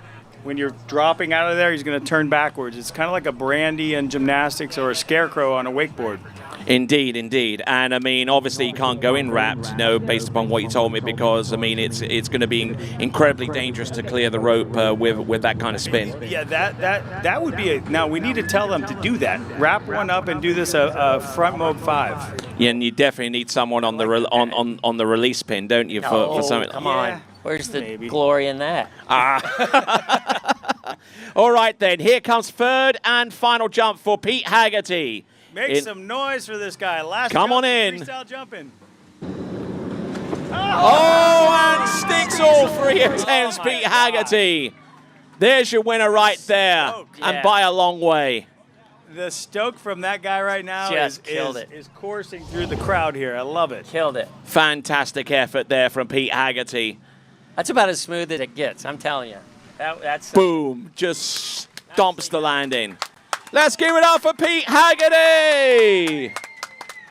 when you're dropping out of there, he's going to turn backwards. It's kind of like a brandy in gymnastics or a scarecrow on a wakeboard. Indeed. And I mean, obviously you can't go in wrapped, based upon what you told me, because I mean it's going to be incredibly dangerous to clear the rope with that kind of spin. Yeah, that would be now we need to tell them to do that. Wrap one up and do this a front mode 5. Yeah, and you definitely need someone on the on the release pin, don't you? For something. Come on. Where's the glory in that? All right, then. Here comes third and final jump for Pete Haggerty. Make some noise for this guy. Come on in. Freestyle jumping. And sticks all 3 attempts, Pete Haggerty. There's your winner right there, and by a long way. The stoke from that guy right now is coursing through the crowd here. I love it. Killed it. Fantastic effort there from Pete Haggerty. That's about as smooth as it gets, I'm telling you. That's boom, just stomps the landing. Let's give it up for Pete Haggerty.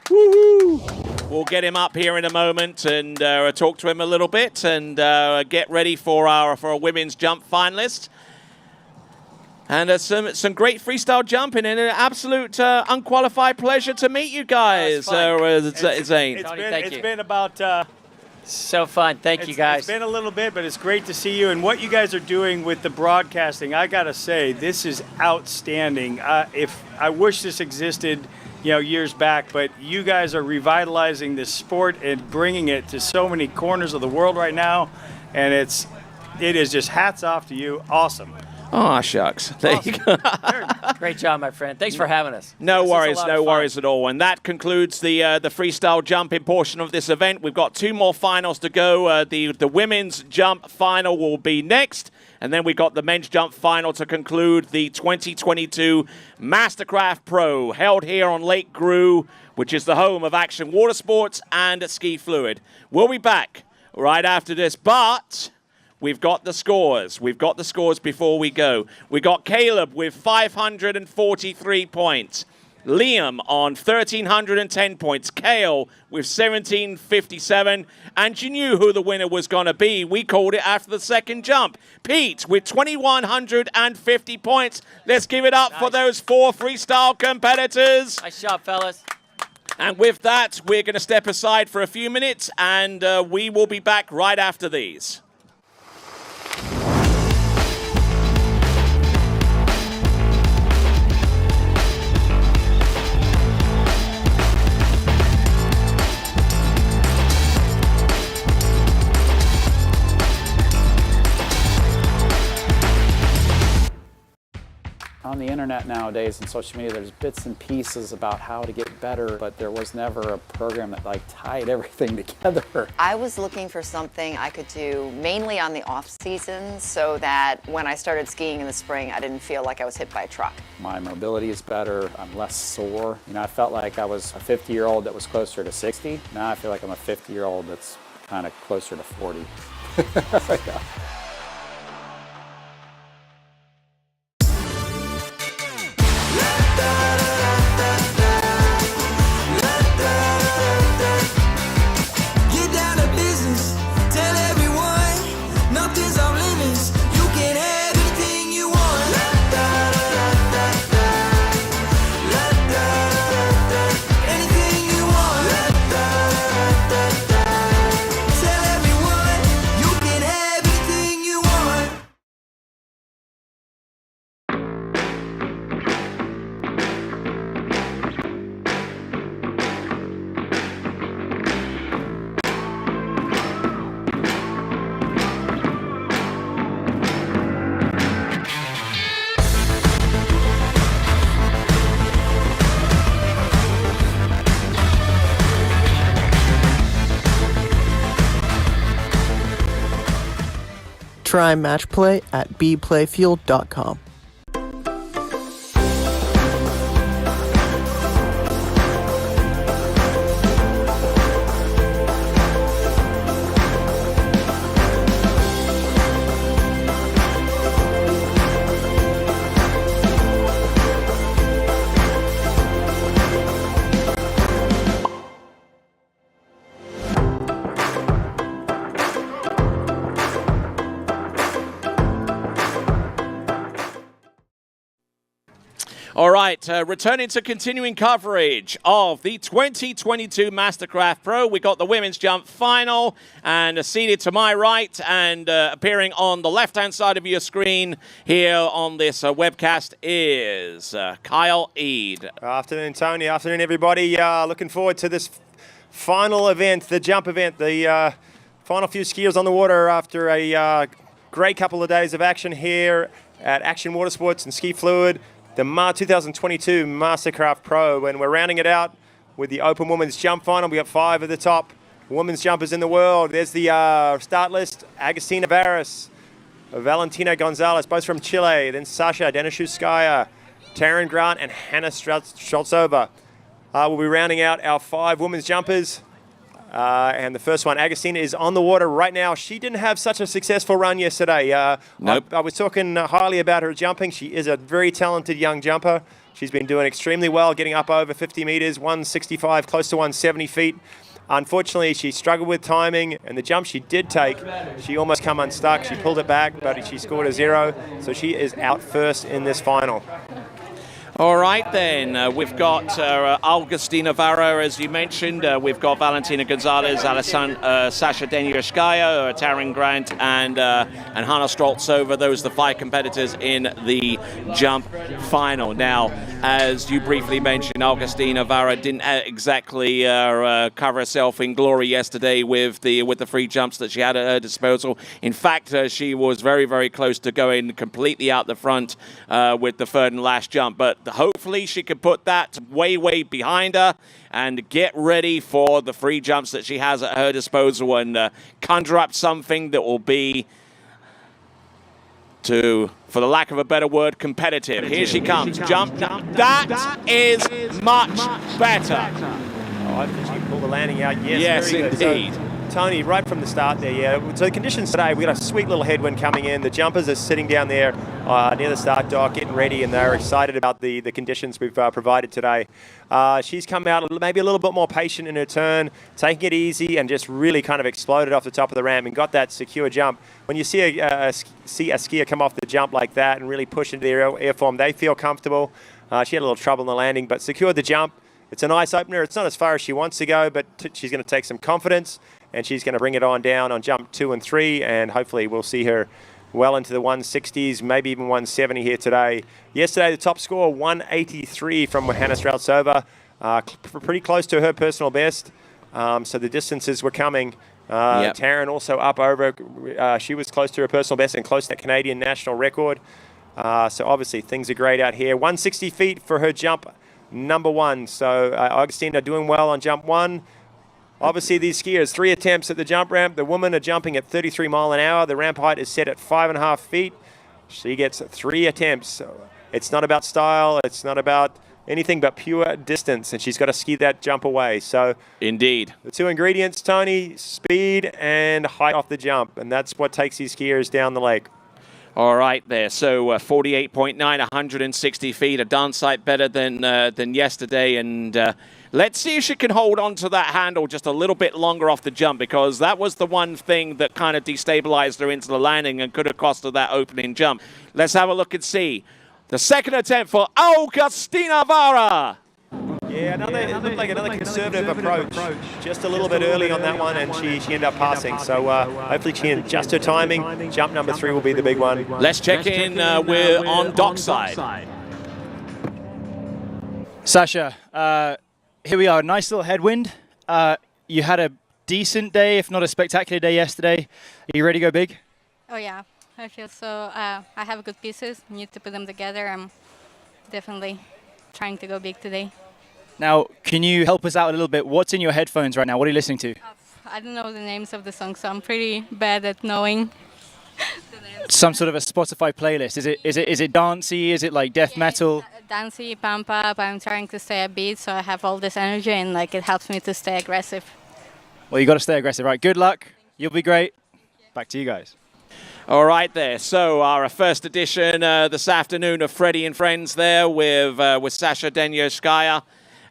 Woo-hoo. We'll get him up here in a moment and talk to him a little bit and get ready for our women's jump finalists. And some great freestyle jumping and an absolute unqualified pleasure to meet you guys, Zane. It's been about... so fun. Thank you, guys. It's been a little bit, but it's great to see you. And what you guys are doing with the broadcasting, I got to say, this is outstanding. If I wish this existed, years back, but you guys are revitalizing this sport and bringing it to so many corners of the world right now. And it is just hats off to you. Awesome. Oh, shucks. There you go. Great job, my friend. Thanks for having us. No This is a worries, lot no of fun. worries at all. And that concludes the freestyle jumping portion of this event. We've got 2 more finals to go. The women's jump final will be next. And then we got the men's jump final to conclude the 2022 MasterCraft Pro, held here on Lake Gru, which is the home of Action Watersports and Ski Fluid. We'll be back right after this, but we've got the scores. We've got the scores before we go. We got Caleb with 543 points. Liam on 1,310 points. Kale with 1,757. And you knew who the winner was going to be. We called it after the second jump. Pete with 2,150 points. Let's give it up for those 4 freestyle competitors. Nice job, fellas. And with that, we're going to step aside for a few minutes, and we will be back right after these. On the internet nowadays and social media, there's bits and pieces about how to get better, but there was never a program that like tied everything together. I was looking for something I could do mainly on the off seasons so that when I started skiing in the spring, I didn't feel like I was hit by a truck. My mobility is better, I'm less sore. You know, I felt like I was a 50-year-old that was closer to 60. Now I feel like I'm a 50-year-old that's kind of closer to 40. Yeah. Try match play at bplayfield.com. All right, returning to continuing coverage of the 2022 MasterCraft Pro. We got the women's jump final, and seated to my right and appearing on the left-hand side of your screen here on this webcast is Kyle Eade. Afternoon, Tony. Afternoon, everybody. Looking forward to this final event, the jump event, the final few skiers on the water after a great couple of days of action here at Action Watersports and Ski Fluid. The 2022 MasterCraft Pro, and we're rounding it out with the open women's jump final. We got 5 of the top women's jumpers in the world. There's the start list: Agustina Varas, Valentina Gonzalez, both from Chile. Then Sasha Danishevskaya, Taryn Grant, and Hannah Streltsova. We'll be rounding out our 5 women's jumpers. And the first one, Agustina, is on the water right now. She didn't have such a successful run yesterday. Nope. I was talking highly about her jumping. She is a very talented young jumper. She's been doing extremely well, getting up over 50 meters, 165, close to 170 feet. Unfortunately, she struggled with timing, and the jump she did take, she almost come unstuck. She pulled it back, but she scored a 0, so she is out first in this final. All right, then. We've got Augustin Navarro, as you mentioned. We've got Valentina Gonzalez, Sasha Denierskaya, Taryn Grant, and Hannah Stroltsova. Those are the 5 competitors in the jump final. Now, as you briefly mentioned, Augustin Navarro didn't exactly cover herself in glory yesterday with the free jumps that she had at her disposal. In fact, she was very, very close to going completely out the front with the third and last jump. But hopefully she can put that way, way behind her and get ready for the free jumps that she has at her disposal and conjure up something that will be, for the lack of a better word, competitive. Here she comes. Jump. That is much better. Oh, I think she can pull the landing out. Yes, yes, indeed. So, Tony, right from the start there, yeah. So the conditions today, we've got a sweet little headwind coming in. The jumpers are sitting down there near the start dock, getting ready, and they're excited about the conditions we've provided today. She's come out maybe a little bit more patient in her turn, taking it easy, and just really kind of exploded off the top of the ramp and got that secure jump. When you see a skier come off the jump like that and really push into their airform, they feel comfortable. She had a little trouble in the landing, but secured the jump. It's a nice opener. It's not as far as she wants to go, but she's going to take some confidence, and she's going to bring it on down on jump 2 and 3, and hopefully we'll see her well into the 160s, maybe even 170 here today. Yesterday, the top score, 183 from Hannah Streltsova, pretty close to her personal best, so the distances were coming. Yep. Taryn also up over, she was close to her personal best and close to that Canadian national record. So obviously things are great out here. 160 feet for her jump number 1. So Augustina doing well on jump 1. Obviously, these skiers, 3 attempts at the jump ramp. The women are jumping at 33 miles an hour. The ramp height is set at 5.5 feet. She gets 3 attempts. So it's not about style. It's not about anything but pure distance, and she's got to ski that jump away. So indeed, the 2 ingredients, Tony, speed and height off the jump, and that's what takes these skiers down the lake. All right there. So 48.9, 160 feet, a darn sight better than yesterday. And let's see if she can hold on to that handle just a little bit longer off the jump, because that was the one thing that kind of destabilized her into the landing and could have cost her that opening jump. Let's have a look and see. The second attempt for Augustina Vara. Yeah, it looked like another conservative approach. Just a little bit early on that one, and she ended up passing. So hopefully she can adjust her timing. Jump number 3 will be the big one. Let's check in. We're on dockside. Sasha, here we are. Nice little headwind. You had a decent day, if not a spectacular day yesterday. Are you ready to go big? Oh, yeah. I feel so. I have good pieces. Need to put them together. I'm definitely trying to go big today. Now, can you help us out a little bit? What's in your headphones right now? What are you listening to? I don't know the names of the songs, so I'm pretty bad at knowing the names. Some sort of a Spotify playlist. Is it dancey? Is it like death metal? Dancey, pump up. I'm trying to stay upbeat, so I have all this energy, and like it helps me to stay aggressive. Well, you got to stay aggressive, right? Good luck. You'll be great. Back to you guys. All right there. So our first edition this afternoon of Freddie and Friends there with Sasha Denierskaya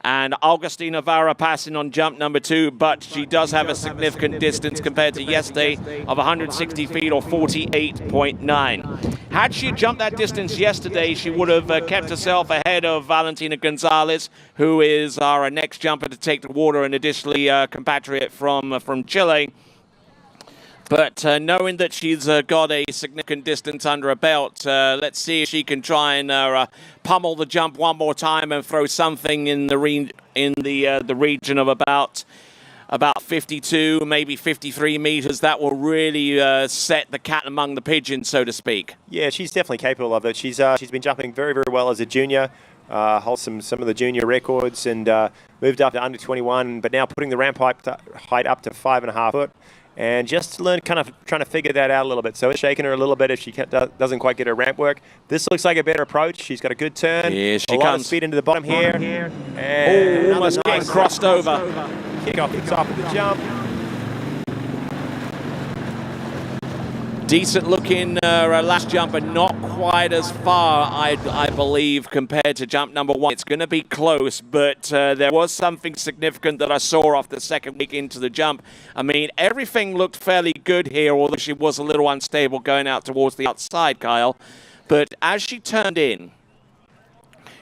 and Augustina Vara passing on jump number 2, but she does have a significant distance compared to yesterday of 160 feet or 48.9. Had she jumped that distance yesterday, she would have kept herself ahead of Valentina Gonzalez, who is our next jumper to take the water, and additionally compatriot from Chile. But knowing that she's got a significant distance under her belt, let's see if she can try and pummel the jump one more time and throw something in the region of about 52, maybe 53 meters. That will really set the cat among the pigeons, so to speak. Yeah, she's definitely capable of it. She's been jumping very, very well as a junior. Holds some of the junior records and moved up to under 21, but now putting the ramp height up to 5.5 foot. And just to learn, kind of trying to figure that out a little bit. So it's shaking her a little bit if she doesn't quite get her ramp work. This looks like a better approach. She's got a good turn. Here she a lot comes. of speed into the bottom here. And almost getting crossed over. Kick off the top of the jump. Decent looking last jump, but not quite as far, I believe, compared to jump number 1. It's going to be close, but there was something significant that I saw off the second week into the jump. I mean, everything looked fairly good here, although she was a little unstable going out towards the outside, Kyle. But as she turned in,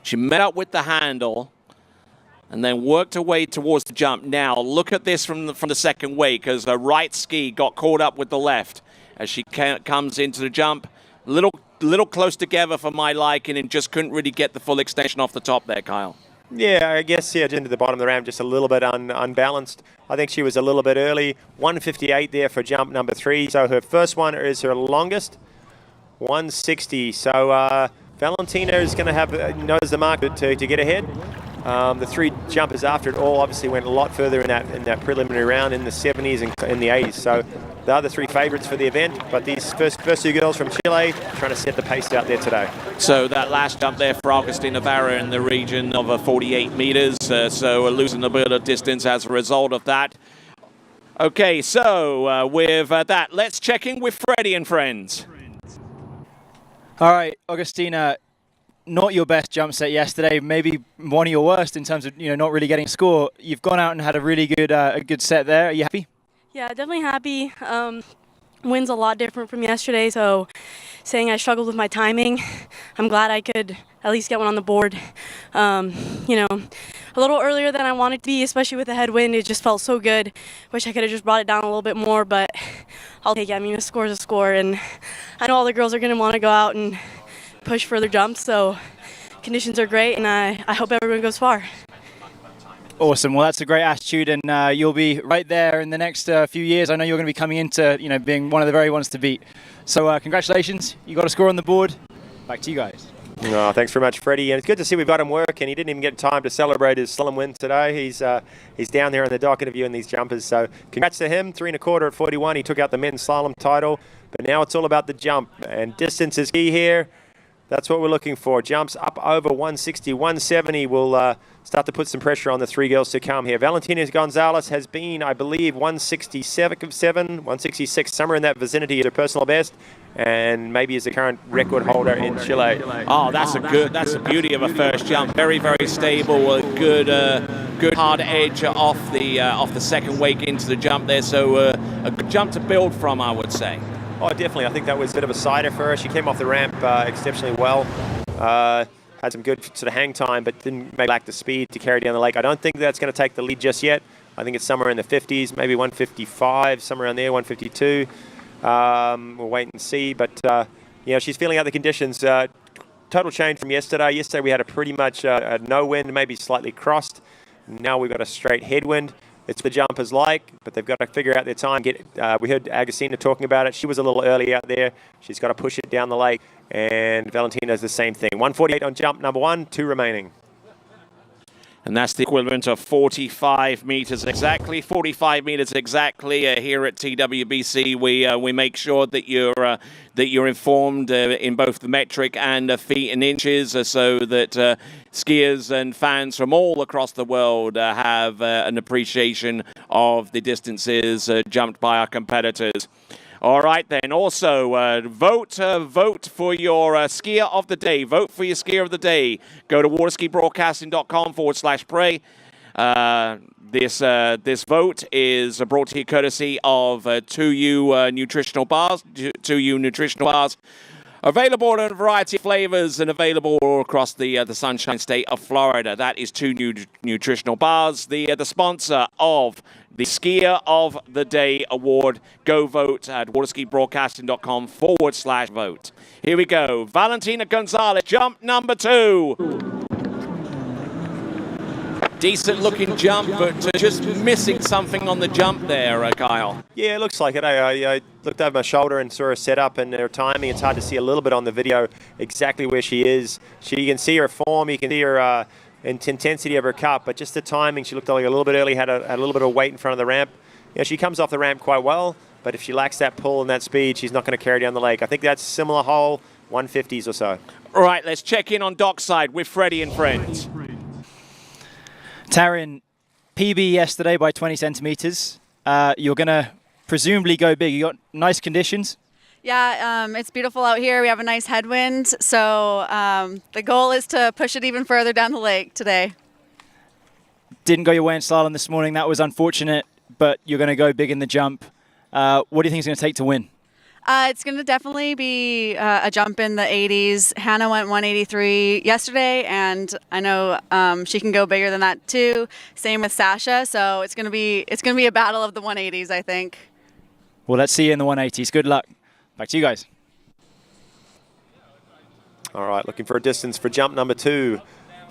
She met up with the handle and then worked her way towards the jump. Now, look at this from the second wake, because her right ski got caught up with the left as she comes into the jump. Little close together for my liking, and just couldn't really get the full extension off the top there, Kyle. Yeah, I guess, just into the bottom of the ramp, just a little bit unbalanced. I think she was a little bit early. 158 there for jump number 3. So her first one is her longest, 160. So Valentina is going to have knows the mark to get ahead. The 3 jumpers after it all obviously went a lot further in that preliminary round, in the 70s and in the 80s. So the other 3 favourites for the event, but these first 2 girls from Chile trying to set the pace out there today. So that last jump there for Agustina Navarra in the region of 48 meters, so losing a bit of distance as a result of that. Okay, so with that, let's check in with Freddie and friends. All right, Agustina, not your best jump set yesterday, maybe one of your worst in terms of not really getting a score. You've gone out and had a really good a good set there. Are you happy? Yeah, definitely happy. Win's a lot different from yesterday, so saying I struggled with my timing, I'm glad I could at least get one on the board. A little earlier than I wanted to be, especially with the headwind. It just felt so good. Wish I could have just brought it down a little bit more, but I'll take it. I mean, a score is a score, and I know all the girls are going to want to go out and push further jumps, so conditions are great, and I hope everyone goes far. Awesome. Well, that's a great attitude, and you'll be right there in the next few years. I know you're going to be coming into being one of the very ones to beat. So congratulations. You got a score on the board. Back to you guys. Oh, thanks very much, Freddie. And it's good to see we've got him work, and he didn't even get time to celebrate his slalom win today. He's down there in the dock interviewing these jumpers. So congrats to him. 3 1/4 at 41. He took out the men's slalom title. But now it's all about the jump, and distance is key here. That's what we're looking for. Jumps up over 160, 170 will start to put some pressure on the 3 girls to come here. Valentina Gonzalez has been, I believe, 166, somewhere in that vicinity, her personal best, and maybe is the current record holder in Chile. Oh, that's the beauty of a first jump. Very, very stable. A good hard edge off the second wake into the jump there. So a good jump to build from, I would say. Oh, definitely. I think that was a bit of a cider for her. She came off the ramp exceptionally well. Had some good sort of hang time, but didn't lack the speed to carry down the lake. I don't think that's going to take the lead just yet. I think it's somewhere in the 50s, maybe 155, somewhere around there, 152. We'll wait and see. But, she's feeling out the conditions. Total change from yesterday. Yesterday we had a pretty much a no wind, maybe slightly crossed. Now we've got a straight headwind. It's the jumpers like, but they've got to figure out their time. We heard Agustina talking about it. She was a little early out there. She's got to push it down the lake. And Valentina's the same thing. 148 on jump number 1, 2 remaining. And that's the equivalent of 45 meters exactly. 45 meters exactly. Here at TWBC, we make sure that you're informed in both the metric and feet and inches, so that skiers and fans from all across the world have an appreciation of the distances jumped by our competitors. All right, then. Also, vote for your skier of the day. Vote for your skier of the day. Go to waterskibroadcasting.com/pray. This vote is brought to you courtesy of 2U nutritional bars. 2U nutritional bars. Available in a variety of flavors and available all across the Sunshine State of Florida. That is 2U nutritional bars, the sponsor of the Skier of the Day Award. Go vote at waterskibroadcasting.com/vote. Here we go. Valentina Gonzalez, jump number 2. Decent looking jump, but just missing something on the jump there, Kyle. Yeah, it looks like it. I looked over my shoulder and saw her set up and her timing. It's hard to see a little bit on the video exactly where she is. You can see her form, you can see her intensity of her cut, but just the timing, she looked like a little bit early, had a little bit of weight in front of the ramp. She comes off the ramp quite well, but if she lacks that pull and that speed, she's not going to carry down the lake. I think that's similar hole, 150s or so. All right, let's check in on dockside with Freddie and friends. Taryn, PB yesterday by 20 centimeters. You're going to presumably go big. You got nice conditions? Yeah, it's beautiful out here. We have a nice headwind. So the goal is to push it even further down the lake today. Didn't go your way in slalom this morning. That was unfortunate, but you're going to go big in the jump. What do you think it's going to take to win? It's going to definitely be a jump in the 80s. Hannah went 183 yesterday, and I know she can go bigger than that too. Same with Sasha, so it's going to be a battle of the 180s, I think. Well, let's see you in the 180s. Good luck. Back to you guys. All right, looking for a distance for jump number 2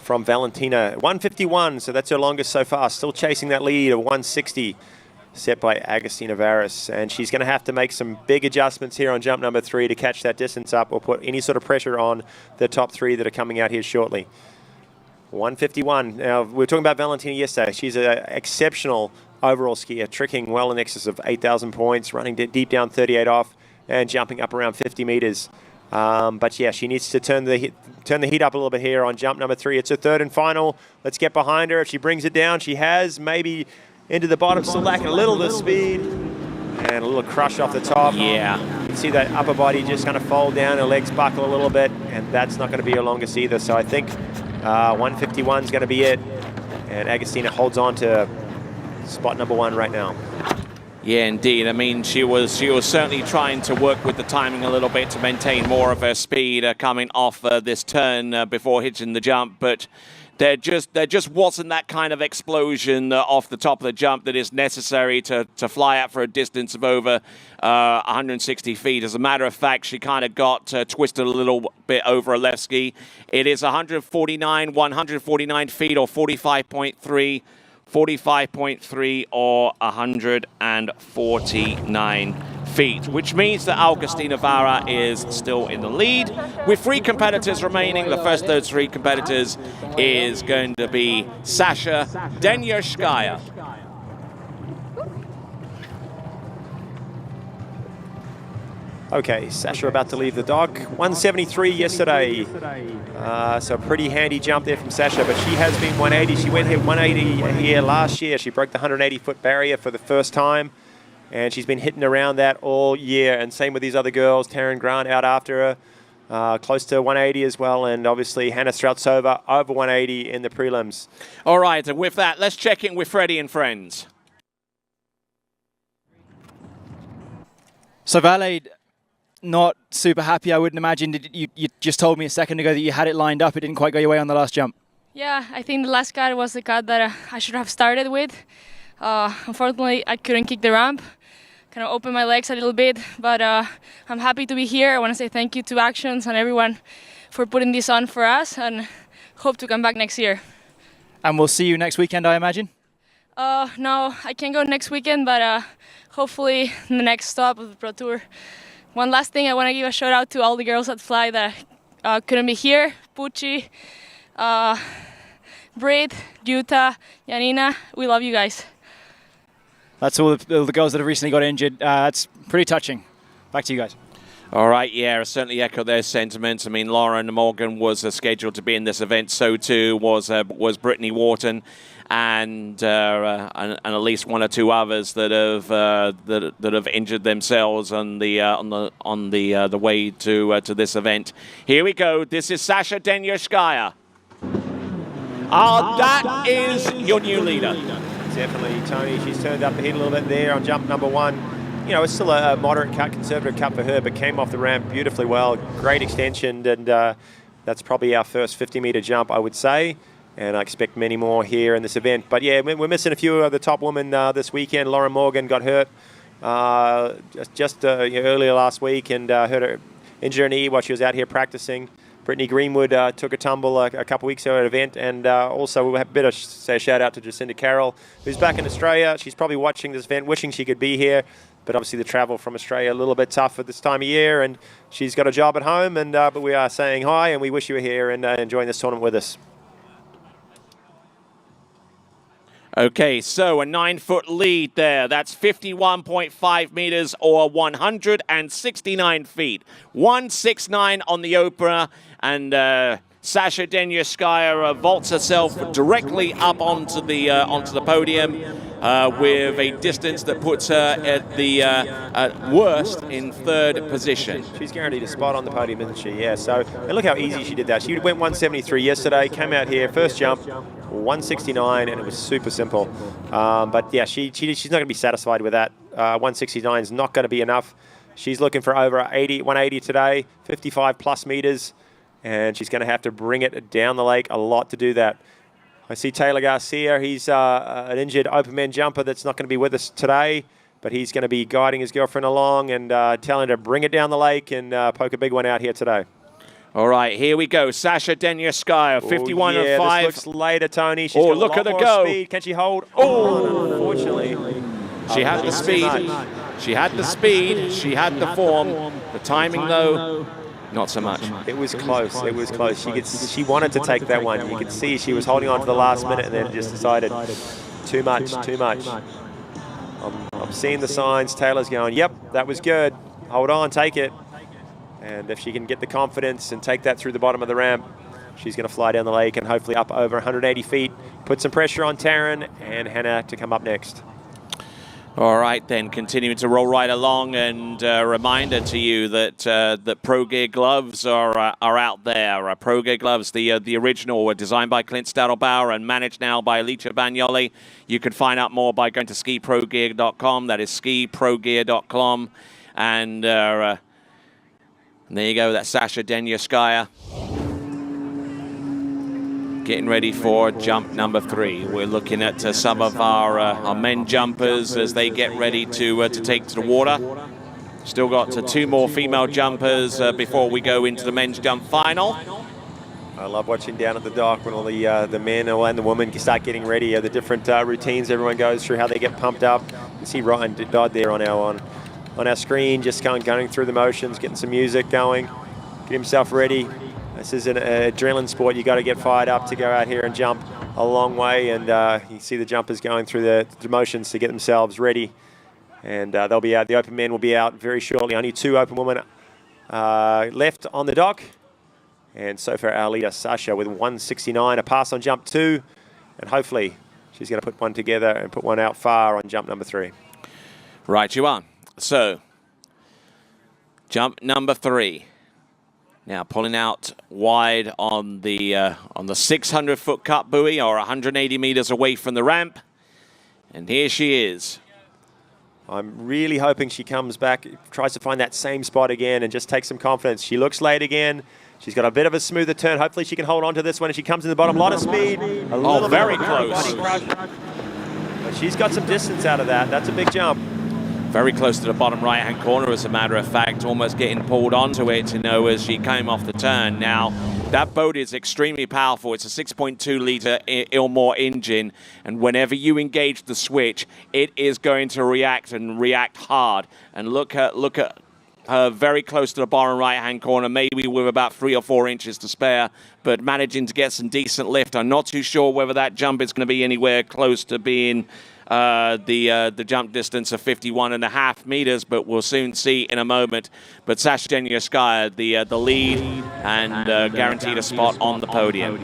from Valentina. 151, so that's her longest so far. Still chasing that lead of 160. Set by Agustina Varas, and she's going to have to make some big adjustments here on jump number 3 to catch that distance up or put any sort of pressure on the top 3 that are coming out here shortly. 151. Now, we were talking about Valentina yesterday. She's an exceptional overall skier, tricking well in excess of 8,000 points, running deep down 38 off, and jumping up around 50 meters. But yeah, she needs to turn the heat up a little bit here on jump number 3. It's her third and final. Let's get behind her. If she brings it down, she has maybe into the bottom, still lacking a little of the speed, and a little crush off the top. Yeah. You can see that upper body just kind of fold down, her legs buckle a little bit, and that's not going to be her longest either. So I think 151 is going to be it, and Agustina holds on to spot number 1 right now. Yeah, indeed. I mean, she was certainly trying to work with the timing a little bit to maintain more of her speed coming off this turn before hitting the jump, but there just wasn't that kind of explosion off the top of the jump that is necessary to fly out for a distance of over 160 feet. As a matter of fact, she kind of got twisted a little bit over a left ski. It is 149 feet or 45.3. 45.3 or 149 feet, which means that Agustina Vara is still in the lead. With 3 competitors remaining, the first of those 3 competitors is going to be Sasha Denierskaya. Okay, Sasha about to leave the dock. 173 yesterday. So a pretty handy jump there from Sasha, but she has been 180. She went here 180 here last year. She broke the 180-foot barrier for the first time, and she's been hitting around that all year. And same with these other girls. Taryn Grant out after her, close to 180 as well, and obviously Hannah Strautsova over 180 in the prelims. All right, and with that, let's check in with Freddie and friends. So Valet, not super happy, I wouldn't imagine. You just told me a second ago that you had it lined up. It didn't quite go your way on the last jump. Yeah, I think the last cut was the cut that I should have started with. Unfortunately, I couldn't kick the ramp. Kind of opened my legs a little bit, but I'm happy to be here. I want to say thank you to Actions and everyone for putting this on for us, and hope to come back next year. And we'll see you next weekend, I imagine? No, I can't go next weekend, but hopefully the next stop of the Pro Tour. One last thing, I want to give a shout out to all the girls at Fly that couldn't be here. Pucci, Brit, Jutta, Janina, we love you guys. That's all the girls that have recently got injured. That's pretty touching. Back to you guys. All right, yeah, I certainly echo their sentiments. I mean, Lauren Morgan was scheduled to be in this event. So too was Brittany Wharton, and at least 1 or 2 others that have injured themselves on the way to this event. Here we go. This is Sasha Denierskaya. That is your new leader. Definitely, Tony. She's turned up the heat a little bit there on jump number 1. You know, it's still a moderate cut, conservative cut for her, but came off the ramp beautifully well. Great extension, and that's probably our first 50-meter jump, I would say. And I expect many more here in this event. But yeah, we're missing a few of the top women this weekend. Lauren Morgan got hurt just earlier last week and hurt her, injured her knee while she was out here practicing. Brittany Greenwood took a tumble a couple weeks ago at an event, and also we better say a shout out to Jacinda Carroll, who's back in Australia. She's probably watching this event, wishing she could be here, but obviously the travel from Australia a little bit tough at this time of year, and she's got a job at home. And but we are saying hi, and we wish you were here and enjoying this tournament with us. Okay, so a 9-foot lead there. That's 51.5 meters or 169 feet. 169 on the opener, and Sasha Denierskaya vaults herself directly up onto the podium with a distance that puts her at the at worst in 3rd position. She's guaranteed a spot on the podium, isn't she? Yeah. So, and look how easy she did that. She went 173 yesterday, came out here, first jump, 169, and it was super simple. But yeah, she's not going to be satisfied with that. 169 is not going to be enough. She's looking for over 180 today, 55 plus meters, and she's going to have to bring it down the lake a lot to do that. I see Taylor Garcia. He's an injured open man jumper that's not going to be with us today, but he's going to be guiding his girlfriend along and telling her to bring it down the lake and poke a big one out here today. All right, here we go. Sasha Denyaskaya, 51 and 5. This looks later, Tony. She's got look a lot at the more go. speed. Can she hold? Oh, unfortunately. She had the speed. She had the speed. She had the form. The timing, though, not so much. It was close. It was close. She wanted to take that one. You could see she was holding on to the last minute and then just decided too much, too much. I'm seeing the signs. Taylor's going, yep, that was good. Hold on, take it. And if she can get the confidence and take that through the bottom of the ramp, she's going to fly down the lake and hopefully up over 180 feet, put some pressure on Taryn and Hannah to come up next. All right, then, continuing to roll right along, and a reminder to you that that Pro Gear gloves are out there. Pro Gear gloves, the original, were designed by Clint Stadelbauer and managed now by Alicia Bagnoli. You can find out more by going to skiprogear.com. That is skiprogear.com. And there you go, that's Sasha Denyaskaya. Getting ready for jump number 3. We're looking at some of our men jumpers as they get ready to take to the water. Still got 2 more female jumpers before we go into the men's jump final. I love watching down at the dock when all the men and the women start getting ready. The different routines everyone goes through, how they get pumped up. You see Ryan Dodd there on our screen, just going through the motions, getting some music going, get himself ready. This is an adrenaline sport. You got to get fired up to go out here and jump a long way. And you see the jumpers going through the motions to get themselves ready. And they'll be out. The open men will be out very shortly. Only 2 open women left on the dock. And so far, our leader, Sasha, with 169, a pass on jump 2. And hopefully, she's going to put one together and put one out far on jump number 3. Right you are. So, jump number 3. Now pulling out wide on the 600-foot cut buoy, or 180 meters away from the ramp. And here she is. I'm really hoping she comes back, tries to find that same spot again and just takes some confidence. She looks late again. She's got a bit of a smoother turn. Hopefully she can hold on to this one. And she comes in the bottom, a lot of speed. Very close. But she's got some distance out of that. That's a big jump. Very close to the bottom right-hand corner, as a matter of fact, almost getting pulled onto it, as she came off the turn. Now, that boat is extremely powerful. It's a 6.2-liter Ilmore engine, and whenever you engage the switch, it is going to react and react hard. And look at her very close to the bottom right-hand corner, maybe with about 3 or 4 inches to spare, but managing to get some decent lift. I'm not too sure whether that jump is going to be anywhere close to being the jump distance of 51.5 meters, but we'll soon see in a moment. But Sasha Denyaskaya, the lead, and guaranteed a spot on the podium.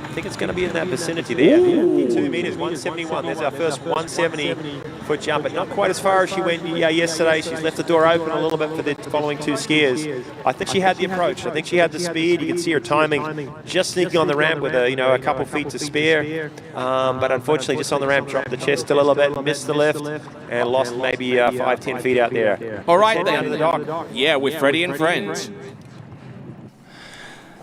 I think it's going to be in that vicinity there. 52 meters, 171. There's our first 170-foot jump, but not quite as far as she went yesterday. She's left the door open a little bit for the following 2 skiers. I think she had the approach. I think she had the speed. You can see her timing, just sneaking on the ramp with a couple feet to spare. But unfortunately, just on the ramp, dropped the chest a little bit, missed the lift, and lost maybe 5-10 feet out there. All right, then. Down to the dock. Yeah, with Freddie and friends.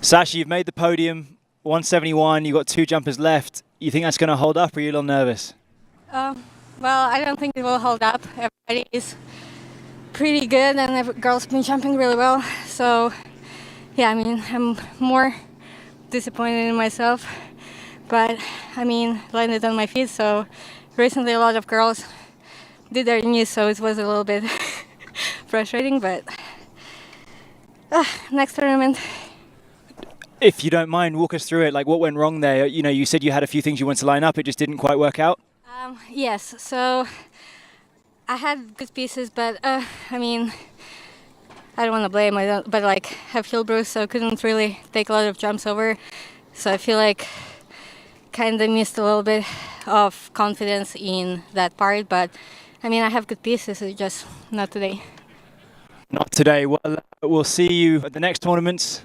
Sasha, you've made the podium. 171, you've got 2 jumpers left. You think that's going to hold up, or are you a little nervous? Well, I don't think it will hold up. Everybody is pretty good, and every girl's been jumping really well. So, yeah, I mean, I'm more disappointed in myself. But, I mean, landed on my feet. So, recently a lot of girls did their knees, so it was a little bit frustrating. But, next tournament. If you don't mind, walk us through it. Like, what went wrong there? You know, you said you had a few things you wanted to line up. It just didn't quite work out. Yes. So I had good pieces, but I mean, I don't want to blame. But like, I have heel bruise, so I couldn't really take a lot of jumps over. So I feel like kind of missed a little bit of confidence in that part. But I mean, I have good pieces. It's just not today. Not today. Well, we'll see you at the next tournaments.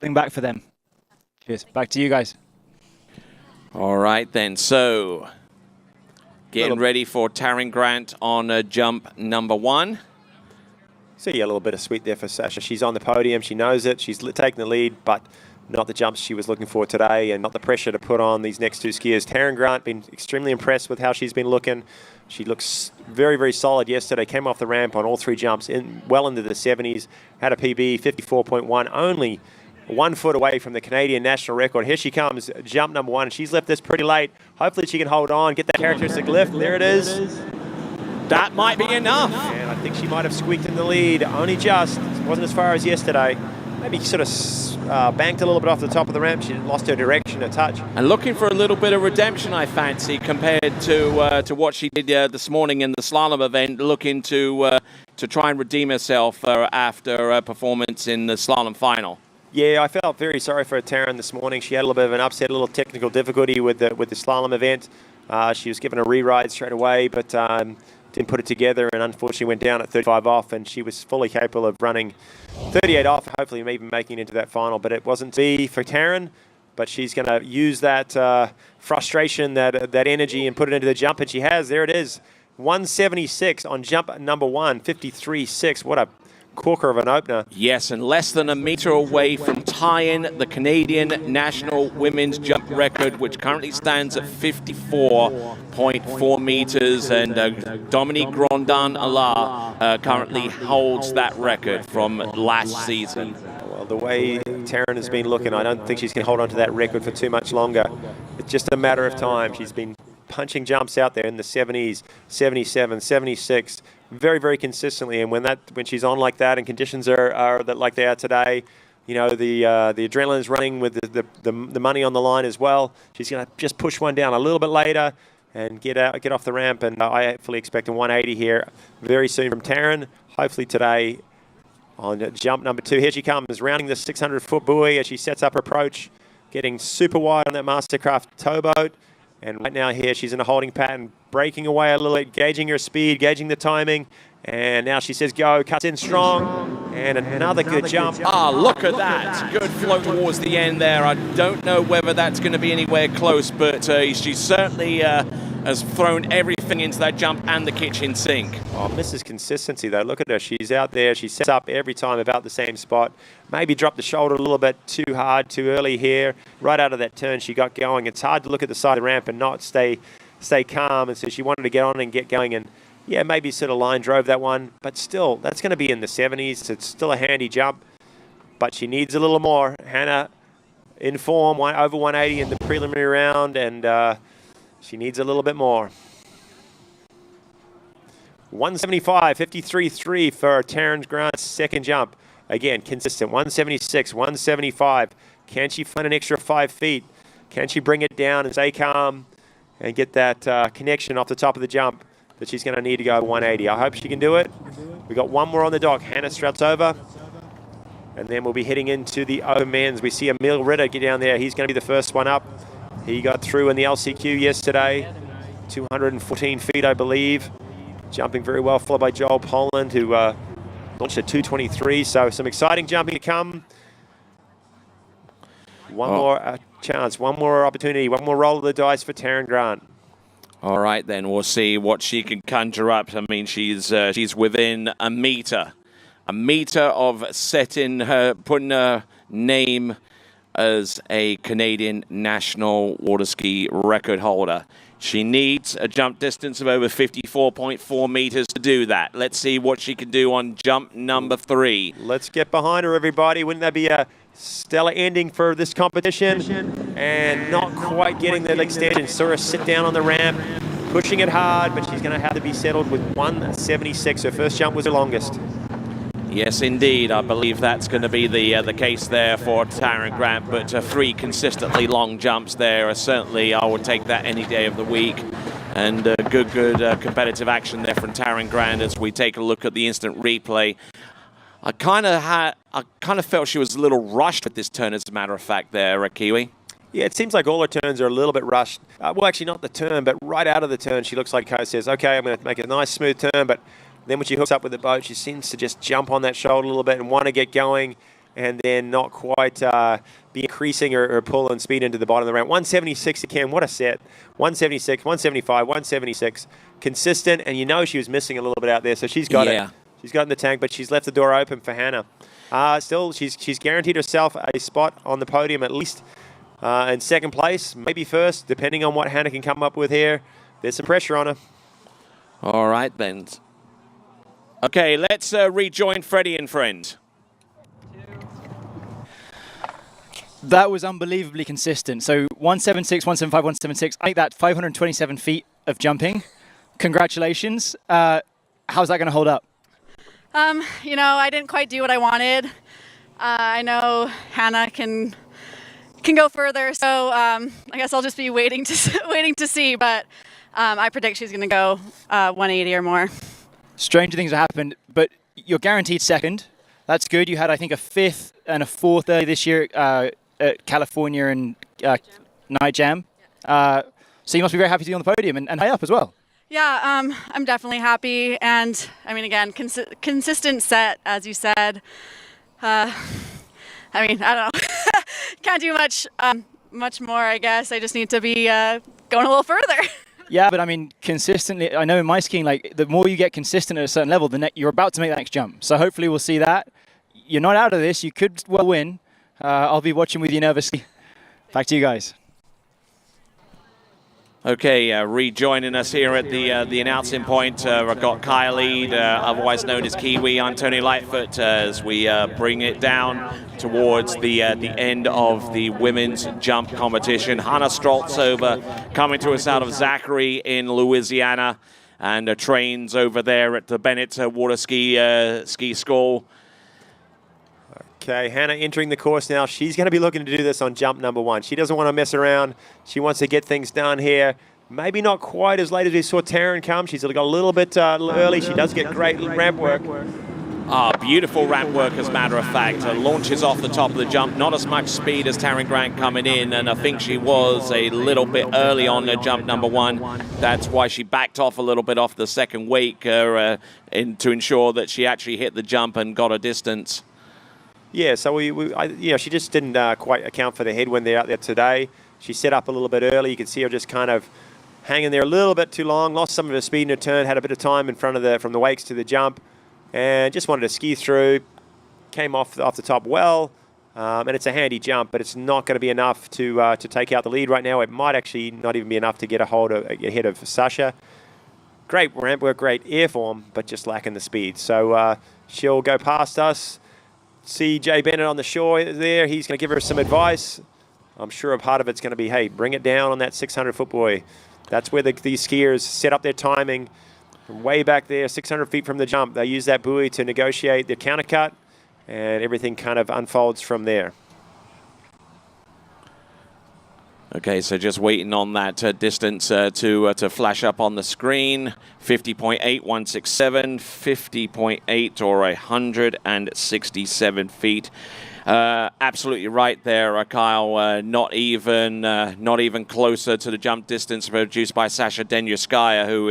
Back for them. Cheers. Back to you guys. All right, then. So, getting ready for Taryn Grant on jump number 1. See a little bit of sweet there for Sasha. She's on the podium. She knows it. She's taking the lead, but not the jumps she was looking for today, and not the pressure to put on these next two skiers. Taryn Grant, been extremely impressed with how she's been looking. She looks very, very solid yesterday. Came off the ramp on all three jumps, well into the 70s. Had a PB, 54.1, only 1 foot away from the Canadian national record. Here she comes, jump number 1. She's left this pretty late. Hopefully she can hold on, get that characteristic lift. There it is. That might be enough. And I think she might have squeaked in the lead, only just. It wasn't as far as yesterday. Maybe sort of banked a little bit off the top of the ramp. She lost her direction a touch. And looking for a little bit of redemption, I fancy, compared to what she did this morning in the slalom event, looking to try and redeem herself after a performance in the slalom final. Yeah, I felt very sorry for Taryn this morning. She had a little bit of an upset, a little technical difficulty with the slalom event. She was given a re-ride straight away, but didn't put it together, and unfortunately went down at 35 off, and she was fully capable of running 38 off, hopefully even making it into that final. But it wasn't to be for Taryn, but she's going to use that frustration, that energy, and put it into the jump, and she has. There it is, 176 on jump number 1, 53.6. What a corker of an opener. Yes, and less than a meter away from tying the Canadian national women's jump record, which currently stands at 54.4 meters, and Dominique Grandin-Allard currently holds that record from last season. Well, the way Taryn has been looking, I don't think she's going to hold on to that record for too much longer. It's just a matter of time. She's been punching jumps out there in the 70s, 77, 76, very, very consistently. And when she's on like that, and conditions are like they are today, you know, the adrenaline is running with the money on the line as well. She's going to just push one down a little bit later and get off the ramp. And I fully expect a 180 here very soon from Taryn. Hopefully today on jump number 2. Here she comes, rounding the 600-foot buoy as she sets up her approach, getting super wide on that MasterCraft towboat. And right now here, she's in a holding pattern, breaking away a little bit, gauging her speed, gauging the timing. And now she says go, cuts in strong, and another good jump. Ah, look at that. Good flow towards the end there. I don't know whether that's going to be anywhere close, but she certainly has thrown everything into that jump and the kitchen sink. Oh, misses consistency, though. Look at her. She's out there. She sets up every time about the same spot. Maybe dropped the shoulder a little bit too hard, too early here. Right out of that turn, she got going. It's hard to look at the side of the ramp and not stay calm, and so she wanted to get on and get going, and yeah, maybe sort of line drove that one, but still, that's going to be in the 70s. It's still a handy jump, but she needs a little more. Hannah in form, over 180 in the preliminary round, and she needs a little bit more. 175, 53.3 for Taryn Grant's second jump. Again, consistent, 176, 175. Can she find an extra 5 feet? Can she bring it down and stay calm and get that connection off the top of the jump that she's going to need to go 180? I hope she can do it. We've got one more on the dock. Hannah struts over. And then we'll be heading into the O men's. We see Emil Ritter get down there. He's going to be the first one up. He got through in the LCQ yesterday. 214 feet, I believe. Jumping very well, followed by Joel Poland, who launched at 223. So some exciting jumping to come. One more chance, one more opportunity, one more roll of the dice for Taryn Grant. All right, then we'll see what she can conjure up. I mean, she's within a meter of putting her name as a Canadian national waterski record holder. She needs a jump distance of over 54.4 meters to do that. Let's see what she can do on jump number 3. Let's get behind her, everybody. Wouldn't that be a stellar ending for this competition? And not quite getting that extension. Saw her sit down on the ramp, pushing it hard, but she's going to have to be settled with 176. Her first jump was her longest. Yes, indeed. I believe that's going to be the case there for Taryn Grant, but 3 consistently long jumps there. Certainly, I would take that any day of the week. And good competitive action there from Taryn Grant as we take a look at the instant replay. I kind of felt she was a little rushed at this turn, as a matter of fact, there, Kiwi. Yeah, it seems like all her turns are a little bit rushed. Well, actually, not the turn, but right out of the turn, she looks like Ko says, okay, I'm going to make a nice smooth turn, but then when she hooks up with the boat, she seems to just jump on that shoulder a little bit and want to get going, and then not quite be increasing her pull and speed into the bottom of the ramp. 176 again, what a set. 176, 175, 176. Consistent, and you know she was missing a little bit out there, so she's got it. she's got in the tank, but she's left the door open for Hannah. Still, she's guaranteed herself a spot on the podium at least in second place, maybe first, depending on what Hannah can come up with here. There's some pressure on her. All right, then. Okay, let's rejoin Freddie and friends. That was unbelievably consistent. So 176, 175, 176. I think that 527 feet of jumping. Congratulations. How's that going to hold up? You know, I didn't quite do what I wanted. I know Hannah can go further, so I guess I'll just be waiting to see. But I predict she's going to go 180 or more. Stranger things have happened, but you're guaranteed second. That's good. You had, I think, a 5th and a 4th early this year at California and Night Jam. So you must be very happy to be on the podium and high up as well. Yeah, I'm definitely happy. And, I mean, again, consistent set, as you said. I mean, I don't know. Can't do much more, I guess. I just need to be going a little further. Yeah, but I mean, consistently, I know in my skiing, like, the more you get consistent at a certain level, you're about to make that next jump. So hopefully we'll see that. You're not out of this. You could well win. I'll be watching with you nervously. Back to you guys. Okay, rejoining us here at the announcing point, we've got Kylie, otherwise known as Kiwi. I'm Tony Lightfoot as we bring it down towards the end of the women's jump competition. Hannah Stroltzover coming to us out of Zachary in Louisiana and trains over there at the Bennett Waterski ski school. Okay, Hannah entering the course now. She's going to be looking to do this on jump number 1. She doesn't want to mess around. She wants to get things done here. Maybe not quite as late as we saw Taryn come. She's got a little bit early. She does get great ramp work. Beautiful ramp work, as a matter of fact. Launches off the top of the jump. Not as much speed as Taryn Grant coming in, and I think she was a little bit early on the jump number 1. That's why she backed off a little bit off the second wake to ensure that she actually hit the jump and got a distance. Yeah, so she just didn't quite account for the headwind there out there today. She set up a little bit early. You can see her just kind of hanging there a little bit too long. Lost some of her speed in her turn. Had a bit of time in front of from the wakes to the jump, and just wanted to ski through. Came off the top well, and it's a handy jump, but it's not going to be enough to take out the lead right now. It might actually not even be enough to get ahead of Sasha. Great ramp work, great air form, but just lacking the speed. So she'll go past us. See Jay Bennett on the shore there. He's going to give her some advice. I'm sure a part of it's going to be, hey, bring it down on that 600-foot buoy. That's where these skiers set up their timing. From way back there, 600 feet from the jump, they use that buoy to negotiate the countercut, and everything kind of unfolds from there. Okay, so just waiting on that distance to flash up on the screen. 50.8167, 50.8 or 167 feet. Absolutely right there, Kyle. Not even closer to the jump distance produced by Sasha Denyaskaya, who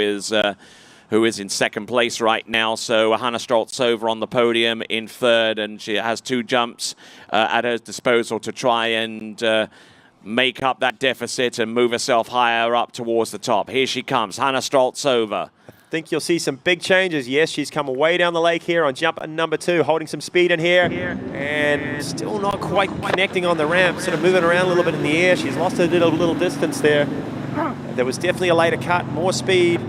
is in second place right now. So Hannah Stroltzover on the podium in third, and she has 2 jumps at her disposal to try and make up that deficit and move herself higher up towards the top. Here she comes, Hannah Stroltzover. I think you'll see some big changes. Yes, she's come way down the lake here on jump number 2, holding some speed in here, and still not quite connecting on the ramp, sort of moving around a little bit in the air. She's lost a little distance there. There was definitely a later cut, more speed,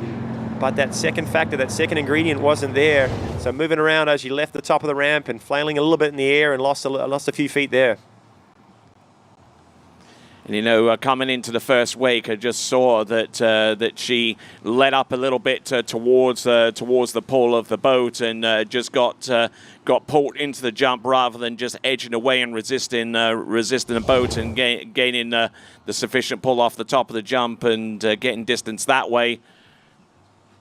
but that second factor, that second ingredient wasn't there. So moving around as she left the top of the ramp and flailing a little bit in the air and lost a few feet there. And, you know, coming into the first wake, I just saw that she let up a little bit towards the pull of the boat and just got pulled into the jump rather than just edging away and resisting the boat and gaining the sufficient pull off the top of the jump and getting distance that way.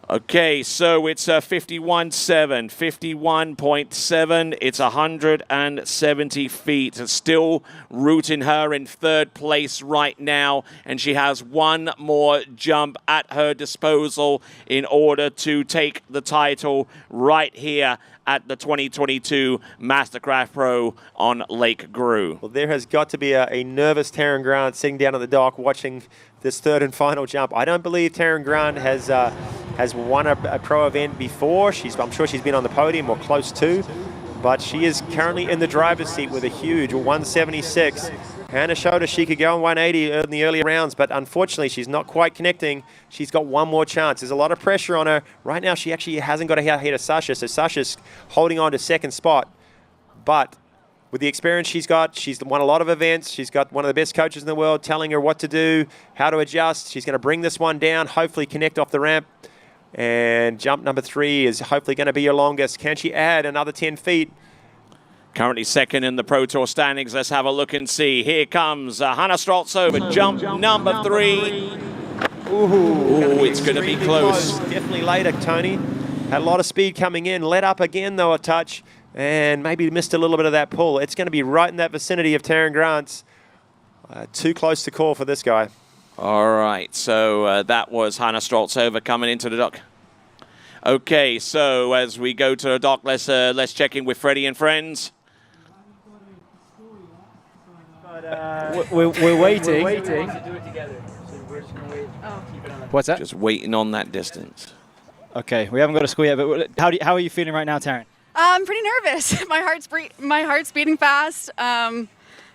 Okay, so it's 51.7, 51.7. It's 170 feet. It's still rooting her in third place right now, and she has 1 more jump at her disposal in order to take the title right here at the 2022 MasterCraft Pro on Lake Gru. Well, there has got to be a nervous Taryn Grant sitting down at the dock watching this third and final jump. I don't believe Taryn Grant has has won a pro event before. I'm sure she's been on the podium or close to, but she is currently in the driver's seat with a huge 176. Hannah showed us she could go on 180 in the earlier rounds, but unfortunately she's not quite connecting. She's got one more chance. There's a lot of pressure on her. Right now she actually hasn't got ahead of Sasha, so Sasha's holding on to second spot. But with the experience she's got, she's won a lot of events. She's got one of the best coaches in the world telling her what to do, how to adjust. She's going to bring this one down, hopefully connect off the ramp. And jump number 3 is hopefully going to be your longest. Can she add another 10 feet? Currently second in the Pro Tour standings. Let's have a look and see. Here comes Hannah Stroltsova, jump number 3. Ooh, it's going to be close. Definitely later, Tony. Had a lot of speed coming in. Let up again, though, a touch. And maybe missed a little bit of that pull. It's going to be right in that vicinity of Taryn Grant's. Too close to call for this guy. All right, so that was Hannah Stroltsova coming into the dock. Okay, so as we go to the dock, let's check in with Freddie and friends. We're waiting. What's that? Just waiting on that distance. Okay, we haven't got a score yet, but how are you feeling right now, Taryn? I'm pretty nervous. My heart's beating fast. I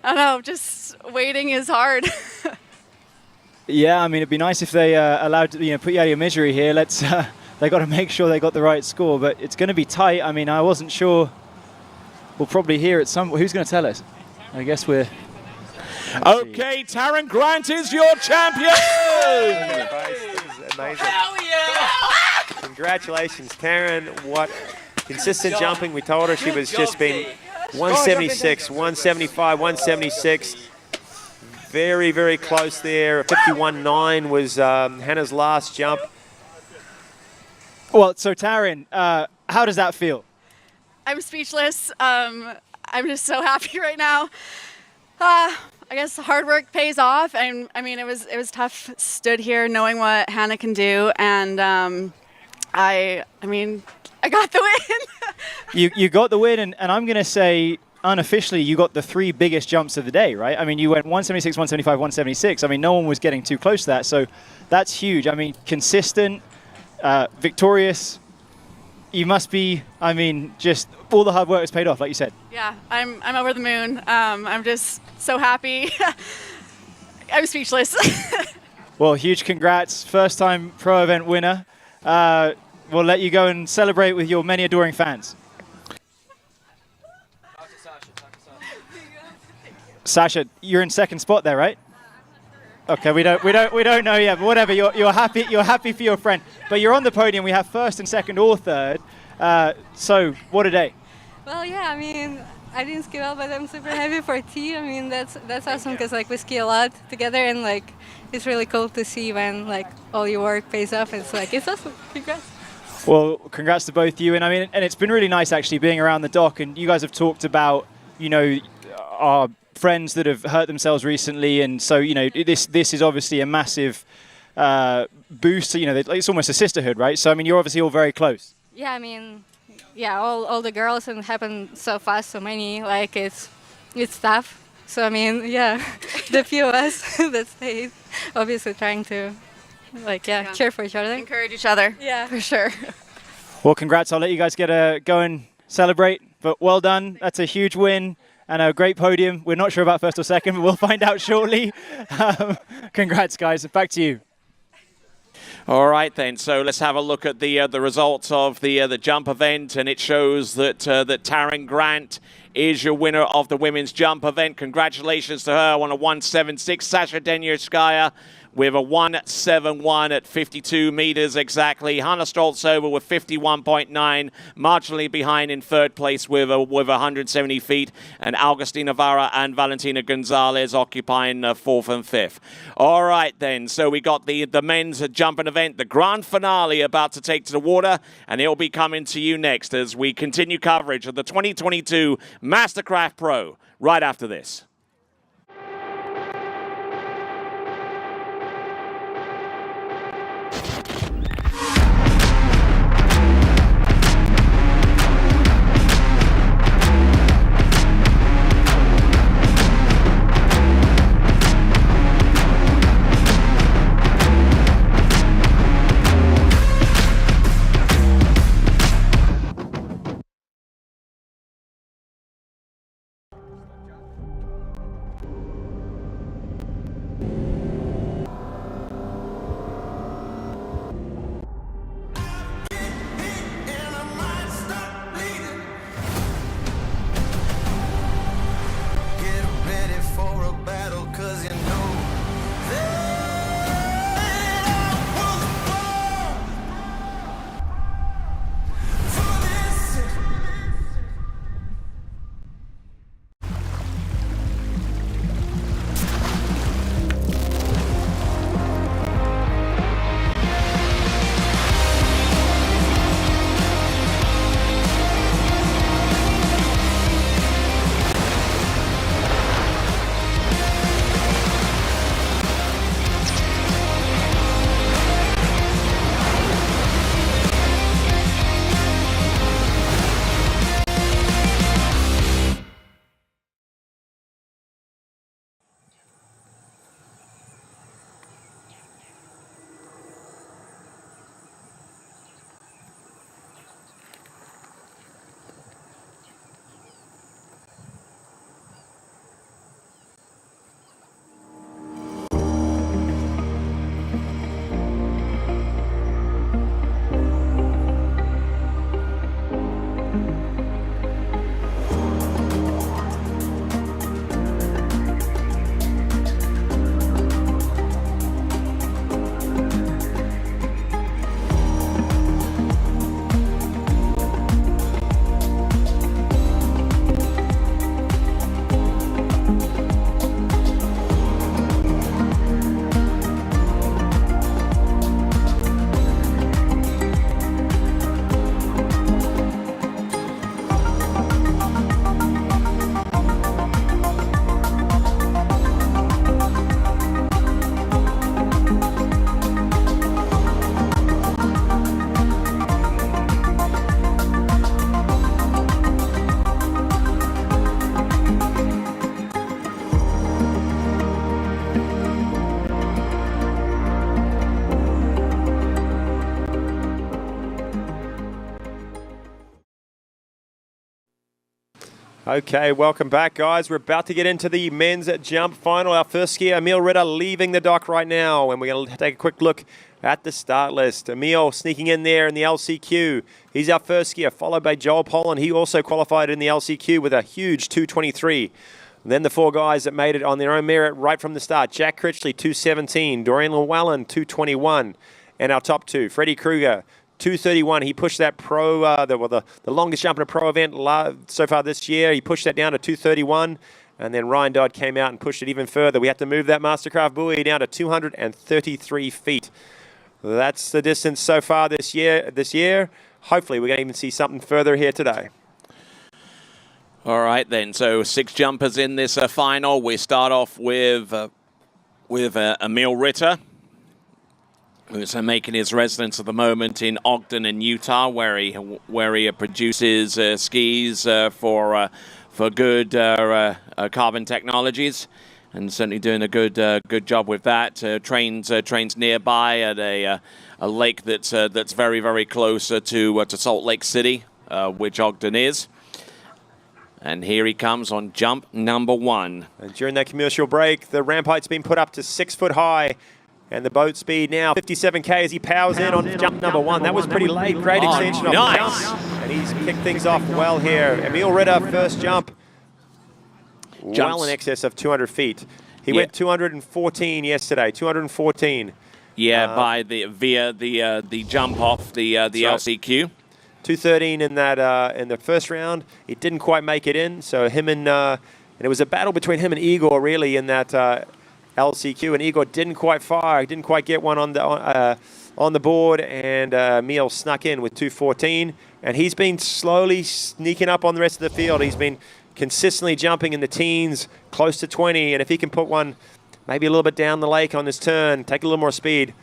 don't know, just waiting is hard. Yeah, I mean, it'd be nice if they allowed to, put you out of your misery here. They got to make sure they got the right score, but it's going to be tight. I mean, I wasn't sure. We'll probably hear it who's going to tell us? I guess we're. Okay, Taryn Grant is your champion! Amazing. Hell yeah! Congratulations, Taryn. What consistent jumping. We told her she was just been 176, 175, 176. Very, very close there. 51.9 was Hannah's last jump. Well, so Taryn, how does that feel? I'm speechless. I'm just so happy right now. I guess hard work pays off, and I mean it was tough. Stood here knowing what Hannah can do, and I mean I got the win. You got the win, and I'm gonna say unofficially you got the 3 biggest jumps of the day, right? I mean you went 176, 175, 176. I mean no one was getting too close to that, so that's huge. I mean consistent, victorious. You must be. I mean just all the hard work has paid off, like you said. Yeah, I'm over the moon. I'm just so happy. I'm speechless. Well, huge congrats. First time pro event winner. We'll let you go and celebrate with your many adoring fans. Sasha, you're in second spot there, right? Okay, we don't know yet, but whatever. You're happy for your friend. But you're on the podium. We have first and second or third. So what a day. Well, yeah, I mean, I didn't ski well, but I'm super happy for T. I mean, that's awesome because we ski a lot together, and it's really cool to see when all your work pays off. It's it's awesome. Congrats. Well, congrats to both you, and I mean, and it's been really nice actually being around the dock, and you guys have talked about our friends that have hurt themselves recently, and so this is obviously a massive boost. It's almost a sisterhood, right? So I mean, you're obviously all very close. Yeah, I mean, yeah, all the girls, and it happened so fast, so many. It's tough. So I mean, yeah, the few of us that stayed, obviously trying to, cheer for each other, encourage each other. Yeah, for sure. Well, congrats. I'll let you guys go and celebrate. But well done. That's a huge win and a great podium. We're not sure about first or second, but we'll find out shortly. Congrats, guys. Back to you. All right, then. So let's have a look at the results of the jump event, and it shows that Taryn Grant is your winner of the women's jump event. Congratulations to her on a 176. Sasha Denierskaya with a 171 at 52 meters exactly. Hannah Stroltsova with 51.9, marginally behind in third place with 170 feet, and Augustina Navarra and Valentina Gonzalez occupying fourth and fifth. All right, then. So we got the men's jumping event, the grand finale about to take to the water, and it'll be coming to you next as we continue coverage of the 2022 MasterCraft Pro right after this. Okay, welcome back, guys. We're about to get into the men's jump final. Our first skier, Emil Ritter, leaving the dock right now, and we're going to take a quick look at the start list. Emil sneaking in there in the LCQ. He's our first skier, followed by Joel Pollan. He also qualified in the LCQ with a huge 2:23. And then the four guys that made it on their own merit right from the start. Jack Critchley, 2:17. Dorian Llewellyn, 2:21. And our top two, Freddie Kruger, 2:31. He pushed that pro, the longest jump in a pro event so far this year. He pushed that down to 2:31. And then Ryan Dodd came out and pushed it even further. We had to move that MasterCraft buoy down to 233 feet. That's the distance so far this year. Hopefully, we're going to even see something further here today. All right, then. So 6 jumpers in this final. We start off with Emil Ritter, who's making his residence at the moment in Ogden in Utah, where he produces skis for good carbon technologies, and certainly doing a good job with that. Trains nearby at a lake that's very, very close to Salt Lake City, which Ogden is. And here he comes on jump number 1. And during that commercial break, the ramp height's been put up to 6 foot high. And the boat speed now 57k as he powers in on jump number 1. That was pretty late. Great extension of the jump. And he's kicked things off well here. Emil Ritter, first jump. Well in excess of 200 feet. He went 214 yesterday. 214. Yeah, via the jump off the LCQ. 213 in that in the first round. He didn't quite make it in. So him and it was a battle between him and Igor really in that LCQ, and Igor didn't quite fire. He didn't quite get one on the board, and Emil snuck in with 214. And he's been slowly sneaking up on the rest of the field. He's been consistently jumping in the teens, close to 20. And if he can put one maybe a little bit down the lake on this turn, take a little more speed,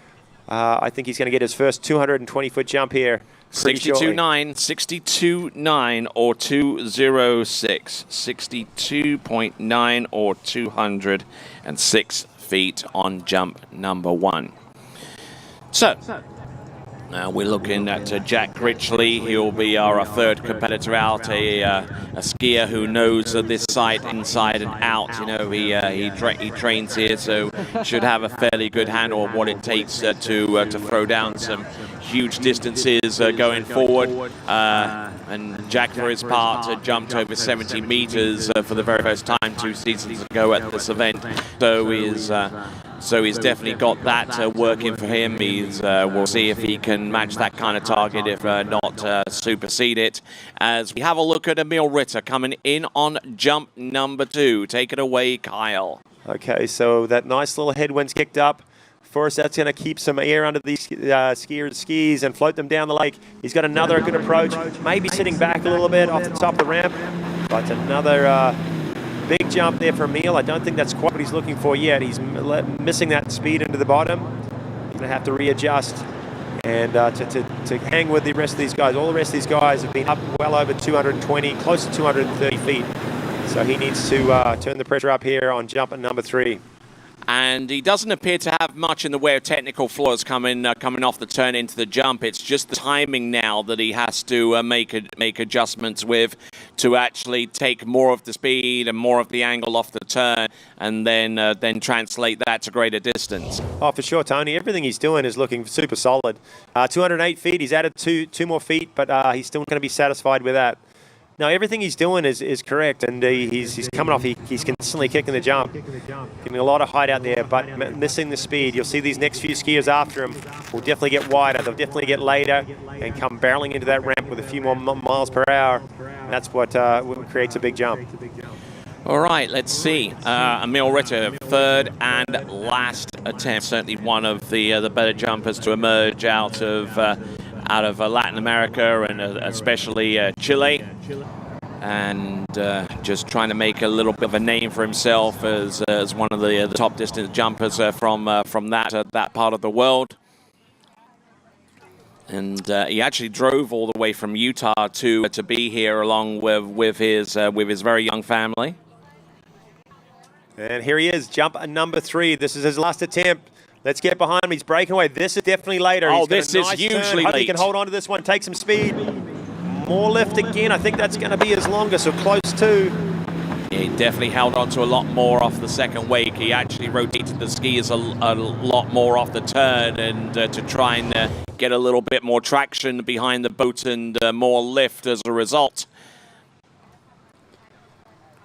I think he's going to get his first 220-foot jump here. 62.9, 62.9 or 206. 62.9 or 206 feet on jump number 1. So, now we're looking at Jack Critchley. He'll be our third competitor out, a skier who knows this site inside and out. You know, he trains here, so should have a fairly good handle on what it takes to throw down some huge distances going forward. And Jack, for his part, jumped over 70 meters for the very first time 2 seasons ago at this event. So he's definitely got that working for him. We'll see if he can match that kind of target, if not supersede it. As we have a look at Emil Ritter coming in on jump number 2. Take it away, Kyle. Okay, so that nice little headwind's kicked up. First, that's going to keep some air under these skiers' skis and float them down the lake. He's got another good approach, maybe sitting back a little bit off the top of the ramp, but another big jump there for Emil. I don't think that's quite what he's looking for yet. He's missing that speed into the bottom. He's going to have to readjust and to hang with the rest of these guys. All the rest of these guys have been up well over 220, close to 230 feet. So he needs to turn the pressure up here on jump number 3. And he doesn't appear to have much in the way of technical flaws coming off the turn into the jump. It's just the timing now that he has to make adjustments with to actually take more of the speed and more of the angle off the turn, and then translate that to greater distance. Oh, for sure, Tony. Everything he's doing is looking super solid. 208 feet. He's added two more feet, but he's still going to be satisfied with that. No, everything he's doing is correct, and he's coming off. He's consistently kicking the jump, getting a lot of height out there, but missing the speed. You'll see these next few skiers after him will definitely get wider. They'll definitely get later and come barreling into that ramp with a few more miles per hour. That's what creates a big jump. All right, let's see. Emil Ritter, third and last attempt. Certainly one of the better jumpers to emerge out of Latin America, and especially Chile, and just trying to make a little bit of a name for himself as one of the top distance jumpers from that part of the world. And he actually drove all the way from Utah to be here along with his very young family. And here he is, jump number 3. This is his last attempt. Let's get behind him. He's breaking away. This is definitely later. Oh, He's got this a nice is hugely turn. Hope late. he can hold on to this one, take some speed. More lift again. I think that's going to be his longest, or close to. He definitely held on to a lot more off the second wake. He actually rotated the skis a lot more off the turn and to try and get a little bit more traction behind the boat and more lift as a result.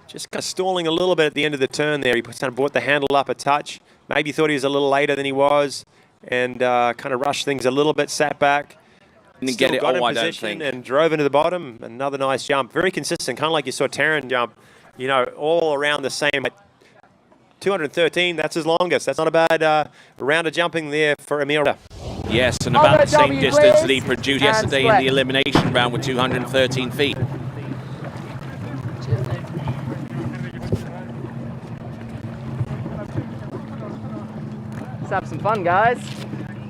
Just kind of stalling a little bit at the end of the turn there. He kind of brought the handle up a touch. Maybe thought he was a little later than he was and kind of rushed things a little bit, sat back. Didn't get it got in all, I don't position think. and drove into the bottom. Another nice jump. Very consistent, kind of like you saw Taryn jump. You know, all around the same. 213, that's his longest. That's not a bad round of jumping there for Emil. Yes, and about the same distance that he produced yesterday in the elimination round with 213 feet. Let's have some fun, guys.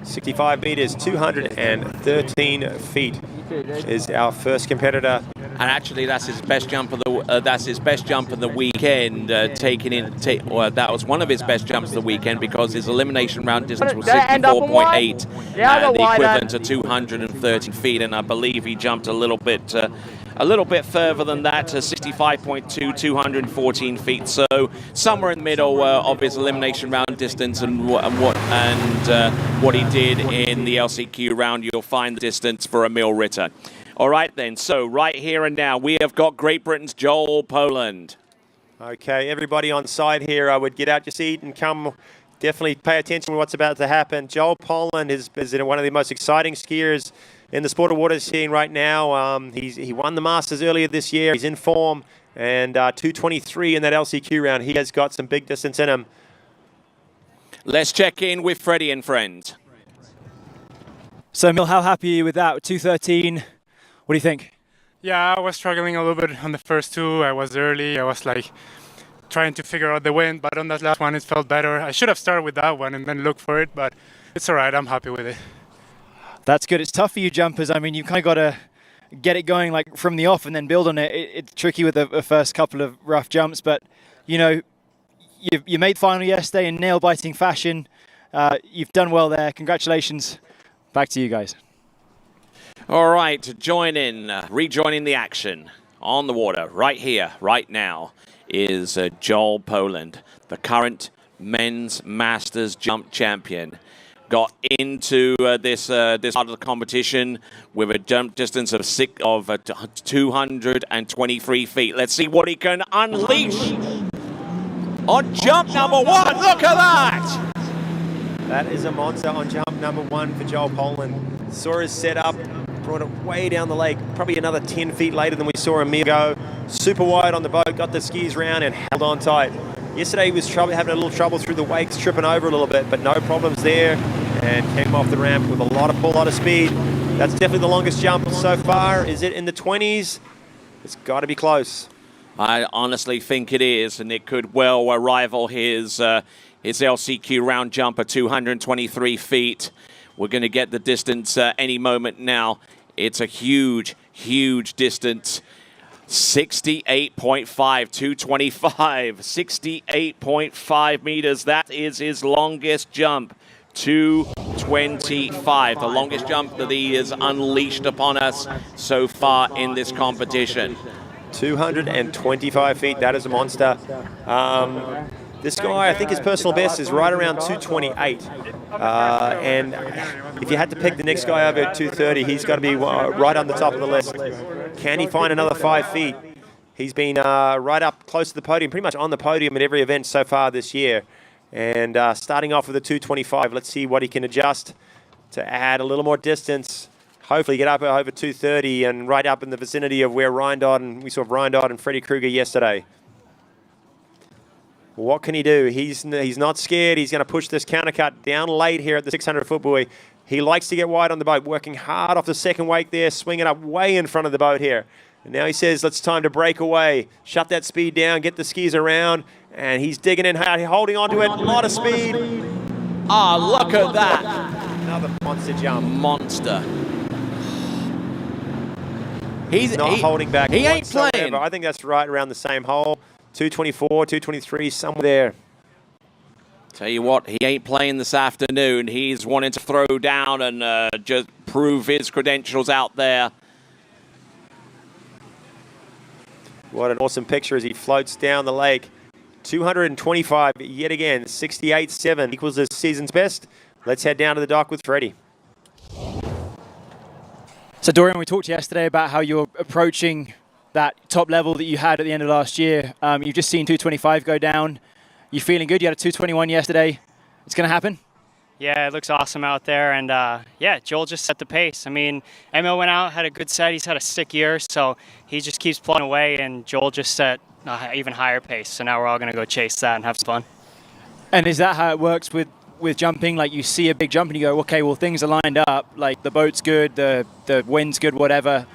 65 meters, 213 feet is our first competitor. And actually, that's his best jump of the weekend. That was one of his best jumps of the weekend because his elimination round distance was 64.8, the equivalent to 230 feet. And I believe he jumped a little bit further than that, to 65.2, 214 feet. So somewhere in the middle of his elimination round distance and what he did in the LCQ round, you'll find the distance for Emil Ritter. All right, then. So right here and now, we have got Great Britain's Joel Poland. Okay, everybody on side here, I would get out your seat and come. Definitely pay attention to what's about to happen. Joel Poland is one of the most exciting skiers in the sport of water skiing right now. He won the Masters earlier this year. He's in form, and 223 in that LCQ round. He has got some big distance in him. Let's check in with Freddie and friends. So, Emil, how happy are you with that? 213. What do you think? Yeah, I was struggling a little bit on the first two. I was early. I was like trying to figure out the wind, but on that last one, it felt better. I should have started with that one and then looked for it, but it's all right. I'm happy with it. That's good. It's tough for you jumpers. I mean, you kind of got to get it going like from the off and then build on it. It's tricky with the first couple of rough jumps, but you know, you made final yesterday in nail-biting fashion. You've done well there. Congratulations. Back to you guys. All right, rejoining the action on the water right here, right now, is Joel Poland, the current men's Masters jump champion. Got into this part of the competition with a jump distance of 223 feet. Let's see what he can unleash on jump number one. Look at that! That is a monster on jump number one for Joel Poland. Saw his setup, brought it way down the lake, probably another 10 feet later than we saw Emil go. Super wide on the boat, got the skis round and held on tight. Yesterday he was having a little trouble through the wakes, tripping over a little bit, but no problems there, and came off the ramp with a lot of pull, a lot of speed. That's definitely the longest jump so far. Is it in the 20s? It's got to be close. I honestly think it is, and it could well rival his LCQ round jump of 223 feet. We're going to get the distance any moment now. It's a huge, huge distance. 68.5, 225, 68.5 meters. That is his longest jump, 225. The longest jump that he has unleashed upon us so far in this competition. 225 feet, that is a monster. This guy, I think his personal best is right around 228. And if you had to pick the next guy over at 230, he's got to be right on the top of the list. Can he find another 5 feet? He's been right up close to the podium, pretty much on the podium at every event so far this year. And starting off with a 225, let's see what he can adjust to add a little more distance. Hopefully get up over 230 and right up in the vicinity of where we saw Rindod and Freddie Kruger yesterday. What can he do? He's not scared. He's going to push this countercut down late here at the 600-foot buoy. He likes to get wide on the boat, working hard off the second wake there, swinging up way in front of the boat here. And now he says, it's time to break away. Shut that speed down, get the skis around, and he's digging in hard, holding onto it, a lot of speed. Ah, look at that. Another monster jump. Monster. He's not holding back. He ain't whatsoever. playing. I think that's right around the same hole. 224, 223, somewhere there. Tell you what, he ain't playing this afternoon. He's wanting to throw down and just prove his credentials out there. What an awesome picture as he floats down the lake. 225 yet again, 68.7 equals his season's best. Let's head down to the dock with Freddie. So Dorian, we talked yesterday about how you're approaching that top level that you had at the end of last year. You've just seen 225 go down. You feeling good? You had a 221 yesterday. It's going to happen? Yeah, it looks awesome out there. And yeah, Joel just set the pace. I mean, Emil went out, had a good set. He's had a sick year, so he just keeps plugging away. And Joel just set an even higher pace. So now we're all going to go chase that and have some fun. And is that how it works with jumping? Like you see a big jump and you go, okay, well, things are lined up. Like the boat's good, the wind's good, whatever.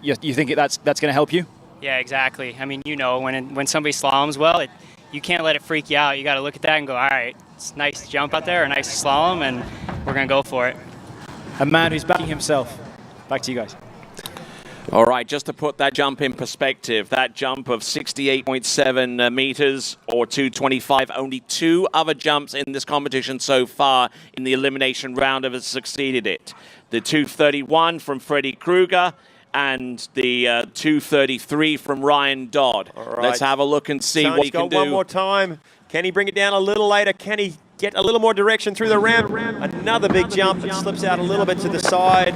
You think that's going to help you? Yeah, exactly. I mean, you know, when somebody slaloms well, you can't let it freak you out. You got to look at that and go, all right, it's a nice jump out there, a nice slalom, and we're going to go for it. A man who's backing himself. Back to you guys. All right, just to put that jump in perspective, that jump of 68.7 meters or 225, only 2 other jumps in this competition so far in the elimination round have succeeded it. The 231 from Freddie Kruger and the 233 from Ryan Dodd. Right. Let's have a look and see Tony's what he can got do. one more time. Can he bring it down a little later? Can he get a little more direction through the ramp? Another big jump that slips out a little bit to the side.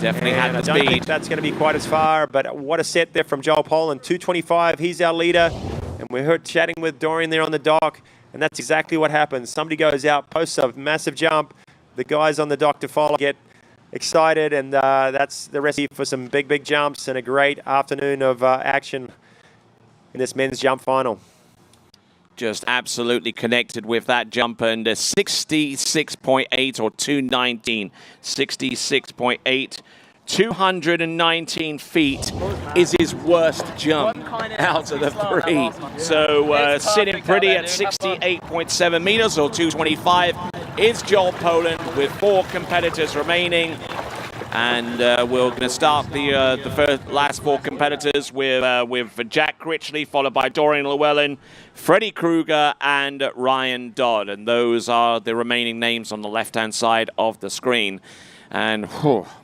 Definitely had the I don't speed. think that's going to be quite as far, but what a set there from Joel Poland. 225, he's our leader. And we're chatting with Dorian there on the dock, and that's exactly what happens. Somebody goes out, posts a massive jump. The guys on the dock to follow get excited, and that's the recipe for some big jumps and a great afternoon of action in this men's jump final. Just absolutely connected with that jump, and 66.8 or 219, 66.8, 219 feet is his worst jump out of the 3. So sitting pretty at 68.7 meters or 225 is Joel Poland with 4 competitors remaining. And we're going to start the last 4 competitors with Jack Critchley, followed by Dorian Llewellyn, Freddie Kruger, and Ryan Dodd. And those are the remaining names on the left-hand side of the screen. And,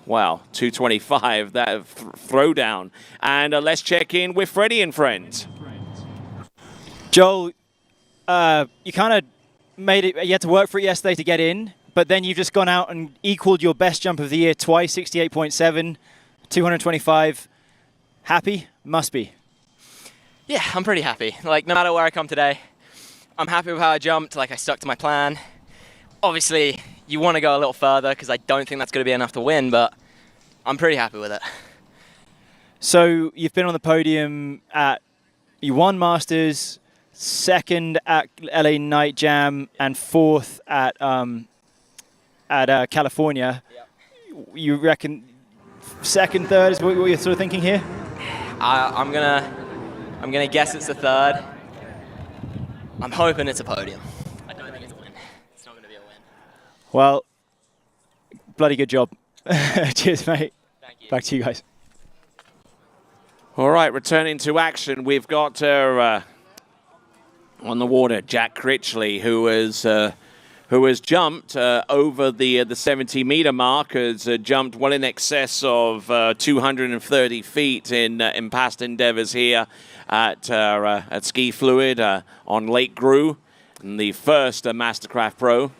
wow, 225, that throwdown. And let's check in with Freddie and friends. Joel, you kind of made it, you had to work for it yesterday to get in. But then you've just gone out and equaled your best jump of the year twice, 68.7, 225. Happy? Must be. Yeah, I'm pretty happy. Like, no matter where I come today, I'm happy with how I jumped. Like, I stuck to my plan. Obviously, you want to go a little further because I don't think that's going to be enough to win, but I'm pretty happy with it. So you've been on the podium you won Masters, 2nd at LA Night Jam, and 4th at California. Yep. You reckon 2nd, 3rd is what you're sort of thinking here? I'm gonna guess it's a 3rd. I'm hoping it's a podium. I don't think it's a win. It's not gonna be a win. Well, bloody good job. Cheers, mate. Thank you. Back to you guys. All right, returning to action, we've got on the water Jack Critchley, who has jumped over the 70-meter mark, has jumped well in excess of 230 feet in past endeavors here at Ski Fluid on Lake Gru, in the first MasterCraft Pro.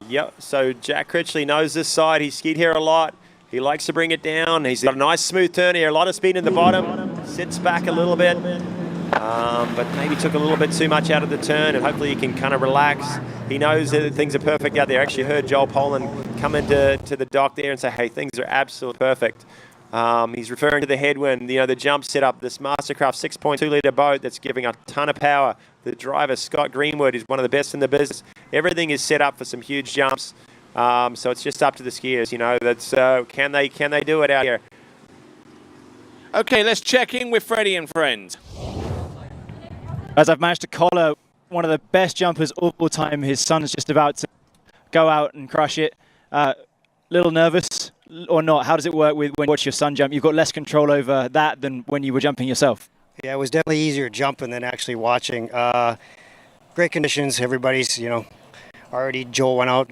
Yep, so Jack Critchley knows this side. He's skied here a lot. He likes to bring it down. He's got a nice smooth turn here, a lot of speed in the bottom. Sits back a little bit, but maybe took a little bit too much out of the turn, and hopefully he can kind of relax. He knows that things are perfect out there. I actually heard Joel Poland come into the dock there and say, hey, things are absolutely perfect. He's referring to the headwind, the jump setup, this MasterCraft 6.2-litre boat that's giving a ton of power. The driver, Scott Greenwood, is one of the best in the business. Everything is set up for some huge jumps. So it's just up to the skiers, that's can they do it out here? Okay, let's check in with Freddie and friends. As I've managed to collar one of the best jumpers of all time, his son's just about to go out and crush it. Little nervous or not? How does it work when you watch your son jump? You've got less control over that than when you were jumping yourself. Yeah, it was definitely easier jumping than actually watching. Great conditions. Everybody's, already Joel went out.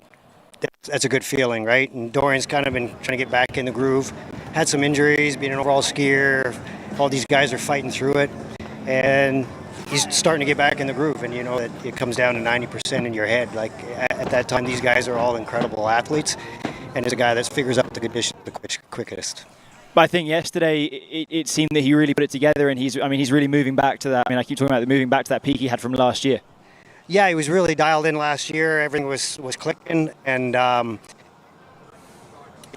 That's a good feeling, right? And Dorian's kind of been trying to get back in the groove. Had some injuries, being an overall skier, all these guys are fighting through it, and he's starting to get back in the groove. And you know that it comes down to 90% in your head. Like at that time, these guys are all incredible athletes, and there's a guy that figures out the condition the quickest. But I think yesterday it seemed that he really put it together, and he's really moving back to that. I mean, I keep talking about moving back to that peak he had from last year. Yeah, he was really dialed in last year. Everything was clicking, and end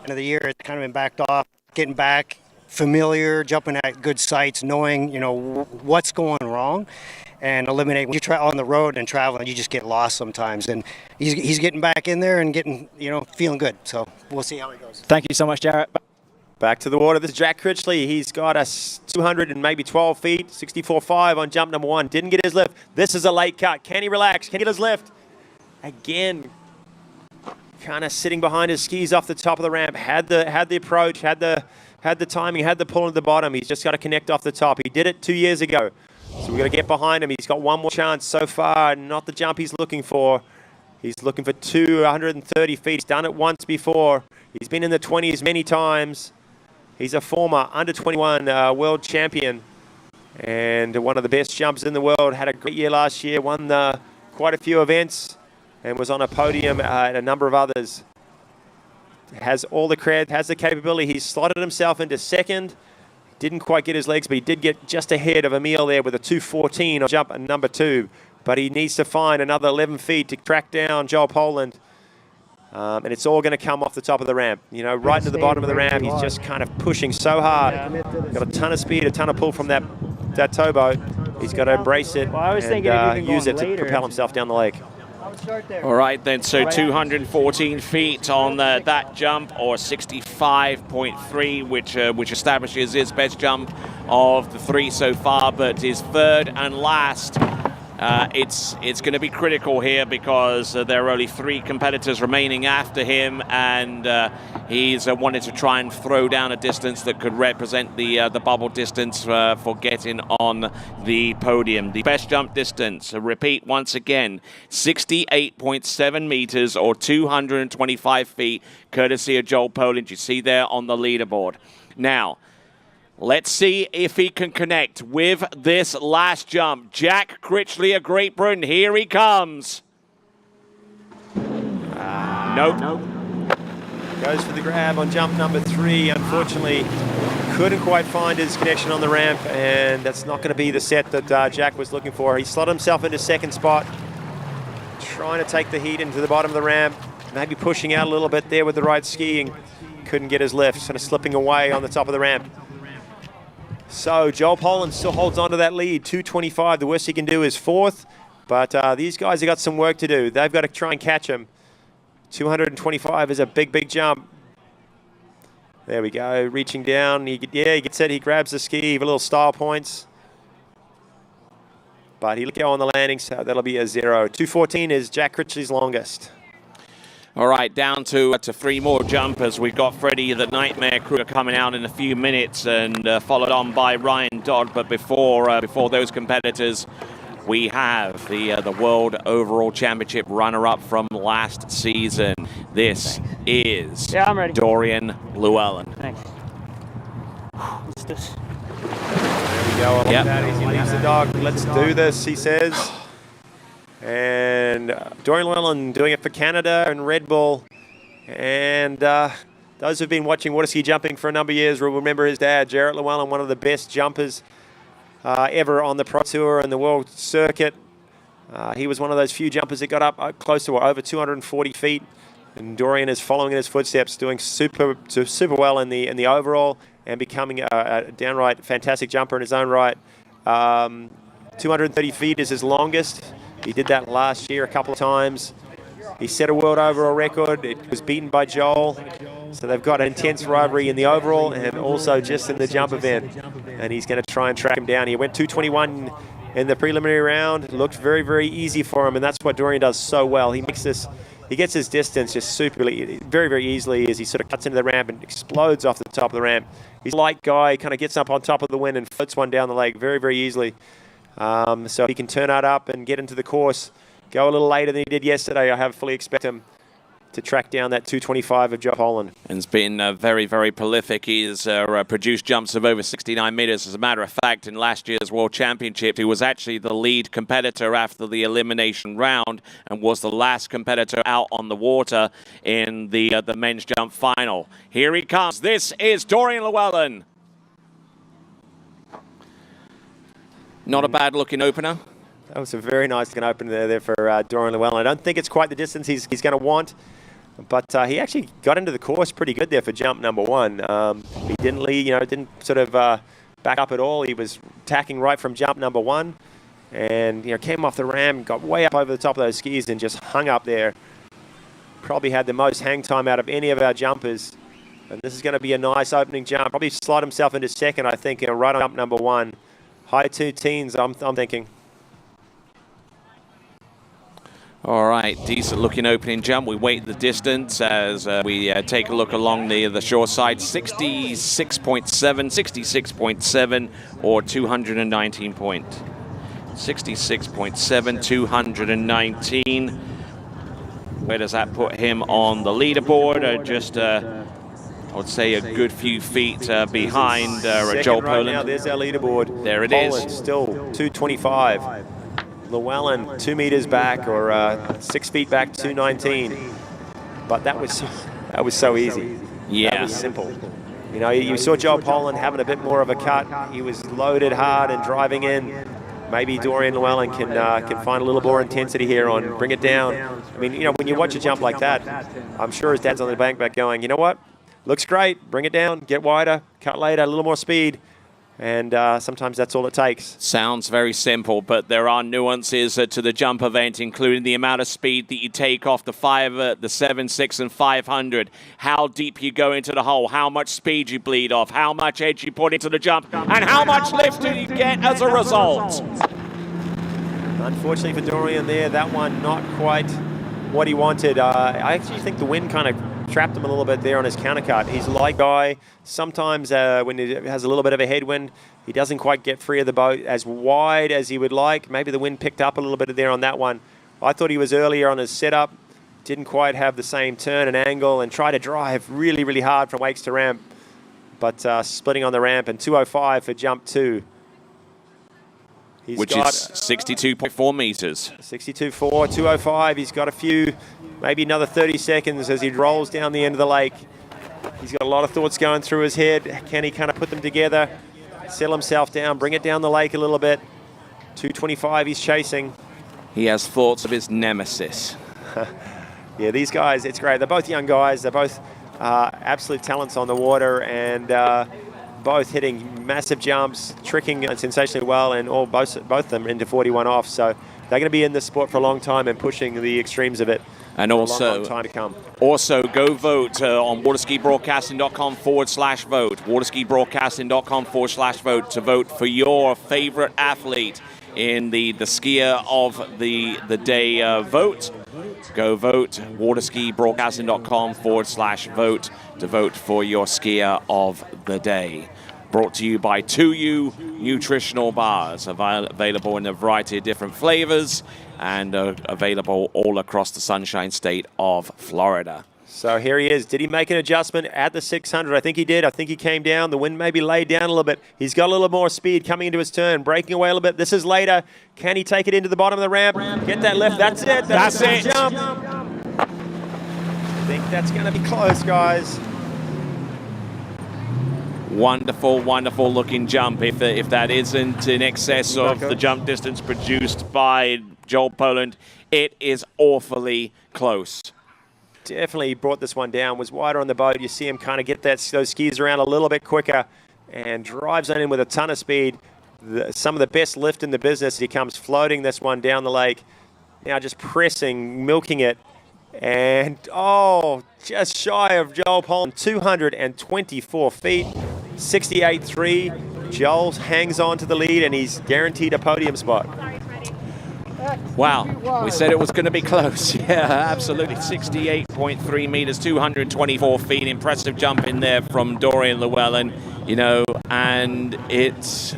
of the year it's kind of been backed off, getting back familiar, jumping at good sites, knowing what's going wrong, and eliminating. When you try on the road and traveling, you just get lost sometimes. And he's getting back in there and getting feeling good. So we'll see how it goes. Thank you so much, Jarrett. Back to the water. This is Jack Critchley. He's got us 200 and maybe 12 feet, 64.5 on jump number 1. Didn't get his lift. This is a late cut. Can he relax? Can he get his lift? Again, kind of sitting behind his skis off the top of the ramp. Had the approach, had the timing, had the pull at the bottom. He's just got to connect off the top. He did it 2 years ago. So we've got to get behind him. He's got one more chance so far. Not the jump he's looking for. He's looking for 230 feet. He's done it once before. He's been in the 20s many times. He's a former under-21 world champion and one of the best jumpers in the world. Had a great year last year, won quite a few events and was on a podium at a number of others. Has all the cred, has the capability. He's slotted himself into second. Didn't quite get his legs, but he did get just ahead of Emil there with a 2:14 on jump number 2. But he needs to find another 11 feet to track down Joel Poland. And it's all going to come off the top of the ramp. Right into the bottom of the ramp. He's just kind of pushing so hard. Got a ton of speed, a ton of pull from that towboat. He's got to embrace it and use it to propel himself down the lake. All right, then, so 214 feet on that jump, or 65.3, which establishes his best jump of the 3 so far, but his third and last. It's going to be critical here because there are only 3 competitors remaining after him, and he's wanted to try and throw down a distance that could represent the bubble distance for getting on the podium. The best jump distance, repeat once again, 68.7 meters or 225 feet, courtesy of Joel Poland. You see there on the leaderboard. Now, let's see if he can connect with this last jump. Jack Critchley of Great Britain, here he comes. Nope. Goes for the grab on jump number 3. Unfortunately, couldn't quite find his connection on the ramp, and that's not going to be the set that Jack was looking for. He slotted himself into second spot, trying to take the heat into the bottom of the ramp, maybe pushing out a little bit there with the right ski, and couldn't get his lift, sort of slipping away on the top of the ramp. So Joel Poland still holds on to that lead, 225. The worst he can do is 4th, but these guys have got some work to do. They've got to try and catch him. 225 is a big jump. There we go, reaching down. He gets it, he grabs the ski, a little style points. But he'll go on the landing, so that'll be a 0. 214 is Jack Critchley's longest. All right, down to 3 more jumpers. We've got Freddie the Nightmare Crew coming out in a few minutes, and followed on by Ryan Dodd. But before those competitors, we have the World Overall Championship runner-up from last season. This is I'm ready. Dorian Llewellyn. Thanks. What's this? There we go. I like that as he leaves the dog. Let's do this, he says. And Dorian Llewellyn doing it for Canada and Red Bull. And those who've been watching Waterski jumping for a number of years will remember his dad, Jarrett Llewellyn, one of the best jumpers ever on the Pro Tour and the World Circuit. He was one of those few jumpers that got up close to over 240 feet. And Dorian is following in his footsteps, doing super well in the overall and becoming a downright fantastic jumper in his own right. 230 feet is his longest. He did that last year a couple of times. He set a world overall record. It was beaten by Joel. So they've got an intense rivalry in the overall and also just in the jump event. And he's going to try and track him down. He went 221 in the preliminary round. It looked very easy for him, and that's what Dorian does so well. He gets his distance just very easily as he sort of cuts into the ramp and explodes off the top of the ramp. He's a light guy, kind of gets up on top of the wind and floats one down the lake very easily. So he can turn that up and get into the course. Go a little later than he did yesterday. I fully expect him to track down that 225 of Joe Poland. And has been very, very prolific. He's produced jumps of over 69 meters. As a matter of fact, in last year's World Championship, he was actually the lead competitor after the elimination round and was the last competitor out on the water in the men's jump final. Here he comes. This is Dorian Llewellyn. Not a bad looking opener. That was a very nice looking opener there for Dorian Llewellyn. I don't think it's quite the distance he's going to want. But he actually got into the course pretty good there for jump number one. He didn't lead, didn't sort of back up at all. He was tacking right from jump number one, and came off the ramp, got way up over the top of those skis, and just hung up there. Probably had the most hang time out of any of our jumpers. And this is going to be a nice opening jump. Probably slot himself into second, I think, right on jump number one. High two teens, I'm thinking. All right, decent looking opening jump. We wait the distance as we take a look along the shore side. 66.7, or 219 point. 66.7, 219. Where does that put him on the leaderboard? Just, I would say, a good few feet behind Joel Poland. Now, there's our leaderboard. There it Poland is. Still 225. Llewellyn 2 meters back, or 6 feet back, 219. But that was so easy. Yeah. That was simple. You saw Joel Poland having a bit more of a cut. He was loaded hard and driving in. Maybe Dorian Llewellyn can find a little more intensity here on, bring it down. I mean, when you watch a jump like that, I'm sure his dad's on the bank back going, you know what? Looks great. Bring it down. Get wider. Cut later. A little more speed. And sometimes that's all it takes. Sounds very simple, but there are nuances to the jump event, including the amount of speed that you take off the 5, the 7, 6, and 500, how deep you go into the hole, how much speed you bleed off, how much edge you put into the jump, and how much lift do you get as a result. Unfortunately for Dorian there, that one not quite what he wanted. I actually think the wind kind of trapped him a little bit there on his countercut. He's a light guy. Sometimes when he has a little bit of a headwind, he doesn't quite get free of the boat as wide as he would like. Maybe the wind picked up a little bit there on that one. I thought he was earlier on his setup. Didn't quite have the same turn and angle, and tried to drive really, really hard from wakes to ramp. But splitting on the ramp, and 205 for jump 2. Which is 62.4 meters. 62.4, 205. He's got a few, maybe another 30 seconds as he rolls down the end of the lake. He's got a lot of thoughts going through his head. Can he kind of put them together, settle himself down, bring it down the lake a little bit? 225 he's chasing. He has thoughts of his nemesis. Yeah, these guys, it's great. They're both young guys. They're both absolute talents on the water, and both hitting massive jumps, tricking sensationally well, and both of them into 41 off. So they're going to be in this sport for a long time and pushing the extremes of it. And also, long time to come. Also, go vote on waterskibroadcasting.com/vote. Waterskibroadcasting.com/vote to vote for your favorite athlete in the skier of the day vote. Go vote, waterskibroadcasting.com/vote to vote for your skier of the day. Brought to you by 2U Nutritional Bars, available in a variety of different flavors and available all across the Sunshine State of Florida. So here he is. Did he make an adjustment at the 600? I think he did. I think he came down. The wind maybe laid down a little bit. He's got a little more speed coming into his turn, breaking away a little bit. This is later. Can he take it into the bottom of the ramp? Get that lift. That's it. That's it. Jump. I think that's going to be close, guys. Wonderful, wonderful looking jump. If that isn't in excess of the jump distance produced by Joel Poland, it is awfully close. Definitely brought this one down, was wider on the boat. You see him kind of get those skis around a little bit quicker and drives on in with a ton of speed. Some of the best lift in the business. He comes floating this one down the lake. Now just pressing, milking it. And, just shy of Joel Poland, 224 feet, 68.3. Joel hangs on to the lead, and he's guaranteed a podium spot. Wow, we said it was going to be close. Yeah, absolutely. 68.3 meters, 224 feet. Impressive jump in there from Dorian Llewellyn, and it's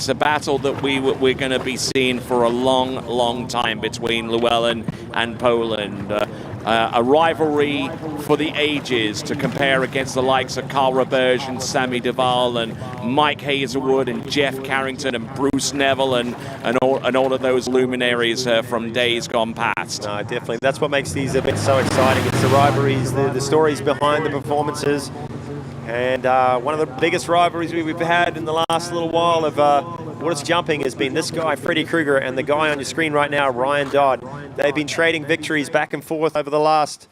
a battle that we're going to be seeing for a long, long time between Llewellyn and Poland. a rivalry for the ages to compare against the likes of Carl Roberge and Sammy Duvall and Mike Hazelwood and Jeff Carrington and Bruce Neville and all of those luminaries from days gone past. No, definitely. That's what makes these events so exciting. It's the rivalries, the stories behind the performances. And one of the biggest rivalries we've had in the last little while of water jumping has been this guy, Freddie Krueger, and the guy on your screen right now, Ryan Dodd. They've been trading victories back and forth over the last,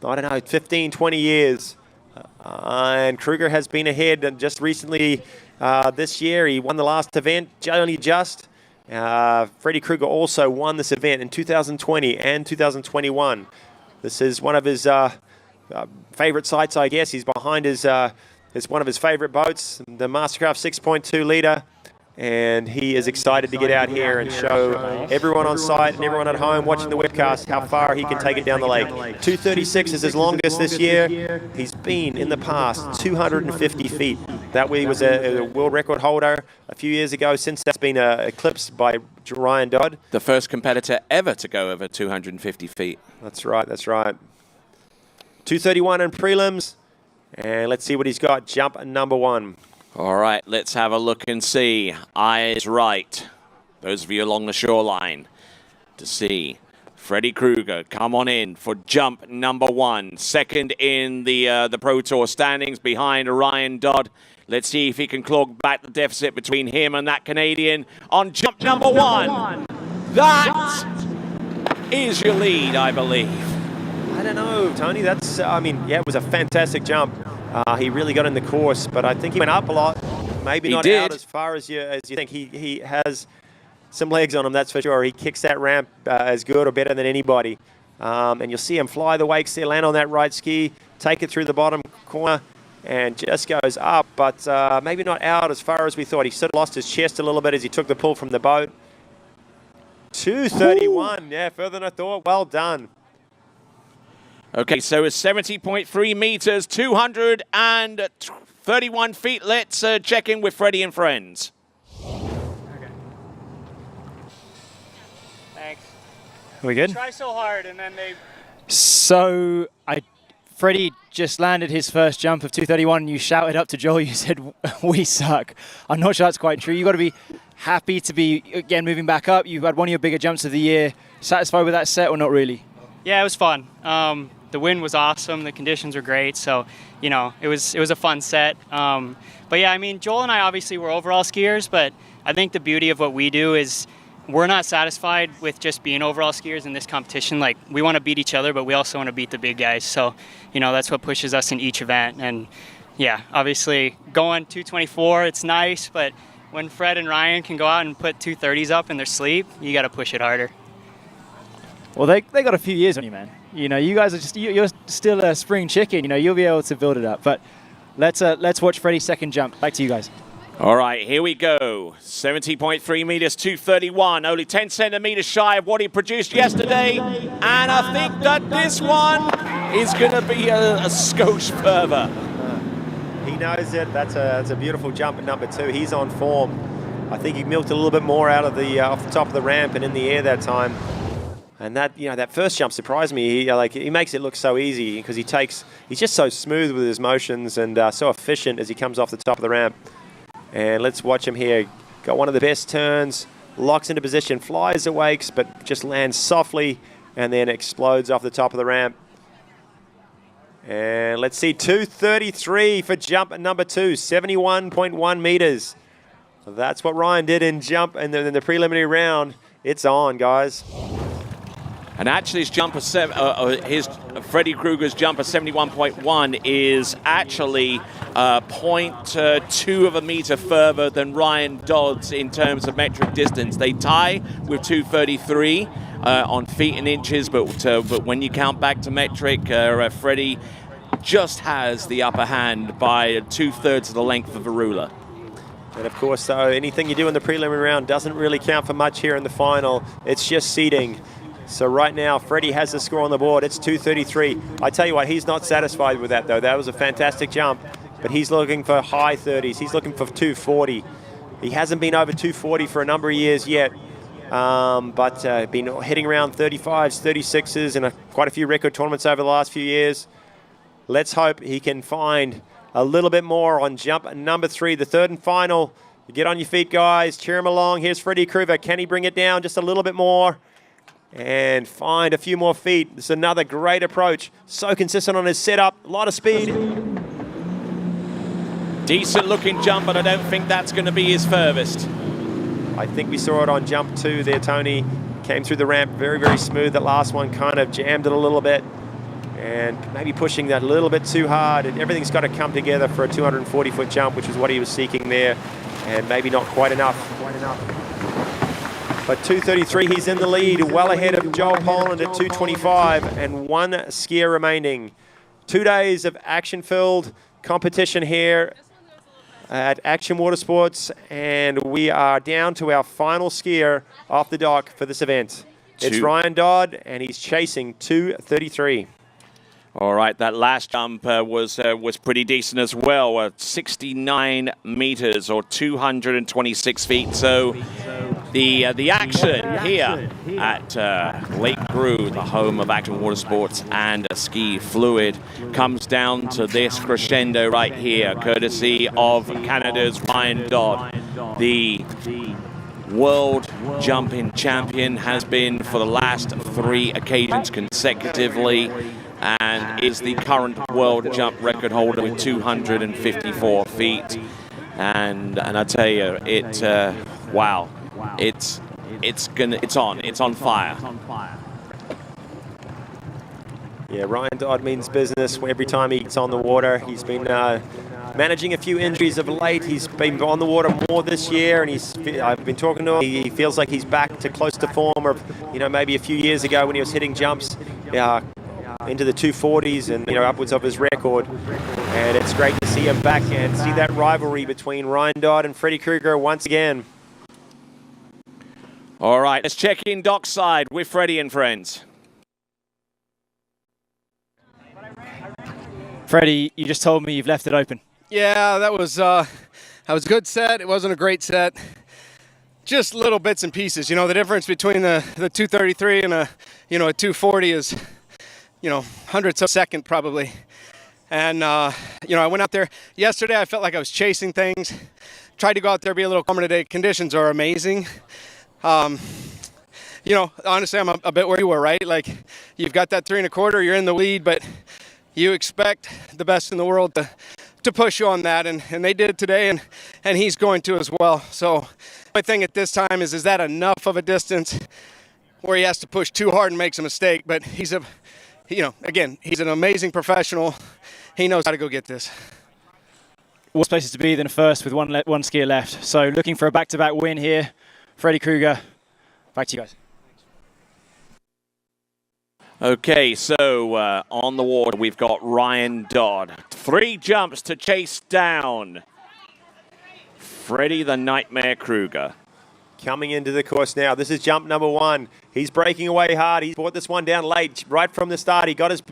I don't know, 15, 20 years. And Krueger has been ahead, and just recently this year he won the last event, only just. Freddie Krueger also won this event in 2020 and 2021. This is one of his favorite sites, I guess. He's behind his one of his favorite boats, the MasterCraft 6.2 liter, and he is excited to get out here and show everyone on site and everyone at home watching the webcast how far he can take it down the lake. 236 is his longest this year. He's been in the past 250 feet. That way he was a world record holder a few years ago. Since that's been eclipsed by Ryan Dodd. The first competitor ever to go over 250 feet. That's right, that's right. 231 in prelims, and let's see what he's got. Jump number 1. All right, let's have a look and see. Eyes right. Those of you along the shoreline to see Freddie Krueger come on in for jump number 1. Second in the Pro Tour standings behind Ryan Dodd. Let's see if he can claw back the deficit between him and that Canadian on jump number 1. That is your lead, I believe. I don't know, Tony. That's, I mean, yeah, it was a fantastic jump. He really got in the course, but I think he went up a lot. Maybe not out as far as you think. He has some legs on him, that's for sure. He kicks that ramp as good or better than anybody. And you'll see him fly the wakes there, land on that right ski, take it through the bottom corner, and just goes up, but maybe not out as far as we thought. He sort of lost his chest a little bit as he took the pull from the boat. 231, yeah, further than I thought. Well done. Okay, so it's 70.3 meters, 231 feet. Let's check in with Freddie and friends. Thanks. Are we good? Try so hard, and then they... So, Freddie just landed his first jump of 231, and you shouted up to Joel, you said, we suck. I'm not sure that's quite true. You've got to be happy to be, again, moving back up. You've had one of your bigger jumps of the year. Satisfied with that set or not really? Yeah, it was fun. The wind was awesome. The conditions were great. So, you know, it was a fun set. But yeah, I mean, Joel and I obviously were overall skiers, but I think the beauty of what we do is we're not satisfied with just being overall skiers in this competition. Like, we want to beat each other, but we also want to beat the big guys. So, you know, that's what pushes us in each event. And yeah, obviously going 224, it's nice, but when Fred and Ryan can go out and put 230s up in their sleep, you got to push it harder. Well, they got a few years on you, man. You know, you guys are just, you're still a spring chicken. You know, you'll be able to build it up. But let's watch Freddie's second jump. Back to you guys. All right, here we go. 70.3 meters, 231. Only 10 centimeters shy of what he produced yesterday. And I think that this one is going to be a skosh further. He knows it. That's a beautiful jump at number 2. He's on form. I think he milked a little bit more out of the off the top of the ramp and in the air that time. And that, you know, that first jump surprised me. He makes it look so easy because he's just so smooth with his motions and so efficient as he comes off the top of the ramp. And let's watch him here. Got one of the best turns, locks into position, flies the wakes, but just lands softly and then explodes off the top of the ramp. And let's see, 233 for jump number 2, 71.1 meters. That's what Ryan did in jump and then in the preliminary round. It's on, guys. And actually his jump of Freddie Krueger's jump of 71.1 is actually 0.2 of a meter further than Ryan Dodd's in terms of metric distance. They tie with 233 on feet and inches, but when you count back to metric, Freddie just has the upper hand by 2/3 of the length of a ruler. And of course, though, anything you do in the preliminary round doesn't really count for much here in the final. It's just seeding. So right now, Freddie has the score on the board. It's 233. I tell you what, he's not satisfied with that, though. That was a fantastic jump, but he's looking for high 30s. He's looking for 240. He hasn't been over 240 for a number of years yet. but been hitting around 35s, 36s in quite a few record tournaments over the last few years. Let's hope he can find a little bit more on jump number 3, the third and final. Get on your feet, guys. Cheer him along. Here's Freddie Krueger. Can he bring it down just a little bit more and find a few more feet? This is another great approach. So consistent on his setup. A lot of speed. Decent looking jump, but I don't think that's going to be his furthest. I think we saw it on jump 2 there, Tony. Came through the ramp very, very smooth. That last one kind of jammed it a little bit and maybe pushing that a little bit too hard. And everything's got to come together for a 240-foot jump, which is what he was seeking there, and maybe not quite enough. But 233, he's in the lead, well ahead of Joel Poland at 225, and 1 skier remaining. 2 days of action-filled competition here at Action Watersports, and we are down to our final skier off the dock for this event. It's Ryan Dodd, and he's chasing 233. All right, that last jump was pretty decent as well, 69 meters or 226 feet. So the action here at Lake Gru, the home of Action Watersports and Ski Fluid, comes down to this crescendo right here, courtesy of Canada's Ryan Dodd. The world jumping champion has been for the last 3 occasions consecutively, and is the current world jump record holder with 254 feet. And I tell you, wow, it's on fire. Yeah, Ryan Dodd means business every time he's on the water. He's been managing a few injuries of late. He's been on the water more this year, and I've been talking to him. He feels like he's back to close to form of, maybe a few years ago when he was hitting jumps into the 240s and upwards of his record. And it's great to see him back and see that rivalry between Ryan Dodd and Freddie Krueger once again. All right, let's check in dockside with Freddie and friends. Freddie, you just told me you've left it open. Yeah, that was a good set. It wasn't a great set. Just little bits and pieces. The difference between the 233 and a 240 is hundredths of a second probably. And I went out there yesterday. I felt like I was chasing things. Tried to go out there, be a little calmer today. Conditions are amazing. Honestly, I'm a bit where you were, right? Like, you've got that 3 1/4, you're in the lead, but you expect the best in the world to push you on that, and they did today, and he's going to as well. So my thing at this time is that enough of a distance where he has to push too hard and makes a mistake? But he's he's an amazing professional. He knows how to go get this. Worse places to be than first with one skier left. So looking for a back-to-back win here. Freddie Krueger, back to you guys. Okay, so on the water we've got Ryan Dodd. 3 jumps to chase down Freddie the Nightmare Krueger. Coming into the course now. This is jump number 1. He's breaking away hard. He's brought this one down late, right from the start. He got his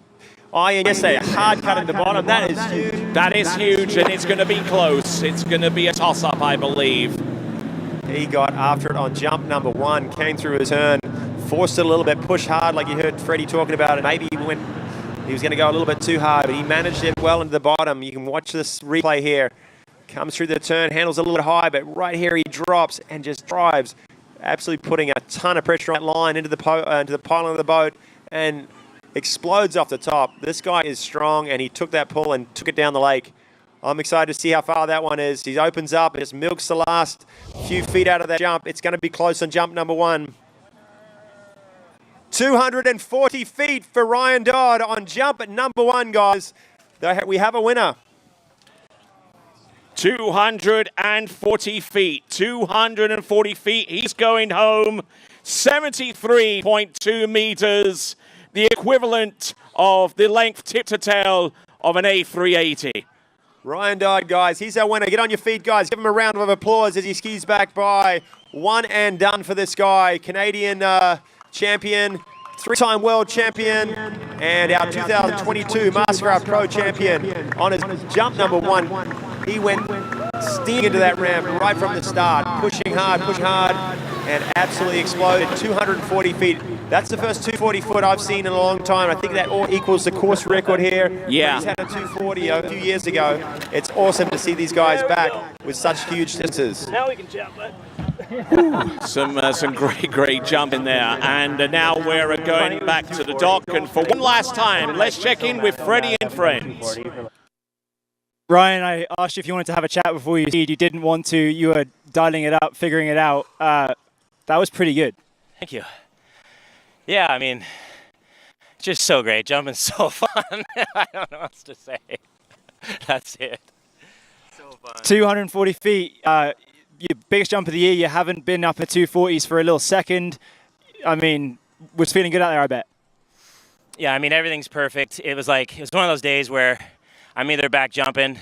iron yesterday, a hard cut at the bottom. That is huge. That is huge, and it's going to be close. It's going to be a toss-up, I believe. He got after it on jump number 1, came through his turn, forced it a little bit, pushed hard like you heard Freddie talking about it. Maybe he was going to go a little bit too hard, but he managed it well into the bottom. You can watch this replay here. Comes through the turn, handles a little bit high, but right here he drops and just drives, absolutely putting a ton of pressure on that line into the pylon of the boat and explodes off the top. This guy is strong, and he took that pull and took it down the lake. I'm excited to see how far that one is. He opens up, just milks the last few feet out of that jump. It's going to be close on jump number 1. 240 feet for Ryan Dodd on jump number 1, guys. We have a winner. 240 feet. 240 feet. He's going home. 73.2 meters. The equivalent of the length tip to tail of an A380. Ryan Dodd, guys. He's our winner. Get on your feet, guys. Give him a round of applause as he skis back by. One and done for this guy. Canadian champion, 3-time world champion, and our 2022 MasterCraft Pro champion on his jump number 1. He went steaming into that ramp right from the start, pushing hard, and absolutely exploded 240 feet. That's the first 240 foot I've seen in a long time. I think that all equals the course record here. Yeah. He's had a 240 a few years ago. It's awesome to see these guys back with such huge distances. Now we can jump. Some great jump in there. And now we're going back to the dock. And for one last time, let's check in with Freddie and friends. Ryan, I asked you if you wanted to have a chat before you skied. You didn't want to. You were dialing it up, figuring it out. That was pretty good. Thank you. Yeah, I mean, just so great. Jumping's so fun. I don't know what else to say. That's it. So fun. 240 feet. Your biggest jump of the year. You haven't been up at 240s for a little second. I mean, was feeling good out there, I bet. Yeah, I mean, everything's perfect. It was one of those days where I'm either back jumping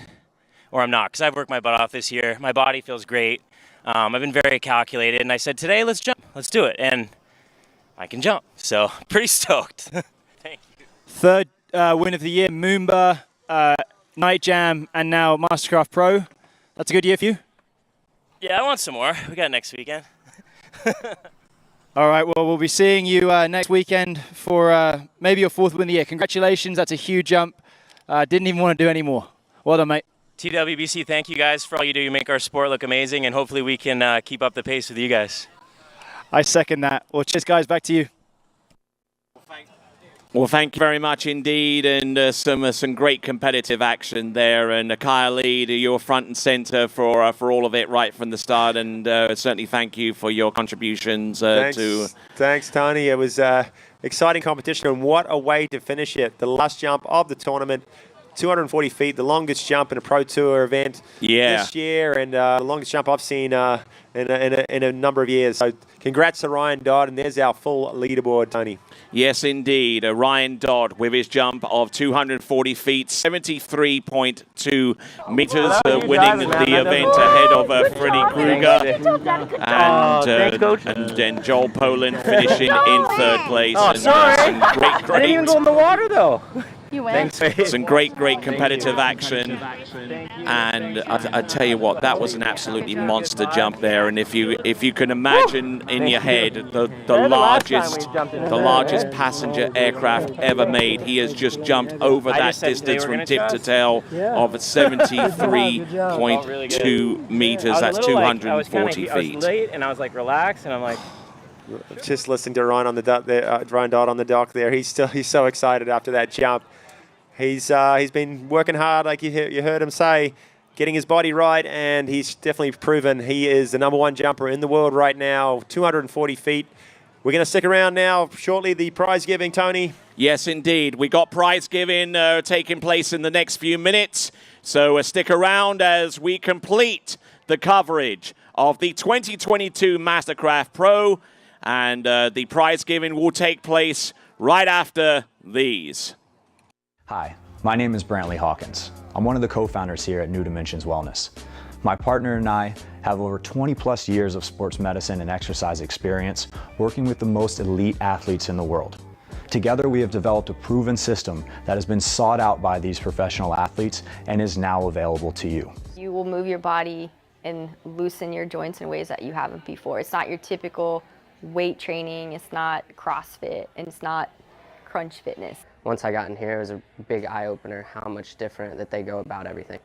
or I'm not, because I've worked my butt off this year. My body feels great. I've been very calculated, and I said, today, let's jump. Let's do it. And I can jump, so pretty stoked. Thank you. Third win of the year, Moomba, Night Jam, and now MasterCraft Pro. That's a good year for you? Yeah, I want some more. We got next weekend. All right, well, we'll be seeing you next weekend for maybe your fourth win of the year. Congratulations, that's a huge jump. Didn't even want to do any more. Well done, mate. TWBC, thank you guys for all you do. You make our sport look amazing, and hopefully we can keep up the pace with you guys. I second that. Well, cheers, guys. Back to you. Well, thank you very much indeed, and some great competitive action there. And Kyle Lee, you're front and center for all of it right from the start, and certainly thank you for your contributions Thanks, Tony. It was exciting competition, and what a way to finish it. The last jump of the tournament, 240 feet, the longest jump in a Pro Tour event this year, and the longest jump I've seen in a number of years. So congrats to Ryan Dodd, and there's our full leaderboard, Tony. Yes, indeed. Ryan Dodd with his jump of 240 feet, 73.2 meters, winning the event ahead of Freddie Kruger and then Joel Poland finishing in third place. Oh, sorry. Some great. I didn't even go in the water, though. You win. Some great competitive action, and I tell you what, that was an absolutely monster jump there. And if you can imagine in your head the largest passenger aircraft ever made, he has just jumped over that distance from tip to tail of 73.2 meters. That's 240 feet. Late, and I was like relaxed, and I'm like. Just listening to Ryan on the dock there, Ryan Dodd on the dock there. He's so excited after that jump. He's been working hard, like you heard him say, getting his body right, and he's definitely proven he is the #1 jumper in the world right now. 240 feet. We're going to stick around now. Shortly, the prize giving, Tony. Yes, indeed. We got prize giving taking place in the next few minutes. So stick around as we complete the coverage of the 2022 MasterCraft Pro. And the prize giving will take place right after these. Hi, my name is Brantley Hawkins. I'm one of the co-founders here at New Dimensions Wellness. My partner and I have over 20 plus years of sports medicine and exercise experience working with the most elite athletes in the world. Together we have developed a proven system that has been sought out by these professional athletes and is now available to you. You will move your body and loosen your joints in ways that you haven't before. It's not your typical weight training, it's not CrossFit, and it's not crunch fitness. Once I got in here, it was a big eye-opener how much different that they go about everything.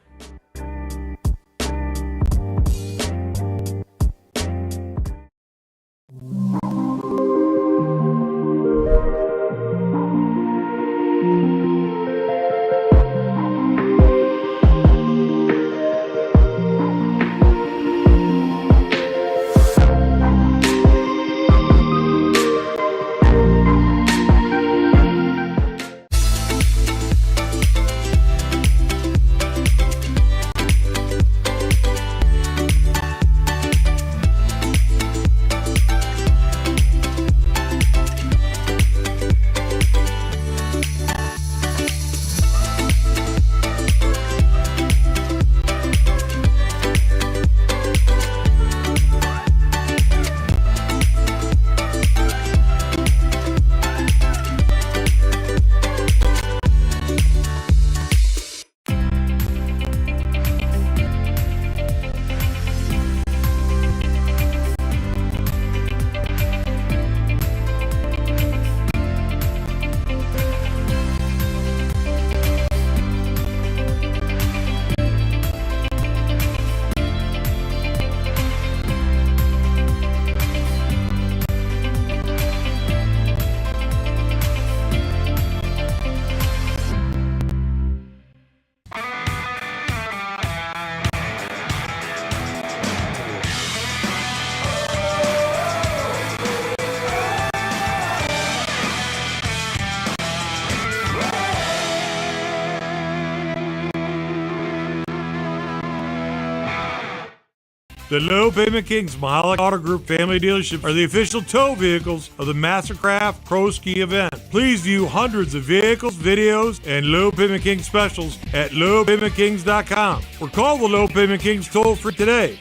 The Low Payment Kings Mahalik Auto Group family dealership are the official tow vehicles of the MasterCraft Pro Ski event. Please view hundreds of vehicles, videos, and Low Payment Kings specials at lowpaymentkings.com or call the Low Payment Kings toll-free today.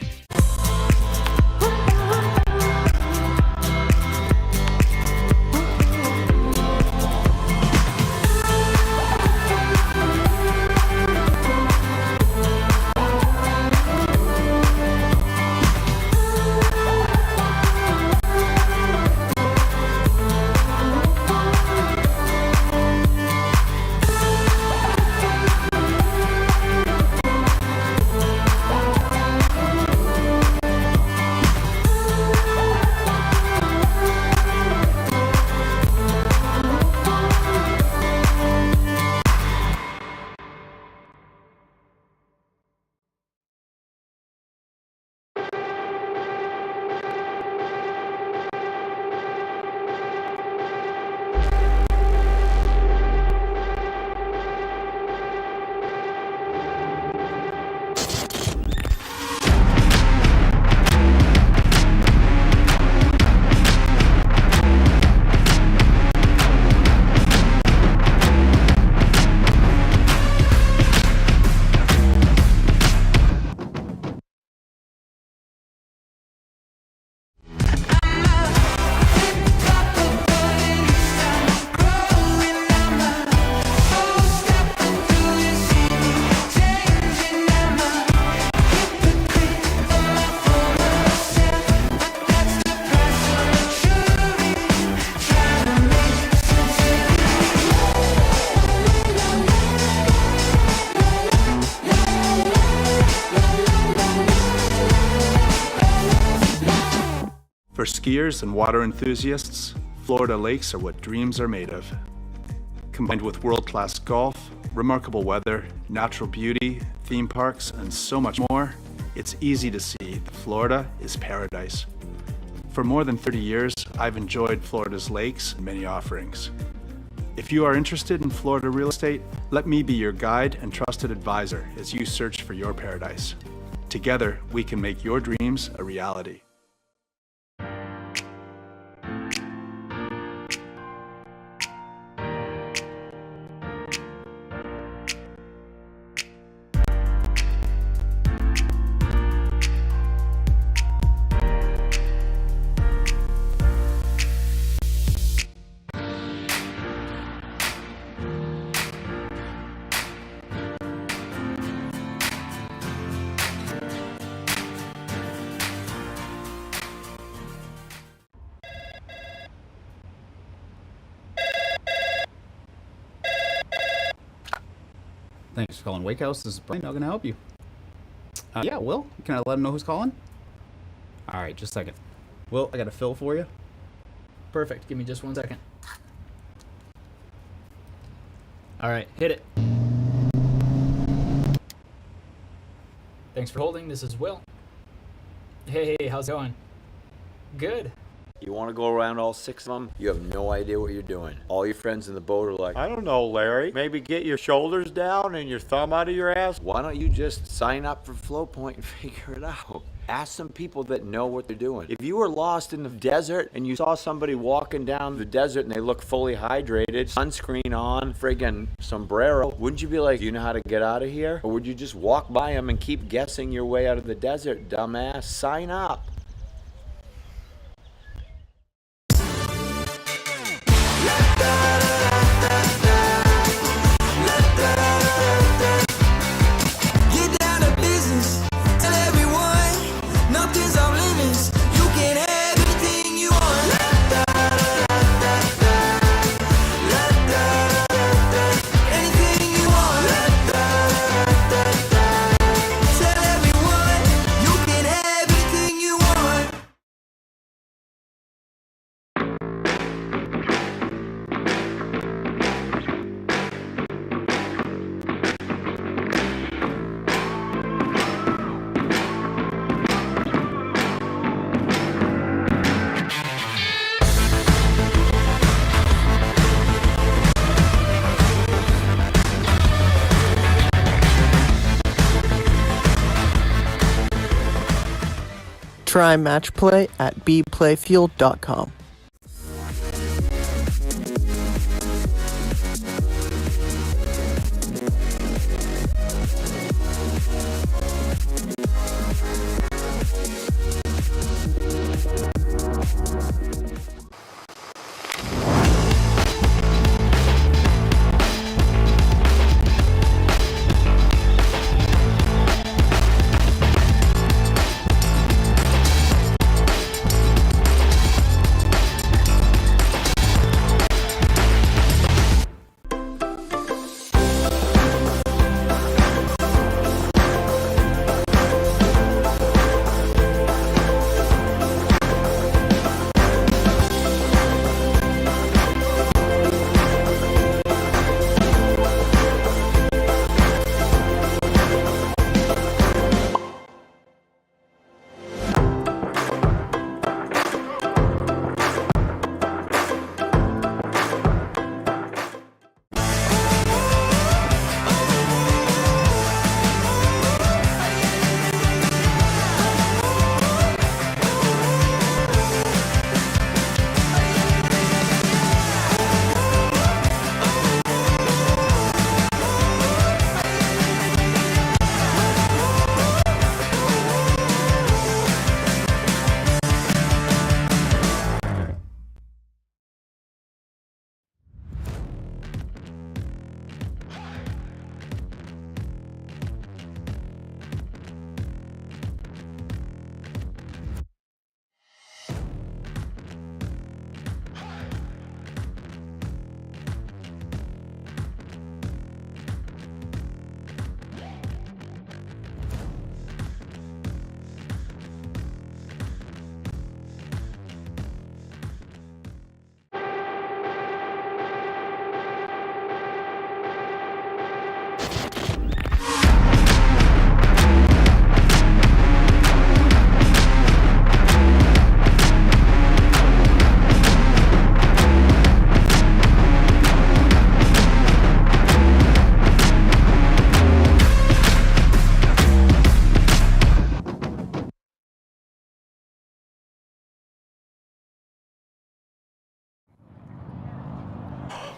For skiers and water enthusiasts, Florida lakes are what dreams are made of. Combined with world-class golf, remarkable weather, natural beauty, theme parks, and so much more, it's easy to see that Florida is paradise. For more than 30 years, I've enjoyed Florida's lakes and many offerings. If you are interested in Florida real estate, let me be your guide and trusted advisor as you search for your paradise. Together, we can make your dreams a reality. Thanks for calling Wake House. This is Brian. How can I help you? Yeah, Will. Can I let him know who's calling? All right, just a second. Will, I got a fill for you. Perfect. Give me just 1 second. All right, hit it. Thanks for holding. This is Will. Hey, how's it going? Good. You want to go around all 6 of them? You have no idea what you're doing. All your friends in the boat are like, I don't know, Larry. Maybe get your shoulders down and your thumb out of your ass? Why don't you just sign up for Flow Point and figure it out? Ask some people that know what they're doing. If you were lost in the desert and you saw somebody walking down the desert and they look fully hydrated, sunscreen on, friggin' sombrero, wouldn't you be like, do you know how to get out of here? Or would you just walk by them and keep guessing your way out of the desert, dumbass? Sign up. Tell everyone you can have anything you want. Try match play at bplayfield.com.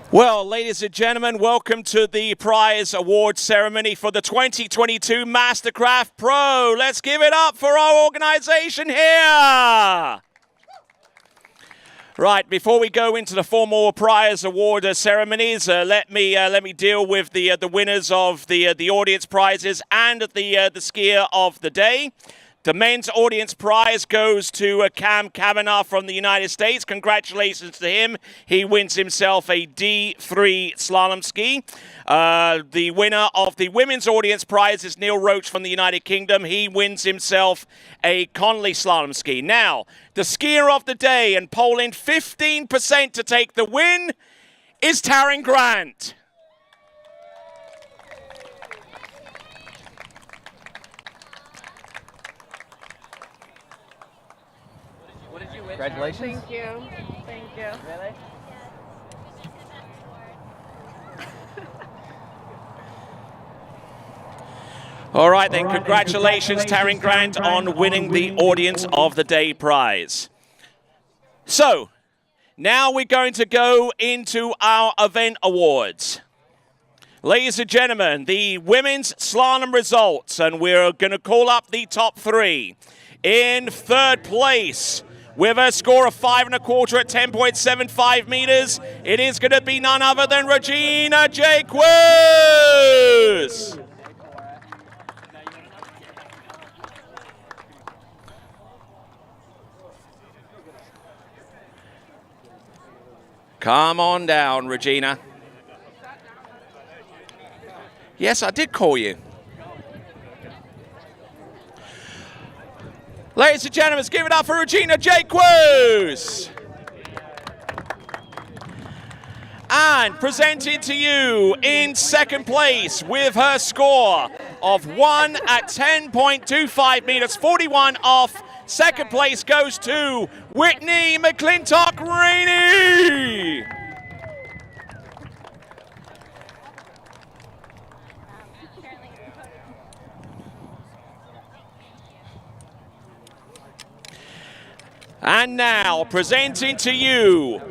Well, ladies and gentlemen, welcome to the prize award ceremony for the 2022 MasterCraft Pro. Let's give it up for our organization here. Right, before we go into the formal prize award ceremonies, let me deal with the winners of the audience prizes and the skier of the day. The men's audience prize goes to Cam Kavanagh from the United States. Congratulations to him. He wins himself a D3 slalom ski. The winner of the women's audience prize is Neil Roach from the United Kingdom. He wins himself a Conley slalom ski. Now, the skier of the day and polling 15% to take the win is Taryn Grant. Congratulations. Thank you. Thank you. Really? All right, then, congratulations, Taryn Grant, on winning the Audience of the Day prize. So, now we're going to go into our event awards. Ladies and gentlemen, the women's slalom results, and we're going to call up the top three. In third place, with a score of 5 1/4 at 10.75 meters, it is going to be none other than Regina Jacques. Come on down, Regina. Yes, I did call you. Ladies and gentlemen, let's give it up for Regina Jacques. And presented to you in second place with her score of 1 at 10.25 meters, 41 off. Second place goes to Whitney McClintock-Rainey. And now, presenting to you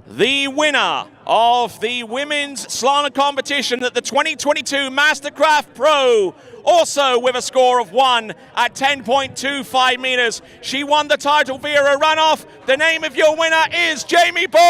the winner of the women's slalom competition at the 2022 MasterCraft Pro, also with a score of 1 at 10.25 meters. She won the title via a runoff. The name of your winner is Jamie Ball.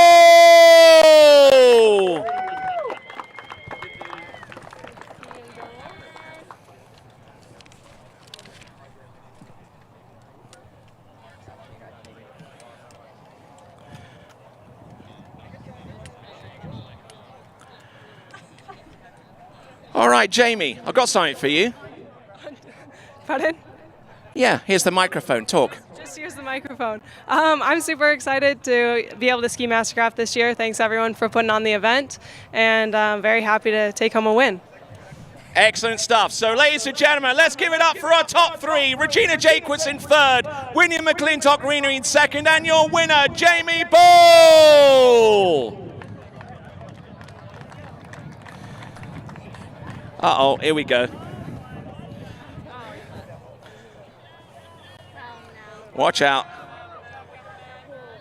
All right, Jamie, I've got something for you. Pardon? Yeah, here's the microphone. Talk. Just here's the microphone. I'm super excited to be able to ski MasterCraft this year. Thanks everyone for putting on the event, and I'm very happy to take home a win. Excellent stuff. So, ladies and gentlemen, let's give it up for our top three. Regina Jaquitz in third, William McClintock-Reena in second, and your winner, Jamie Ball. Uh-oh, here we go. Watch out.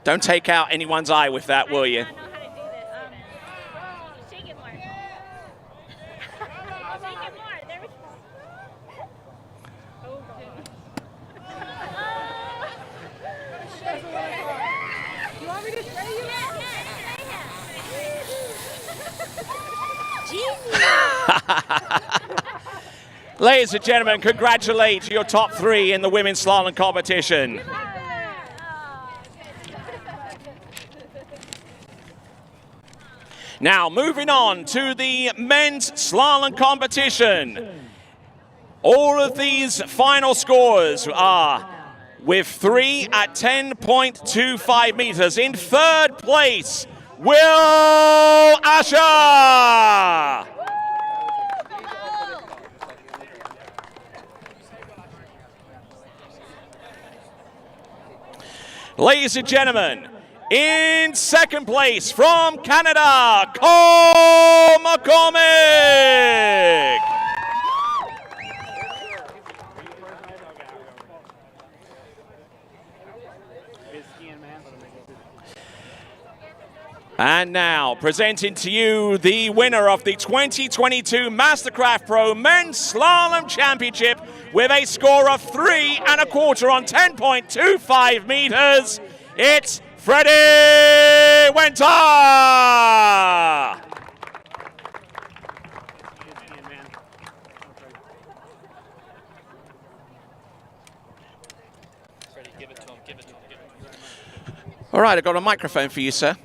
Don't take out anyone's eye with that, will you? Ladies and gentlemen, congratulate your top three in the women's slalom competition. Now, moving on to the men's slalom competition. All of these final scores are with 3 at 10.25 meters. In third place, Will Asher. Ladies and gentlemen, in second place from Canada, Cole McCormick. And now, presenting to you the winner of the 2022 MasterCraft Pro Men's Slalom Championship with a score of 3 1/4 on 10.25 meters. It's Freddie Winter! All right, I've got a microphone for you, sir.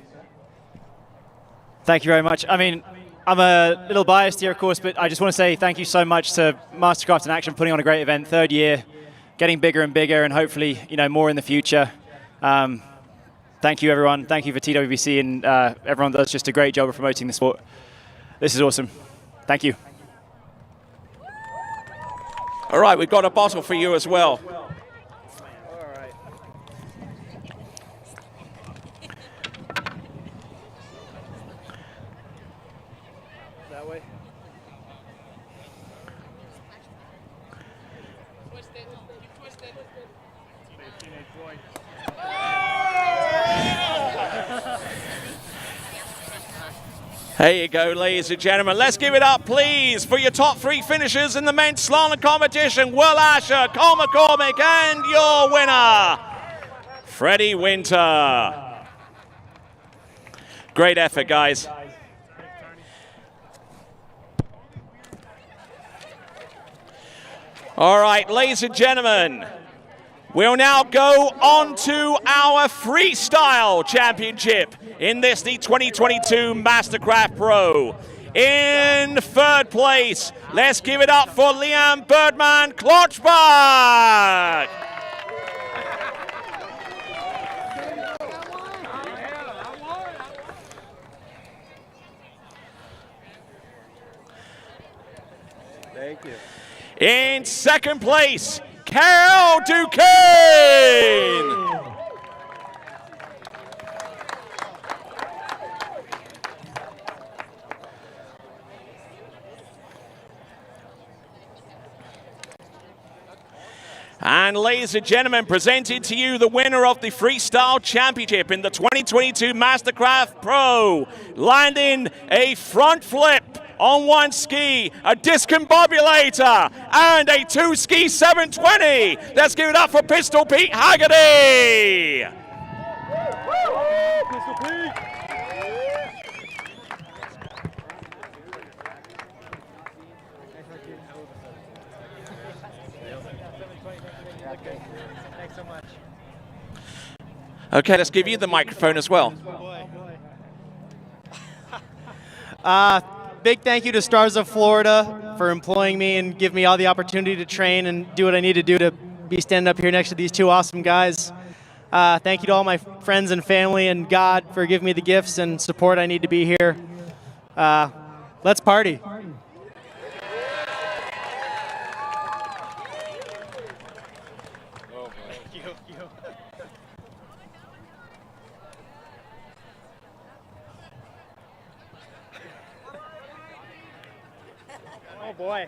Thank you very much. I mean, I'm a little biased here, of course, but I just want to say thank you so much to MasterCraft in Action putting on a great event. Third year, getting bigger and bigger, and hopefully, more in the future. Thank you, everyone. Thank you for TWBC, and everyone does just a great job of promoting the sport. This is awesome. Thank you. All right, we've got a bottle for you as well. There you go, ladies and gentlemen. Let's give it up, please, for your top three finishers in the men's slalom competition. Will Asher, Cole McCormick, and your winner, Freddie Winter. Great effort, guys. All right, ladies and gentlemen, we'll now go on to our Freestyle Championship in this, the 2022 MasterCraft Pro. In third place, let's give it up for Liam Birdman Klotzbach. Thank you. In second place, Carol Duquesne. And ladies and gentlemen, presenting to you the winner of the Freestyle Championship in the 2022 MasterCraft Pro, landing a front flip on one ski, a discombobulator, and a two-ski 720. Let's give it up for Pistol Pete Haggerty. Pistol Pete. Thanks so much. Okay, let's give you the microphone as well. Big thank you to Stars of Florida for employing me and give me all the opportunity to train and do what I need to do to be standing up here next to these two awesome guys. Thank you to all my friends and family and God for giving me the gifts and support I need to be here. Let's party. Oh boy.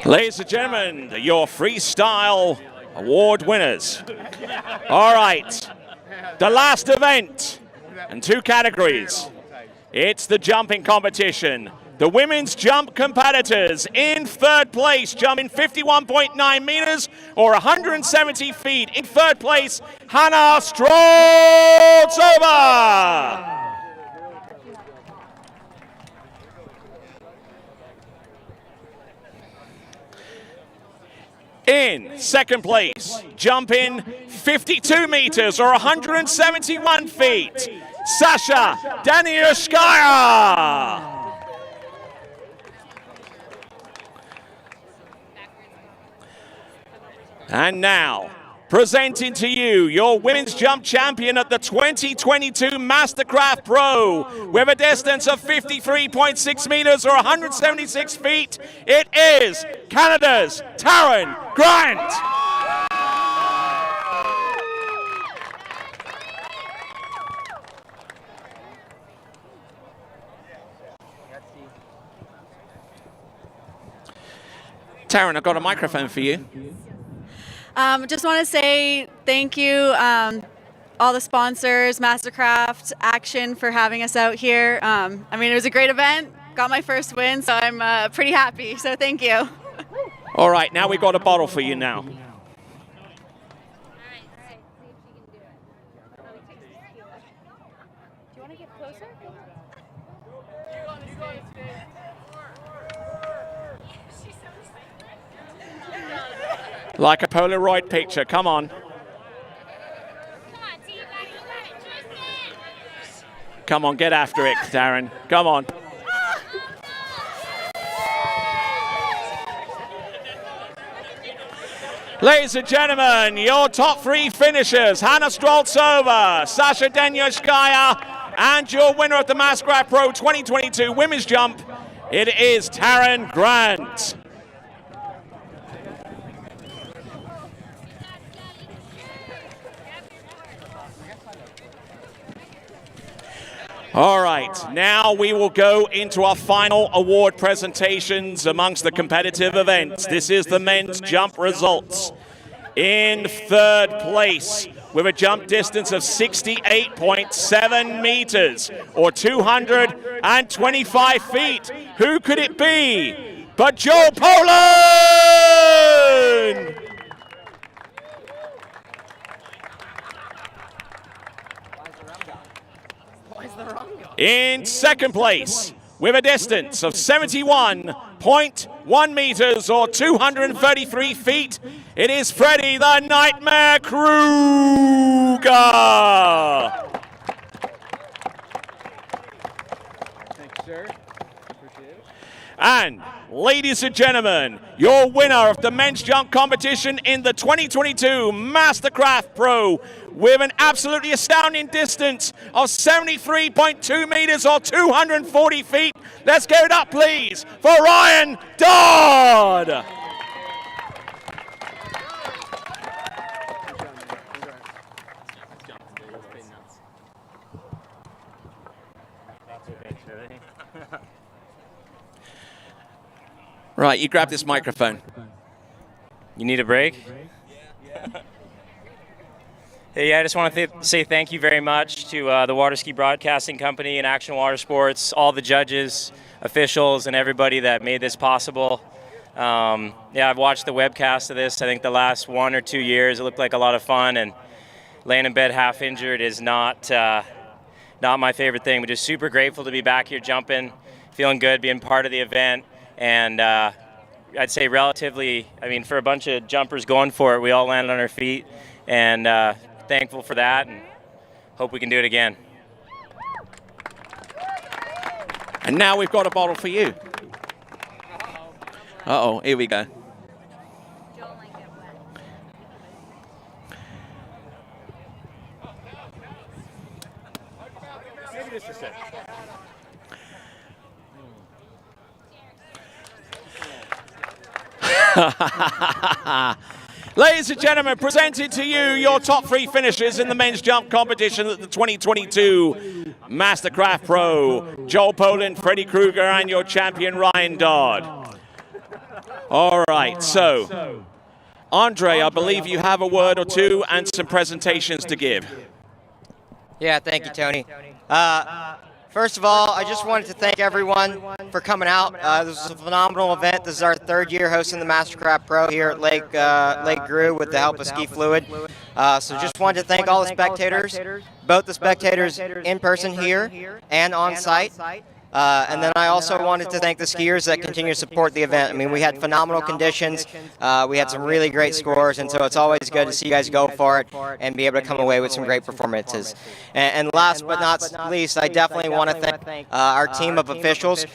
Ladies and gentlemen, your Freestyle Award winners. All right, the last event and two categories. It's the jumping competition. The women's jump competitors in third place, jumping 51.9 meters or 170 feet. In third place, Hannah Stroltsova. In second place, jumping 52 meters or 171 feet, Sasha Daniushkaya. And now, presenting to you your women's jump champion at the 2022 MasterCraft Pro with a distance of 53.6 meters or 176 feet. It is Canada's Taryn Grant. Taryn, I've got a microphone for you. Just want to say thank you, all the sponsors, MasterCraft, Action for having us out here. I mean, it was a great event. Got my first win, so I'm pretty happy. So thank you. All right, now we've got a bottle for you now. Like a Polaroid picture, come on. Come on, get after it, Darren. Come on. Ladies and gentlemen, your top three finishers, Hannah Stroltsova, Sasha Daniushkaya, and your winner of the MasterCraft Pro 2022 Women's Jump, it is Taryn Grant. All right, now we will go into our final award presentations amongst the competitive events. This is the men's jump results. In third place, with a jump distance of 68.7 meters, or 225 feet. Who could it be but Joe Poland? In second place, with a distance of 71.1 meters or 233 feet, it is Freddie the Nightmare Kruger. Thank you, sir. Appreciate it. And ladies and gentlemen, your winner of the men's jump competition in the 2022 MasterCraft Pro with an absolutely astounding distance of 73.2 meters or 240 feet. Let's give it up, please, for Ryan Dodd. Right, you grab this microphone. You need a break? Hey, yeah, I just want to say thank you very much to the Waterski Broadcasting Company and Action Watersports, all the judges, officials, and everybody that made this possible. Yeah, I've watched the webcast of this. I think the last 1 or 2 years, it looked like a lot of fun, and laying in bed half injured is not my favorite thing, but just super grateful to be back here jumping, feeling good, being part of the event, and I'd say relatively, I mean, for a bunch of jumpers going for it, we all landed on our feet, and thankful for that, and hope we can do it again. And now we've got a bottle for you. Uh-oh, here we go. Maybe just a sec. Ladies and gentlemen, presenting to you your top 3 finishers in the men's jump competition at the 2022 MasterCraft Pro. Joel Poland, Freddie Krueger, and your champion, Ryan Dodd. All right, so, Andre, I believe you have a word or two and some presentations to give. Yeah, thank you, Tony. First of all, I just wanted to thank everyone for coming out. This was a phenomenal event. This is our 3rd year hosting the MasterCraft Pro here at Lake Gru with the help of Ski Fluid. So just wanted to thank all the spectators, both the spectators in person here and on site. And then I also wanted to thank the skiers that continue to support the event. I mean, we had phenomenal conditions. We had some really great scores, and so it's always good to see you guys go for it and be able to come away with some great performances. And last but not least, I definitely want to thank our team of officials.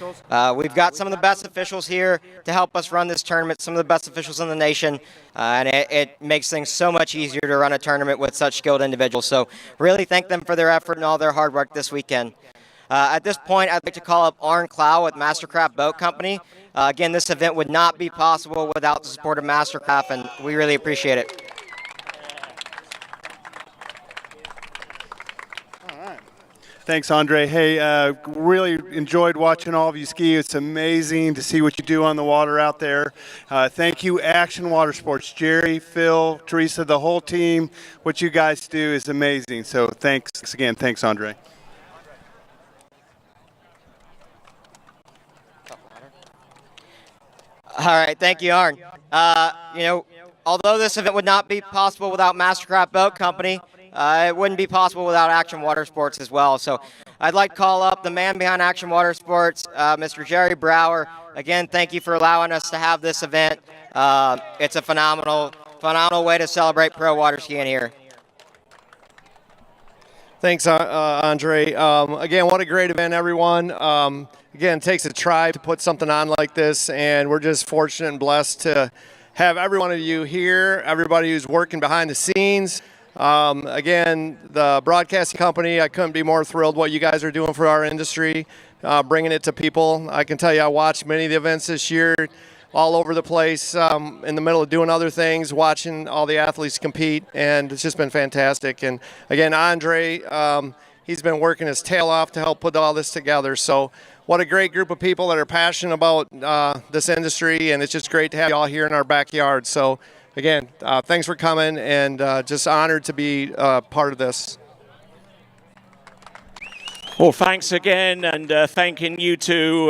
We've got some of the best officials here to help us run this tournament, some of the best officials in the nation, and it makes things so much easier to run a tournament with such skilled individuals. So really thank them for their effort and all their hard work this weekend. At this point, I'd like to call up Arn Clow with MasterCraft Boat Company. Again, this event would not be possible without the support of MasterCraft, and we really appreciate it. Thanks, Andre. Hey, really enjoyed watching all of you ski. It's amazing to see what you do on the water out there. Thank you, Action Watersports. Jerry, Phil, Teresa, the whole team. What you guys do is amazing. So thanks again. Thanks, Andre. All right, thank you, Arn. You know, although this event would not be possible without MasterCraft Boat Company, it wouldn't be possible without Action Watersports as well. So I'd like to call up the man behind Action Watersports, Mr. Jerry Brower. Again, thank you for allowing us to have this event. It's a phenomenal way to celebrate pro water skiing here. Thanks, Andre. Again, what a great event, everyone. Again, it takes a tribe to put something on like this, and we're just fortunate and blessed to have every one of you here, everybody who's working behind the scenes. Again, the broadcasting company, I couldn't be more thrilled what you guys are doing for our industry, bringing it to people. I can tell you I watched many of the events this year all over the place, in the middle of doing other things, watching all the athletes compete, and it's just been fantastic. And again, Andre, he's been working his tail off to help put all this together. So what a great group of people that are passionate about this industry, and it's just great to have you all here in our backyard. So again, thanks for coming, and just honored to be part of this. Well, thanks again, and thanking you too,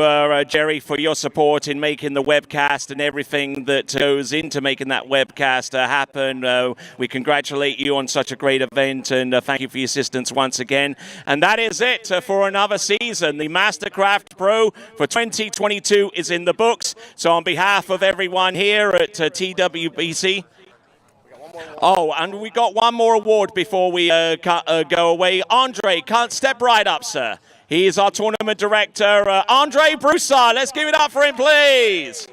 Jerry, for your support in making the webcast and everything that goes into making that webcast happen. We congratulate you on such a great event, and thank you for your assistance once again. And that is it for another season. The MasterCraft Pro for 2022 is in the books. So on behalf of everyone here at TWBC, oh, and we got one more award before we go away. Andre, step right up, sir. He is our tournament director, Andre Broussard. Let's give it up for him, please.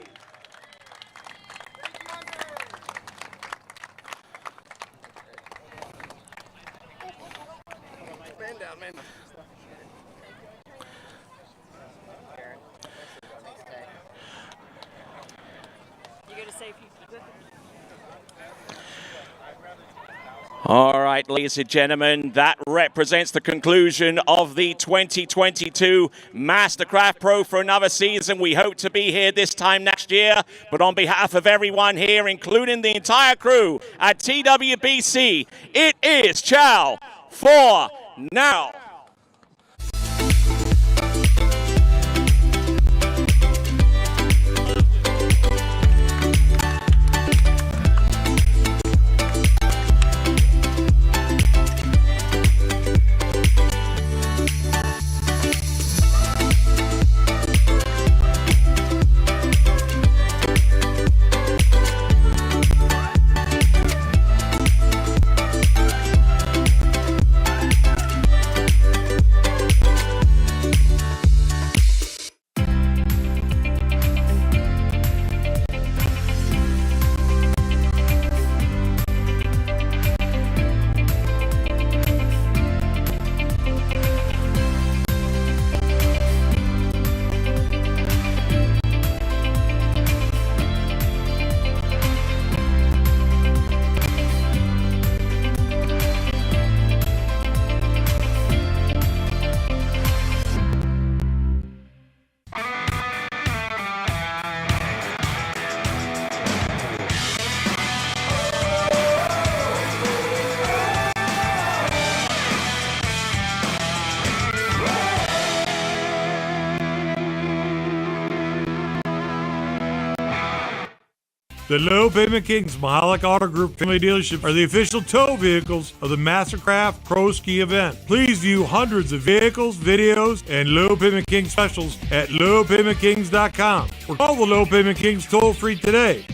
All right. right, ladies and gentlemen, that represents the conclusion of the 2022 MasterCraft Pro for another season. We hope to be here this time next year, but on behalf of everyone here, including the entire crew at TWBC, it is ciao for now. The Low Payment Kings Mahalik Auto Group family dealership are the official tow vehicles of the MasterCraft Pro Ski event. Please view hundreds of vehicles, videos, and Low Payment King specials at lowpaymentkings.com or call the Low Payment Kings toll-free today